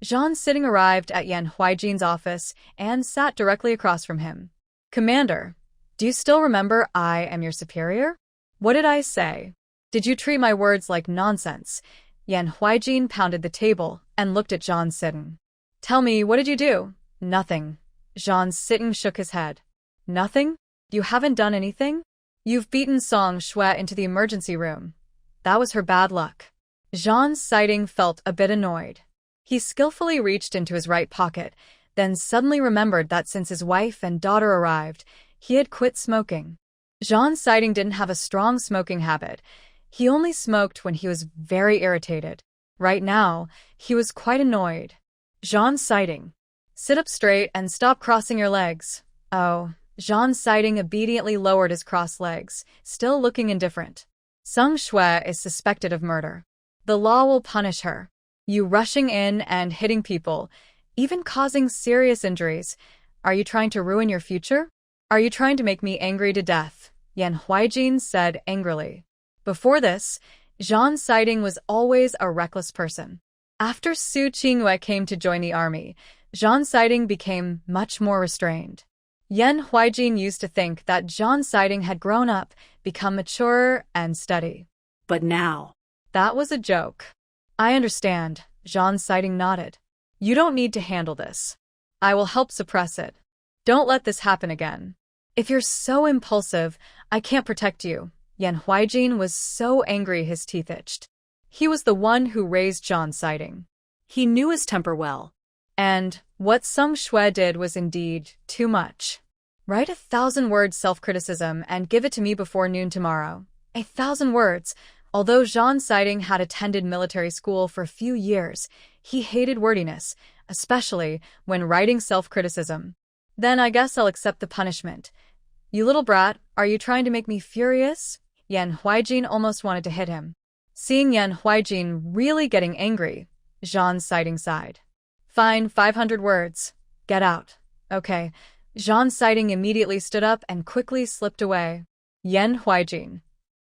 Zhang Sitting arrived at Yan Huijin's office and sat directly across from him. "Commander, do you still remember I am your superior? What did I say? Did you treat my words like nonsense?" Yan Huijin pounded the table and looked at Zhang Sitting. "Tell me, what did you do?" "Nothing." Zhang Sitting shook his head. "Nothing? You haven't done anything? You've beaten Song Shui into the emergency room. That was her bad luck." Zhang Sitting felt a bit annoyed. He skillfully reached into his right pocket, then suddenly remembered that since his wife and daughter arrived, he had quit smoking. Zhang Sitting didn't have a strong smoking habit. He only smoked when he was very irritated. Right now, he was quite annoyed. "Zhang Sitting, sit up straight and stop crossing your legs." "Oh." Zhang Sitting obediently lowered his crossed legs, still looking indifferent. "Song Shui is suspected of murder. The law will punish her. You rushing in and hitting people, even causing serious injuries. Are you trying to ruin your future? Are you trying to make me angry to death?" Yan Huijin said angrily. Before this, Zhang Sitting was always a reckless person. After Su Qingyue came to join the army, Zhang Sitting became much more restrained. Yan Huijin used to think that Zhang Sitting had grown up, become mature and steady. But now, that was a joke. "I understand," Zhang Sitting nodded. "You don't need to handle this. I will help suppress it. Don't let this happen again. If you're so impulsive, I can't protect you." Yan Huijin was so angry his teeth itched. He was the one who raised Zhang Sitting. He knew his temper well. And what Song Shui did was indeed too much. "Write 1,000 words self-criticism and give it to me before noon tomorrow." 1,000 words. Although Zhang Sitting had attended military school for a few years, he hated wordiness, especially when writing self-criticism. "Then I guess I'll accept the punishment." "You little brat, are you trying to make me furious?" Yan Huijin almost wanted to hit him. Seeing Yan Huijin really getting angry, Zhang Sitting sighed. "Fine, 500 words. Get out." "Okay." Zhang Sitting immediately stood up and quickly slipped away. Yan Huijin.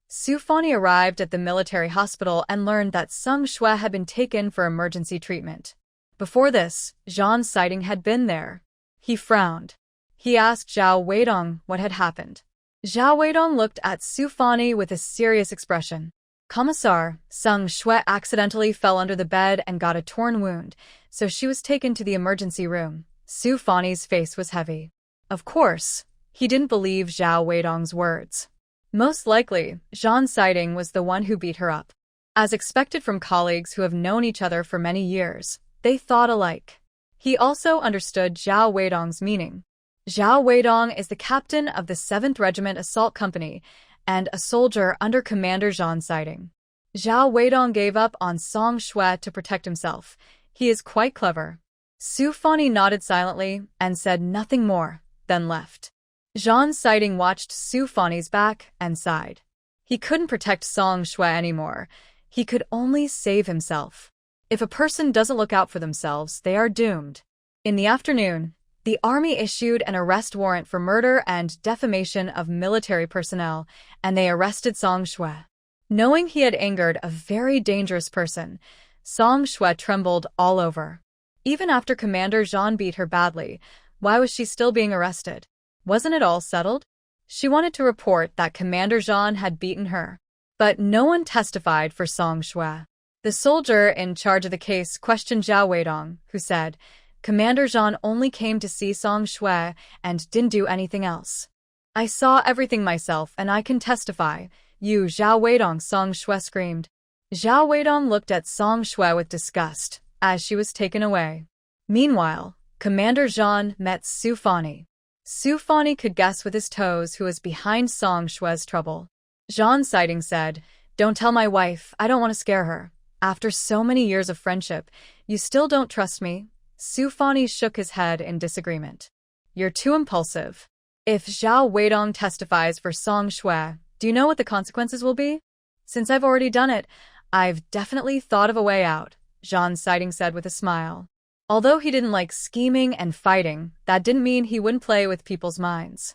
Su Fani arrived at the military hospital and learned that Song Shui had been taken for emergency treatment. Before this, Zhang Sitting had been there. He frowned. He asked Zhao Weidong what had happened. Zhao Weidong looked at Su Fani with a serious expression. Commissar Sung Shui accidentally fell under the bed and got a torn wound, so she was taken to the emergency room. Su Fani's face was heavy. Of course, he didn't believe Zhao Weidong's words. Most likely, Zhang Siding was the one who beat her up. As expected from colleagues who have known each other for many years, they thought alike. He also understood Zhao Weidong's meaning. Zhao Weidong is the captain of the 7th Regiment Assault Company and a soldier under Commander Zhang Siding. Zhao Weidong gave up on Song Shui to protect himself. He is quite clever. Su Fani nodded silently and said nothing more, then left. Zhang Siding watched Su Fani's back and sighed. He couldn't protect Song Shui anymore. He could only save himself. If a person doesn't look out for themselves, they are doomed. In the afternoon, the army issued an arrest warrant for murder and defamation of military personnel, and they arrested Song Shui. Knowing he had angered a very dangerous person, Song Shui trembled all over. Even after Commander Zhang beat her badly, why was she still being arrested? Wasn't it all settled? She wanted to report that Commander Zhang had beaten her. But no one testified for Song Shui. The soldier in charge of the case questioned Zhao Weidong, who said, Commander Zhang only came to see Song Shui and didn't do anything else. I saw everything myself and I can testify. You, Zhao Weidong, Song Shui screamed. Zhao Weidong looked at Song Shui with disgust as she was taken away. Meanwhile, Commander Zhang met Su Fani. Su Fani could guess with his toes who was behind Song Shui's trouble. Zhang Siding said, Don't tell my wife, I don't want to scare her. After so many years of friendship, you still don't trust me? Su Fani shook his head in disagreement. You're too impulsive. If Zhao Weidong testifies for Song Shui, do you know what the consequences will be? Since I've already done it, I've definitely thought of a way out, Zhang Siding said with a smile. Although he didn't like scheming and fighting, that didn't mean he wouldn't play with people's minds.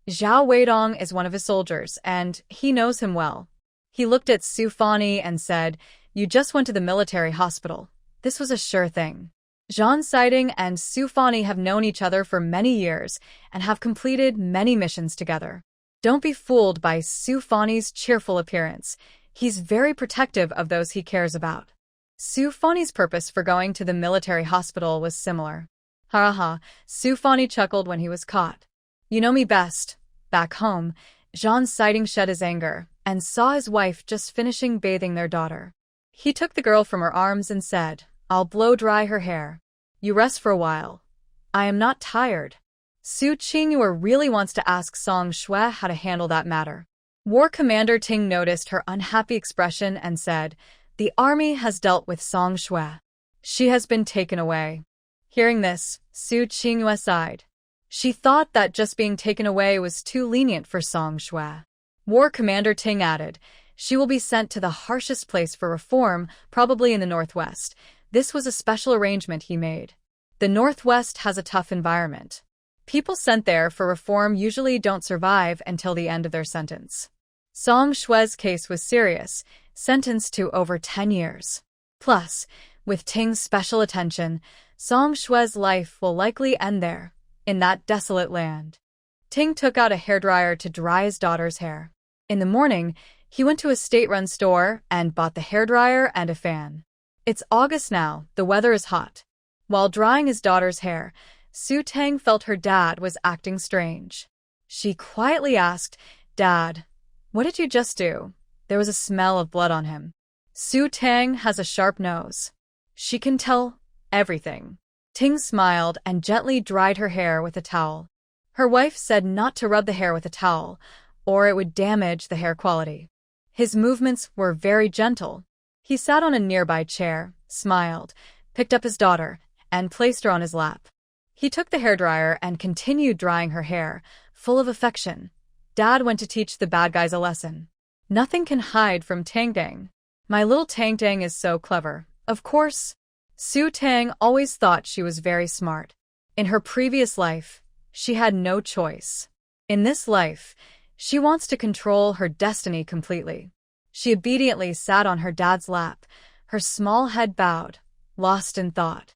Zhao Weidong is one of his soldiers, and he knows him well. He looked at Su Fani and said, You just went to the military hospital. This was a sure thing. Zhang Siding and Su Fani have known each other for many years and have completed many missions together. Don't be fooled by Su Fani's cheerful appearance. He's very protective of those he cares about. Su Fani's purpose for going to the military hospital was similar. Ha ha, Su Fani chuckled when he was caught. You know me best. Back home, Zhang Siding shed his anger and saw his wife just finishing bathing their daughter. He took the girl from her arms and said, I'll blow dry her hair. You rest for a while. I am not tired. Su Qingyue really wants to ask Song Shui how to handle that matter. War Commander Ting noticed her unhappy expression and said, The army has dealt with Song Shui. She has been taken away. Hearing this, Su Qingyue sighed. She thought that just being taken away was too lenient for Song Shui. War Commander Ting added, She will be sent to the harshest place for reform, probably in the Northwest. This was a special arrangement he made. The Northwest has a tough environment. People sent there for reform usually don't survive until the end of their sentence. Song Shui's case was serious, sentenced to over 10 years. Plus, with Ting's special attention, Song Shui's life will likely end there, in that desolate land. Ting took out a hairdryer to dry his daughter's hair. In the morning, he went to a state-run store and bought the hairdryer and a fan. It's August now, the weather is hot. While drying his daughter's hair, Su Tang felt her dad was acting strange. She quietly asked, Dad, what did you just do? There was a smell of blood on him. Su Tang has a sharp nose. She can tell everything. Ting smiled and gently dried her hair with a towel. Her wife said not to rub the hair with a towel, or it would damage the hair quality. His movements were very gentle. He sat on a nearby chair, smiled, picked up his daughter, and placed her on his lap. He took the hairdryer and continued drying her hair, full of affection. Dad went to teach the bad guys a lesson. Nothing can hide from Tang Tang. My little Tang Tang is so clever. Of course. Su Tang always thought she was very smart. In her previous life, she had no choice. In this life, she wants to control her destiny completely. She obediently sat on her dad's lap, her small head bowed, lost in thought.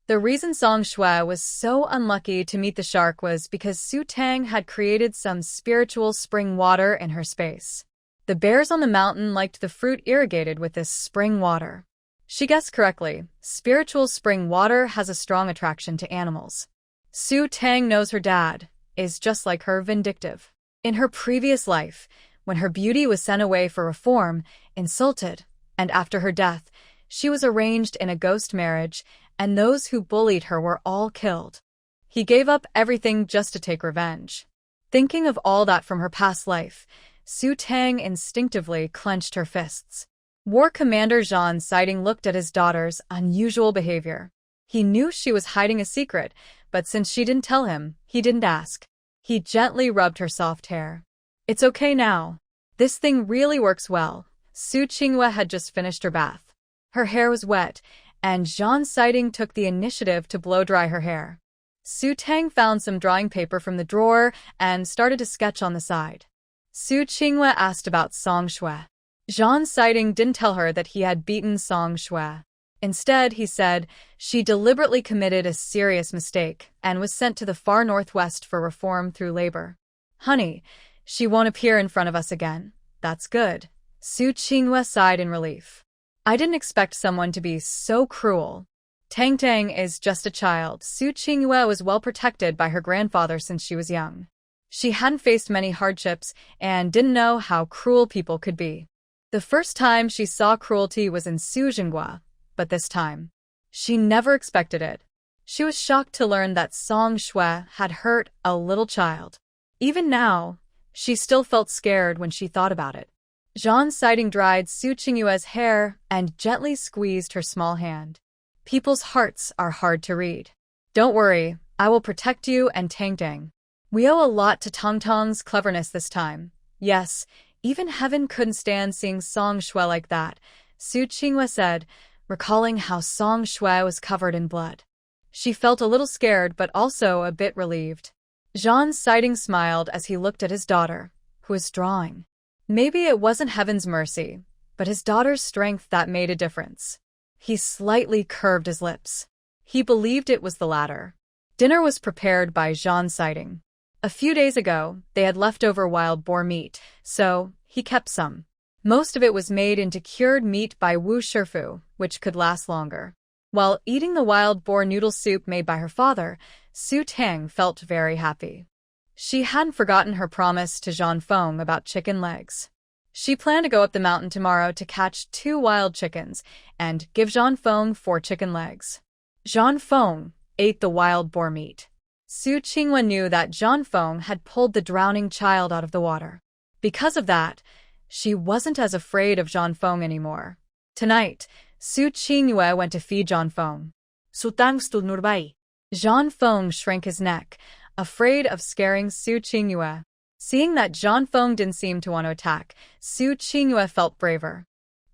The reason Song Shui was so unlucky to meet the shark was because Su Tang had created some spiritual spring water in her space. The bears on the mountain liked the fruit irrigated with this spring water. She guessed correctly. Spiritual spring water has a strong attraction to animals. Su Tang knows her dad is just like her, vindictive. In her previous life, when her beauty was sent away for reform, insulted, and after her death, she was arranged in a ghost marriage, and those who bullied her were all killed. He gave up everything just to take revenge. Thinking of all that from her past life, Su Tang instinctively clenched her fists. War Commander Zhang Siding looked at his daughter's unusual behavior. He knew she was hiding a secret, but since she didn't tell him, he didn't ask. He gently rubbed her soft hair. It's okay now. This thing really works well. Su Qinghua had just finished her bath. Her hair was wet, and Zhang Siding took the initiative to blow-dry her hair. Su Tang found some drawing paper from the drawer and started to sketch on the side. Su Qinghua asked about Song Shui. Zhang Siding didn't tell her that he had beaten Song Shui. Instead, he said, she deliberately committed a serious mistake and was sent to the far northwest for reform through labor. Honey, she won't appear in front of us again. That's good. Su Qinghua sighed in relief. I didn't expect someone to be so cruel. Tang Tang is just a child. Su Qinghua was well protected by her grandfather since she was young. She hadn't faced many hardships and didn't know how cruel people could be. The first time she saw cruelty was in Su Jinghua, but this time, she never expected it. She was shocked to learn that Song Shui had hurt a little child. Even now, she still felt scared when she thought about it. Zhang Siding dried Su Qinghua's hair and gently squeezed her small hand. People's hearts are hard to read. Don't worry, I will protect you and Tang Tang. We owe a lot to Tong Tong's cleverness this time. Yes, even heaven couldn't stand seeing Song Shui like that, Su Qinghua said, recalling how Song Shui was covered in blood. She felt a little scared but also a bit relieved. Zhang Siding smiled as he looked at his daughter, who was drawing. Maybe it wasn't heaven's mercy, but his daughter's strength that made a difference. He slightly curved his lips. He believed it was the latter. Dinner was prepared by Zhang Siding. A few days ago, they had leftover wild boar meat, so he kept some. Most of it was made into cured meat by Wu Shifu, which could last longer. While eating the wild boar noodle soup made by her father, Su Tang felt very happy. She hadn't forgotten her promise to Zhang Feng about chicken legs. She planned to go up the mountain tomorrow to catch 2 wild chickens and give Zhang Feng 4 chicken legs. Zhang Feng ate the wild boar meat. Su Qinghua knew that Zhang Feng had pulled the drowning child out of the water. Because of that, she wasn't as afraid of Zhang Feng anymore. Tonight, Su Qinghua went to feed Zhang Feng. Sutang stood nearby. Zhang Feng shrank his neck, afraid of scaring Su Qinghua. Seeing that Zhang Feng didn't seem to want to attack, Su Qinghua felt braver.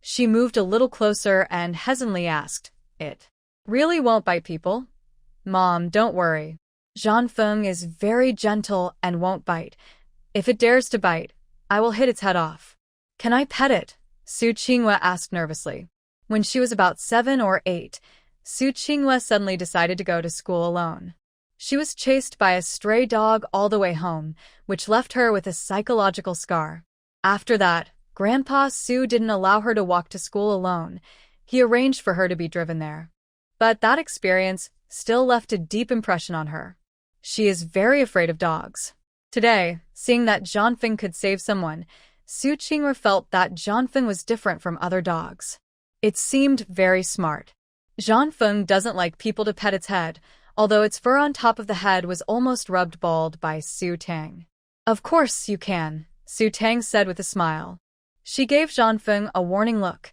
She moved a little closer and hesitantly asked, "It really won't bite people?" "Mom, don't worry. Zhang Feng is very gentle and won't bite. If it dares to bite, I will hit its head off." "Can I pet it?" Su Qinghua asked nervously. When she was about 7 or 8, Su Qinghua suddenly decided to go to school alone. She was chased by a stray dog all the way home, which left her with a psychological scar. After that, Grandpa Su didn't allow her to walk to school alone. He arranged for her to be driven there. But that experience still left a deep impression on her. She is very afraid of dogs. Today, seeing that Zhang Feng could save someone, Su Qinghua felt that Zhang Feng was different from other dogs. It seemed very smart. Zhang Feng doesn't like people to pet its head, although its fur on top of the head was almost rubbed bald by Su Tang. "Of course you can," Su Tang said with a smile. She gave Zhang Feng a warning look.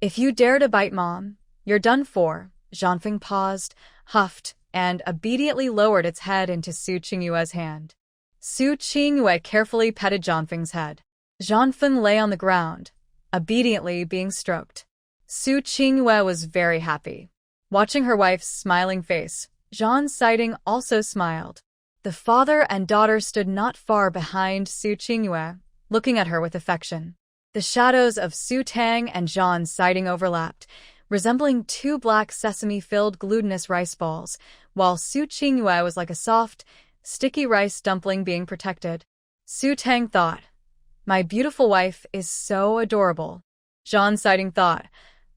"If you dare to bite Mom, you're done for." Zhang Feng paused, huffed, and obediently lowered its head into Su Qinghua's hand. Su Qinghua carefully petted Zhang Feng's head. Zhang Feng lay on the ground, obediently being stroked. Su Qinghua was very happy. Watching her wife's smiling face, Zhang Siding also smiled. The father and daughter stood not far behind Su Qinghua, looking at her with affection. The shadows of Su Tang and Zhang Siding overlapped, resembling 2 black sesame-filled glutinous rice balls, while Su Qinghua was like a soft, sticky rice dumpling being protected. Su Tang thought, My beautiful wife is so adorable. Jean sighing thought,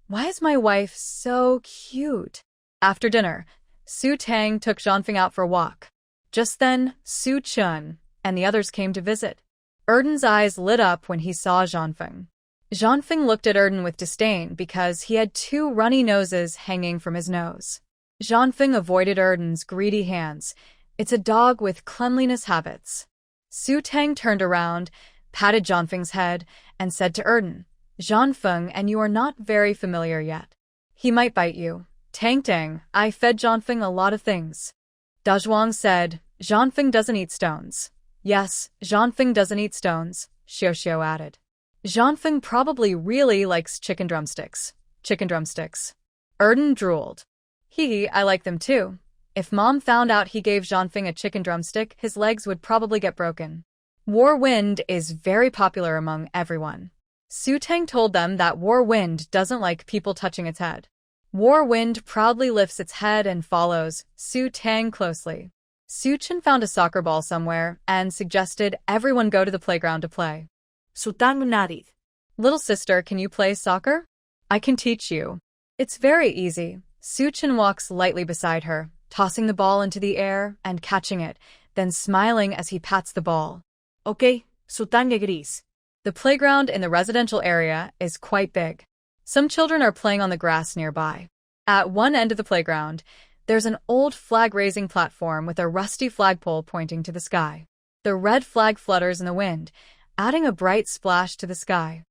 why is my wife so cute? After dinner, Su Tang took Zhanfeng out for a walk. Just then, Su Chun and the others came to visit. Erden's eyes lit up when he saw Zhanfeng. Zhanfeng looked at Erden with disdain because he had two runny noses hanging from his nose. Zhanfeng avoided Erden's greedy hands. It's a dog with cleanliness habits. Su Tang turned around, patted Zhanfeng's head, and said to Erden, Zhanfeng and you are not very familiar yet. He might bite you. Tang, I fed Zhanfeng a lot of things. Dazhuang said, Zhanfeng doesn't eat stones. Yes, Zhanfeng doesn't eat stones, Xiao added. Zhanfeng probably really likes chicken drumsticks. Chicken drumsticks. Erden drooled. I like them too. If Mom found out he gave Zhanfeng a chicken drumstick, his legs would probably get broken. War Wind is very popular among everyone. Su Tang told them that War Wind doesn't like people touching its head. War Wind proudly lifts its head and follows Su Tang closely. Su Chen found a soccer ball somewhere and suggested everyone go to the playground to play. Su Tang nodded. Little sister, can you play soccer? I can teach you. It's very easy. Su Chen walks lightly beside her, tossing the ball into the air and catching it, then smiling as he pats the ball. Okay, Su Tang agrees. The playground in the residential area is quite big. Some children are playing on the grass nearby. At one end of the playground, there's an old flag-raising platform with a rusty flagpole pointing to the sky. The red flag flutters in the wind, adding a bright splash to the sky.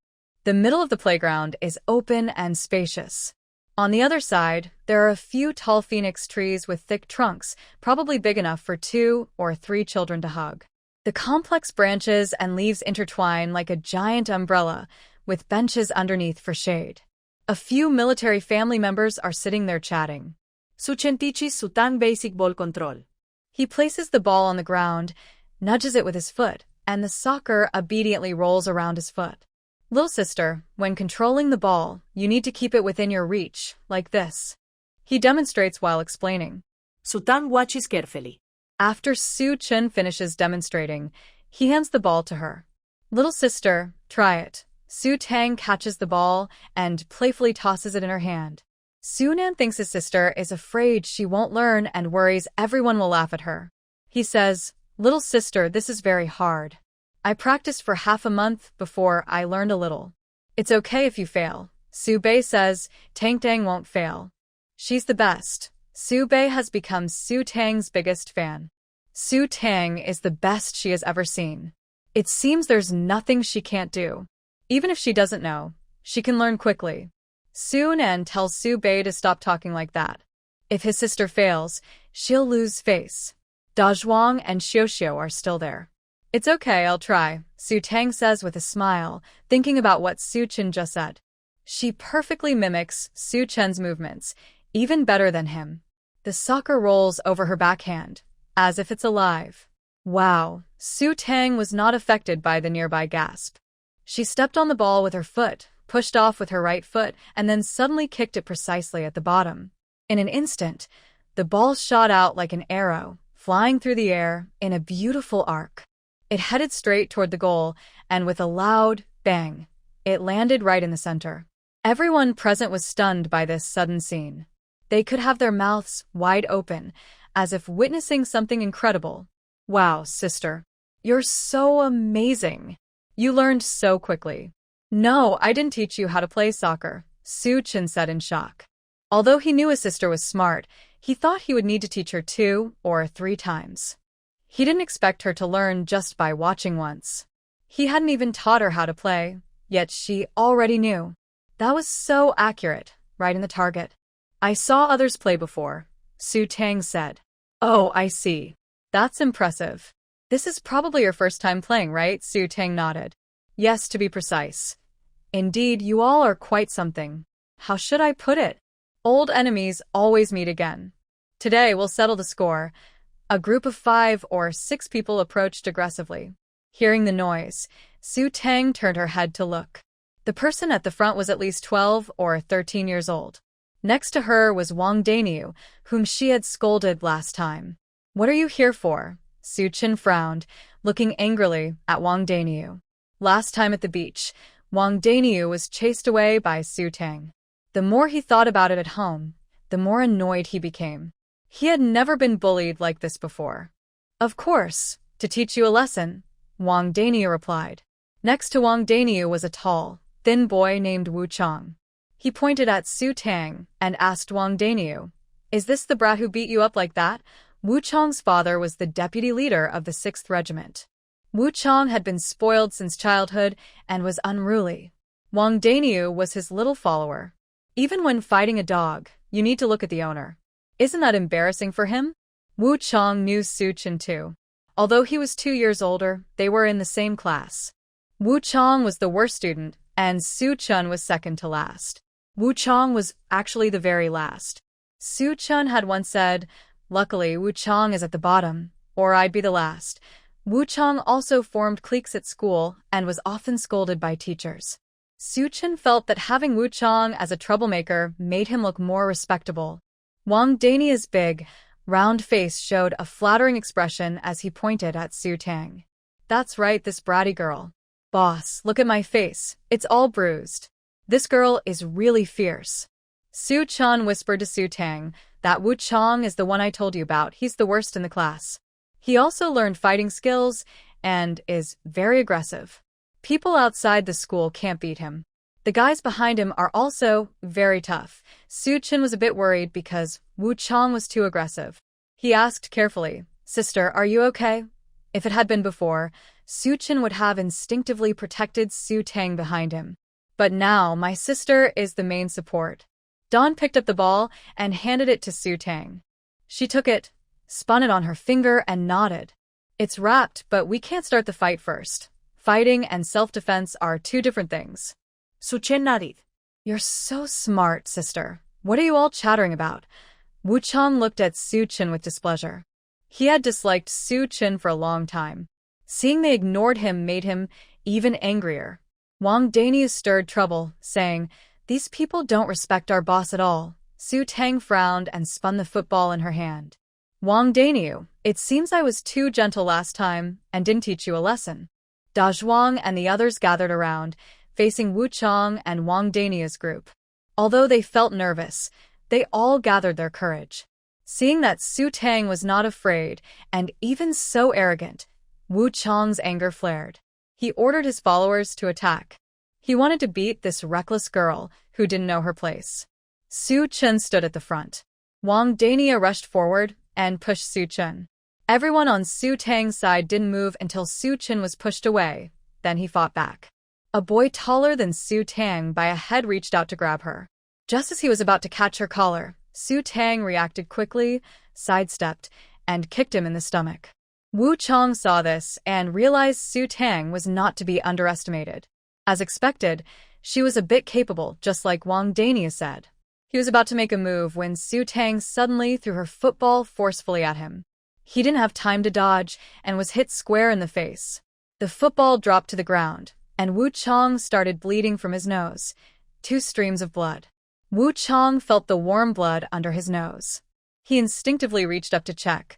The middle of the playground is open and spacious. On the other side, there are a few tall phoenix trees with thick trunks, probably big enough for 2 or 3 children to hug. The complex branches and leaves intertwine like a giant umbrella, with benches underneath for shade. A few military family members are sitting there chatting. Su Chen teaches Su Tang basic ball control. He places the ball on the ground, nudges it with his foot, and the soccer obediently rolls around his foot. Little sister, when controlling the ball, you need to keep it within your reach, like this. He demonstrates while explaining. Su Tang watches carefully. After Su Chen finishes demonstrating, he hands the ball to her. Little sister, try it. Su Tang catches the ball and playfully tosses it in her hand. Su Nan thinks his sister is afraid she won't learn and worries everyone will laugh at her. He says, Little sister, this is very hard. I practiced for half a month before I learned a little. It's okay if you fail. Su Bei says, Tang won't fail. She's the best. Su Bei has become Su Tang's biggest fan. Su Tang is the best she has ever seen. It seems there's nothing she can't do. Even if she doesn't know, she can learn quickly. Su Nan tells Su Bei to stop talking like that. If his sister fails, she'll lose face. Dazhuang and Xiao are still there. It's okay, I'll try, Su Tang says with a smile, thinking about what Su Chen just said. She perfectly mimics Su Chen's movements, even better than him. The soccer rolls over her backhand, as if it's alive. Wow, Su Tang was not affected by the nearby gasp. She stepped on the ball with her foot, pushed off with her right foot, and then suddenly kicked it precisely at the bottom. In an instant, the ball shot out like an arrow, flying through the air in a beautiful arc. It headed straight toward the goal, and with a loud bang, it landed right in the center. Everyone present was stunned by this sudden scene. They could have their mouths wide open, as if witnessing something incredible. Wow, sister. You're so amazing. You learned so quickly. No, I didn't teach you how to play soccer, Su Chen said in shock. Although he knew his sister was smart, he thought he would need to teach her 2 or 3 times. He didn't expect her to learn just by watching once. He hadn't even taught her how to play, yet she already knew. That was so accurate, right in the target. I saw others play before, Su Tang said. Oh, I see. That's impressive. This is probably your first time playing, right? Su Tang nodded. Yes, to be precise. Indeed, you all are quite something. How should I put it? Old enemies always meet again. Today we'll settle the score. A group of 5 or 6 people approached aggressively. Hearing the noise, Su Tang turned her head to look. The person at the front was at least 12 or 13 years old. Next to her was Wang Daniu, whom she had scolded last time. What are you here for? Su Chen frowned, looking angrily at Wang Daniu. Last time at the beach, Wang Daniu was chased away by Su Tang. The more he thought about it at home, the more annoyed he became. He had never been bullied like this before. Of course, to teach you a lesson, Wang Daniu replied. Next to Wang Daniu was a tall, thin boy named Wu Chang. He pointed at Su Tang and asked Wang Daniu, "Is this the brat who beat you up like that?" Wu Chang's father was the deputy leader of the 6th Regiment. Wu Chang had been spoiled since childhood and was unruly. Wang Daniu was his little follower. Even when fighting a dog, you need to look at the owner. Isn't that embarrassing for him? Wu Chang knew Su Chen too. Although he was 2 years older, they were in the same class. Wu Chang was the worst student, and Su Chen was second to last. Wu Chang was actually the very last. Su Chen had once said, "Luckily, Wu Chang is at the bottom, or I'd be the last." Wu Chang also formed cliques at school and was often scolded by teachers. Su Chen felt that having Wu Chang as a troublemaker made him look more respectable. Wang Daniu's big, round face showed a flattering expression as he pointed at Su Tang. "That's right, this bratty girl. Boss, look at my face, it's all bruised. This girl is really fierce." Su Chen whispered to Su Tang, "That Wu Chang is the one I told you about, he's the worst in the class. He also learned fighting skills and is very aggressive. People outside the school can't beat him. The guys behind him are also very tough." Su Chen was a bit worried because Wu Chang was too aggressive. He asked carefully, "Sister, are you okay?" If it had been before, Su Chen would have instinctively protected Su Tang behind him. But now, my sister is the main support. Dawn picked up the ball and handed it to Su Tang. She took it, spun it on her finger, and nodded. "It's wrapped, but we can't start the fight first. Fighting and self-defense are two different things." Su Chen nodded. "You're so smart, sister. What are you all chattering about?" Wu Chang looked at Su Chen with displeasure. He had disliked Su Chen for a long time. Seeing they ignored him made him even angrier. Wang Daniu stirred trouble, saying, "These people don't respect our boss at all." Su Tang frowned and spun the football in her hand. "Wang Daniu, it seems I was too gentle last time and didn't teach you a lesson." Da Zhuang and the others gathered around, facing Wu Chang and Wang Daniu's group. Although they felt nervous, they all gathered their courage. Seeing that Su Tang was not afraid and even so arrogant, Wu Chang's anger flared. He ordered his followers to attack. He wanted to beat this reckless girl who didn't know her place. Su Chen stood at the front. Wang Daniu rushed forward and pushed Su Chen. Everyone on Su Tang's side didn't move until Su Chen was pushed away. Then he fought back. A boy taller than Su Tang by a head reached out to grab her. Just as he was about to catch her collar, Su Tang reacted quickly, sidestepped, and kicked him in the stomach. Wu Chang saw this and realized Su Tang was not to be underestimated. As expected, she was a bit capable, just like Wang Daniu said. He was about to make a move when Su Tang suddenly threw her football forcefully at him. He didn't have time to dodge and was hit square in the face. The football dropped to the ground, and Wu Chang started bleeding from his nose. 2 streams of blood. Wu Chang felt the warm blood under his nose. He instinctively reached up to check,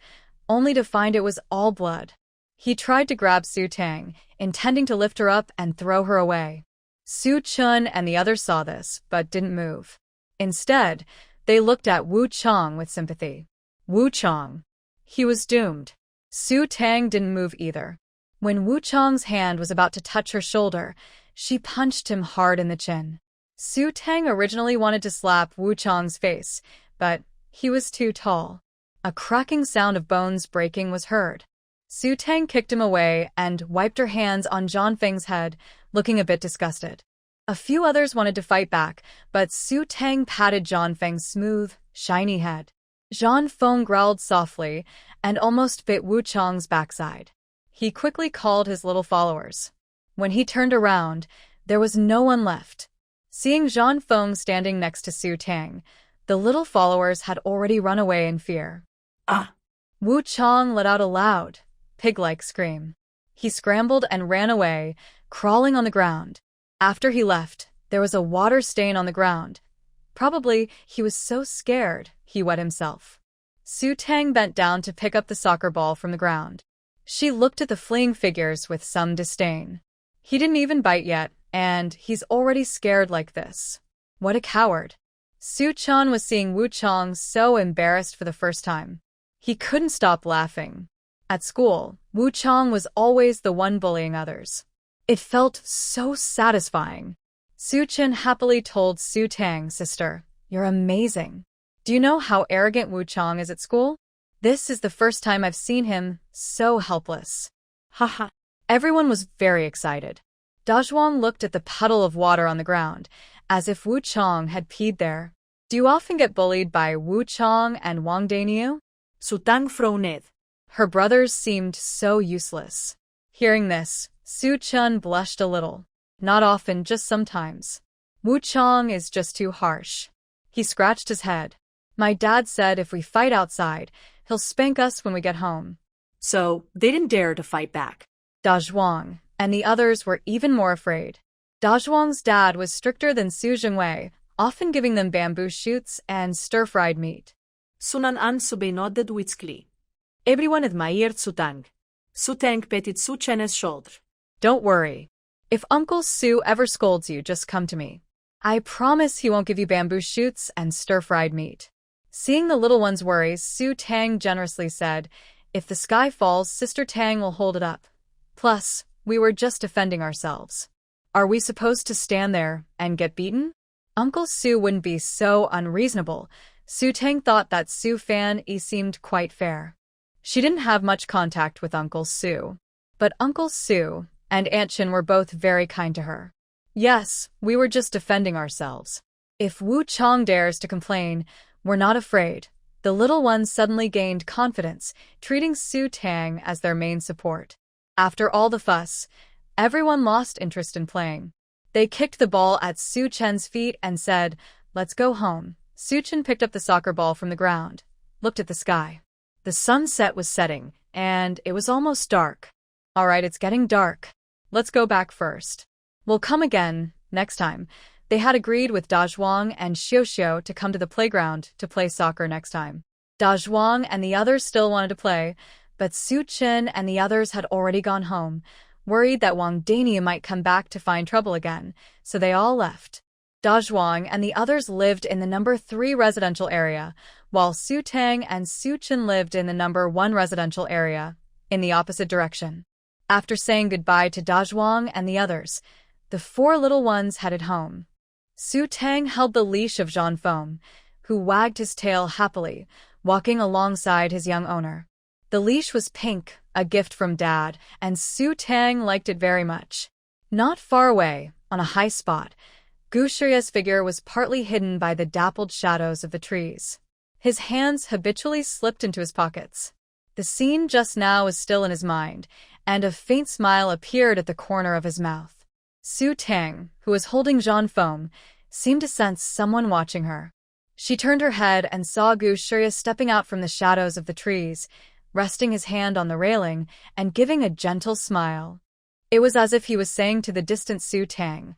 only to find it was all blood. He tried to grab Su Tang, intending to lift her up and throw her away. Su Chen and the others saw this, but didn't move. Instead, they looked at Wu Chang with sympathy. Wu Chang. He was doomed. Su Tang didn't move either. When Wu Chang's hand was about to touch her shoulder, she punched him hard in the chin. Su Tang originally wanted to slap Wu Chang's face, but he was too tall. A cracking sound of bones breaking was heard. Su Tang kicked him away and wiped her hands on Zhang Feng's head, looking a bit disgusted. A few others wanted to fight back, but Su Tang patted Zhang Feng's smooth, shiny head. Zhang Feng growled softly and almost bit Wu Chang's backside. He quickly called his little followers. When he turned around, there was no one left. Seeing Zhang Feng standing next to Su Tang, the little followers had already run away in fear. Ah! Wu Chang let out a loud, pig-like scream. He scrambled and ran away, crawling on the ground. After he left, there was a water stain on the ground. Probably he was so scared he wet himself. Su Tang bent down to pick up the soccer ball from the ground. She looked at the fleeing figures with some disdain. He didn't even bite yet, and he's already scared like this. What a coward. Su-chan was seeing Wu-chang so embarrassed for the first time. He couldn't stop laughing. At school, Wu-chang was always the one bullying others. It felt so satisfying. Su-chan happily told Su-tang, "Sister, you're amazing. Do you know how arrogant Wu-chang is at school? This is the first time I've seen him so helpless." Haha. Everyone was very excited. Dazhuang looked at the puddle of water on the ground, as if Wu-chang had peed there. "Do you often get bullied by Wu-chang and Wang Daniu?" Su-tang frowned. Her brothers seemed so useless. Hearing this, Su-chun blushed a little. "Not often, just sometimes. Wu-chang is just too harsh." He scratched his head. "My dad said if we fight outside, he'll spank us when we get home." So, they didn't dare to fight back. Dazhuang and the others were even more afraid. Dazhuang's dad was stricter than Su Jingwei, often giving them bamboo shoots and stir-fried meat. Sunan an subinoded witzkli. Everyone admired Su-tang. Su-tang petted Su-chen's shoulder. "Don't worry. If Uncle Su ever scolds you, just come to me. I promise he won't give you bamboo shoots and stir-fried meat." Seeing the little one's worries, Su-tang generously said, "If the sky falls, Sister Tang will hold it up. Plus, we were just defending ourselves. Are we supposed to stand there and get beaten?" Uncle Su wouldn't be so unreasonable. Su-tang thought that Su-fan-yi seemed quite fair. She didn't have much contact with Uncle Su, but Uncle Su and Aunt Chin were both very kind to her. "Yes, we were just defending ourselves. If Wu-chang dares to complain, we're not afraid." The little ones suddenly gained confidence, treating Su-tang as their main support. After all the fuss, everyone lost interest in playing. They kicked the ball at Su-chen's feet and said, "Let's go home." Su-chen picked up the soccer ball from the ground, looked at the sky. The sunset was setting, and it was almost dark. "All right, it's getting dark. Let's go back first. We'll come again next time." They had agreed with Dazhuang and Xiao to come to the playground to play soccer next time. Dazhuang and the others still wanted to play, but Su-chen and the others had already gone home, worried that Wang Daniu might come back to find trouble again, so they all left. Dazhuang and the others lived in the number 3 residential area, while Su-tang and Su-chen lived in the number 1 residential area, in the opposite direction. After saying goodbye to Dazhuang and the others, the 4 little ones headed home. Su-tang held the leash of Jean Foam, who wagged his tail happily, walking alongside his young owner. The leash was pink, a gift from Dad, and Su-tang liked it very much. Not far away, on a high spot, Gu Shirya's figure was partly hidden by the dappled shadows of the trees. His hands habitually slipped into his pockets. The scene just now was still in his mind, and a faint smile appeared at the corner of his mouth. Su-tang, who was holding Jean Foam, seemed to sense someone watching her. She turned her head and saw Gu Shirya stepping out from the shadows of the trees, resting his hand on the railing and giving a gentle smile. It was as if he was saying to the distant Su-tang,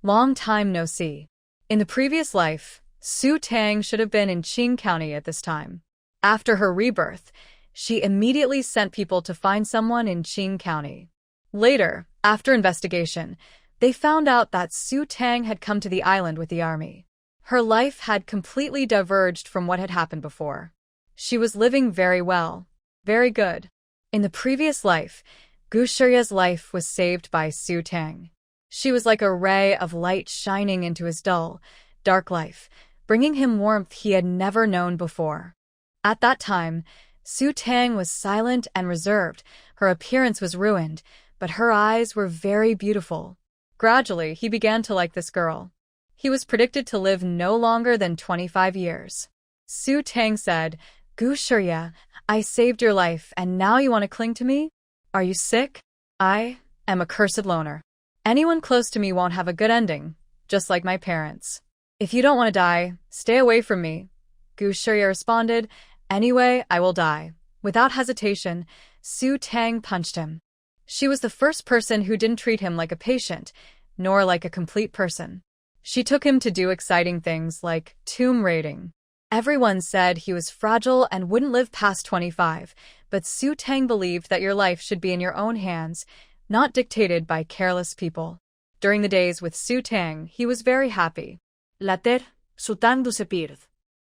"Long time no see." In the previous life, Su-tang should have been in Qing County at this time. After her rebirth, she immediately sent people to find someone in Qing County. Later, after investigation, they found out that Su-tang had come to the island with the army. Her life had completely diverged from what had happened before. She was living very well. Very good. In the previous life, Gu Shirya's life was saved by Su-tang. She was like a ray of light shining into his dull, dark life, bringing him warmth he had never known before. At that time, Su-tang was silent and reserved. Her appearance was ruined, but her eyes were very beautiful. Gradually, he began to like this girl. He was predicted to live no longer than 25 years. Su-tang said, "Gu Shirya, I saved your life and now you want to cling to me? Are you sick? I am a cursed loner. Anyone close to me won't have a good ending, just like my parents. If you don't want to die, stay away from me." Gu Shirya responded, "Anyway, I will die." Without hesitation, Su-tang punched him. She was the first person who didn't treat him like a patient, nor like a complete person. She took him to do exciting things like tomb raiding. Everyone said he was fragile and wouldn't live past 25, but Su-tang believed that your life should be in your own hands, not dictated by careless people. During the days with Su Tang, he was very happy. Later, Su Tang disappeared.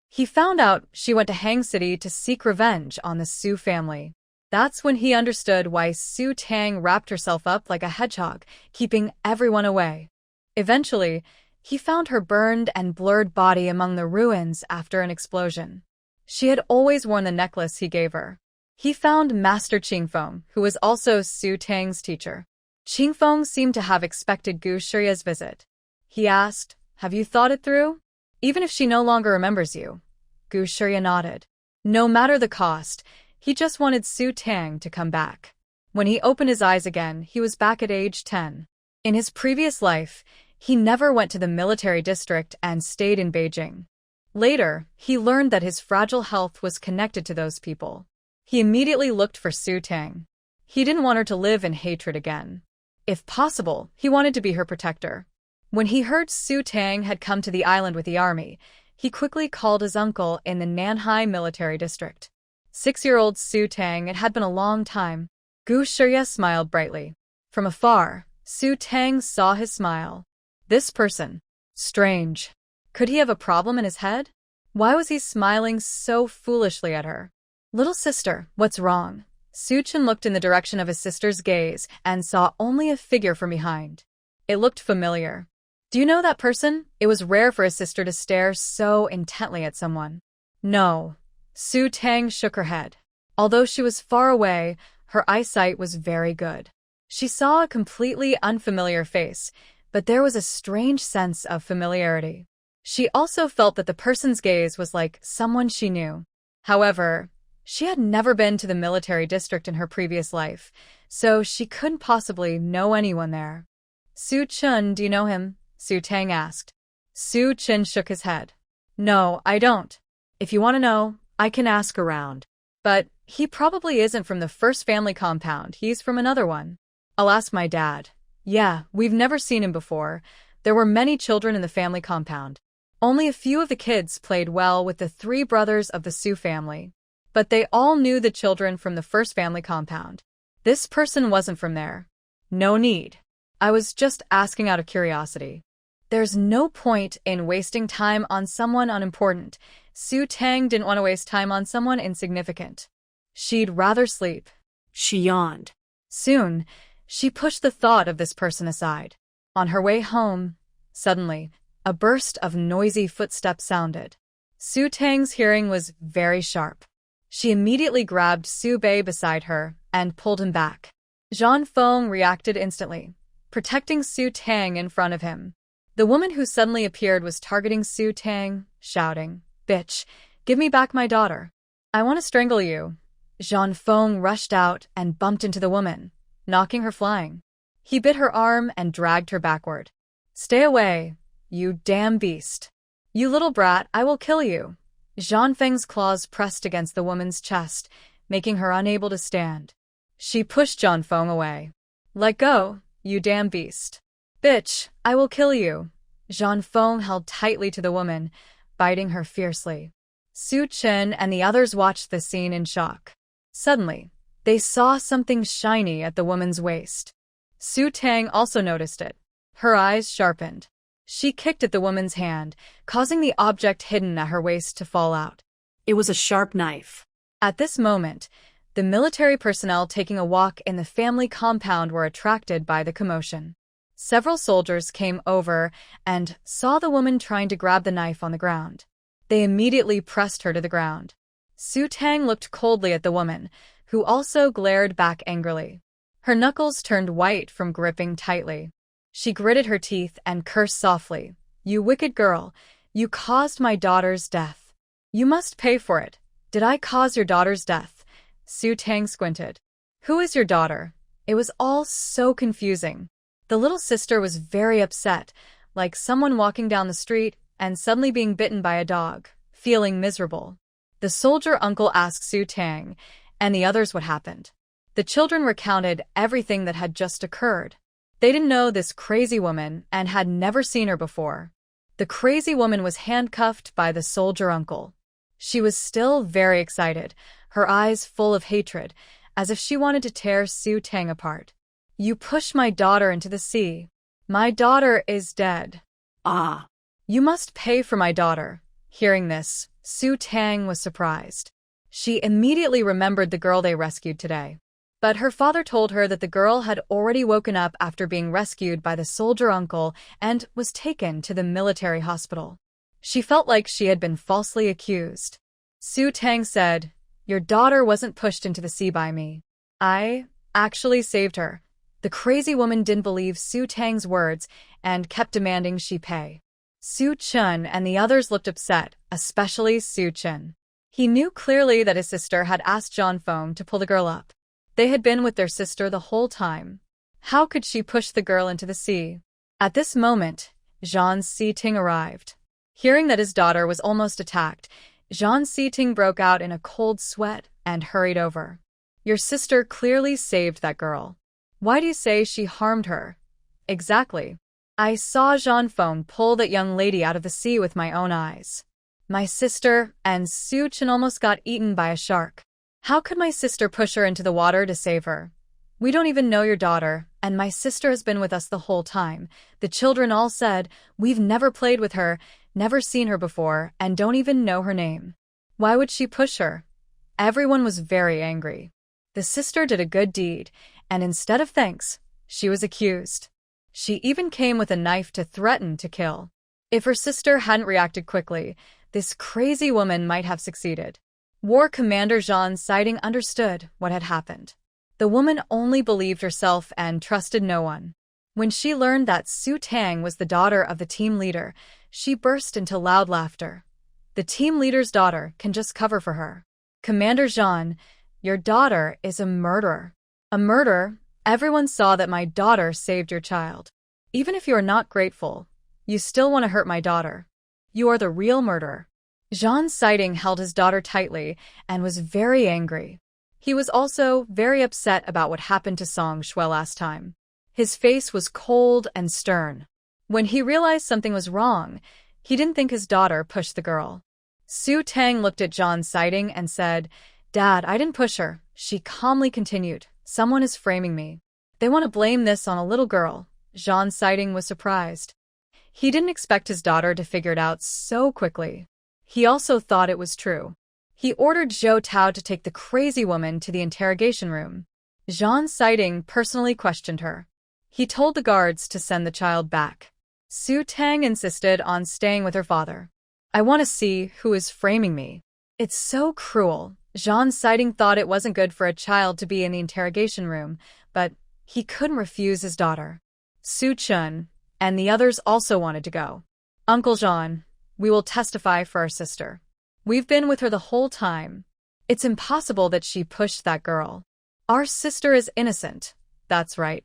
He found out she went to Hang City to seek revenge on the Su family. That's when he understood why Su Tang wrapped herself up like a hedgehog, keeping everyone away. Eventually, he found her burned and blurred body among the ruins after an explosion. She had always worn the necklace he gave her. He found Master Qingfeng, who was also Su Tang's teacher. Qingfeng seemed to have expected Gu Shirya's visit. He asked, "Have you thought it through? Even if she no longer remembers you?" Gu Shirya nodded. No matter the cost, he just wanted Su Tang to come back. When he opened his eyes again, he was back at age 10. In his previous life, he never went to the military district and stayed in Beijing. Later, he learned that his fragile health was connected to those people. He immediately looked for Su Tang. He didn't want her to live in hatred again. If possible, he wanted to be her protector. When he heard Su Tang had come to the island with the army, he quickly called his uncle in the Nanhai military district. 6-year-old Su Tang, it had been a long time. Gu Shirya smiled brightly. From afar, Su Tang saw his smile. This person. Strange. Could he have a problem in his head? Why was he smiling so foolishly at her? Little sister, what's wrong? Su Chen looked in the direction of his sister's gaze and saw only a figure from behind. It looked familiar. Do you know that person? It was rare for his sister to stare so intently at someone. No. Su Tang shook her head. Although she was far away, her eyesight was very good. She saw a completely unfamiliar face, but there was a strange sense of familiarity. She also felt that the person's gaze was like someone she knew. However, she had never been to the military district in her previous life, so she couldn't possibly know anyone there. Su Chen, do you know him? Su Tang asked. Su Chen shook his head. No, I don't. If you want to know, I can ask around. But he probably isn't from the first family compound, he's from another one. I'll ask my dad. Yeah, we've never seen him before. There were many children in the family compound. Only a few of the kids played well with the 3 brothers of the Su family. But they all knew the children from the first family compound. This person wasn't from there. No need. I was just asking out of curiosity. There's no point in wasting time on someone unimportant. Su Tang didn't want to waste time on someone insignificant. She'd rather sleep. She yawned. Soon, she pushed the thought of this person aside. On her way home, suddenly, a burst of noisy footsteps sounded. Su Tang's hearing was very sharp. She immediately grabbed Su Bei beside her and pulled him back. Zhang Feng reacted instantly, protecting Su Tang in front of him. The woman who suddenly appeared was targeting Su Tang, shouting, "Bitch, give me back my daughter. I want to strangle you." Zhang Feng rushed out and bumped into the woman, knocking her flying. He bit her arm and dragged her backward. "Stay away, you damn beast. You little brat, I will kill you." Zhang Feng's claws pressed against the woman's chest, making her unable to stand. She pushed Zhang Feng away. "Let go, you damn beast. Bitch, I will kill you." Zhang Feng held tightly to the woman, biting her fiercely. Su Chen and the others watched the scene in shock. Suddenly, they saw something shiny at the woman's waist. Su Tang also noticed it. Her eyes sharpened. She kicked at the woman's hand, causing the object hidden at her waist to fall out. It was a sharp knife. At this moment, the military personnel taking a walk in the family compound were attracted by the commotion. Several soldiers came over and saw the woman trying to grab the knife on the ground. They immediately pressed her to the ground. Su Tang looked coldly at the woman, who also glared back angrily. Her knuckles turned white from gripping tightly. She gritted her teeth and cursed softly. "You wicked girl, you caused my daughter's death. You must pay for it." "Did I cause your daughter's death?" Su Tang squinted. "Who is your daughter?" It was all so confusing. The little sister was very upset, like someone walking down the street and suddenly being bitten by a dog, feeling miserable. The soldier uncle asked Su Tang and the others what happened. The children recounted everything that had just occurred. They didn't know this crazy woman and had never seen her before. The crazy woman was handcuffed by the soldier uncle. She was still very excited, her eyes full of hatred, as if she wanted to tear Su Tang apart. You pushed my daughter into the sea. My daughter is dead. Ah. You must pay for my daughter. Hearing this, Su Tang was surprised. She immediately remembered the girl they rescued today. But her father told her that the girl had already woken up after being rescued by the soldier uncle and was taken to the military hospital. She felt like she had been falsely accused. Su Tang said, "Your daughter wasn't pushed into the sea by me. I actually saved her." The crazy woman didn't believe Su Tang's words and kept demanding she pay. Su Chun and the others looked upset, especially Su Chun. He knew clearly that his sister had asked John Feng to pull the girl up. They had been with their sister the whole time. How could she push the girl into the sea? At this moment, Zhang Siting arrived. Hearing that his daughter was almost attacked, Zhang Siting broke out in a cold sweat and hurried over. Your sister clearly saved that girl. Why do you say she harmed her? Exactly. I saw Zhang Feng pull that young lady out of the sea with my own eyes. My sister and Su Chen almost got eaten by a shark. How could my sister push her into the water to save her? We don't even know your daughter, and my sister has been with us the whole time. The children all said, we've never played with her, never seen her before, and don't even know her name. Why would she push her? Everyone was very angry. The sister did a good deed, and instead of thanks, she was accused. She even came with a knife to threaten to kill. If her sister hadn't reacted quickly, this crazy woman might have succeeded. War Commander Zhang Siting understood what had happened. The woman only believed herself and trusted no one. When she learned that Su Tang was the daughter of the team leader, she burst into loud laughter. The team leader's daughter can just cover for her. Commander Zhang, your daughter is a murderer. A murderer? Everyone saw that my daughter saved your child. Even if you are not grateful, you still want to hurt my daughter. You are the real murderer. Zhang Siting held his daughter tightly and was very angry. He was also very upset about what happened to Song Shui last time. His face was cold and stern. When he realized something was wrong, he didn't think his daughter pushed the girl. Su Tang looked at Zhang Siting and said, "Dad, I didn't push her." She calmly continued, "Someone is framing me. They want to blame this on a little girl." Zhang Siting was surprised. He didn't expect his daughter to figure it out so quickly. He also thought it was true. He ordered Zhou Tao to take the crazy woman to the interrogation room. Zhang Siting personally questioned her. He told the guards to send the child back. Su Tang insisted on staying with her father. "I want to see who is framing me." It's so cruel. Zhang Siting thought it wasn't good for a child to be in the interrogation room, but he couldn't refuse his daughter. Su Chun and the others also wanted to go. "Uncle Zhang, we will testify for our sister. We've been with her the whole time. It's impossible that she pushed that girl. Our sister is innocent." "That's right.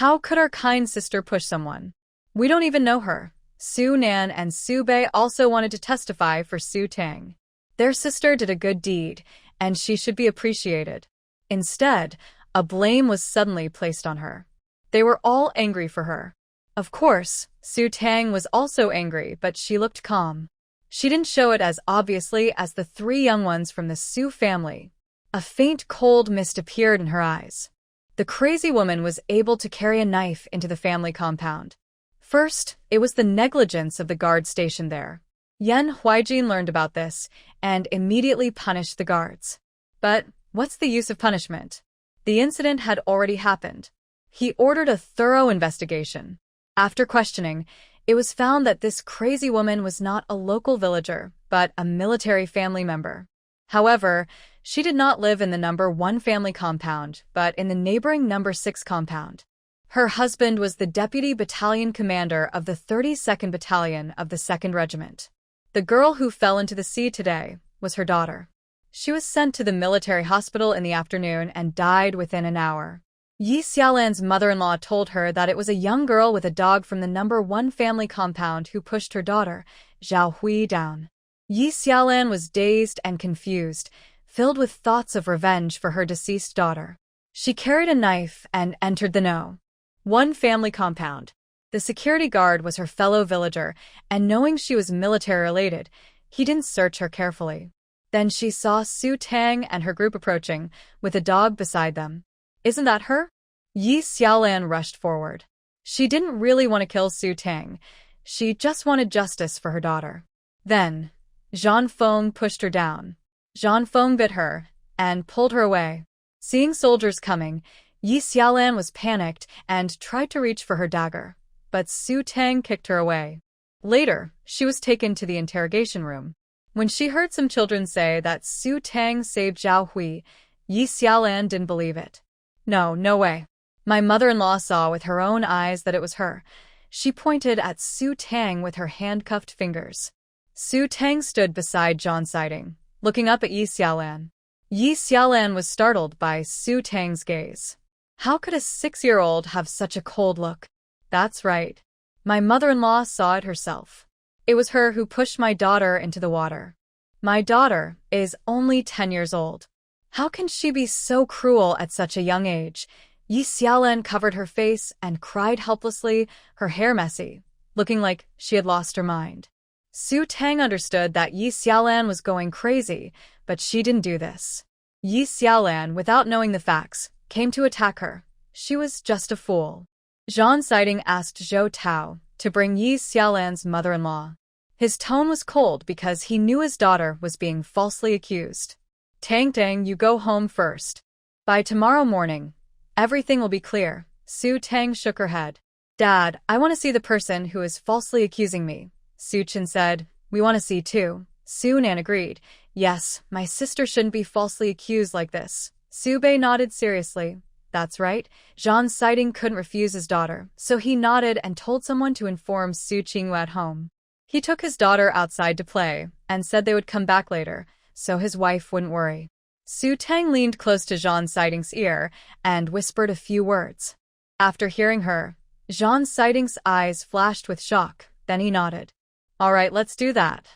How could our kind sister push someone? We don't even know her." Su Nan and Su Bei also wanted to testify for Su Tang. Their sister did a good deed, and she should be appreciated. Instead, a blame was suddenly placed on her. They were all angry for her. Of course, Su Tang was also angry, but she looked calm. She didn't show it as obviously as the three young ones from the Su family. A faint cold mist appeared in her eyes. The crazy woman was able to carry a knife into the family compound. First, it was the negligence of the guard stationed there. Yan Huijin learned about this and immediately punished the guards. But what's the use of punishment? The incident had already happened. He ordered a thorough investigation. After questioning, it was found that this crazy woman was not a local villager, but a military family member. However, she did not live in the number 1 family compound, but in the neighboring number 6 compound. Her husband was the deputy battalion commander of the 32nd Battalion of the 2nd Regiment. The girl who fell into the sea today was her daughter. She was sent to the military hospital in the afternoon and died within an hour. Yi Xiaolan's mother-in-law told her that it was a young girl with a dog from the number 1 family compound who pushed her daughter, Zhao Hui, down. Yi Xiaolan was dazed and confused, filled with thoughts of revenge for her deceased daughter. She carried a knife and entered the No. 1 family compound. The security guard was her fellow villager, and knowing she was military-related, he didn't search her carefully. Then she saw Su Tang and her group approaching, with a dog beside them. "Isn't that her?" Yi Xiaolan rushed forward. She didn't really want to kill Su Tang. She just wanted justice for her daughter. Then, Zhang Feng pushed her down. Zhang Feng bit her and pulled her away. Seeing soldiers coming, Yi Xiaolan was panicked and tried to reach for her dagger, but Su Tang kicked her away. Later, she was taken to the interrogation room. When she heard some children say that Su Tang saved Zhao Hui, Yi Xiaolan didn't believe it. No way. My mother-in-law saw with her own eyes that it was her. She pointed at Su Tang with her handcuffed fingers. Su Tang stood beside Zhang Siding, looking up at Yi Xiaolan. Yi Xiaolan was startled by Su Tang's gaze. How could a 6-year-old have such a cold look? That's right. My mother-in-law saw it herself. It was her who pushed my daughter into the water. My daughter is only 10 years old. How can she be so cruel at such a young age? Yi Xiaolan covered her face and cried helplessly, her hair messy, looking like she had lost her mind. Su Tang understood that Yi Xiaolan was going crazy, but she didn't do this. Yi Xiaolan, without knowing the facts, came to attack her. She was just a fool. Zhang Siding asked Zhou Tao to bring Yi Xiaolan's mother-in-law. His tone was cold because he knew his daughter was being falsely accused. Tang, you go home first. By tomorrow morning, everything will be clear. Su Tang shook her head. Dad, I want to see the person who is falsely accusing me. Su Chen said, we want to see too. Su Nan agreed. Yes, my sister shouldn't be falsely accused like this. Su Bei nodded seriously. That's right. Zhang Siding couldn't refuse his daughter, so he nodded and told someone to inform Su Qingwu at home. He took his daughter outside to play and said they would come back later, so his wife wouldn't worry. Su Tang leaned close to Zhang Siding's ear and whispered a few words. After hearing her, Zhang Siding's eyes flashed with shock, then he nodded. All right, let's do that.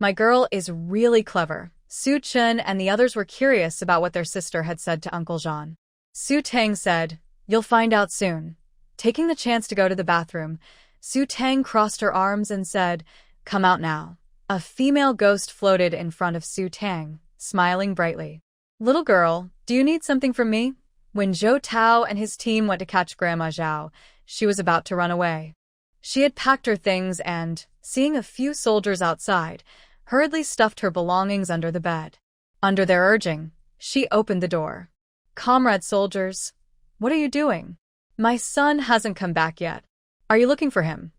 My girl is really clever. Su Chen and the others were curious about what their sister had said to Uncle Zhang. Su Tang said, you'll find out soon. Taking the chance to go to the bathroom, Su Tang crossed her arms and said, come out now. A female ghost floated in front of Su Tang, smiling brightly. Little girl, do you need something from me? When Zhou Tao and his team went to catch Grandma Zhao, she was about to run away. She had packed her things and, seeing a few soldiers outside, hurriedly stuffed her belongings under the bed. Under their urging, she opened the door. Comrade soldiers, what are you doing? My son hasn't come back yet. Are you looking for him?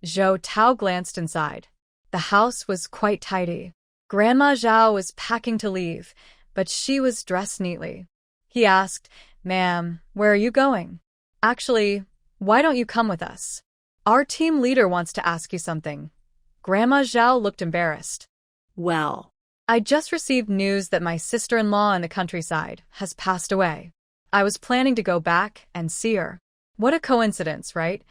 Zhou Tao glanced inside. The house was quite tidy. Grandma Zhao was packing to leave, but she was dressed neatly. He asked, Ma'am, where are you going? Actually, why don't you come with us? Our team leader wants to ask you something. Grandma Zhao looked embarrassed. Well, I just received news that my sister-in-law in the countryside has passed away. I was planning to go back and see her. What a coincidence, right?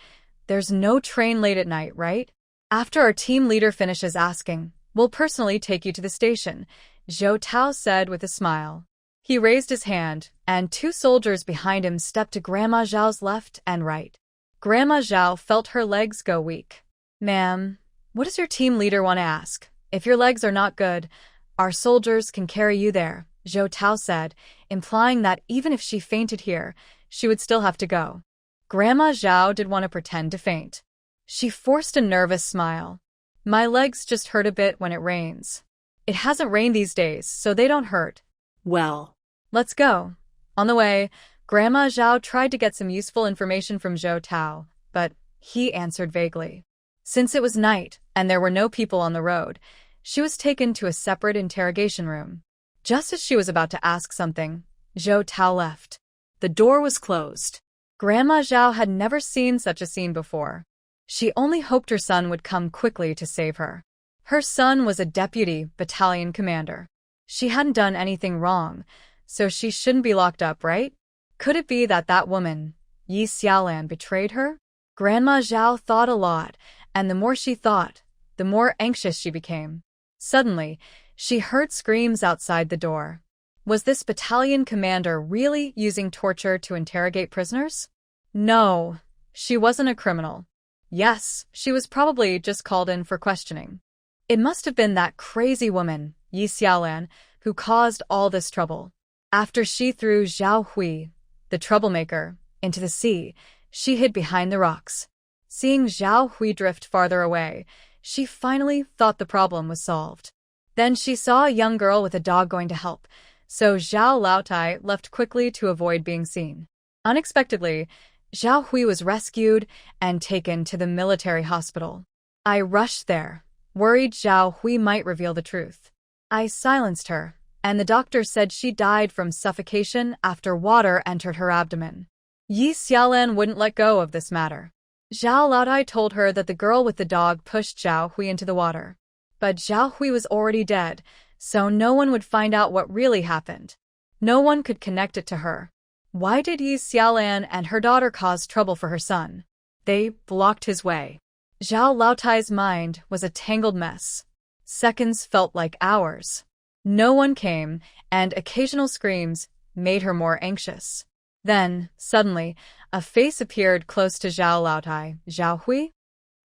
There's no train late at night, right? After our team leader finishes asking, we'll personally take you to the station, Zhou Tao said with a smile. He raised his hand, and 2 soldiers behind him stepped to Grandma Zhao's left and right. Grandma Zhao felt her legs go weak. Ma'am, what does your team leader want to ask? If your legs are not good, our soldiers can carry you there, Zhou Tao said, implying that even if she fainted here, she would still have to go. Grandma Zhao did want to pretend to faint. She forced a nervous smile. My legs just hurt a bit when it rains. It hasn't rained these days, so they don't hurt. Well, let's go. On the way, Grandma Zhao tried to get some useful information from Zhou Tao, but he answered vaguely. Since it was night and there were no people on the road, she was taken to a separate interrogation room. Just as she was about to ask something, Zhou Tao left. The door was closed. Grandma Zhao had never seen such a scene before. She only hoped her son would come quickly to save her. Her son was a deputy battalion commander. She hadn't done anything wrong, so she shouldn't be locked up, right? Could it be that that woman, Yi Xiaolan, betrayed her? Grandma Zhao thought a lot, and the more she thought, the more anxious she became. Suddenly, she heard screams outside the door. Was this battalion commander really using torture to interrogate prisoners? No, she wasn't a criminal. Yes, she was probably just called in for questioning. It must have been that crazy woman, Yi Xiaolan, who caused all this trouble. After she threw Zhao Hui, the troublemaker, into the sea. She hid behind the rocks. Seeing Zhao Hui drift farther away, she finally thought the problem was solved. Then she saw a young girl with a dog going to help, so Zhao Laotai left quickly to avoid being seen. Unexpectedly, Zhao Hui was rescued and taken to the military hospital. I rushed there, worried Zhao Hui might reveal the truth. I silenced her, and the doctor said she died from suffocation after water entered her abdomen. Yi Xiaolan wouldn't let go of this matter. Zhao Laotai told her that the girl with the dog pushed Zhao Hui into the water. But Zhao Hui was already dead, so no one would find out what really happened. No one could connect it to her. Why did Yi Xiaolan and her daughter cause trouble for her son? They blocked his way. Zhao Laotai's mind was a tangled mess. Seconds felt like hours. No one came, and occasional screams made her more anxious. Then, suddenly, a face appeared close to Zhao Laotai. Zhao Hui?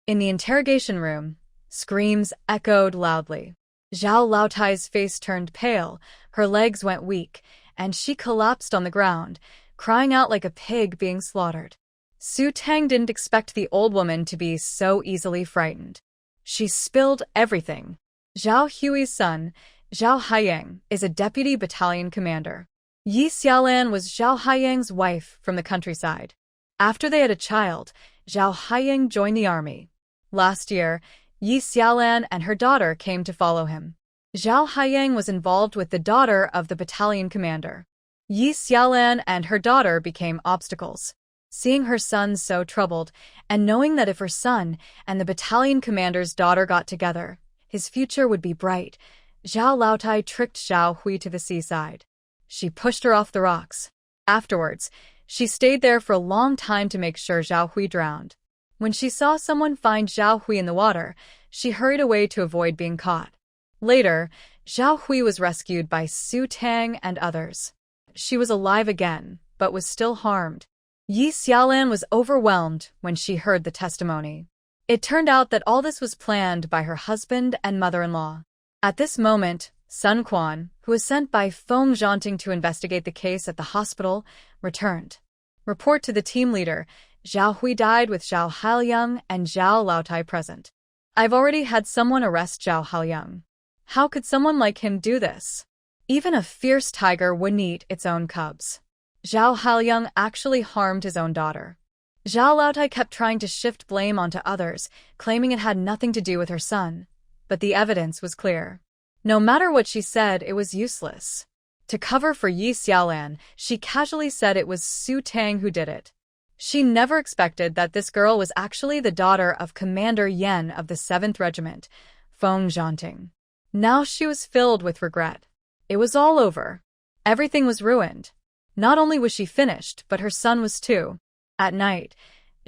In the interrogation room, screams echoed loudly. Zhao Laotai's face turned pale, her legs went weak, and she collapsed on the ground, crying out like a pig being slaughtered. Su Tang didn't expect the old woman to be so easily frightened. She spilled everything. Zhao Hui's son, Zhao Haiyang, is a deputy battalion commander. Yi Xiaolan was Zhao Haiyang's wife from the countryside. After they had a child, Zhao Haiyang joined the army. Last year, Yi Xiaolan and her daughter came to follow him. Zhao Haiyang was involved with the daughter of the battalion commander. Yi Xiaolan and her daughter became obstacles. Seeing her son so troubled, and knowing that if her son and the battalion commander's daughter got together, his future would be bright, Zhao Laotai tricked Zhao Hui to the seaside. She pushed her off the rocks. Afterwards, she stayed there for a long time to make sure Zhao Hui drowned. When she saw someone find Zhao Hui in the water, she hurried away to avoid being caught. Later, Zhao Hui was rescued by Su Tang and others. She was alive again, but was still harmed. Yi Xiaolan was overwhelmed when she heard the testimony. It turned out that all this was planned by her husband and mother-in-law. At this moment, Sun Quan, who was sent by Feng Zhanting to investigate the case at the hospital, returned. Report to the team leader, Zhao Hui died with Zhao Haiyang and Zhao Laotai present. I've already had someone arrest Zhao Haiyang. How could someone like him do this? Even a fierce tiger wouldn't eat its own cubs. Zhao Haiyang actually harmed his own daughter. Zhao Laotai kept trying to shift blame onto others, claiming it had nothing to do with her son. But the evidence was clear. No matter what she said, it was useless. To cover for Yi Xiaolan, she casually said it was Su Tang who did it. She never expected that this girl was actually the daughter of Commander Yen of the 7th Regiment, Feng Zhanting. Now she was filled with regret. It was all over. Everything was ruined. Not only was she finished, but her son was too. At night,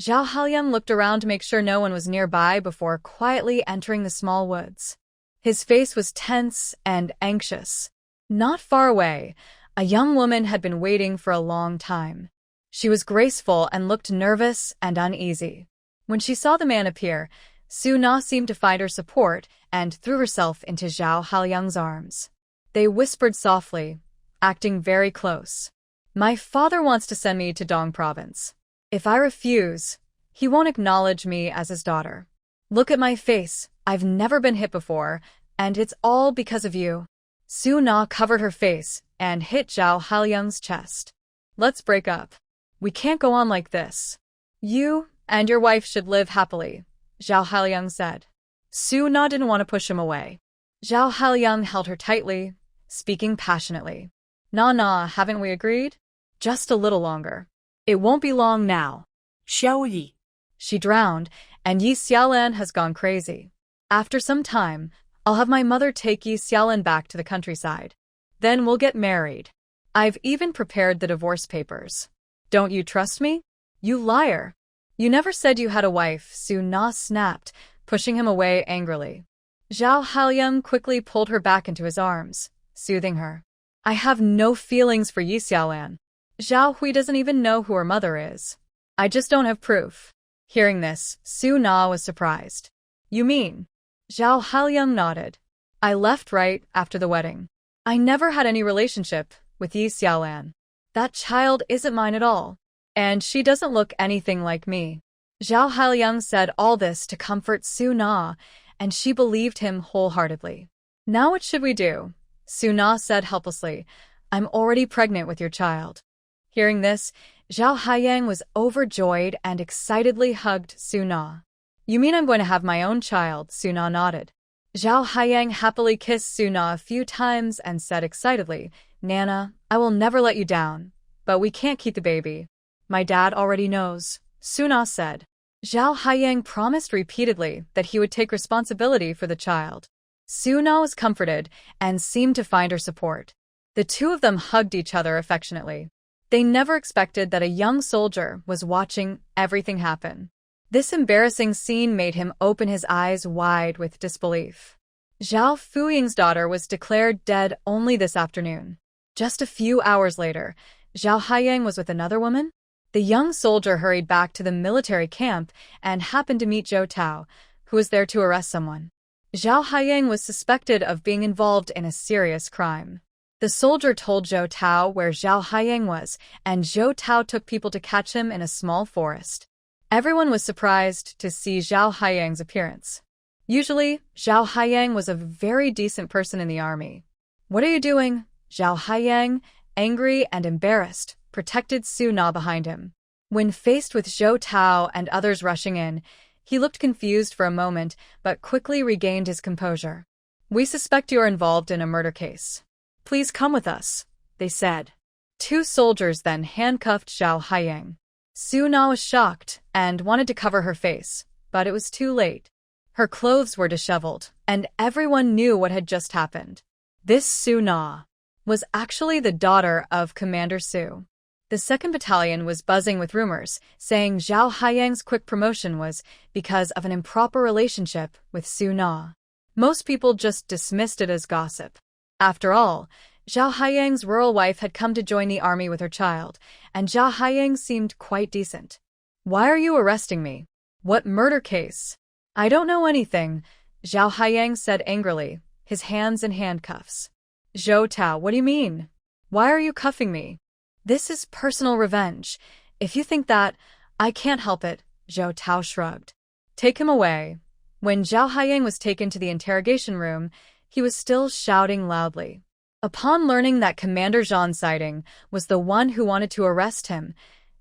Zhao Haiyang looked around to make sure no one was nearby before quietly entering the small woods. His face was tense and anxious. Not far away, a young woman had been waiting for a long time. She was graceful and looked nervous and uneasy. When she saw the man appear, Su Na seemed to find her support and threw herself into Zhao Haiyang's arms. They whispered softly, acting very close. My father wants to send me to Dong province. If I refuse, he won't acknowledge me as his daughter. Look at my face. I've never been hit before, and it's all because of you. Su Na covered her face and hit Zhao Haiyang's chest. Let's break up. We can't go on like this. You and your wife should live happily, Zhao Haiyang said. Su Na didn't want to push him away. Zhao Haiyang held her tightly, speaking passionately. Na, haven't we agreed? Just a little longer. It won't be long now. Xiao Yi. She drowned, and Yi Xiaolan has gone crazy. After some time, I'll have my mother take Yi Xiaolan back to the countryside. Then we'll get married. I've even prepared the divorce papers. Don't you trust me? You liar. You never said you had a wife, Su Na snapped, pushing him away angrily. Zhao Haiyang quickly pulled her back into his arms, soothing her. I have no feelings for Yi Xiaolan. Zhao Hui doesn't even know who her mother is. I just don't have proof. Hearing this, Su Na was surprised. You mean? Zhao Haiyang nodded. I left right after the wedding. I never had any relationship with Yi Xiaolan. That child isn't mine at all. And she doesn't look anything like me. Zhao Hailiang said all this to comfort Su Na, and she believed him wholeheartedly. Now what should we do? Su Na said helplessly. I'm already pregnant with your child. Hearing this, Zhao Haiyang was overjoyed and excitedly hugged Su Na. You mean I'm going to have my own child? Su Na nodded. Zhao Haiyang happily kissed Su Na a few times and said excitedly, Nana, I will never let you down. But we can't keep the baby. My dad already knows, Su Na said. Zhao Haiyang promised repeatedly that he would take responsibility for the child. Su Na was comforted and seemed to find her support. The two of them hugged each other affectionately. They never expected that a young soldier was watching everything happen. This embarrassing scene made him open his eyes wide with disbelief. Zhao Fuying's daughter was declared dead only this afternoon. Just a few hours later, Zhao Haiyang was with another woman. The young soldier hurried back to the military camp and happened to meet Zhou Tao, who was there to arrest someone. Zhao Haiyang was suspected of being involved in a serious crime. The soldier told Zhou Tao where Zhao Haiyang was, and Zhou Tao took people to catch him in a small forest. Everyone was surprised to see Zhao Haiyang's appearance. Usually, Zhao Haiyang was a very decent person in the army. What are you doing? Zhao Haiyang, angry and embarrassed, protected Su Na behind him. When faced with Zhou Tao and others rushing in, he looked confused for a moment, but quickly regained his composure. We suspect you are involved in a murder case. Please come with us, they said. Two soldiers then handcuffed Zhao Haiyang. Su Na was shocked and wanted to cover her face, but it was too late. Her clothes were disheveled, and everyone knew what had just happened. This Su Na was actually the daughter of Commander Su. The 2nd Battalion was buzzing with rumors, saying Zhao Haiyang's quick promotion was because of an improper relationship with Su Na. Most people just dismissed it as gossip. After all, Zhao Haiyang's rural wife had come to join the army with her child, and Zhao Haiyang seemed quite decent. Why are you arresting me? What murder case? I don't know anything, Zhao Haiyang said angrily, his hands in handcuffs. Zhou Tao, what do you mean? Why are you cuffing me? This is personal revenge. If you think that, I can't help it, Zhou Tao shrugged. Take him away. When Zhao Haiyang was taken to the interrogation room, he was still shouting loudly. Upon learning that Commander Zhan Siding was the one who wanted to arrest him,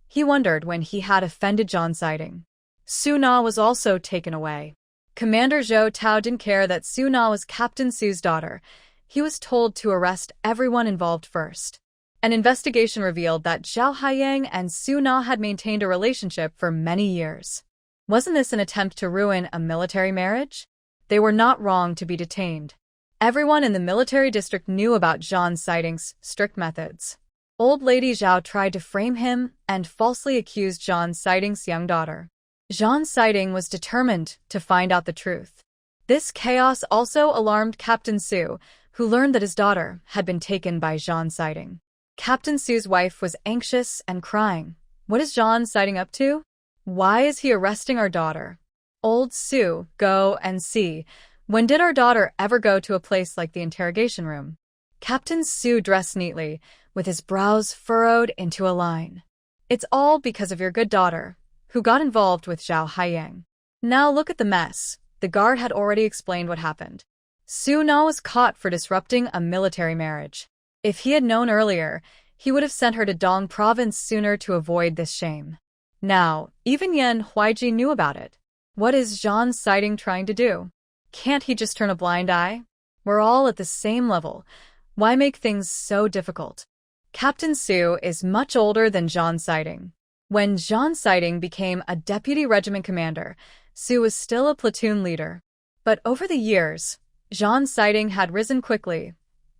he wondered when he had offended Zhan Siding. Su Na was also taken away. Commander Zhou Tao didn't care that Su Na was Captain Su's daughter. He was told to arrest everyone involved first. An investigation revealed that Zhao Haiyang and Su Na had maintained a relationship for many years. Wasn't this an attempt to ruin a military marriage? They were not wrong to be detained. Everyone in the military district knew about Zhan Siding's strict methods. Old Lady Zhao tried to frame him and falsely accused Zhan Siding's young daughter. Zhan Siding was determined to find out the truth. This chaos also alarmed Captain Su, who learned that his daughter had been taken by Zhan Siding. Captain Su's wife was anxious and crying. What is Zhan Siding up to? Why is he arresting our daughter? Old Su, go and see. When did our daughter ever go to a place like the interrogation room? Captain Su dressed neatly, with his brows furrowed into a line. It's all because of your good daughter, who got involved with Zhao Haiyang. Now look at the mess. The guard had already explained what happened. Su Na was caught for disrupting a military marriage. If he had known earlier, he would have sent her to Dong province sooner to avoid this shame. Now, even Yan Huaiji knew about it. What is Zhan Siding trying to do? Can't he just turn a blind eye? We're all at the same level. Why make things so difficult? Captain Su is much older than Zhan Siding. When Zhan Siding became a deputy regiment commander, Su was still a platoon leader. But over the years, Zhan Siding had risen quickly,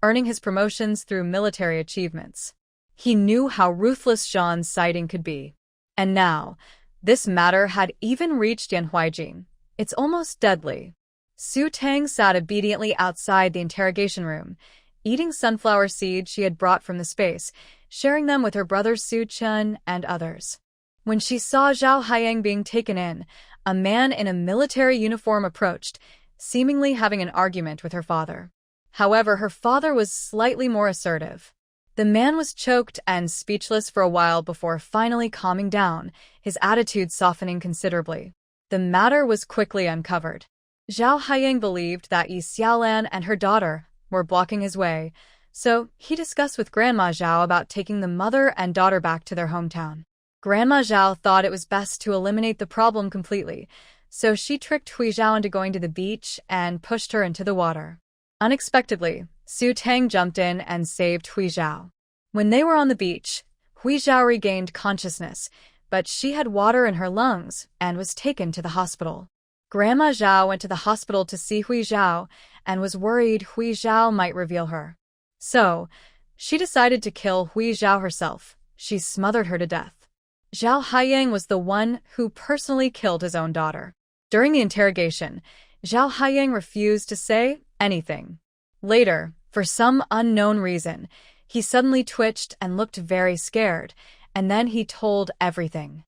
earning his promotions through military achievements. He knew how ruthless Zhan Siding could be. And now, this matter had even reached Yan Huaijin. It's almost deadly. Su Tang sat obediently outside the interrogation room, eating sunflower seeds she had brought from the space, sharing them with her brothers Su Chun and others. When she saw Zhao Haiyang being taken in, a man in a military uniform approached, seemingly having an argument with her father. However, her father was slightly more assertive. The man was choked and speechless for a while before finally calming down, his attitude softening considerably. The matter was quickly uncovered. Zhao Haiyang believed that Yi Xiaolan and her daughter were blocking his way, so he discussed with Grandma Zhao about taking the mother and daughter back to their hometown. Grandma Zhao thought it was best to eliminate the problem completely, so she tricked Hui Zhao into going to the beach and pushed her into the water. Unexpectedly, Su Tang jumped in and saved Hui Zhao. When they were on the beach, Hui Zhao regained consciousness, but she had water in her lungs and was taken to the hospital. Grandma Zhao went to the hospital to see Hui Zhao and was worried Hui Zhao might reveal her. So, she decided to kill Hui Zhao herself. She smothered her to death. Zhao Haiyang was the one who personally killed his own daughter. During the interrogation, Zhao Haiyang refused to say anything. Later, for some unknown reason, he suddenly twitched and looked very scared, and then he told everything.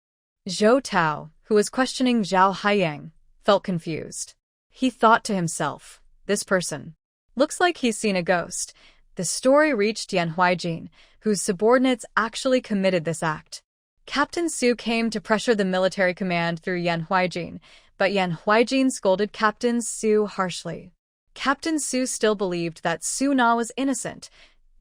Zhou Tao, who was questioning Zhao Haiyang, felt confused. He thought to himself, this person looks like he's seen a ghost. The story reached Yan Huijin, whose subordinates actually committed this act. Captain Su came to pressure the military command through Yan Huijin, but Yan Huijin scolded Captain Su harshly. Captain Su still believed that Su Na was innocent.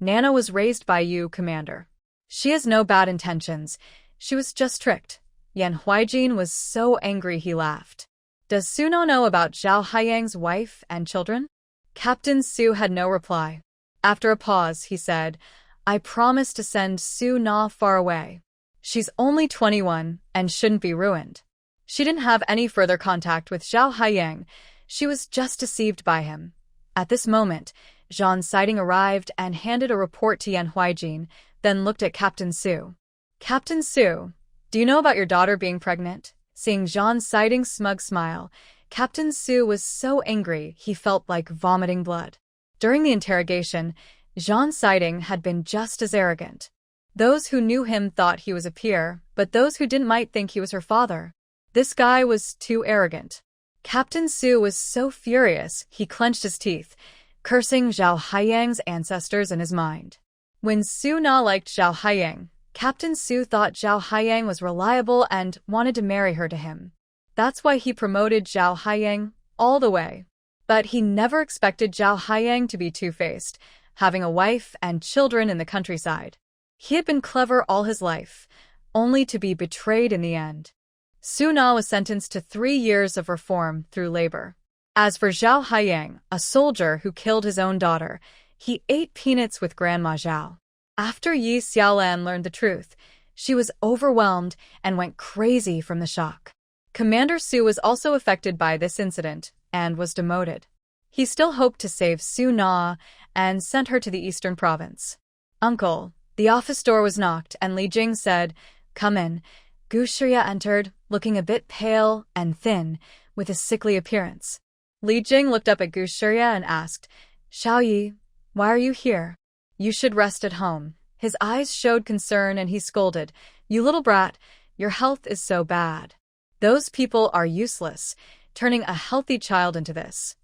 Nana was raised by you, Commander. She has no bad intentions. She was just tricked. Yan Huijin was so angry he laughed. Does Su Na know about Zhao Haiyang's wife and children? Captain Su had no reply. After a pause, he said, I promise to send Su Na far away. She's only 21 and shouldn't be ruined. She didn't have any further contact with Zhao Haiyang. She was just deceived by him. At this moment, Zhang Siding arrived and handed a report to Yan Huijin, then looked at Captain Su. Captain Su, do you know about your daughter being pregnant? Seeing Zhang Siding's smug smile, Captain Su was so angry he felt like vomiting blood. During the interrogation, Zhang Siding had been just as arrogant. Those who knew him thought he was a peer, but those who didn't might think he was her father. This guy was too arrogant. Captain Su was so furious he clenched his teeth, cursing Zhao Haiyang's ancestors in his mind. When Su Na liked Zhao Haiyang, Captain Su thought Zhao Haiyang was reliable and wanted to marry her to him. That's why he promoted Zhao Haiyang all the way. But he never expected Zhao Haiyang to be two-faced, having a wife and children in the countryside. He had been clever all his life, only to be betrayed in the end. Su Na was sentenced to 3 years of reform through labor. As for Zhao Haiyang, a soldier who killed his own daughter, he ate peanuts with Grandma Zhao. After Yi Xiaolan learned the truth, she was overwhelmed and went crazy from the shock. Commander Su was also affected by this incident and was demoted. He still hoped to save Su Na and sent her to the eastern province. Uncle, the office door was knocked and Li Jing said, Come in. Gu Shiya entered, looking a bit pale and thin, with a sickly appearance. Li Jing looked up at Gu Shiya and asked, Xiao Yi, why are you here? You should rest at home. His eyes showed concern and he scolded, You little brat, your health is so bad. Those people are useless, turning a healthy child into this.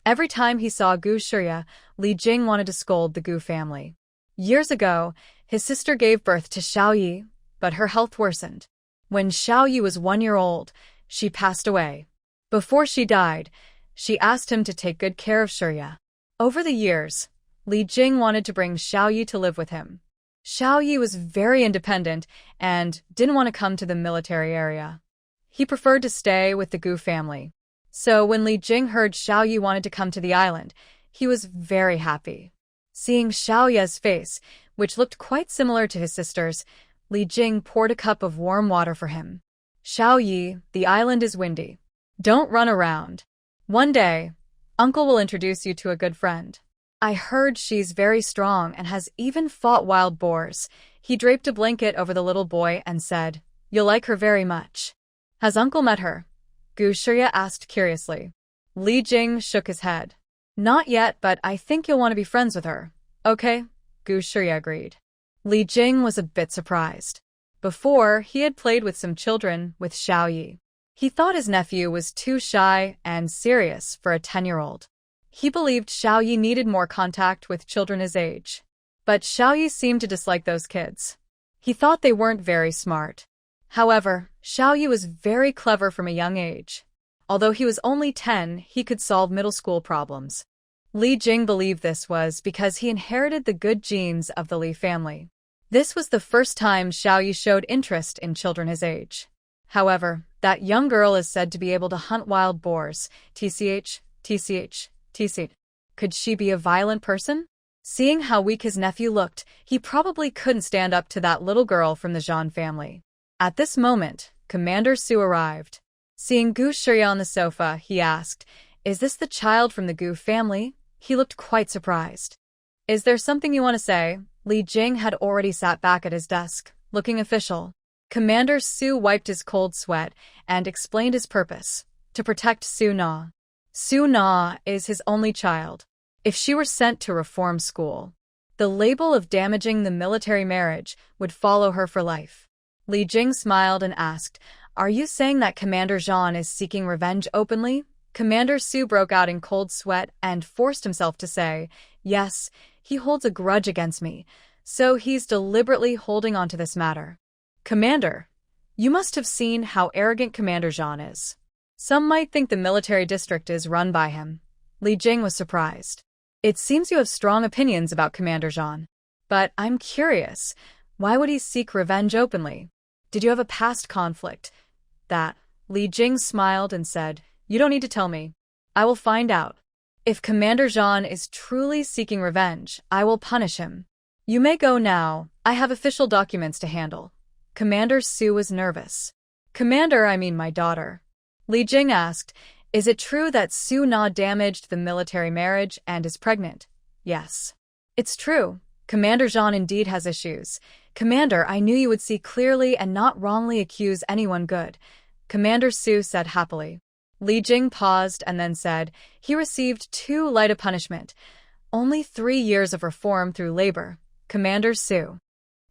Every time he saw Gu Shiya, Li Jing wanted to scold the Gu family. Years ago, his sister gave birth to Xiao Yi, but her health worsened. When Xiao Yi was 1 year old, she passed away. Before she died, she asked him to take good care of Shiya. Over the years, Li Jing wanted to bring Xiao Yi to live with him. Xiao Yi was very independent and didn't want to come to the military area. He preferred to stay with the Gu family. So when Li Jing heard Xiao Yi wanted to come to the island, he was very happy. Seeing Xiao Ye's face, which looked quite similar to his sister's, Li Jing poured a cup of warm water for him. Xiao Yi, the island is windy. Don't run around. One day, Uncle will introduce you to a good friend. I heard she's very strong and has even fought wild boars. He draped a blanket over the little boy and said, You'll like her very much. Has Uncle met her? Gu Shiya asked curiously. Li Jing shook his head. Not yet, but I think you'll want to be friends with her. Okay, Gu Shiya agreed. Li Jing was a bit surprised. Before, he had played with some children with Xiao Yi. He thought his nephew was too shy and serious for a 10-year-old. He believed Xiao Yi needed more contact with children his age. But Xiaoyu seemed to dislike those kids. He thought they weren't very smart. However, Xiaoyu was very clever from a young age. Although he was only 10, he could solve middle school problems. Li Jing believed this was because he inherited the good genes of the Li family. This was the first time Xiaoyu showed interest in children his age. However, that young girl is said to be able to hunt wild boars. TCH. Could she be a violent person? Seeing how weak his nephew looked, he probably couldn't stand up to that little girl from the Zhang family. At this moment, Commander Su arrived. Seeing Gu Shirya on the sofa, he asked, "Is this the child from the Gu family?" He looked quite surprised. "Is there something you want to say?" Li Jing had already sat back at his desk, looking official. Commander Su wiped his cold sweat and explained his purpose: to protect Su Na. Su Na is his only child. If she were sent to reform school, the label of damaging the military marriage would follow her for life. Li Jing smiled and asked, "Are you saying that Commander Zhang is seeking revenge openly?" Commander Su broke out in cold sweat and forced himself to say, "Yes, he holds a grudge against me, so he's deliberately holding on to this matter." "Commander, you must have seen how arrogant Commander Zhang is. Some might think the military district is run by him." Li Jing was surprised. "It seems you have strong opinions about Commander Zhang. But I'm curious, why would he seek revenge openly? Did you have a past conflict?" "That." Li Jing smiled and said, "You don't need to tell me. I will find out. If Commander Zhang is truly seeking revenge, I will punish him. You may go now. I have official documents to handle." Commander Su was nervous. "Commander, I mean my daughter." Li Jing asked, "Is it true that Su Na damaged the military marriage and is pregnant?" "Yes. It's true. Commander Zhang indeed has issues. Commander, I knew you would see clearly and not wrongly accuse anyone good," Commander Su said happily. Li Jing paused and then said, "He received too light a punishment. Only 3 years of reform through labor." Commander Su.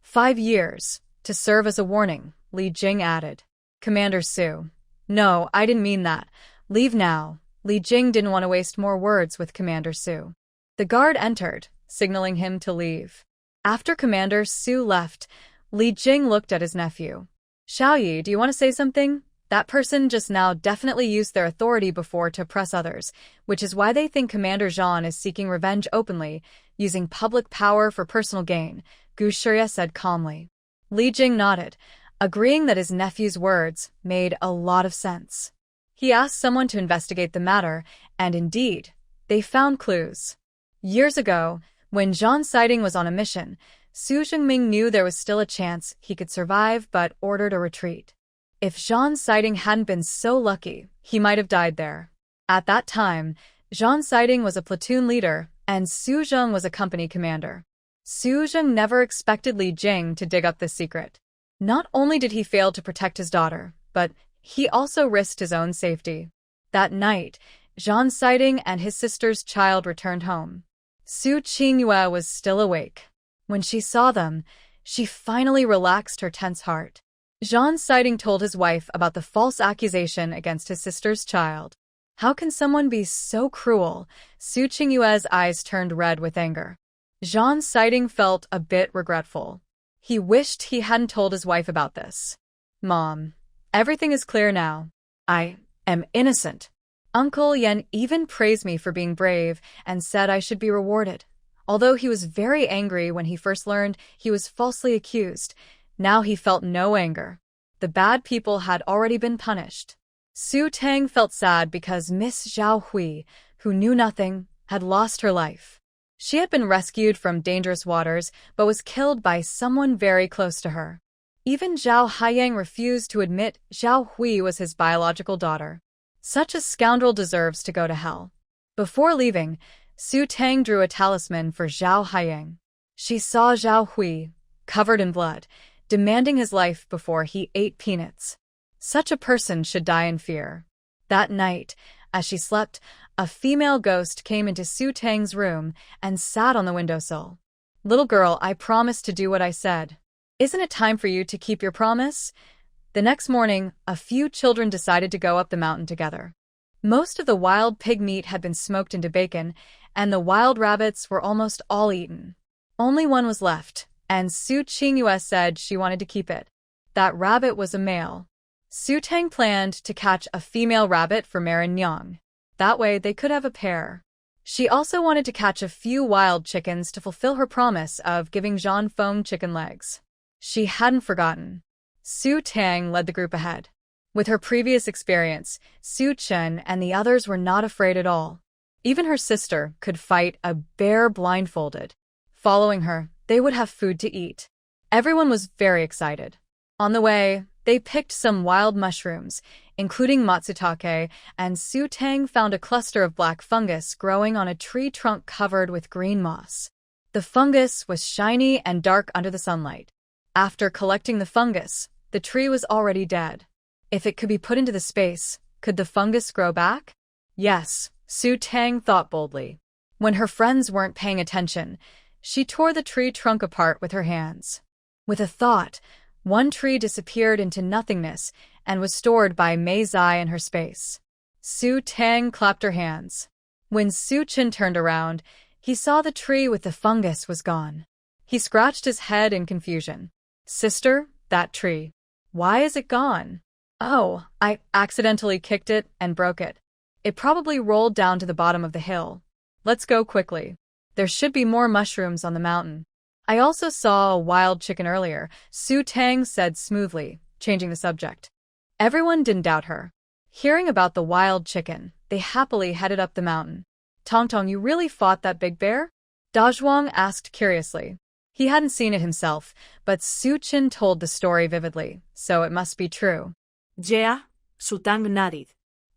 5 years, to serve as a warning, Li Jing added. Commander Su. "No, I didn't mean that. Leave now." Li Jing didn't want to waste more words with Commander Su. The guard entered, signaling him to leave. After Commander Su left, Li Jing looked at his nephew. "Xiaoyu, do you want to say something? That person just now definitely used their authority before to oppress others, which is why they think Commander Zhang is seeking revenge openly, using public power for personal gain," Gu Shirya said calmly. Li Jing nodded, agreeing that his nephew's words made a lot of sense. He asked someone to investigate the matter, and indeed, they found clues. Years ago, when Zhang Siding was on a mission, Su Zhengming knew there was still a chance he could survive but ordered a retreat. If Zhang Siding hadn't been so lucky, he might have died there. At that time, Zhang Siding was a platoon leader, and Su Zheng was a company commander. Su Zheng never expected Li Jing to dig up this secret. Not only did he fail to protect his daughter, but he also risked his own safety. That night, Zhang Siding and his sister's child returned home. Su Qingyue was still awake. When she saw them, she finally relaxed her tense heart. Zhang Siding told his wife about the false accusation against his sister's child. How can someone be so cruel? Su Qingyue's eyes turned red with anger. Zhang Siding felt a bit regretful. He wished he hadn't told his wife about this. "Mom, everything is clear now. I am innocent. Uncle Yan even praised me for being brave and said I should be rewarded. Although he was very angry when he first learned he was falsely accused, now he felt no anger. The bad people had already been punished." Su Tang felt sad because Miss Zhao Hui, who knew nothing, had lost her life. She had been rescued from dangerous waters but was killed by someone very close to her. Even Zhao Haiyang refused to admit Zhao Hui was his biological daughter. Such a scoundrel deserves to go to hell. Before leaving, Su Tang drew a talisman for Zhao Haiyang. She saw Zhao Hui, covered in blood, demanding his life before he ate peanuts. Such a person should die in fear. That night, as she slept, a female ghost came into Su Tang's room and sat on the windowsill. "Little girl, I promised to do what I said. Isn't it time for you to keep your promise?" The next morning, a few children decided to go up the mountain together. Most of the wild pig meat had been smoked into bacon, and the wild rabbits were almost all eaten. Only one was left, and Su Qingyue said she wanted to keep it. That rabbit was a male. Su Tang planned to catch a female rabbit for Marin Nyang. That way they could have a pair. She also wanted to catch a few wild chickens to fulfill her promise of giving Zhan Feng chicken legs. She hadn't forgotten. Su Tang led the group ahead. With her previous experience, Su Chen and the others were not afraid at all. Even her sister could fight a bear blindfolded. Following her, they would have food to eat. Everyone was very excited. On the way, they picked some wild mushrooms, including matsutake, and Su Tang found a cluster of black fungus growing on a tree trunk covered with green moss. The fungus was shiny and dark under the sunlight. After collecting the fungus, the tree was already dead. If it could be put into the space, could the fungus grow back? Yes, Su Tang thought boldly. When her friends weren't paying attention, she tore the tree trunk apart with her hands. With a thought, one tree disappeared into nothingness and was stored by Mei Zai in her space. Su Tang clapped her hands. When Su Chen turned around, he saw the tree with the fungus was gone. He scratched his head in confusion. Sister, that tree. Why is it gone? Oh, I accidentally kicked it and broke it. It probably rolled down to the bottom of the hill. Let's go quickly. There should be more mushrooms on the mountain. I also saw a wild chicken earlier, Su Tang said smoothly, changing the subject. Everyone didn't doubt her. Hearing about the wild chicken, they happily headed up the mountain. Tongtong, you really fought that big bear? Dazhuang asked curiously. He hadn't seen it himself, but Su Chen told the story vividly, so it must be true. Yeah, Su Tang nodded.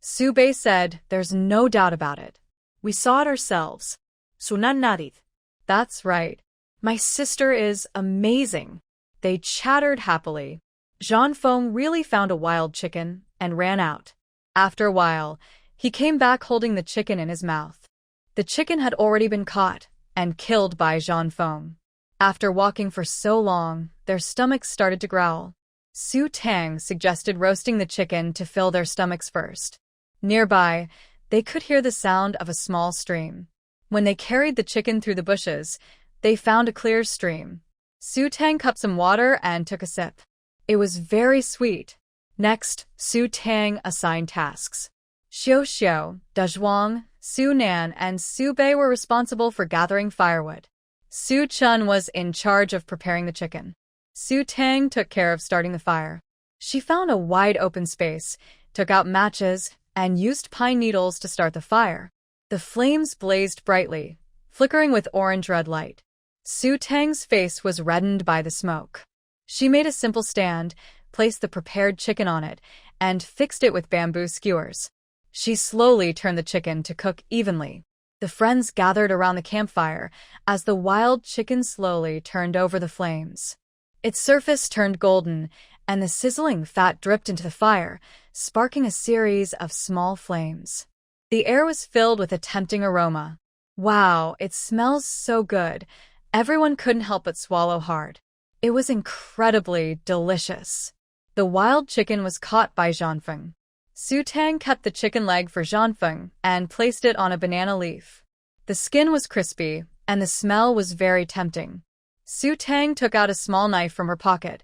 Su Bei said, there's no doubt about it. We saw it ourselves. Su Nan nodded. That's right. My sister is amazing. They chattered happily. Zhan Feng really found a wild chicken and ran out. After a while, he came back holding the chicken in his mouth. The chicken had already been caught and killed by Zhan Feng. After walking for so long, their stomachs started to growl. Su Tang suggested roasting the chicken to fill their stomachs first. Nearby, they could hear the sound of a small stream. When they carried the chicken through the bushes, they found a clear stream. Su Tang cupped some water and took a sip. It was very sweet. Next, Su Tang assigned tasks. Xiao Xiao, Dazhuang, Su Nan, and Su Bei were responsible for gathering firewood. Su Chen was in charge of preparing the chicken. Su Tang took care of starting the fire. She found a wide open space, took out matches, and used pine needles to start the fire. The flames blazed brightly, flickering with orange-red light. Su Tang's face was reddened by the smoke. She made a simple stand, placed the prepared chicken on it, and fixed it with bamboo skewers. She slowly turned the chicken to cook evenly. The friends gathered around the campfire as the wild chicken slowly turned over the flames. Its surface turned golden, and the sizzling fat dripped into the fire, sparking a series of small flames. The air was filled with a tempting aroma. Wow, it smells so good. Everyone couldn't help but swallow hard. It was incredibly delicious. The wild chicken was caught by Zhanfeng. Su Tang cut the chicken leg for Zhanfeng and placed it on a banana leaf. The skin was crispy, and the smell was very tempting. Su Tang took out a small knife from her pocket,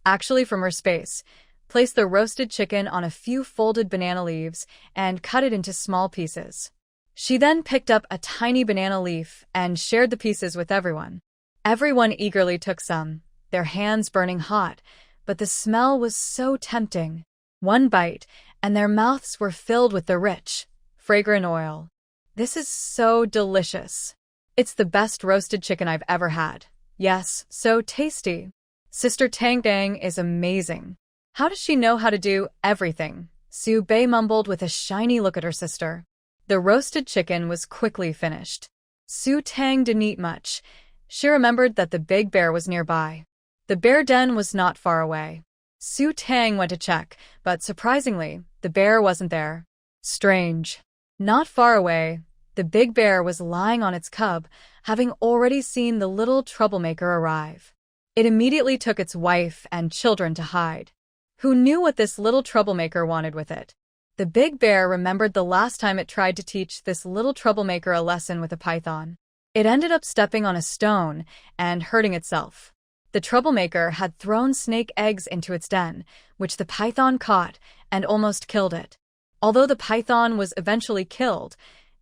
actually from her space, placed the roasted chicken on a few folded banana leaves, and cut it into small pieces. She then picked up a tiny banana leaf and shared the pieces with everyone. Everyone eagerly took some, their hands burning hot, but the smell was so tempting. One bite, and their mouths were filled with the rich, fragrant oil. This is so delicious. It's the best roasted chicken I've ever had. Yes, so tasty. Sister Tang Dang is amazing. How does she know how to do everything? Su Bei mumbled with a shiny look at her sister. The roasted chicken was quickly finished. Su Tang didn't eat much. She remembered that the big bear was nearby. The bear den was not far away. Su Tang went to check, but surprisingly, the bear wasn't there. Strange. Not far away, the big bear was lying on its cub, having already seen the little troublemaker arrive. It immediately took its wife and children to hide. Who knew what this little troublemaker wanted with it? The big bear remembered the last time it tried to teach this little troublemaker a lesson with a python. It ended up stepping on a stone and hurting itself. The troublemaker had thrown snake eggs into its den, which the python caught and almost killed it. Although the python was eventually killed,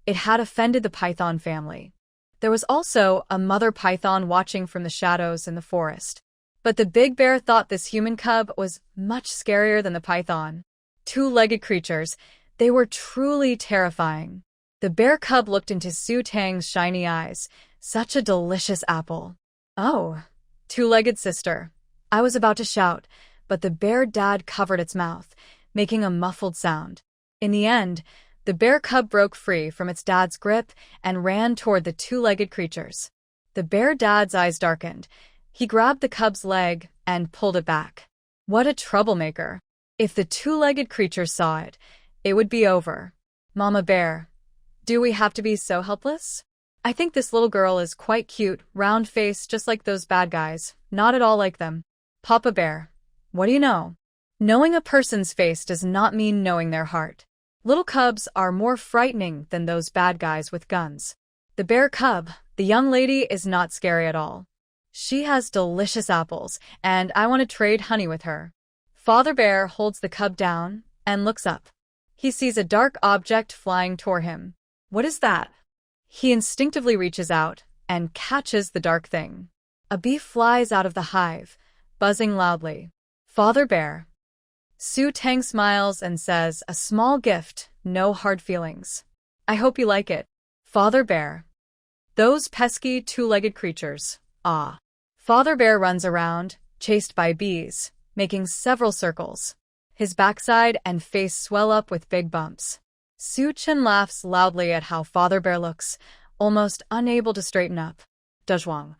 it had offended the python family. There was also a mother python watching from the shadows in the forest. But the big bear thought this human cub was much scarier than the python. Two-legged creatures, they were truly terrifying. The bear cub looked into Su Tang's shiny eyes. Such a delicious apple. Oh, two-legged sister. I was about to shout, but the bear dad covered its mouth, making a muffled sound. In the end, the bear cub broke free from its dad's grip and ran toward the two-legged creatures. The bear dad's eyes darkened. He grabbed the cub's leg and pulled it back. What a troublemaker. If the two-legged creature saw it, it would be over. Mama Bear, do we have to be so helpless? I think this little girl is quite cute, round face just like those bad guys, not at all like them. Papa Bear, what do you know? Knowing a person's face does not mean knowing their heart. Little cubs are more frightening than those bad guys with guns. The bear cub, the young lady, is not scary at all. She has delicious apples, and I want to trade honey with her. Father Bear holds the cub down and looks up. He sees a dark object flying toward him. What is that? He instinctively reaches out and catches the dark thing. A bee flies out of the hive, buzzing loudly. Father Bear. Su Tang smiles and says, a small gift, no hard feelings. I hope you like it. Father Bear. Those pesky two-legged creatures. Ah. Father Bear runs around, chased by bees, making several circles. His backside and face swell up with big bumps. Su Chen laughs loudly at how Father Bear looks, almost unable to straighten up. Dezhuang.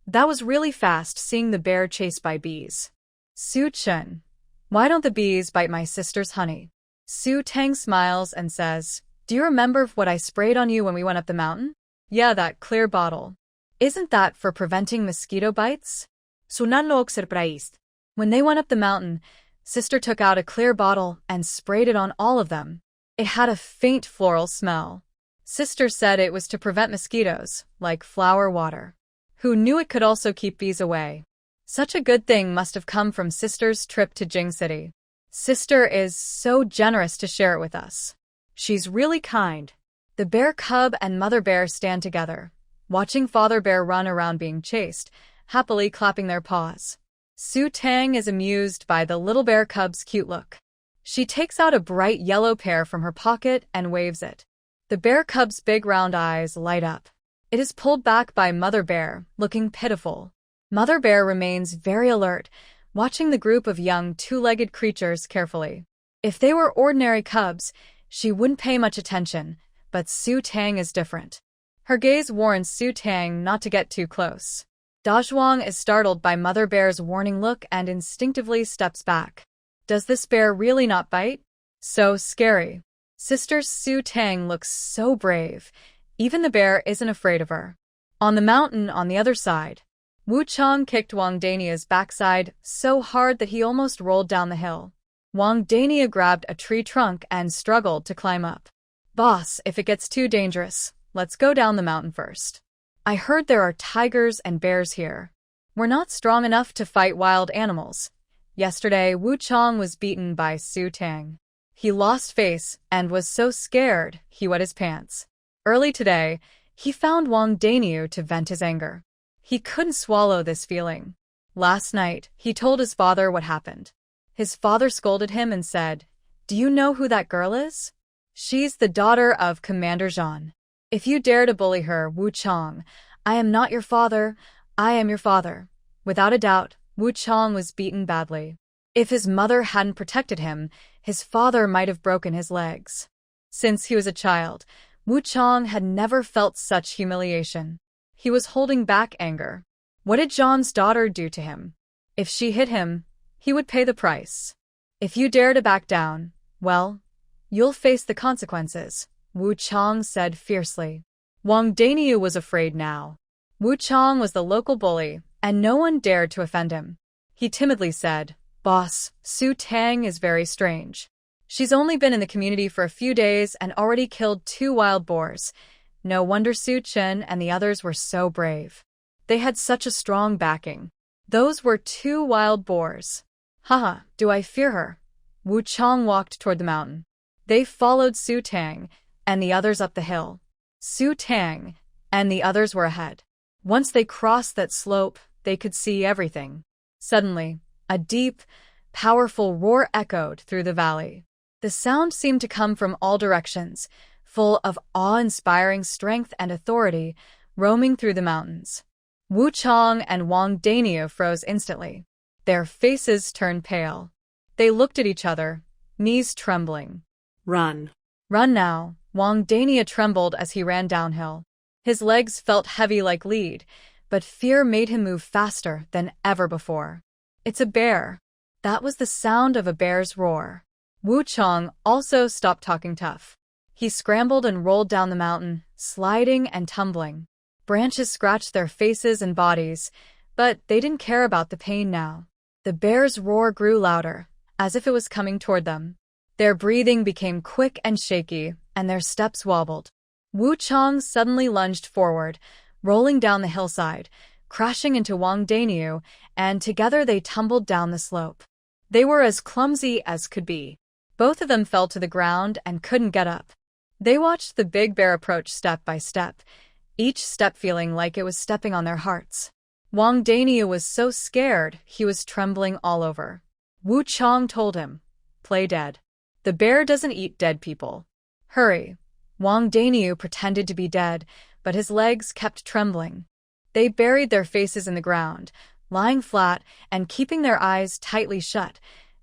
That was really fast, seeing the bear chased by bees. Su Chen. Why don't the bees bite my sister's honey? Su Tang smiles and says, do you remember what I sprayed on you when we went up the mountain? Yeah, that clear bottle. Isn't that for preventing mosquito bites? Sunan look surprised. When they went up the mountain, Sister took out a clear bottle and sprayed it on all of them. It had a faint floral smell. Sister said it was to prevent mosquitoes, like flower water. Who knew it could also keep bees away? Such a good thing must have come from Sister's trip to Jing City. Sister is so generous to share it with us. She's really kind. The bear cub and mother bear stand together, watching Father Bear run around being chased, happily clapping their paws. Su Tang is amused by the little bear cub's cute look. She takes out a bright yellow pear from her pocket and waves it. The bear cub's big round eyes light up. It is pulled back by Mother Bear, looking pitiful. Mother Bear remains very alert, watching the group of young two-legged creatures carefully. If they were ordinary cubs, she wouldn't pay much attention, but Su Tang is different. Her gaze warns Su Tang not to get too close. Dazhuang is startled by Mother Bear's warning look and instinctively steps back. Does this bear really not bite? So scary. Sister Su Tang looks so brave. Even the bear isn't afraid of her. On the mountain on the other side, Wu Chang kicked Wang Dania's backside so hard that he almost rolled down the hill. Wang Dania grabbed a tree trunk and struggled to climb up. Boss, if it gets too dangerous, let's go down the mountain first. I heard there are tigers and bears here. We're not strong enough to fight wild animals. Yesterday, Wu Chang was beaten by Su Tang. He lost face and was so scared he wet his pants. Early today, he found Wang Daniu to vent his anger. He couldn't swallow this feeling. Last night, he told his father what happened. His father scolded him and said, "Do you know who that girl is? She's the daughter of Commander Zhan. If you dare to bully her, Wu Chang, I am not your father, I am your father." Without a doubt, Wu Chang was beaten badly. If his mother hadn't protected him, his father might have broken his legs. Since he was a child, Wu Chang had never felt such humiliation. He was holding back anger. What did Zhan's daughter do to him? If she hit him, he would pay the price. If you dare to back down, well, you'll face the consequences, Wu Chang said fiercely. Wang Daniu was afraid now. Wu Chang was the local bully, and no one dared to offend him. He timidly said, "Boss, Su Tang is very strange. She's only been in the community for a few days and already killed 2 wild boars. No wonder Su Chen and the others were so brave. They had such a strong backing. Those were two wild boars. Haha, do I fear her? Wu Chong walked toward the mountain. They followed Su Tang and the others up the hill. Su Tang and the others were ahead. Once they crossed that slope, they could see everything. Suddenly, a deep, powerful roar echoed through the valley. The sound seemed to come from all directions, full of awe-inspiring strength and authority, roaming through the mountains. Wu Chong and Wang Daniu froze instantly. Their faces turned pale. They looked at each other, knees trembling. Run. Run now. Wang Daniu trembled as he ran downhill. His legs felt heavy like lead, but fear made him move faster than ever before. It's a bear. That was the sound of a bear's roar. Wu Chong also stopped talking tough. He scrambled and rolled down the mountain, sliding and tumbling. Branches scratched their faces and bodies, but they didn't care about the pain now. The bear's roar grew louder, as if it was coming toward them. Their breathing became quick and shaky, and their steps wobbled. Wu Chong suddenly lunged forward, rolling down the hillside, crashing into Wang Daniu, and together they tumbled down the slope. They were as clumsy as could be. Both of them fell to the ground and couldn't get up. They watched the big bear approach step by step, each step feeling like it was stepping on their hearts. Wang Daniu was so scared he was trembling all over. Wu Chong told him, "Play dead. The bear doesn't eat dead people. Hurry." Wang Daniu pretended to be dead, but his legs kept trembling. They buried their faces in the ground, lying flat and keeping their eyes tightly shut,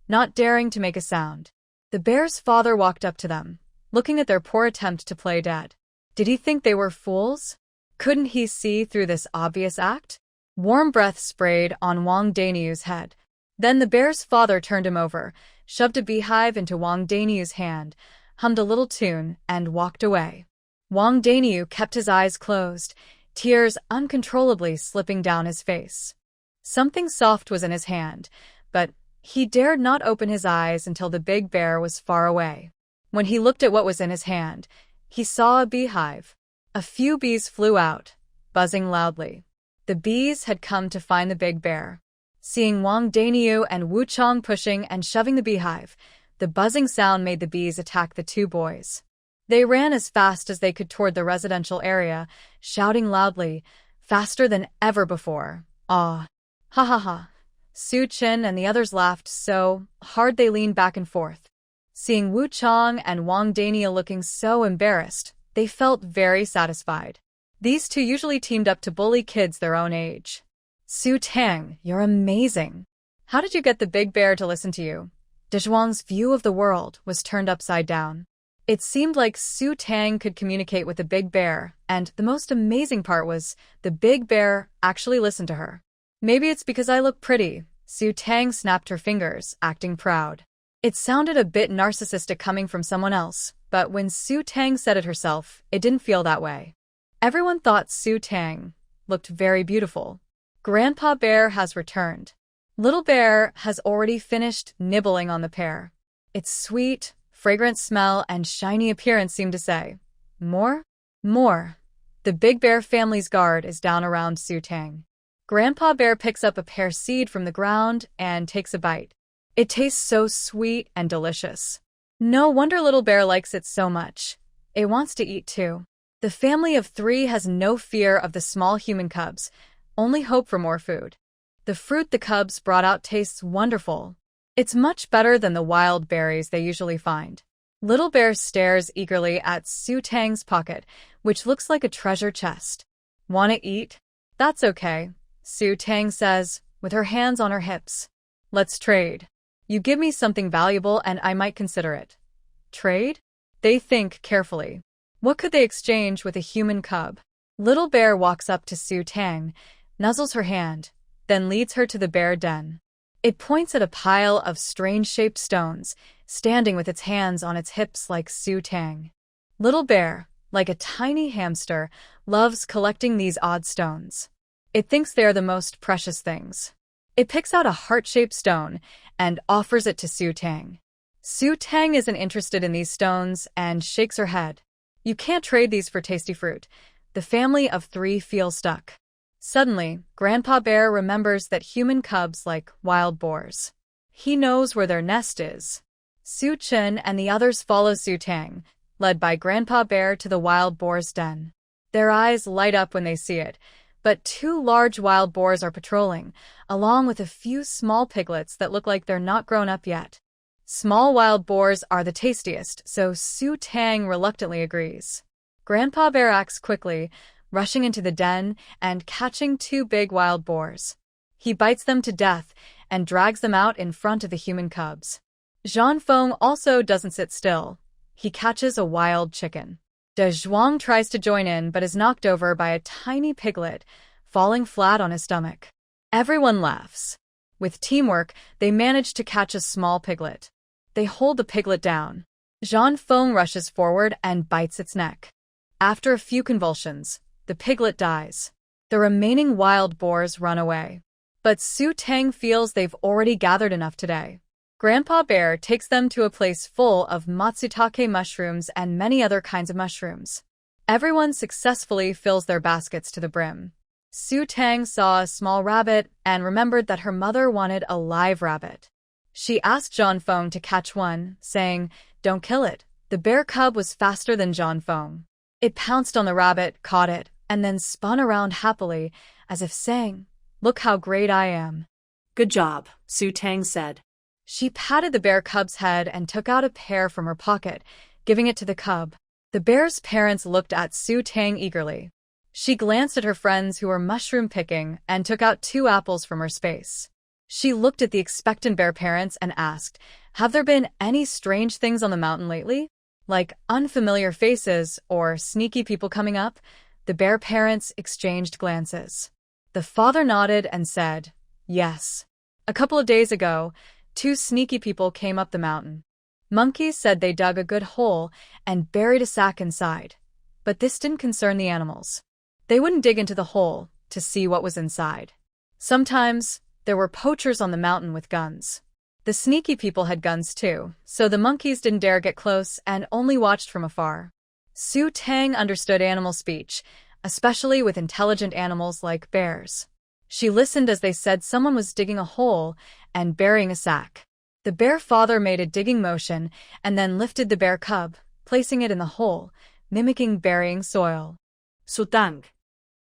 not daring to make a sound. The bear's father walked up to them, looking at their poor attempt to play dead. Did he think they were fools? Couldn't he see through this obvious act? Warm breath sprayed on Wang Daniu's head. Then the bear's father turned him over, shoved a beehive into Wang Daniu's hand, hummed a little tune, and walked away. Wang Daniu kept his eyes closed, tears uncontrollably slipping down his face. Something soft was in his hand, but he dared not open his eyes until the big bear was far away. When he looked at what was in his hand, he saw a beehive. A few bees flew out, buzzing loudly. The bees had come to find the big bear. Seeing Wang Daniu and Wu Chong pushing and shoving the beehive, the buzzing sound made the bees attack the two boys. They ran as fast as they could toward the residential area, shouting loudly, faster than ever before. "Ah! Ha ha ha!" Su Chen and the others laughed so hard they leaned back and forth. Seeing Wu Chong and Wang Daniu looking so embarrassed, they felt very satisfied. These two usually teamed up to bully kids their own age. "Su Tang, you're amazing. How did you get the big bear to listen to you?" Dezhuang's view of the world was turned upside down. It seemed like Su Tang could communicate with the big bear, and the most amazing part was the big bear actually listened to her. "Maybe it's because I look pretty." Su Tang snapped her fingers, acting proud. It sounded a bit narcissistic coming from someone else, but when Su Tang said it herself, it didn't feel that way. Everyone thought Su Tang looked very beautiful. Grandpa Bear has returned. Little Bear has already finished nibbling on the pear. Its sweet, fragrant smell and shiny appearance seem to say, "More? More." The Big Bear family's guard is down around Su Tang. Grandpa Bear picks up a pear seed from the ground and takes a bite. It tastes so sweet and delicious. No wonder Little Bear likes it so much. It wants to eat too. The family of three has no fear of the small human cubs, only hope for more food. The fruit the cubs brought out tastes wonderful. It's much better than the wild berries they usually find. Little Bear stares eagerly at Su Tang's pocket, which looks like a treasure chest. "Wanna eat? That's okay," Su Tang says, with her hands on her hips. "Let's trade. You give me something valuable and I might consider it." Trade? They think carefully. What could they exchange with a human cub? Little Bear walks up to Su Tang, nuzzles her hand, then leads her to the bear den. It points at a pile of strange-shaped stones, standing with its hands on its hips like Su Tang. Little Bear, like a tiny hamster, loves collecting these odd stones. It thinks they are the most precious things. It picks out a heart-shaped stone and offers it to Su Tang. Su Tang isn't interested in these stones and shakes her head. You can't trade these for tasty fruit. The family of 3 feels stuck. Suddenly, Grandpa Bear remembers that human cubs like wild boars. He knows where their nest is. Su Chen and the others follow Su Tang, led by Grandpa Bear to the wild boar's den. Their eyes light up when they see it, but 2 large wild boars are patrolling, along with a few small piglets that look like they're not grown up yet. Small wild boars are the tastiest, so Su Tang reluctantly agrees. Grandpa Bear acts quickly, rushing into the den and catching 2 big wild boars. He bites them to death and drags them out in front of the human cubs. Zhang Feng also doesn't sit still. He catches a wild chicken. De Zhuang tries to join in but is knocked over by a tiny piglet, falling flat on his stomach. Everyone laughs. With teamwork, they manage to catch a small piglet. They hold the piglet down. Zhang Feng rushes forward and bites its neck. After a few convulsions, the piglet dies. The remaining wild boars run away. But Su Tang feels they've already gathered enough today. Grandpa Bear takes them to a place full of matsutake mushrooms and many other kinds of mushrooms. Everyone successfully fills their baskets to the brim. Su Tang saw a small rabbit and remembered that her mother wanted a live rabbit. She asked Zhang Feng to catch one, saying, "Don't kill it." The bear cub was faster than Zhang Feng. It pounced on the rabbit, caught it, and then spun around happily, as if saying, "Look how great I am." Good job, Su Tang said. She patted the bear cub's head and took out a pear from her pocket, giving it to the cub. The bear's parents looked at Su Tang eagerly. She glanced at her friends who were mushroom picking and took out 2 apples from her space. She looked at the expectant bear parents and asked, "Have there been any strange things on the mountain lately? Like unfamiliar faces or sneaky people coming up?" The bear parents exchanged glances. The father nodded and said, "Yes. A couple of days ago, 2 sneaky people came up the mountain. Monkeys said they dug a good hole and buried a sack inside. But this didn't concern the animals. They wouldn't dig into the hole to see what was inside. Sometimes, there were poachers on the mountain with guns. The sneaky people had guns too, so the monkeys didn't dare get close and only watched from afar." Su Tang understood animal speech, especially with intelligent animals like bears. She listened as they said someone was digging a hole and burying a sack. The bear father made a digging motion and then lifted the bear cub, placing it in the hole, mimicking burying soil. Su Tang.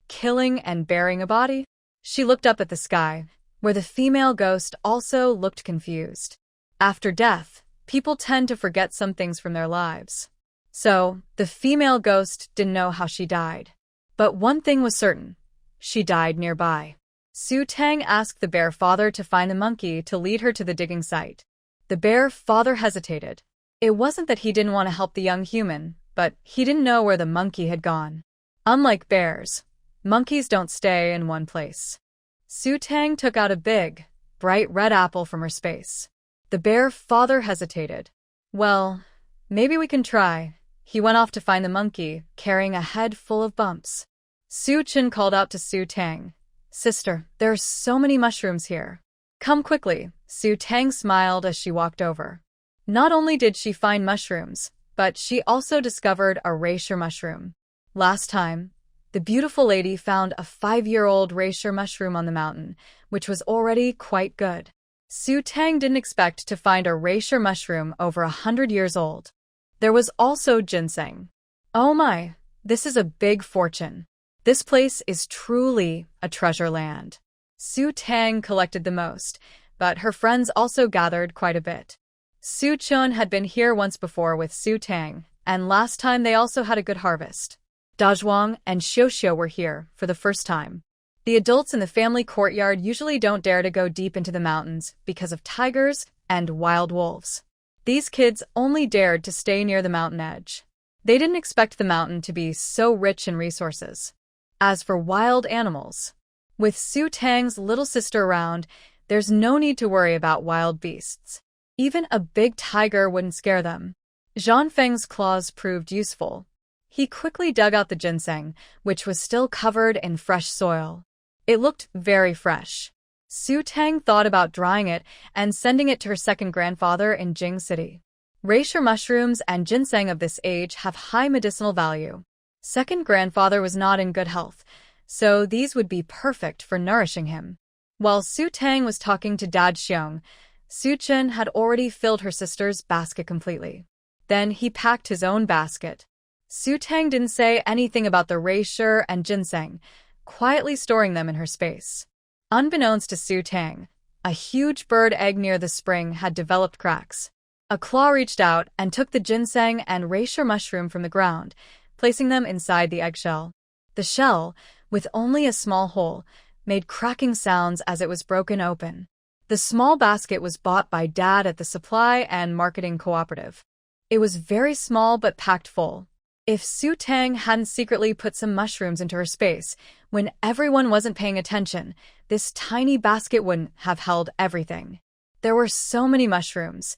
Killing and burying a body? She looked up at the sky, where the female ghost also looked confused. After death, people tend to forget some things from their lives. So, the female ghost didn't know how she died. But one thing was certain. She died nearby. Su Tang asked the bear father to find the monkey to lead her to the digging site. The bear father hesitated. It wasn't that he didn't want to help the young human, but he didn't know where the monkey had gone. Unlike bears, monkeys don't stay in one place. Su Tang took out a big, bright red apple from her space. The bear father hesitated. "Well, maybe we can try." He went off to find the monkey, carrying a head full of bumps. Su Chen called out to Su Tang, "Sister, there are so many mushrooms here. Come quickly." Su Tang smiled as she walked over. Not only did she find mushrooms, but she also discovered a reishi mushroom. Last time, the beautiful lady found a 5-year-old reishi mushroom on the mountain, which was already quite good. Su Tang didn't expect to find a reishi mushroom over 100 years old. There was also ginseng. Oh my, this is a big fortune. This place is truly a treasure land. Su Tang collected the most, but her friends also gathered quite a bit. Su Chun had been here once before with Su Tang, and last time they also had a good harvest. Dazhuang and Xiuxiu were here for the first time. The adults in the family courtyard usually don't dare to go deep into the mountains because of tigers and wild wolves. These kids only dared to stay near the mountain edge. They didn't expect the mountain to be so rich in resources. As for wild animals, with Su Tang's little sister around, there's no need to worry about wild beasts. Even a big tiger wouldn't scare them. Zhang Feng's claws proved useful. He quickly dug out the ginseng, which was still covered in fresh soil. It looked very fresh. Su Tang thought about drying it and sending it to her second grandfather in Jing City. Reishi mushrooms and ginseng of this age have high medicinal value. Second grandfather was not in good health, so these would be perfect for nourishing him. While Su Tang was talking to Dad Xiong, Su Chen had already filled her sister's basket completely. Then he packed his own basket. Su Tang didn't say anything about the reishi and ginseng, quietly storing them in her space. Unbeknownst to Su Tang, a huge bird egg near the spring had developed cracks. A claw reached out and took the ginseng and reishi mushroom from the ground, placing them inside the eggshell. The shell, with only a small hole, made cracking sounds as it was broken open. The small basket was bought by Dad at the supply and marketing cooperative. It was very small but packed full. If Su Tang hadn't secretly put some mushrooms into her space when everyone wasn't paying attention, this tiny basket wouldn't have held everything. There were so many mushrooms,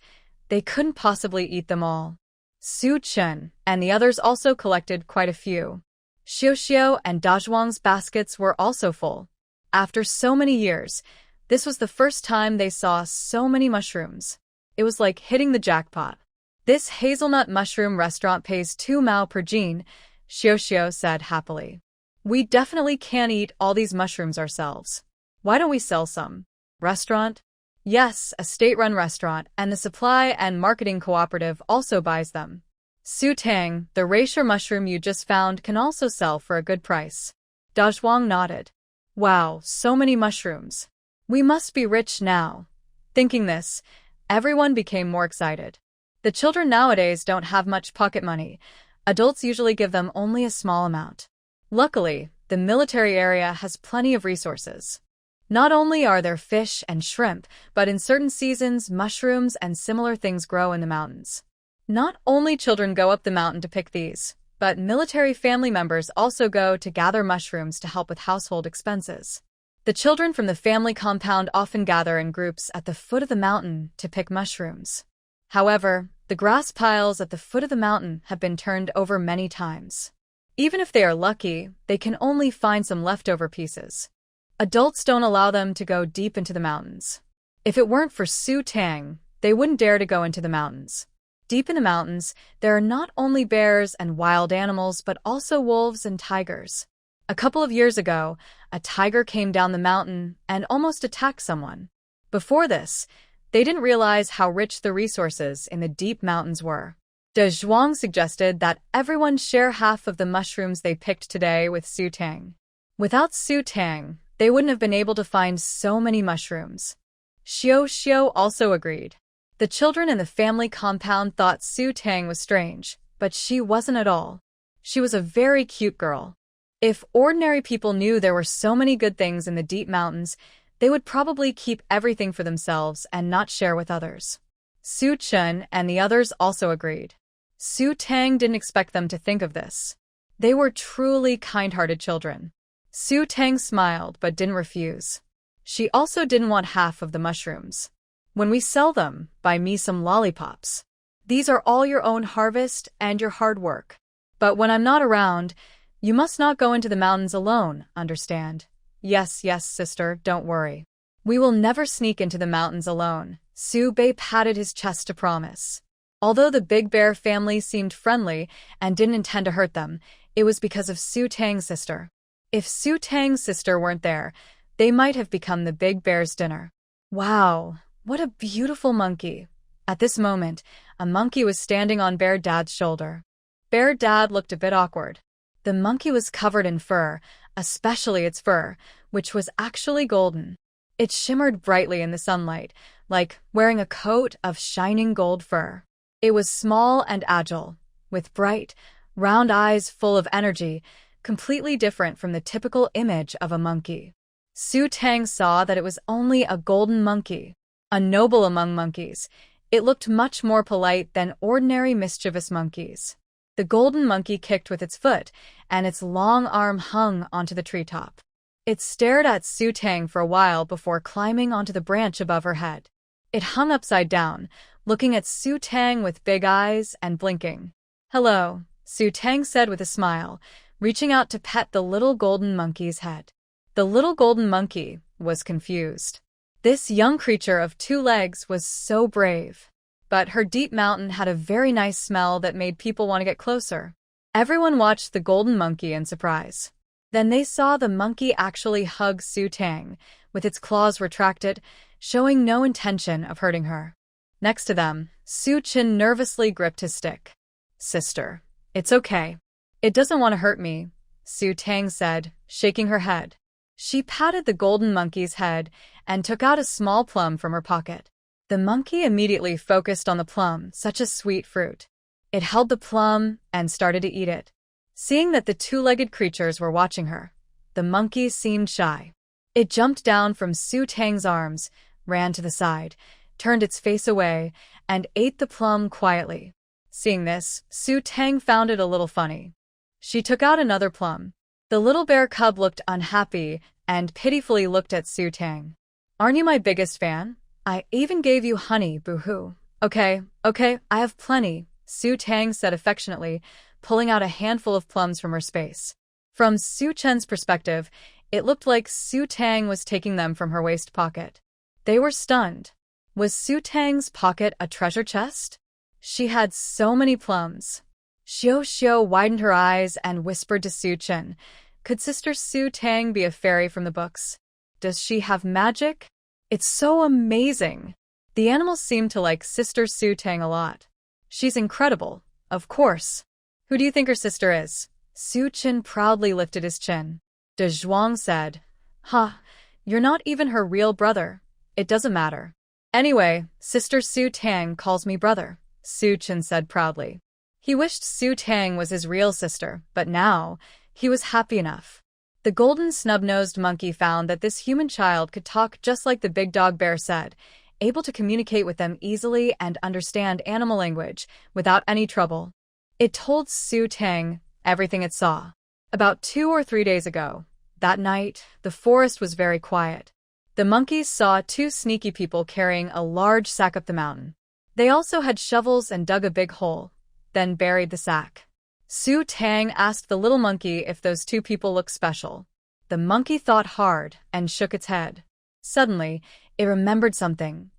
they couldn't possibly eat them all. Su Chen and the others also collected quite a few. Xiao and Dazhuang's baskets were also full. After so many years, this was the first time they saw so many mushrooms. It was like hitting the jackpot. This hazelnut mushroom restaurant pays 2 mao per jean, Xiao said happily. We definitely can't eat all these mushrooms ourselves. Why don't we sell some? Restaurant? Yes, a state-run restaurant, and the supply and marketing cooperative also buys them. Su Tang, the reishi mushroom you just found can also sell for a good price. Dazhuang nodded. Wow, so many mushrooms. We must be rich now. Thinking this, everyone became more excited. The children nowadays don't have much pocket money. Adults usually give them only a small amount. Luckily, the military area has plenty of resources. Not only are there fish and shrimp, but in certain seasons, mushrooms and similar things grow in the mountains. Not only children go up the mountain to pick these, but military family members also go to gather mushrooms to help with household expenses. The children from the family compound often gather in groups at the foot of the mountain to pick mushrooms. However, the grass piles at the foot of the mountain have been turned over many times. Even if they are lucky, they can only find some leftover pieces. Adults don't allow them to go deep into the mountains. If it weren't for Su Tang, they wouldn't dare to go into the mountains. Deep in the mountains, there are not only bears and wild animals, but also wolves and tigers. A couple of years ago, a tiger came down the mountain and almost attacked someone. Before this, they didn't realize how rich the resources in the deep mountains were. De Zhuang suggested that everyone share half of the mushrooms they picked today with Su Tang. Without Su Tang, they wouldn't have been able to find so many mushrooms. Xiao also agreed. The children in the family compound thought Su Tang was strange, but she wasn't at all. She was a very cute girl. If ordinary people knew there were so many good things in the deep mountains, they would probably keep everything for themselves and not share with others. Su Chen and the others also agreed. Su Tang didn't expect them to think of this. They were truly kind-hearted children. Su Tang smiled but didn't refuse. She also didn't want half of the mushrooms. When we sell them, buy me some lollipops. These are all your own harvest and your hard work. But when I'm not around, you must not go into the mountains alone, understand? Yes, sister, don't worry. We will never sneak into the mountains alone. Su Bei patted his chest to promise. Although the Big Bear family seemed friendly and didn't intend to hurt them, it was because of Su Tang's sister. If Su Tang's sister weren't there, they might have become the Big Bear's dinner. Wow, what a beautiful monkey. At this moment, a monkey was standing on Bear Dad's shoulder. Bear Dad looked a bit awkward. The monkey was covered in fur, especially its fur, which was actually golden. It shimmered brightly in the sunlight, like wearing a coat of shining gold fur. It was small and agile, with bright, round eyes full of energy, completely different from the typical image of a monkey. Su Tang saw that it was only a golden monkey, a noble among monkeys. It looked much more polite than ordinary mischievous monkeys. The golden monkey kicked with its foot, and its long arm hung onto the treetop. It stared at Su Tang for a while before climbing onto the branch above her head. It hung upside down, looking at Su Tang with big eyes and blinking. Hello, Su Tang said with a smile, reaching out to pet the little golden monkey's head. The little golden monkey was confused. This young creature of 2 legs was so brave. but her deep mountain had a very nice smell that made people want to get closer. Everyone watched the golden monkey in surprise. Then they saw the monkey actually hug Su Tang, with its claws retracted, showing no intention of hurting her. Next to them, Su Chen nervously gripped his stick. "Sister, it's okay. It doesn't want to hurt me," Su Tang said, shaking her head. She patted the golden monkey's head and took out a small plum from her pocket. The monkey immediately focused on the plum, such a sweet fruit. It held the plum and started to eat it. Seeing that the two-legged creatures were watching her, the monkey seemed shy. It jumped down from Su Tang's arms, ran to the side, turned its face away, and ate the plum quietly. Seeing this, Su Tang found it a little funny. She took out another plum. The little bear cub looked unhappy and pitifully looked at Su Tang. "Aren't you my biggest fan? I even gave you honey, boo-hoo." Okay, I have plenty," Su Tang said affectionately, pulling out a handful of plums from her space. From Su Chen's perspective, it looked like Su Tang was taking them from her waist pocket. They were stunned. Was Su Tang's pocket a treasure chest? She had so many plums. Xiao widened her eyes and whispered to Su Chen, "Could Sister Su Tang be a fairy from the books? Does she have magic? It's so amazing." The animals seem to like Sister Su Tang a lot. "She's incredible, of course. Who do you think her sister is?" Su Chen proudly lifted his chin. De Zhuang said, You're not even her real brother. It doesn't matter." "Anyway, Sister Su Tang calls me brother," Su Chen said proudly. He wished Su Tang was his real sister, but now, he was happy enough. The golden snub-nosed monkey found that this human child could talk just like the big dog bear said, able to communicate with them easily and understand animal language without any trouble. It told Su Tang everything it saw. About 2 or 3 days ago, that night, the forest was very quiet. The monkeys saw 2 sneaky people carrying a large sack up the mountain. They also had shovels and dug a big hole, then buried the sack. Su Tang asked the little monkey if those 2 people looked special. The monkey thought hard and shook its head. Suddenly, it remembered something.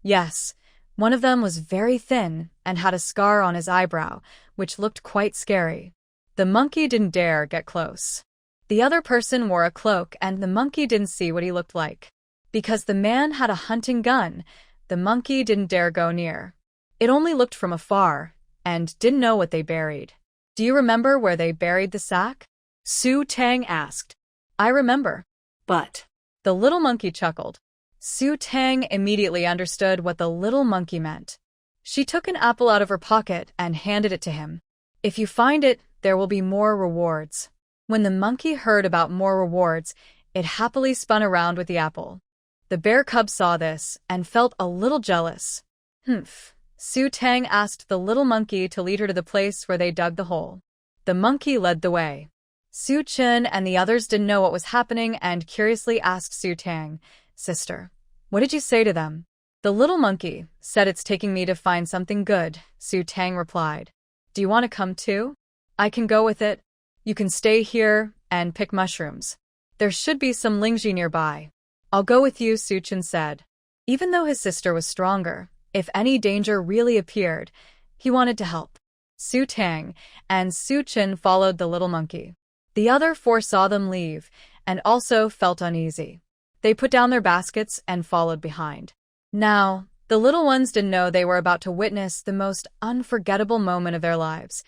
Yes, one of them was very thin and had a scar on his eyebrow, which looked quite scary. The monkey didn't dare get close. The other person wore a cloak and the monkey didn't see what he looked like. Because the man had a hunting gun, the monkey didn't dare go near. It only looked from afar and didn't know what they buried. "Do you remember where they buried the sack?" Su Tang asked. "I remember." "But..." The little monkey chuckled. Su Tang immediately understood what the little monkey meant. She took an apple out of her pocket and handed it to him. "If you find it, there will be more rewards." When the monkey heard about more rewards, it happily spun around with the apple. The bear cub saw this and felt a little jealous. Su Tang asked the little monkey to lead her to the place where they dug the hole. The monkey led the way. Su Chen and the others didn't know what was happening and curiously asked Su Tang, "Sister, what did you say to them?" "The little monkey said it's taking me to find something good," Su Tang replied. "Do you want to come too? I can go with it. You can stay here and pick mushrooms. There should be some lingji nearby." "I'll go with you," Su Chen said. Even though his sister was stronger, if any danger really appeared, he wanted to help. Su Tang and Su Chen followed the little monkey. The other 4 saw them leave and also felt uneasy. They put down their baskets and followed behind. Now, the little ones didn't know they were about to witness the most unforgettable moment of their lives.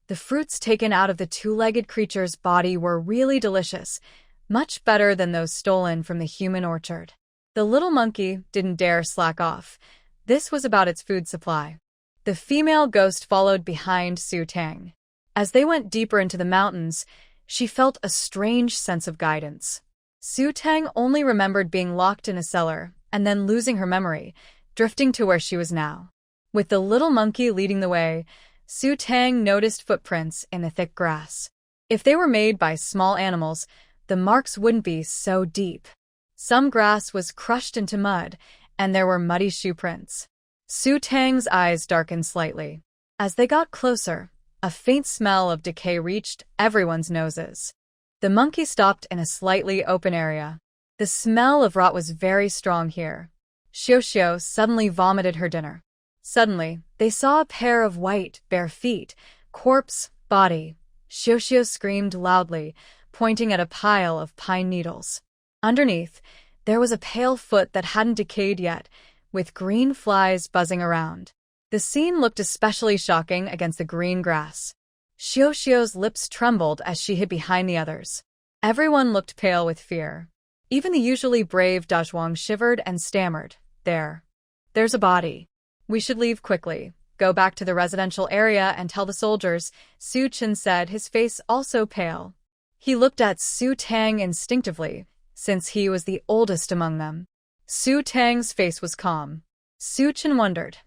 The fruits taken out of the 2-legged creature's body were really delicious, much better than those stolen from the human orchard. The little monkey didn't dare slack off. This was about its food supply. The female ghost followed behind Su Tang. As they went deeper into the mountains, she felt a strange sense of guidance. Su Tang only remembered being locked in a cellar and then losing her memory, drifting to where she was now. With the little monkey leading the way, Su Tang noticed footprints in the thick grass. If they were made by small animals, the marks wouldn't be so deep. Some grass was crushed into mud, and there were muddy shoe prints. Su Tang's eyes darkened slightly. As they got closer, a faint smell of decay reached everyone's noses. The monkey stopped in a slightly open area. The smell of rot was very strong here. Xiao suddenly vomited her dinner. Suddenly, they saw a pair of white, bare feet, corpse, body. Xiao screamed loudly, pointing at a pile of pine needles. Underneath, there was a pale foot that hadn't decayed yet, with green flies buzzing around. The scene looked especially shocking against the green grass. Xiao's lips trembled as she hid behind the others. Everyone looked pale with fear. Even the usually brave Dazhuang shivered and stammered. There's a body. We should leave quickly. Go back to the residential area and tell the soldiers, Su Chen said, his face also pale. He looked at Su Tang instinctively, since he was the oldest among them. Su Tang's face was calm. Su Chen wondered,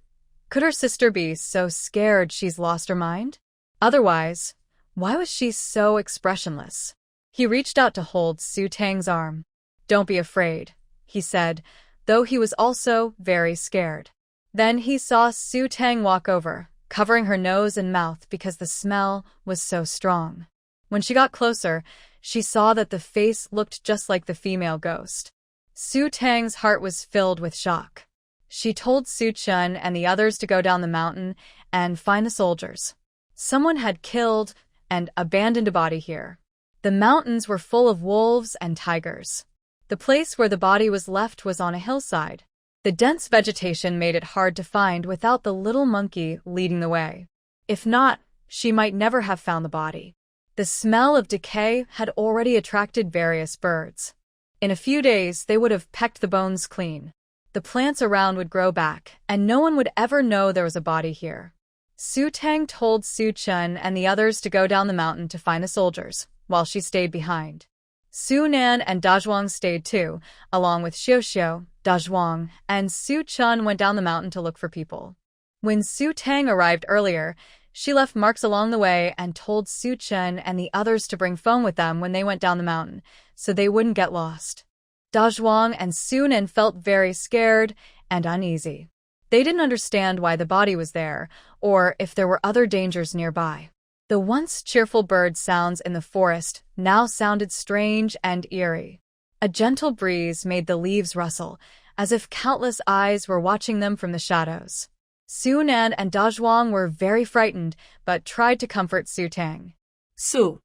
could her sister be so scared she's lost her mind? Otherwise, why was she so expressionless? He reached out to hold Su Tang's arm. Don't be afraid, he said, though he was also very scared. Then he saw Su Tang walk over, covering her nose and mouth because the smell was so strong. When she got closer, she saw that the face looked just like the female ghost. Su Tang's heart was filled with shock. She told Su Chen and the others to go down the mountain and find the soldiers. Someone had killed and abandoned a body here. The mountains were full of wolves and tigers. The place where the body was left was on a hillside. The dense vegetation made it hard to find without the little monkey leading the way. If not, she might never have found the body. The smell of decay had already attracted various birds. In a few days, they would have pecked the bones clean. The plants around would grow back, and no one would ever know there was a body here. Su Tang told Su Chen and the others to go down the mountain to find the soldiers, while she stayed behind. Su Nan and Dazhuang stayed too, along with Xiao, Dazhuang, and Su Chen went down the mountain to look for people. When Su Tang arrived earlier, she left marks along the way and told Su Chen and the others to bring phone with them when they went down the mountain, so they wouldn't get lost. Dazhuang and Su Nan felt very scared and uneasy. They didn't understand why the body was there, or if there were other dangers nearby. The once cheerful bird sounds in the forest now sounded strange and eerie. A gentle breeze made the leaves rustle, as if countless eyes were watching them from the shadows. Su Nan and Dazhuang were very frightened, but tried to comfort Su Tang. Su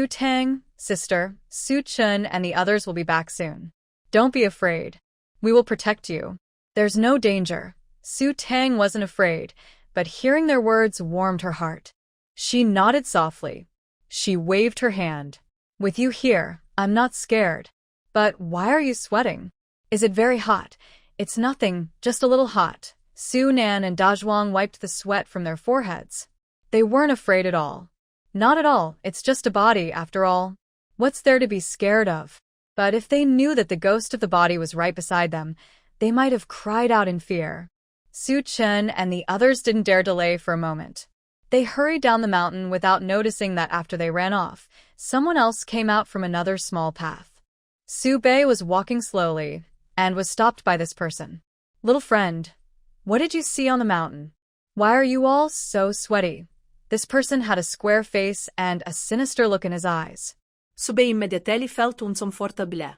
Tang, sister, Su Chen and the others will be back soon. Don't be afraid. We will protect you. There's no danger. Su Tang wasn't afraid, but hearing their words warmed her heart. She nodded softly. She waved her hand. With you here, I'm not scared. But why are you sweating? Is it very hot? It's nothing, just a little hot. Su Nan and Dazhuang wiped the sweat from their foreheads. They weren't afraid at all. Not at all, it's just a body after all. What's there to be scared of? But if they knew that the ghost of the body was right beside them, they might have cried out in fear. Su Chen and the others didn't dare delay for a moment. They hurried down the mountain without noticing that after they ran off, someone else came out from another small path. Su Bei was walking slowly and was stopped by this person. Little friend, what did you see on the mountain? Why are you all so sweaty? This person had a square face and a sinister look in his eyes. Su Bei immediately felt uncomfortable.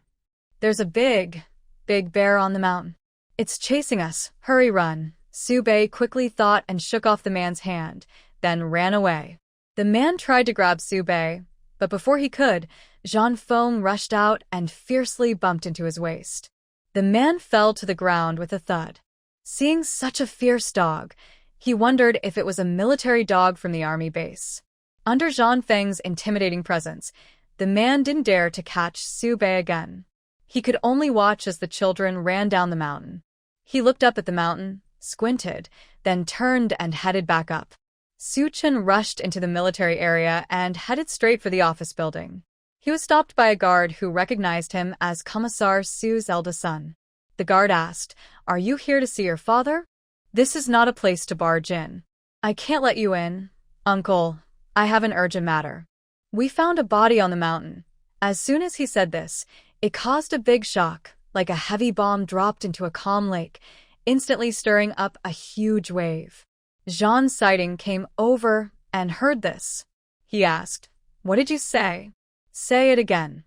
There's a big bear on the mountain. It's chasing us. Hurry, run. Su Bei quickly thought and shook off the man's hand, then ran away. The man tried to grab Su Bei, but before he could, Zhan Feng rushed out and fiercely bumped into his waist. The man fell to the ground with a thud. Seeing such a fierce dog, he wondered if it was a military dog from the army base. Under Zhan Feng's intimidating presence, the man didn't dare to catch Su Bei again. He could only watch as the children ran down the mountain. He looked up at the mountain, squinted, then turned and headed back up. Su Chen rushed into the military area and headed straight for the office building. He was stopped by a guard who recognized him as Commissar Su's eldest son. The guard asked, "Are you here to see your father? This is not a place to barge in." "I can't let you in, uncle. I have an urgent matter. We found a body on the mountain." As soon as he said this, it caused a big shock, like a heavy bomb dropped into a calm lake, instantly stirring up a huge wave. Zhan's sighting came over and heard this. He asked, "What did you say?" "Say it again."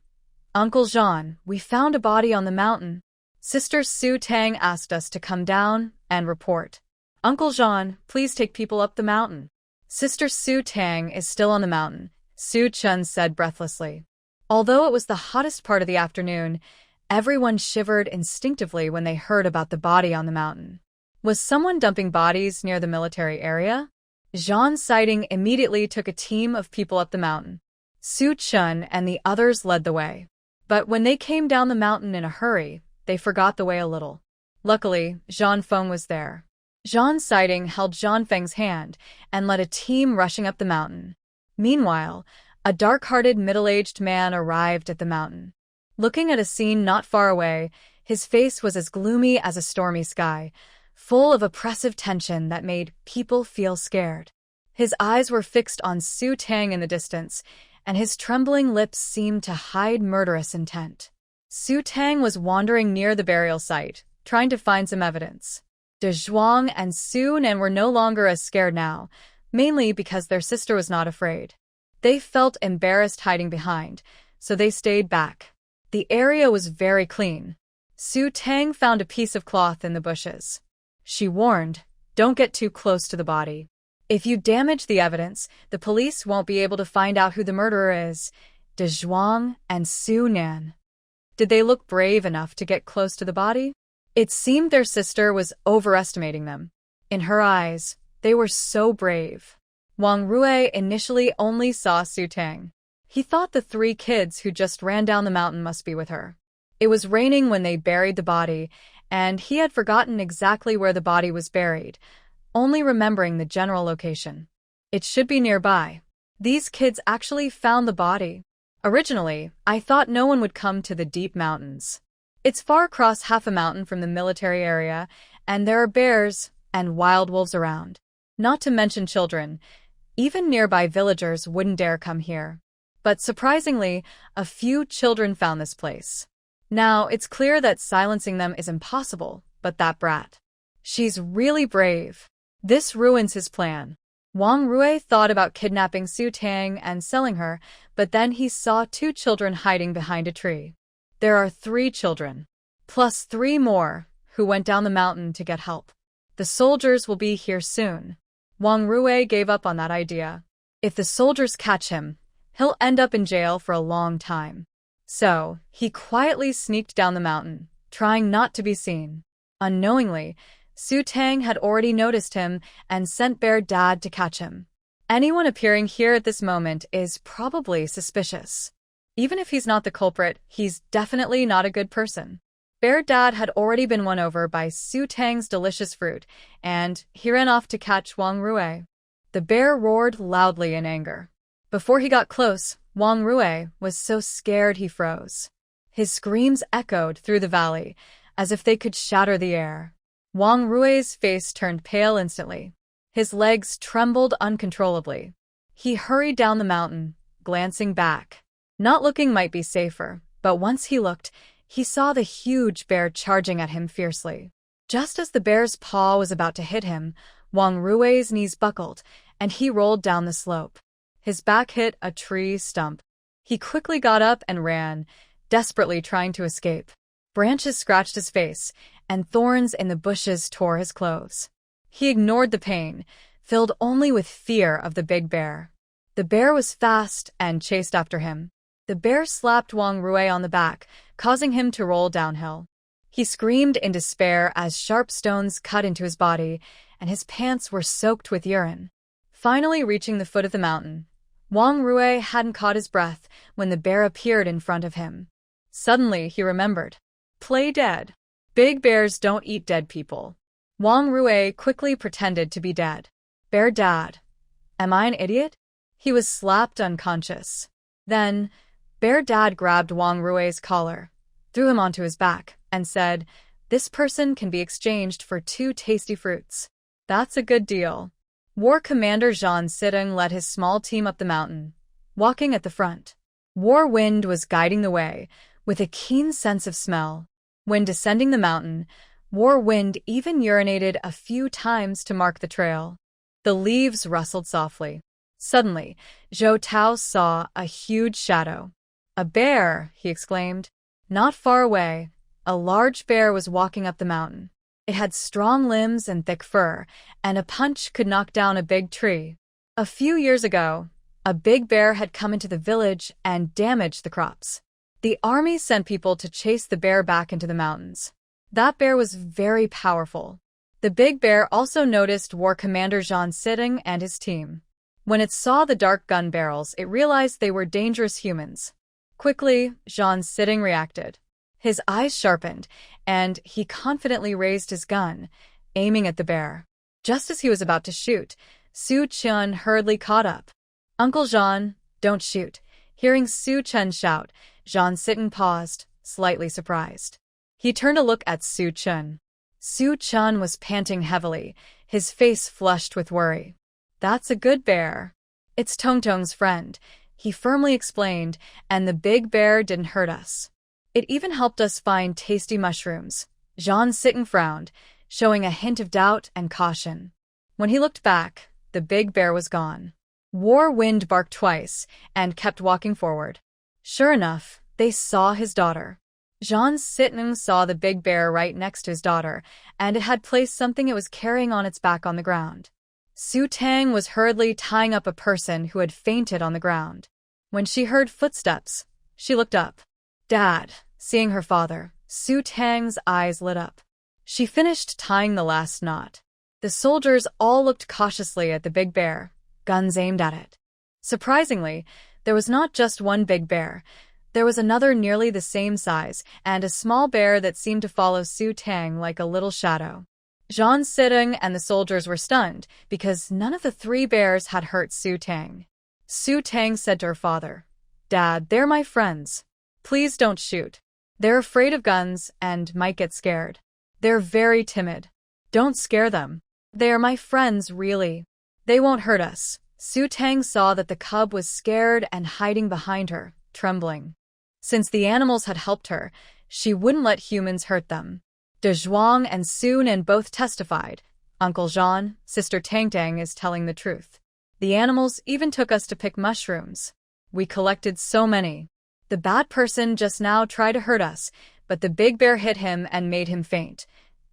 "Uncle Zhan, we found a body on the mountain. Sister Su Tang asked us to come down and report." Uncle Jean, please take people up the mountain. Sister Su Tang is still on the mountain, Su Chun said breathlessly. Although it was the hottest part of the afternoon, everyone shivered instinctively when they heard about the body on the mountain. Was someone dumping bodies near the military area? Jean's sighting immediately took a team of people up the mountain. Su Chun and the others led the way. But when they came down the mountain in a hurry, they forgot the way a little. Luckily, Jean Feng was there. Jean's sighting held Jean Feng's hand and led a team rushing up the mountain. Meanwhile, a dark-hearted middle-aged man arrived at the mountain. Looking at a scene not far away, his face was as gloomy as a stormy sky, full of oppressive tension that made people feel scared. His eyes were fixed on Su Tang in the distance, and his trembling lips seemed to hide murderous intent. Su Tang was wandering near the burial site, trying to find some evidence. De Zhuang and Su Nan were no longer as scared now, mainly because their sister was not afraid. They felt embarrassed hiding behind, so they stayed back. The area was very clean. Su Tang found a piece of cloth in the bushes. She warned, "Don't get too close to the body. If you damage the evidence, the police won't be able to find out who the murderer is." De Zhuang and Su Nan. Did they look brave enough to get close to the body? It seemed their sister was overestimating them. In her eyes, they were so brave. Wang Rui initially only saw Su Tang. He thought the 3 kids who just ran down the mountain must be with her. It was raining when they buried the body, and he had forgotten exactly where the body was buried, only remembering the general location. It should be nearby. These kids actually found the body. Originally, I thought no one would come to the deep mountains. It's far across half a mountain from the military area, and there are bears and wild wolves around. Not to mention children. Even nearby villagers wouldn't dare come here. But surprisingly, a few children found this place. Now, it's clear that silencing them is impossible, but that brat. She's really brave. This ruins his plan. Wang Rui thought about kidnapping Su Tang and selling her, but then he saw 2 children hiding behind a tree. There are 3 children, plus 3 more, who went down the mountain to get help. The soldiers will be here soon. Wang Rui gave up on that idea. If the soldiers catch him, he'll end up in jail for a long time. So, he quietly sneaked down the mountain, trying not to be seen. Unknowingly, Su Tang had already noticed him and sent Bear Dad to catch him. Anyone appearing here at this moment is probably suspicious. Even if he's not the culprit, he's definitely not a good person. Bear Dad had already been won over by Su Tang's delicious fruit, and he ran off to catch Wang Rui. The bear roared loudly in anger. Before he got close, Wang Rui was so scared he froze. His screams echoed through the valley, as if they could shatter the air. Wang Rui's face turned pale instantly. His legs trembled uncontrollably. He hurried down the mountain, glancing back. Not looking might be safer, but once he looked, he saw the huge bear charging at him fiercely. Just as the bear's paw was about to hit him, Wang Rui's knees buckled, and he rolled down the slope. His back hit a tree stump. He quickly got up and ran, desperately trying to escape. Branches scratched his face, and thorns in the bushes tore his clothes. He ignored the pain, filled only with fear of the big bear. The bear was fast and chased after him. The bear slapped Wang Rui on the back, causing him to roll downhill. He screamed in despair as sharp stones cut into his body, and his pants were soaked with urine. Finally reaching the foot of the mountain, Wang Rui hadn't caught his breath when the bear appeared in front of him. Suddenly, he remembered. Play dead. Big bears don't eat dead people. Wang Rui quickly pretended to be dead. Bear Dad. Am I an idiot? He was slapped unconscious. Then, Bear Dad grabbed Wang Rui's collar, threw him onto his back, and said, "This person can be exchanged for 2 tasty fruits." That's a good deal. War Commander Zhang Sidong led his small team up the mountain, walking at the front. War Wind was guiding the way, with a keen sense of smell. When descending the mountain, War Wind even urinated a few times to mark the trail. The leaves rustled softly. Suddenly, Zhou Tao saw a huge shadow. "A bear!" he exclaimed. Not far away, a large bear was walking up the mountain. It had strong limbs and thick fur, and a punch could knock down a big tree. A few years ago, a big bear had come into the village and damaged the crops. The army sent people to chase the bear back into the mountains. That bear was very powerful. The big bear also noticed War Commander Jean Sitting and his team. When it saw the dark gun barrels, it realized they were dangerous humans. Quickly, Jean Sitting reacted. His eyes sharpened, and he confidently raised his gun, aiming at the bear. Just as he was about to shoot, Su Chun hurriedly caught up. "Uncle Jean, don't shoot." Hearing Su Chun shout, Jean Sitting paused, slightly surprised. He turned to look at Su Chun. Su Chun was panting heavily, his face flushed with worry. "That's a good bear. It's Tongtong's friend," he firmly explained, "and the big bear didn't hurt us. It even helped us find tasty mushrooms." Jean Sitting frowned, showing a hint of doubt and caution. When he looked back, the big bear was gone. War Wind barked twice and kept walking forward. Sure enough, they saw his daughter. Jean Sitting saw the big bear right next to his daughter, and it had placed something it was carrying on its back on the ground. Su Tang was hurriedly tying up a person who had fainted on the ground. When she heard footsteps, she looked up. "Dad." Seeing her father, Su Tang's eyes lit up. She finished tying the last knot. The soldiers all looked cautiously at the big bear, guns aimed at it. Surprisingly, there was not just one big bear. There was another nearly the same size, and a small bear that seemed to follow Su Tang like a little shadow. Jean Sitting and the soldiers were stunned because none of the three bears had hurt Su Tang. Su Tang said to her father, "Dad, they're my friends. Please don't shoot. They're afraid of guns and might get scared. They're very timid. Don't scare them. They are my friends, really. They won't hurt us." Su Tang saw that the cub was scared and hiding behind her, trembling. Since the animals had helped her, she wouldn't let humans hurt them. De Zhuang and Su Nan both testified. "Uncle Jean, Sister Tang Tang is telling the truth. The animals even took us to pick mushrooms. We collected so many. The bad person just now tried to hurt us, but the big bear hit him and made him faint."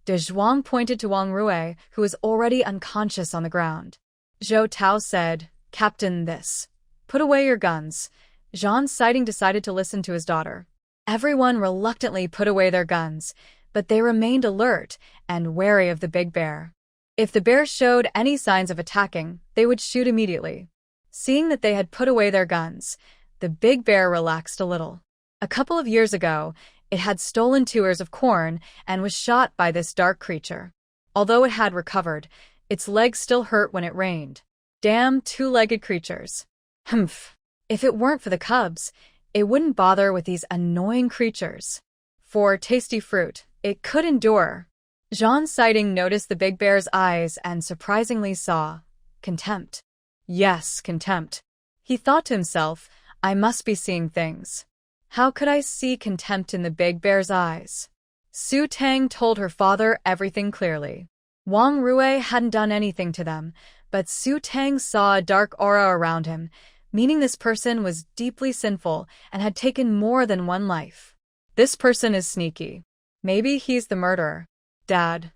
De Zhuang pointed to Wang Rui, who was already unconscious on the ground. Zhou Tao said, "Captain, this. Put away your guns." Jean Sitting decided to listen to his daughter. Everyone reluctantly put away their guns, but they remained alert and wary of the big bear. If the bear showed any signs of attacking, they would shoot immediately. Seeing that they had put away their guns, the big bear relaxed a little. A couple of years ago, it had stolen 2 ears of corn and was shot by this dark creature. Although it had recovered, its legs still hurt when it rained. Damn 2-legged creatures. Humph. If it weren't for the cubs, it wouldn't bother with these annoying creatures. For tasty fruit, it could endure. Jean Sitting noticed the big bear's eyes and surprisingly saw contempt. Yes, contempt. He thought to himself, "I must be seeing things. How could I see contempt in the big bear's eyes?" Su Tang told her father everything clearly. Wang Rui hadn't done anything to them, but Su Tang saw a dark aura around him, meaning this person was deeply sinful and had taken more than one life. This person is sneaky. Maybe he's the murderer. "Dad,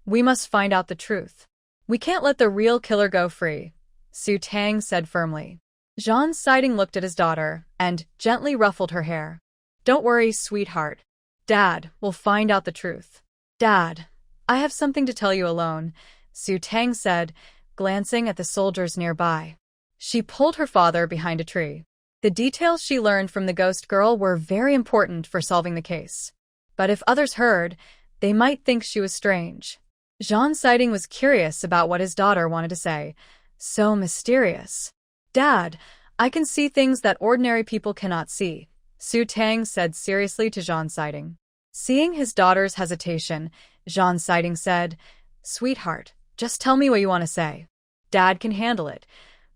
we must find out the truth. We can't let the real killer go free," Su Tang said firmly. Jean Sitting looked at his daughter and gently ruffled her hair. "Don't worry, sweetheart. Dad will find out the truth." "Dad, I have something to tell you alone," Su Tang said, glancing at the soldiers nearby. She pulled her father behind a tree. The details she learned from the ghost girl were very important for solving the case. But if others heard, they might think she was strange. Jean Sitting was curious about what his daughter wanted to say. So mysterious. "Dad, I can see things that ordinary people cannot see," Su Tang said seriously to Jean Sitting. Seeing his daughter's hesitation, Jean Sitting said, "Sweetheart, just tell me what you want to say. Dad can handle it.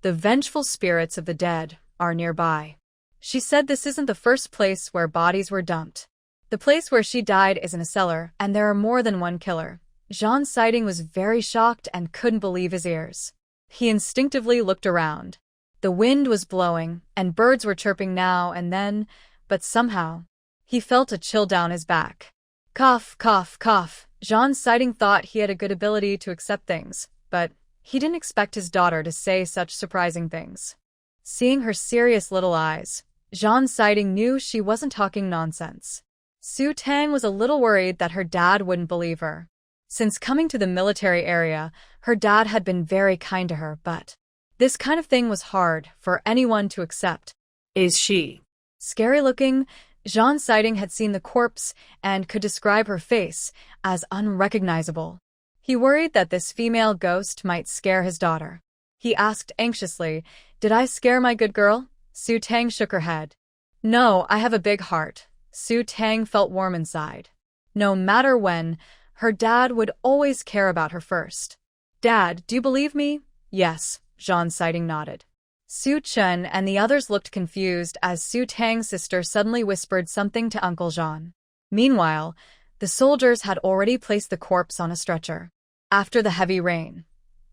The vengeful spirits of the dead are nearby." She said this isn't the first place where bodies were dumped. The place where she died is in a cellar, and there are more than one killer. Jean Sitting was very shocked and couldn't believe his ears. He instinctively looked around. The wind was blowing, and birds were chirping now and then, but somehow, he felt a chill down his back. Cough, cough, cough. Jean Siding thought he had a good ability to accept things, but he didn't expect his daughter to say such surprising things. Seeing her serious little eyes, Jean Siding knew she wasn't talking nonsense. Su Tang was a little worried that her dad wouldn't believe her. Since coming to the military area, her dad had been very kind to her, but this kind of thing was hard for anyone to accept. Is she Scary looking, Jean Siding had seen the corpse and could describe her face as unrecognizable. He worried that this female ghost might scare his daughter. He asked anxiously, "Did I scare my good girl?" Su Tang shook her head. "No, I have a big heart." Su Tang felt warm inside. No matter when, her dad would always care about her first. "Dad, do you believe me?" "Yes," Jean Siding nodded. Su Chen and the others looked confused as Su Tang's sister suddenly whispered something to Uncle Jean. Meanwhile, the soldiers had already placed the corpse on a stretcher. After the heavy rain,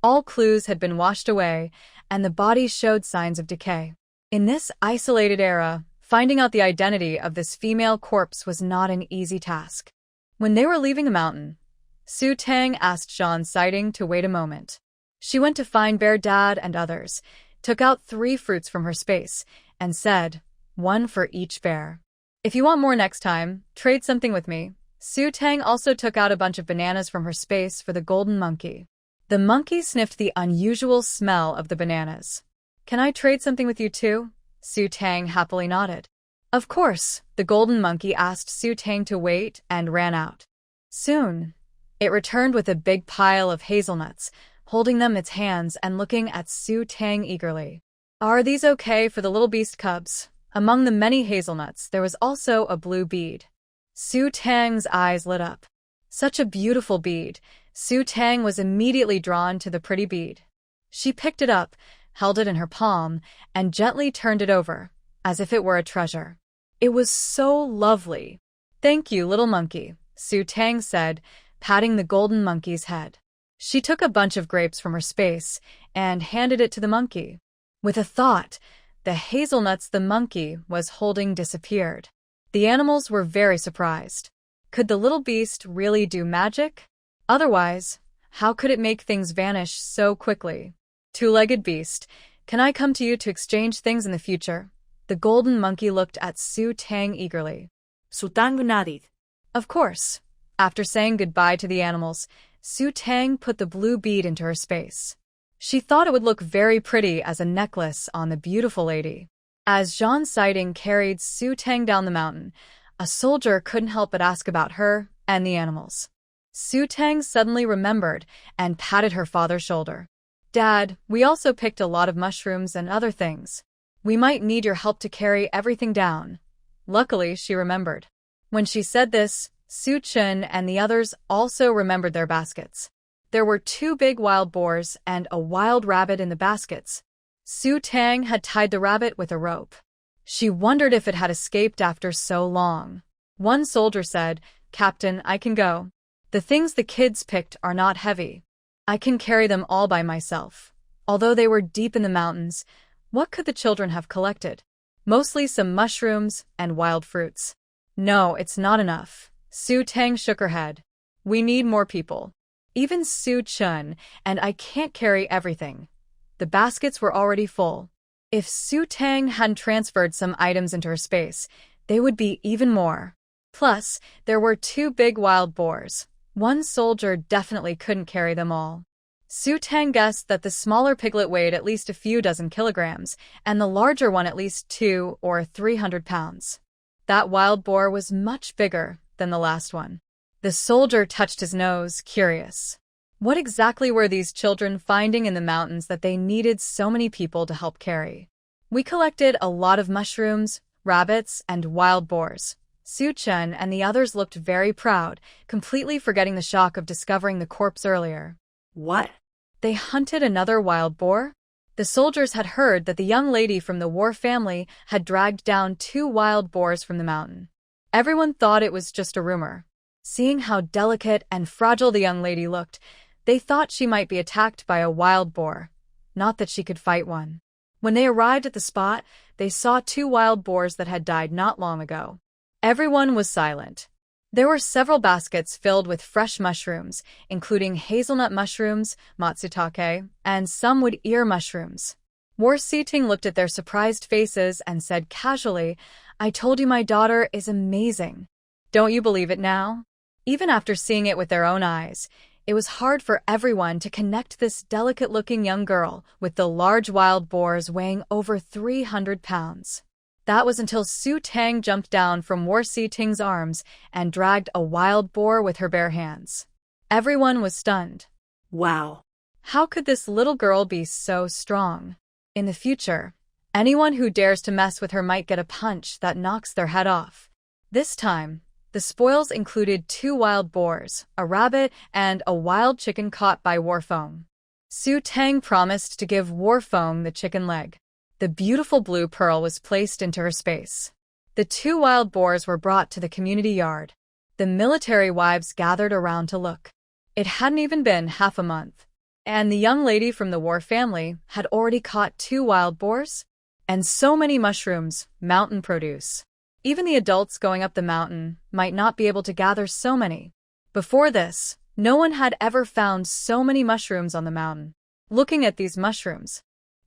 all clues had been washed away, and the body showed signs of decay. In this isolated era, finding out the identity of this female corpse was not an easy task. When they were leaving the mountain, Su Tang asked Jean Siding to wait a moment. She went to find Bear Dad and others, took out 3 fruits from her space, and said, "One for each bear. If you want more next time, trade something with me." Su Tang also took out a bunch of bananas from her space for the golden monkey. The monkey sniffed the unusual smell of the bananas. "Can I trade something with you too?" Su Tang happily nodded. Of course, the golden monkey asked Su Tang to wait and ran out. Soon, it returned with a big pile of hazelnuts, holding them in its hands and looking at Su Tang eagerly. "Are these okay for the little beast cubs?" Among the many hazelnuts, there was also a blue bead. Su Tang's eyes lit up. Such a beautiful bead. Su Tang was immediately drawn to the pretty bead. She picked it up, held it in her palm, and gently turned it over, as if it were a treasure. It was so lovely. "Thank you, little monkey," Su Tang said, patting the golden monkey's head. She took a bunch of grapes from her space and handed it to the monkey. With a thought, the hazelnuts the monkey was holding disappeared. The animals were very surprised. Could the little beast really do magic? Otherwise, how could it make things vanish so quickly? "Two-legged beast, can I come to you to exchange things in the future?" The golden monkey looked at Su Tang eagerly. Su Tang nodded. Of course. After saying goodbye to the animals, Su Tang put the blue bead into her space. She thought it would look very pretty as a necklace on the beautiful lady. As Jean Siding carried Su Tang down the mountain, a soldier couldn't help but ask about her and the animals. Su Tang suddenly remembered and patted her father's shoulder. "Dad, we also picked a lot of mushrooms and other things. We might need your help to carry everything down." Luckily, she remembered. When she said this, Su Chen and the others also remembered their baskets. There were 2 big wild boars and a wild rabbit in the baskets. Su Tang had tied the rabbit with a rope. She wondered if it had escaped after so long. One soldier said, "Captain, I can go. The things the kids picked are not heavy. I can carry them all by myself." Although they were deep in the mountains, what could the children have collected? Mostly some mushrooms and wild fruits. "No, it's not enough." Su Tang shook her head. "We need more people. Even Su Chen, and I can't carry everything." The baskets were already full. If Su Tang hadn't transferred some items into her space, they would be even more. Plus, there were 2 big wild boars. One soldier definitely couldn't carry them all. Su Tang guessed that the smaller piglet weighed at least a few dozen kilograms, and the larger one at least 200 or 300 pounds. That wild boar was much bigger than the last one. The soldier touched his nose, curious. What exactly were these children finding in the mountains that they needed so many people to help carry? "We collected a lot of mushrooms, rabbits, and wild boars." Su Chen and the others looked very proud, completely forgetting the shock of discovering the corpse earlier. "What? They hunted another wild boar?" The soldiers had heard that the young lady from the war family had dragged down 2 wild boars from the mountain. Everyone thought it was just a rumor. Seeing how delicate and fragile the young lady looked, they thought she might be attacked by a wild boar, not that she could fight one. When they arrived at the spot, they saw 2 wild boars that had died not long ago. Everyone was silent. There were several baskets filled with fresh mushrooms, including hazelnut mushrooms, matsutake, and some wood-ear mushrooms. War Seating looked at their surprised faces and said casually, "I told you my daughter is amazing. Don't you believe it now?" Even after seeing it with their own eyes, it was hard for everyone to connect this delicate-looking young girl with the large wild boars weighing over 300 pounds. That was until Su Tang jumped down from War Ting's arms and dragged a wild boar with her bare hands. Everyone was stunned. Wow. How could this little girl be so strong? In the future, anyone who dares to mess with her might get a punch that knocks their head off. This time, the spoils included 2 wild boars, a rabbit, and a wild chicken caught by Warfeng. Su Tang promised to give Warfeng the chicken leg. The beautiful blue pearl was placed into her space. The 2 wild boars were brought to the community yard. The military wives gathered around to look. It hadn't even been half a month, and the young lady from the War family had already caught 2 wild boars and so many mushrooms, mountain produce. Even the adults going up the mountain might not be able to gather so many. Before this, no one had ever found so many mushrooms on the mountain. Looking at these mushrooms,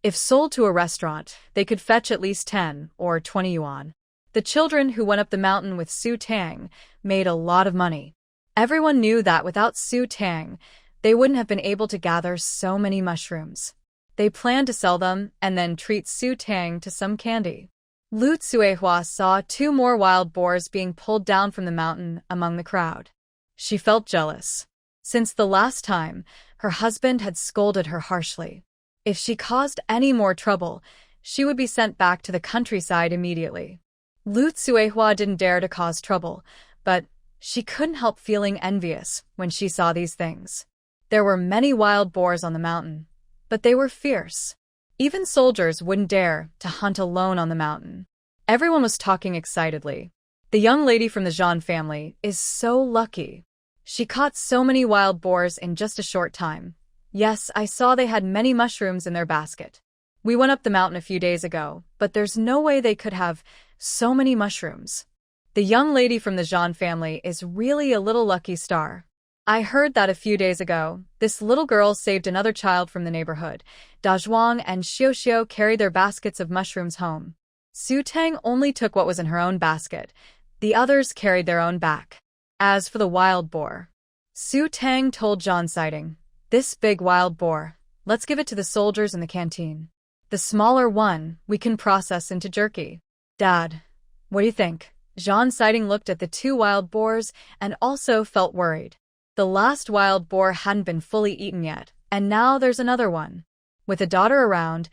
if sold to a restaurant, they could fetch at least 10 or 20 yuan. The children who went up the mountain with Su Tang made a lot of money. Everyone knew that without Su Tang, they wouldn't have been able to gather so many mushrooms. They planned to sell them and then treat Su Tang to some candy. Lu Tsuehua saw 2 more wild boars being pulled down from the mountain among the crowd. She felt jealous. Since the last time, her husband had scolded her harshly. If she caused any more trouble, she would be sent back to the countryside immediately. Lu Tsuehua didn't dare to cause trouble, but she couldn't help feeling envious when she saw these things. There were many wild boars on the mountain, but they were fierce. Even soldiers wouldn't dare to hunt alone on the mountain. Everyone was talking excitedly. The young lady from the Zhan family is so lucky. She caught so many wild boars in just a short time. Yes, I saw they had many mushrooms in their basket. We went up the mountain a few days ago, but there's no way they could have so many mushrooms. The young lady from the Zhan family is really a little lucky star. I heard that a few days ago, this little girl saved another child from the neighborhood. Dazhuang and Xiao carried their baskets of mushrooms home. Su Tang only took what was in her own basket. The others carried their own back. As for the wild boar, Su Tang told Zhan Sighting, "This big wild boar, let's give it to the soldiers in the canteen. The smaller one, we can process into jerky." "Dad, what do you think?" Zhan Sighting looked at the 2 wild boars and also felt worried. The last wild boar hadn't been fully eaten yet, and now there's another one. With a daughter around,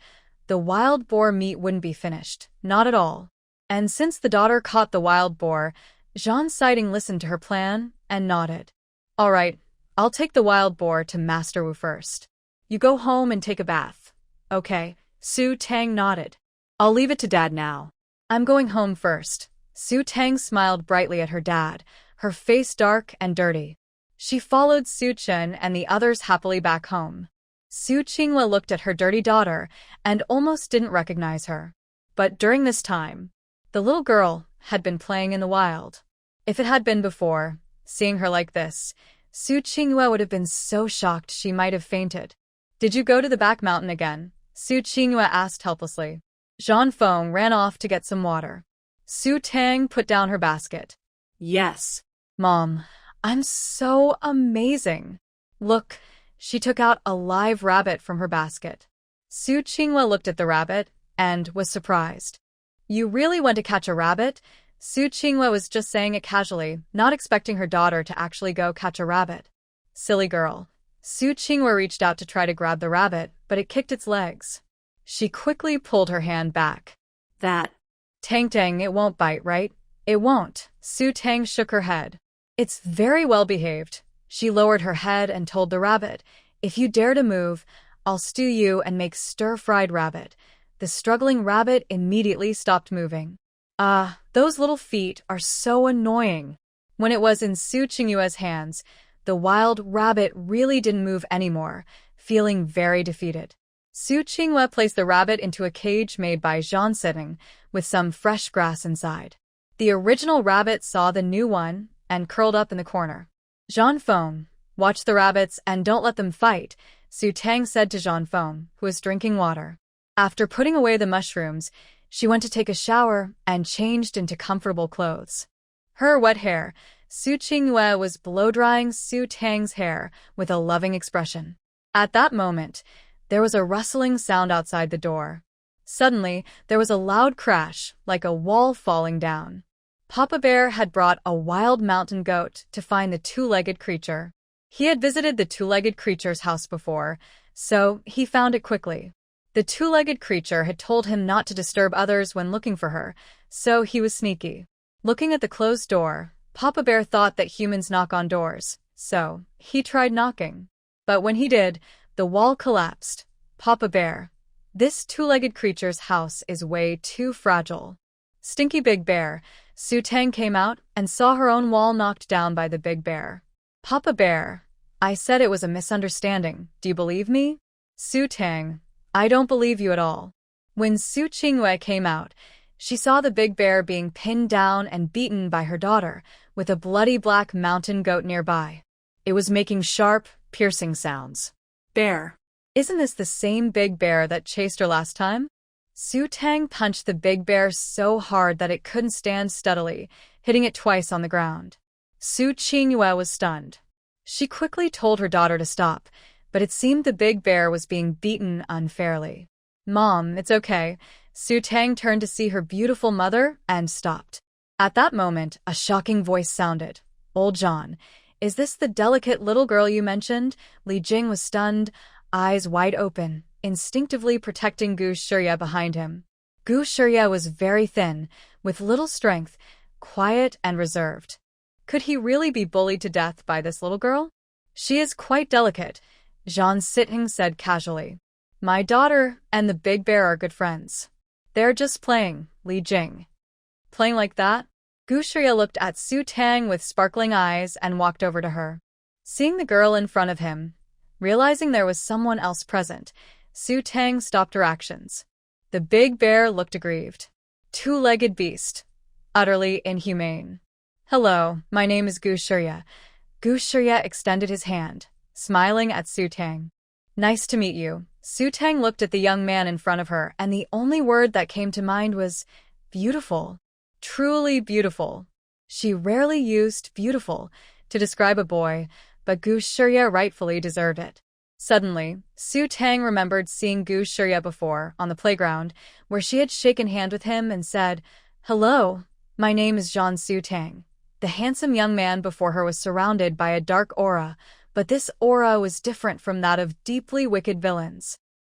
the wild boar meat wouldn't be finished, not at all. And since the daughter caught the wild boar, Zhan Sighting listened to her plan and nodded. "All right, I'll take the wild boar to Master Wu first. You go home and take a bath." "Okay." Su Tang nodded. "I'll leave it to Dad now." "I'm going home first." Su Tang smiled brightly at her dad, her face dark and dirty. She followed Su Chen and the others happily back home. Su Qinghua looked at her dirty daughter and almost didn't recognize her. But during this time, the little girl had been playing in the wild. If it had been before, seeing her like this, Su Qinghua would have been so shocked she might have fainted. "Did you go to the back mountain again?" Su Qinghua asked helplessly. Zhan Feng ran off to get some water. Su Tang put down her basket. Yes. "Mom, I'm so amazing. Look," she took out a live rabbit from her basket. Su Qinghua looked at the rabbit and was surprised. "You really went to catch a rabbit?" Su Qinghua was just saying it casually, not expecting her daughter to actually go catch a rabbit. Silly girl. Su Qinghua reached out to try to grab the rabbit, but it kicked its legs. She quickly pulled her hand back. "That." "Tang, it won't bite, right?" "It won't." Su Tang shook her head. "It's very well behaved." She lowered her head and told the rabbit, "If you dare to move, I'll stew you and make stir-fried rabbit." The struggling rabbit immediately stopped moving. Those little feet are so annoying. When it was in Su Qinghua's hands, the wild rabbit really didn't move anymore, feeling very defeated. Su Qinghua placed the rabbit into a cage made by Zhan Siting with some fresh grass inside. The original rabbit saw the new one and curled up in the corner. Jean Fong, watch the rabbits and don't let them fight, Su Tang said to Jean Fong, who was drinking water. After putting away the mushrooms, she went to take a shower and changed into comfortable clothes. Her wet hair, Su Qingyue was blow-drying Su Tang's hair with a loving expression. At that moment, there was a rustling sound outside the door. Suddenly, there was a loud crash, like a wall falling down. Papa Bear had brought a wild mountain goat to find the two-legged creature. He had visited the two-legged creature's house before, so he found it quickly. The two-legged creature had told him not to disturb others when looking for her, so he was sneaky. Looking at the closed door, Papa Bear thought that humans knock on doors, so he tried knocking. But when he did, the wall collapsed. Papa Bear, this two-legged creature's house is way too fragile. Stinky Big Bear, Su Tang came out and saw her own wall knocked down by the big bear. Papa Bear, I said it was a misunderstanding. Do you believe me? Su Tang, I don't believe you at all. When Su Qingyue came out, she saw the big bear being pinned down and beaten by her daughter, with a bloody black mountain goat nearby. It was making sharp, piercing sounds. Bear. Isn't this the same big bear that chased her last time? Su Tang punched the big bear so hard that it couldn't stand steadily, hitting it twice on the ground. Su Qingyue was stunned. She quickly told her daughter to stop, but it seemed the big bear was being beaten unfairly. Mom, it's okay. Su Tang turned to see her beautiful mother and stopped. At that moment, a shocking voice sounded. Old John, is this the delicate little girl you mentioned? Li Jing was stunned, eyes wide open, instinctively protecting Gu Shirya behind him. Gu Shirya was very thin, with little strength, quiet and reserved. Could he really be bullied to death by this little girl? She is quite delicate, Zhang Siting said casually. My daughter and the big bear are good friends. They're just playing, Li Jing. Playing like that? Gu Shirya looked at Su Tang with sparkling eyes and walked over to her. Seeing the girl in front of him, realizing there was someone else present, Su Tang stopped her actions. The big bear looked aggrieved. Two-legged beast. Utterly inhumane. Hello, my name is Gu Shirya. Gu Shirya extended his hand, smiling at Su Tang. Nice to meet you. Su Tang looked at the young man in front of her, and the only word that came to mind was beautiful. Truly beautiful. She rarely used beautiful to describe a boy, but Gu Shirya rightfully deserved it. Suddenly, Su Tang remembered seeing Gu Shirya before, on the playground, where she had shaken hands with him and said, Hello, my name is Zhang Su Tang. The handsome young man before her was surrounded by a dark aura, but this aura was different from that of deeply wicked villains.